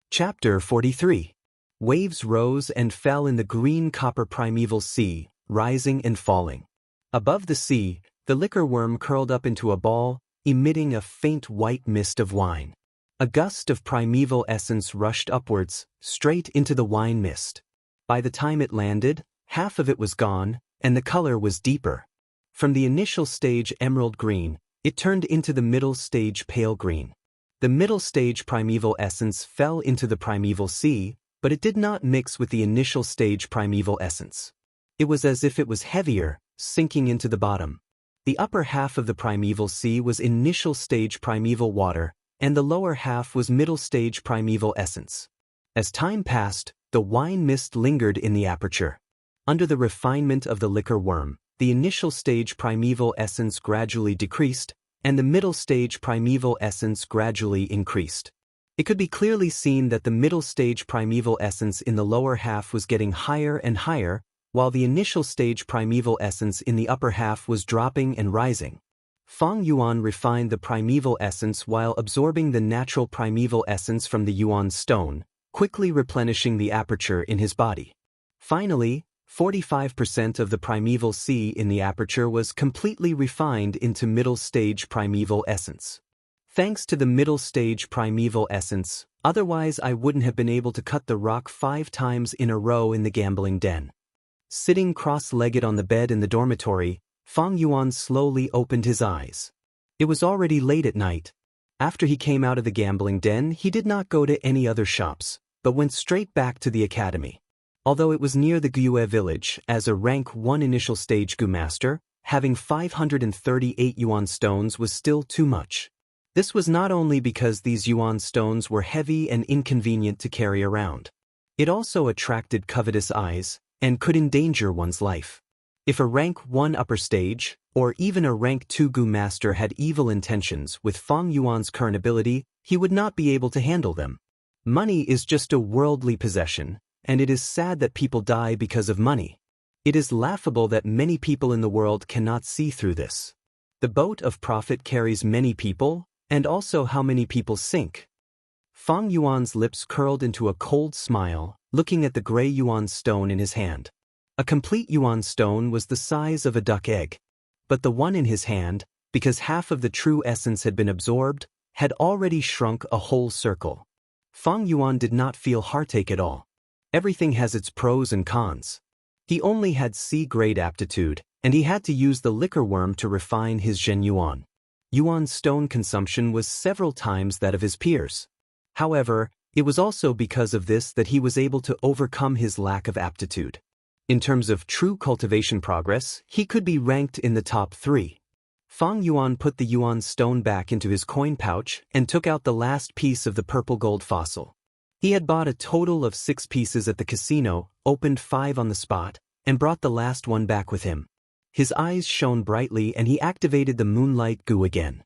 Chapter 43. Waves rose and fell in the green copper primeval sea, rising and falling. Above the sea, the liquor worm curled up into a ball, emitting a faint white mist of wine. A gust of primeval essence rushed upwards, straight into the wine mist. By the time it landed, half of it was gone, and the color was deeper. From the initial stage emerald green, it turned into the middle stage pale green. The middle stage primeval essence fell into the primeval sea, but it did not mix with the initial stage primeval essence. It was as if it was heavier, sinking into the bottom. The upper half of the primeval sea was initial stage primeval water, and the lower half was middle stage primeval essence. As time passed, the wine mist lingered in the aperture. Under the refinement of the liquor worm, the initial stage primeval essence gradually decreased, and the middle stage primeval essence gradually increased. It could be clearly seen that the middle stage primeval essence in the lower half was getting higher and higher, while the initial stage primeval essence in the upper half was dropping and rising. Fang Yuan refined the primeval essence while absorbing the natural primeval essence from the Yuan stone, quickly replenishing the aperture in his body. Finally, 45% of the primeval sea in the aperture was completely refined into middle stage primeval essence. Thanks to the middle stage primeval essence, otherwise I wouldn't have been able to cut the rock 5 times in a row in the gambling den. Sitting cross-legged on the bed in the dormitory, Fang Yuan slowly opened his eyes. It was already late at night. After he came out of the gambling den, he did not go to any other shops, but went straight back to the academy. Although it was near the Guiyue village, as a rank 1 initial stage Gu master, having 538 yuan stones was still too much. This was not only because these yuan stones were heavy and inconvenient to carry around. It also attracted covetous eyes, and could endanger one's life. If a rank 1 upper stage, or even a rank 2 Gu master had evil intentions with Fang Yuan's current ability, he would not be able to handle them. Money is just a worldly possession, and it is sad that people die because of money. It is laughable that many people in the world cannot see through this. The boat of profit carries many people, and also how many people sink. Fang Yuan's lips curled into a cold smile, looking at the gray yuan stone in his hand. A complete yuan stone was the size of a duck egg. But the one in his hand, because half of the true essence had been absorbed, had already shrunk a whole circle. Fang Yuan did not feel heartache at all. Everything has its pros and cons. He only had C-grade aptitude, and he had to use the liquor worm to refine his Zhen Yuan. Yuan stone consumption was several times that of his peers. However, it was also because of this that he was able to overcome his lack of aptitude. In terms of true cultivation progress, he could be ranked in the top 3. Fang Yuan put the yuan stone back into his coin pouch and took out the last piece of the purple gold fossil. He had bought a total of 6 pieces at the casino, opened 5 on the spot, and brought the last one back with him. His eyes shone brightly and he activated the moonlight goo again.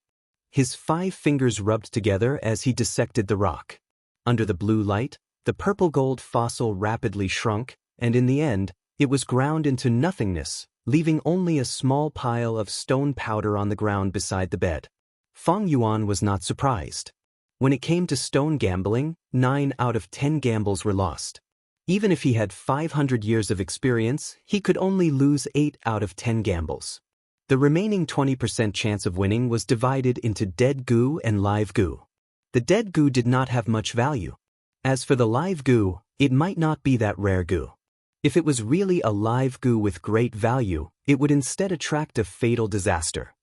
His 5 fingers rubbed together as he dissected the rock. Under the blue light, the purple gold fossil rapidly shrunk, and in the end, it was ground into nothingness, leaving only a small pile of stone powder on the ground beside the bed. Fang Yuan was not surprised. When it came to stone gambling, 9 out of 10 gambles were lost. Even if he had 500 years of experience, he could only lose 8 out of 10 gambles. The remaining 20% chance of winning was divided into dead goo and live goo. The dead goo did not have much value. As for the live goo, it might not be that rare goo. If it was really a live goo with great value, it would instead attract a fatal disaster.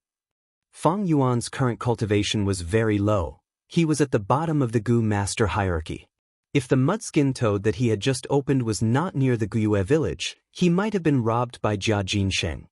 Fang Yuan's current cultivation was very low. He was at the bottom of the goo master hierarchy. If the mudskin toad that he had just opened was not near the Guiyue village, he might have been robbed by Jia Jinsheng.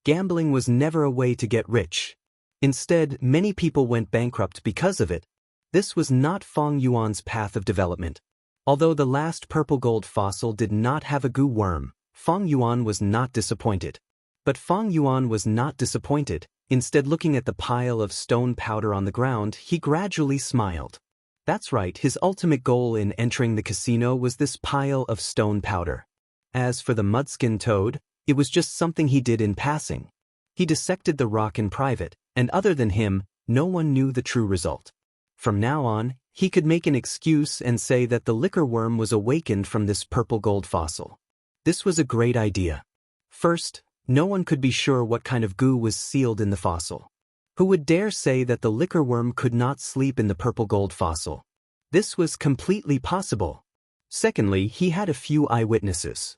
Gambling was never a way to get rich. Instead, many people went bankrupt because of it. This was not Fang Yuan's path of development. Although the last purple gold fossil did not have a goo worm, Fang Yuan was not disappointed. But Fang Yuan was not disappointed. Instead, looking at the pile of stone powder on the ground, he gradually smiled. That's right, his ultimate goal in entering the casino was this pile of stone powder. As for the mudskin toad, it was just something he did in passing. He dissected the rock in private, and other than him, no one knew the true result. From now on, he could make an excuse and say that the liquor worm was awakened from this purple gold fossil. This was a great idea. First, no one could be sure what kind of goo was sealed in the fossil. Who would dare say that the liquor worm could not sleep in the purple gold fossil? This was completely possible. Secondly, he had a few eyewitnesses.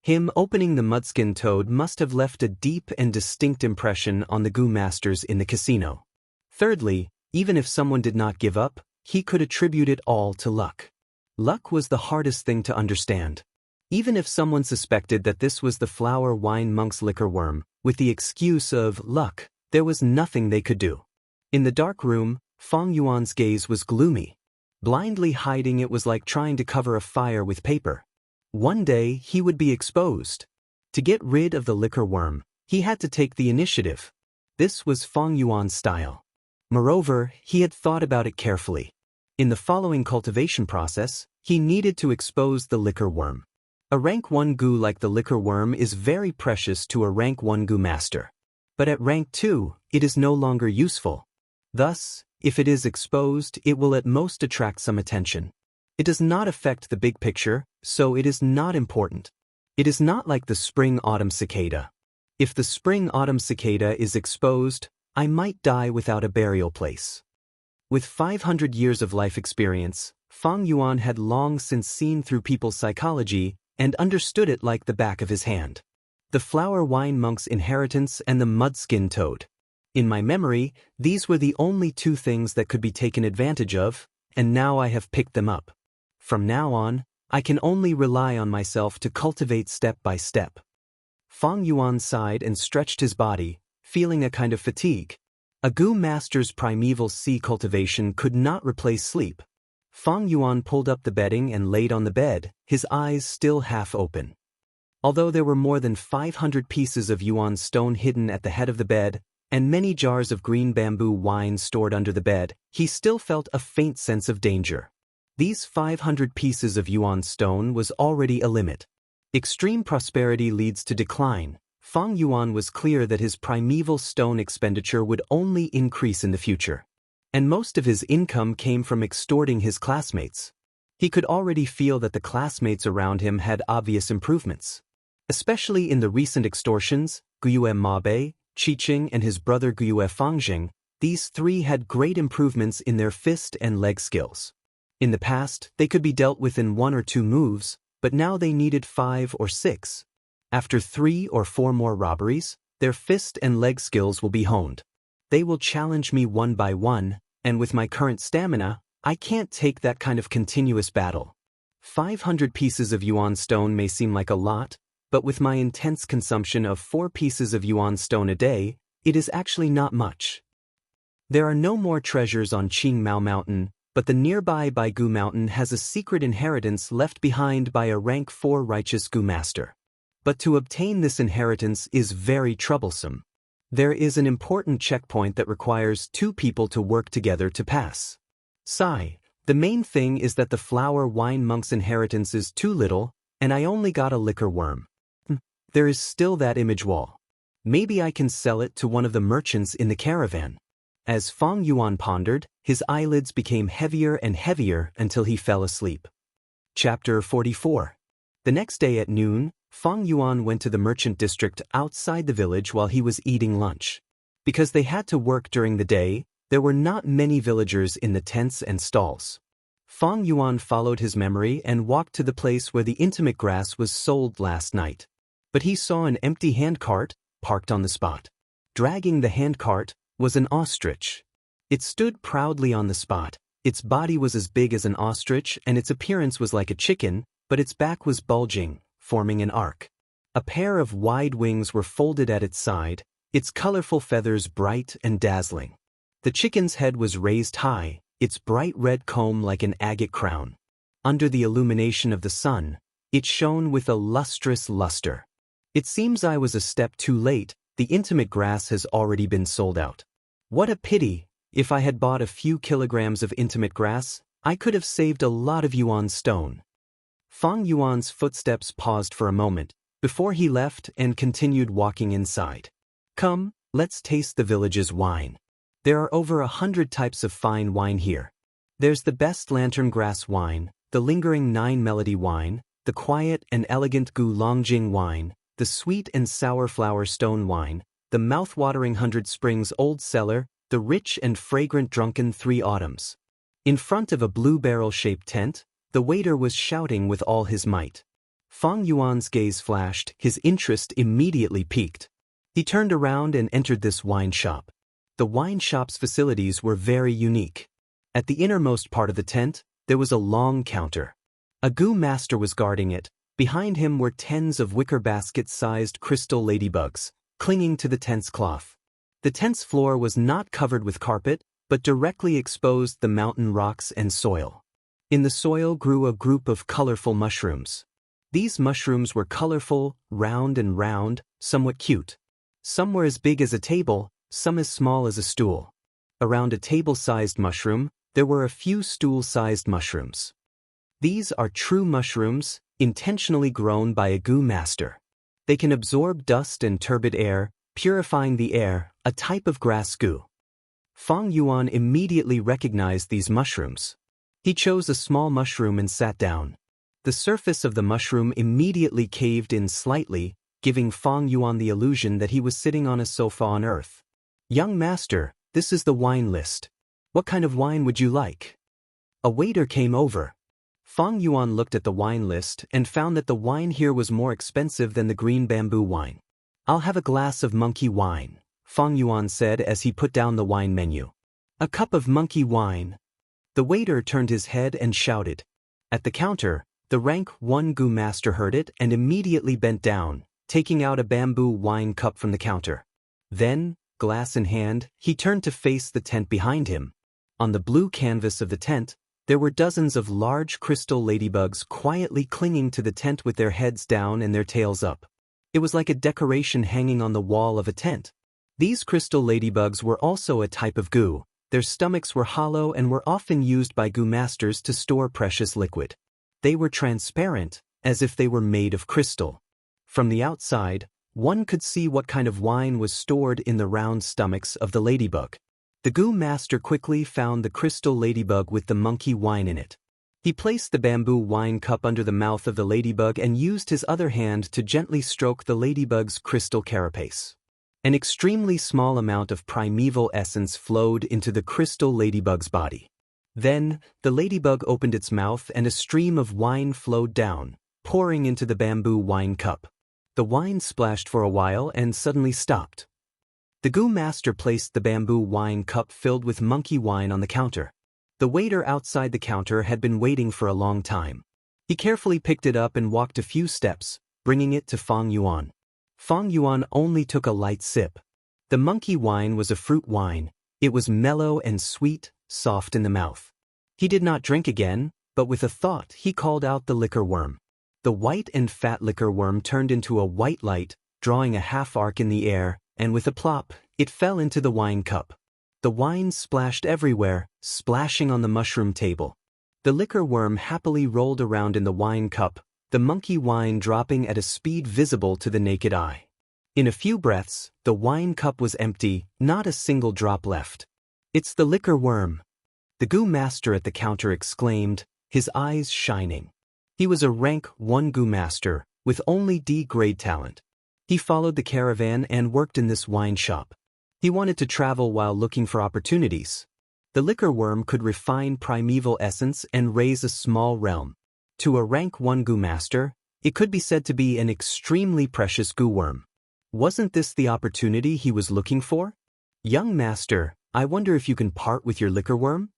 Him opening the mudskin toad must have left a deep and distinct impression on the Gu masters in the casino. Thirdly, even if someone did not give up, he could attribute it all to luck. Luck was the hardest thing to understand. Even if someone suspected that this was the flower wine monk's liquor worm, with the excuse of luck, there was nothing they could do. In the dark room, Fang Yuan's gaze was gloomy. Blindly hiding it was like trying to cover a fire with paper. One day he would be exposed. To get rid of the liquor worm, he had to take the initiative. This was Fang Yuan's style. Moreover, he had thought about it carefully. In the following cultivation process, he needed to expose the liquor worm. A rank 1 Gu like the liquor worm is very precious to a rank 1 Gu master. But at rank 2, it is no longer useful. Thus, if it is exposed, it will at most attract some attention. It does not affect the big picture, so it is not important. It is not like the spring-autumn cicada. If the spring-autumn cicada is exposed, I might die without a burial place. With 500 years of life experience, Fang Yuan had long since seen through people's psychology and understood it like the back of his hand. The flower wine monk's inheritance and the mudskin toad. In my memory, these were the only two things that could be taken advantage of, and now I have picked them up. From now on, I can only rely on myself to cultivate step by step. Fang Yuan sighed and stretched his body, feeling a kind of fatigue. A Gu master's primeval sea cultivation could not replace sleep. Fang Yuan pulled up the bedding and laid on the bed, his eyes still half open. Although there were more than 500 pieces of yuan stone hidden at the head of the bed, and many jars of green bamboo wine stored under the bed, he still felt a faint sense of danger. These 500 pieces of yuan stone was already a limit. Extreme prosperity leads to decline. Fang Yuan was clear that his primeval stone expenditure would only increase in the future. And most of his income came from extorting his classmates. He could already feel that the classmates around him had obvious improvements. Especially in the recent extortions, Guyue Mabe, Qiqing and his brother Guyue Fangjing, these three had great improvements in their fist and leg skills. In the past, they could be dealt with in 1 or 2 moves, but now they needed 5 or 6. After 3 or 4 more robberies, their fist and leg skills will be honed. They will challenge me one by one, and with my current stamina, I can't take that kind of continuous battle. 500 pieces of yuan stone may seem like a lot, but with my intense consumption of 4 pieces of yuan stone a day, it is actually not much. There are no more treasures on Qingmao Mountain, but the nearby Baigu Mountain has a secret inheritance left behind by a rank 4 righteous Gu master. But to obtain this inheritance is very troublesome. There is an important checkpoint that requires 2 people to work together to pass. Sigh, the main thing is that the flower wine monk's inheritance is too little, and I only got a liquor worm. There is still that image wall. Maybe I can sell it to one of the merchants in the caravan. As Fang Yuan pondered, his eyelids became heavier and heavier until he fell asleep. Chapter 44. The next day at noon, Fang Yuan went to the merchant district outside the village while he was eating lunch. Because they had to work during the day, there were not many villagers in the tents and stalls. Fang Yuan followed his memory and walked to the place where the intimate grass was sold last night. But he saw an empty handcart, parked on the spot. Dragging the handcart was an ostrich. It stood proudly on the spot. Its body was as big as an ostrich and its appearance was like a chicken, but its back was bulging, forming an arc. A pair of wide wings were folded at its side, its colorful feathers bright and dazzling. The chicken's head was raised high, its bright red comb like an agate crown. Under the illumination of the sun, it shone with a lustrous luster. It seems I was a step too late, the intimate grass has already been sold out. What a pity, if I had bought a few kilograms of intimate grass, I could have saved a lot of yuan stone. Fang Yuan's footsteps paused for a moment, before he left and continued walking inside. Come, let's taste the village's wine. There are over 100 types of fine wine here. There's the best lantern grass wine, the lingering 9 melody wine, the quiet and elegant Gu Longjing wine, the sweet and sour flower stone wine, the mouth-watering 100 Springs Old Cellar, the rich and fragrant drunken 3 Autumns. In front of a blue barrel-shaped tent, the waiter was shouting with all his might. Fang Yuan's gaze flashed, his interest immediately piqued. He turned around and entered this wine shop. The wine shop's facilities were very unique. At the innermost part of the tent, there was a long counter. A Gu master was guarding it. Behind him were tens of wicker basket-sized crystal ladybugs, clinging to the tent's cloth. The tent's floor was not covered with carpet, but directly exposed the mountain rocks and soil. In the soil grew a group of colorful mushrooms. These mushrooms were colorful, round, somewhat cute. Some were as big as a table, some as small as a stool. Around a table-sized mushroom, there were a few stool-sized mushrooms. These are true mushrooms, intentionally grown by a Gu master. They can absorb dust and turbid air, purifying the air, a type of grass Gu. Fang Yuan immediately recognized these mushrooms. He chose a small mushroom and sat down. The surface of the mushroom immediately caved in slightly, giving Fang Yuan the illusion that he was sitting on a sofa on earth. "Young master, this is the wine list. What kind of wine would you like?" A waiter came over. Fang Yuan looked at the wine list and found that the wine here was more expensive than the green bamboo wine. "I'll have a glass of monkey wine," Fang Yuan said as he put down the wine menu. "A cup of monkey wine." The waiter turned his head and shouted. At the counter, the rank 1 Gu master heard it and immediately bent down, taking out a bamboo wine cup from the counter. Then, glass in hand, he turned to face the tent behind him. On the blue canvas of the tent, there were dozens of large crystal ladybugs quietly clinging to the tent with their heads down and their tails up. It was like a decoration hanging on the wall of a tent. These crystal ladybugs were also a type of Gu. Their stomachs were hollow and were often used by Gu masters to store precious liquid. They were transparent, as if they were made of crystal. From the outside, one could see what kind of wine was stored in the round stomachs of the ladybug. The Gu master quickly found the crystal ladybug with the monkey wine in it. He placed the bamboo wine cup under the mouth of the ladybug and used his other hand to gently stroke the ladybug's crystal carapace. An extremely small amount of primeval essence flowed into the crystal ladybug's body. Then, the ladybug opened its mouth and a stream of wine flowed down, pouring into the bamboo wine cup. The wine splashed for a while and suddenly stopped. The Gu master placed the bamboo wine cup filled with monkey wine on the counter. The waiter outside the counter had been waiting for a long time. He carefully picked it up and walked a few steps, bringing it to Fang Yuan. Fang Yuan only took a light sip. The monkey wine was a fruit wine. It was mellow and sweet, soft in the mouth. He did not drink again, but with a thought he called out the liquor worm. The white and fat liquor worm turned into a white light, drawing a half arc in the air, and with a plop, it fell into the wine cup. The wine splashed everywhere, splashing on the mushroom table. The liquor worm happily rolled around in the wine cup, the monkey wine dropping at a speed visible to the naked eye. In a few breaths, the wine cup was empty, not a single drop left. "It's the liquor worm," the Gu master at the counter exclaimed, his eyes shining. He was a rank 1 Gu master, with only D-grade talent. He followed the caravan and worked in this wine shop. He wanted to travel while looking for opportunities. The liquor worm could refine primeval essence and raise a small realm. To a rank 1 Gu master, it could be said to be an extremely precious Gu worm. Wasn't this the opportunity he was looking for? "Young master, I wonder if you can part with your liquor worm?"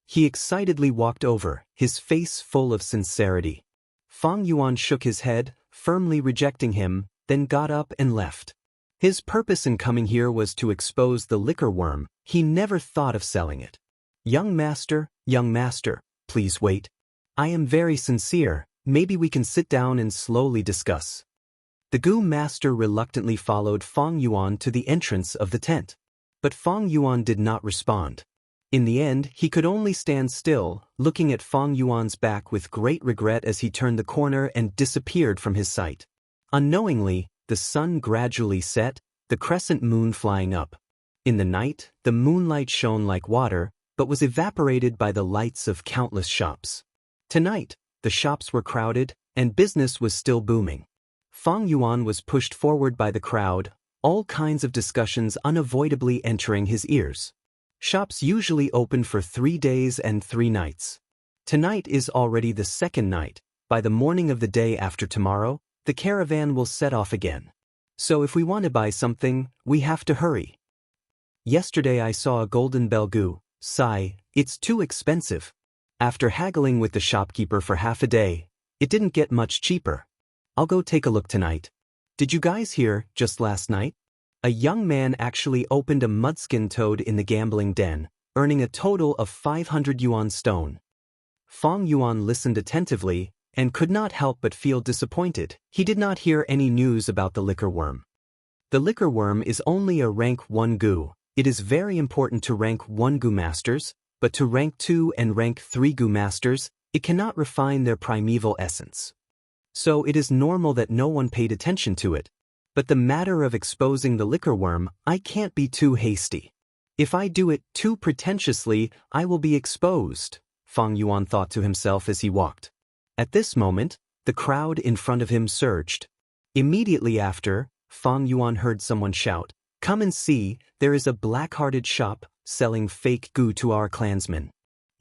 He excitedly walked over, his face full of sincerity. Fang Yuan shook his head, firmly rejecting him, then got up and left. His purpose in coming here was to expose the liquor worm. He never thought of selling it. Young master, please wait. I am very sincere, maybe we can sit down and slowly discuss." The Gu master reluctantly followed Fang Yuan to the entrance of the tent. But Fang Yuan did not respond. In the end, he could only stand still, looking at Fang Yuan's back with great regret as he turned the corner and disappeared from his sight. Unknowingly, the sun gradually set, the crescent moon flying up. In the night, the moonlight shone like water, but was evaporated by the lights of countless shops. Tonight, the shops were crowded, and business was still booming. Fang Yuan was pushed forward by the crowd, all kinds of discussions unavoidably entering his ears. Shops usually open for 3 days and 3 nights. Tonight is already the second night, by the morning of the day after tomorrow, the caravan will set off again. So if we want to buy something, we have to hurry. Yesterday I saw a golden belgu. Sigh, it's too expensive. After haggling with the shopkeeper for half a day, it didn't get much cheaper. I'll go take a look tonight. Did you guys hear, just last night? A young man actually opened a mudskin toad in the gambling den, earning a total of 500 yuan stone. Fang Yuan listened attentively and could not help but feel disappointed. He did not hear any news about the liquor worm. The liquor worm is only a rank 1 gu. It is very important to rank 1 gu masters, but to rank 2 and rank 3 gu masters, it cannot refine their primeval essence. So it is normal that no one paid attention to it. But the matter of exposing the liquor worm, I can't be too hasty. If I do it too pretentiously, I will be exposed, Fang Yuan thought to himself as he walked. At this moment, the crowd in front of him surged. Immediately after, Fang Yuan heard someone shout, "Come and see, there is a black-hearted shop selling fake gu to our clansmen."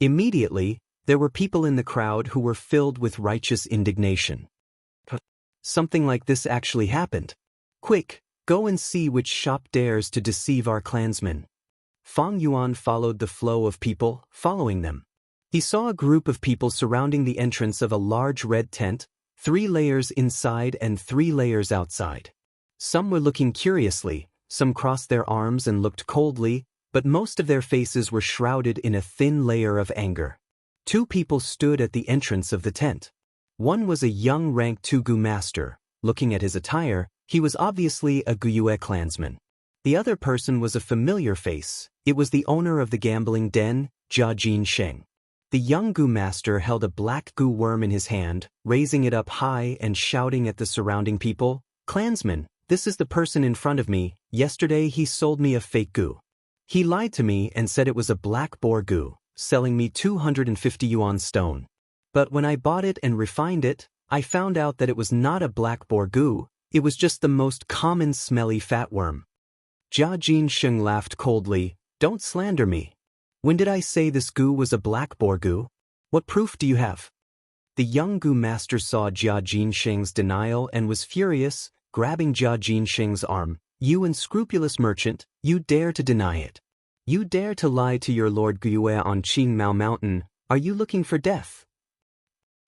Immediately, there were people in the crowd who were filled with righteous indignation. Something like this actually happened. Quick, go and see which shop dares to deceive our clansmen. Fang Yuan followed the flow of people, following them. He saw a group of people surrounding the entrance of a large red tent, 3 layers inside and 3 layers outside. Some were looking curiously, some crossed their arms and looked coldly, but most of their faces were shrouded in a thin layer of anger. 2 people stood at the entrance of the tent. One was a young rank 2 gu master. Looking at his attire, he was obviously a Guyue clansman. The other person was a familiar face. It was the owner of the gambling den, Jia Sheng. The young gu master held a black gu worm in his hand, raising it up high and shouting at the surrounding people, "Clansmen, this is the person in front of me. Yesterday he sold me a fake gu. He lied to me and said it was a black boar gu, selling me 250 yuan stone. But when I bought it and refined it, I found out that it was not a black boar gu, it was just the most common smelly fat worm." Jia Sheng laughed coldly, "Don't slander me. When did I say this gu was a black boar gu? What proof do you have?" The young gu master saw Jia Sheng's denial and was furious, grabbing Jia Sheng's arm. "You unscrupulous merchant, you dare to deny it. You dare to lie to your Lord Guyue on Qingmao Mountain. Are you looking for death?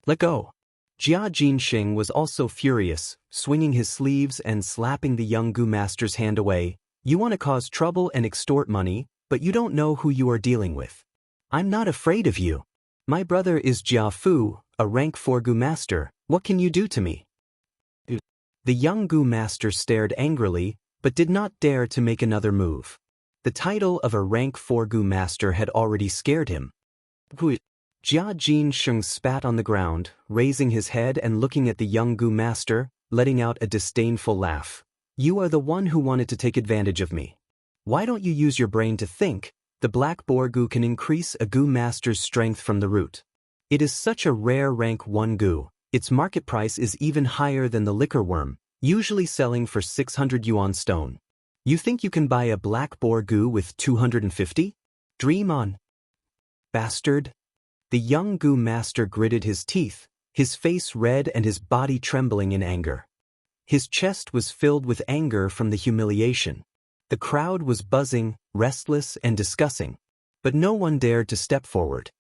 Let go." Jia Sheng was also furious, swinging his sleeves and slapping the young gu master's hand away. "You want to cause trouble and extort money, but you don't know who you are dealing with. I'm not afraid of you. My brother is Jia Fu, a rank 4 gu master. What can you do to me?" The young gu master stared angrily, but did not dare to make another move. The title of a rank 4 gu master had already scared him. Jia Sheng spat on the ground, raising his head and looking at the young gu master, letting out a disdainful laugh. "You are the one who wanted to take advantage of me. Why don't you use your brain to think? The black boar gu can increase a gu master's strength from the root. It is such a rare rank 1 gu, its market price is even higher than the liquor worm, usually selling for 600 yuan stone. You think you can buy a black boar gu with 250? Dream on, bastard." The young gu master gritted his teeth, his face red and his body trembling in anger. His chest was filled with anger from the humiliation. The crowd was buzzing, restless and discussing. But no one dared to step forward.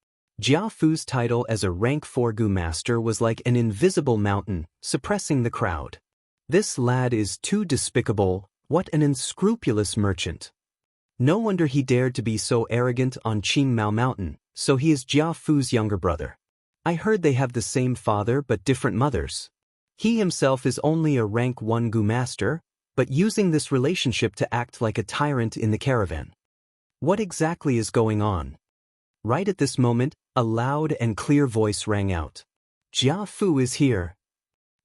Jia Fu's title as a rank 4 gu master was like an invisible mountain, suppressing the crowd. "This lad is too despicable, what an unscrupulous merchant. No wonder he dared to be so arrogant on Qingmao Mountain. So he is Jia Fu's younger brother. I heard they have the same father but different mothers. He himself is only a rank 1 gu master, but using this relationship to act like a tyrant in the caravan. What exactly is going on?" Right at this moment, a loud and clear voice rang out. "Jia Fu is here.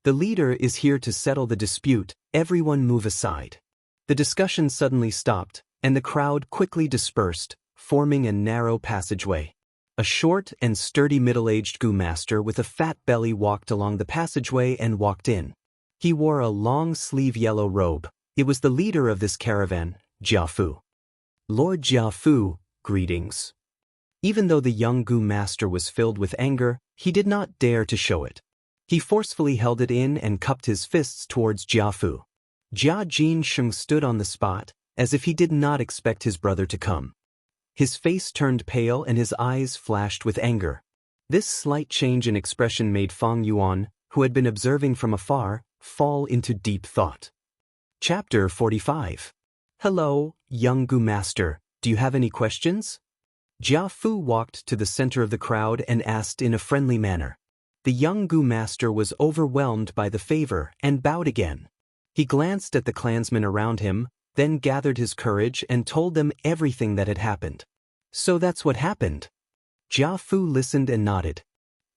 The leader is here to settle the dispute. Everyone move aside." The discussion suddenly stopped, and the crowd quickly dispersed, forming a narrow passageway. A short and sturdy middle-aged gu master with a fat belly walked along the passageway and walked in. He wore a long-sleeve yellow robe. It was the leader of this caravan, Jia Fu. "Lord Jia Fu, greetings." Even though the young gu master was filled with anger, he did not dare to show it. He forcefully held it in and cupped his fists towards Jiafu. Jia Jinsheng stood on the spot, as if he did not expect his brother to come. His face turned pale and his eyes flashed with anger. This slight change in expression made Fang Yuan, who had been observing from afar, fall into deep thought. Chapter 45. Hello, young Gu Master, do you have any questions? Jia Fu walked to the center of the crowd and asked in a friendly manner. The young Gu Master was overwhelmed by the favor and bowed again. He glanced at the clansmen around him, then gathered his courage and told them everything that had happened. So that's what happened. Jia Fu listened and nodded.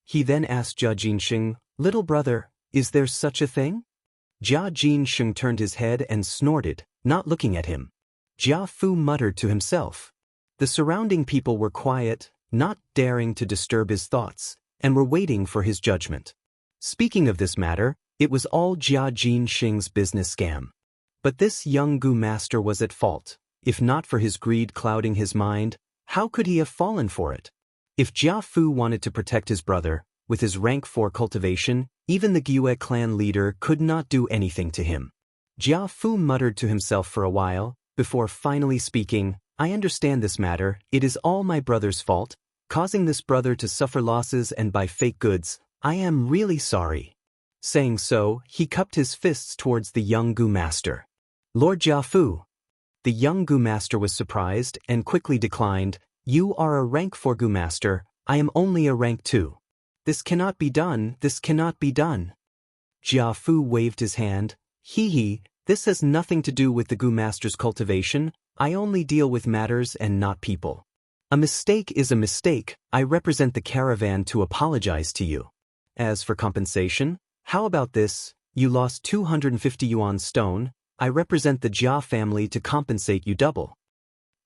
He then asked Jia Jinsheng, "Little brother, is there such a thing?" Jia Jinsheng turned his head and snorted, not looking at him. Jia Fu muttered to himself. The surrounding people were quiet, not daring to disturb his thoughts, and were waiting for his judgment. Speaking of this matter, it was all Jia Jinsheng's business scam. But this young Gu Master was at fault. If not for his greed clouding his mind, how could he have fallen for it? If Jia Fu wanted to protect his brother, with his rank 4 cultivation, even the Gyue clan leader could not do anything to him. Jia Fu muttered to himself for a while, before finally speaking, "I understand this matter, it is all my brother's fault, causing this brother to suffer losses and buy fake goods, I am really sorry." Saying so, he cupped his fists towards the young Gu Master. "Lord Jia Fu." The young Gu Master was surprised and quickly declined, "You are a rank 4 Gu Master, I am only a rank 2. This cannot be done, this cannot be done." Jia Fu waved his hand, "Hee, this has nothing to do with the Gu Master's cultivation, I only deal with matters and not people. A mistake is a mistake, I represent the caravan to apologize to you. As for compensation, how about this, you lost 250 yuan stone, I represent the Jia family to compensate you double."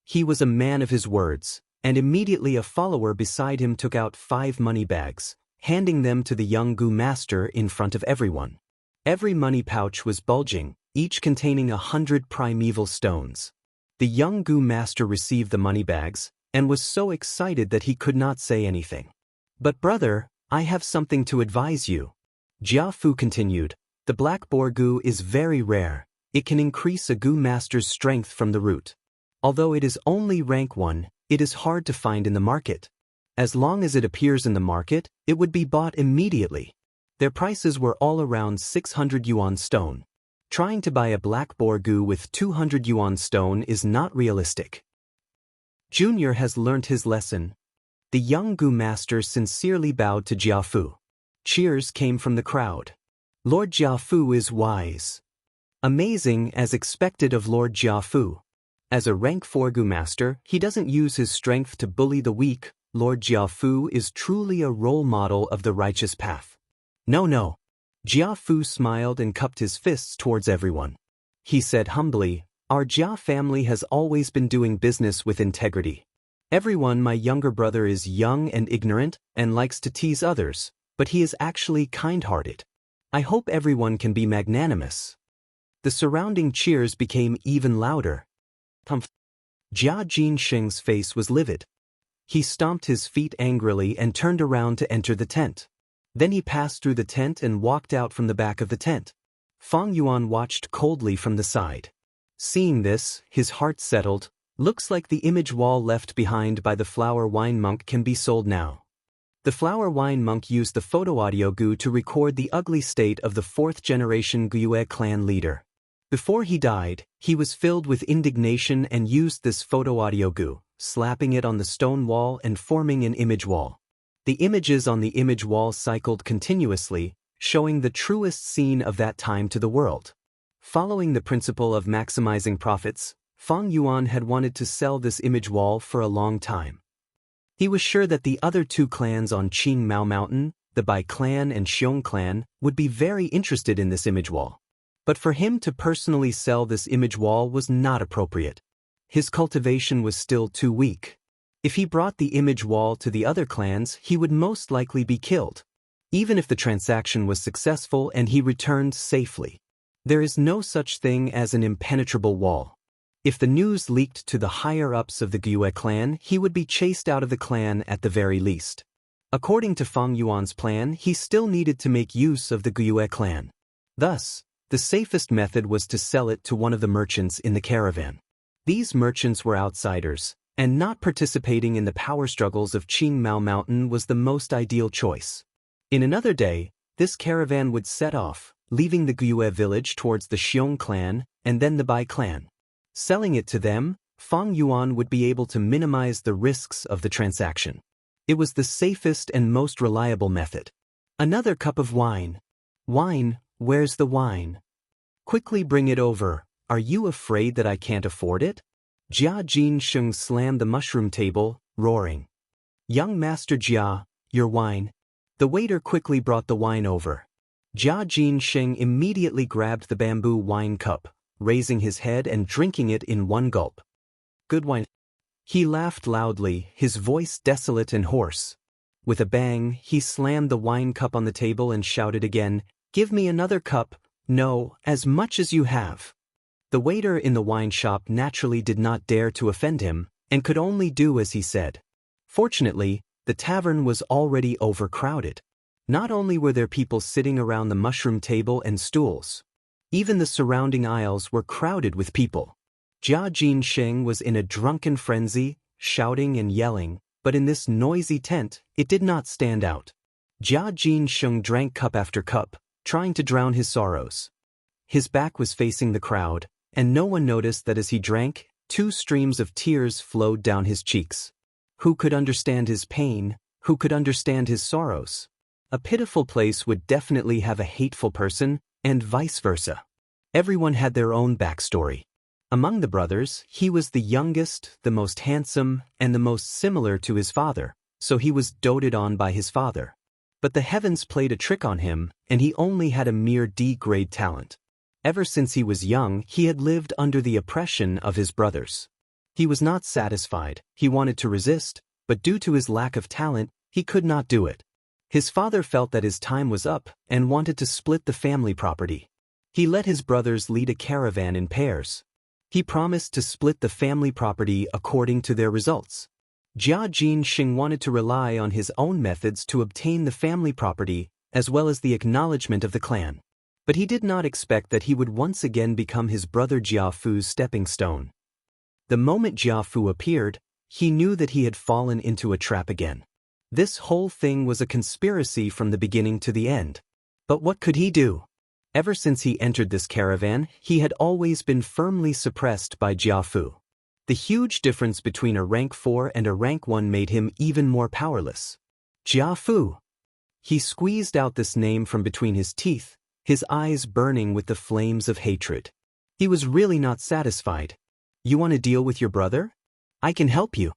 He was a man of his words, and immediately a follower beside him took out 5 money bags, handing them to the young Gu Master in front of everyone. Every money pouch was bulging, each containing 100 primeval stones. The young Gu Master received the money bags, and was so excited that he could not say anything. "But brother, I have something to advise you." Jia Fu continued, "The black boar gu is very rare, it can increase a Gu Master's strength from the root. Although it is only rank 1, it is hard to find in the market. As long as it appears in the market, it would be bought immediately. Their prices were all around 600 yuan stone. Trying to buy a black boar gu with 200 yuan stone is not realistic." Junior has learnt his lesson. The young Gu Master sincerely bowed to Jia Fu. Cheers came from the crowd. "Lord Jia Fu is wise." Amazing as expected of Lord Jia Fu. As a rank 4 Gu Master, he doesn't use his strength to bully the weak. Lord Jia Fu is truly a role model of the righteous path. No. Jia Fu smiled and cupped his fists towards everyone. He said humbly, "Our Jia family has always been doing business with integrity. Everyone, my younger brother is young and ignorant, and likes to tease others, but he is actually kind-hearted. I hope everyone can be magnanimous." The surrounding cheers became even louder. Jia Jinsheng's face was livid. He stomped his feet angrily and turned around to enter the tent. Then he passed through the tent and walked out from the back of the tent. Fang Yuan watched coldly from the side. Seeing this, his heart settled. Looks like the image wall left behind by the flower wine monk can be sold now. The flower wine monk used the photo audio gu to record the ugly state of the 4th generation Gyue clan leader. Before he died, he was filled with indignation and used this photo audio gu, slapping it on the stone wall and forming an image wall. The images on the image wall cycled continuously, showing the truest scene of that time to the world. Following the principle of maximizing profits, Fang Yuan had wanted to sell this image wall for a long time. He was sure that the other 2 clans on Qing Mao Mountain, the Bai clan and Xiong clan, would be very interested in this image wall. But for him to personally sell this image wall was not appropriate. His cultivation was still too weak. If he brought the image wall to the other clans, he would most likely be killed. Even if the transaction was successful and he returned safely. There is no such thing as an impenetrable wall. If the news leaked to the higher-ups of the Gyue clan, he would be chased out of the clan at the very least. According to Fang Yuan's plan, he still needed to make use of the Gyue clan. Thus, the safest method was to sell it to one of the merchants in the caravan. These merchants were outsiders, and not participating in the power struggles of Qingmao Mountain was the most ideal choice. In another day, this caravan would set off, leaving the Gyue village towards the Xiong clan and then the Bai clan. Selling it to them, Fang Yuan would be able to minimize the risks of the transaction. It was the safest and most reliable method. Another cup of wine. Wine, where's the wine? Quickly bring it over. Are you afraid that I can't afford it? Jia Jinsheng slammed the mushroom table, roaring. Young Master Jia, your wine. The waiter quickly brought the wine over. Jia Jinsheng immediately grabbed the bamboo wine cup, raising his head and drinking it in one gulp. Good wine. He laughed loudly, his voice desolate and hoarse. With a bang, he slammed the wine cup on the table and shouted again, Give me another cup. No, as much as you have. The waiter in the wine shop naturally did not dare to offend him, and could only do as he said. Fortunately, the tavern was already overcrowded. Not only were there people sitting around the mushroom table and stools, even the surrounding aisles were crowded with people. Jia Jinsheng was in a drunken frenzy, shouting and yelling, but in this noisy tent, it did not stand out. Jia Jinsheng drank cup after cup, trying to drown his sorrows. His back was facing the crowd, and no one noticed that as he drank, 2 streams of tears flowed down his cheeks. Who could understand his pain? Who could understand his sorrows? A pitiful place would definitely have a hateful person, and vice versa. Everyone had their own backstory. Among the brothers, he was the youngest, the most handsome, and the most similar to his father, so he was doted on by his father. But the heavens played a trick on him, and he only had a mere D-grade talent. Ever since he was young, he had lived under the oppression of his brothers. He was not satisfied, he wanted to resist, but due to his lack of talent, he could not do it. His father felt that his time was up and wanted to split the family property. He let his brothers lead a caravan in pairs. He promised to split the family property according to their results. Jia Jinsheng wanted to rely on his own methods to obtain the family property as well as the acknowledgement of the clan. But he did not expect that he would once again become his brother Jia Fu's stepping stone. The moment Jia Fu appeared, he knew that he had fallen into a trap again. This whole thing was a conspiracy from the beginning to the end. But what could he do? Ever since he entered this caravan, he had always been firmly suppressed by Jia Fu. The huge difference between a rank 4 and a rank 1 made him even more powerless. Jia Fu. He squeezed out this name from between his teeth, his eyes burning with the flames of hatred. He was really not satisfied. You want to deal with your brother? I can help you.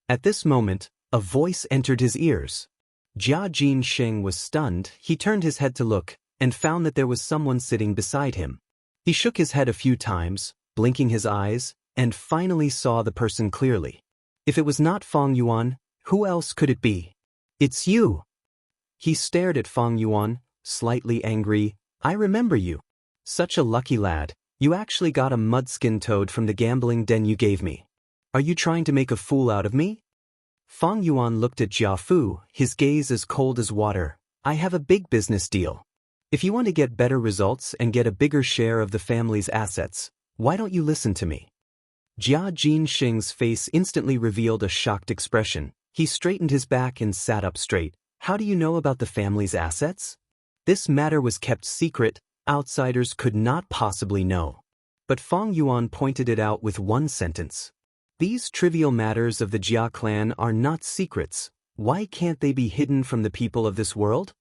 At this moment, a voice entered his ears. Jia Jinsheng was stunned. He turned his head to look, and found that there was someone sitting beside him. He shook his head a few times, blinking his eyes, and finally saw the person clearly. If it was not Fang Yuan, who else could it be? It's you. He stared at Fang Yuan, slightly angry. I remember you. Such a lucky lad. You actually got a mudskin toad from the gambling den you gave me. Are you trying to make a fool out of me? Fang Yuan looked at Jia Fu, his gaze as cold as water. I have a big business deal. If you want to get better results and get a bigger share of the family's assets, why don't you listen to me? Jia Jinsheng's face instantly revealed a shocked expression. He straightened his back and sat up straight. How do you know about the family's assets? This matter was kept secret, outsiders could not possibly know. But Fang Yuan pointed it out with one sentence. These trivial matters of the Jia clan are not secrets. Why can't they be hidden from the people of this world?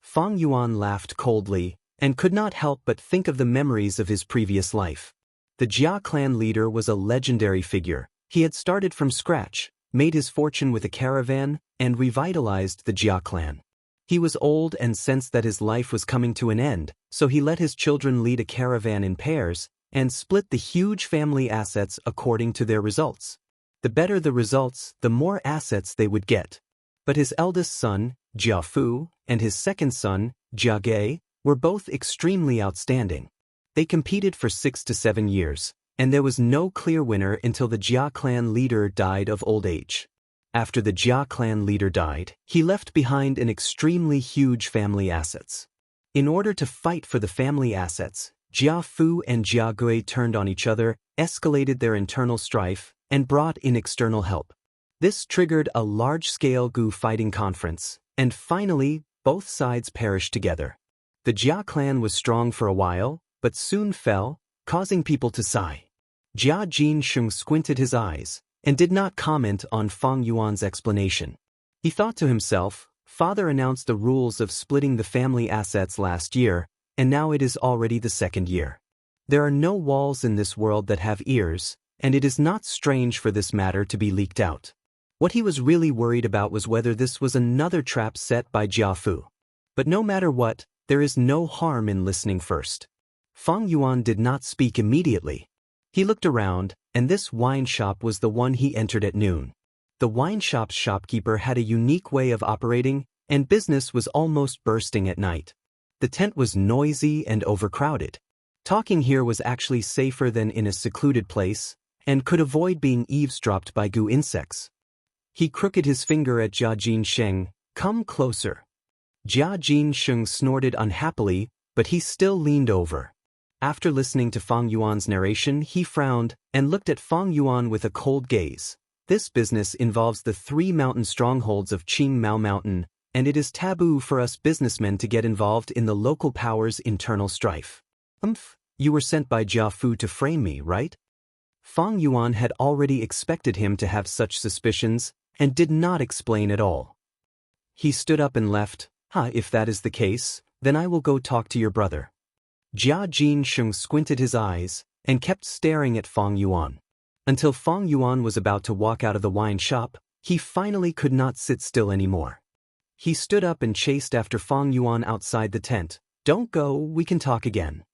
Fang Yuan laughed coldly, and could not help but think of the memories of his previous life. The Jia clan leader was a legendary figure. He had started from scratch, made his fortune with a caravan, and revitalized the Jia clan. He was old and sensed that his life was coming to an end, so he let his children lead a caravan in pairs, and split the huge family assets according to their results. The better the results, the more assets they would get. But his eldest son, Jia Fu, and his second son, Jia Ge, were both extremely outstanding. They competed for 6 to 7 years, and there was no clear winner until the Jia clan leader died of old age. After the Jia clan leader died, he left behind an extremely huge family assets. In order to fight for the family assets, Jia Fu and Jia Gui turned on each other, escalated their internal strife, and brought in external help. This triggered a large-scale Gu fighting conference, and finally, both sides perished together. The Jia clan was strong for a while, but soon fell, causing people to sigh. Jia Jinsheng squinted his eyes, and did not comment on Fang Yuan's explanation. He thought to himself, Father announced the rules of splitting the family assets last year, and now it is already the second year. There are no walls in this world that have ears, and it is not strange for this matter to be leaked out. What he was really worried about was whether this was another trap set by Jia Fu. But no matter what, there is no harm in listening first. Fang Yuan did not speak immediately. He looked around, and this wine shop was the one he entered at noon. The wine shop's shopkeeper had a unique way of operating, and business was almost bursting at night. The tent was noisy and overcrowded. Talking here was actually safer than in a secluded place, and could avoid being eavesdropped by Gu insects. He crooked his finger at Jia Jinsheng, "Come closer." Jia Jinsheng snorted unhappily, but he still leaned over. After listening to Fang Yuan's narration, he frowned and looked at Fang Yuan with a cold gaze. This business involves the 3 mountain strongholds of Qing Mao Mountain, and it is taboo for us businessmen to get involved in the local power's internal strife. You were sent by Jia Fu to frame me, right? Fang Yuan had already expected him to have such suspicions, and did not explain at all. He stood up and left. If that is the case, then I will go talk to your brother. Jia Jinsheng squinted his eyes, and kept staring at Fang Yuan. Until Fang Yuan was about to walk out of the wine shop, he finally could not sit still anymore. He stood up and chased after Fang Yuan outside the tent. "Don't go, we can talk again."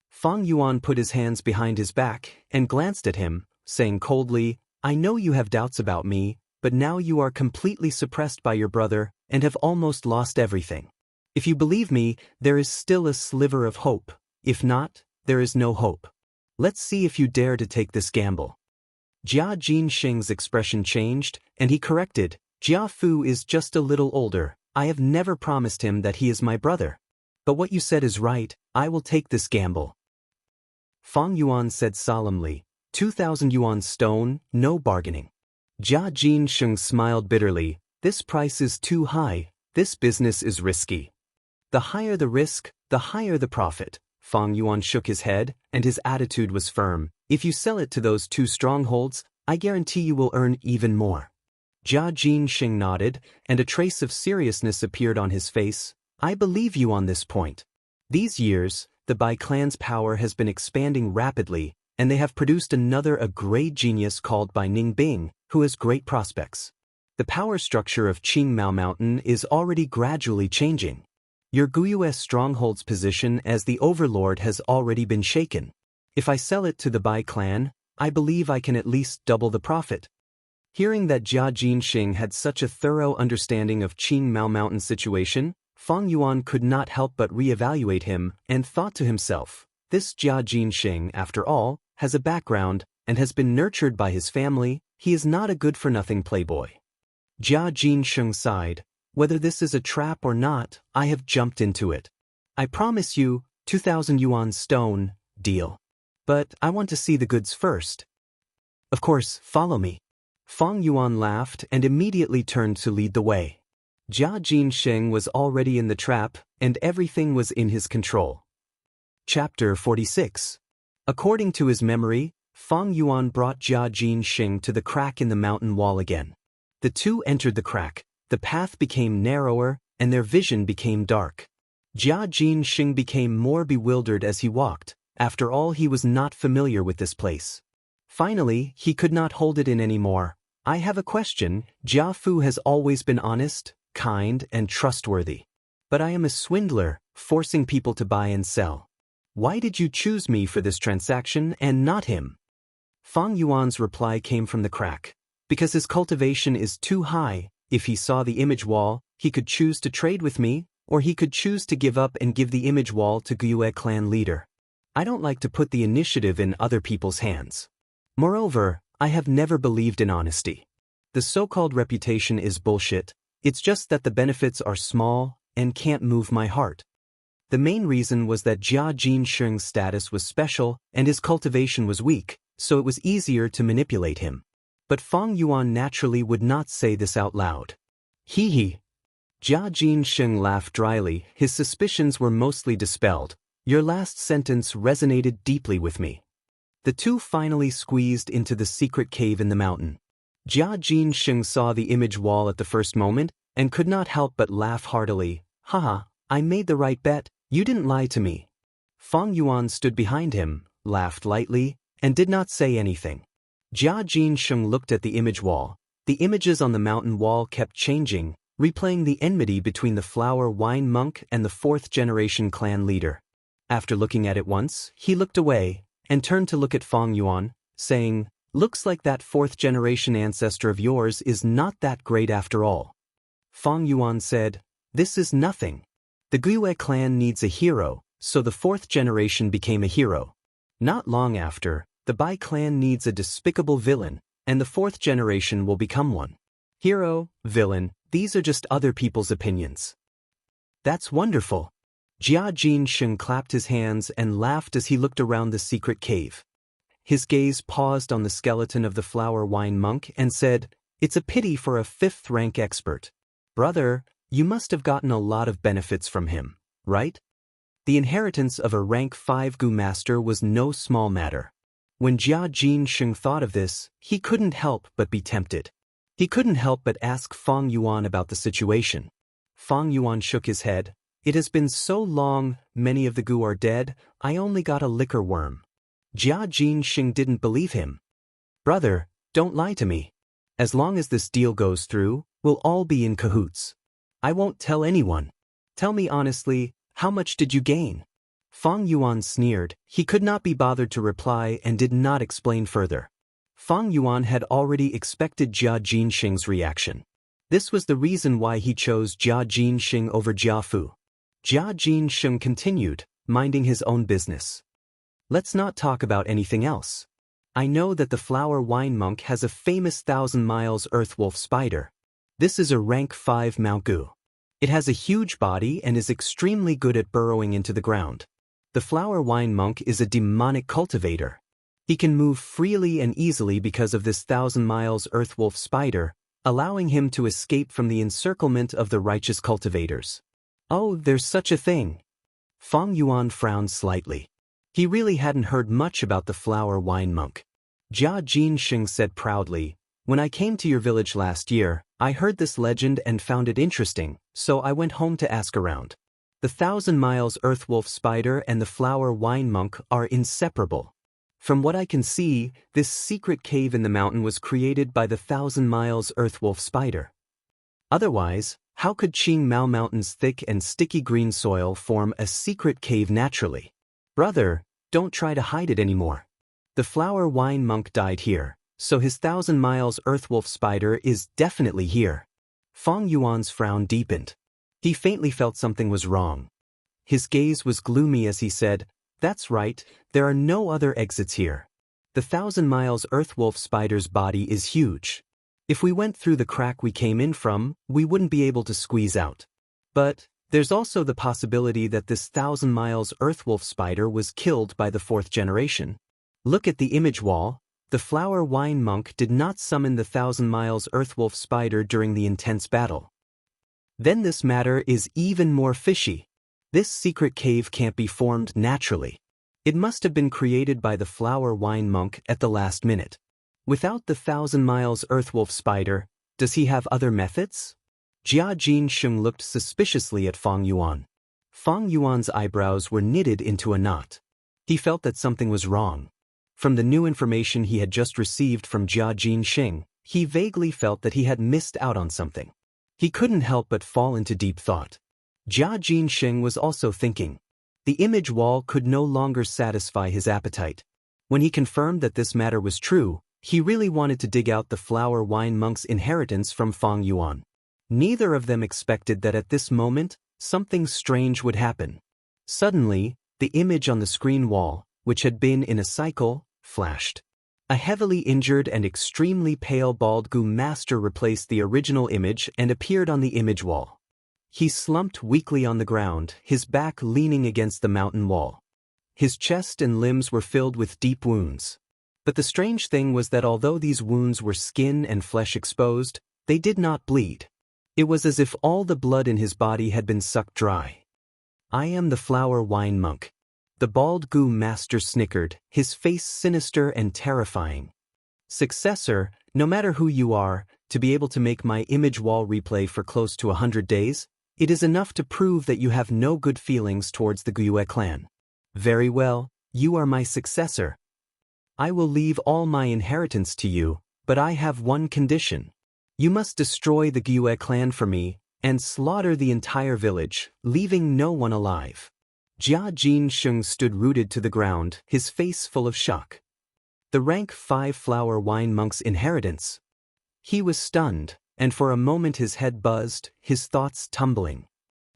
Fang Yuan put his hands behind his back, and glanced at him, saying coldly, "I know you have doubts about me, but now you are completely suppressed by your brother, and have almost lost everything. If you believe me, there is still a sliver of hope. If not, there is no hope. Let's see if you dare to take this gamble." Jia Jinsheng's expression changed, and he corrected, "Jia Fu is just a little older. I have never promised him that he is my brother. But what you said is right, I will take this gamble." Fang Yuan said solemnly, 2,000 yuan stone, no bargaining. Jia Jinsheng smiled bitterly, "This price is too high, this business is risky." "The higher the risk, the higher the profit." Fang Yuan shook his head, and his attitude was firm. "If you sell it to those 2 strongholds, I guarantee you will earn even more." Jia Jinsheng nodded, and a trace of seriousness appeared on his face. "I believe you on this point. These years, the Bai clan's power has been expanding rapidly, and they have produced a great genius called Bai Ningbing, who has great prospects. The power structure of Qing Mao Mountain is already gradually changing. Your Guyue stronghold's position as the overlord has already been shaken. If I sell it to the Bai clan, I believe I can at least double the profit." Hearing that Jia Jinsheng had such a thorough understanding of Qing Mao Mountain's situation, Fang Yuan could not help but reevaluate him, and thought to himself, "This Jia Jinsheng, after all, has a background, and has been nurtured by his family. He is not a good-for-nothing playboy." Jia Jinsheng sighed, "Whether this is a trap or not, I have jumped into it. I promise you, 2,000 yuan stone, deal. But I want to see the goods first." "Of course, follow me." Fang Yuan laughed and immediately turned to lead the way. Jia Jinsheng was already in the trap, and everything was in his control. Chapter 46. According to his memory, Fang Yuan brought Jia Jinsheng to the crack in the mountain wall again. The two entered the crack, the path became narrower, and their vision became dark. Jia Jinsheng became more bewildered as he walked. After all, he was not familiar with this place. Finally, he could not hold it in anymore. "I have a question. Jia Fu has always been honest, kind, and trustworthy. But I am a swindler, forcing people to buy and sell. Why did you choose me for this transaction and not him?" Fang Yuan's reply came from the crack. "Because his cultivation is too high. If he saw the image wall, he could choose to trade with me, or he could choose to give up and give the image wall to Guyue clan leader. I don't like to put the initiative in other people's hands. Moreover, I have never believed in honesty. The so-called reputation is bullshit, it's just that the benefits are small and can't move my heart. The main reason was that Jia Jinsheng's status was special and his cultivation was weak, so it was easier to manipulate him. But Fang Yuan naturally would not say this out loud. Hee hee. Jia Jinsheng laughed dryly, his suspicions were mostly dispelled. Your last sentence resonated deeply with me. The two finally squeezed into the secret cave in the mountain. Jia Jinsheng saw the image wall at the first moment and could not help but laugh heartily. Haha, I made the right bet, you didn't lie to me. Fang Yuan stood behind him, laughed lightly, and did not say anything. Jia Jinsheng looked at the image wall. The images on the mountain wall kept changing, replaying the enmity between the flower wine monk and the fourth-generation clan leader. After looking at it once, he looked away and turned to look at Fang Yuan, saying, Looks like that fourth-generation ancestor of yours is not that great after all. Fang Yuan said, This is nothing. The Guiyue clan needs a hero, so the fourth generation became a hero. Not long after, the Bai clan needs a despicable villain, and the fourth generation will become one. Hero, villain, these are just other people's opinions. That's wonderful. Jia Jinsheng clapped his hands and laughed as he looked around the secret cave. His gaze paused on the skeleton of the flower wine monk and said, It's a pity for a fifth-rank expert. Brother, you must have gotten a lot of benefits from him, right? The inheritance of a rank 5 Gu master was no small matter. When Jia Jinsheng thought of this, he couldn't help but be tempted. He couldn't help but ask Fang Yuan about the situation. Fang Yuan shook his head. It has been so long, many of the Gu are dead, I only got a liquor worm. Jia Jinsheng didn't believe him. Brother, don't lie to me. As long as this deal goes through, we'll all be in cahoots. I won't tell anyone. Tell me honestly, how much did you gain? Fang Yuan sneered. He could not be bothered to reply and did not explain further. Fang Yuan had already expected Jia Jinsheng's reaction. This was the reason why he chose Jia Jinsheng over Jia Fu. Jia Jinsheng continued, minding his own business. Let's not talk about anything else. I know that the flower wine monk has a famous 1,000 miles earthwolf spider. This is a rank 5 Mao Gu. It has a huge body and is extremely good at burrowing into the ground. The flower wine monk is a demonic cultivator. He can move freely and easily because of this 1,000 miles earthwolf spider, allowing him to escape from the encirclement of the righteous cultivators. Oh, there's such a thing. Fang Yuan frowned slightly. He really hadn't heard much about the flower wine monk. Jia Jinsheng said proudly, When I came to your village last year, I heard this legend and found it interesting, so I went home to ask around. The 1,000 miles earthwolf spider and the flower wine monk are inseparable. From what I can see, this secret cave in the mountain was created by the 1,000 miles earthwolf spider. Otherwise, how could Qing Mao Mountain's thick and sticky green soil form a secret cave naturally? Brother, don't try to hide it anymore. The flower wine monk died here, so his 1,000 miles earthwolf spider is definitely here. Fang Yuan's frown deepened. He faintly felt something was wrong. His gaze was gloomy as he said, That's right, there are no other exits here. The 1,000 miles earthwolf spider's body is huge. If we went through the crack we came in from, we wouldn't be able to squeeze out. But there's also the possibility that this 1,000 miles earthwolf spider was killed by the fourth generation. Look at the image wall. The flower wine monk did not summon the 1,000 miles earthwolf spider during the intense battle. Then this matter is even more fishy. This secret cave can't be formed naturally. It must have been created by the flower wine monk at the last minute. Without the 1,000 miles earthwolf spider, does he have other methods? Jia Jinsheng looked suspiciously at Fang Yuan. Fang Yuan's eyebrows were knitted into a knot. He felt that something was wrong. From the new information he had just received from Jia Jinsheng, he vaguely felt that he had missed out on something. He couldn't help but fall into deep thought. Jia Jinsheng was also thinking. The image wall could no longer satisfy his appetite. When he confirmed that this matter was true, he really wanted to dig out the flower wine monk's inheritance from Fang Yuan. Neither of them expected that at this moment, something strange would happen. Suddenly, the image on the screen wall, which had been in a cycle, flashed. A heavily injured and extremely pale bald Gu master replaced the original image and appeared on the image wall. He slumped weakly on the ground, his back leaning against the mountain wall. His chest and limbs were filled with deep wounds. But the strange thing was that although these wounds were skin and flesh exposed, they did not bleed. It was as if all the blood in his body had been sucked dry. "I am the flower wine monk." The bald Gu master snickered, his face sinister and terrifying. "Successor, no matter who you are, to be able to make my image wall replay for close to 100 days, it is enough to prove that you have no good feelings towards the Gyue clan. Very well, you are my successor. I will leave all my inheritance to you, but I have one condition. You must destroy the Gyue clan for me, and slaughter the entire village, leaving no one alive." Jia Jinsheng stood rooted to the ground, his face full of shock. The rank 5 flower wine monk's inheritance. He was stunned, and for a moment his head buzzed, his thoughts tumbling.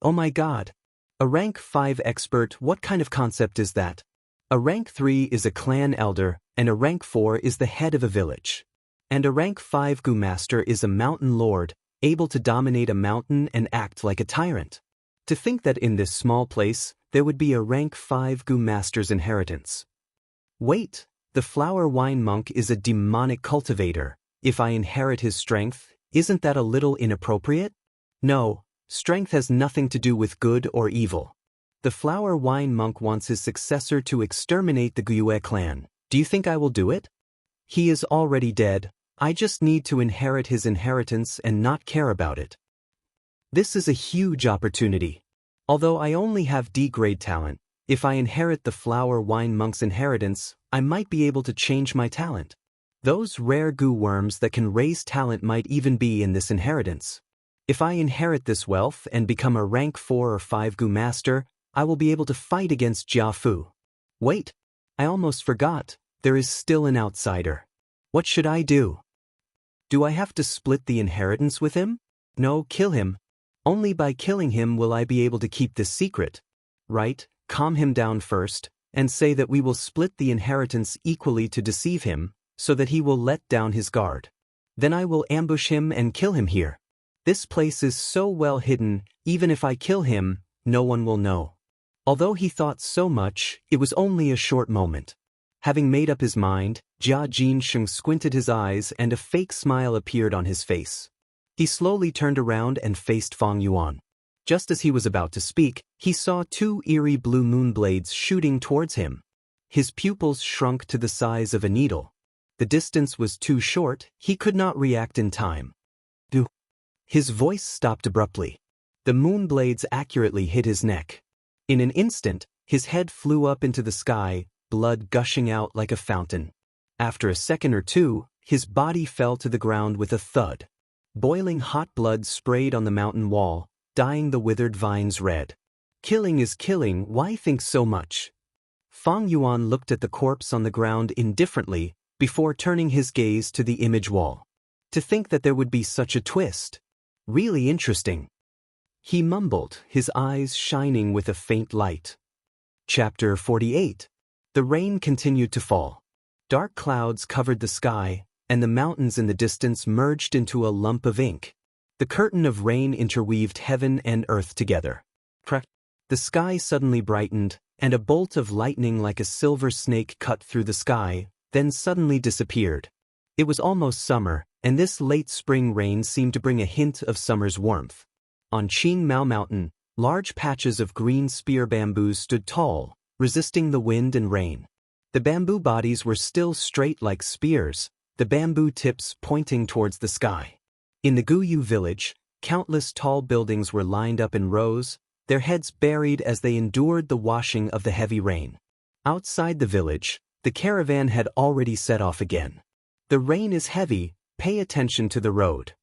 Oh my god! A rank 5 expert, what kind of concept is that? A rank 3 is a clan elder, and a rank 4 is the head of a village. And a rank 5 Gu master is a mountain lord, able to dominate a mountain and act like a tyrant. To think that in this small place, there would be a rank 5 Gu master's inheritance. Wait, the flower wine monk is a demonic cultivator. If I inherit his strength, isn't that a little inappropriate? No, strength has nothing to do with good or evil. The flower wine monk wants his successor to exterminate the Gyue clan. Do you think I will do it? He is already dead. I just need to inherit his inheritance and not care about it. This is a huge opportunity. Although I only have D-grade talent, if I inherit the flower wine monk's inheritance, I might be able to change my talent. Those rare Gu worms that can raise talent might even be in this inheritance. If I inherit this wealth and become a rank 4 or 5 Gu master, I will be able to fight against Jia Fu. Wait, I almost forgot, there is still an outsider. What should I do? Do I have to split the inheritance with him? No, kill him. Only by killing him will I be able to keep this secret. Right, calm him down first, and say that we will split the inheritance equally to deceive him, so that he will let down his guard. Then I will ambush him and kill him here. This place is so well hidden, even if I kill him, no one will know. Although he thought so much, it was only a short moment. Having made up his mind, Jia Jinsheng squinted his eyes and a fake smile appeared on his face. He slowly turned around and faced Fang Yuan. Just as he was about to speak, he saw 2 eerie blue moon blades shooting towards him. His pupils shrunk to the size of a needle. The distance was too short, he could not react in time. "Do." His voice stopped abruptly. The moon blades accurately hit his neck. In an instant, his head flew up into the sky, blood gushing out like a fountain. After a second or two, his body fell to the ground with a thud. Boiling hot blood sprayed on the mountain wall, dyeing the withered vines red. Killing is killing, why think so much? Fang Yuan looked at the corpse on the ground indifferently, before turning his gaze to the image wall. To think that there would be such a twist. Really interesting. He mumbled, his eyes shining with a faint light. Chapter 48. The rain continued to fall. Dark clouds covered the sky, and the mountains in the distance merged into a lump of ink. The curtain of rain interweaved heaven and earth together. Crack! The sky suddenly brightened, and a bolt of lightning like a silver snake cut through the sky, then suddenly disappeared. It was almost summer, and this late spring rain seemed to bring a hint of summer's warmth. On Qing Mao Mountain, large patches of green spear bamboos stood tall, resisting the wind and rain. The bamboo bodies were still straight like spears, the bamboo tips pointing towards the sky. In the Guyu village, countless tall buildings were lined up in rows, their heads buried as they endured the washing of the heavy rain. Outside the village, the caravan had already set off again. The rain is heavy, pay attention to the road.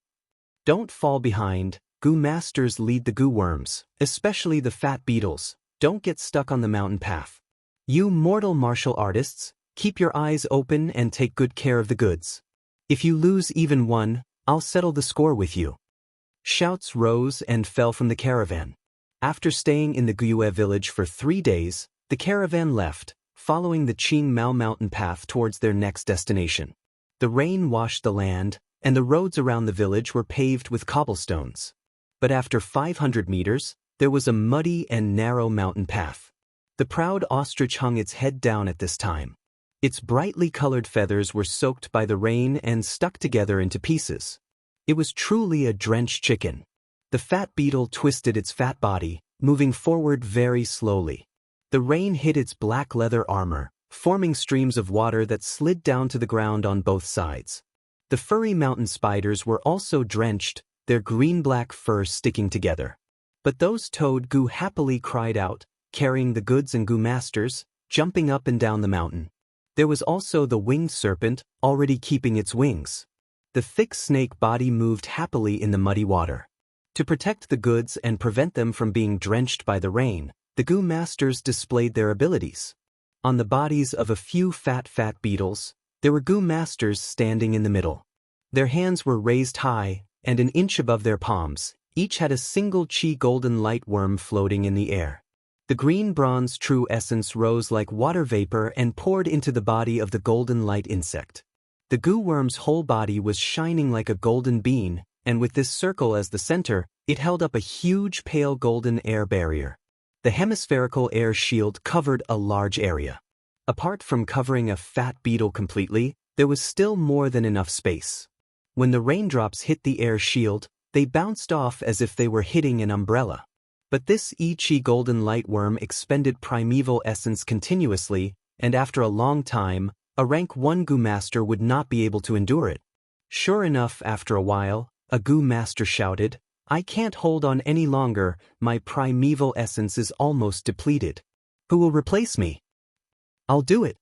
Don't fall behind, Gu masters lead the Gu worms, especially the fat beetles, don't get stuck on the mountain path. You mortal martial artists, keep your eyes open and take good care of the goods. If you lose even one, I'll settle the score with you. Shouts rose and fell from the caravan. After staying in the Gyue village for 3 days, the caravan left, following the Qing Mao mountain path towards their next destination. The rain washed the land, and the roads around the village were paved with cobblestones. But after 500 meters, there was a muddy and narrow mountain path. The proud ostrich hung its head down at this time. Its brightly colored feathers were soaked by the rain and stuck together into pieces. It was truly a drenched chicken. The fat beetle twisted its fat body, moving forward very slowly. The rain hit its black leather armor, forming streams of water that slid down to the ground on both sides. The furry mountain spiders were also drenched, their green-black fur sticking together. But those toad goo happily cried out, carrying the goods and goo masters, jumping up and down the mountain. There was also the winged serpent, already keeping its wings. The thick snake body moved happily in the muddy water. To protect the goods and prevent them from being drenched by the rain, the goo masters displayed their abilities. On the bodies of a few fat beetles, there were goo masters standing in the middle. Their hands were raised high, and an inch above their palms, each had a single chi golden light worm floating in the air. The green bronze true essence rose like water vapor and poured into the body of the golden light insect. The goo worm's whole body was shining like a golden bean, and with this circle as the center, it held up a huge pale golden air barrier. The hemispherical air shield covered a large area. Apart from covering a fat beetle completely, there was still more than enough space. When the raindrops hit the air shield, they bounced off as if they were hitting an umbrella. But this Chi golden light worm expended primeval essence continuously, and after a long time, a rank 1 goo master would not be able to endure it. Sure enough, after a while, a goo master shouted, "I can't hold on any longer, my primeval essence is almost depleted. Who will replace me?" "I'll do it."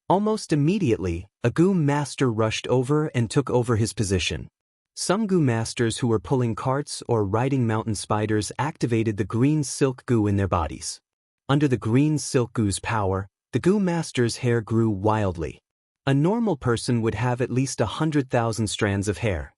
Almost immediately, a goo master rushed over and took over his position. Some goo masters who were pulling carts or riding mountain spiders activated the green silk goo in their bodies. Under the green silk goo's power, the goo master's hair grew wildly. A normal person would have at least 100,000 strands of hair.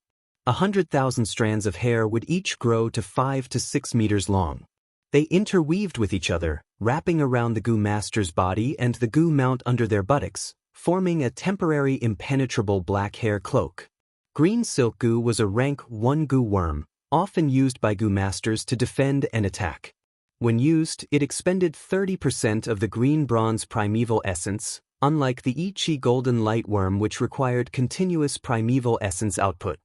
100,000 strands of hair would each grow to 5 to 6 meters long. They interweaved with each other, wrapping around the goo master's body and the goo mount under their buttocks, forming a temporary impenetrable black hair cloak. Green silk goo was a rank 1 goo worm, often used by goo masters to defend and attack. When used, it expended 30% of the green bronze primeval essence, unlike the Chi golden light worm which required continuous primeval essence output.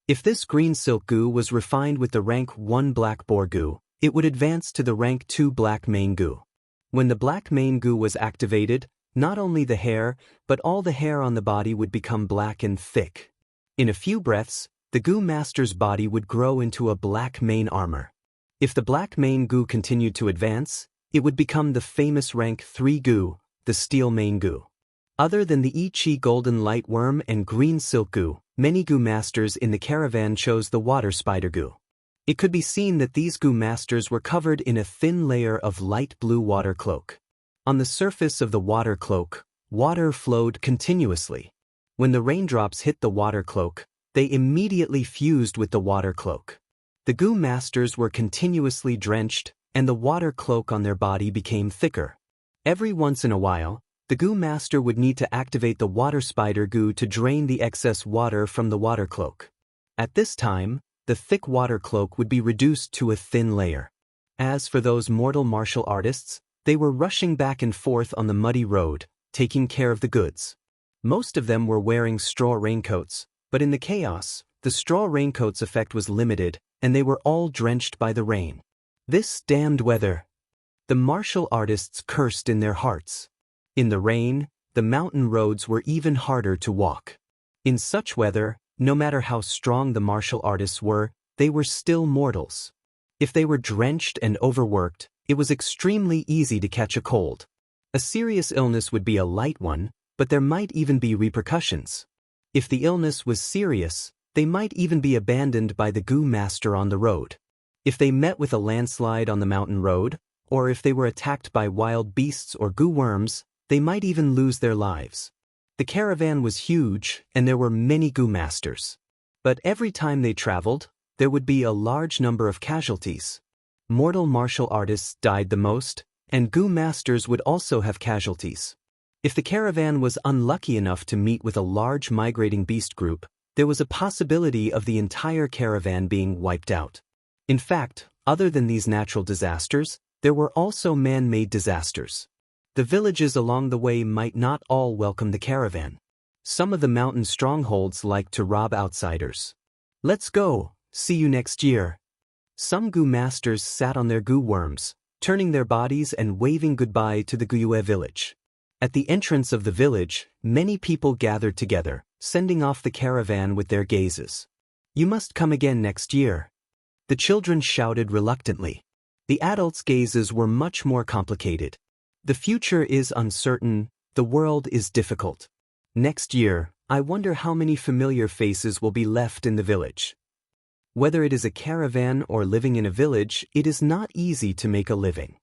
If this green silk goo was refined with the rank 1 black boar goo, it would advance to the rank 2 black mane goo. When the black mane goo was activated, not only the hair, but all the hair on the body would become black and thick. In a few breaths, the goo master's body would grow into a black mane armor. If the black mane goo continued to advance, it would become the famous rank 3 goo, the steel mane goo. Other than the Chi golden light worm and green silk goo, many goo masters in the caravan chose the water spider goo. It could be seen that these goo masters were covered in a thin layer of light blue water cloak. On the surface of the water cloak, water flowed continuously. When the raindrops hit the water cloak, they immediately fused with the water cloak. The goo masters were continuously drenched, and the water cloak on their body became thicker. Every once in a while, the goo master would need to activate the water spider goo to drain the excess water from the water cloak. At this time, the thick water cloak would be reduced to a thin layer. As for those mortal martial artists, they were rushing back and forth on the muddy road, taking care of the goods. Most of them were wearing straw raincoats, but in the chaos, the straw raincoat's effect was limited, and they were all drenched by the rain. This damned weather! The martial artists cursed in their hearts. In the rain, the mountain roads were even harder to walk. In such weather, no matter how strong the martial artists were, they were still mortals. If they were drenched and overworked, it was extremely easy to catch a cold. A serious illness would be a light one, but there might even be repercussions. If the illness was serious, they might even be abandoned by the goo master on the road. If they met with a landslide on the mountain road, or if they were attacked by wild beasts or goo worms, they might even lose their lives. The caravan was huge, and there were many goo masters. But every time they traveled, there would be a large number of casualties. Mortal martial artists died the most, and goo masters would also have casualties. If the caravan was unlucky enough to meet with a large migrating beast group, there was a possibility of the entire caravan being wiped out. In fact, other than these natural disasters, there were also man-made disasters. The villages along the way might not all welcome the caravan. Some of the mountain strongholds like to rob outsiders. Let's go, see you next year. Some Gu masters sat on their Gu worms, turning their bodies and waving goodbye to the Guyue village. At the entrance of the village, many people gathered together, sending off the caravan with their gazes. You must come again next year. The children shouted reluctantly. The adults' gazes were much more complicated. The future is uncertain, the world is difficult. Next year, I wonder how many familiar faces will be left in the village. Whether it is a caravan or living in a village, it is not easy to make a living.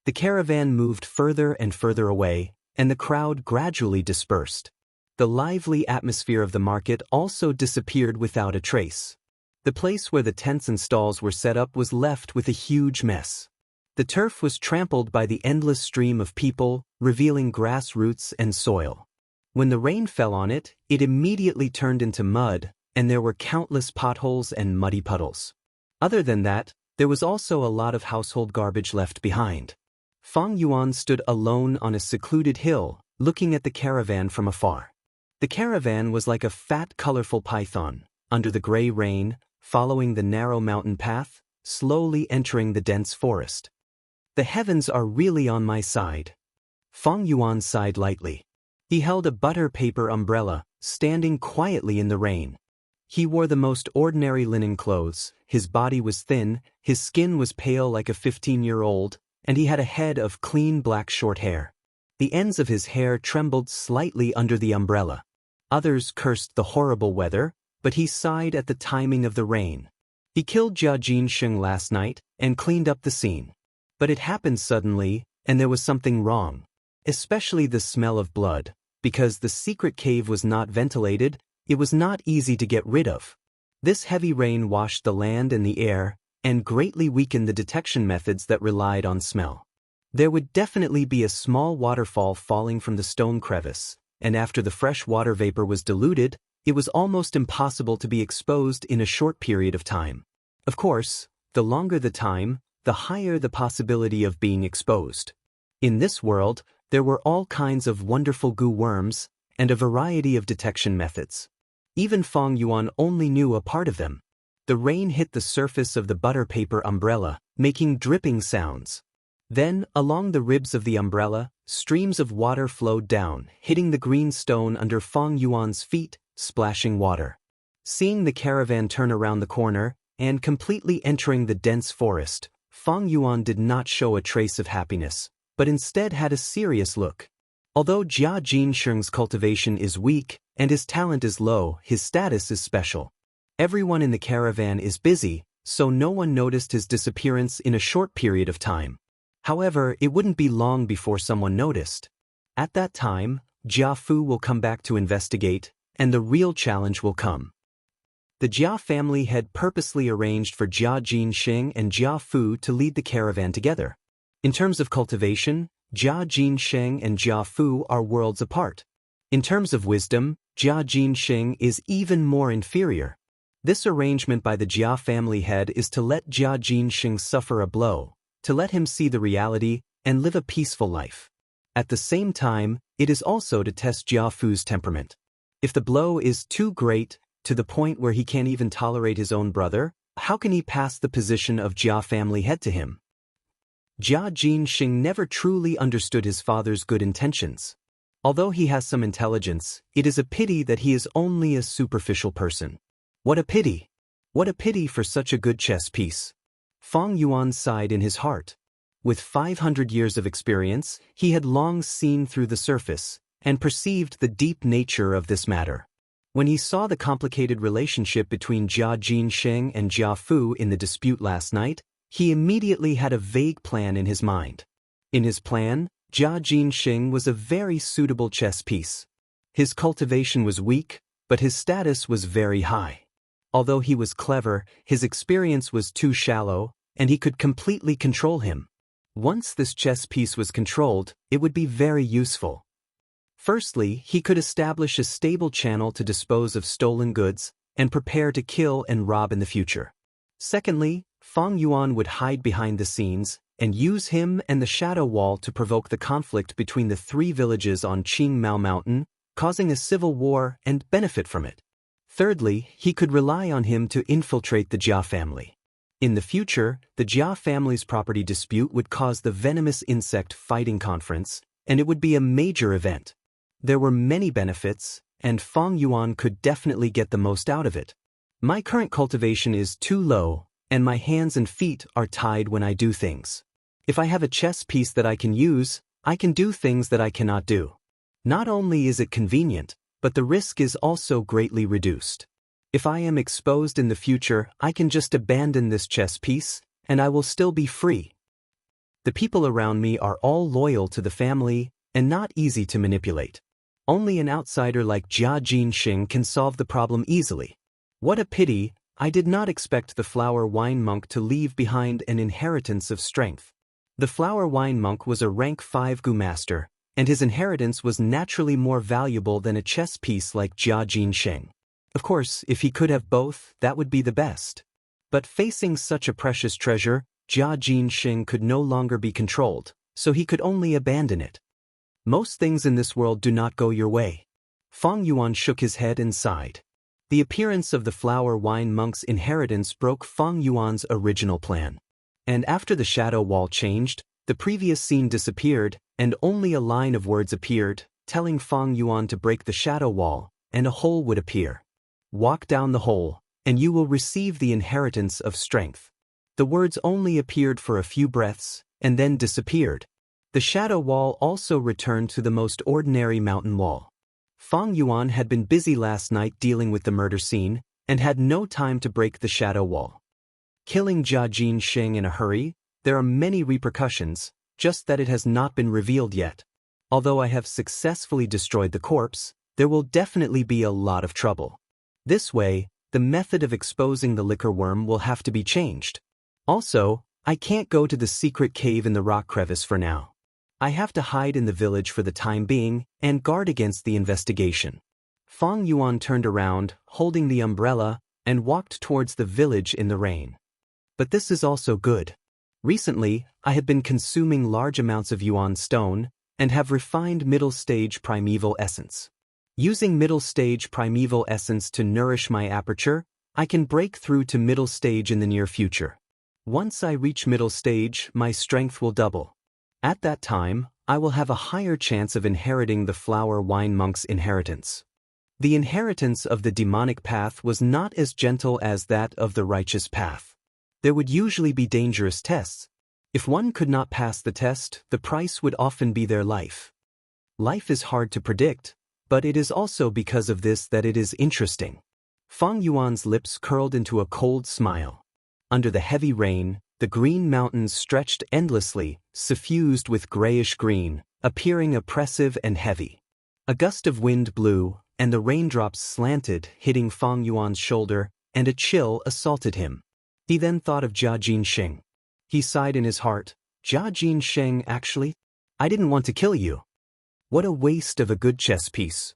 The caravan moved further and further away, and the crowd gradually dispersed. The lively atmosphere of the market also disappeared without a trace. The place where the tents and stalls were set up was left with a huge mess. The turf was trampled by the endless stream of people, revealing grass roots and soil. When the rain fell on it, it immediately turned into mud, and there were countless potholes and muddy puddles. Other than that, there was also a lot of household garbage left behind. Fang Yuan stood alone on a secluded hill, looking at the caravan from afar. The caravan was like a fat, colorful python, under the gray rain, following the narrow mountain path, slowly entering the dense forest. The heavens are really on my side. Fang Yuan sighed lightly. He held a butter paper umbrella, standing quietly in the rain. He wore the most ordinary linen clothes, his body was thin, his skin was pale like a 15-year-old, and he had a head of clean black short hair. The ends of his hair trembled slightly under the umbrella. Others cursed the horrible weather, but he sighed at the timing of the rain. He killed Jia Jinsheng last night and cleaned up the scene. But it happened suddenly, and there was something wrong. Especially the smell of blood. Because the secret cave was not ventilated, it was not easy to get rid of. This heavy rain washed the land and the air, and greatly weakened the detection methods that relied on smell. There would definitely be a small waterfall falling from the stone crevice, and after the fresh water vapor was diluted, it was almost impossible to be exposed in a short period of time. Of course, the longer the time, the higher the possibility of being exposed. In this world, there were all kinds of wonderful Gu worms, and a variety of detection methods. Even Fang Yuan only knew a part of them. The rain hit the surface of the butter paper umbrella, making dripping sounds. Then, along the ribs of the umbrella, streams of water flowed down, hitting the green stone under Fang Yuan's feet, splashing water. Seeing the caravan turn around the corner, and completely entering the dense forest, Fang Yuan did not show a trace of happiness, but instead had a serious look. Although Jia Jinsheng's cultivation is weak, and his talent is low, his status is special. Everyone in the caravan is busy, so no one noticed his disappearance in a short period of time. However, it wouldn't be long before someone noticed. At that time, Jia Fu will come back to investigate, and the real challenge will come. The Jia family had purposely arranged for Jia Jinsheng and Jia Fu to lead the caravan together. In terms of cultivation, Jia Jinsheng and Jia Fu are worlds apart. In terms of wisdom, Jia Jinsheng is even more inferior. This arrangement by the Jia family head is to let Jia Jinsheng suffer a blow, to let him see the reality and live a peaceful life. At the same time, it is also to test Jia Fu's temperament. If the blow is too great, to the point where he can't even tolerate his own brother, how can he pass the position of Jia family head to him? Jia Jinsheng never truly understood his father's good intentions. Although he has some intelligence, it is a pity that he is only a superficial person. What a pity! What a pity for such a good chess piece. Fang Yuan sighed in his heart. With 500 years of experience, he had long seen through the surface, and perceived the deep nature of this matter. When he saw the complicated relationship between Jia Jinsheng and Jia Fu in the dispute last night, he immediately had a vague plan in his mind. In his plan, Jia Jinsheng was a very suitable chess piece. His cultivation was weak, but his status was very high. Although he was clever, his experience was too shallow, and he could completely control him. Once this chess piece was controlled, it would be very useful. Firstly, he could establish a stable channel to dispose of stolen goods and prepare to kill and rob in the future. Secondly, Fang Yuan would hide behind the scenes and use him and the Shadow Wall to provoke the conflict between the three villages on Qingmao Mountain, causing a civil war and benefit from it. Thirdly, he could rely on him to infiltrate the Jia family. In the future, the Jia family's property dispute would cause the venomous insect fighting conference, and it would be a major event. There were many benefits, and Fang Yuan could definitely get the most out of it. My current cultivation is too low, and my hands and feet are tied when I do things. If I have a chess piece that I can use, I can do things that I cannot do. Not only is it convenient, but the risk is also greatly reduced. If I am exposed in the future, I can just abandon this chess piece, and I will still be free. The people around me are all loyal to the family and not easy to manipulate. Only an outsider like Jia Jinxing can solve the problem easily. What a pity, I did not expect the flower wine monk to leave behind an inheritance of strength. The flower wine monk was a rank 5 Gu master, and his inheritance was naturally more valuable than a chess piece like Jia Jinxing. Of course, if he could have both, that would be the best. But facing such a precious treasure, Jia Jinxing could no longer be controlled, so he could only abandon it. Most things in this world do not go your way. Fang Yuan shook his head and sighed. The appearance of the flower wine monk's inheritance broke Fang Yuan's original plan. And after the shadow wall changed, the previous scene disappeared, and only a line of words appeared, telling Fang Yuan to break the shadow wall, and a hole would appear. Walk down the hole, and you will receive the inheritance of strength. The words only appeared for a few breaths, and then disappeared. The shadow wall also returned to the most ordinary mountain wall. Fang Yuan had been busy last night dealing with the murder scene, and had no time to break the shadow wall. Killing Jia Jinxing in a hurry, there are many repercussions, just that it has not been revealed yet. Although I have successfully destroyed the corpse, there will definitely be a lot of trouble. This way, the method of exposing the liquor worm will have to be changed. Also, I can't go to the secret cave in the rock crevice for now. I have to hide in the village for the time being and guard against the investigation. Fang Yuan turned around, holding the umbrella, and walked towards the village in the rain. But this is also good. Recently, I have been consuming large amounts of Yuan stone and have refined middle stage primeval essence. Using middle stage primeval essence to nourish my aperture, I can break through to middle stage in the near future. Once I reach middle stage, my strength will double. At that time, I will have a higher chance of inheriting the flower wine monk's inheritance. The inheritance of the demonic path was not as gentle as that of the righteous path. There would usually be dangerous tests. If one could not pass the test, the price would often be their life. Life is hard to predict, but it is also because of this that it is interesting. Fang Yuan's lips curled into a cold smile. Under the heavy rain, the green mountains stretched endlessly, suffused with grayish green, appearing oppressive and heavy. A gust of wind blew, and the raindrops slanted, hitting Fang Yuan's shoulder, and a chill assaulted him. He then thought of Jia Jinxing. He sighed in his heart. Jia Jinxing, actually? I didn't want to kill you. What a waste of a good chess piece.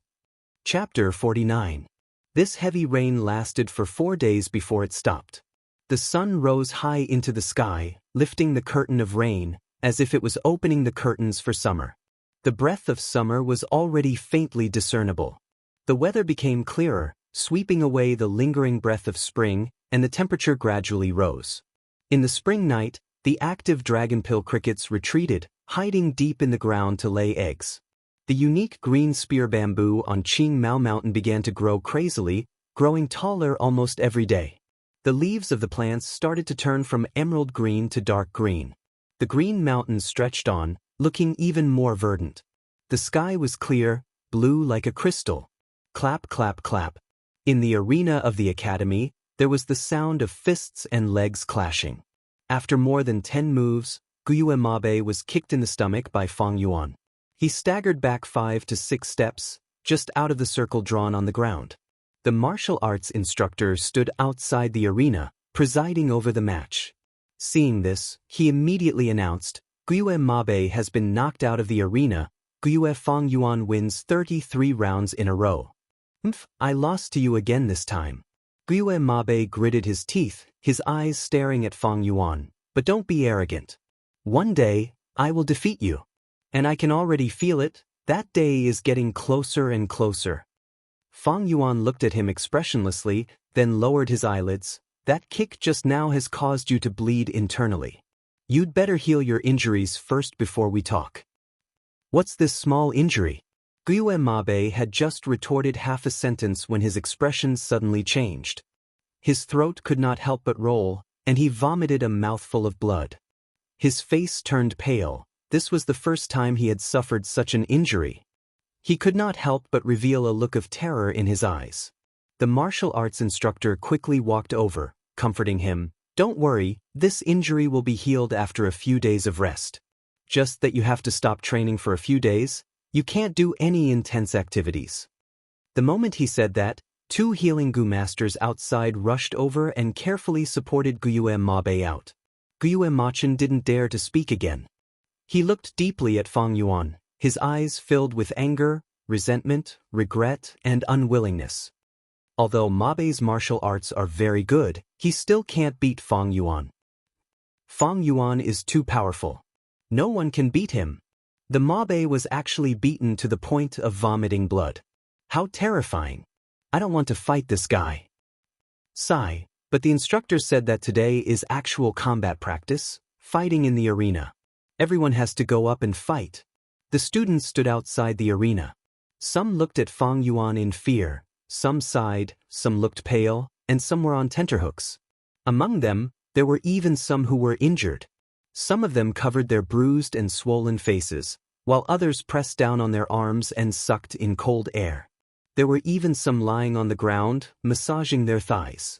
Chapter 49. This heavy rain lasted for 4 days before it stopped. The sun rose high into the sky, lifting the curtain of rain, as if it was opening the curtains for summer. The breath of summer was already faintly discernible. The weather became clearer, sweeping away the lingering breath of spring, and the temperature gradually rose. In the spring night, the active dragonpill crickets retreated, hiding deep in the ground to lay eggs. The unique green spear bamboo on Qingmao Mountain began to grow crazily, growing taller almost every day. The leaves of the plants started to turn from emerald green to dark green. The green mountains stretched on, looking even more verdant. The sky was clear, blue like a crystal. Clap, clap, clap. In the arena of the academy, there was the sound of fists and legs clashing. After more than 10 moves, Guiyue Mabe was kicked in the stomach by Fang Yuan. He staggered back 5 to 6 steps, just out of the circle drawn on the ground. The martial arts instructor stood outside the arena, presiding over the match. Seeing this, he immediately announced, Guiyue Mabe has been knocked out of the arena, Guyue Fang Yuan wins 33 rounds in a row. I lost to you again this time. Guyue Mabe gritted his teeth, his eyes staring at Fang Yuan. But don't be arrogant. One day, I will defeat you. And I can already feel it. That day is getting closer and closer. Fang Yuan looked at him expressionlessly, then lowered his eyelids. That kick just now has caused you to bleed internally. You'd better heal your injuries first before we talk. What's this small injury? Guyue Mabe had just retorted half a sentence when his expression suddenly changed. His throat could not help but roll, and he vomited a mouthful of blood. His face turned pale. This was the first time he had suffered such an injury. He could not help but reveal a look of terror in his eyes. The martial arts instructor quickly walked over, comforting him. Don't worry, this injury will be healed after a few days of rest. Just that you have to stop training for a few days. You can't do any intense activities. The moment he said that, two healing Gu masters outside rushed over and carefully supported Guyue Mabe out. Guyue Machen didn't dare to speak again. He looked deeply at Fang Yuan, his eyes filled with anger, resentment, regret, and unwillingness. Although Mabe's martial arts are very good, he still can't beat Fang Yuan. Fang Yuan is too powerful. No one can beat him. The Mabe was actually beaten to the point of vomiting blood. How terrifying. I don't want to fight this guy. Sigh, but the instructor said that today is actual combat practice, fighting in the arena. Everyone has to go up and fight. The students stood outside the arena. Some looked at Fang Yuan in fear, some sighed, some looked pale, and some were on tenterhooks. Among them, there were even some who were injured. Some of them covered their bruised and swollen faces, while others pressed down on their arms and sucked in cold air. There were even some lying on the ground, massaging their thighs.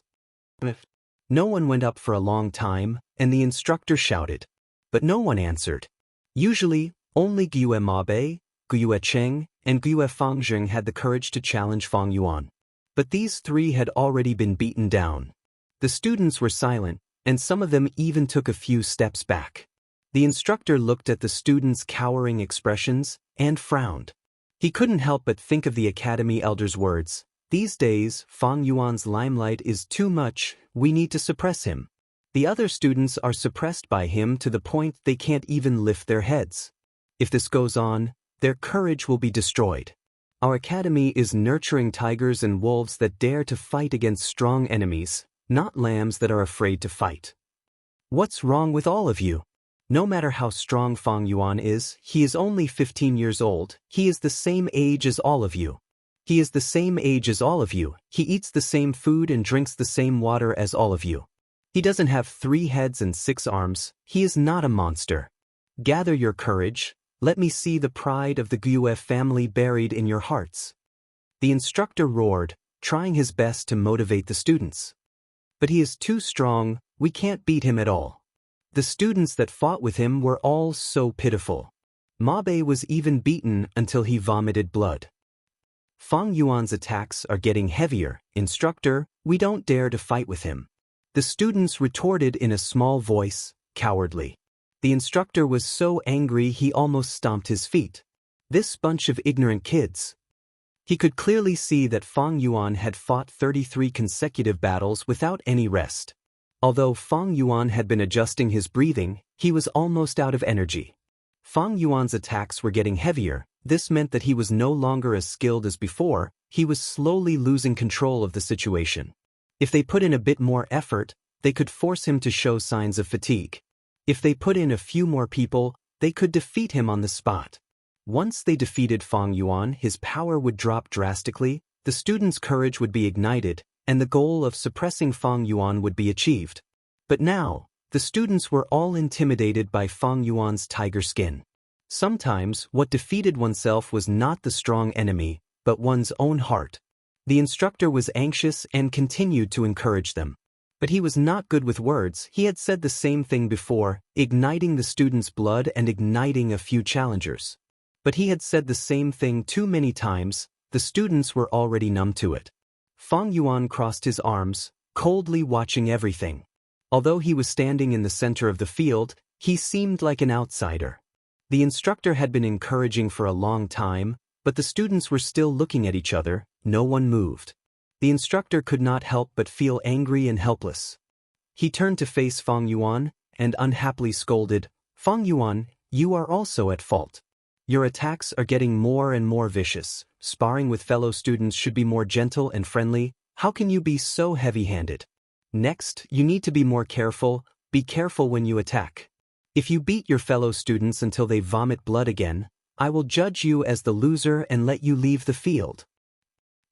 No one went up for a long time, and the instructor shouted. But no one answered. Usually, only Guyue Mabe, Guyue Cheng, and Guyue Fangjing had the courage to challenge Fang Yuan. But these three had already been beaten down. The students were silent, and some of them even took a few steps back. The instructor looked at the students' cowering expressions and frowned. He couldn't help but think of the academy elder's words. These days, Fang Yuan's limelight is too much, we need to suppress him. The other students are suppressed by him to the point they can't even lift their heads. If this goes on, their courage will be destroyed. Our academy is nurturing tigers and wolves that dare to fight against strong enemies, not lambs that are afraid to fight. What's wrong with all of you? No matter how strong Fang Yuan is, he is only 15 years old, he is the same age as all of you. He is the same age as all of you, he eats the same food and drinks the same water as all of you. He doesn't have 3 heads and 6 arms, he is not a monster. Gather your courage, let me see the pride of the Guyue family buried in your hearts. The instructor roared, trying his best to motivate the students. But he is too strong, we can't beat him at all. The students that fought with him were all so pitiful. Mabe was even beaten until he vomited blood. Fang Yuan's attacks are getting heavier, instructor, we don't dare to fight with him. The students retorted in a small voice, cowardly. The instructor was so angry he almost stomped his feet. This bunch of ignorant kids. He could clearly see that Fang Yuan had fought 33 consecutive battles without any rest. Although Fang Yuan had been adjusting his breathing, he was almost out of energy. Fang Yuan's attacks were getting heavier. This meant that he was no longer as skilled as before, he was slowly losing control of the situation. If they put in a bit more effort, they could force him to show signs of fatigue. If they put in a few more people, they could defeat him on the spot. Once they defeated Fang Yuan, his power would drop drastically, the students' courage would be ignited, and the goal of suppressing Fang Yuan would be achieved. But now, the students were all intimidated by Fang Yuan's tiger skin. Sometimes, what defeated oneself was not the strong enemy, but one's own heart. The instructor was anxious and continued to encourage them. But he was not good with words, he had said the same thing before, igniting the students' blood and igniting a few challengers. But he had said the same thing too many times, the students were already numb to it. Fang Yuan crossed his arms, coldly watching everything. Although he was standing in the center of the field, he seemed like an outsider. The instructor had been encouraging for a long time, but the students were still looking at each other. No one moved. The instructor could not help but feel angry and helpless. He turned to face Fang Yuan and unhappily scolded, "Fang Yuan, you are also at fault. Your attacks are getting more and more vicious. Sparring with fellow students should be more gentle and friendly. How can you be so heavy-handed? Next, you need to be more careful. Be careful when you attack. If you beat your fellow students until they vomit blood again, I will judge you as the loser and let you leave the field."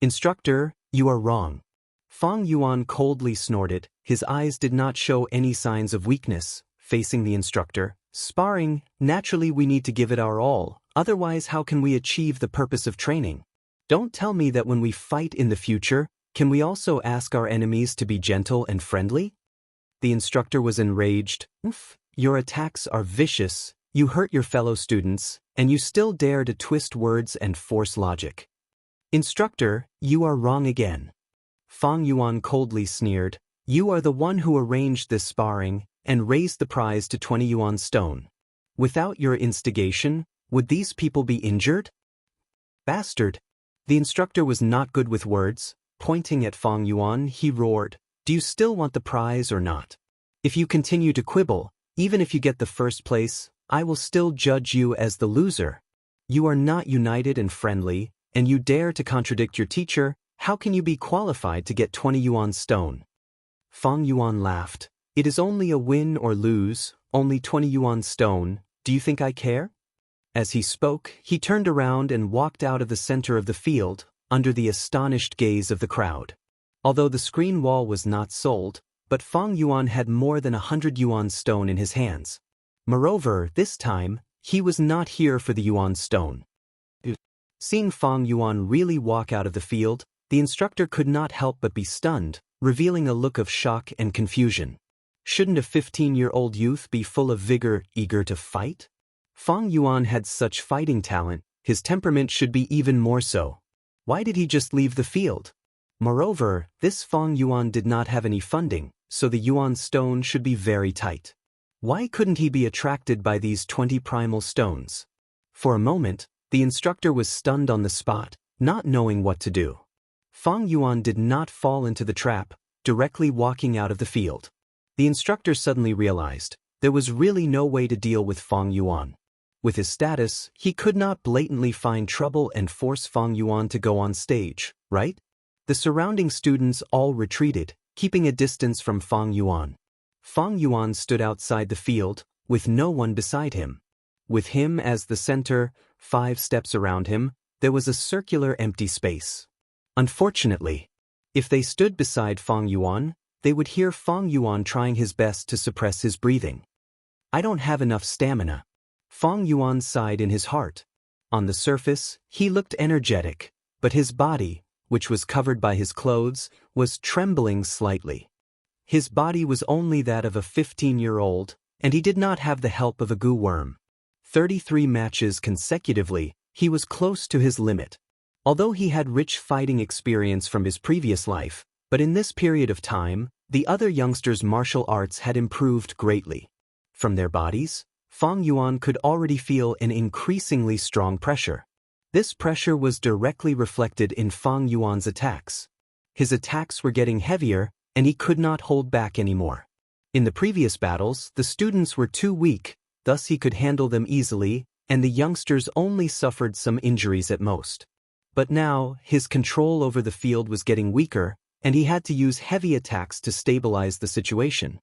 "Instructor, you are wrong." Fang Yuan coldly snorted. His eyes did not show any signs of weakness. Facing the instructor, "Sparring, naturally we need to give it our all, otherwise how can we achieve the purpose of training? Don't tell me that when we fight in the future, can we also ask our enemies to be gentle and friendly?" The instructor was enraged. "Your attacks are vicious, you hurt your fellow students, and you still dare to twist words and force logic. Instructor, you are wrong again." Fang Yuan coldly sneered, "You are the one who arranged this sparring and raised the prize to 20 yuan stone. Without your instigation, would these people be injured?" "Bastard!" The instructor was not good with words. Pointing at Fang Yuan, he roared, "Do you still want the prize or not? If you continue to quibble, even if you get the first place, I will still judge you as the loser. You are not united and friendly, and you dare to contradict your teacher. How can you be qualified to get 20 yuan stone?" Fang Yuan laughed. "It is only a win or lose, only 20 yuan stone. Do you think I care?" As he spoke, he turned around and walked out of the center of the field, under the astonished gaze of the crowd. Although the screen wall was not sold, but Fang Yuan had more than 100 yuan stone in his hands. Moreover, this time, he was not here for the yuan stone. Seeing Fang Yuan really walk out of the field, the instructor could not help but be stunned, revealing a look of shock and confusion. Shouldn't a 15-year-old youth be full of vigor, eager to fight? Fang Yuan had such fighting talent, his temperament should be even more so. Why did he just leave the field? Moreover, this Fang Yuan did not have any funding, so the yuan stone should be very tight. Why couldn't he be attracted by these 20 primal stones? For a moment, the instructor was stunned on the spot, not knowing what to do. Fang Yuan did not fall into the trap, directly walking out of the field. The instructor suddenly realized there was really no way to deal with Fang Yuan. With his status, he could not blatantly find trouble and force Fang Yuan to go on stage, right? The surrounding students all retreated, keeping a distance from Fang Yuan. Fang Yuan stood outside the field, with no one beside him. With him as the center, 5 steps around him, there was a circular empty space. Unfortunately, if they stood beside Fang Yuan, they would hear Fang Yuan trying his best to suppress his breathing. "I don't have enough stamina." Fang Yuan sighed in his heart. On the surface, he looked energetic, but his body, which was covered by his clothes, was trembling slightly. His body was only that of a 15-year-old, and he did not have the help of a goo worm. 33 matches consecutively, he was close to his limit. Although he had rich fighting experience from his previous life, but in this period of time, the other youngsters' martial arts had improved greatly. From their bodies, Fang Yuan could already feel an increasingly strong pressure. This pressure was directly reflected in Fang Yuan's attacks. His attacks were getting heavier, and he could not hold back anymore. In the previous battles, the students were too weak, thus he could handle them easily, and the youngsters only suffered some injuries at most. But now, his control over the field was getting weaker, and he had to use heavy attacks to stabilize the situation.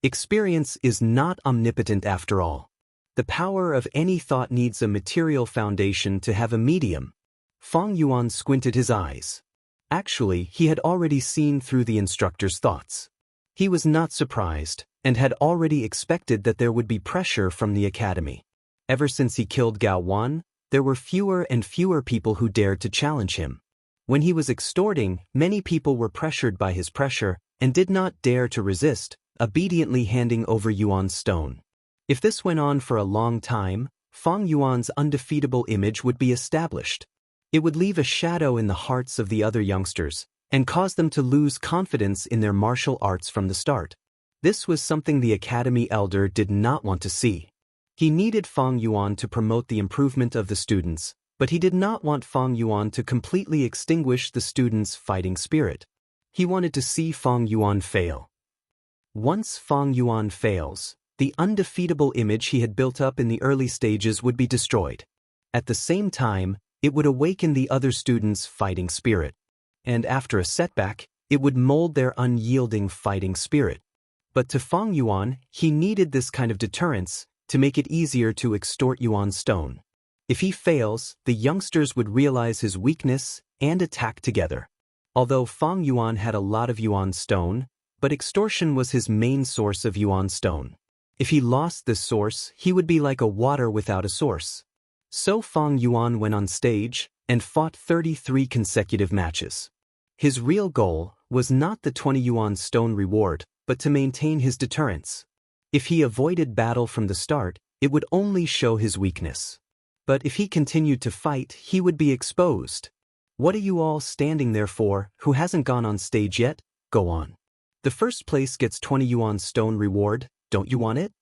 Experience is not omnipotent after all. The power of any thought needs a material foundation to have a medium. Fang Yuan squinted his eyes. Actually, he had already seen through the instructor's thoughts. He was not surprised, and had already expected that there would be pressure from the academy. Ever since he killed Gao Wan, there were fewer and fewer people who dared to challenge him. When he was extorting, many people were pressured by his pressure and did not dare to resist, obediently handing over yuan stone. If this went on for a long time, Fang Yuan's undefeatable image would be established. It would leave a shadow in the hearts of the other youngsters and cause them to lose confidence in their martial arts from the start. This was something the academy elder did not want to see. He needed Fang Yuan to promote the improvement of the students, but he did not want Fang Yuan to completely extinguish the students' fighting spirit. He wanted to see Fang Yuan fail. Once Fang Yuan fails, the undefeatable image he had built up in the early stages would be destroyed. At the same time, it would awaken the other students' fighting spirit. And after a setback, it would mold their unyielding fighting spirit. But to Fang Yuan, he needed this kind of deterrence to make it easier to extort Yuan's stone. If he fails, the youngsters would realize his weakness and attack together. Although Fang Yuan had a lot of Yuan stone, but extortion was his main source of Yuan stone. If he lost this source, he would be like a water without a source. So Fang Yuan went on stage and fought 33 consecutive matches. His real goal was not the 20 Yuan stone reward, but to maintain his deterrence. If he avoided battle from the start, it would only show his weakness. But if he continued to fight, he would be exposed. What are you all standing there for? Who hasn't gone on stage yet? Go on. The first place gets 20 Yuan stone reward, don't you want it?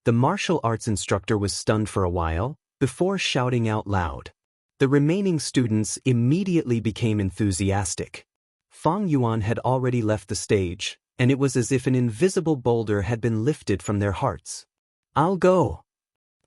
The martial arts instructor was stunned for a while, before shouting out loud. The remaining students immediately became enthusiastic. Fang Yuan had already left the stage, and it was as if an invisible boulder had been lifted from their hearts. I'll go.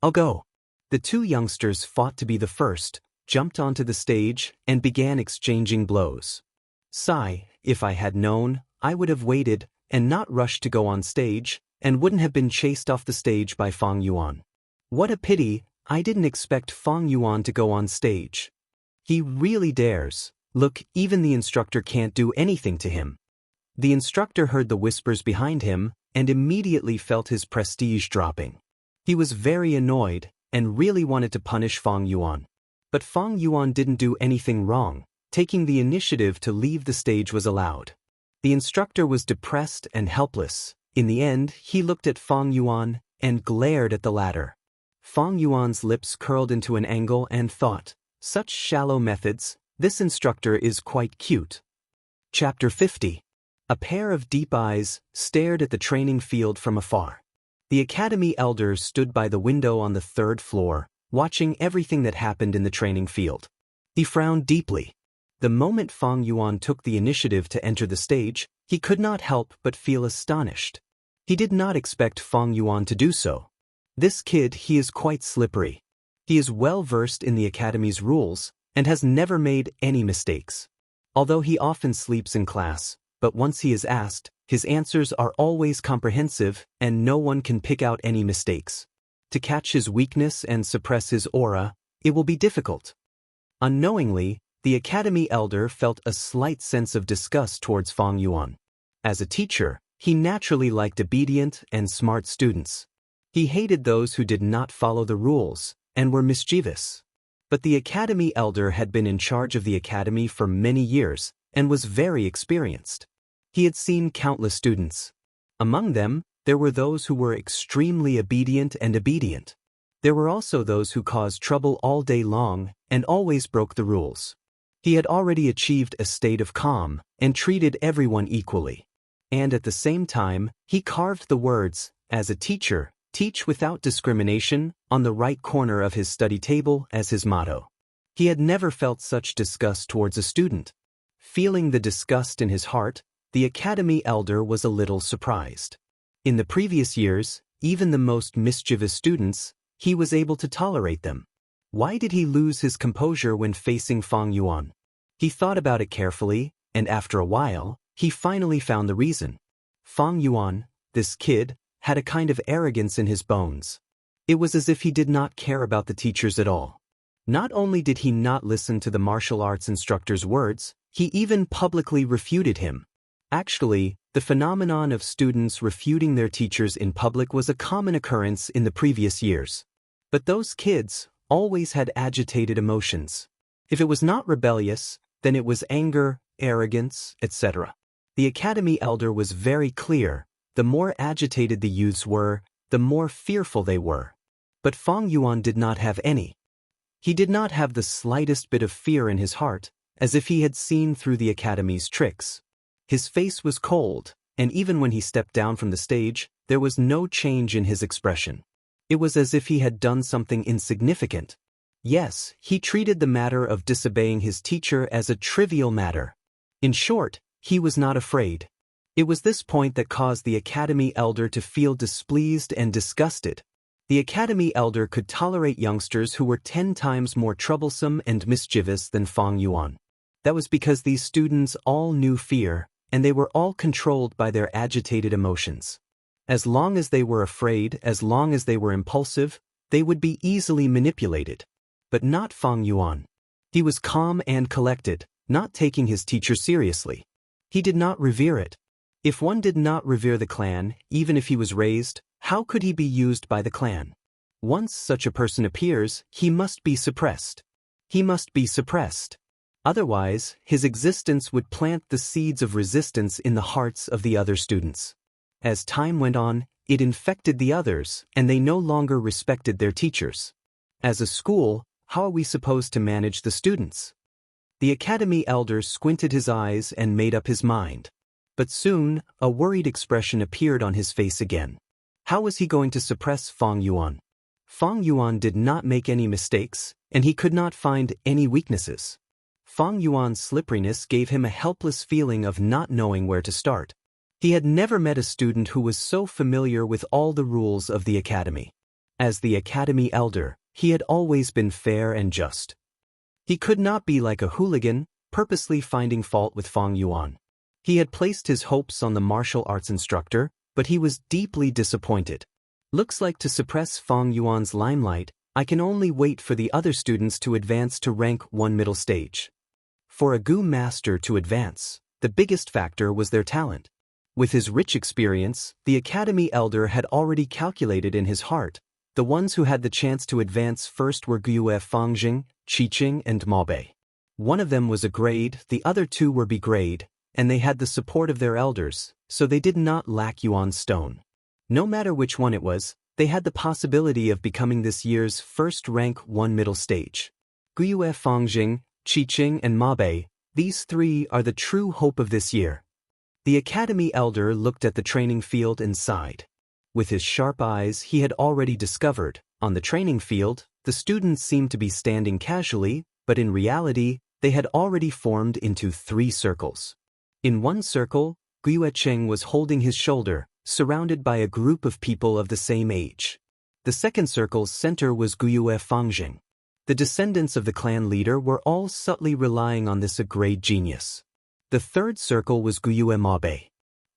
I'll go. The two youngsters fought to be the first, jumped onto the stage, and began exchanging blows. Sigh, if I had known, I would have waited, and not rushed to go on stage, and wouldn't have been chased off the stage by Fang Yuan. What a pity, I didn't expect Fang Yuan to go on stage. He really dares. Look, even the instructor can't do anything to him. The instructor heard the whispers behind him, and immediately felt his prestige dropping. He was very annoyed, and really wanted to punish Fang Yuan. But Fang Yuan didn't do anything wrong. Taking the initiative to leave the stage was allowed. The instructor was depressed and helpless. In the end, he looked at Fang Yuan and glared at the latter. Fang Yuan's lips curled into an angle and thought, such shallow methods, this instructor is quite cute. Chapter 50. A pair of deep eyes stared at the training field from afar. The academy elders stood by the window on the third floor, watching everything that happened in the training field. He frowned deeply. The moment Fang Yuan took the initiative to enter the stage, he could not help but feel astonished. He did not expect Fang Yuan to do so. This kid, he is quite slippery. He is well versed in the academy's rules, and has never made any mistakes. Although he often sleeps in class, but once he is asked, his answers are always comprehensive, and no one can pick out any mistakes. To catch his weakness and suppress his aura, it will be difficult. Unknowingly, the academy elder felt a slight sense of disgust towards Fang Yuan. As a teacher, he naturally liked obedient and smart students. He hated those who did not follow the rules and were mischievous. But the academy elder had been in charge of the academy for many years and was very experienced. He had seen countless students. Among them, there were those who were extremely obedient. There were also those who caused trouble all day long and always broke the rules. He had already achieved a state of calm and treated everyone equally. And at the same time, he carved the words, as a teacher, teach without discrimination, on the right corner of his study table as his motto. He had never felt such disgust towards a student. Feeling the disgust in his heart, the academy elder was a little surprised. In the previous years, even the most mischievous students, he was able to tolerate them. Why did he lose his composure when facing Fang Yuan? He thought about it carefully, and after a while, he finally found the reason. Fang Yuan, this kid, had a kind of arrogance in his bones. It was as if he did not care about the teachers at all. Not only did he not listen to the martial arts instructor's words, he even publicly refuted him. Actually, the phenomenon of students refuting their teachers in public was a common occurrence in the previous years. But those kids always had agitated emotions. If it was not rebellious, then it was anger, arrogance, etc. The academy elder was very clear. The more agitated the youths were, the more fearful they were. But Fang Yuan did not have any. He did not have the slightest bit of fear in his heart, as if he had seen through the academy's tricks. His face was cold, and even when he stepped down from the stage, there was no change in his expression. It was as if he had done something insignificant. Yes, he treated the matter of disobeying his teacher as a trivial matter. In short, he was not afraid. It was this point that caused the Academy elder to feel displeased and disgusted. The Academy elder could tolerate youngsters who were 10 times more troublesome and mischievous than Fang Yuan. That was because these students all knew fear, and they were all controlled by their agitated emotions. As long as they were afraid, as long as they were impulsive, they would be easily manipulated. But not Fang Yuan. He was calm and collected, not taking his teacher seriously. He did not revere it. If one did not revere the clan, even if he was raised, how could he be used by the clan? Once such a person appears, he must be suppressed. He must be suppressed. Otherwise, his existence would plant the seeds of resistance in the hearts of the other students. As time went on, it infected the others, and they no longer respected their teachers. As a school, how are we supposed to manage the students? The Academy elder squinted his eyes and made up his mind. But soon, a worried expression appeared on his face again. How was he going to suppress Fang Yuan? Fang Yuan did not make any mistakes, and he could not find any weaknesses. Fang Yuan's slipperiness gave him a helpless feeling of not knowing where to start. He had never met a student who was so familiar with all the rules of the academy. As the academy elder, he had always been fair and just. He could not be like a hooligan, purposely finding fault with Fang Yuan. He had placed his hopes on the martial arts instructor, but he was deeply disappointed. Looks like to suppress Fang Yuan's limelight, I can only wait for the other students to advance to rank 1 middle stage. For a Gu master to advance, the biggest factor was their talent. With his rich experience, the academy elder had already calculated in his heart. The ones who had the chance to advance first were Guiyue Fangjing, Qiqing, and Maobei. One of them was a grade, the other two were B grade, and they had the support of their elders, so they did not lack Yuan stone. No matter which one it was, they had the possibility of becoming this year's first rank 1 middle stage. Guiyue Fangjing, Qiqing, and Maobei, these three are the true hope of this year. The academy elder looked at the training field and sighed. With his sharp eyes, he had already discovered, on the training field, the students seemed to be standing casually, but in reality, they had already formed into 3 circles. In one circle, Guiyue Cheng was holding his shoulder, surrounded by a group of people of the same age. The second circle's center was Guiyue Fangjing. The descendants of the clan leader were all subtly relying on this great genius. The third circle was Guiyue Maobei.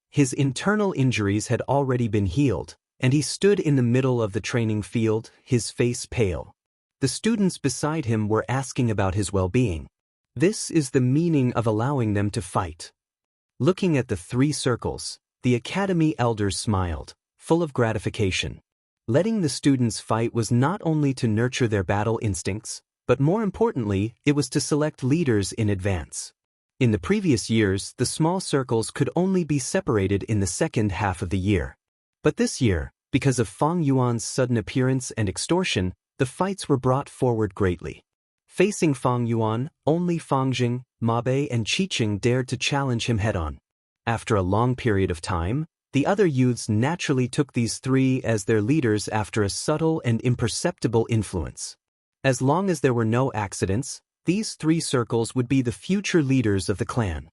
His internal injuries had already been healed, and he stood in the middle of the training field, his face pale. The students beside him were asking about his well-being. This is the meaning of allowing them to fight. Looking at the 3 circles, the academy elder smiled, full of gratification. Letting the students fight was not only to nurture their battle instincts, but more importantly, it was to select leaders in advance. In the previous years, the small circles could only be separated in the second half of the year. But this year, because of Fang Yuan's sudden appearance and extortion, the fights were brought forward greatly. Facing Fang Yuan, only Fangjing, Maobei, and Qiqing dared to challenge him head-on. After a long period of time, the other youths naturally took these 3 as their leaders after a subtle and imperceptible influence. As long as there were no accidents, these 3 circles would be the future leaders of the clan.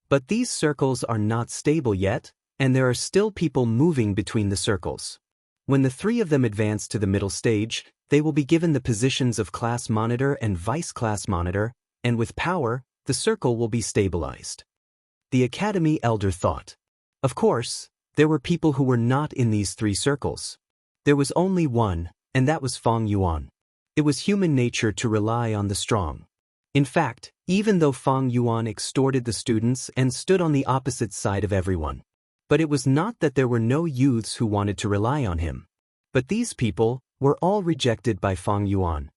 But these circles are not stable yet, and there are still people moving between the circles. When the 3 of them advance to the middle stage, they will be given the positions of class monitor and vice class monitor, and with power, the circle will be stabilized. The academy elder thought. Of course, there were people who were not in these 3 circles. There was only one, and that was Fang Yuan. It was human nature to rely on the strong. In fact, even though Fang Yuan extorted the students and stood on the opposite side of everyone. But it was not that there were no youths who wanted to rely on him. But these people were all rejected by Fang Yuan.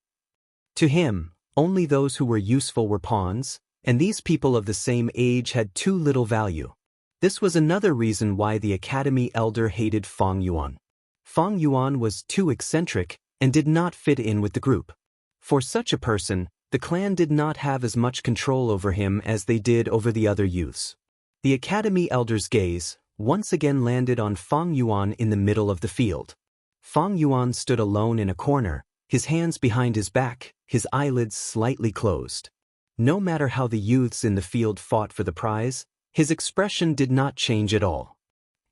To him, only those who were useful were pawns, and these people of the same age had too little value. This was another reason why the academy elder hated Fang Yuan. Fang Yuan was too eccentric and did not fit in with the group. For such a person, the clan did not have as much control over him as they did over the other youths. The academy elder's gaze once again landed on Fang Yuan in the middle of the field. Fang Yuan stood alone in a corner, his hands behind his back, his eyelids slightly closed. No matter how the youths in the field fought for the prize, his expression did not change at all.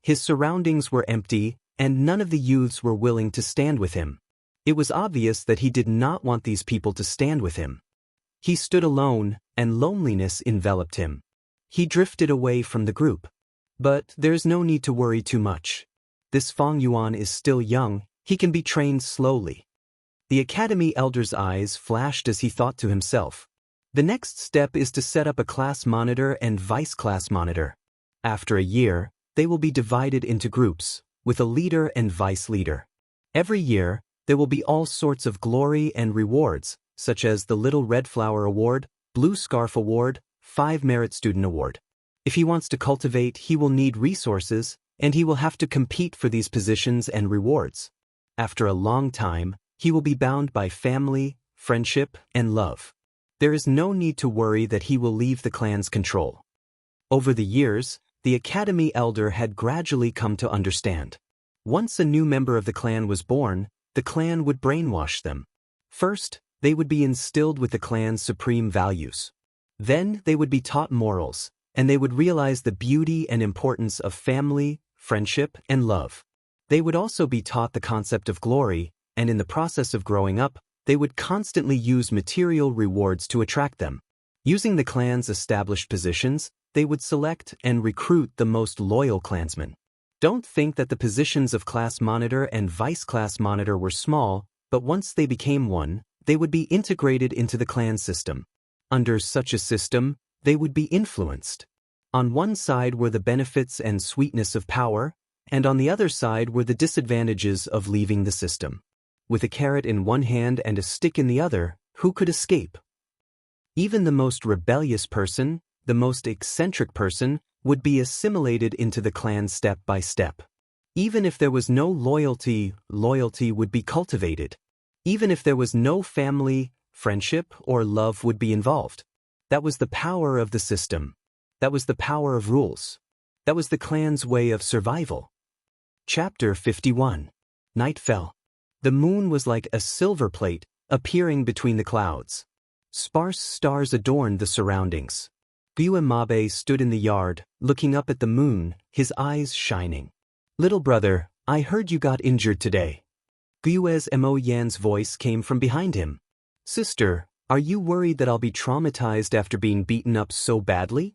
His surroundings were empty, and none of the youths were willing to stand with him. It was obvious that he did not want these people to stand with him. He stood alone, and loneliness enveloped him. He drifted away from the group. But there's no need to worry too much. This Fang Yuan is still young, he can be trained slowly. The academy elder's eyes flashed as he thought to himself. The next step is to set up a class monitor and vice class monitor. After a year, they will be divided into groups, with a leader and vice leader. Every year, there will be all sorts of glory and rewards, such as the Little Red Flower Award, Blue Scarf Award, 5 Merit Student Award. If he wants to cultivate, he will need resources, and he will have to compete for these positions and rewards. After a long time, he will be bound by family, friendship, and love. There is no need to worry that he will leave the clan's control. Over the years, the academy elder had gradually come to understand. Once a new member of the clan was born, the clan would brainwash them. First, they would be instilled with the clan's supreme values. Then they would be taught morals, and they would realize the beauty and importance of family, friendship, and love. They would also be taught the concept of glory, and in the process of growing up, they would constantly use material rewards to attract them. Using the clan's established positions, they would select and recruit the most loyal clansmen. Don't think that the positions of class monitor and vice class monitor were small, but once they became one, they would be integrated into the clan system. Under such a system, they would be influenced. On one side were the benefits and sweetness of power, and on the other side were the disadvantages of leaving the system. With a carrot in one hand and a stick in the other, who could escape? Even the most rebellious person, the most eccentric person, would be assimilated into the clan step by step. Even if there was no loyalty, loyalty would be cultivated. Even if there was no family, friendship, or love would be involved. That was the power of the system. That was the power of rules. That was the clan's way of survival. Chapter 51. Night fell. The moon was like a silver plate, appearing between the clouds. Sparse stars adorned the surroundings. Gyue Mabe stood in the yard, looking up at the moon, his eyes shining. "Little brother, I heard you got injured today." Gyue's Mo Yan's voice came from behind him. "Sister, are you worried that I'll be traumatized after being beaten up so badly?"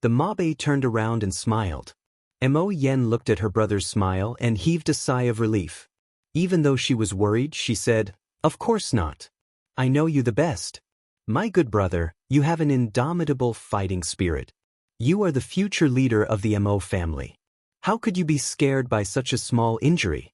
The Mabe turned around and smiled. Mo Yan looked at her brother's smile and heaved a sigh of relief. Even though she was worried, she said, "Of course not. I know you the best. My good brother, you have an indomitable fighting spirit. You are the future leader of the Mo family. How could you be scared by such a small injury?"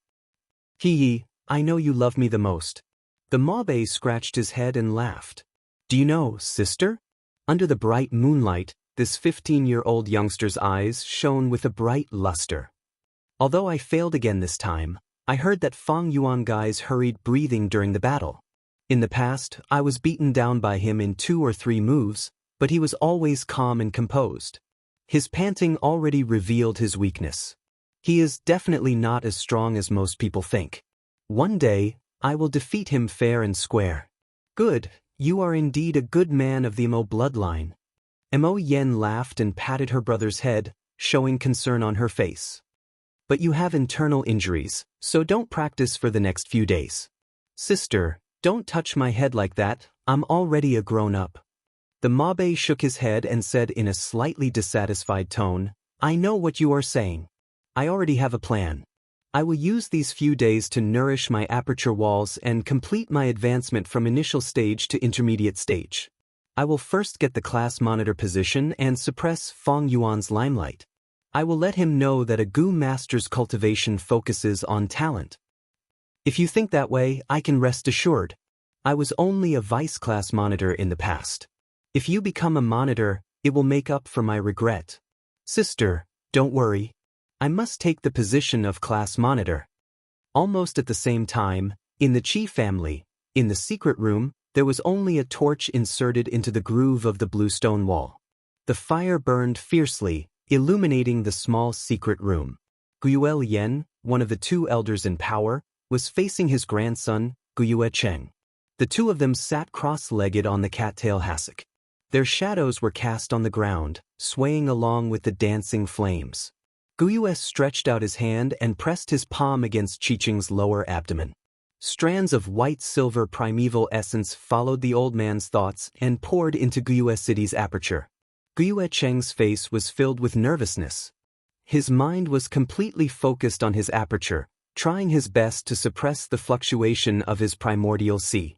"Hee, I know you love me the most." The Mabe scratched his head and laughed. "Do you know, sister?" Under the bright moonlight, this 15-year-old youngster's eyes shone with a bright luster. "Although I failed again this time, I heard that Fang Yuan guy's hurried breathing during the battle. In the past, I was beaten down by him in 2 or 3 moves, but he was always calm and composed. His panting already revealed his weakness. He is definitely not as strong as most people think. One day, I will defeat him fair and square." "Good, you are indeed a good man of the Mo bloodline." Mo Yen laughed and patted her brother's head, showing concern on her face. "But you have internal injuries, so don't practice for the next few days." "Sister, don't touch my head like that, I'm already a grown-up." The Mabe shook his head and said in a slightly dissatisfied tone, "I know what you are saying. I already have a plan. I will use these few days to nourish my aperture walls and complete my advancement from initial stage to intermediate stage. I will first get the class monitor position and suppress Fang Yuan's limelight. I will let him know that a Gu master's cultivation focuses on talent. If you think that way, I can rest assured. I was only a vice class monitor in the past. If you become a monitor, it will make up for my regret. Sister, don't worry. I must take the position of class monitor." Almost at the same time, in the Qi family, in the secret room, there was only a torch inserted into the groove of the blue stone wall. The fire burned fiercely, illuminating the small secret room. Gyue Yen, one of the 2 elders in power, was facing his grandson, Guyue Cheng. The two of them sat cross-legged on the cattail hassock. Their shadows were cast on the ground, swaying along with the dancing flames. Guyue stretched out his hand and pressed his palm against Qiqing's lower abdomen. Strands of white-silver primeval essence followed the old man's thoughts and poured into Guyue City's aperture. Guyue Cheng's face was filled with nervousness. His mind was completely focused on his aperture, trying his best to suppress the fluctuation of his primordial sea.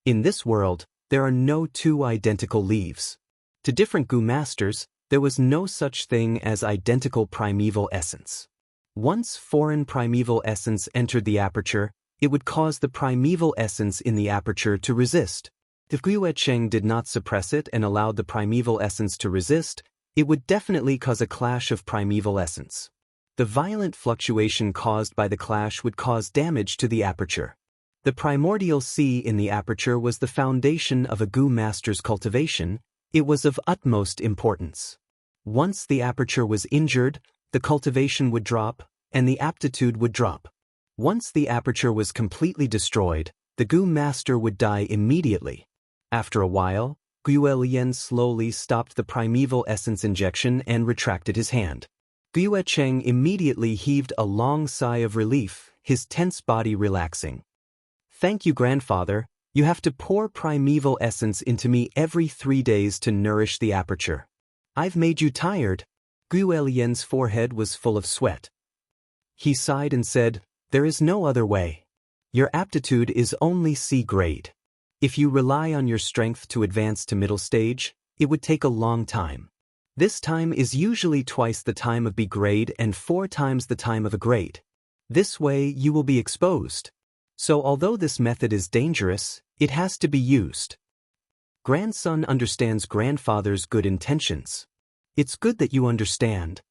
In this world, there are no two identical leaves. To different Gu masters, there was no such thing as identical primeval essence. Once foreign primeval essence entered the aperture, it would cause the primeval essence in the aperture to resist. If Guyue Cheng did not suppress it and allowed the primeval essence to resist, it would definitely cause a clash of primeval essence. The violent fluctuation caused by the clash would cause damage to the aperture. The primordial sea in the aperture was the foundation of a Gu master's cultivation. It was of utmost importance. Once the aperture was injured, the cultivation would drop, and the aptitude would drop. Once the aperture was completely destroyed, the Gu master would die immediately. After a while, Guyue Lian slowly stopped the primeval essence injection and retracted his hand. Guyue Cheng immediately heaved a long sigh of relief, his tense body relaxing. "Thank you, grandfather. You have to pour primeval essence into me every 3 days to nourish the aperture. I've made you tired." Guyue Lian's forehead was full of sweat. He sighed and said, "There is no other way. Your aptitude is only C grade. If you rely on your strength to advance to middle stage, it would take a long time. This time is usually twice the time of B grade and 4 times the time of A grade. This way you will be exposed. So although this method is dangerous, it has to be used." Grandson understands grandfather's good intentions. "It's good that you understand."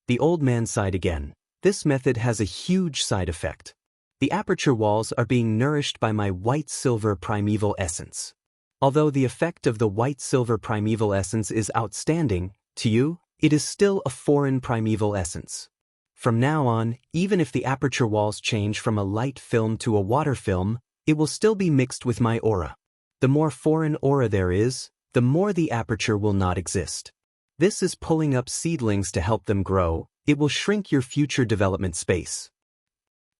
The old man sighed again. "This method has a huge side effect. The aperture walls are being nourished by my white-silver primeval essence. Although the effect of the white-silver primeval essence is outstanding, to you, it is still a foreign primeval essence. From now on, even if the aperture walls change from a light film to a water film, it will still be mixed with my aura. The more foreign aura there is, the more the aperture will not exist. This is pulling up seedlings to help them grow. It will shrink your future development space."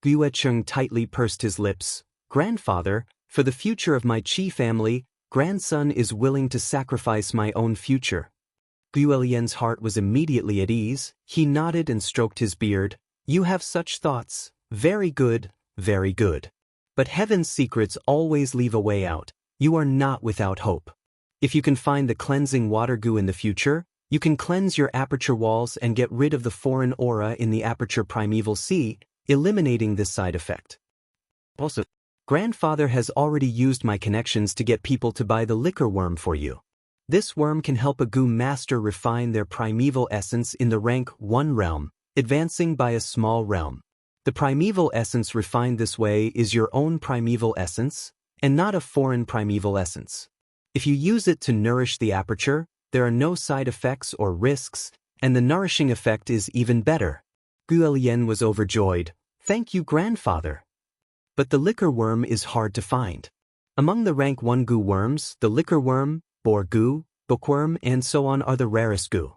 Guyue Cheng tightly pursed his lips. "Grandfather, for the future of my Qi family, grandson is willing to sacrifice my own future." Guyue Lian's heart was immediately at ease. He nodded and stroked his beard. "You have such thoughts. Very good, very good. But heaven's secrets always leave a way out. You are not without hope. If you can find the cleansing water Gu in the future, you can cleanse your aperture walls and get rid of the foreign aura in the aperture primeval sea, eliminating this side effect. Also, grandfather has already used my connections to get people to buy the liquor worm for you. This worm can help a Gu master refine their primeval essence in the rank 1 realm, advancing by a small realm. The primeval essence refined this way is your own primeval essence, and not a foreign primeval essence. If you use it to nourish the aperture, there are no side effects or risks, and the nourishing effect is even better." Guyue Lian was overjoyed. "Thank you, grandfather." But the liquor worm is hard to find. Among the rank 1 Gu worms, the liquor worm, boar Gu, bookworm, and so on are the rarest Gu.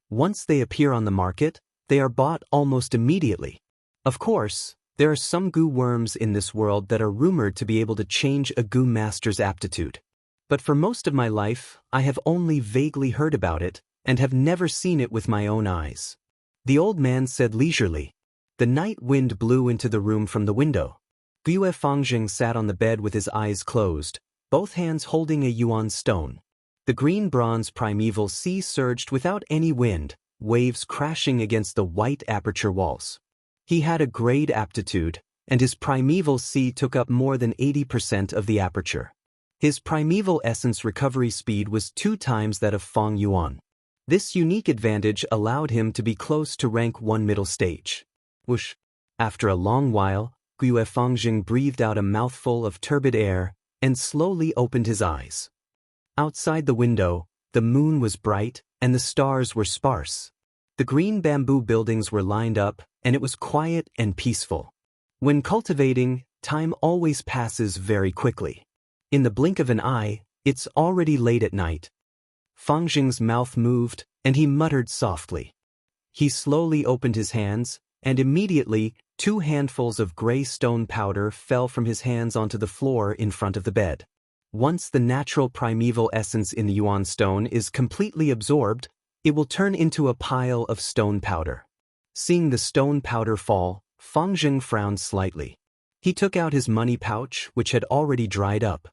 Once they appear on the market, they are bought almost immediately. Of course, there are some Gu worms in this world that are rumored to be able to change a Gu master's aptitude. But for most of my life, I have only vaguely heard about it, and have never seen it with my own eyes. The old man said leisurely. The night wind blew into the room from the window. Guyue Fangjing sat on the bed with his eyes closed, both hands holding a yuan stone. The green-bronze primeval sea surged without any wind, waves crashing against the white aperture walls. He had a grade aptitude, and his primeval sea took up more than 80% of the aperture. His primeval essence recovery speed was 2 times that of Fang Yuan. This unique advantage allowed him to be close to rank 1 middle stage. Whoosh! After a long while, Guyue Fangjing breathed out a mouthful of turbid air and slowly opened his eyes. Outside the window, the moon was bright and the stars were sparse. The green bamboo buildings were lined up, and it was quiet and peaceful. When cultivating, time always passes very quickly. In the blink of an eye, it's already late at night. Fang Jing's mouth moved, and he muttered softly. He slowly opened his hands, and immediately, 2 handfuls of gray stone powder fell from his hands onto the floor in front of the bed. Once the natural primeval essence in the yuan stone is completely absorbed, it will turn into a pile of stone powder. Seeing the stone powder fall, Fang Jing frowned slightly. He took out his money pouch, which had already dried up.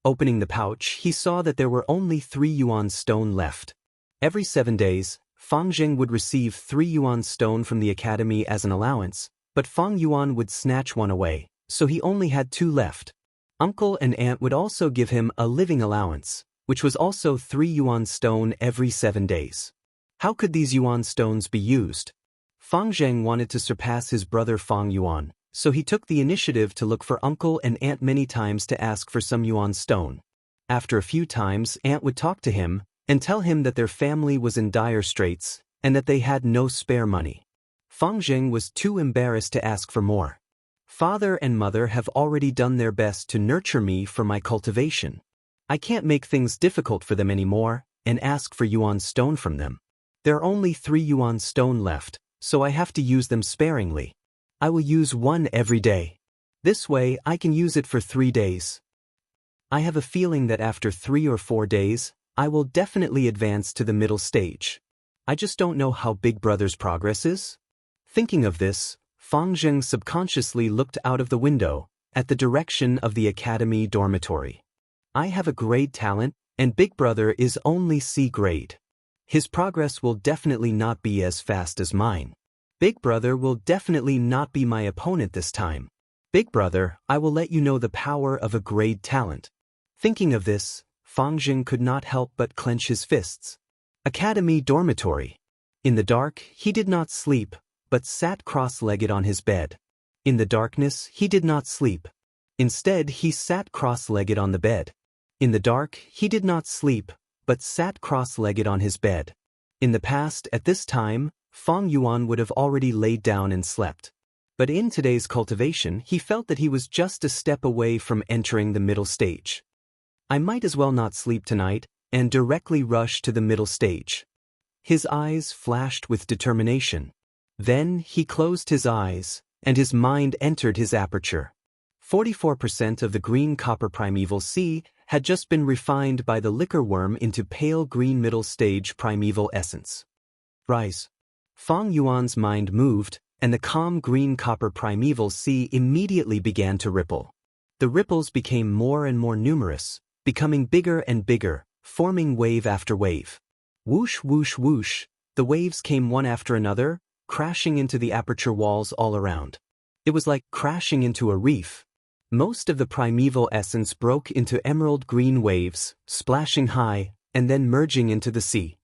Opening the pouch, he saw that there were only 3 yuan stone left. Every 7 days, Fang Jing would receive 3 yuan stone from the academy as an allowance, but Fang Yuan would snatch one away, so he only had 2 left. Uncle and aunt would also give him a living allowance, which was also 3 yuan stone every 7 days. How could these yuan stones be used? Fang Zheng wanted to surpass his brother Fang Yuan, so he took the initiative to look for uncle and aunt many times to ask for some yuan stone. After a few times, aunt would talk to him and tell him that their family was in dire straits and that they had no spare money. Fang Zheng was too embarrassed to ask for more. Father and mother have already done their best to nurture me for my cultivation. I can't make things difficult for them anymore and ask for yuan stone from them. There are only 3 yuan stone left, so I have to use them sparingly. I will use 1 every day. This way I can use it for 3 days. I have a feeling that after 3 or 4 days, I will definitely advance to the middle stage. I just don't know how Big Brother's progress is. Thinking of this, Fang Zheng subconsciously looked out of the window, at the direction of the academy dormitory. I have a grade talent, and Big Brother is only C grade. His progress will definitely not be as fast as mine. Big Brother will definitely not be my opponent this time. Big Brother, I will let you know the power of a grade talent. Thinking of this, Fang Zheng could not help but clench his fists. Academy dormitory. In the dark, he did not sleep, but sat cross-legged on his bed. In the darkness, he did not sleep. Instead, he sat cross-legged on the bed. In the dark, he did not sleep, but sat cross-legged on his bed. In the past, at this time, Fang Yuan would have already laid down and slept. But in today's cultivation, he felt that he was just a step away from entering the middle stage. I might as well not sleep tonight, and directly rush to the middle stage. His eyes flashed with determination. Then he closed his eyes, and his mind entered his aperture. 44% of the green copper primeval sea had just been refined by the liquor worm into pale green middle stage primeval essence. Rise. Fang Yuan's mind moved, and the calm green copper primeval sea immediately began to ripple. The ripples became more and more numerous, becoming bigger and bigger, forming wave after wave. Whoosh, whoosh, whoosh, the waves came one after another, crashing into the aperture walls all around. It was like crashing into a reef. Most of the primeval essence broke into emerald green waves, splashing high, and then merging into the sea.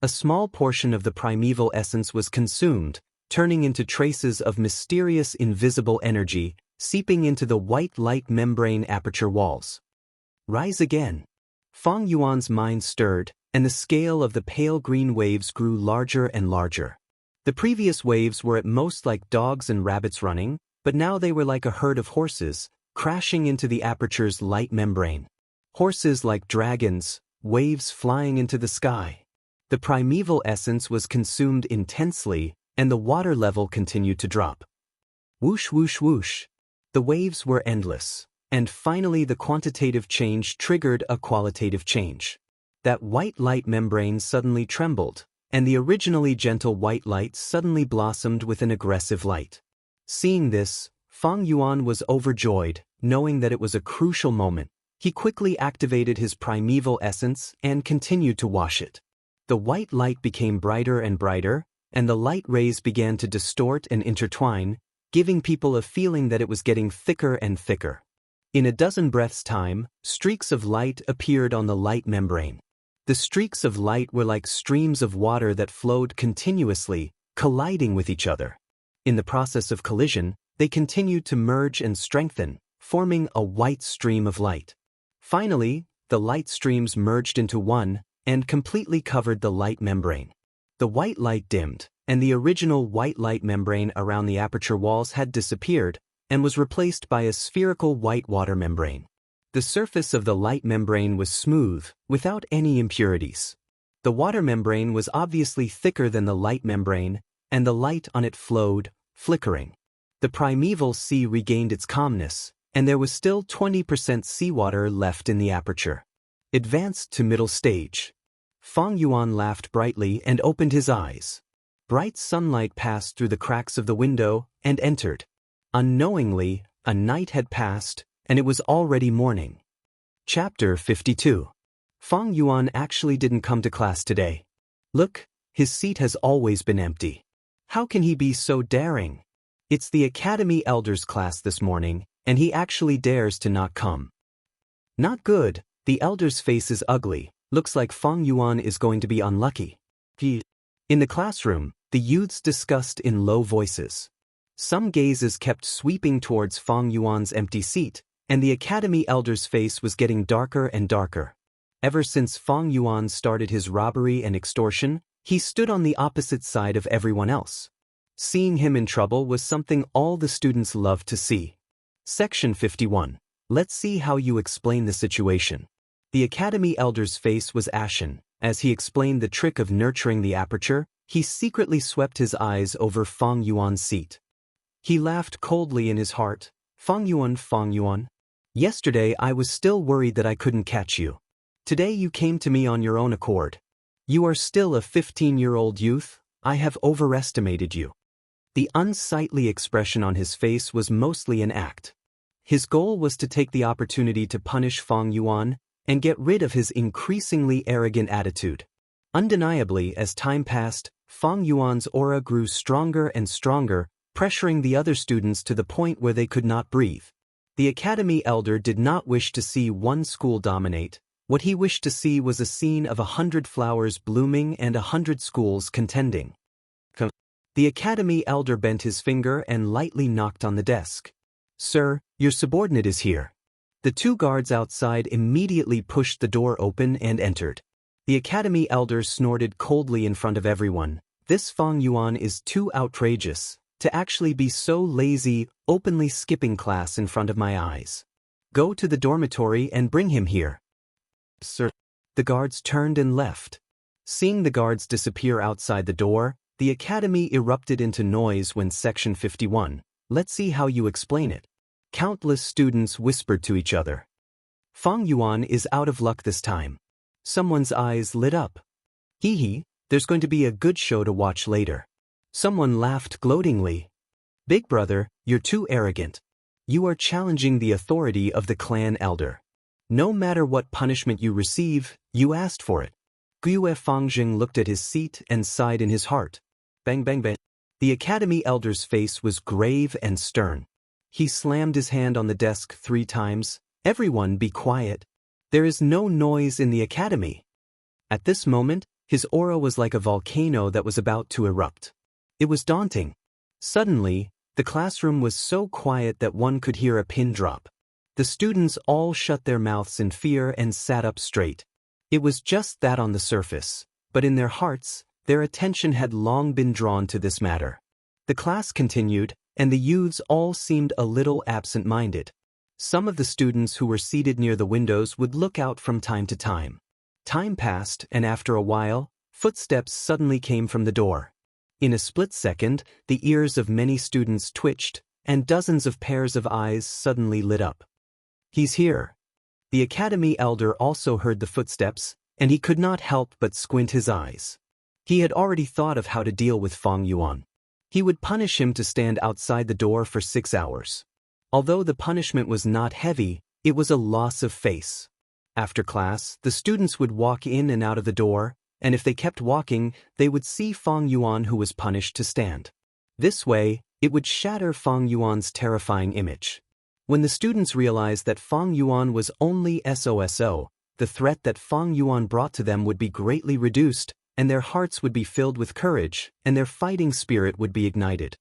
A small portion of the primeval essence was consumed, turning into traces of mysterious invisible energy, seeping into the white light membrane aperture walls. Rise again. Fang Yuan's mind stirred, and the scale of the pale green waves grew larger and larger. The previous waves were at most like dogs and rabbits running, but now they were like a herd of horses, crashing into the aperture's light membrane. Horses like dragons, waves flying into the sky. The primeval essence was consumed intensely, and the water level continued to drop. Whoosh, whoosh, whoosh. The waves were endless, and finally the quantitative change triggered a qualitative change. That white light membrane suddenly trembled, and the originally gentle white light suddenly blossomed with an aggressive light. Seeing this, Fang Yuan was overjoyed, knowing that it was a crucial moment. He quickly activated his primeval essence and continued to wash it. The white light became brighter and brighter, and the light rays began to distort and intertwine, giving people a feeling that it was getting thicker and thicker. In a dozen breaths' time, streaks of light appeared on the light membrane. The streaks of light were like streams of water that flowed continuously, colliding with each other. In the process of collision, they continued to merge and strengthen, forming a white stream of light. Finally, the light streams merged into one and completely covered the light membrane. The white light dimmed, and the original white light membrane around the aperture walls had disappeared, and was replaced by a spherical white water membrane. The surface of the light membrane was smooth, without any impurities. The water membrane was obviously thicker than the light membrane, and the light on it flowed, flickering. The primeval sea regained its calmness, and there was still 20% seawater left in the aperture. Advanced to middle stage. Fang Yuan laughed brightly and opened his eyes. Bright sunlight passed through the cracks of the window and entered. Unknowingly, a night had passed, and it was already morning. Chapter 52. Fang Yuan actually didn't come to class today. Look, his seat has always been empty. How can he be so daring? It's the Academy Elders class this morning, and he actually dares to not come. Not good, the Elder's face is ugly, looks like Fang Yuan is going to be unlucky. In the classroom, the youths discussed in low voices. Some gazes kept sweeping towards Fang Yuan's empty seat, and the Academy Elder's face was getting darker and darker. Ever since Fang Yuan started his robbery and extortion, he stood on the opposite side of everyone else. Seeing him in trouble was something all the students loved to see. Section 51. Let's see how you explain the situation. The Academy Elder's face was ashen. As he explained the trick of nurturing the aperture, he secretly swept his eyes over Fang Yuan's seat. He laughed coldly in his heart. Fang Yuan. Yesterday I was still worried that I couldn't catch you. Today you came to me on your own accord. You are still a 15-year-old youth. I have overestimated you. The unsightly expression on his face was mostly an act. His goal was to take the opportunity to punish Fang Yuan and get rid of his increasingly arrogant attitude. Undeniably, as time passed, Fang Yuan's aura grew stronger and stronger, pressuring the other students to the point where they could not breathe. The Academy Elder did not wish to see one school dominate. What he wished to see was a scene of 100 flowers blooming and 100 schools contending. The Academy Elder bent his finger and lightly knocked on the desk. Sir, your subordinate is here. The two guards outside immediately pushed the door open and entered. The Academy Elder snorted coldly in front of everyone. This Fang Yuan is too outrageous to actually be so lazy, openly skipping class in front of my eyes. Go to the dormitory and bring him here. Sir. The guards turned and left. Seeing the guards disappear outside the door, the Academy erupted into noise when Section 51. Let's see how you explain it. Countless students whispered to each other. Fang Yuan is out of luck this time. Someone's eyes lit up. Hee, there's going to be a good show to watch later. Someone laughed gloatingly. Big brother, you're too arrogant. You are challenging the authority of the clan elder. No matter what punishment you receive, you asked for it. Gue Fangjing looked at his seat and sighed in his heart. Bang bang bang. The Academy Elder's face was grave and stern. He slammed his hand on the desk 3 times. Everyone be quiet. There is no noise in the Academy. At this moment, his aura was like a volcano that was about to erupt. It was daunting. Suddenly, the classroom was so quiet that one could hear a pin drop. The students all shut their mouths in fear and sat up straight. It was just that on the surface, but in their hearts, their attention had long been drawn to this matter. The class continued, and the youths all seemed a little absent-minded. Some of the students who were seated near the windows would look out from time to time. Time passed, and after a while, footsteps suddenly came from the door. In a split second, the ears of many students twitched, and dozens of pairs of eyes suddenly lit up. He's here. The Academy Elder also heard the footsteps, and he could not help but squint his eyes. He had already thought of how to deal with Fang Yuan. He would punish him to stand outside the door for 6 hours. Although the punishment was not heavy, it was a loss of face. After class, the students would walk in and out of the door, and if they kept walking, they would see Fang Yuan who was punished to stand. This way, it would shatter Fang Yuan's terrifying image. When the students realized that Fang Yuan was only SOSO, the threat that Fang Yuan brought to them would be greatly reduced, and their hearts would be filled with courage, and their fighting spirit would be ignited.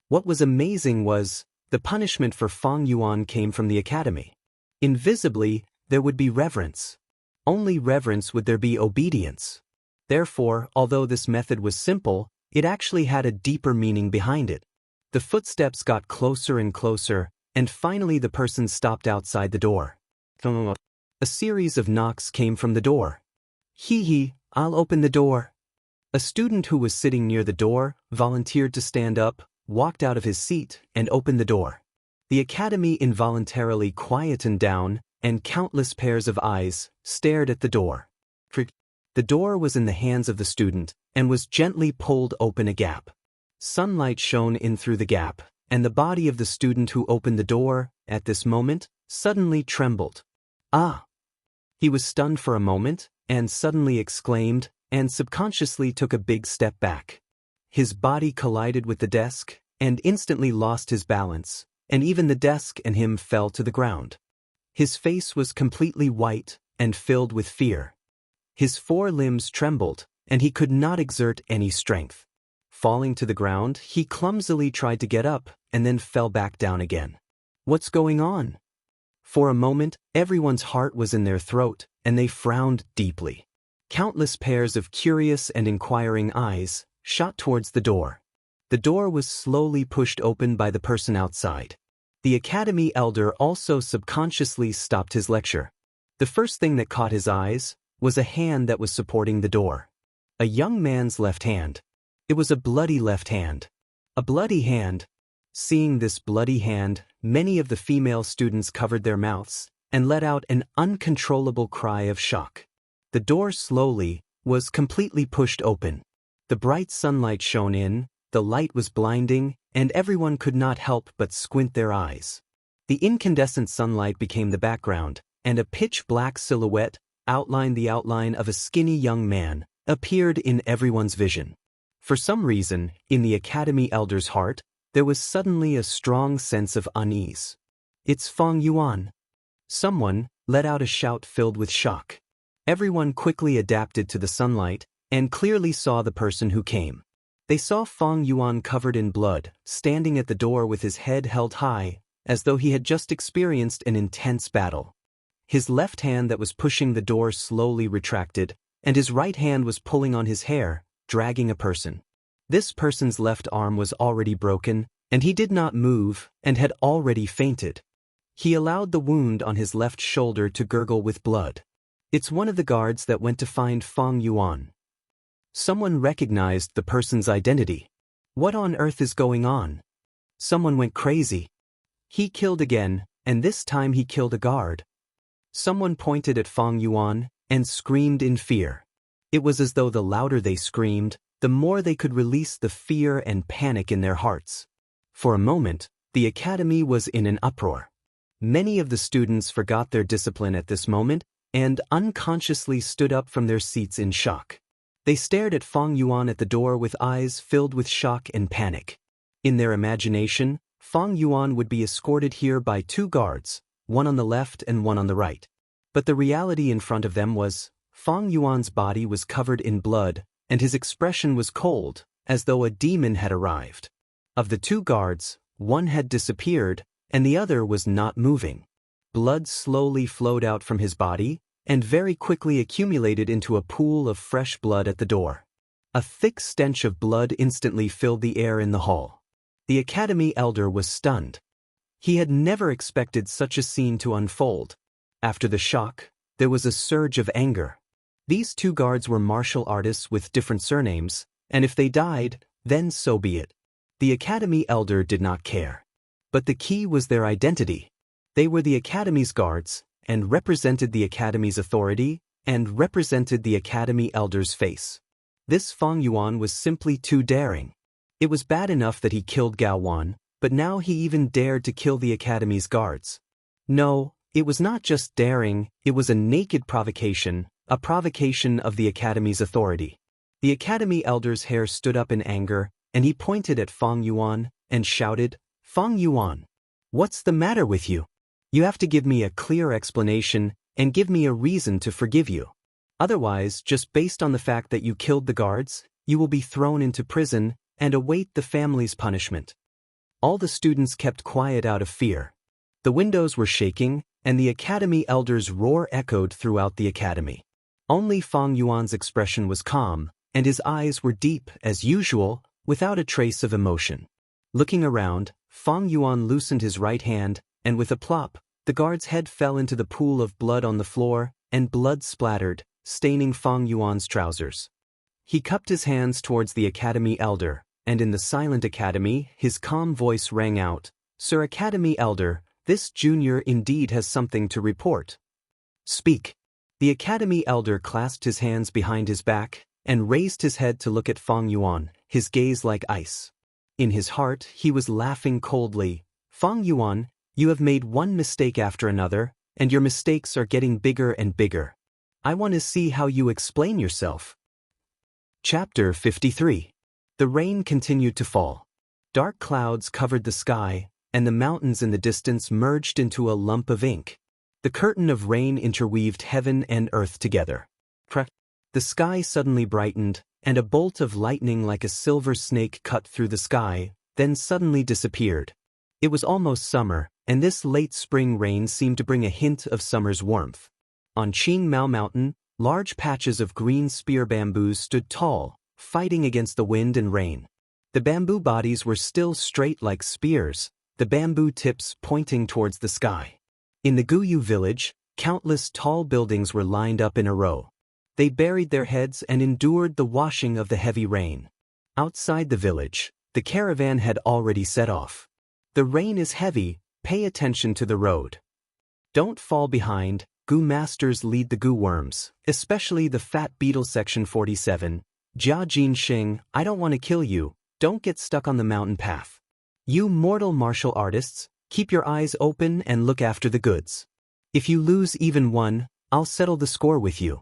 What was amazing was, the punishment for Fang Yuan came from the Academy. Invisibly, there would be reverence. Only reverence would there be obedience. Therefore, although this method was simple, it actually had a deeper meaning behind it. The footsteps got closer and closer, and finally the person stopped outside the door. A series of knocks came from the door. Hee, I'll open the door. A student who was sitting near the door volunteered to stand up, walked out of his seat, and opened the door. The academy involuntarily quietened down, and countless pairs of eyes stared at the door. The door was in the hands of the student and was gently pulled open a gap. Sunlight shone in through the gap, and the body of the student who opened the door, at this moment, suddenly trembled. Ah! He was stunned for a moment, and suddenly exclaimed, and subconsciously took a big step back. His body collided with the desk, and instantly lost his balance, and even the desk and him fell to the ground. His face was completely white and filled with fear. His 4 limbs trembled, and he could not exert any strength. Falling to the ground, he clumsily tried to get up, and then fell back down again. What's going on? For a moment, everyone's heart was in their throat, and they frowned deeply. Countless pairs of curious and inquiring eyes shot towards the door. The door was slowly pushed open by the person outside. The academy elder also subconsciously stopped his lecture. The first thing that caught his eyes was a hand that was supporting the door. A young man's left hand. It was a bloody left hand. A bloody hand. Seeing this bloody hand, many of the female students covered their mouths and let out an uncontrollable cry of shock. The door slowly was completely pushed open. The bright sunlight shone in, the light was blinding, and everyone could not help but squint their eyes. The incandescent sunlight became the background, and a pitch-black silhouette outlined the outline of a skinny young man, appeared in everyone's vision. For some reason, in the academy elder's heart, there was suddenly a strong sense of unease. It's Fang Yuan. Someone let out a shout filled with shock. Everyone quickly adapted to the sunlight, and clearly saw the person who came. They saw Fang Yuan covered in blood, standing at the door with his head held high, as though he had just experienced an intense battle. His left hand that was pushing the door slowly retracted, and his right hand was pulling on his hair, dragging a person. This person's left arm was already broken, and he did not move, and had already fainted. He allowed the wound on his left shoulder to gurgle with blood. It's one of the guards that went to find Fang Yuan. Someone recognized the person's identity. What on earth is going on? Someone went crazy. He killed again, and this time he killed a guard. Someone pointed at Fang Yuan and screamed in fear. It was as though the louder they screamed, the more they could release the fear and panic in their hearts. For a moment, the academy was in an uproar. Many of the students forgot their discipline at this moment and unconsciously stood up from their seats in shock. They stared at Fang Yuan at the door with eyes filled with shock and panic. In their imagination, Fang Yuan would be escorted here by 2 guards, one on the left and one on the right. But the reality in front of them was, Fang Yuan's body was covered in blood, and his expression was cold, as though a demon had arrived. Of the 2 guards, one had disappeared, and the other was not moving. Blood slowly flowed out from his body, and very quickly accumulated into a pool of fresh blood at the door. A thick stench of blood instantly filled the air in the hall. The academy elder was stunned. He had never expected such a scene to unfold. After the shock, there was a surge of anger. These 2 guards were martial artists with different surnames, and if they died, then so be it. The academy elder did not care. But the key was their identity. They were the academy's guards, and represented the academy's authority, and represented the academy elder's face. This Fang Yuan was simply too daring. It was bad enough that he killed Gao Wan, but now he even dared to kill the academy's guards. No, it was not just daring, it was a naked provocation, a provocation of the academy's authority. The academy elder's hair stood up in anger, and he pointed at Fang Yuan and shouted, "Fang Yuan, what's the matter with you? You have to give me a clear explanation and give me a reason to forgive you. Otherwise, just based on the fact that you killed the guards, you will be thrown into prison and await the family's punishment." All the students kept quiet out of fear. The windows were shaking, and the academy elder's roar echoed throughout the academy. Only Fang Yuan's expression was calm, and his eyes were deep as usual, without a trace of emotion. Looking around, Fang Yuan loosened his right hand, and with a plop, the guard's head fell into the pool of blood on the floor, and blood splattered, staining Fang Yuan's trousers. He cupped his hands towards the Academy Elder, and in the silent academy, his calm voice rang out, "Sir Academy Elder, this junior indeed has something to report." "Speak." The Academy Elder clasped his hands behind his back, and raised his head to look at Fang Yuan, his gaze like ice. In his heart, he was laughing coldly. "Fang Yuan, you have made one mistake after another, and your mistakes are getting bigger and bigger. I want to see how you explain yourself." Chapter 53. The rain continued to fall. Dark clouds covered the sky, and the mountains in the distance merged into a lump of ink. The curtain of rain interweaved heaven and earth together. The sky suddenly brightened, and a bolt of lightning like a silver snake cut through the sky, then suddenly disappeared. It was almost summer, and this late spring rain seemed to bring a hint of summer's warmth. On Qing Mao Mountain, large patches of green spear bamboos stood tall, fighting against the wind and rain. The bamboo bodies were still straight like spears, the bamboo tips pointing towards the sky. In the Guyu village, countless tall buildings were lined up in a row. They buried their heads and endured the washing of the heavy rain. Outside the village, the caravan had already set off. "The rain is heavy, pay attention to the road. Don't fall behind, Gu masters lead the Gu worms, especially the fat beetle section 47. Jia Jin Xing, I don't want to kill you, don't get stuck on the mountain path. You mortal martial artists, keep your eyes open and look after the goods. If you lose even one, I'll settle the score with you."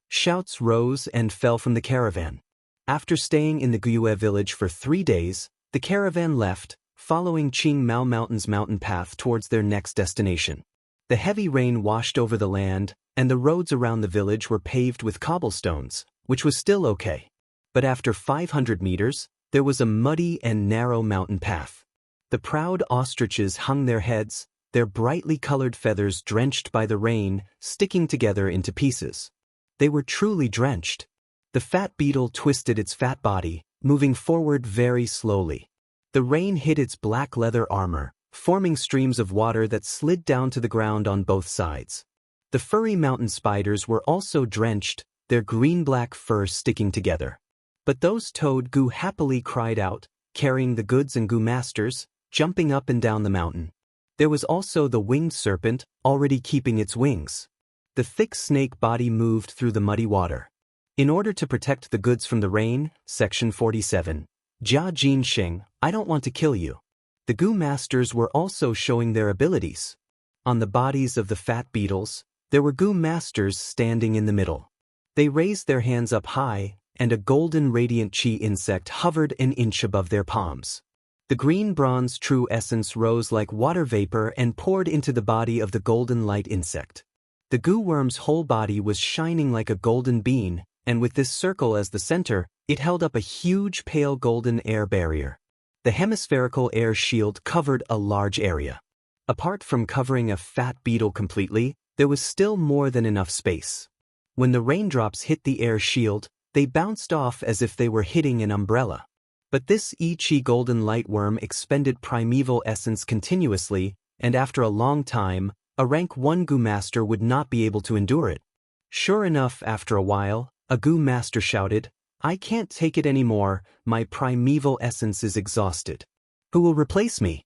Shouts rose and fell from the caravan. After staying in the Guyue village for 3 days, the caravan left, following Qing Mao Mountain's mountain path towards their next destination. The heavy rain washed over the land, and the roads around the village were paved with cobblestones, which was still okay. But after 500 meters, there was a muddy and narrow mountain path. The proud ostriches hung their heads, their brightly colored feathers drenched by the rain, sticking together into pieces. They were truly drenched. The fat beetle twisted its fat body, moving forward very slowly. The rain hit its black leather armor, forming streams of water that slid down to the ground on both sides. The furry mountain spiders were also drenched, their green-black fur sticking together. But those toad Gu happily cried out, carrying the goods and Gu masters, jumping up and down the mountain. There was also the winged serpent, already keeping its wings. The thick snake body moved through the muddy water. In order to protect the goods from the rain, section 47. Jia Jin Xing, I don't want to kill you. The Gu masters were also showing their abilities. On the bodies of the fat beetles, there were Gu masters standing in the middle. They raised their hands up high, and a golden radiant qi insect hovered an inch above their palms. The green bronze true essence rose like water vapor and poured into the body of the golden light insect. The Gu worm's whole body was shining like a golden bean, and with this circle as the center, it held up a huge pale golden air barrier. The hemispherical air shield covered a large area. Apart from covering a fat beetle completely, there was still more than enough space. When the raindrops hit the air shield, they bounced off as if they were hitting an umbrella. But this I-Chi golden light worm expended primeval essence continuously, and after a long time, a rank 1 Gu master would not be able to endure it. Sure enough, after a while, a Gu master shouted, I can't take it anymore, my primeval essence is exhausted. Who will replace me?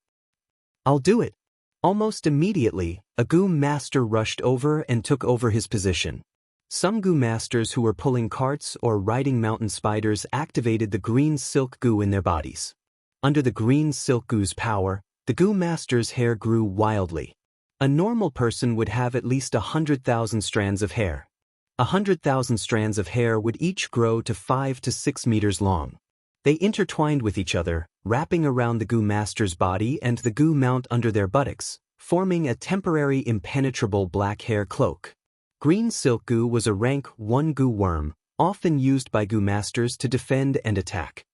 I'll do it. Almost immediately, a Gu master rushed over and took over his position. Some Gu masters who were pulling carts or riding mountain spiders activated the green silk Gu in their bodies. Under the green silk Gu's power, the Gu master's hair grew wildly. A normal person would have at least 100,000 strands of hair. 100,000 strands of hair would each grow to 5 to 6 meters long. They intertwined with each other, wrapping around the Gu master's body and the Gu mount under their buttocks, forming a temporary impenetrable black hair cloak. Green silk Gu was a rank 1 Gu worm, often used by Gu masters to defend and attack.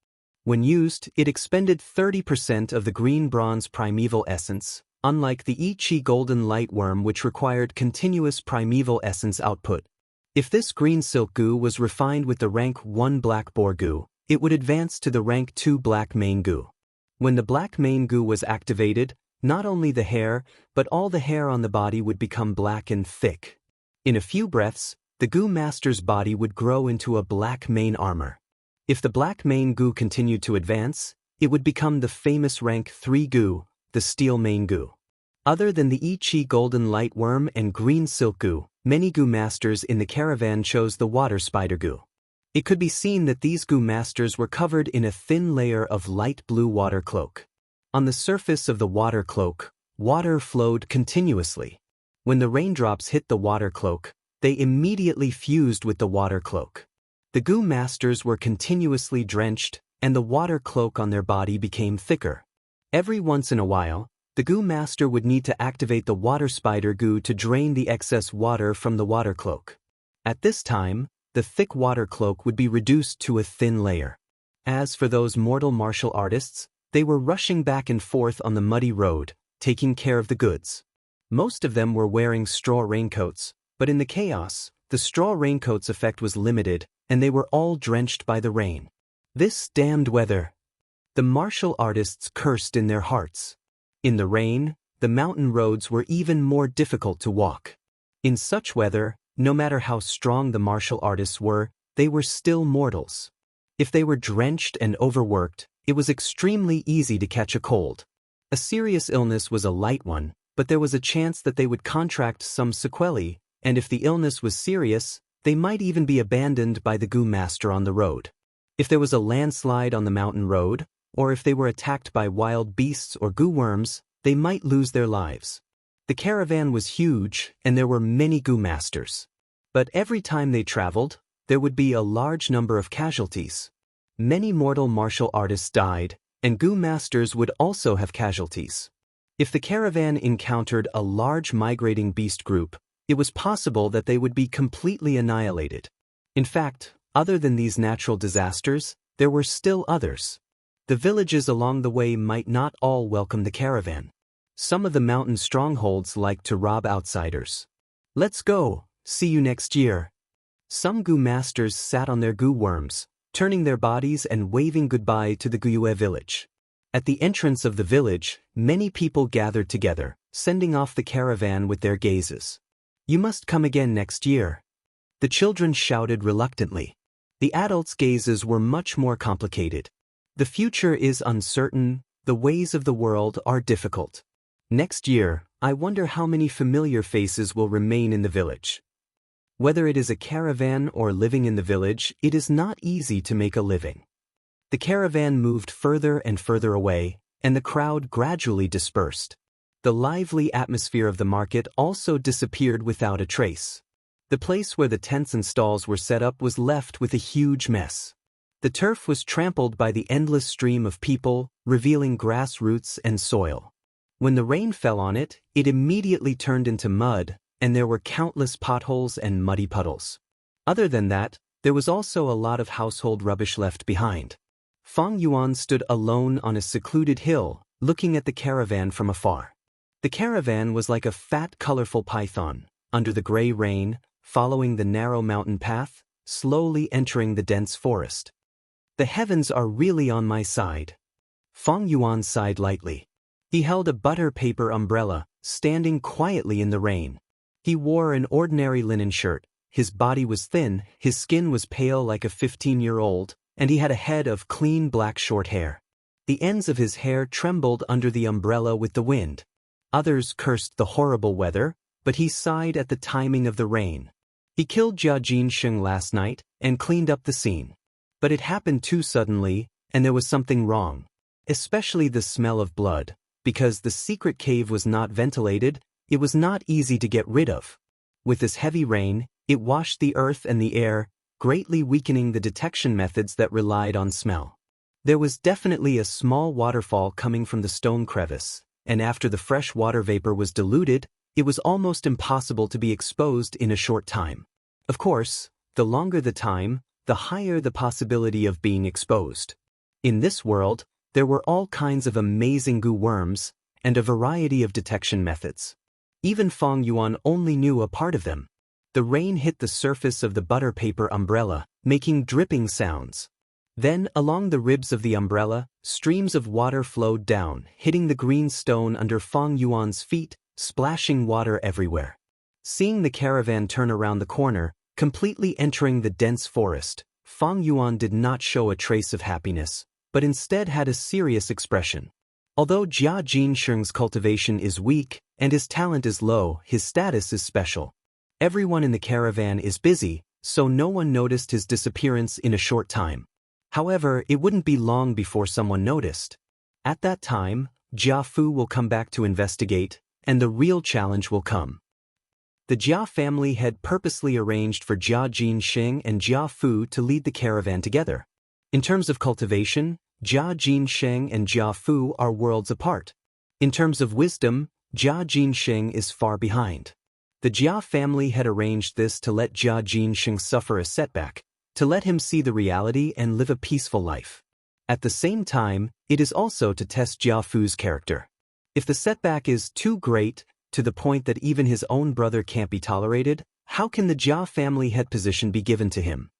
When used, it expended 30% of the green bronze primeval essence, unlike the I-Chi golden light worm which required continuous primeval essence output. If this green silk Gu was refined with the rank 1 black boar Gu, it would advance to the rank 2 black mane Gu. When the black mane goo was activated, not only the hair, but all the hair on the body would become black and thick. In a few breaths, the goo master's body would grow into a black mane armor. If the black mane goo continued to advance, it would become the famous rank 3 goo, the steel mane goo. Other than the I Chi golden light worm and green silk goo, many goo masters in the caravan chose the water spider goo. It could be seen that these goo masters were covered in a thin layer of light blue water cloak. On the surface of the water cloak, water flowed continuously. When the raindrops hit the water cloak, they immediately fused with the water cloak. The goo masters were continuously drenched, and the water cloak on their body became thicker. Every once in a while, the goo master would need to activate the water spider goo to drain the excess water from the water cloak. At this time, the thick water cloak would be reduced to a thin layer. As for those mortal martial artists, they were rushing back and forth on the muddy road, taking care of the goods. Most of them were wearing straw raincoats, but in the chaos, the straw raincoats' effect was limited, and they were all drenched by the rain. This damned weather! The martial artists cursed in their hearts. In the rain, the mountain roads were even more difficult to walk. In such weather, no matter how strong the martial artists were, they were still mortals. If they were drenched and overworked, it was extremely easy to catch a cold. A serious illness was a light one, but there was a chance that they would contract some sequelae, and if the illness was serious, they might even be abandoned by the goo master on the road. If there was a landslide on the mountain road, or if they were attacked by wild beasts or goo worms, they might lose their lives. The caravan was huge, and there were many goo masters. But every time they traveled, there would be a large number of casualties. Many mortal martial artists died, and goo masters would also have casualties. If the caravan encountered a large migrating beast group, it was possible that they would be completely annihilated. In fact, other than these natural disasters, there were still others. The villages along the way might not all welcome the caravan. Some of the mountain strongholds liked to rob outsiders. Let's go, see you next year. Some goo masters sat on their goo worms, turning their bodies and waving goodbye to the Guyue village. At the entrance of the village, many people gathered together, sending off the caravan with their gazes. You must come again next year. The children shouted reluctantly. The adults' gazes were much more complicated. The future is uncertain, the ways of the world are difficult. Next year, I wonder how many familiar faces will remain in the village. Whether it is a caravan or living in the village, it is not easy to make a living. The caravan moved further and further away, and the crowd gradually dispersed. The lively atmosphere of the market also disappeared without a trace. The place where the tents and stalls were set up was left with a huge mess. The turf was trampled by the endless stream of people, revealing grass roots and soil. When the rain fell on it, it immediately turned into mud, and there were countless potholes and muddy puddles. Other than that, there was also a lot of household rubbish left behind. Fang Yuan stood alone on a secluded hill, looking at the caravan from afar. The caravan was like a fat, colorful python, under the gray rain, following the narrow mountain path, slowly entering the dense forest. The heavens are really on my side. Fang Yuan sighed lightly. He held a butter paper umbrella, standing quietly in the rain. He wore an ordinary linen shirt, his body was thin, his skin was pale like a 15-year-old, and he had a head of clean black short hair. The ends of his hair trembled under the umbrella with the wind. Others cursed the horrible weather, but he sighed at the timing of the rain. He killed Jia Jinsheng last night and cleaned up the scene. But it happened too suddenly, and there was something wrong. Especially the smell of blood. Because the secret cave was not ventilated, it was not easy to get rid of. With this heavy rain, it washed the earth and the air, greatly weakening the detection methods that relied on smell. There was definitely a small waterfall coming from the stone crevice, and after the fresh water vapor was diluted, it was almost impossible to be exposed in a short time. Of course, the longer the time, the higher the possibility of being exposed. In this world, there were all kinds of amazing goo worms, and a variety of detection methods. Even Fang Yuan only knew a part of them. The rain hit the surface of the butter paper umbrella, making dripping sounds. Then, along the ribs of the umbrella, streams of water flowed down, hitting the green stone under Fang Yuan's feet, splashing water everywhere. Seeing the caravan turn around the corner, completely entering the dense forest, Fang Yuan did not show a trace of happiness, but instead had a serious expression. Although Jia Jinsheng's cultivation is weak and his talent is low, his status is special. Everyone in the caravan is busy, so no one noticed his disappearance in a short time. However, it wouldn't be long before someone noticed. At that time, Jia Fu will come back to investigate, and the real challenge will come. The Jia family had purposely arranged for Jia Jinsheng and Jia Fu to lead the caravan together. In terms of cultivation, Jia Jinsheng and Jia Fu are worlds apart. In terms of wisdom, Jia Jinsheng is far behind. The Jia family had arranged this to let Jia Jinsheng suffer a setback, to let him see the reality and live a peaceful life. At the same time, it is also to test Jia Fu's character. If the setback is too great, to the point that even his own brother can't be tolerated, how can the Jia family head position be given to him?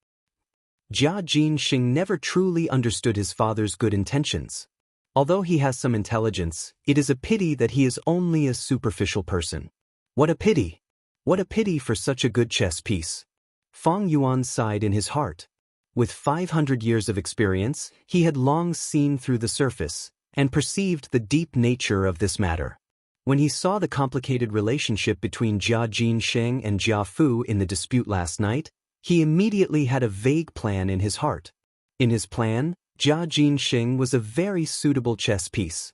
Jia Jinsheng never truly understood his father's good intentions. Although he has some intelligence, it is a pity that he is only a superficial person. What a pity! What a pity for such a good chess piece. Fang Yuan sighed in his heart. With 500 years of experience, he had long seen through the surface and perceived the deep nature of this matter. When he saw the complicated relationship between Jia Jinsheng and Jia Fu in the dispute last night, he immediately had a vague plan in his heart. In his plan, Jia Jinsheng was a very suitable chess piece.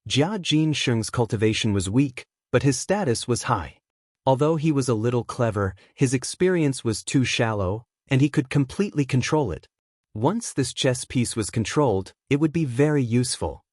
Jia Jinsheng's cultivation was weak, but his status was high. Although he was a little clever, his experience was too shallow, and he could completely control it. Once this chess piece was controlled, it would be very useful.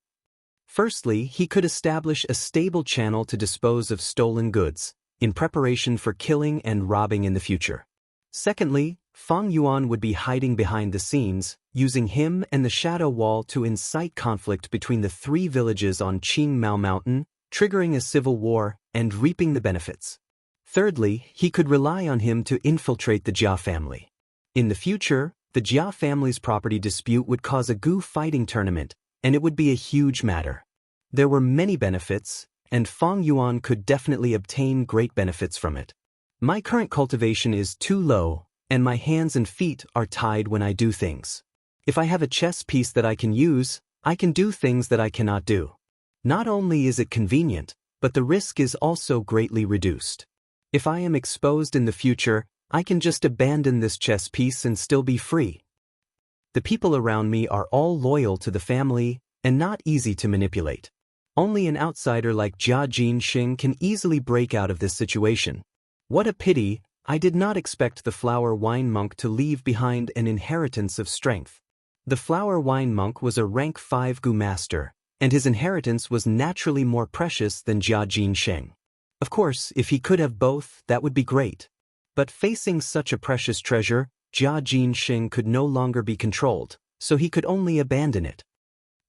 Firstly, he could establish a stable channel to dispose of stolen goods, in preparation for killing and robbing in the future. Secondly, Fang Yuan would be hiding behind the scenes, using him and the shadow wall to incite conflict between the three villages on Qingmao Mountain, triggering a civil war and reaping the benefits. Thirdly, he could rely on him to infiltrate the Jia family. In the future, the Jia family's property dispute would cause a Gu fighting tournament, and it would be a huge matter. There were many benefits, and Fang Yuan could definitely obtain great benefits from it. My current cultivation is too low, and my hands and feet are tied when I do things. If I have a chess piece that I can use, I can do things that I cannot do. Not only is it convenient, but the risk is also greatly reduced. If I am exposed in the future, I can just abandon this chess piece and still be free. The people around me are all loyal to the family and not easy to manipulate. Only an outsider like Jia Jinsheng can easily break out of this situation. What a pity, I did not expect the flower wine monk to leave behind an inheritance of strength. The flower wine monk was a rank 5 Gu master, and his inheritance was naturally more precious than Jia Jinsheng. Of course, if he could have both, that would be great. But facing such a precious treasure, Jia Jinsheng could no longer be controlled, so he could only abandon it.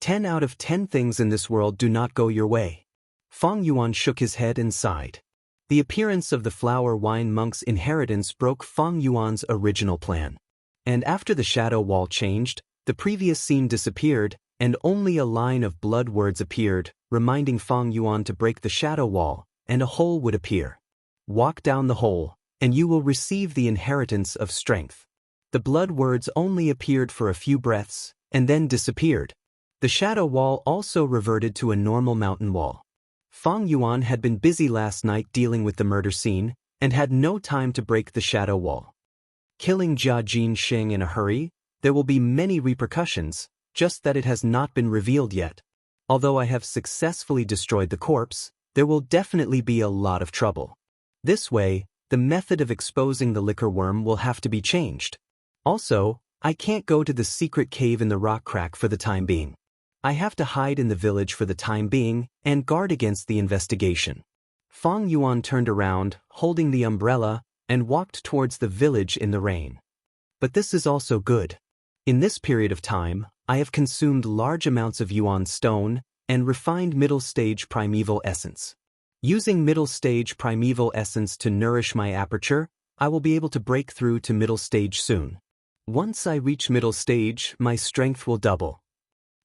10 out of 10 things in this world do not go your way. Fang Yuan shook his head and sighed. The appearance of the flower wine monk's inheritance broke Fang Yuan's original plan. And after the shadow wall changed, the previous scene disappeared, and only a line of blood words appeared, reminding Fang Yuan to break the shadow wall, and a hole would appear. Walk down the hole, and you will receive the inheritance of strength. The blood words only appeared for a few breaths, and then disappeared. The shadow wall also reverted to a normal mountain wall. Fang Yuan had been busy last night dealing with the murder scene, and had no time to break the shadow wall. Killing Jia Jinsheng in a hurry, there will be many repercussions, just that it has not been revealed yet. Although I have successfully destroyed the corpse, there will definitely be a lot of trouble. This way, the method of exposing the liquor worm will have to be changed. Also, I can't go to the secret cave in the rock crack for the time being. I have to hide in the village for the time being and guard against the investigation. Fang Yuan turned around, holding the umbrella, and walked towards the village in the rain. But this is also good. In this period of time, I have consumed large amounts of Yuan stone and refined middle-stage primeval essence. Using middle-stage primeval essence to nourish my aperture, I will be able to break through to middle stage soon. Once I reach middle stage, my strength will double.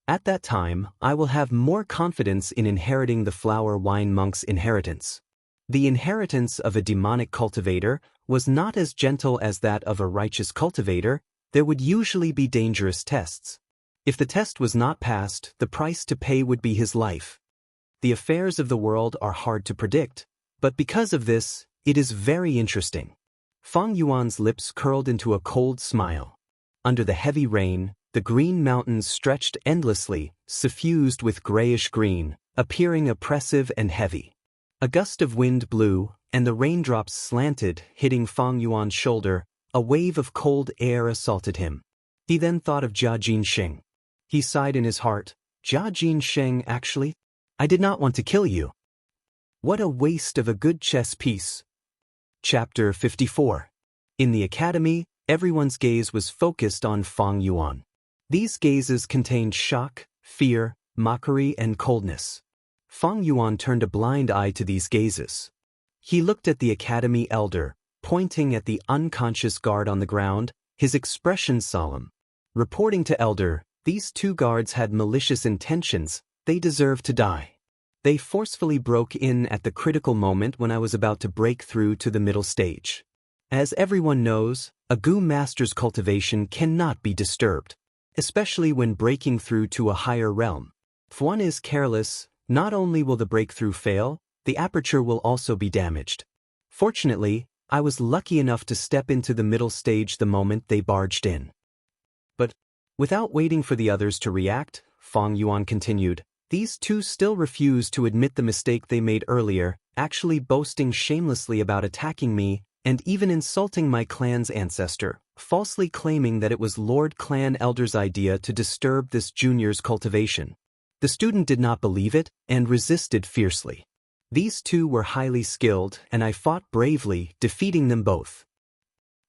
At that time, I will have more confidence in inheriting the flower wine monk's inheritance. The inheritance of a demonic cultivator was not as gentle as that of a righteous cultivator. There would usually be dangerous tests. If the test was not passed, the price to pay would be his life. The affairs of the world are hard to predict, but because of this, it is very interesting. Fang Yuan's lips curled into a cold smile. Under the heavy rain, the green mountains stretched endlessly, suffused with grayish green, appearing oppressive and heavy. A gust of wind blew, and the raindrops slanted, hitting Fang Yuan's shoulder. A wave of cold air assaulted him. He then thought of Jia Jinsheng. He sighed in his heart. Jia Jinsheng, actually? I did not want to kill you. What a waste of a good chess piece. Chapter 54. In the academy, everyone's gaze was focused on Fang Yuan. These gazes contained shock, fear, mockery, and coldness. Fang Yuan turned a blind eye to these gazes. He looked at the academy elder, pointing at the unconscious guard on the ground, his expression solemn. Reporting to elder, these two guards had malicious intentions. They deserved to die. They forcefully broke in at the critical moment when I was about to break through to the middle stage. As everyone knows, a Gu master's cultivation cannot be disturbed, especially when breaking through to a higher realm. If one is careless, not only will the breakthrough fail, the aperture will also be damaged. Fortunately, I was lucky enough to step into the middle stage the moment they barged in. But, without waiting for the others to react, Fang Yuan continued, these two still refused to admit the mistake they made earlier, actually boasting shamelessly about attacking me, and even insulting my clan's ancestor, falsely claiming that it was Lord Clan Elder's idea to disturb this junior's cultivation. The student did not believe it, and resisted fiercely. These two were highly skilled, and I fought bravely, defeating them both.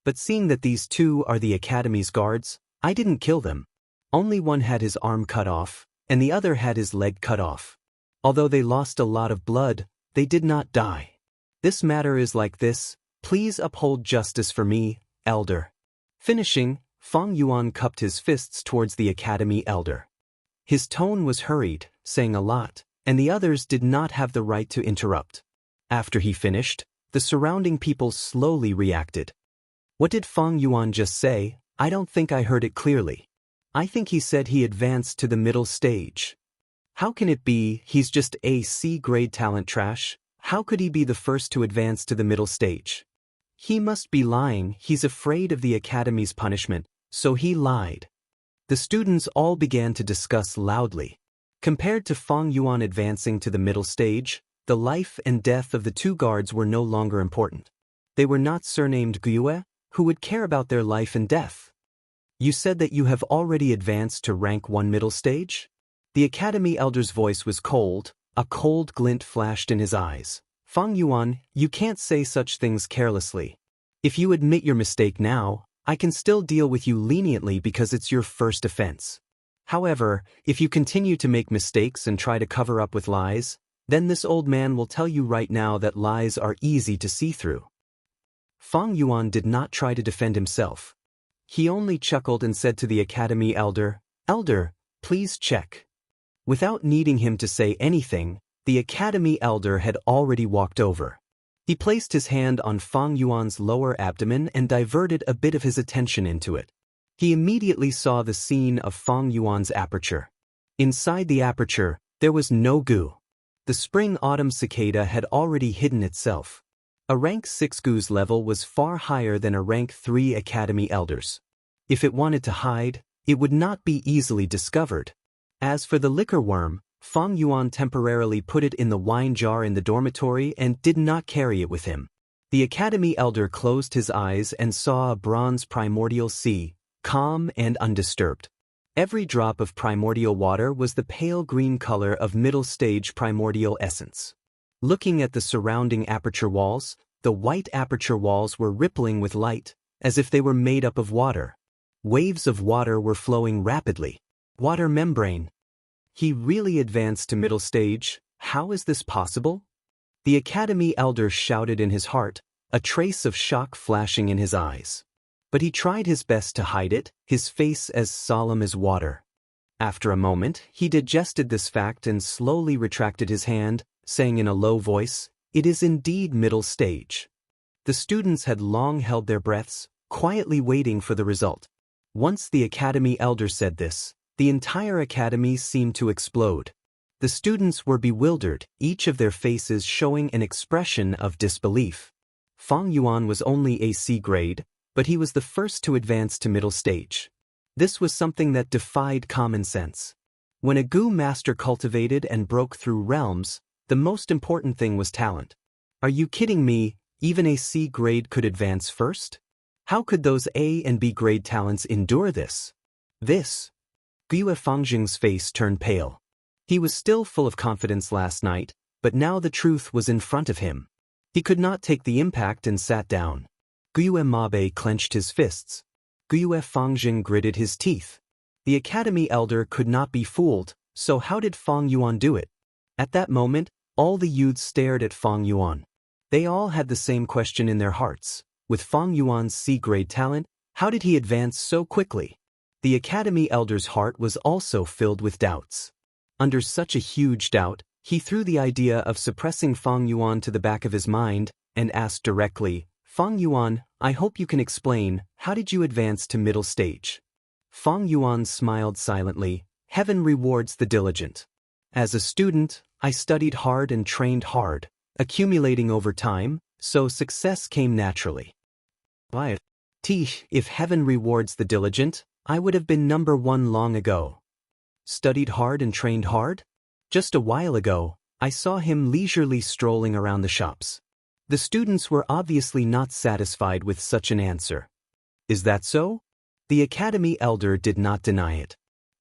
But seeing that these two are the academy's guards, I didn't kill them. Only one had his arm cut off, and the other had his leg cut off. Although they lost a lot of blood, they did not die. This matter is like this. Please uphold justice for me, elder. Finishing, Fang Yuan cupped his fists towards the academy elder. His tone was hurried, saying a lot, and the others did not have the right to interrupt. After he finished, the surrounding people slowly reacted. What did Fang Yuan just say? I don't think I heard it clearly. I think he said he advanced to the middle stage. How can it be? He's just a C-grade talent trash? How could he be the first to advance to the middle stage? He must be lying. He's afraid of the academy's punishment, so he lied. The students all began to discuss loudly. Compared to Fang Yuan advancing to the middle stage, the life and death of the two guards were no longer important. They were not surnamed Gue, who would care about their life and death. You said that you have already advanced to rank 1 middle stage? The academy elder's voice was cold, a cold glint flashed in his eyes. Fang Yuan, you can't say such things carelessly. If you admit your mistake now, I can still deal with you leniently because it's your first offense. However, if you continue to make mistakes and try to cover up with lies, then this old man will tell you right now that lies are easy to see through. Fang Yuan did not try to defend himself. He only chuckled and said to the academy elder, Elder, please check. Without needing him to say anything, the academy elder had already walked over. He placed his hand on Fang Yuan's lower abdomen and diverted a bit of his attention into it. He immediately saw the scene of Fang Yuan's aperture. Inside the aperture, there was no goo. The spring-autumn cicada had already hidden itself. A rank 6 goo's level was far higher than a rank 3 academy elder's. If it wanted to hide, it would not be easily discovered. As for the liquor worm, Fang Yuan temporarily put it in the wine jar in the dormitory and did not carry it with him. The academy elder closed his eyes and saw a bronze primordial sea, calm and undisturbed. Every drop of primordial water was the pale green color of middle-stage primordial essence. Looking at the surrounding aperture walls, the white aperture walls were rippling with light, as if they were made up of water. Waves of water were flowing rapidly. Water membrane. He really advanced to middle stage. How is this possible? The academy elder shouted in his heart, a trace of shock flashing in his eyes. but he tried his best to hide it, his face as solemn as water. After a moment, he digested this fact and slowly retracted his hand, saying in a low voice, "It is indeed middle stage." The students had long held their breaths, quietly waiting for the result. Once the academy elder said this, the entire academy seemed to explode. The students were bewildered, each of their faces showing an expression of disbelief. Fang Yuan was only a C grade, but he was the first to advance to middle stage. This was something that defied common sense. When a Gu master cultivated and broke through realms, the most important thing was talent. Are you kidding me? Even a C grade could advance first? How could those A and B grade talents endure this? Gu Fangjing's face turned pale. He was still full of confidence last night, but now the truth was in front of him. He could not take the impact and sat down. Gu Mabe clenched his fists. Gu Fangjing gritted his teeth. The academy elder could not be fooled, so how did Fang Yuan do it? At that moment, all the youths stared at Fang Yuan. They all had the same question in their hearts. With Fang Yuan's C-grade talent, how did he advance so quickly? The academy elder's heart was also filled with doubts. Under such a huge doubt, he threw the idea of suppressing Fang Yuan to the back of his mind and asked directly, "Fang Yuan, I hope you can explain, how did you advance to middle stage?" Fang Yuan smiled silently. "Heaven rewards the diligent. As a student, I studied hard and trained hard, accumulating over time, so success came naturally. If heaven rewards the diligent, I would have been number one long ago." Studied hard and trained hard? Just a while ago, I saw him leisurely strolling around the shops. The students were obviously not satisfied with such an answer. Is that so? The academy elder did not deny it.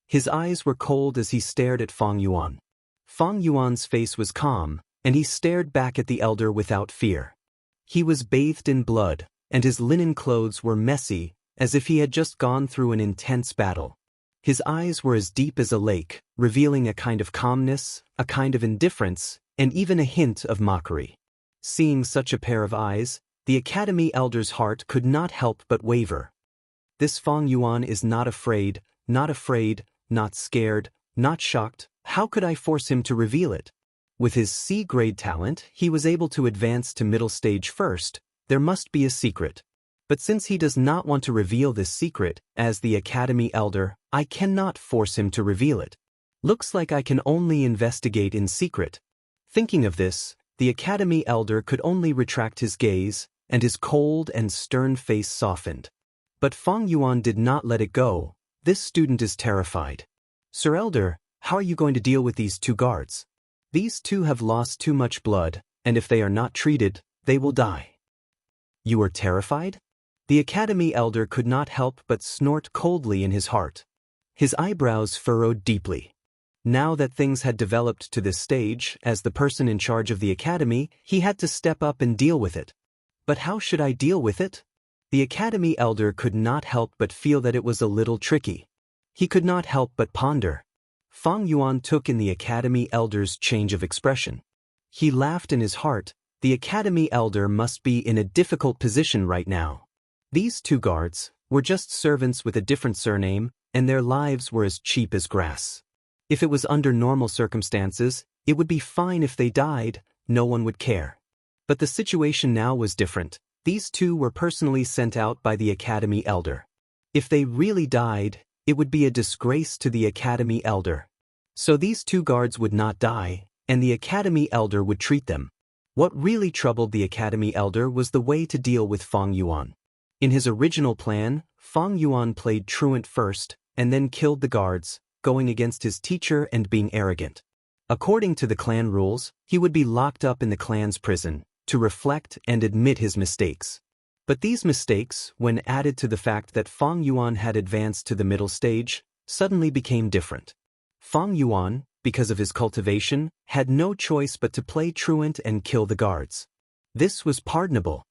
His eyes were cold as he stared at Fang Yuan. Fang Yuan's face was calm, and he stared back at the elder without fear. He was bathed in blood, and his linen clothes were messy, as if he had just gone through an intense battle. His eyes were as deep as a lake, revealing a kind of calmness, a kind of indifference, and even a hint of mockery. Seeing such a pair of eyes, the academy elder's heart could not help but waver. This Fang Yuan is not afraid, not scared, not shocked. How could I force him to reveal it? With his C-grade talent, he was able to advance to middle stage first. There must be a secret. But since he does not want to reveal this secret, as the academy elder, I cannot force him to reveal it. Looks like I can only investigate in secret. Thinking of this, the academy elder could only retract his gaze, and his cold and stern face softened. But Fang Yuan did not let it go. This student is terrified. "Sir Elder, how are you going to deal with these two guards? These two have lost too much blood, and if they are not treated, they will die." You are terrified? The academy elder could not help but snort coldly in his heart. His eyebrows furrowed deeply. Now that things had developed to this stage, as the person in charge of the academy, he had to step up and deal with it. But how should I deal with it? The academy elder could not help but feel that it was a little tricky. He could not help but ponder. Fang Yuan took in the academy elder's change of expression. He laughed in his heart. The academy elder must be in a difficult position right now. These two guards were just servants with a different surname, and their lives were as cheap as grass. If it was under normal circumstances, it would be fine if they died, no one would care. But the situation now was different. These two were personally sent out by the academy elder. If they really died, it would be a disgrace to the academy elder. So these two guards would not die, and the academy elder would treat them. What really troubled the academy elder was the way to deal with Fang Yuan. In his original plan, Fang Yuan played truant first, and then killed the guards, going against his teacher and being arrogant. According to the clan rules, he would be locked up in the clan's prison, to reflect and admit his mistakes. But these mistakes, when added to the fact that Fang Yuan had advanced to the middle stage, suddenly became different. Fang Yuan, because of his cultivation, had no choice but to play truant and kill the guards. This was pardonable.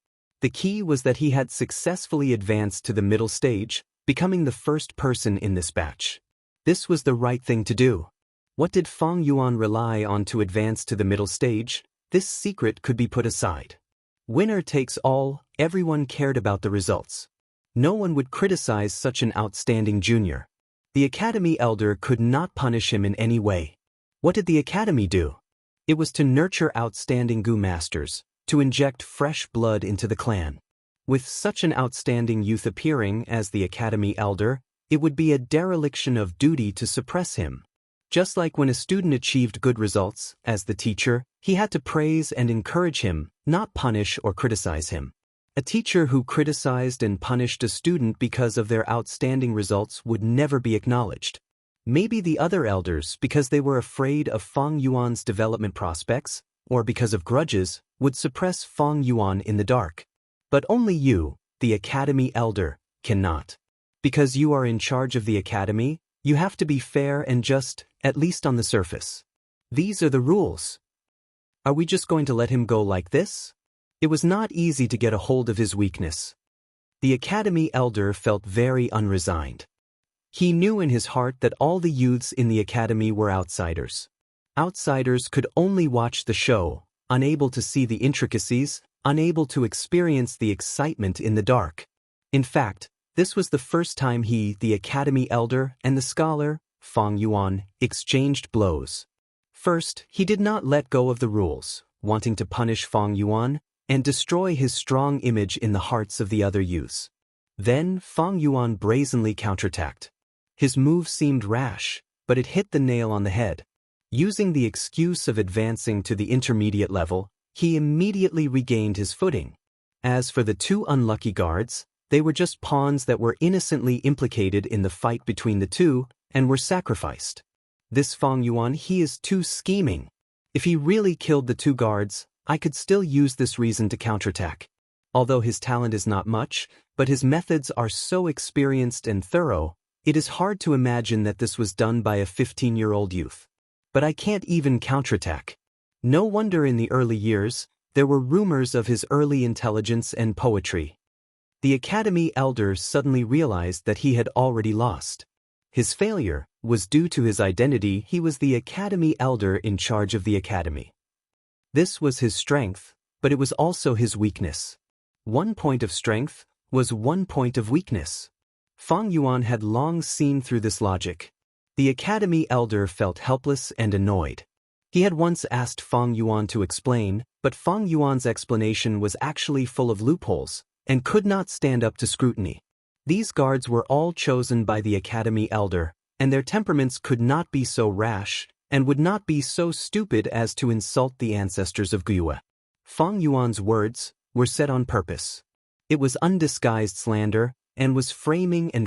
The key was that he had successfully advanced to the middle stage, becoming the first person in this batch. This was the right thing to do. What did Fang Yuan rely on to advance to the middle stage? This secret could be put aside. Winner takes all, everyone cared about the results. No one would criticize such an outstanding junior. The academy elder could not punish him in any way. What did the academy do? It was to nurture outstanding Gu masters, to inject fresh blood into the clan. With such an outstanding youth appearing as the academy elder, it would be a dereliction of duty to suppress him. Just like when a student achieved good results, as the teacher, he had to praise and encourage him, not punish or criticize him. A teacher who criticized and punished a student because of their outstanding results would never be acknowledged. Maybe the other elders, because they were afraid of Fang Yuan's development prospects, or because of grudges, would suppress Fang Yuan in the dark. But only you, the academy elder, cannot. Because you are in charge of the academy, you have to be fair and just, at least on the surface. These are the rules. Are we just going to let him go like this? It was not easy to get a hold of his weakness. The academy elder felt very unresigned. He knew in his heart that all the youths in the academy were outsiders. Outsiders could only watch the show, unable to see the intricacies, unable to experience the excitement in the dark. In fact, this was the first time he, the academy elder, and the scholar, Fang Yuan, exchanged blows. First, he did not let go of the rules, wanting to punish Fang Yuan and destroy his strong image in the hearts of the other youths. Then, Fang Yuan brazenly counterattacked. His move seemed rash, but it hit the nail on the head. Using the excuse of advancing to the intermediate level, he immediately regained his footing. As for the two unlucky guards, they were just pawns that were innocently implicated in the fight between the two and were sacrificed. This Fang Yuan, he is too scheming. If he really killed the two guards, I could still use this reason to counterattack. Although his talent is not much, but his methods are so experienced and thorough, it is hard to imagine that this was done by a 15-year-old youth. But I can't even counterattack. No wonder in the early years, there were rumors of his early intelligence and poetry. The academy elder suddenly realized that he had already lost. His failure was due to his identity. He was the academy elder in charge of the academy. This was his strength, but it was also his weakness. One point of strength was one point of weakness. Fang Yuan had long seen through this logic. The academy elder felt helpless and annoyed. He had once asked Fang Yuan to explain, but Fang Yuan's explanation was actually full of loopholes and could not stand up to scrutiny. These guards were all chosen by the academy elder, and their temperaments could not be so rash and would not be so stupid as to insult the ancestors of Guiyue. Fang Yuan's words were said on purpose. It was undisguised slander and was framing in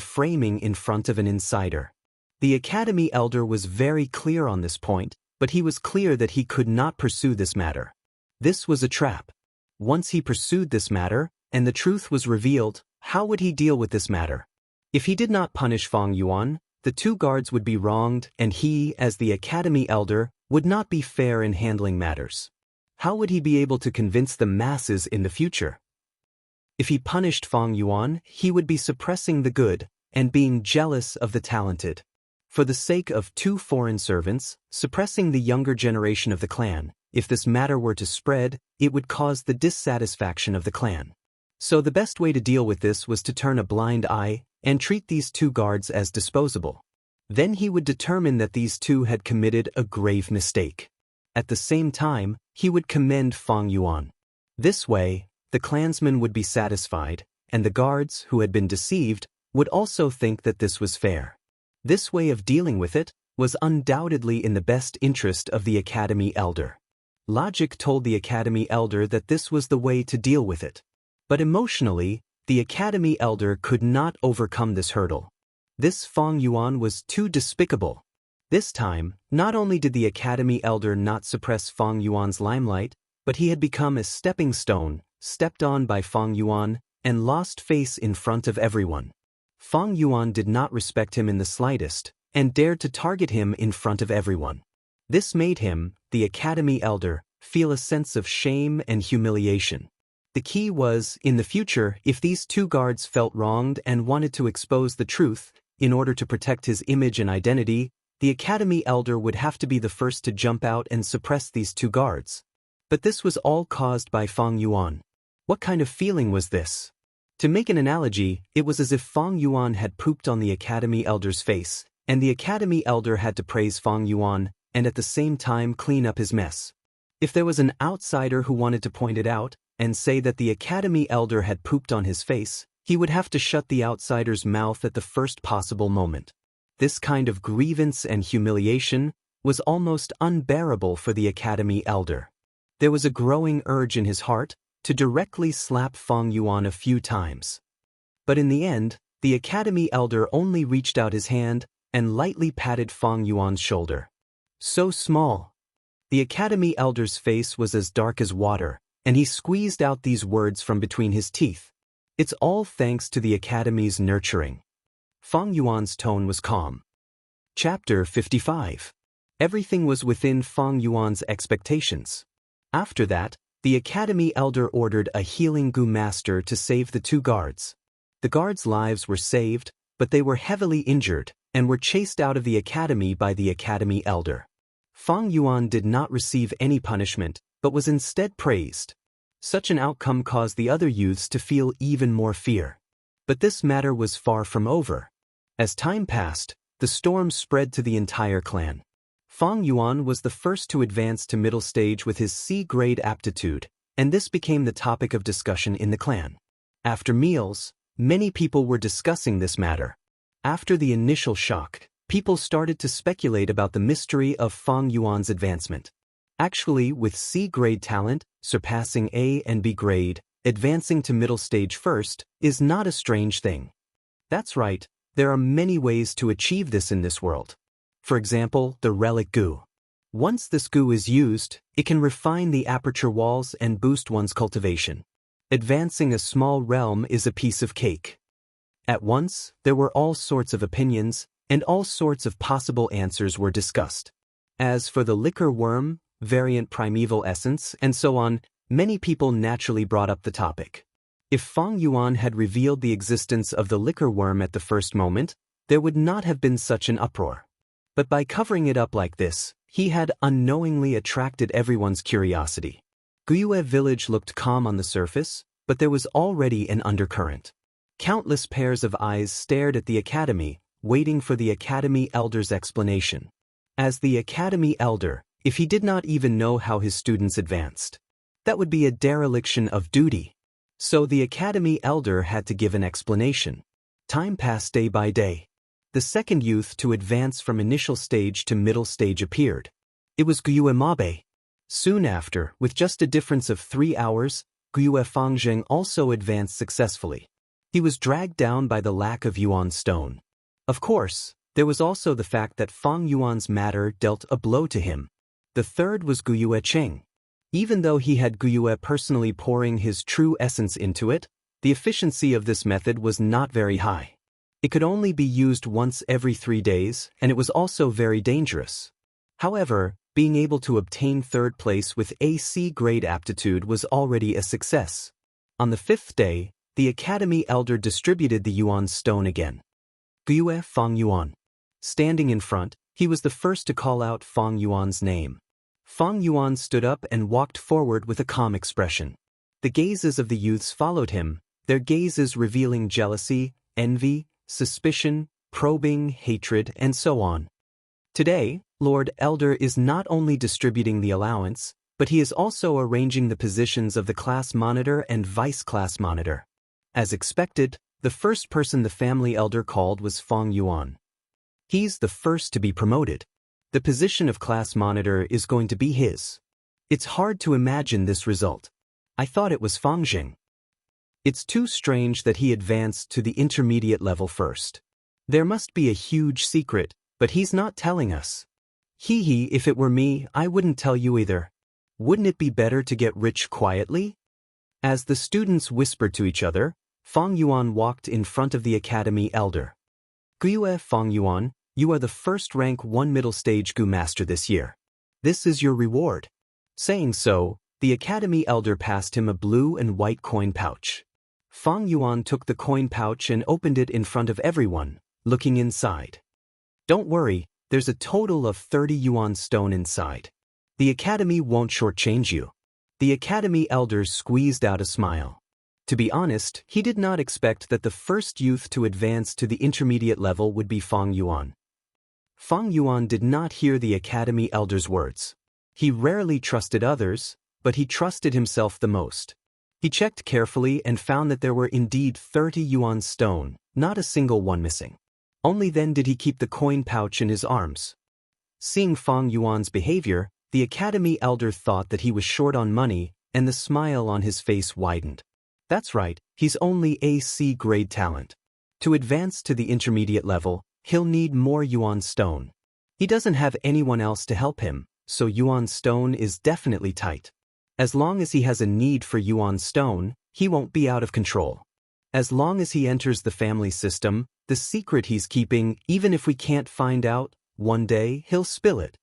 front of an insider. The academy elder was very clear on this point, but he was clear that he could not pursue this matter. This was a trap. Once he pursued this matter, and the truth was revealed, how would he deal with this matter? If he did not punish Fang Yuan, the two guards would be wronged, and he, as the academy elder, would not be fair in handling matters. How would he be able to convince the masses in the future? If he punished Fang Yuan, he would be suppressing the good and being jealous of the talented. For the sake of two foreign servants, suppressing the younger generation of the clan, if this matter were to spread, it would cause the dissatisfaction of the clan. So the best way to deal with this was to turn a blind eye and treat these two guards as disposable. Then he would determine that these two had committed a grave mistake. At the same time, he would commend Fang Yuan. This way, the clansmen would be satisfied, and the guards who had been deceived would also think that this was fair. This way of dealing with it was undoubtedly in the best interest of the academy elder. Logic told the academy elder that this was the way to deal with it. But emotionally, the academy elder could not overcome this hurdle. This Fang Yuan was too despicable. This time, not only did the academy elder not suppress Fang Yuan's limelight, but he had become a stepping stone, stepped on by Fang Yuan, and lost face in front of everyone. Fang Yuan did not respect him in the slightest, and dared to target him in front of everyone. This made him, the academy elder, feel a sense of shame and humiliation. The key was, in the future, if these two guards felt wronged and wanted to expose the truth, in order to protect his image and identity, the academy elder would have to be the first to jump out and suppress these two guards. But this was all caused by Fang Yuan. What kind of feeling was this? To make an analogy, it was as if Fang Yuan had pooped on the Academy Elder's face, and the Academy Elder had to praise Fang Yuan, and at the same time clean up his mess. If there was an outsider who wanted to point it out, and say that the Academy Elder had pooped on his face, he would have to shut the outsider's mouth at the first possible moment. This kind of grievance and humiliation was almost unbearable for the Academy Elder. There was a growing urge in his heart to directly slap Fang Yuan a few times. But in the end, the Academy Elder only reached out his hand and lightly patted Fang Yuan's shoulder. So small. The Academy Elder's face was as dark as water, and he squeezed out these words from between his teeth. It's all thanks to the Academy's nurturing. Fang Yuan's tone was calm. Chapter 55. Everything was within Fang Yuan's expectations. After that, the Academy Elder ordered a healing Gu master to save the two guards. The guards' lives were saved, but they were heavily injured and were chased out of the academy by the Academy Elder. Fang Yuan did not receive any punishment, but was instead praised. Such an outcome caused the other youths to feel even more fear. But this matter was far from over. As time passed, the storm spread to the entire clan. Fang Yuan was the first to advance to middle stage with his C-grade aptitude, and this became the topic of discussion in the clan. After meals, many people were discussing this matter. After the initial shock, people started to speculate about the mystery of Fang Yuan's advancement. Actually, with C-grade talent, surpassing A and B grade, advancing to middle stage first, is not a strange thing. That's right, there are many ways to achieve this in this world. For example, the relic Gu. Once this Gu is used, it can refine the aperture walls and boost one's cultivation. Advancing a small realm is a piece of cake. At once, there were all sorts of opinions, and all sorts of possible answers were discussed. As for the liquor worm, variant primeval essence, and so on, many people naturally brought up the topic. If Fang Yuan had revealed the existence of the liquor worm at the first moment, there would not have been such an uproar. But by covering it up like this, he had unknowingly attracted everyone's curiosity. Guyue village looked calm on the surface, but there was already an undercurrent. Countless pairs of eyes stared at the academy, waiting for the Academy Elder's explanation. As the Academy Elder, if he did not even know how his students advanced, that would be a dereliction of duty. So the Academy Elder had to give an explanation. Time passed day by day. The second youth to advance from initial stage to middle stage appeared. It was Guyue Mabe. Soon after, with just a difference of 3 hours, Guyue Fangzheng also advanced successfully. He was dragged down by the lack of Yuan stone. Of course, there was also the fact that Fang Yuan's matter dealt a blow to him. The third was Guyue Cheng. Even though he had Guyue personally pouring his true essence into it, the efficiency of this method was not very high. It could only be used once every 3 days, and it was also very dangerous. However, being able to obtain third place with AC grade aptitude was already a success. On the 5th day, the Academy Elder distributed the Yuan stone again. Guyue Fang Yuan. Standing in front, he was the first to call out Fang Yuan's name. Fang Yuan stood up and walked forward with a calm expression. The gazes of the youths followed him, their gazes revealing jealousy, envy, suspicion, probing, hatred, and so on. Today, Lord Elder is not only distributing the allowance, but he is also arranging the positions of the class monitor and vice class monitor. As expected, the first person the family elder called was Fang Yuan. He's the first to be promoted. The position of class monitor is going to be his. It's hard to imagine this result. I thought it was Fang Jing. It's too strange that he advanced to the intermediate level first. There must be a huge secret, but he's not telling us. If it were me, I wouldn't tell you either. Wouldn't it be better to get rich quietly? As the students whispered to each other, Fang Yuan walked in front of the Academy Elder. Guyue Fang Yuan, you are the first rank 1 middle stage Gu master this year. This is your reward. Saying so, the Academy Elder passed him a blue and white coin pouch. Fang Yuan took the coin pouch and opened it in front of everyone, looking inside. Don't worry, there's a total of 30 Yuan stone inside. The Academy won't shortchange you. The Academy Elder squeezed out a smile. To be honest, he did not expect that the first youth to advance to the intermediate level would be Fang Yuan. Fang Yuan did not hear the academy elder's words. He rarely trusted others, but he trusted himself the most. He checked carefully and found that there were indeed 30 yuan stone, not a single one missing. Only then did he keep the coin pouch in his arms. Seeing Fang Yuan's behavior, the academy elder thought that he was short on money, and the smile on his face widened. That's right, he's only a C-grade talent. To advance to the intermediate level, he'll need more yuan stone. He doesn't have anyone else to help him, so yuan stone is definitely tight. As long as he has a need for yuan stone, he won't be out of control. As long as he enters the family system, the secret he's keeping, even if we can't find out, one day he'll spill it.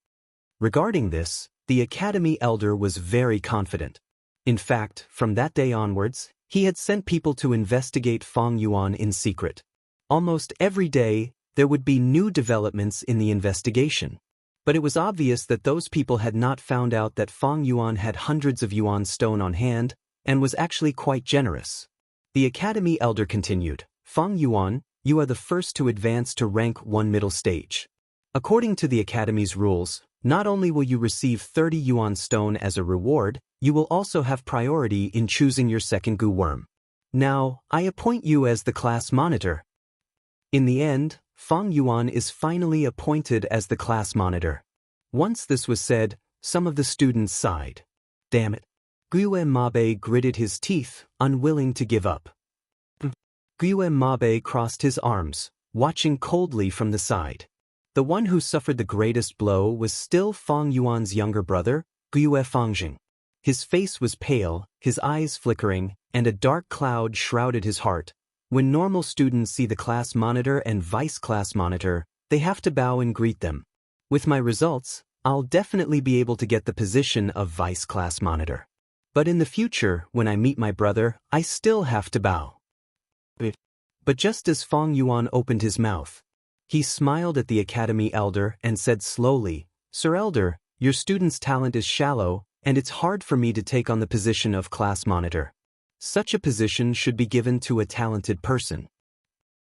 Regarding this, the academy elder was very confident. In fact, from that day onwards, he had sent people to investigate Fang Yuan in secret. Almost every day, there would be new developments in the investigation. But it was obvious that those people had not found out that Fang Yuan had hundreds of yuan stone on hand and was actually quite generous. The academy elder continued, Fang Yuan, you are the first to advance to rank 1 middle stage. According to the academy's rules, not only will you receive 30 yuan stone as a reward, you will also have priority in choosing your second gu worm. Now, I appoint you as the class monitor. In the end, Fang Yuan is finally appointed as the class monitor. Once this was said, some of the students sighed. Damn it. Gue Mabe gritted his teeth, unwilling to give up. Gue Mabe crossed his arms, watching coldly from the side. The one who suffered the greatest blow was still Fang Yuan's younger brother, Gue Fangjing. His face was pale, his eyes flickering, and a dark cloud shrouded his heart. When normal students see the class monitor and vice class monitor, they have to bow and greet them. With my results, I'll definitely be able to get the position of vice class monitor. But in the future, when I meet my brother, I still have to bow. But just as Fang Yuan opened his mouth, he smiled at the academy elder and said slowly, Sir Elder, your student's talent is shallow, and it's hard for me to take on the position of class monitor. Such a position should be given to a talented person.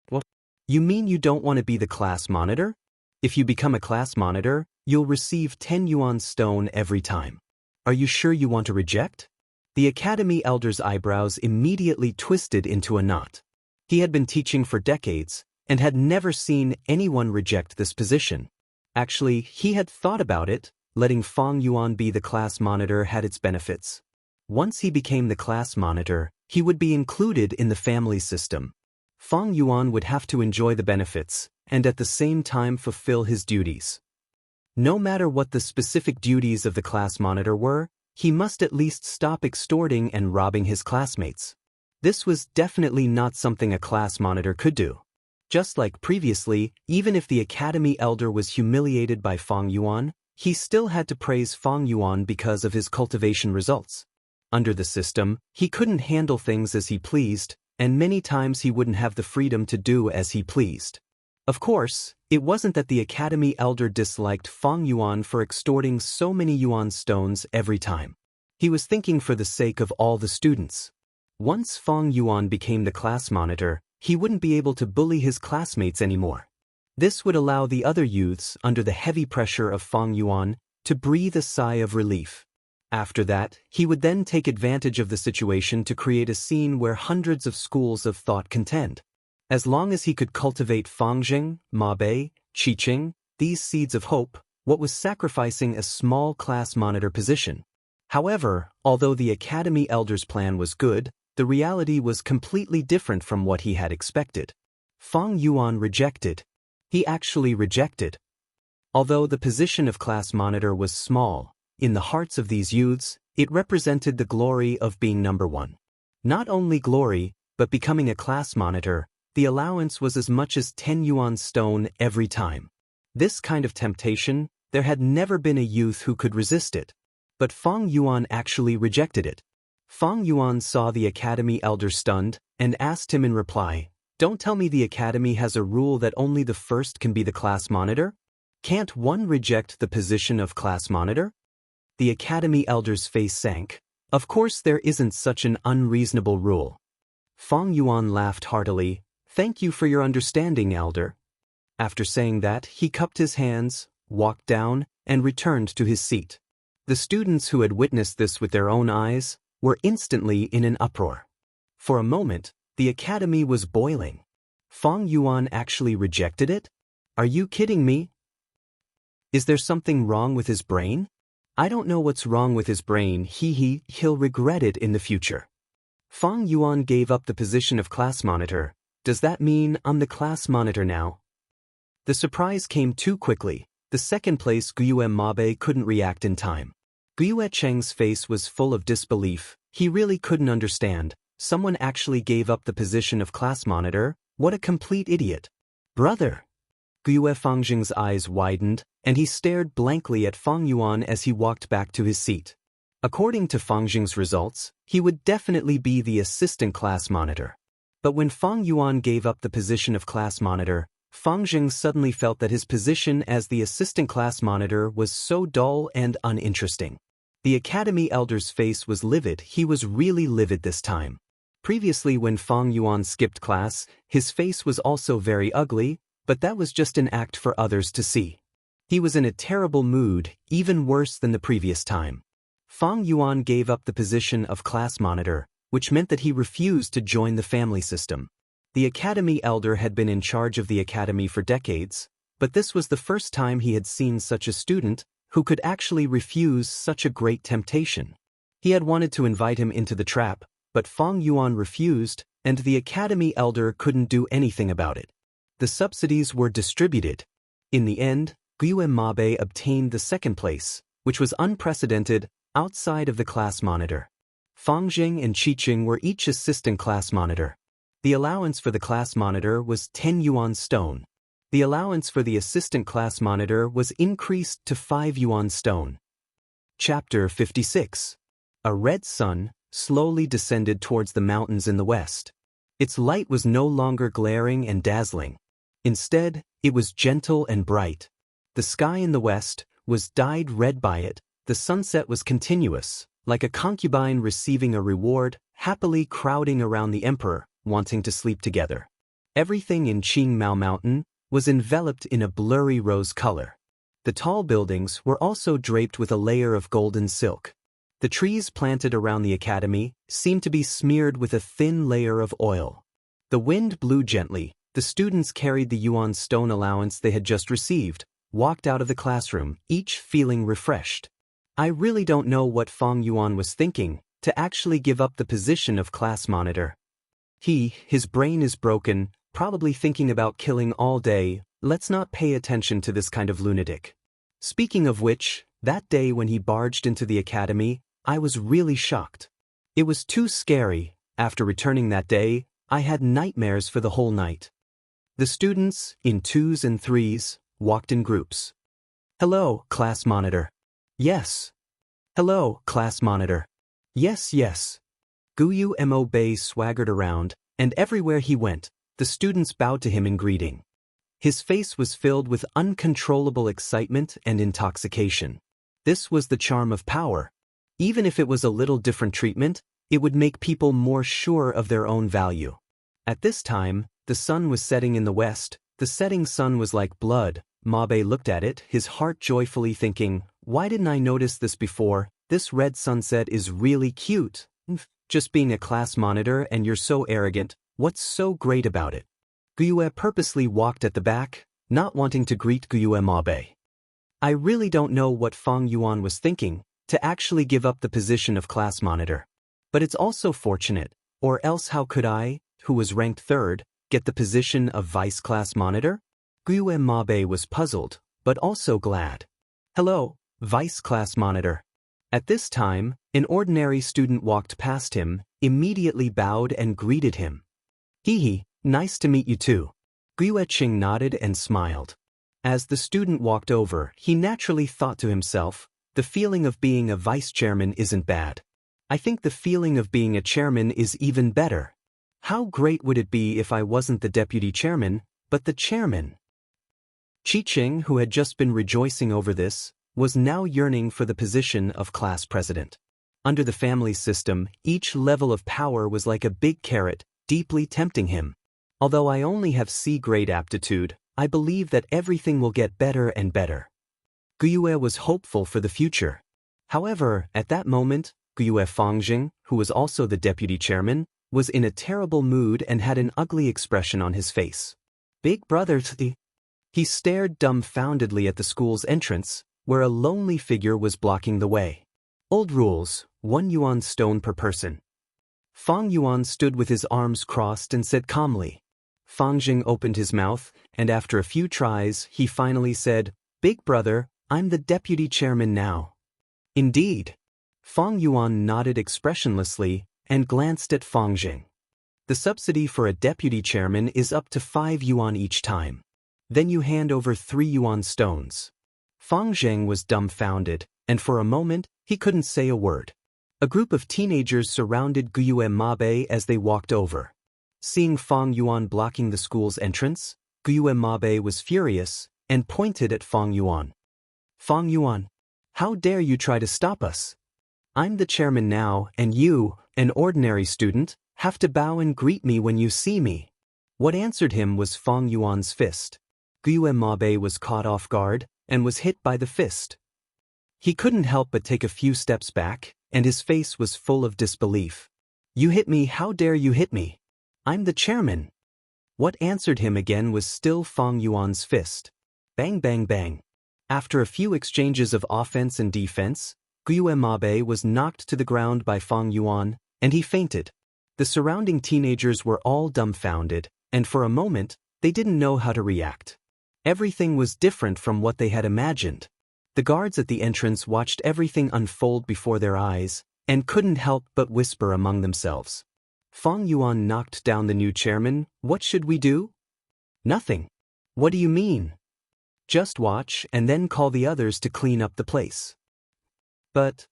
What? You mean you don't want to be the class monitor? If you become a class monitor, you'll receive 10 yuan stone every time. Are you sure you want to reject? The academy elder's eyebrows immediately twisted into a knot. He had been teaching for decades, and had never seen anyone reject this position. Actually, he had thought about it. Letting Fang Yuan be the class monitor had its benefits. Once he became the class monitor, he would be included in the family system. Fang Yuan would have to enjoy the benefits, and at the same time fulfill his duties. No matter what the specific duties of the class monitor were, he must at least stop extorting and robbing his classmates. This was definitely not something a class monitor could do. Just like previously, even if the academy elder was humiliated by Fang Yuan, he still had to praise Fang Yuan because of his cultivation results. Under the system, he couldn't handle things as he pleased, and many times he wouldn't have the freedom to do as he pleased. Of course, it wasn't that the academy elder disliked Fang Yuan for extorting so many yuan stones every time. He was thinking for the sake of all the students. Once Fang Yuan became the class monitor, he wouldn't be able to bully his classmates anymore. This would allow the other youths, under the heavy pressure of Fang Yuan, to breathe a sigh of relief. After that, he would then take advantage of the situation to create a scene where hundreds of schools of thought contend. As long as he could cultivate Fangjing, Mabe, Qiqing, these seeds of hope, what was sacrificing a small class monitor position. However, although the academy elder's plan was good, the reality was completely different from what he had expected. Fang Yuan rejected. He actually rejected. Although the position of class monitor was small, in the hearts of these youths, it represented the glory of being number one. Not only glory, but becoming a class monitor, the allowance was as much as 10 yuan stone every time. This kind of temptation, there had never been a youth who could resist it. But Fang Yuan actually rejected it. Fang Yuan saw the academy elder stunned, and asked him in reply, "Don't tell me the academy has a rule that only the first can be the class monitor? Can't one reject the position of class monitor?" The academy elder's face sank. Of course there isn't such an unreasonable rule. Fang Yuan laughed heartily. Thank you for your understanding, elder. After saying that, he cupped his hands, walked down, and returned to his seat. The students who had witnessed this with their own eyes were instantly in an uproar. For a moment, the academy was boiling. Fang Yuan actually rejected it? Are you kidding me? Is there something wrong with his brain? I don't know what's wrong with his brain, he'll regret it in the future. Fang Yuan gave up the position of class monitor. Does that mean I'm the class monitor now? The surprise came too quickly. The second place Guiyue Mabe couldn't react in time. Guiyue Cheng's face was full of disbelief. He really couldn't understand. Someone actually gave up the position of class monitor? What a complete idiot. Brother! Guiyue Fangjing's eyes widened, and he stared blankly at Fang Yuan as he walked back to his seat. According to Fangjing's results, he would definitely be the assistant class monitor. But when Fang Yuan gave up the position of class monitor, Fangjing suddenly felt that his position as the assistant class monitor was so dull and uninteresting. The academy elder's face was livid. He was really livid this time. Previously, when Fang Yuan skipped class, his face was also very ugly, but that was just an act for others to see. He was in a terrible mood, even worse than the previous time. Fang Yuan gave up the position of class monitor, which meant that he refused to join the family system. The academy elder had been in charge of the academy for decades, but this was the first time he had seen such a student who could actually refuse such a great temptation. He had wanted to invite him into the trap, but Fang Yuan refused, and the academy elder couldn't do anything about it. The subsidies were distributed. In the end, Guiyue Mabe obtained the second place, which was unprecedented outside of the class monitor. Fangjing and Qiqing were each assistant class monitor. The allowance for the class monitor was 10 yuan stone. The allowance for the assistant class monitor was increased to 5 yuan stone. Chapter 56. A red sun slowly descended towards the mountains in the west. Its light was no longer glaring and dazzling. Instead, it was gentle and bright. The sky in the west was dyed red by it. The sunset was continuous, like a concubine receiving a reward, happily crowding around the emperor, wanting to sleep together. Everything in Qingmao Mountain was enveloped in a blurry rose color. The tall buildings were also draped with a layer of golden silk. The trees planted around the academy seemed to be smeared with a thin layer of oil. The wind blew gently. The students carried the yuan stone allowance they had just received, walked out of the classroom, each feeling refreshed. I really don't know what Fang Yuan was thinking, to actually give up the position of class monitor. His brain is broken, probably thinking about killing all day. Let's not pay attention to this kind of lunatic. Speaking of which, that day when he barged into the academy, I was really shocked. It was too scary. After returning that day, I had nightmares for the whole night. The students, in twos and threes, walked in groups. Hello, class monitor. Yes. Hello, class monitor. Yes, yes. Guiyue Mabe swaggered around, and everywhere he went, the students bowed to him in greeting. His face was filled with uncontrollable excitement and intoxication. This was the charm of power. Even if it was a little different treatment, it would make people more sure of their own value. At this time, the sun was setting in the west. The setting sun was like blood. Mabe looked at it, his heart joyfully thinking, why didn't I notice this before? This red sunset is really cute. Just being a class monitor and you're so arrogant, what's so great about it? Guiyue purposely walked at the back, not wanting to greet Guiyue Mabe. I really don't know what Fang Yuan was thinking, to actually give up the position of class monitor. But it's also fortunate, or else how could I, who was ranked third, get the position of vice class monitor? Guiyue Mabe was puzzled, but also glad. Hello, vice class monitor. At this time, an ordinary student walked past him, immediately bowed and greeted him. Nice to meet you too. Guiyue Qing nodded and smiled. As the student walked over, he naturally thought to himself, the feeling of being a vice chairman isn't bad. I think the feeling of being a chairman is even better. How great would it be if I wasn't the deputy chairman, but the chairman? Qiqing, who had just been rejoicing over this, was now yearning for the position of class president. Under the family system, each level of power was like a big carrot, deeply tempting him. Although I only have C-grade aptitude, I believe that everything will get better and better. Guyue was hopeful for the future. However, at that moment, Guyue Fangjing, who was also the deputy chairman, was in a terrible mood and had an ugly expression on his face. Big brother, he stared dumbfoundedly at the school's entrance, where a lonely figure was blocking the way. Old rules, 1 yuan stone per person. Fang Yuan stood with his arms crossed and said calmly. Fangjing opened his mouth, and after a few tries, he finally said, "Big brother, I'm the deputy chairman now." Indeed. Fang Yuan nodded expressionlessly and glanced at Fangjing. The subsidy for a deputy chairman is up to 5 yuan each time. Then you hand over 3 yuan stones. Fangjing was dumbfounded, and for a moment, he couldn't say a word. A group of teenagers surrounded Guyue Mabe as they walked over. Seeing Fang Yuan blocking the school's entrance, Guyue Mabe was furious and pointed at Fang Yuan. "Fang Yuan, how dare you try to stop us? I'm the chairman now, and you, an ordinary student, have to bow and greet me when you see me." What answered him was Fang Yuan's fist. Guyue Mabe was caught off guard and was hit by the fist. He couldn't help but take a few steps back, and his face was full of disbelief. "You hit me, how dare you hit me? I'm the chairman." What answered him again was still Fang Yuan's fist. Bang bang bang. After a few exchanges of offense and defense, Guyue Mabe was knocked to the ground by Fang Yuan, and he fainted. The surrounding teenagers were all dumbfounded, and for a moment, they didn't know how to react. Everything was different from what they had imagined. The guards at the entrance watched everything unfold before their eyes, and couldn't help but whisper among themselves. Fang Yuan knocked down the new chairman. "What should we do?" "Nothing." "What do you mean?" "Just watch and then call the others to clean up the place." "But,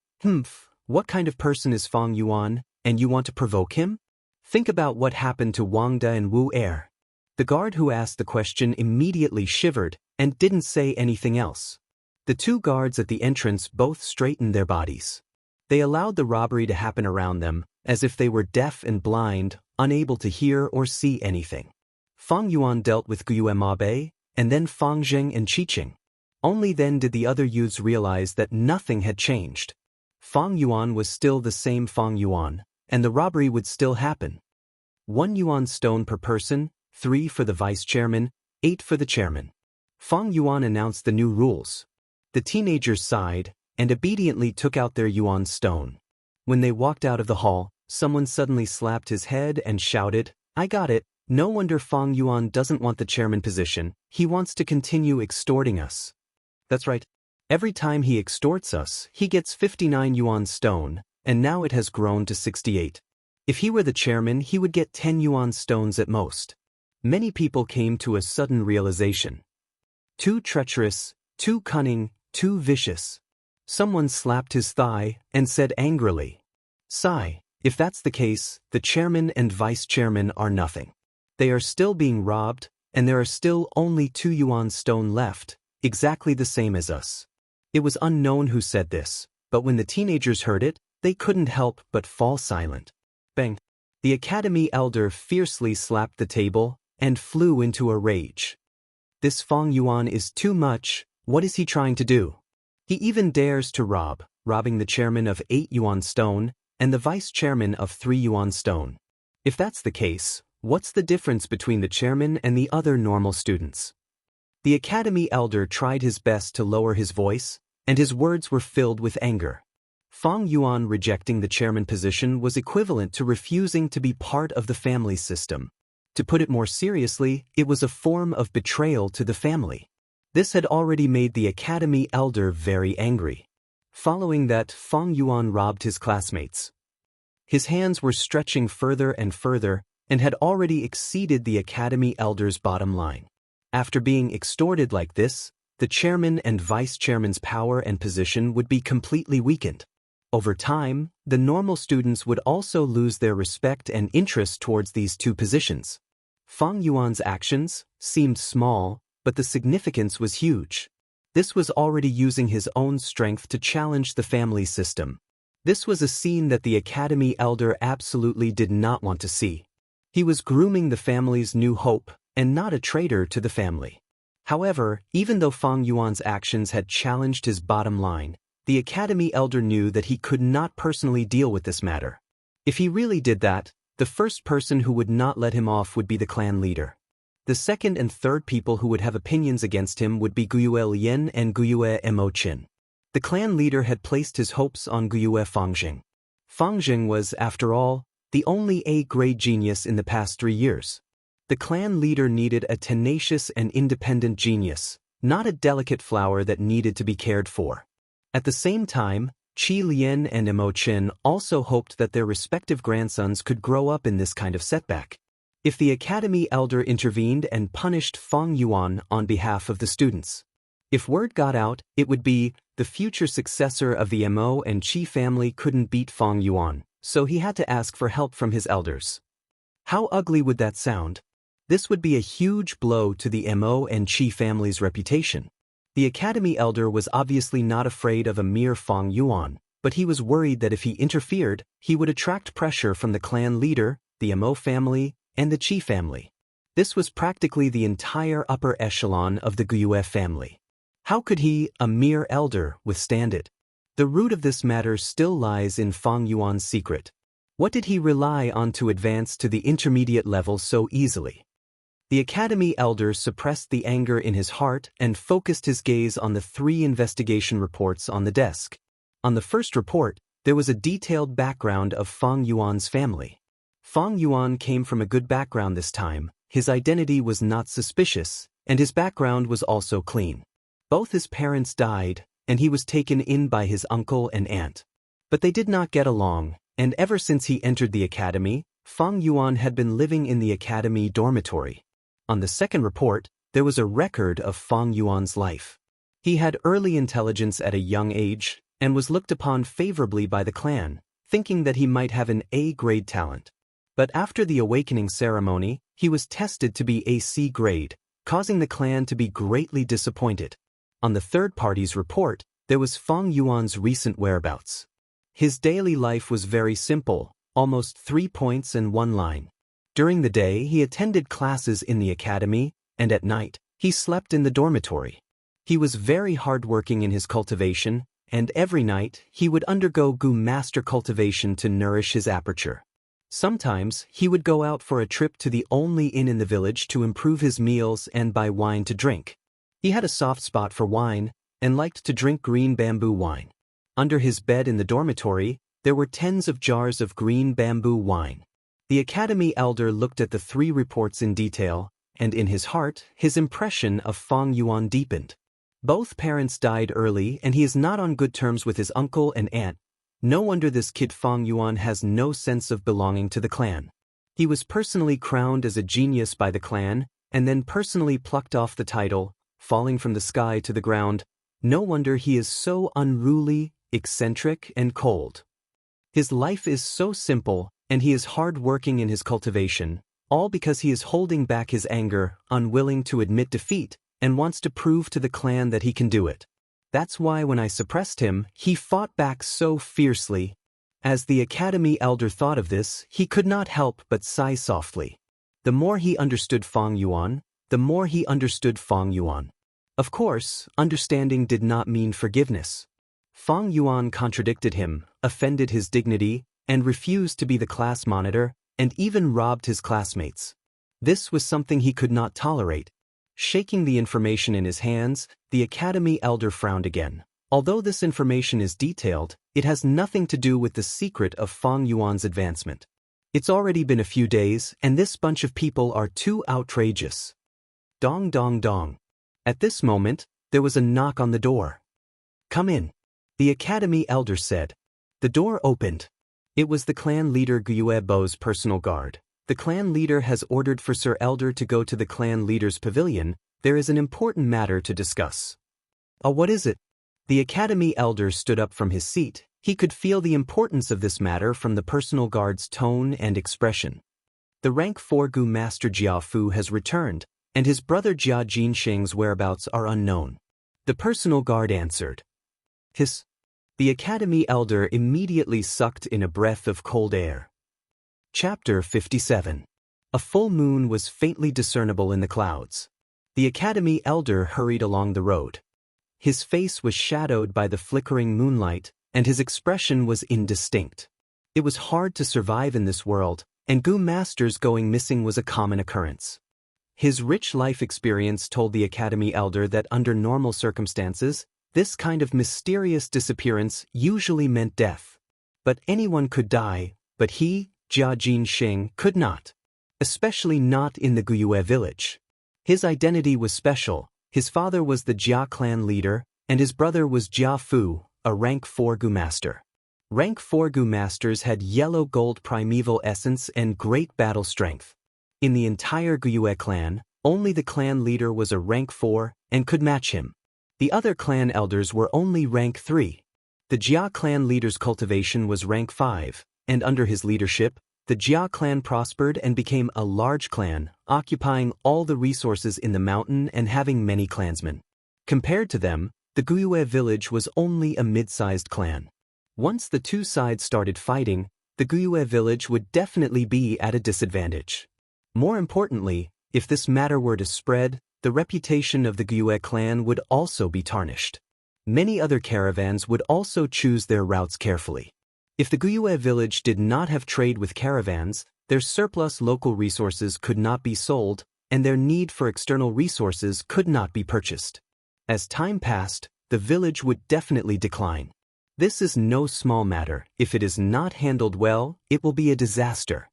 what kind of person is Fang Yuan, and you want to provoke him? Think about what happened to Wang De and Wu Er." The guard who asked the question immediately shivered and didn't say anything else. The 2 guards at the entrance both straightened their bodies. They allowed the robbery to happen around them, as if they were deaf and blind, unable to hear or see anything. Fang Yuan dealt with Guyue Mabe, and then Fangjing and Qiqing. Only then did the other youths realize that nothing had changed. Fang Yuan was still the same Fang Yuan, and the robbery would still happen. 1 yuan stone per person, 3 for the vice chairman, 8 for the chairman. Fang Yuan announced the new rules. The teenagers sighed and obediently took out their yuan stone. When they walked out of the hall, someone suddenly slapped his head and shouted, "I got it. No wonder Fang Yuan doesn't want the chairman position. He wants to continue extorting us." "That's right. Every time he extorts us, he gets 59 yuan stone, and now it has grown to 68. If he were the chairman, he would get 10 yuan stones at most." Many people came to a sudden realization. Too treacherous, too cunning, too vicious. Someone slapped his thigh and said angrily, "Sigh, if that's the case, the chairman and vice chairman are nothing. They are still being robbed, and there are still only 2 yuan stone left, exactly the same as us." It was unknown who said this, but when the teenagers heard it, they couldn't help but fall silent. Bang! The academy elder fiercely slapped the table and flew into a rage. "This Fang Yuan is too much. What is he trying to do? He even dares to robbing the chairman of 8 yuan stone and the vice chairman of 3 yuan stone. If that's the case, what's the difference between the chairman and the other normal students?" The academy elder tried his best to lower his voice, and his words were filled with anger. Fang Yuan rejecting the chairman position was equivalent to refusing to be part of the family system. To put it more seriously, it was a form of betrayal to the family. This had already made the academy elder very angry. Following that, Fang Yuan robbed his classmates. His hands were stretching further and further, and had already exceeded the academy elder's bottom line. After being extorted like this, the chairman and vice chairman's power and position would be completely weakened. Over time, the normal students would also lose their respect and interest towards these 2 positions. Fang Yuan's actions seemed small, but the significance was huge. This was already using his own strength to challenge the family system. This was a scene that the academy elder absolutely did not want to see. He was grooming the family's new hope, and not a traitor to the family. However, even though Fang Yuan's actions had challenged his bottom line, the Academy elder knew that he could not personally deal with this matter. If he really did that, the first person who would not let him off would be the clan leader. The second and third people who would have opinions against him would be Guiyue Lian and Guiyue Emoqin. The clan leader had placed his hopes on Guiyue Fangjing. Fangjing was, after all, the only A-grade genius in the past 3 years. The clan leader needed a tenacious and independent genius, not a delicate flower that needed to be cared for. At the same time, Qi Lian and Emoqin also hoped that their respective grandsons could grow up in this kind of setback. If the Academy elder intervened and punished Fang Yuan on behalf of the students. If word got out, it would be, the future successor of the Mo and Qi family couldn't beat Fang Yuan, so he had to ask for help from his elders. How ugly would that sound? This would be a huge blow to the Mo and Qi family's reputation. The Academy elder was obviously not afraid of a mere Fang Yuan, but he was worried that if he interfered, he would attract pressure from the clan leader, the Mo family, and the Qi family. This was practically the entire upper echelon of the Guiyue family. How could he, a mere elder, withstand it? The root of this matter still lies in Fang Yuan's secret. What did he rely on to advance to the intermediate level so easily? The Academy elder suppressed the anger in his heart and focused his gaze on the 3 investigation reports on the desk. On the first report, there was a detailed background of Fang Yuan's family. Fang Yuan came from a good background this time, his identity was not suspicious, and his background was also clean. Both his parents died, and he was taken in by his uncle and aunt. But they did not get along, and ever since he entered the academy, Fang Yuan had been living in the academy dormitory. On the second report, there was a record of Fang Yuan's life. He had early intelligence at a young age, and was looked upon favorably by the clan, thinking that he might have an A-grade talent. But after the awakening ceremony, he was tested to be a C-grade, causing the clan to be greatly disappointed. On the third party's report, there was Fang Yuan's recent whereabouts. His daily life was very simple, almost 3 points and 1 line. During the day, he attended classes in the academy, and at night, he slept in the dormitory. He was very hardworking in his cultivation, and every night, he would undergo Gu Master cultivation to nourish his aperture. Sometimes, he would go out for a trip to the only inn in the village to improve his meals and buy wine to drink. He had a soft spot for wine, and liked to drink green bamboo wine. Under his bed in the dormitory, there were tens of jars of green bamboo wine. The academy elder looked at the 3 reports in detail, and in his heart, his impression of Fang Yuan deepened. Both parents died early and he is not on good terms with his uncle and aunt. No wonder this kid Fang Yuan has no sense of belonging to the clan. He was personally crowned as a genius by the clan, and then personally plucked off the title, falling from the sky to the ground. No wonder he is so unruly, eccentric, and cold. His life is so simple, and he is hard-working in his cultivation, all because he is holding back his anger, unwilling to admit defeat, and wants to prove to the clan that he can do it. That's why when I suppressed him, he fought back so fiercely. As the academy elder thought of this, he could not help but sigh softly. The more he understood Fang Yuan, the more he understood Fang Yuan. Of course, understanding did not mean forgiveness. Fang Yuan contradicted him, offended his dignity, and refused to be the class monitor, and even robbed his classmates. This was something he could not tolerate. Shaking the information in his hands, the academy elder frowned again. Although this information is detailed, it has nothing to do with the secret of Fang Yuan's advancement. It's already been a few days, and this bunch of people are too outrageous. Dong dong dong. At this moment, there was a knock on the door. Come in, the academy elder said. The door opened. It was the clan leader Guiyue Bo's personal guard. The clan leader has ordered for Sir Elder to go to the clan leader's pavilion. There is an important matter to discuss. What is it? The academy elder stood up from his seat. He could feel the importance of this matter from the personal guard's tone and expression. The rank 4 Gu Master Jia Fu has returned, and his brother Jia Jinsheng's whereabouts are unknown. The personal guard answered. Hiss. The academy elder immediately sucked in a breath of cold air. Chapter 57. A full moon was faintly discernible in the clouds. The academy elder hurried along the road. His face was shadowed by the flickering moonlight, and his expression was indistinct. It was hard to survive in this world, and Gu masters going missing was a common occurrence. His rich life experience told the academy elder that under normal circumstances, this kind of mysterious disappearance usually meant death. But anyone could die, but he, Jia Jinxing, could not. Especially not in the Guyue village. His identity was special. His father was the Jia clan leader, and his brother was Jia Fu, a rank 4 Gu master. Rank 4 Gu masters had yellow-gold primeval essence and great battle strength. In the entire Guyue clan, only the clan leader was a rank 4 and could match him. The other clan elders were only rank 3. The Jia clan leader's cultivation was rank 5, and under his leadership, the Jia clan prospered and became a large clan, occupying all the resources in the mountain and having many clansmen. Compared to them, the Guyue village was only a mid-sized clan. Once the two sides started fighting, the Guyue village would definitely be at a disadvantage. More importantly, if this matter were to spread, the reputation of the Guyue clan would also be tarnished. Many other caravans would also choose their routes carefully. If the Guyue village did not have trade with caravans, their surplus local resources could not be sold, and their need for external resources could not be purchased. As time passed, the village would definitely decline. This is no small matter. If it is not handled well, it will be a disaster.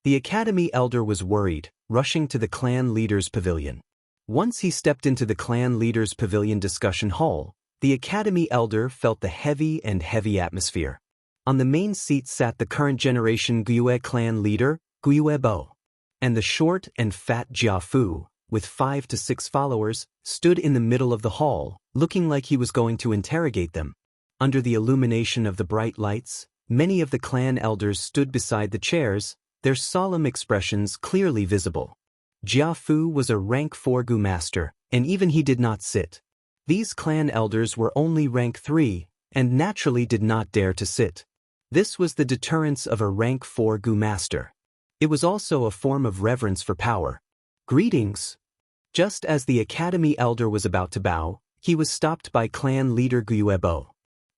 The academy elder was worried, rushing to the clan leader's pavilion. Once he stepped into the clan leader's pavilion discussion hall, the academy elder felt the heavy atmosphere. On the main seat sat the current generation Guyue clan leader, Guyue Bo. And the short and fat Jia Fu, with 5 to 6 followers, stood in the middle of the hall, looking like he was going to interrogate them. Under the illumination of the bright lights, many of the clan elders stood beside the chairs, their solemn expressions clearly visible. Jia Fu was a rank 4 Gu master, and even he did not sit. These clan elders were only rank 3, and naturally did not dare to sit. This was the deterrence of a rank 4 Gu master. It was also a form of reverence for power. Greetings. Just as the academy elder was about to bow, he was stopped by clan leader Guyue Bo.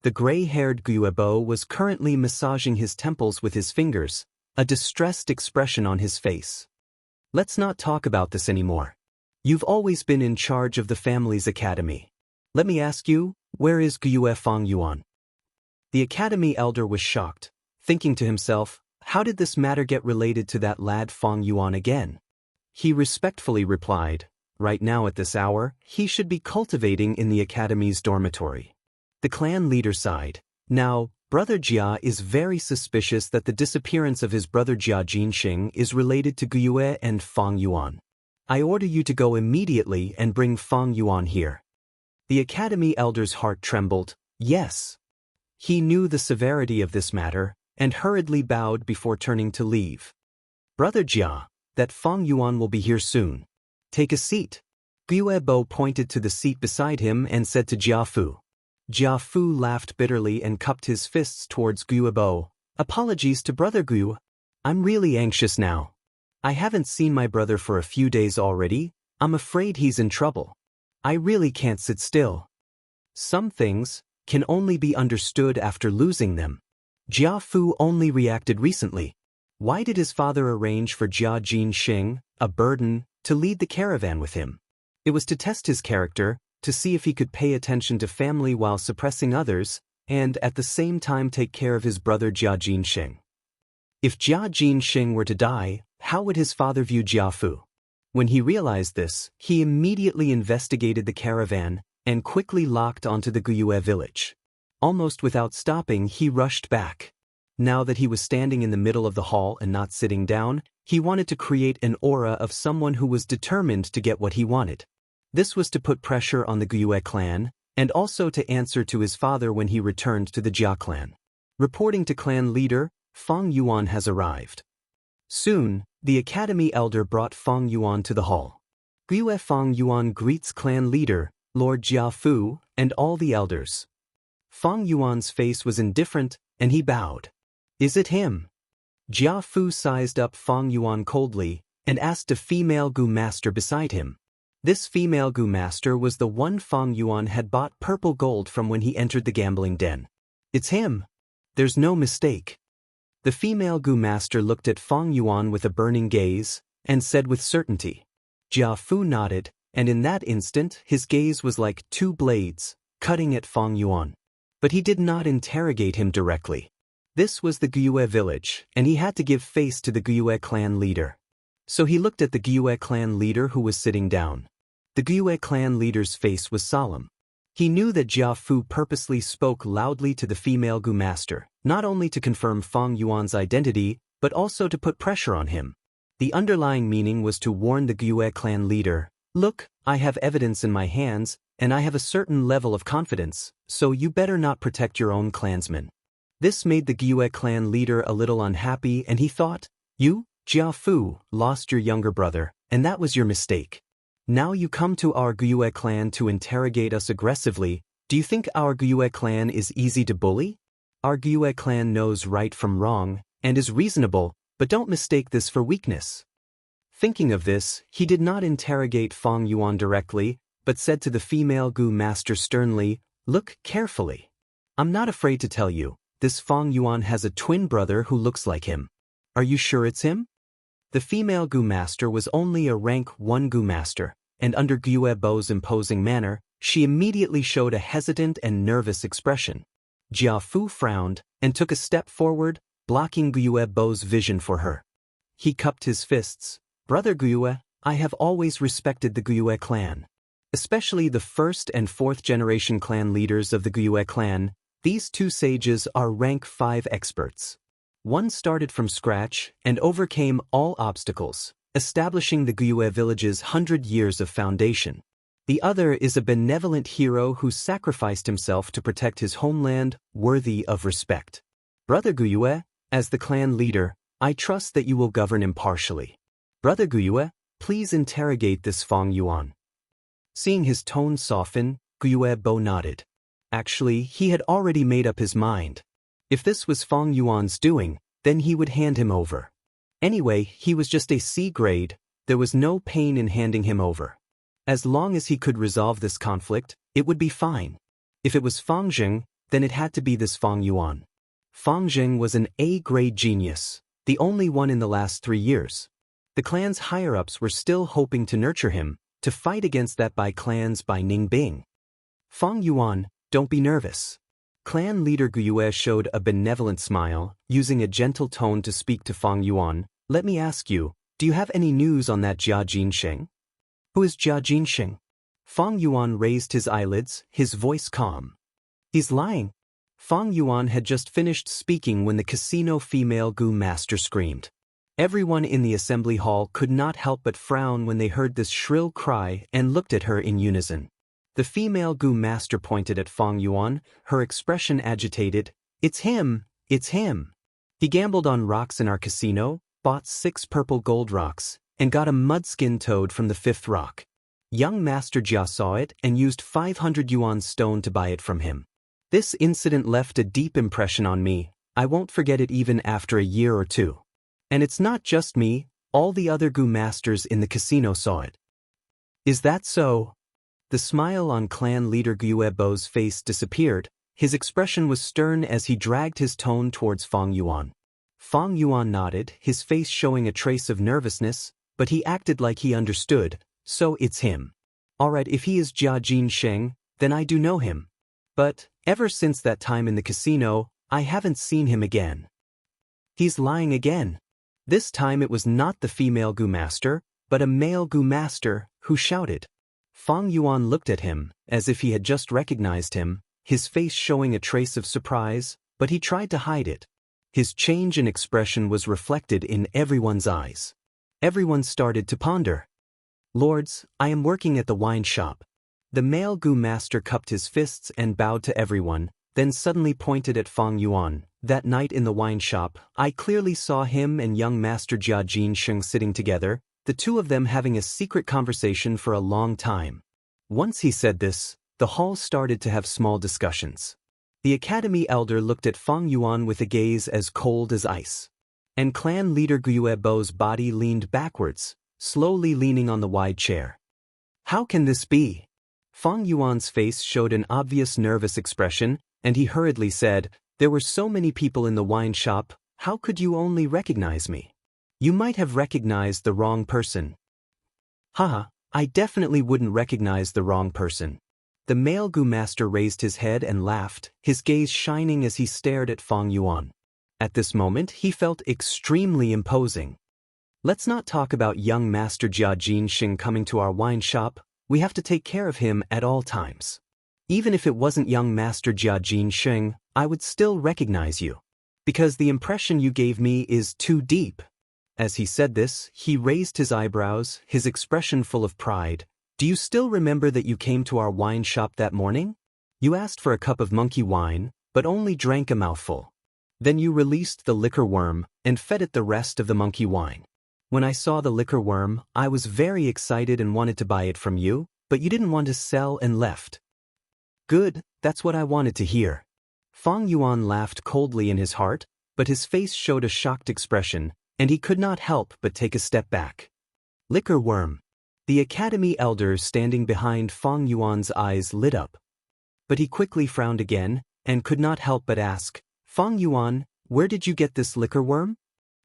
The gray-haired Guyue Bo was currently massaging his temples with his fingers, a distressed expression on his face. Let's not talk about this anymore. You've always been in charge of the family's academy. Let me ask you, where is Guyue Fang Yuan? The academy elder was shocked, thinking to himself, how did this matter get related to that lad Fang Yuan again? He respectfully replied, right now at this hour, he should be cultivating in the academy's dormitory. The clan leader sighed. Now, Brother Jia is very suspicious that the disappearance of his brother Jia Jinxing is related to Guyue and Fang Yuan. I order you to go immediately and bring Fang Yuan here. The academy elder's heart trembled. Yes. He knew the severity of this matter, and hurriedly bowed before turning to leave. Brother Jia, that Fang Yuan will be here soon. Take a seat. Guyue Bo pointed to the seat beside him and said to Jia Fu. Jia Fu laughed bitterly and cupped his fists towards Guyue Bo. Apologies to Brother Gu. I'm really anxious now. I haven't seen my brother for a few days already. I'm afraid he's in trouble. I really can't sit still. Some things can only be understood after losing them. Jia Fu only reacted recently. Why did his father arrange for Jia Jinxing, a burden, to lead the caravan with him? It was to test his character, to see if he could pay attention to family while suppressing others, and at the same time take care of his brother Jia Jinxing. If Jia Jinxing were to die, how would his father view Jia Fu? When he realized this, he immediately investigated the caravan and quickly locked onto the Guyue village. Almost without stopping, he rushed back. Now that he was standing in the middle of the hall and not sitting down, he wanted to create an aura of someone who was determined to get what he wanted. This was to put pressure on the Guyue clan, and also to answer to his father when he returned to the Jia clan. Reporting to clan leader, Fang Yuan has arrived. Soon, the academy elder brought Fang Yuan to the hall. Guyue Fang Yuan greets clan leader, Lord Jia Fu, and all the elders. Fang Yuan's face was indifferent, and he bowed. Is it him? Jia Fu sized up Fang Yuan coldly. and asked a female Gu master beside him. This female Gu master was the one Fang Yuan had bought purple gold from when he entered the gambling den. It's him. There's no mistake. The female Gu master looked at Fang Yuan with a burning gaze, and said with certainty. Jia Fu nodded, and in that instant his gaze was like two blades, cutting at Fang Yuan. But he did not interrogate him directly. This was the Gyue village, and he had to give face to the Gyue clan leader. So he looked at the Gyue clan leader who was sitting down. The Gyue clan leader's face was solemn. He knew that Jia Fu purposely spoke loudly to the female Gu master, not only to confirm Fang Yuan's identity, but also to put pressure on him. The underlying meaning was to warn the Gyue clan leader, "Look, I have evidence in my hands, and I have a certain level of confidence, so you better not protect your own clansmen." This made the Gyue clan leader a little unhappy, and he thought, "You, Jia Fu, lost your younger brother, and that was your mistake. Now you come to our Gyue clan to interrogate us aggressively. Do you think our Gyue clan is easy to bully? Our Gyue clan knows right from wrong, and is reasonable, but don't mistake this for weakness." Thinking of this, he did not interrogate Fang Yuan directly, but said to the female Gu master sternly, "Look carefully. I'm not afraid to tell you, this Fang Yuan has a twin brother who looks like him. Are you sure it's him?" The female Gu master was only a rank 1 Gu master, and under Gyue Bo's imposing manner, she immediately showed a hesitant and nervous expression. Jia Fu frowned, and took a step forward, blocking Gyue Bo's vision for her. He cupped his fists. "Brother Gyue, I have always respected the Gyue clan. Especially the first and fourth generation clan leaders of the Gyue clan. These two sages are rank 5 experts. One started from scratch and overcame all obstacles, establishing the Gyue village's 100 years of foundation. The other is a benevolent hero who sacrificed himself to protect his homeland, worthy of respect. Brother Gyue, as the clan leader, I trust that you will govern impartially. Brother Gyue, please interrogate this Fang Yuan." Seeing his tone soften, Gyue Bo nodded. Actually, he had already made up his mind. If this was Fang Yuan's doing, then he would hand him over. Anyway, he was just a C grade, there was no pain in handing him over. As long as he could resolve this conflict, it would be fine. If it was Fang Zheng, then it had to be this Fang Yuan. Fang Zheng was an A-grade genius, the only one in the last 3 years. The clan's higher-ups were still hoping to nurture him, to fight against that by clans by Ningbing. "Fang Yuan, don't be nervous." Clan leader Gyue showed a benevolent smile, using a gentle tone to speak to Fang Yuan. "Let me ask you, do you have any news on that Jia Jinsheng?" "Who is Jia Jinsheng?" Fang Yuan raised his eyelids, his voice calm. "He's lying." Fang Yuan had just finished speaking when the casino female Gu master screamed. Everyone in the assembly hall could not help but frown when they heard this shrill cry and looked at her in unison. The female Gu master pointed at Fang Yuan, her expression agitated. "It's him! It's him! He gambled on rocks in our casino, bought 6 purple gold rocks, and got a mudskin toad from the 5th rock. Young Master Jia saw it and used 500 yuan stone to buy it from him. This incident left a deep impression on me. I won't forget it even after a year or 2. And it's not just me, all the other Gu masters in the casino saw it." "Is that so?" The smile on clan leader Gyue Bo's face disappeared. His expression was stern as he dragged his tone towards Fang Yuan. Fang Yuan nodded, his face showing a trace of nervousness, but he acted like he understood. "So it's him. Alright, if he is Jia Jinsheng, then I do know him. But, ever since that time in the casino, I haven't seen him again." "He's lying again." This time it was not the female Gu master, but a male Gu master, who shouted. Fang Yuan looked at him, as if he had just recognized him, his face showing a trace of surprise, but he tried to hide it. His change in expression was reflected in everyone's eyes. Everyone started to ponder. "Lords, I am working at the wine shop." The male Gu master cupped his fists and bowed to everyone, then suddenly pointed at Fang Yuan. "That night in the wine shop, I clearly saw him and young Master Jia Jinsheng sitting together, the two of them having a secret conversation for a long time." Once he said this, the hall started to have small discussions. The academy elder looked at Fang Yuan with a gaze as cold as ice. And clan leader Guiebo's body leaned backwards, slowly leaning on the wide chair. How can this be? Fang Yuan's face showed an obvious nervous expression, and he hurriedly said, "There were so many people in the wine shop, how could you only recognize me? You might have recognized the wrong person." Haha, I definitely wouldn't recognize the wrong person. The male Gu master raised his head and laughed, his gaze shining as he stared at Fang Yuan. At this moment he felt extremely imposing. Let's not talk about young Master Jia Jinxing coming to our wine shop, we have to take care of him at all times. Even if it wasn't young Master Jia Jinxing, I would still recognize you. Because the impression you gave me is too deep. As he said this, he raised his eyebrows, his expression full of pride. Do you still remember that you came to our wine shop that morning? You asked for a cup of monkey wine, but only drank a mouthful. Then you released the liquor worm and fed it the rest of the monkey wine. When I saw the liquor worm, I was very excited and wanted to buy it from you, but you didn't want to sell and left. Good, that's what I wanted to hear. Fang Yuan laughed coldly in his heart, but his face showed a shocked expression, and he could not help but take a step back. Liquor worm. The academy elder standing behind Fang Yuan's eyes lit up. But he quickly frowned again, and could not help but ask, Fang Yuan, where did you get this liquor worm?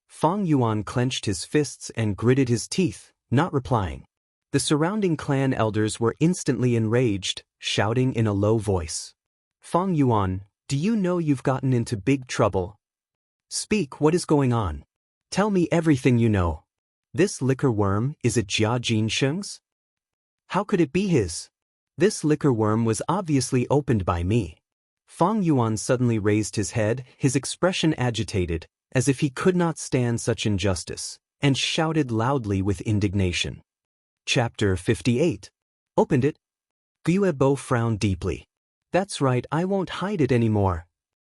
Fang Yuan clenched his fists and gritted his teeth, not replying. The surrounding clan elders were instantly enraged, shouting in a low voice. Fang Yuan, do you know you've gotten into big trouble? Speak, what is going on? Tell me everything you know. This liquor worm, is it Jia Jinxing's? How could it be his? This liquor worm was obviously opened by me. Fang Yuan suddenly raised his head, his expression agitated, as if he could not stand such injustice, and shouted loudly with indignation. Chapter 58. Opened it? Guiebo frowned deeply. That's right, I won't hide it anymore.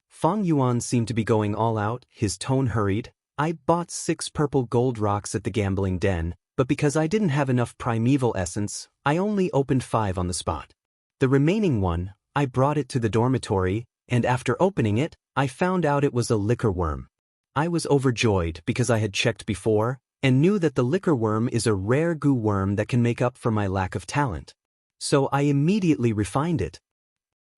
Fang Yuan seemed to be going all out, his tone hurried. I bought 6 purple gold rocks at the gambling den, but because I didn't have enough primeval essence, I only opened 5 on the spot. The remaining one, I brought it to the dormitory, and after opening it, I found out it was a liquor worm. I was overjoyed because I had checked before, and knew that the liquor worm is a rare goo worm that can make up for my lack of talent. So I immediately refined it.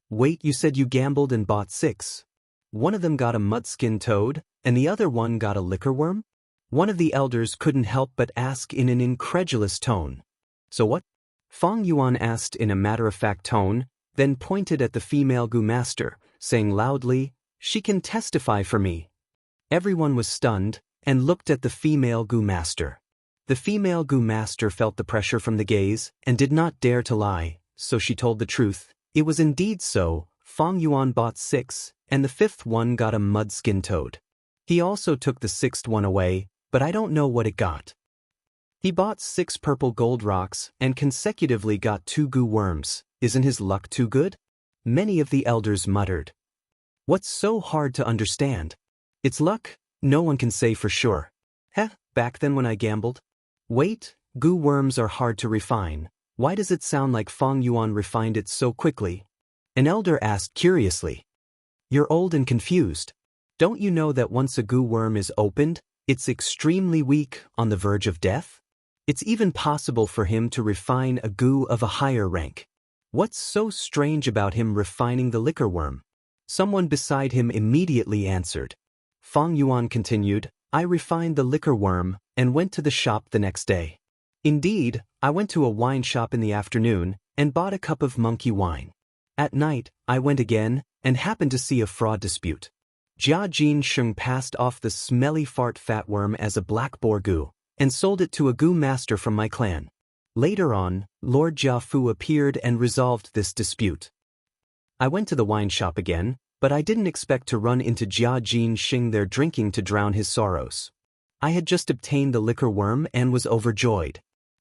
Wait, you said you gambled and bought 6. One of them got a mudskin toad, and the other one got a liquor worm? One of the elders couldn't help but ask in an incredulous tone. So what? Fang Yuan asked in a matter-of-fact tone, then pointed at the female Gu master, saying loudly, She can testify for me. Everyone was stunned, and looked at the female Gu master. The female Gu master felt the pressure from the gaze, and did not dare to lie, so she told the truth. It was indeed so, Fang Yuan bought 6, and the 5th one got a mudskin toad. He also took the 6th one away, but I don't know what it got. He bought 6 purple gold rocks, and consecutively got 2 goo worms. Isn't his luck too good? Many of the elders muttered. What's so hard to understand? It's luck, no one can say for sure. Heh, back then when I gambled? Wait, goo worms are hard to refine. Why does it sound like Fang Yuan refined it so quickly? An elder asked curiously. You're old and confused. Don't you know that once a goo worm is opened, it's extremely weak, on the verge of death? It's even possible for him to refine a goo of a higher rank. What's so strange about him refining the liquor worm? Someone beside him immediately answered. Fang Yuan continued, I refined the liquor worm, and went to the shop the next day. Indeed, I went to a wine shop in the afternoon, and bought a cup of monkey wine. At night, I went again, and happened to see a fraud dispute. Jia Jinxing passed off the smelly fart fat worm as a black boar goo, and sold it to a goo master from my clan. Later on, Lord Jia Fu appeared and resolved this dispute. I went to the wine shop again, but I didn't expect to run into Jia Jinxing there drinking to drown his sorrows. I had just obtained the liquor worm and was overjoyed.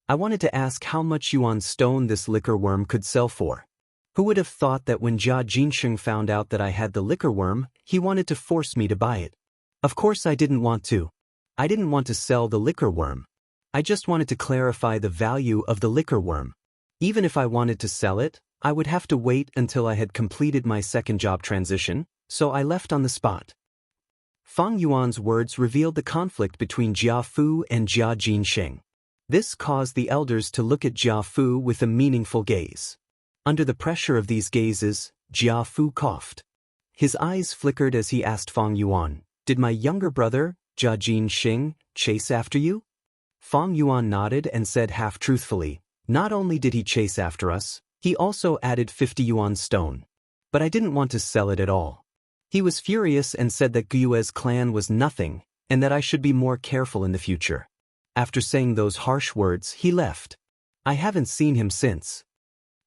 I wanted to ask how much yuan stone this liquor worm could sell for. Who would have thought that when Jia Jinxing found out that I had the liquor worm, he wanted to force me to buy it? Of course I didn't want to. I didn't want to sell the liquor worm. I just wanted to clarify the value of the liquor worm. Even if I wanted to sell it, I would have to wait until I had completed my second job transition, so I left on the spot. Fang Yuan's words revealed the conflict between Jia Fu and Jia Jinxing. This caused the elders to look at Jia Fu with a meaningful gaze. Under the pressure of these gazes, Jia Fu coughed. His eyes flickered as he asked Fang Yuan, "Did my younger brother, Jia Jinxing, chase after you?" Fang Yuan nodded and said half-truthfully, "Not only did he chase after us, he also added 50 yuan stone. But I didn't want to sell it at all. He was furious and said that Guyue's clan was nothing, and that I should be more careful in the future. After saying those harsh words, he left. I haven't seen him since."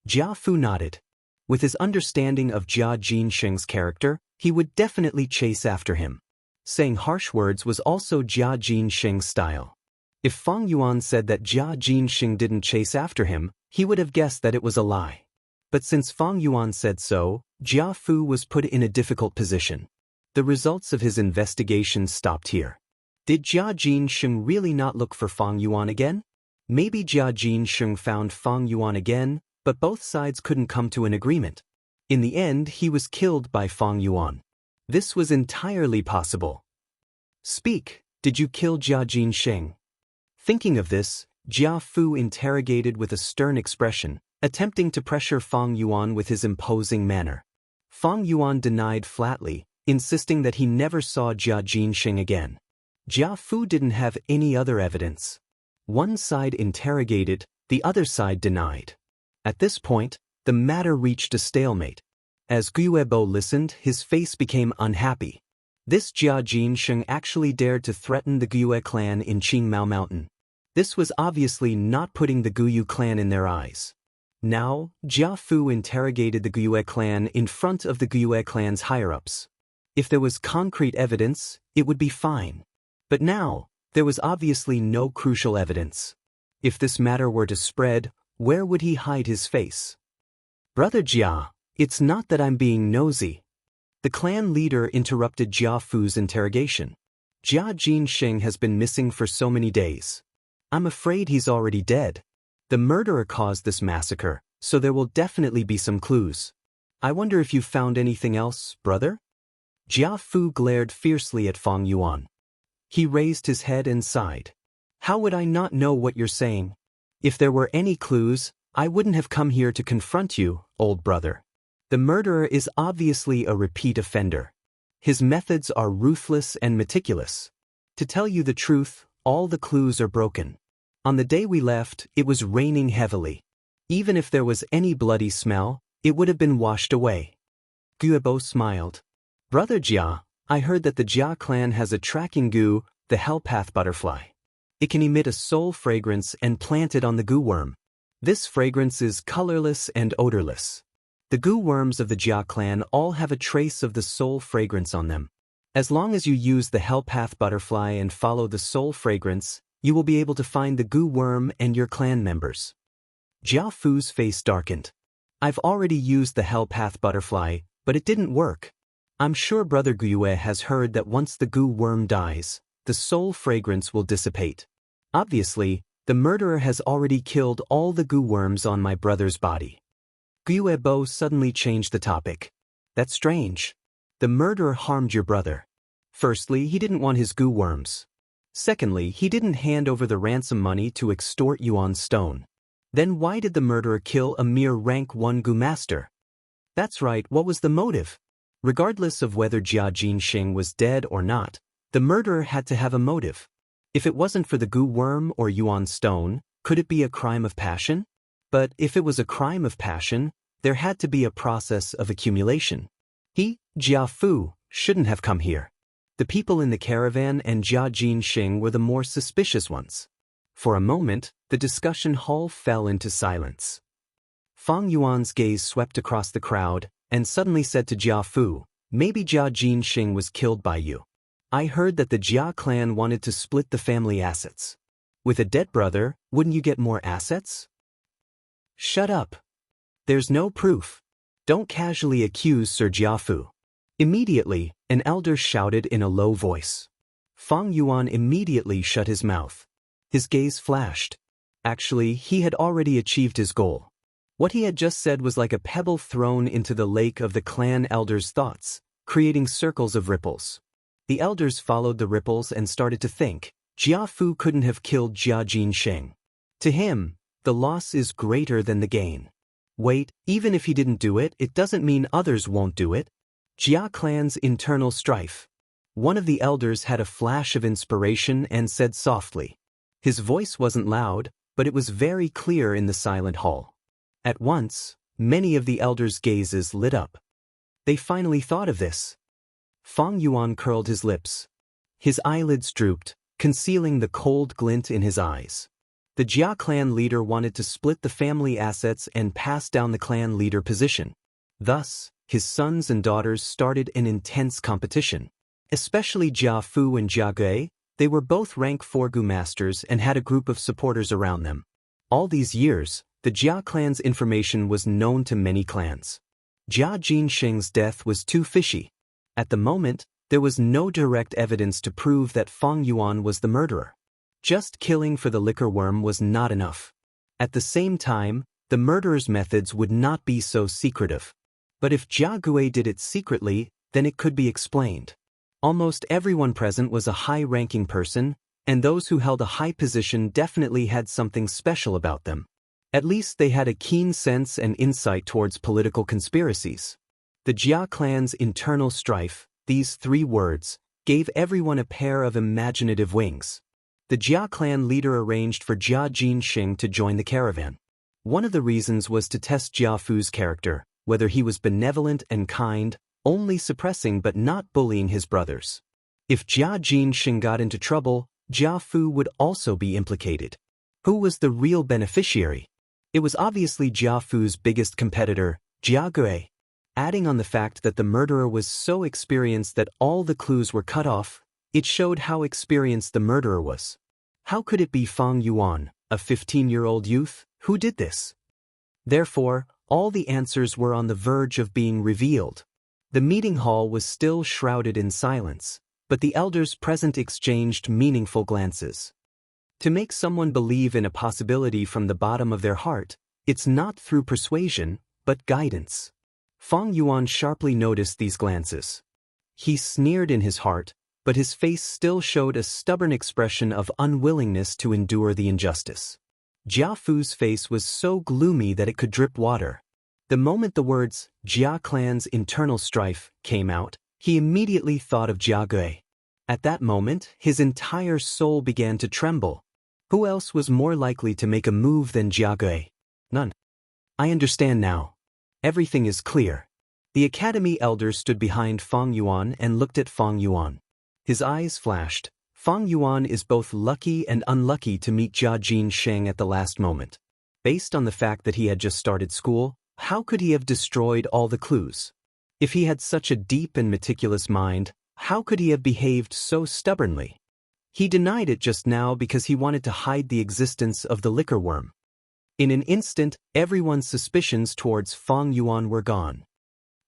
Jia Fu nodded. With his understanding of Jia Jinxing's character, he would definitely chase after him. Saying harsh words was also Jia Jinxing's style. If Fang Yuan said that Jia Jinxing didn't chase after him, he would have guessed that it was a lie. But since Fang Yuan said so, Jia Fu was put in a difficult position. The results of his investigation stopped here. Did Jia Jinxing really not look for Fang Yuan again? Maybe Jia Jinxing found Fang Yuan again, but both sides couldn't come to an agreement. In the end, he was killed by Fang Yuan. This was entirely possible. "Speak, did you kill Jia Jinxing?" Thinking of this, Jia Fu interrogated with a stern expression, attempting to pressure Fang Yuan with his imposing manner. Fang Yuan denied flatly, insisting that he never saw Jia Jinxing again. Jia Fu didn't have any other evidence. One side interrogated, the other side denied. At this point, the matter reached a stalemate. As Guebo listened, his face became unhappy. This Jia Jinxing actually dared to threaten the Guyue clan in Qingmao Mountain. This was obviously not putting the Guyu clan in their eyes. Now, Jia Fu interrogated the Guyue clan in front of the Guyue clan's higher-ups. If there was concrete evidence, it would be fine. But now, there was obviously no crucial evidence. If this matter were to spread, where would he hide his face? "Brother Jia, it's not that I'm being nosy." The clan leader interrupted Jia Fu's interrogation. "Jia Jinxing has been missing for so many days. I'm afraid he's already dead. The murderer caused this massacre, so there will definitely be some clues. I wonder if you found anything else, brother?" Jia Fu glared fiercely at Fang Yuan. He raised his head and sighed. "How would I not know what you're saying? If there were any clues, I wouldn't have come here to confront you, old brother. The murderer is obviously a repeat offender. His methods are ruthless and meticulous. To tell you the truth, all the clues are broken. On the day we left, it was raining heavily. Even if there was any bloody smell, it would have been washed away." Guebo smiled. "Brother Jia, I heard that the Jia clan has a tracking goo, the hellpath butterfly. It can emit a soul fragrance and plant it on the goo worm. This fragrance is colorless and odorless. The goo worms of the Jia clan all have a trace of the soul fragrance on them. As long as you use the hellpath butterfly and follow the soul fragrance, you will be able to find the goo worm and your clan members." Jia Fu's face darkened. "I've already used the hellpath butterfly, but it didn't work. I'm sure Brother Guyue has heard that once the goo worm dies, the soul fragrance will dissipate. Obviously, the murderer has already killed all the goo worms on my brother's body." Guebo suddenly changed the topic. "That's strange. The murderer harmed your brother. Firstly, he didn't want his goo worms. Secondly, he didn't hand over the ransom money to extort yuan stone. Then why did the murderer kill a mere rank 1 goo master?" "That's right, what was the motive?" Regardless of whether Jia Jinxing was dead or not, the murderer had to have a motive. If it wasn't for the goo worm or yuan stone, could it be a crime of passion? But if it was a crime of passion, there had to be a process of accumulation. He, Jia Fu, shouldn't have come here. The people in the caravan and Jia Jinxing were the more suspicious ones. For a moment, the discussion hall fell into silence. Fang Yuan's gaze swept across the crowd and suddenly said to Jia Fu, "Maybe Jia Jinxing was killed by you. I heard that the Jia clan wanted to split the family assets. With a dead brother, wouldn't you get more assets?" "Shut up. There's no proof. Don't casually accuse Sir Jia Fu." Immediately, an elder shouted in a low voice. Fang Yuan immediately shut his mouth. His gaze flashed. Actually, he had already achieved his goal. What he had just said was like a pebble thrown into the lake of the clan elder's thoughts, creating circles of ripples. The elders followed the ripples and started to think, Jia Fu couldn't have killed Jia Jinxing. To him, the loss is greater than the gain. Wait, even if he didn't do it, it doesn't mean others won't do it. Jia clan's internal strife. One of the elders had a flash of inspiration and said softly. His voice wasn't loud, but it was very clear in the silent hall. At once, many of the elders' gazes lit up. They finally thought of this. Fang Yuan curled his lips. His eyelids drooped, concealing the cold glint in his eyes. The Jia clan leader wanted to split the family assets and pass down the clan leader position. Thus, his sons and daughters started an intense competition. Especially Jia Fu and Jia Gui, they were both rank 4 Gu masters and had a group of supporters around them. All these years, the Jia clan's information was known to many clans. Jia Jinxing's death was too fishy. At the moment, there was no direct evidence to prove that Fang Yuan was the murderer. Just killing for the liquor worm was not enough. At the same time, the murderer's methods would not be so secretive. But if Jia Gui did it secretly, then it could be explained. Almost everyone present was a high-ranking person, and those who held a high position definitely had something special about them. At least they had a keen sense and insight towards political conspiracies. The Jia clan's internal strife, these 3 words, gave everyone a pair of imaginative wings. The Jia clan leader arranged for Jia Jinxing to join the caravan. One of the reasons was to test Jia Fu's character, whether he was benevolent and kind, only suppressing but not bullying his brothers. If Jia Jinxing got into trouble, Jia Fu would also be implicated. Who was the real beneficiary? It was obviously Jia Fu's biggest competitor, Jia Gui. Adding on the fact that the murderer was so experienced that all the clues were cut off, it showed how experienced the murderer was. How could it be Fang Yuan, a 15-year-old youth, who did this? Therefore, all the answers were on the verge of being revealed. The meeting hall was still shrouded in silence, but the elders present exchanged meaningful glances. To make someone believe in a possibility from the bottom of their heart, it's not through persuasion, but guidance. Fang Yuan sharply noticed these glances. He sneered in his heart, but his face still showed a stubborn expression of unwillingness to endure the injustice. Jia Fu's face was so gloomy that it could drip water. The moment the words, Jia clan's internal strife, came out, he immediately thought of Jia Gui. At that moment, his entire soul began to tremble. Who else was more likely to make a move than Jia Gui? None. I understand now. Everything is clear. The academy elder stood behind Fang Yuan and looked at Fang Yuan. His eyes flashed. Fang Yuan is both lucky and unlucky to meet Jia Jinxing at the last moment. Based on the fact that he had just started school, how could he have destroyed all the clues? If he had such a deep and meticulous mind, how could he have behaved so stubbornly? He denied it just now because he wanted to hide the existence of the liquor worm. In an instant, everyone's suspicions towards Fang Yuan were gone.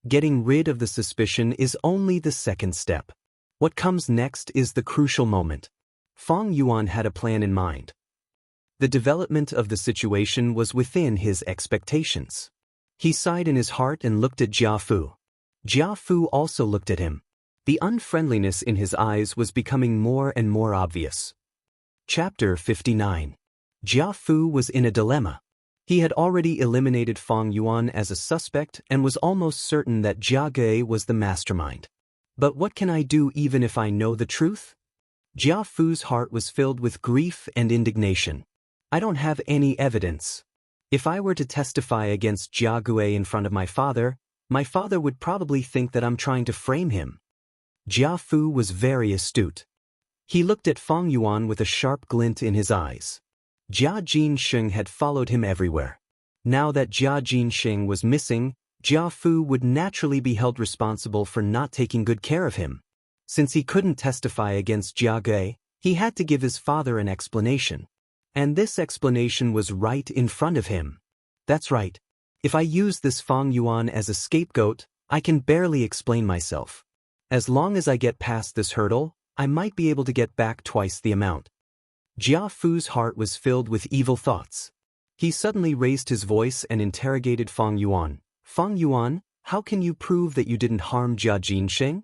Getting rid of the suspicion is only the second step. What comes next is the crucial moment. Fang Yuan had a plan in mind. The development of the situation was within his expectations. He sighed in his heart and looked at Jia Fu. Jia Fu also looked at him. The unfriendliness in his eyes was becoming more and more obvious. Chapter 59. Jia Fu was in a dilemma. He had already eliminated Fang Yuan as a suspect and was almost certain that Jia Gui was the mastermind. But what can I do even if I know the truth? Jia Fu's heart was filled with grief and indignation. I don't have any evidence. If I were to testify against Jia Gui in front of my father would probably think that I'm trying to frame him. Jia Fu was very astute. He looked at Fang Yuan with a sharp glint in his eyes. Jia Jinxing had followed him everywhere. Now that Jia Jinxing was missing, Jia Fu would naturally be held responsible for not taking good care of him. Since he couldn't testify against Jia Gui, he had to give his father an explanation. And this explanation was right in front of him. That's right. If I use this Fang Yuan as a scapegoat, I can barely explain myself. As long as I get past this hurdle, I might be able to get back twice the amount. Jia Fu's heart was filled with evil thoughts. He suddenly raised his voice and interrogated Fang Yuan. Fang Yuan, how can you prove that you didn't harm Jia Jinxing?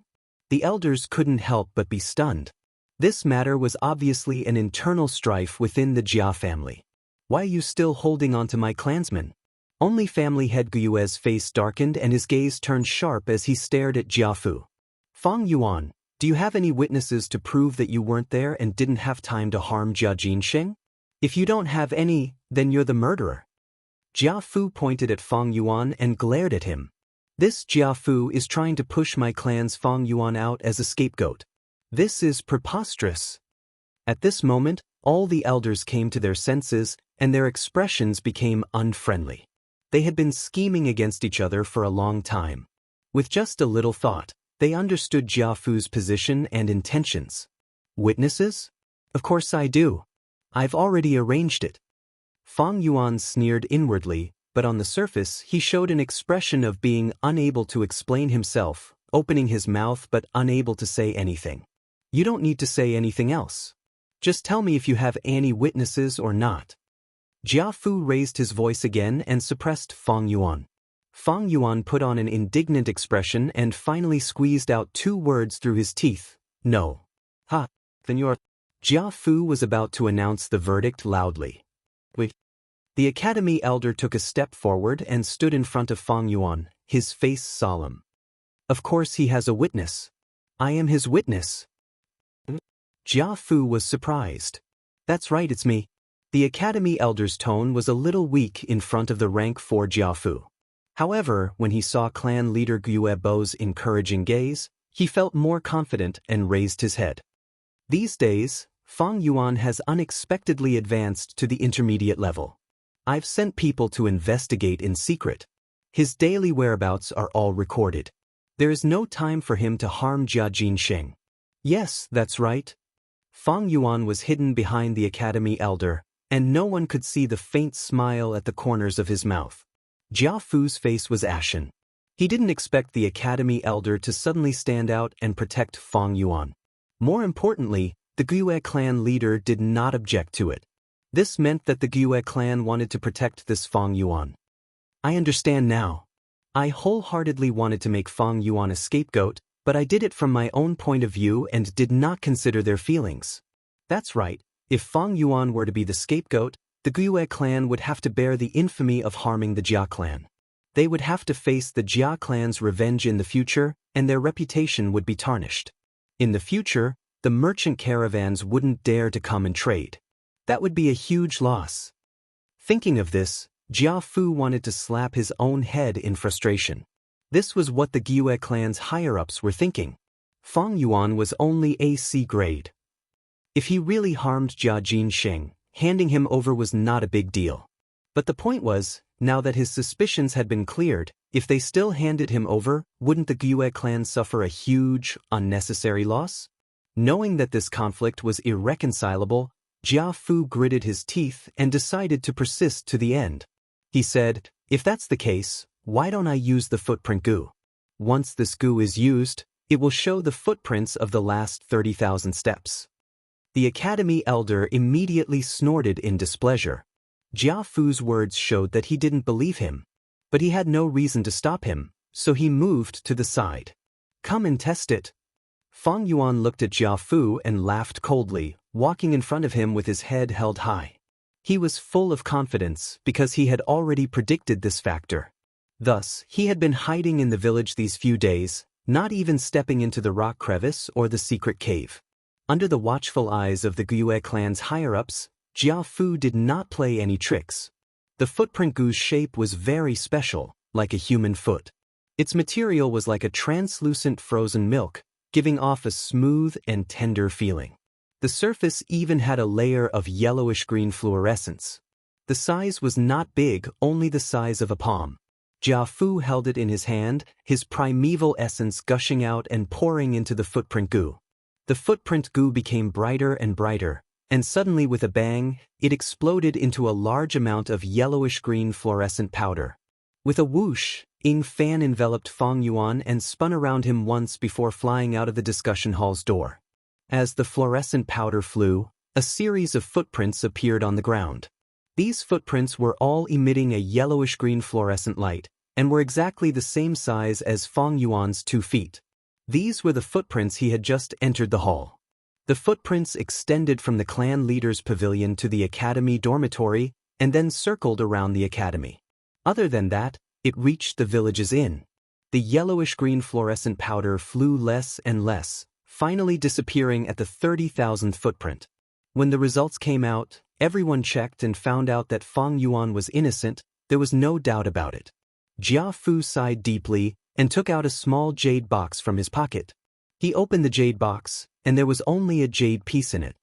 The elders couldn't help but be stunned. This matter was obviously an internal strife within the Jia family. Why are you still holding on to my clansmen? Only family head Guyue's face darkened and his gaze turned sharp as he stared at Jiafu. Fang Yuan, do you have any witnesses to prove that you weren't there and didn't have time to harm Jia Jinsheng? If you don't have any, then you're the murderer. Jiafu pointed at Fang Yuan and glared at him. This Jiafu is trying to push my clan's Fang Yuan out as a scapegoat. This is preposterous. At this moment, all the elders came to their senses and their expressions became unfriendly. They had been scheming against each other for a long time. With just a little thought, they understood Jiafu's position and intentions. Witnesses? Of course I do. I've already arranged it. Fang Yuan sneered inwardly, but on the surface he showed an expression of being unable to explain himself, opening his mouth but unable to say anything. You don't need to say anything else. Just tell me if you have any witnesses or not. Jiafu raised his voice again and suppressed Fang Yuan. Fang Yuan put on an indignant expression and finally squeezed out 2 words through his teeth. No. Ha, then you're... Jiafu was about to announce the verdict loudly. Wait. The academy elder took a step forward and stood in front of Fang Yuan, his face solemn. Of course he has a witness. I am his witness. Jiafu was surprised. That's right, it's me. The academy elder's tone was a little weak in front of the rank 4 Jiafu. However, when he saw clan leader Gue Bo's encouraging gaze, he felt more confident and raised his head. These days, Fang Yuan has unexpectedly advanced to the intermediate level. I've sent people to investigate in secret. His daily whereabouts are all recorded. There is no time for him to harm Jia Jinsheng. Yes, that's right. Fang Yuan was hidden behind the academy elder, and no one could see the faint smile at the corners of his mouth. Jiafu's face was ashen. He didn't expect the academy elder to suddenly stand out and protect Fang Yuan. More importantly, the Gue clan leader did not object to it. This meant that the Gue clan wanted to protect this Fang Yuan. I understand now. I wholeheartedly wanted to make Fang Yuan a scapegoat, but I did it from my own point of view and did not consider their feelings. That's right, if Fang Yuan were to be the scapegoat, the Gue clan would have to bear the infamy of harming the Jia clan. They would have to face the Jia clan's revenge in the future, and their reputation would be tarnished. In the future, the merchant caravans wouldn't dare to come and trade. That would be a huge loss. Thinking of this, Jiafu wanted to slap his own head in frustration. This was what the Gue clan's higher-ups were thinking. Fang Yuan was only AC grade. If he really harmed Jia Jinsheng, handing him over was not a big deal. But the point was, now that his suspicions had been cleared, if they still handed him over, wouldn't the Gue clan suffer a huge, unnecessary loss? Knowing that this conflict was irreconcilable, Jiafu gritted his teeth and decided to persist to the end. He said, if that's the case, why don't I use the footprint goo? Once this goo is used, it will show the footprints of the last 30,000 steps. The academy elder immediately snorted in displeasure. Jiafu's words showed that he didn't believe him. But he had no reason to stop him, so he moved to the side. Come and test it. Fang Yuan looked at Jiafu and laughed coldly, walking in front of him with his head held high. He was full of confidence because he had already predicted this factor. Thus, he had been hiding in the village these few days, not even stepping into the rock crevice or the secret cave. Under the watchful eyes of the Gue clan's higher-ups, Jiafu did not play any tricks. The footprint goo's shape was very special, like a human foot. Its material was like a translucent frozen milk, giving off a smooth and tender feeling. The surface even had a layer of yellowish-green fluorescence. The size was not big, only the size of a palm. Jiafu held it in his hand, his primeval essence gushing out and pouring into the footprint goo. The footprint goo became brighter and brighter, and suddenly with a bang, it exploded into a large amount of yellowish-green fluorescent powder. With a whoosh, Ying Fan enveloped Fang Yuan and spun around him once before flying out of the discussion hall's door. As the fluorescent powder flew, a series of footprints appeared on the ground. These footprints were all emitting a yellowish-green fluorescent light, and were exactly the same size as Fang Yuan's 2 feet. These were the footprints he had just entered the hall. The footprints extended from the clan leader's pavilion to the academy dormitory and then circled around the academy. Other than that, it reached the village's inn. The yellowish-green fluorescent powder flew less and less, finally disappearing at the 30,000th footprint. When the results came out, everyone checked and found out that Fang Yuan was innocent. There was no doubt about it. Jia Fu sighed deeply and took out a small jade box from his pocket. He opened the jade box, and there was only a jade piece in it.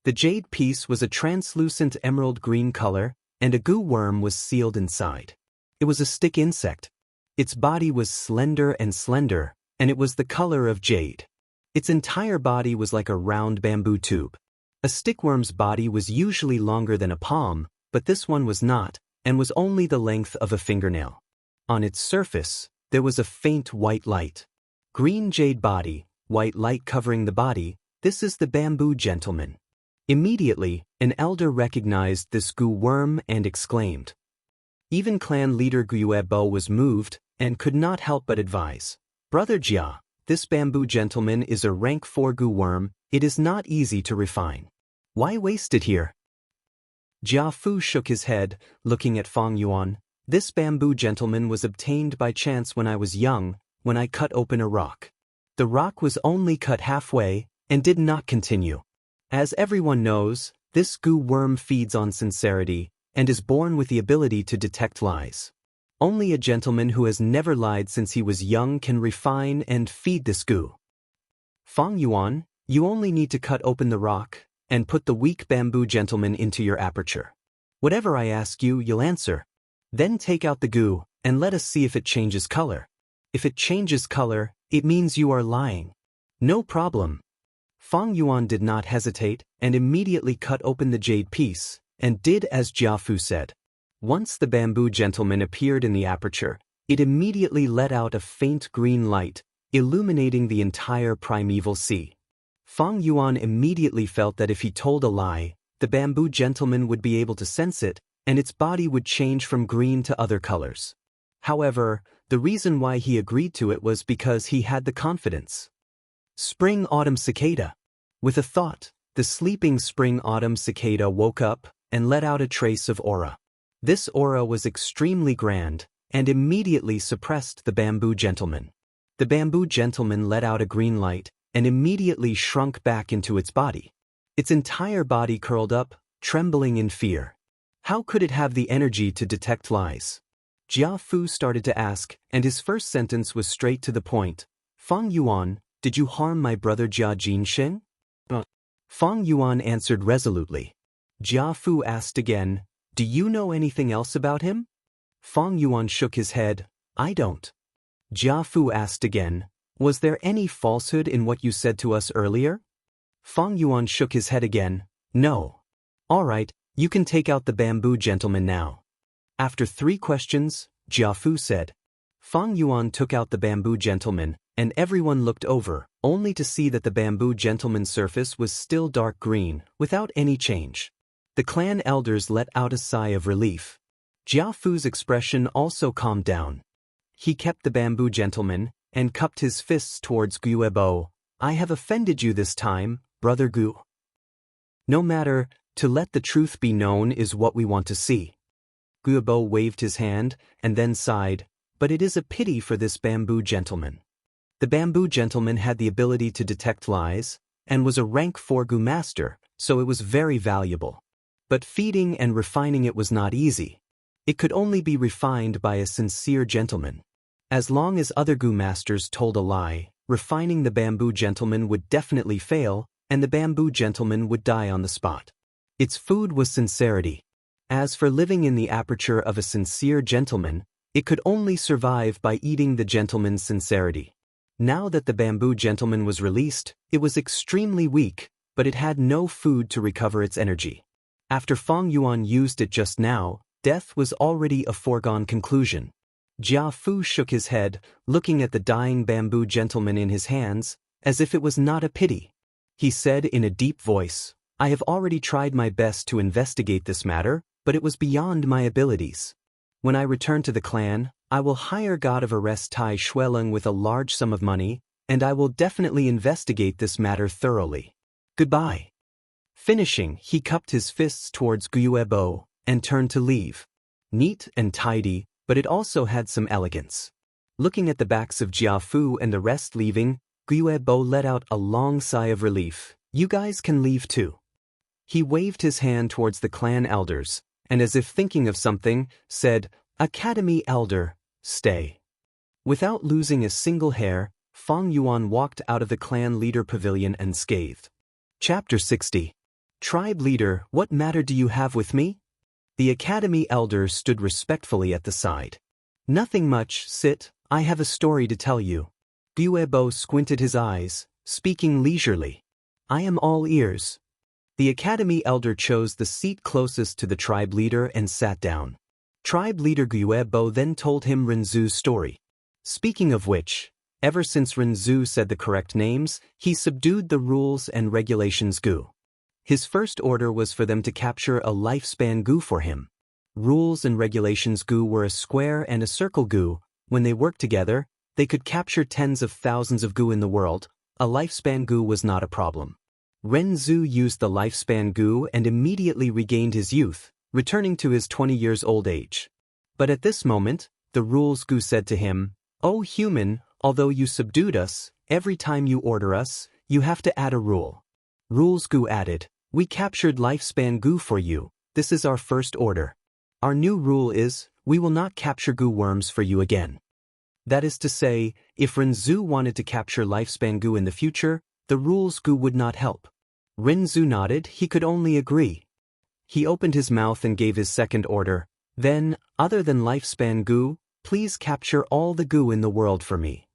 The jade piece was a translucent emerald green color, and a goo worm was sealed inside. It was a stick insect. Its body was slender, and it was the color of jade. Its entire body was like a round bamboo tube. A stickworm's body was usually longer than a palm, but this one was not, and was only the length of a fingernail. On its surface, there was a faint white light. Green jade body, white light covering the body, this is the bamboo gentleman. Immediately, an elder recognized this goo worm and exclaimed. Even clan leader Guebo was moved and could not help but advise. Brother Jia, this bamboo gentleman is a rank 4 goo worm. It is not easy to refine. Why waste it here? Jia Fu shook his head, looking at Fang Yuan. This bamboo gentleman was obtained by chance when I was young, when I cut open a rock. The rock was only cut halfway and did not continue. As everyone knows, this goo worm feeds on sincerity and is born with the ability to detect lies. Only a gentleman who has never lied since he was young can refine and feed this goo. Fang Yuan, you only need to cut open the rock and put the weak bamboo gentleman into your aperture. Whatever I ask you, you'll answer. Then take out the goo and let us see if it changes color. If it changes color, it means you are lying. No problem. Fang Yuan did not hesitate and immediately cut open the jade piece and did as Jia Fu said. Once the bamboo gentleman appeared in the aperture, it immediately let out a faint green light, illuminating the entire primeval sea. Fang Yuan immediately felt that if he told a lie, the bamboo gentleman would be able to sense it, and its body would change from green to other colors. However, the reason why he agreed to it was because he had the confidence. Spring-autumn cicada. With a thought, the sleeping spring-autumn cicada woke up and let out a trace of aura. This aura was extremely grand and immediately suppressed the bamboo gentleman. The bamboo gentleman let out a green light and immediately shrunk back into its body. Its entire body curled up, trembling in fear. How could it have the energy to detect lies? Jia Fu started to ask, and his first sentence was straight to the point. Fang Yuan, did you harm my brother Jia Jinsheng? Fang Yuan answered resolutely. Jia Fu asked again, do you know anything else about him? Fang Yuan shook his head, I don't. Jia Fu asked again, was there any falsehood in what you said to us earlier? Fang Yuan shook his head again, no. All right, you can take out the bamboo gentleman now. After 3 questions, Jia Fu said. Fang Yuan took out the bamboo gentleman, and everyone looked over, only to see that the bamboo gentleman's surface was still dark green, without any change. The clan elders let out a sigh of relief. Jia Fu's expression also calmed down. He kept the bamboo gentleman and cupped his fists towards Guebo. I have offended you this time, brother Gu. No matter, to let the truth be known is what we want to see. Guebo waved his hand and then sighed, but it is a pity for this bamboo gentleman. The bamboo gentleman had the ability to detect lies and was a rank 4 Gu master, so it was very valuable. But feeding and refining it was not easy. It could only be refined by a sincere gentleman. As long as other Gu masters told a lie, refining the bamboo gentleman would definitely fail, and the bamboo gentleman would die on the spot. Its food was sincerity. As for living in the aperture of a sincere gentleman, it could only survive by eating the gentleman's sincerity. Now that the bamboo gentleman was released, it was extremely weak, but it had no food to recover its energy. After Fang Yuan used it just now, death was already a foregone conclusion. Jia Fu shook his head, looking at the dying bamboo gentleman in his hands, as if it was not a pity. He said in a deep voice, I have already tried my best to investigate this matter, but it was beyond my abilities. When I return to the clan, I will hire God of Arrest Tai Shueleng with a large sum of money, and I will definitely investigate this matter thoroughly. Goodbye. Finishing, he cupped his fists towards Guyuebo and turned to leave. Neat and tidy, but it also had some elegance. Looking at the backs of Jiafu and the rest leaving, Guyuebo let out a long sigh of relief. You guys can leave too. He waved his hand towards the clan elders, and as if thinking of something, said, Academy Elder, stay. Without losing a single hair, Fang Yuan walked out of the clan leader pavilion unscathed. Chapter 60. Tribe Leader, what matter do you have with me? The Academy Elder stood respectfully at the side. Nothing much, sit, I have a story to tell you. Guyuebo squinted his eyes, speaking leisurely. I am all ears. The Academy Elder chose the seat closest to the tribe leader and sat down. Tribe leader Guyuebo then told him Renzu's story. Speaking of which, ever since Renzu said the correct names, he subdued the rules and regulations Gu. His first order was for them to capture a lifespan Gu for him. Rules and regulations Gu were a square and a circle Gu. When they worked together, they could capture tens of thousands of Gu in the world. A lifespan Gu was not a problem. Renzu used the lifespan Gu and immediately regained his youth, returning to his 20 years old age. But at this moment, the rules Gu said to him, O human, although you subdued us, every time you order us, you have to add a rule. Rules Gu added, we captured lifespan Gu for you, this is our first order. Our new rule is, we will not capture Gu worms for you again. That is to say, if Renzu wanted to capture lifespan Gu in the future, the rules Gu would not help. Renzu nodded, he could only agree. He opened his mouth and gave his second order. Then, other than lifespan Gu, please capture all the Gu in the world for me.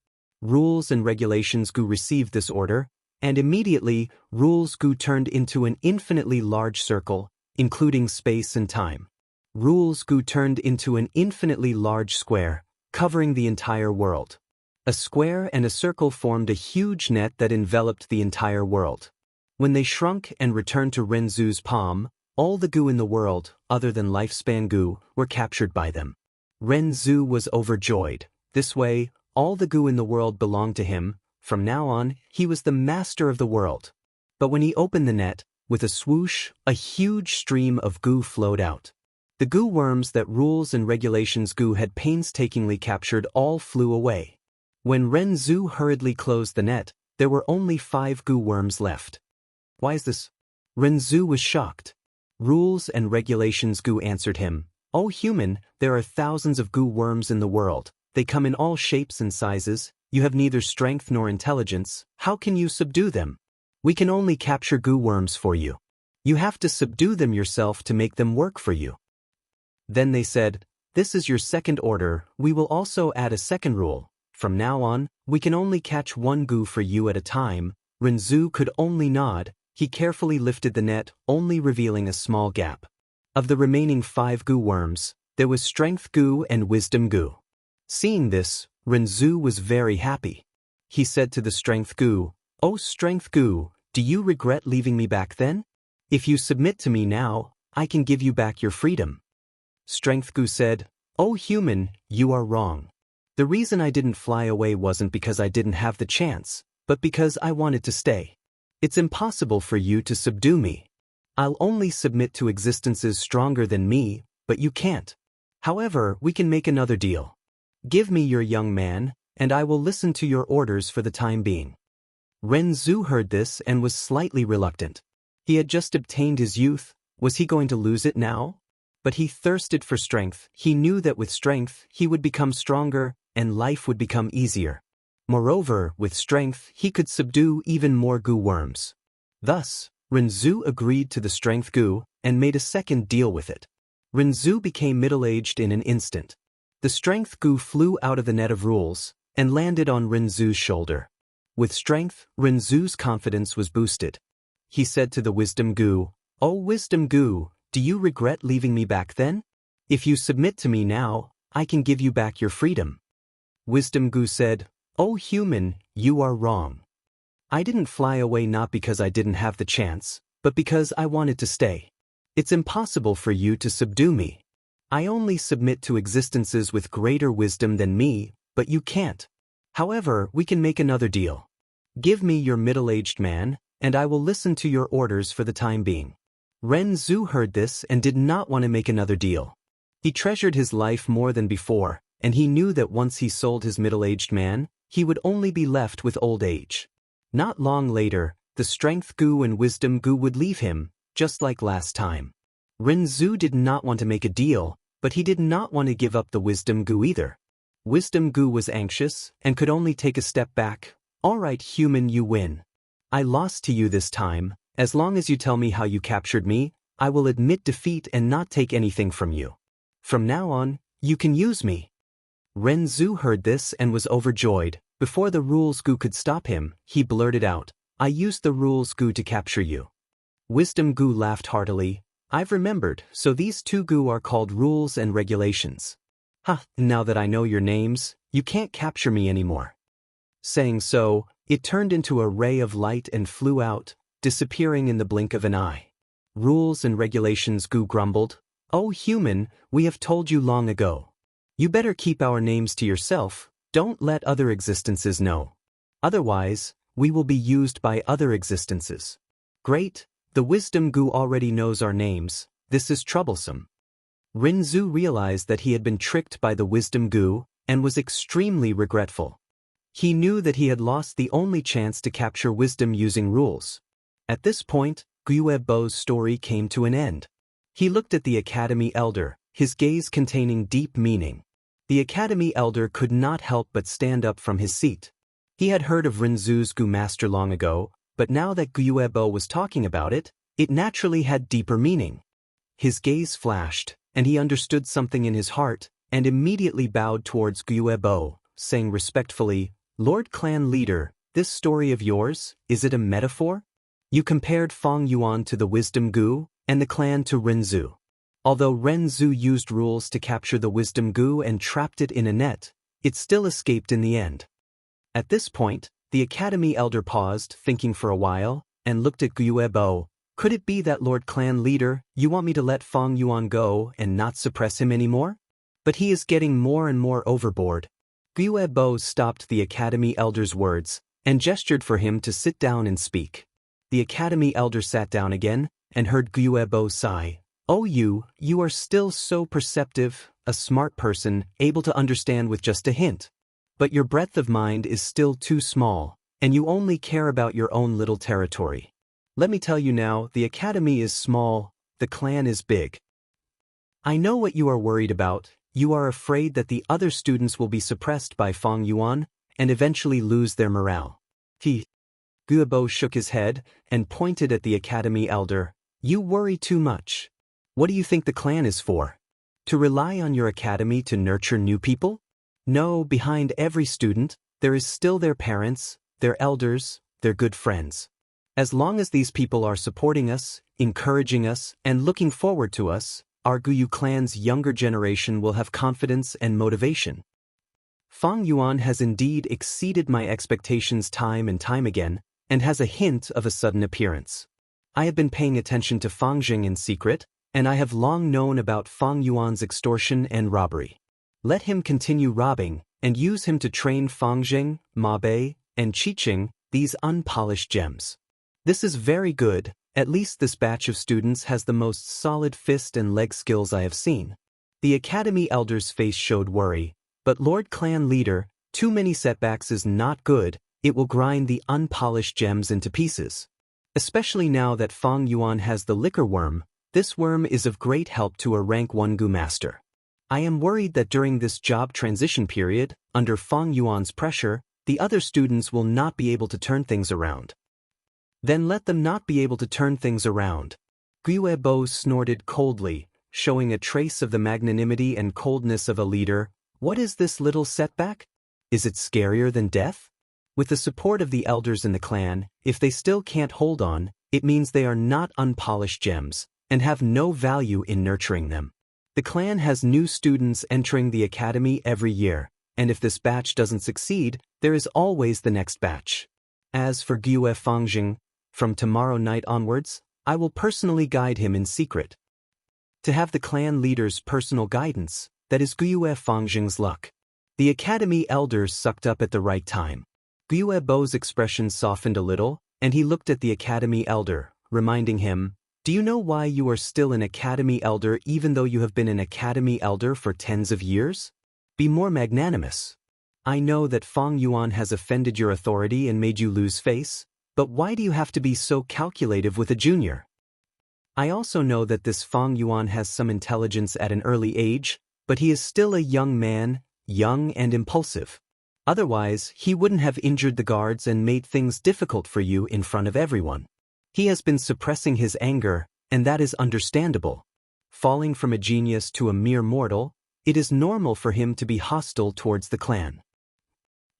Rules and regulations Gu received this order, and immediately, rules Gu turned into an infinitely large circle, including space and time. Rules Gu turned into an infinitely large square, covering the entire world. A square and a circle formed a huge net that enveloped the entire world. When they shrunk and returned to Renzu's palm, all the Gu in the world, other than lifespan Gu, were captured by them. Renzu was overjoyed. This way, all the Gu in the world belonged to him. From now on, he was the master of the world. But when he opened the net, with a swoosh, a huge stream of Gu flowed out. The Gu worms that rules and regulations Gu had painstakingly captured all flew away. When Renzu hurriedly closed the net, there were only 5 Gu worms left. Why is this? Renzu was shocked. Rules and regulations Gu answered him. O human, there are thousands of Gu worms in the world. They come in all shapes and sizes. You have neither strength nor intelligence. How can you subdue them? We can only capture Gu worms for you. You have to subdue them yourself to make them work for you. Then they said, this is your second order. We will also add a second rule. From now on, we can only catch 1 Gu for you at a time. Renzu could only nod. He carefully lifted the net, only revealing a small gap. Of the remaining 5 Gu worms, there was Strength Gu and Wisdom Gu. Seeing this, Renzu was very happy. He said to the Strength Gu, O Strength Gu, do you regret leaving me back then? If you submit to me now, I can give you back your freedom. Strength Gu said, O human, you are wrong. The reason I didn't fly away wasn't because I didn't have the chance, but because I wanted to stay. It's impossible for you to subdue me. I'll only submit to existences stronger than me, but you can't. However, we can make another deal. Give me your young man, and I will listen to your orders for the time being. Renzu heard this and was slightly reluctant. He had just obtained his youth. Was he going to lose it now? But he thirsted for strength. He knew that with strength, he would become stronger, and life would become easier. Moreover, with strength, he could subdue even more Gu worms. Thus, Renzu agreed to the Strength Gu and made a second deal with it. Renzu became middle-aged in an instant. The Strength Gu flew out of the net of rules and landed on Renzu's shoulder. With strength, Renzu's confidence was boosted. He said to the Wisdom Gu, O Wisdom Gu, do you regret leaving me back then? If you submit to me now, I can give you back your freedom. Wisdom Gu said, O human, you are wrong. I didn't fly away not because I didn't have the chance, but because I wanted to stay. It's impossible for you to subdue me. I only submit to existences with greater wisdom than me, but you can't. However, we can make another deal. Give me your middle-aged man, and I will listen to your orders for the time being. Ren Zhu heard this and did not want to make another deal. He treasured his life more than before, and he knew that once he sold his middle-aged man, he would only be left with old age. Not long later, the strength gu and wisdom gu would leave him, just like last time. Ren Zhu did not want to make a deal, but he did not want to give up the wisdom gu either. Wisdom gu was anxious and could only take a step back. All right, human, you win. I lost to you this time. As long as you tell me how you captured me, I will admit defeat and not take anything from you. From now on, you can use me. Ren Zhu heard this and was overjoyed. Before the rules gu could stop him, he blurted out, I used the rules gu to capture you. Wisdom gu laughed heartily. I've remembered, so these two gu are called rules and regulations. Now that I know your names, you can't capture me anymore. Saying so, it turned into a ray of light and flew out, disappearing in the blink of an eye. Rules and regulations gu grumbled. Oh human, we have told you long ago. You better keep our names to yourself, don't let other existences know. Otherwise, we will be used by other existences. Great, the wisdom gu already knows our names, this is troublesome. Ren Zhu realized that he had been tricked by the wisdom gu, and was extremely regretful. He knew that he had lost the only chance to capture wisdom using rules. At this point, Guobo's story came to an end. He looked at the Academy Elder, his gaze containing deep meaning. The Academy Elder could not help but stand up from his seat. He had heard of Ren Zhu's Gu Master long ago, but now that Guobo was talking about it, it naturally had deeper meaning. His gaze flashed, and he understood something in his heart, and immediately bowed towards Guobo, saying respectfully, Lord Clan Leader, this story of yours, is it a metaphor? You compared Fang Yuan to the Wisdom Gu, and the clan to Ren Zhu. Although Ren Zhu used rules to capture the Wisdom Gu and trapped it in a net, it still escaped in the end. At this point, the Academy Elder paused, thinking for a while, and looked at Guobo. Could it be that Lord Clan Leader, you want me to let Fang Yuan go and not suppress him anymore? But he is getting more and more overboard. Guobo stopped the Academy Elder's words, and gestured for him to sit down and speak. The Academy Elder sat down again, and heard Guobo sigh. Oh you are still so perceptive, a smart person, able to understand with just a hint. But your breadth of mind is still too small, and you only care about your own little territory. Let me tell you now, the Academy is small, the clan is big. I know what you are worried about. You are afraid that the other students will be suppressed by Fang Yuan, and eventually lose their morale. Guobo shook his head, and pointed at the Academy Elder. You worry too much. What do you think the clan is for? To rely on your academy to nurture new people? No, behind every student, there is still their parents, their elders, their good friends. As long as these people are supporting us, encouraging us, and looking forward to us, our Guyu clan's younger generation will have confidence and motivation. Fang Yuan has indeed exceeded my expectations time and time again, and has a hint of a sudden appearance. I have been paying attention to Fang Jing in secret, and I have long known about Fang Yuan's extortion and robbery. Let him continue robbing, and use him to train Fang Jing, Ma Bei, and Qiqing, these unpolished gems. This is very good. At least this batch of students has the most solid fist and leg skills I have seen. The Academy Elder's face showed worry, but Lord Clan Leader, too many setbacks is not good, it will grind the unpolished gems into pieces. Especially now that Fang Yuan has the liquor worm, this worm is of great help to a rank 1 Gu Master. I am worried that during this job transition period, under Fang Yuan's pressure, the other students will not be able to turn things around. Then let them not be able to turn things around. Guobo snorted coldly, showing a trace of the magnanimity and coldness of a leader. What is this little setback? Is it scarier than death? With the support of the elders in the clan, if they still can't hold on, it means they are not unpolished gems, and have no value in nurturing them. The clan has new students entering the academy every year, and if this batch doesn't succeed, there is always the next batch. As for Gue Fangjing, from tomorrow night onwards, I will personally guide him in secret. To have the clan leader's personal guidance, that is Gue Fangjing's luck. The academy elders sucked up at the right time. Gue Bo's expression softened a little, and he looked at the academy elder, reminding him, "Do you know why you are still an academy elder even though you have been an academy elder for tens of years? Be more magnanimous. I know that Fang Yuan has offended your authority and made you lose face, but why do you have to be so calculative with a junior? I also know that this Fang Yuan has some intelligence at an early age, but he is still a young man, young and impulsive. Otherwise, he wouldn't have injured the guards and made things difficult for you in front of everyone. He has been suppressing his anger, and that is understandable. Falling from a genius to a mere mortal, it is normal for him to be hostile towards the clan.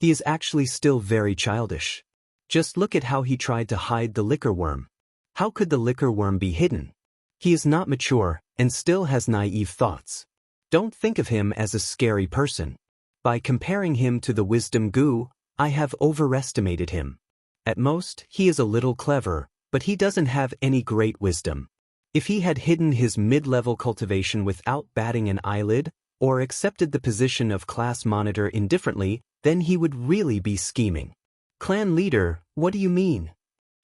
He is actually still very childish. Just look at how he tried to hide the liquor worm. How could the liquor worm be hidden? He is not mature and still has naive thoughts. Don't think of him as a scary person. By comparing him to the wisdom goo, I have overestimated him. At most, he is a little clever, but he doesn't have any great wisdom. If he had hidden his mid-level cultivation without batting an eyelid, or accepted the position of class monitor indifferently, then he would really be scheming. Clan leader, what do you mean?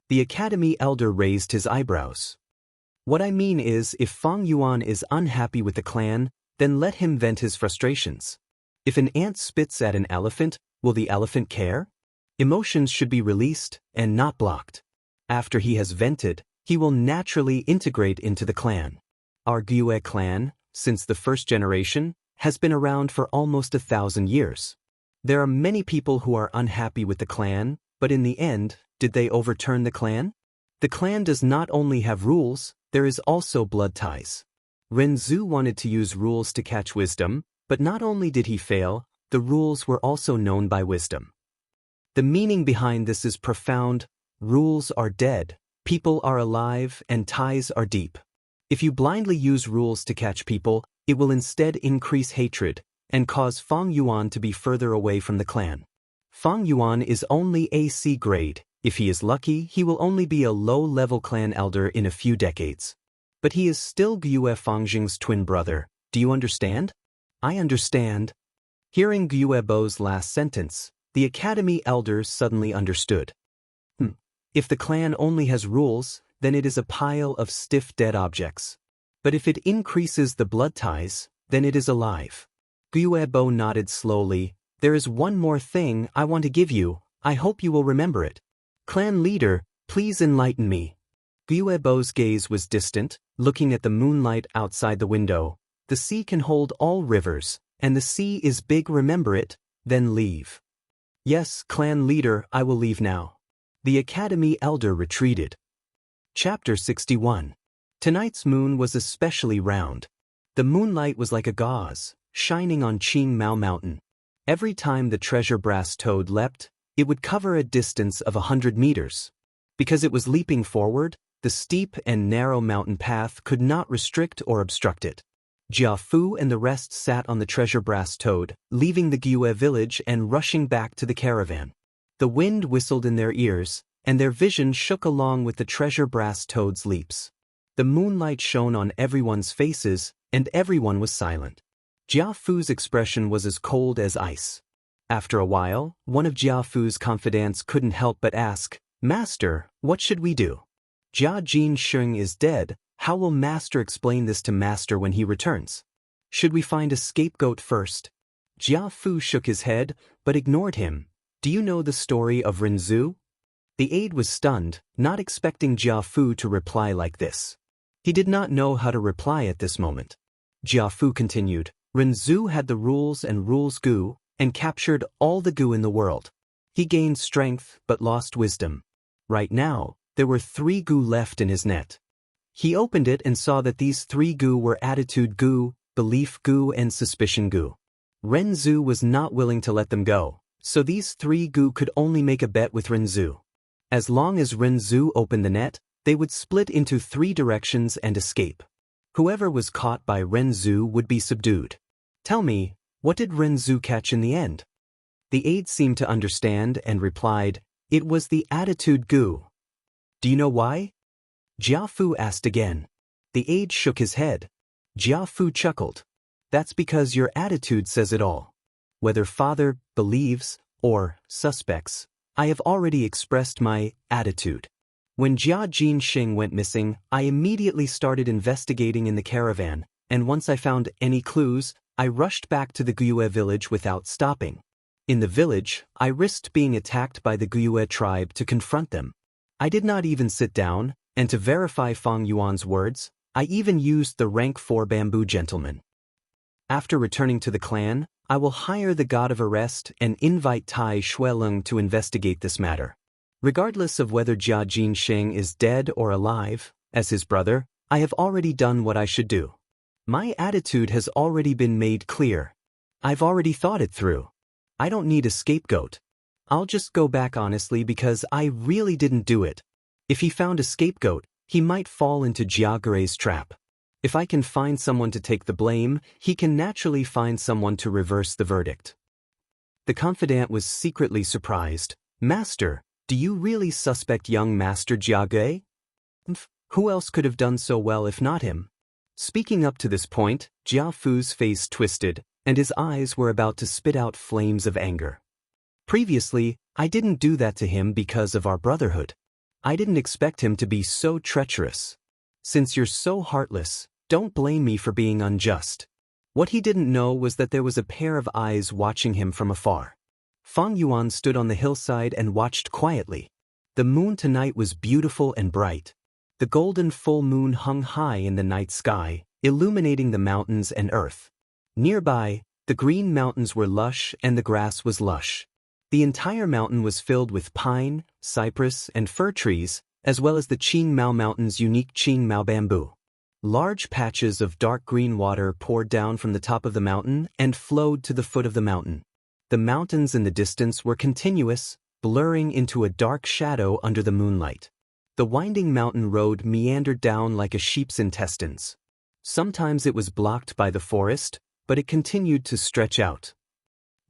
The academy elder raised his eyebrows. What I mean is, if Fang Yuan is unhappy with the clan, then let him vent his frustrations. If an ant spits at an elephant, will the elephant care? Emotions should be released and not blocked. After he has vented, he will naturally integrate into the clan. Our Gue clan, since the first generation, has been around for almost 1,000 years. There are many people who are unhappy with the clan, but in the end, did they overturn the clan? The clan does not only have rules, there is also blood ties. Renzu wanted to use rules to catch wisdom, but not only did he fail, the rules were also known by wisdom. The meaning behind this is profound. Rules are dead, people are alive, and ties are deep. If you blindly use rules to catch people, it will instead increase hatred and cause Fang Yuan to be further away from the clan. Fang Yuan is only AC grade. If he is lucky, he will only be a low-level clan elder in a few decades. But he is still Gue Fangjing's twin brother. Do you understand? I understand. Hearing Gue Bo's last sentence, the academy elders suddenly understood. If the clan only has rules, then it is a pile of stiff dead objects. But if it increases the blood ties, then it is alive. Gue Bo nodded slowly. There is one more thing I want to give you. I hope you will remember it. Clan leader, please enlighten me. Gue Bo's gaze was distant, looking at the moonlight outside the window. The sea can hold all rivers, and the sea is big, remember it, then leave. Yes, clan leader, I will leave now. The academy elder retreated. Chapter 61. Tonight's moon was especially round. The moonlight was like a gauze, shining on Qing Mao Mountain. Every time the treasure brass toad leapt, it would cover a distance of 100 meters. Because it was leaping forward, the steep and narrow mountain path could not restrict or obstruct it. Jia Fu and the rest sat on the treasure brass toad, leaving the Gue village and rushing back to the caravan. The wind whistled in their ears, and their vision shook along with the treasure brass toad's leaps. The moonlight shone on everyone's faces, and everyone was silent. Jia Fu's expression was as cold as ice. After a while, one of Jia Fu's confidants couldn't help but ask, "Master, what should we do? Jia Jinsheng is dead. How will Master explain this to Master when he returns? Should we find a scapegoat first?" Jia Fu shook his head, but ignored him. Do you know the story of Renzu? The aide was stunned, not expecting Jia Fu to reply like this. He did not know how to reply at this moment. Jia Fu continued, Renzu had the rules and rules goo, and captured all the goo in the world. He gained strength, but lost wisdom. Right now, there were 3 goo left in his net. He opened it and saw that these 3 goo were attitude goo, belief goo, and suspicion goo. Renzu was not willing to let them go, so these 3 goo could only make a bet with Renzu. As long as Renzu opened the net, they would split into 3 directions and escape. Whoever was caught by Renzu would be subdued. Tell me, what did Renzu catch in the end? The aide seemed to understand and replied, it was the attitude goo. Do you know why? Jia Fu asked again. The aide shook his head. Jia Fu chuckled. That's because your attitude says it all. Whether father believes or suspects, I have already expressed my attitude. When Jia Jinxing went missing, I immediately started investigating in the caravan, and once I found any clues, I rushed back to the Guyue village without stopping. In the village, I risked being attacked by the Guyue tribe to confront them. I did not even sit down, and to verify Fang Yuan's words, I even used the rank 4 bamboo gentleman. After returning to the clan, I will hire the god of arrest and invite Tai Shueleng to investigate this matter. Regardless of whether Jia Jinxing is dead or alive, as his brother, I have already done what I should do. My attitude has already been made clear. I've already thought it through. I don't need a scapegoat. I'll just go back honestly because I really didn't do it. If he found a scapegoat, he might fall into Jia Gui's trap. If I can find someone to take the blame, he can naturally find someone to reverse the verdict. The confidant was secretly surprised. Master, do you really suspect young Master Jia Gui? Who else could have done so well if not him? Speaking up to this point, Jia Fu's face twisted, and his eyes were about to spit out flames of anger. Previously, I didn't do that to him because of our brotherhood. I didn't expect him to be so treacherous. Since you're so heartless, don't blame me for being unjust. What he didn't know was that there was a pair of eyes watching him from afar. Fang Yuan stood on the hillside and watched quietly. The moon tonight was beautiful and bright. The golden full moon hung high in the night sky, illuminating the mountains and earth. Nearby, the green mountains were lush and the grass was lush. The entire mountain was filled with pine, cypress, and fir trees, as well as the Qing Mao Mountain's unique Qing Mao bamboo. Large patches of dark green water poured down from the top of the mountain and flowed to the foot of the mountain. The mountains in the distance were continuous, blurring into a dark shadow under the moonlight. The winding mountain road meandered down like a sheep's intestines. Sometimes it was blocked by the forest, but it continued to stretch out.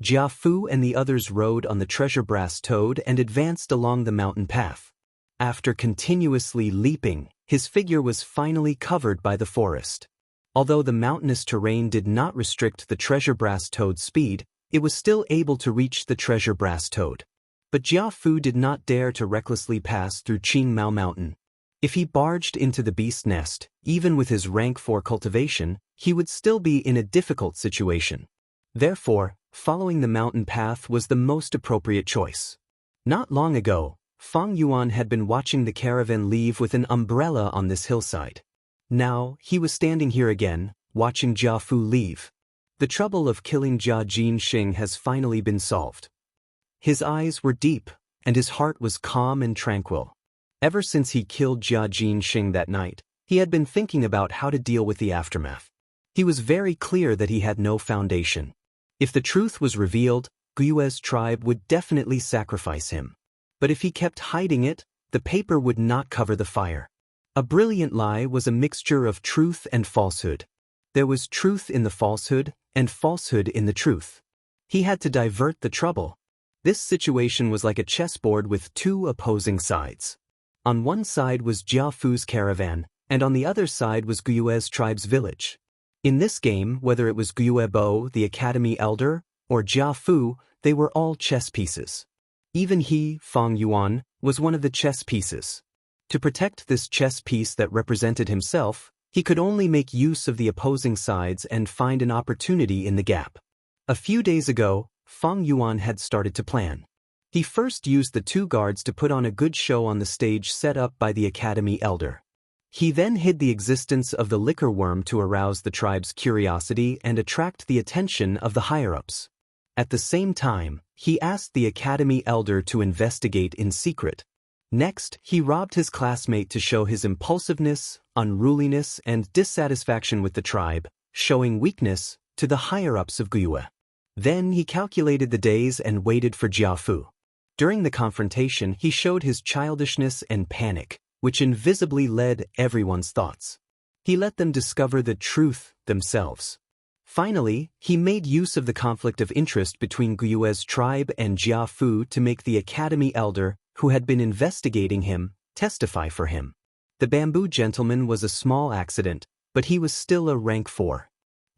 Jia Fu and the others rode on the treasure brass toad and advanced along the mountain path. After continuously leaping, his figure was finally covered by the forest. Although the mountainous terrain did not restrict the treasure brass toad's speed, it was still able to reach the treasure brass toad. But Jia Fu did not dare to recklessly pass through Qing Mao Mountain. If he barged into the beast nest, even with his rank 4 cultivation, he would still be in a difficult situation. Therefore, following the mountain path was the most appropriate choice. Not long ago, Fang Yuan had been watching the caravan leave with an umbrella on this hillside. Now, he was standing here again, watching Jia Fu leave. The trouble of killing Jia Jinxing has finally been solved. His eyes were deep, and his heart was calm and tranquil. Ever since he killed Jia Jinxing that night, he had been thinking about how to deal with the aftermath. He was very clear that he had no foundation. If the truth was revealed, Guyue's tribe would definitely sacrifice him. But if he kept hiding it, the paper would not cover the fire. A brilliant lie was a mixture of truth and falsehood. There was truth in the falsehood, and falsehood in the truth. He had to divert the trouble. This situation was like a chessboard with two opposing sides. On one side was Jia Fu's caravan, and on the other side was Guyue's tribe's village. In this game, whether it was Guyue Bo, the academy elder, or Jia Fu, they were all chess pieces. Even he, Fang Yuan, was one of the chess pieces. To protect this chess piece that represented himself, he could only make use of the opposing sides and find an opportunity in the gap. A few days ago, Fang Yuan had started to plan. He first used the two guards to put on a good show on the stage set up by the academy elder. He then hid the existence of the liquor worm to arouse the tribe's curiosity and attract the attention of the higher-ups. At the same time, he asked the academy elder to investigate in secret. Next, he robbed his classmate to show his impulsiveness, unruliness, and dissatisfaction with the tribe, showing weakness to the higher-ups of Guyue. Then he calculated the days and waited for Jia Fu. During the confrontation, he showed his childishness and panic, which invisibly led everyone's thoughts. He let them discover the truth themselves. Finally, he made use of the conflict of interest between Guyue's tribe and Jia Fu to make the academy elder, who had been investigating him, testify for him. The bamboo gentleman was a small accident, but he was still a rank 4.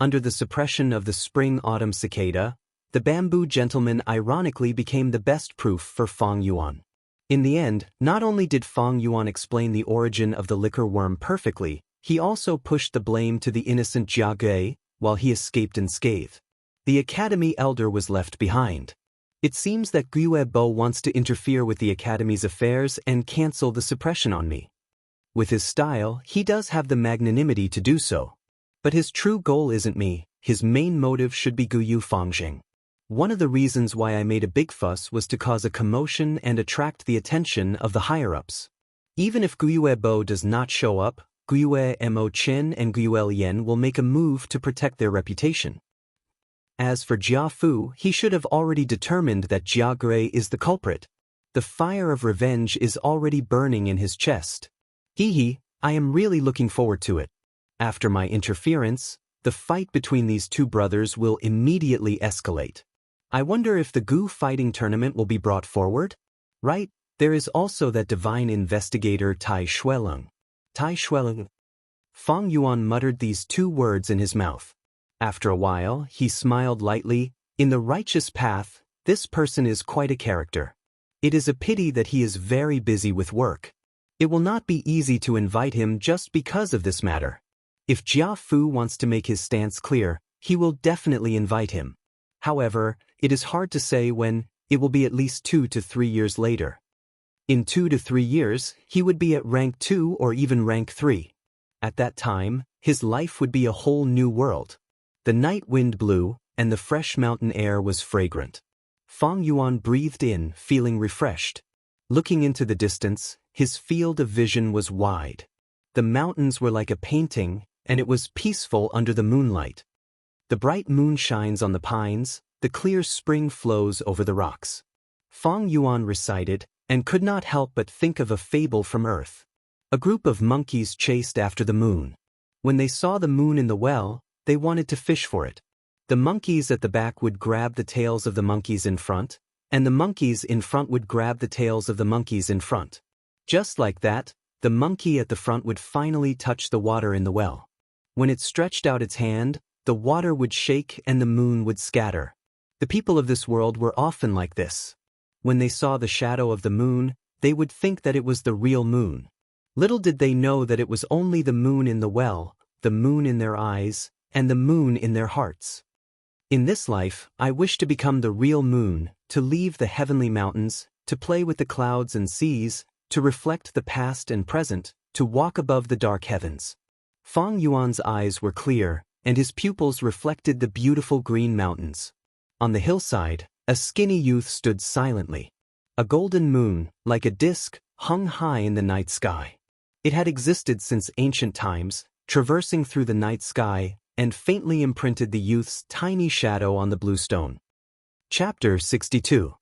Under the suppression of the spring-autumn cicada, The bamboo gentleman ironically became the best proof for Fang Yuan. In the end, not only did Fang Yuan explain the origin of the liquor worm perfectly, he also pushed the blame to the innocent Jia Gui, while he escaped unscathed. The academy elder was left behind. It seems that Gui Bo wants to interfere with the academy's affairs and cancel the suppression on me. With his style, he does have the magnanimity to do so. But his true goal isn't me, his main motive should be Guyu Fangjing. One of the reasons why I made a big fuss was to cause a commotion and attract the attention of the higher-ups. Even if Gui Bo does not show up, Gui Mo Qin and Gui Lian will make a move to protect their reputation. As for Jia Fu, he should have already determined that Jia Gui is the culprit. The fire of revenge is already burning in his chest. I am really looking forward to it. After my interference, the fight between these two brothers will immediately escalate. I wonder if the Gu fighting tournament will be brought forward? Right, there is also that divine investigator Tai Shueleng. Tai Shueleng. Fang Yuan muttered these two words in his mouth. After a while, he smiled lightly. In the righteous path, this person is quite a character. It is a pity that he is very busy with work. It will not be easy to invite him just because of this matter. If Jia Fu wants to make his stance clear, he will definitely invite him. However, it is hard to say when. It will be at least 2 to 3 years later. In 2 to 3 years, he would be at rank 2 or even rank 3. At that time, his life would be a whole new world. The night wind blew, and the fresh mountain air was fragrant. Fang Yuan breathed in, feeling refreshed. Looking into the distance, his field of vision was wide. The mountains were like a painting, and it was peaceful under the moonlight. The bright moon shines on the pines, the clear spring flows over the rocks. Fang Yuan recited, and could not help but think of a fable from Earth. A group of monkeys chased after the moon. When they saw the moon in the well, they wanted to fish for it. The monkeys at the back would grab the tails of the monkeys in front, and the monkeys in front would grab the tails of the monkeys in front. Just like that, the monkey at the front would finally touch the water in the well. When it stretched out its hand, the water would shake and the moon would scatter. The people of this world were often like this. When they saw the shadow of the moon, they would think that it was the real moon. Little did they know that it was only the moon in the well, the moon in their eyes, and the moon in their hearts. In this life, I wish to become the real moon, to leave the heavenly mountains, to play with the clouds and seas, to reflect the past and present, to walk above the dark heavens. Fang Yuan's eyes were clear, and his pupils reflected the beautiful green mountains. On the hillside, a skinny youth stood silently. A golden moon, like a disk, hung high in the night sky. It had existed since ancient times, traversing through the night sky, and faintly imprinted the youth's tiny shadow on the blue stone. Chapter 62.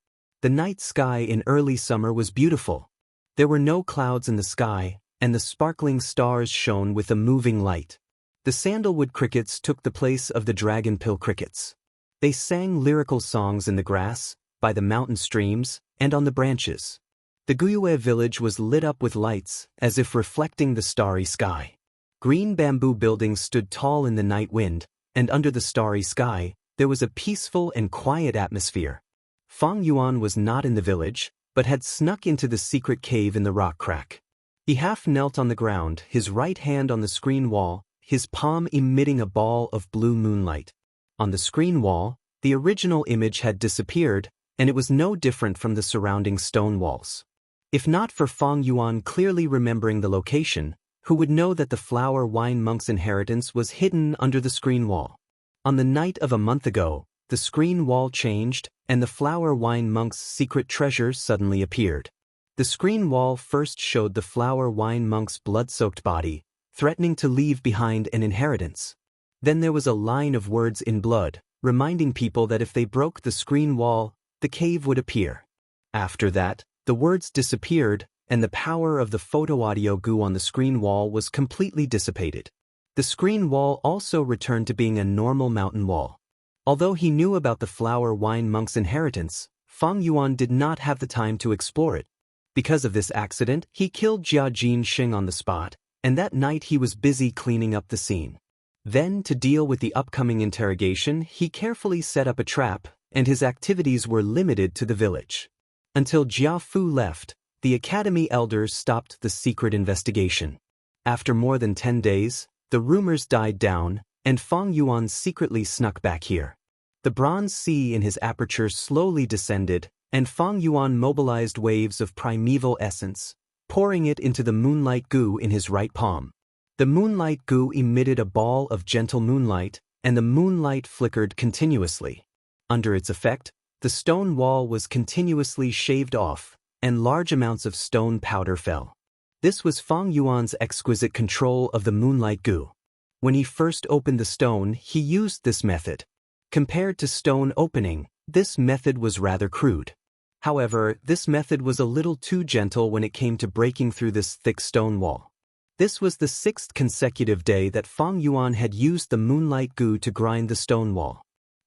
The night sky in early summer was beautiful. There were no clouds in the sky, and the sparkling stars shone with a moving light. The sandalwood crickets took the place of the dragonpill crickets. They sang lyrical songs in the grass, by the mountain streams, and on the branches. The Guyue village was lit up with lights, as if reflecting the starry sky. Green bamboo buildings stood tall in the night wind, and under the starry sky, there was a peaceful and quiet atmosphere. Fang Yuan was not in the village, but had snuck into the secret cave in the rock crack. He half knelt on the ground, his right hand on the screen wall, his palm emitting a ball of blue moonlight. On the screen wall, the original image had disappeared, and it was no different from the surrounding stone walls. If not for Fang Yuan clearly remembering the location, who would know that the flower wine monk's inheritance was hidden under the screen wall? On the night of a month ago, the screen wall changed, and the flower wine monk's secret treasure suddenly appeared. The screen wall first showed the flower wine monk's blood-soaked body, threatening to leave behind an inheritance. Then there was a line of words in blood, reminding people that if they broke the screen wall, the cave would appear. After that, the words disappeared, and the power of the photo-audio goo on the screen wall was completely dissipated. The screen wall also returned to being a normal mountain wall. Although he knew about the flower wine monk's inheritance, Fang Yuan did not have the time to explore it. Because of this accident, he killed Jia Jinxing on the spot, and that night he was busy cleaning up the scene. Then, to deal with the upcoming interrogation, he carefully set up a trap, and his activities were limited to the village. Until Jia Fu left, the academy elders stopped the secret investigation. After more than 10 days, the rumors died down, and Fang Yuan secretly snuck back here. The bronze sea in his aperture slowly descended, and Fang Yuan mobilized waves of primeval essence, pouring it into the moonlight goo in his right palm. The moonlight goo emitted a ball of gentle moonlight, and the moonlight flickered continuously. Under its effect, the stone wall was continuously shaved off, and large amounts of stone powder fell. This was Fang Yuan's exquisite control of the moonlight goo. When he first opened the stone, he used this method. Compared to stone opening, this method was rather crude. However, this method was a little too gentle when it came to breaking through this thick stone wall. This was the 6th consecutive day that Fang Yuan had used the moonlight goo to grind the stone wall.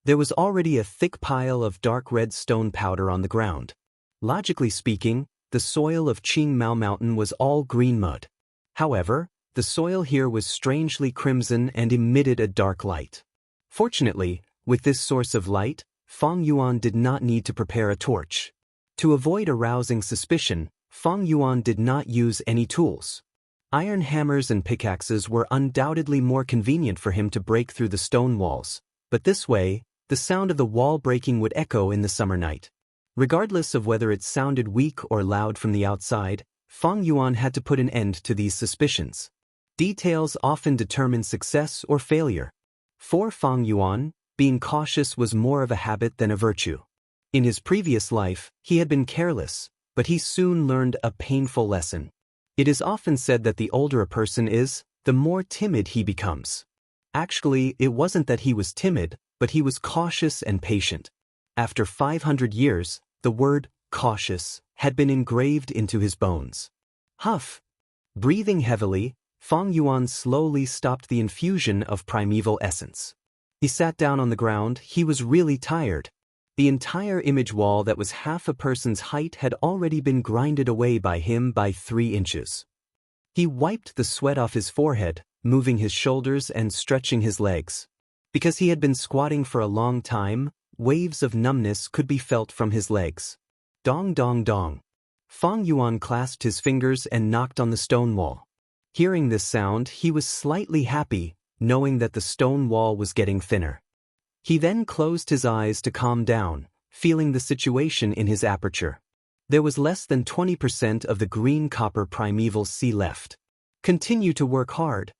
There was already a thick pile of dark red stone powder on the ground. Logically speaking, the soil of Qingmao Mountain was all green mud. However, the soil here was strangely crimson and emitted a dark light. Fortunately, with this source of light, Fang Yuan did not need to prepare a torch. To avoid arousing suspicion, Fang Yuan did not use any tools. Iron hammers and pickaxes were undoubtedly more convenient for him to break through the stone walls, but this way, the sound of the wall breaking would echo in the summer night. Regardless of whether it sounded weak or loud from the outside, Fang Yuan had to put an end to these suspicions. Details often determine success or failure. For Fang Yuan, being cautious was more of a habit than a virtue. In his previous life, he had been careless, but he soon learned a painful lesson. It is often said that the older a person is, the more timid he becomes. Actually, it wasn't that he was timid, but he was cautious and patient. After 500 years, the word cautious had been engraved into his bones. Huff! Breathing heavily, Fang Yuan slowly stopped the infusion of primeval essence. He sat down on the ground. He was really tired. The entire image wall that was half a person's height had already been grinded away by him by 3 inches. He wiped the sweat off his forehead, moving his shoulders and stretching his legs. Because he had been squatting for a long time, waves of numbness could be felt from his legs. Dong dong dong. Fang Yuan clasped his fingers and knocked on the stone wall. Hearing this sound, he was slightly happy, knowing that the stone wall was getting thinner. He then closed his eyes to calm down, feeling the situation in his aperture. There was less than 20% of the green copper primeval sea left. Continue to work hard.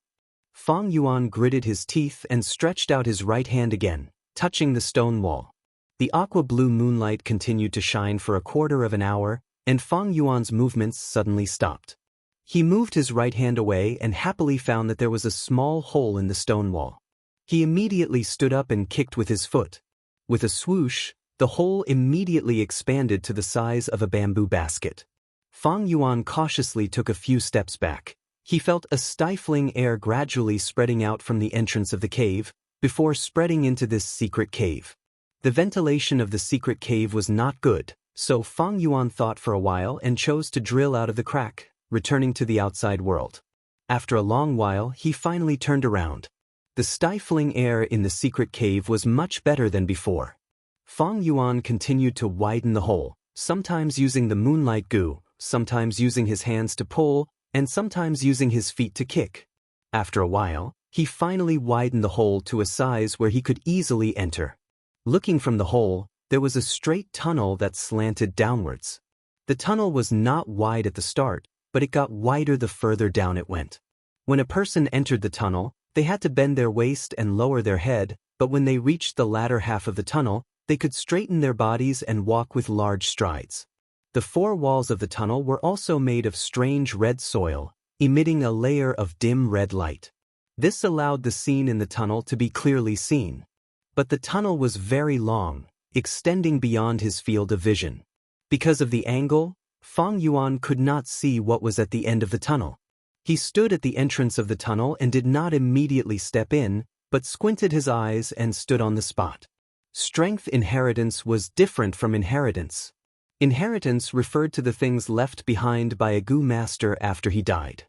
Fang Yuan gritted his teeth and stretched out his right hand again, touching the stone wall. The aqua-blue moonlight continued to shine for a quarter of an hour, and Fang Yuan's movements suddenly stopped. He moved his right hand away and happily found that there was a small hole in the stone wall. He immediately stood up and kicked with his foot. With a swoosh, the hole immediately expanded to the size of a bamboo basket. Fang Yuan cautiously took a few steps back. He felt a stifling air gradually spreading out from the entrance of the cave, before spreading into this secret cave. The ventilation of the secret cave was not good, so Fang Yuan thought for a while and chose to drill out of the crack, returning to the outside world. After a long while, he finally turned around. The stifling air in the secret cave was much better than before. Fang Yuan continued to widen the hole, sometimes using the moonlight goo, sometimes using his hands to pull, and sometimes using his feet to kick. After a while, he finally widened the hole to a size where he could easily enter. Looking from the hole, there was a straight tunnel that slanted downwards. The tunnel was not wide at the start, but it got wider the further down it went. When a person entered the tunnel, they had to bend their waist and lower their head, but when they reached the latter half of the tunnel, they could straighten their bodies and walk with large strides. The 4 walls of the tunnel were also made of strange red soil, emitting a layer of dim red light. This allowed the scene in the tunnel to be clearly seen. But the tunnel was very long, extending beyond his field of vision. Because of the angle, Fang Yuan could not see what was at the end of the tunnel. He stood at the entrance of the tunnel and did not immediately step in, but squinted his eyes and stood on the spot. Strength inheritance was different from inheritance. Inheritance referred to the things left behind by a goo master after he died.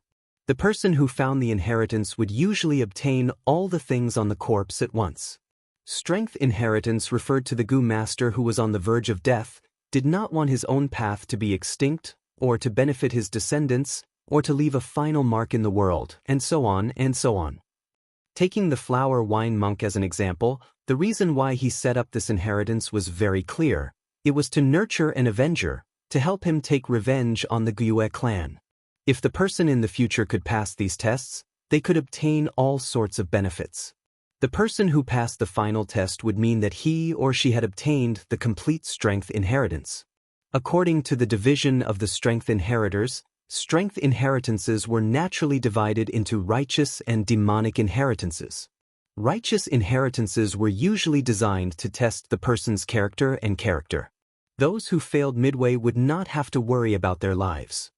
The person who found the inheritance would usually obtain all the things on the corpse at once. Strength inheritance referred to the Gu master who was on the verge of death, did not want his own path to be extinct, or to benefit his descendants, or to leave a final mark in the world, and so on and so on. Taking the flower wine monk as an example, the reason why he set up this inheritance was very clear. It was to nurture an avenger, to help him take revenge on the Gue clan. If the person in the future could pass these tests, they could obtain all sorts of benefits. The person who passed the final test would mean that he or she had obtained the complete strength inheritance. According to the division of the strength inheritors, strength inheritances were naturally divided into righteous and demonic inheritances. Righteous inheritances were usually designed to test the person's character and character. Those who failed midway would not have to worry about their lives.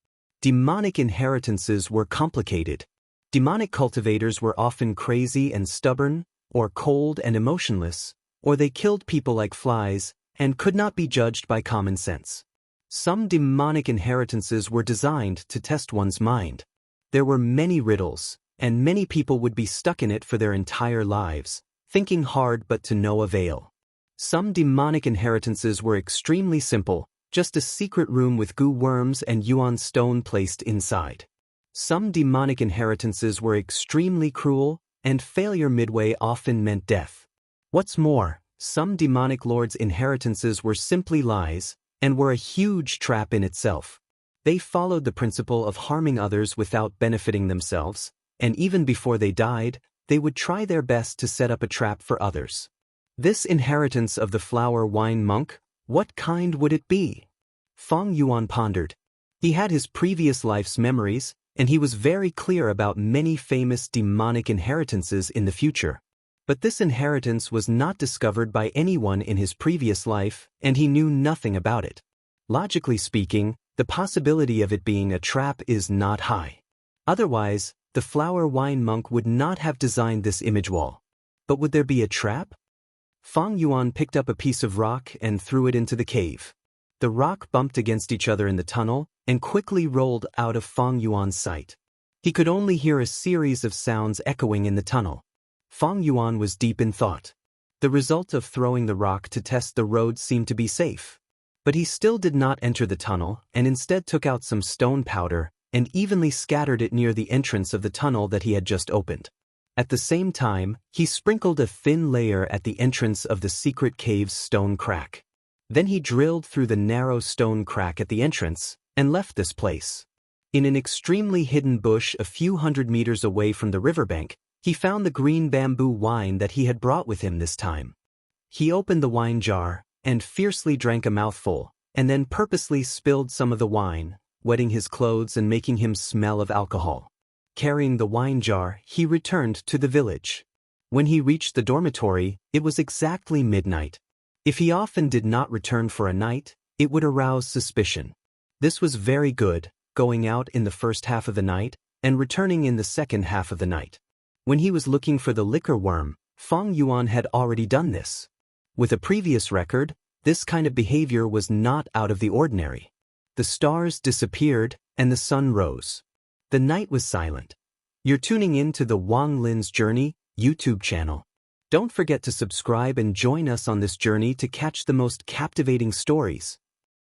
Demonic inheritances were complicated. Demonic cultivators were often crazy and stubborn, or cold and emotionless, or they killed people like flies, and could not be judged by common sense. Some demonic inheritances were designed to test one's mind. There were many riddles, and many people would be stuck in it for their entire lives, thinking hard but to no avail. Some demonic inheritances were extremely simple, just a secret room with goo worms and yuan stone placed inside. Some demonic inheritances were extremely cruel, and failure midway often meant death. What's more, some demonic lords' inheritances were simply lies, and were a huge trap in itself. They followed the principle of harming others without benefiting themselves, and even before they died, they would try their best to set up a trap for others. This inheritance of the flower wine monk, what kind would it be? Fang Yuan pondered. He had his previous life's memories, and he was very clear about many famous demonic inheritances in the future. But this inheritance was not discovered by anyone in his previous life, and he knew nothing about it. Logically speaking, the possibility of it being a trap is not high. Otherwise, the flower wine monk would not have designed this image wall. But would there be a trap? Fang Yuan picked up a piece of rock and threw it into the cave. The rock bumped against each other in the tunnel and quickly rolled out of Fang Yuan's sight. He could only hear a series of sounds echoing in the tunnel. Fang Yuan was deep in thought. The result of throwing the rock to test the road seemed to be safe. But he still did not enter the tunnel and instead took out some stone powder and evenly scattered it near the entrance of the tunnel that he had just opened. At the same time, he sprinkled a thin layer at the entrance of the secret cave's stone crack. Then he drilled through the narrow stone crack at the entrance and left this place. In an extremely hidden bush a few hundred meters away from the riverbank, he found the green bamboo wine that he had brought with him this time. He opened the wine jar and fiercely drank a mouthful, and then purposely spilled some of the wine, wetting his clothes and making him smell of alcohol. Carrying the wine jar, he returned to the village. When he reached the dormitory, it was exactly midnight. If he often did not return for a night, it would arouse suspicion. This was very good, going out in the first half of the night and returning in the second half of the night. When he was looking for the liquor worm, Fang Yuan had already done this. With a previous record, this kind of behavior was not out of the ordinary. The stars disappeared and the sun rose. The night was silent. You're tuning in to the Wang Lin's Journey YouTube channel. Don't forget to subscribe and join us on this journey to catch the most captivating stories.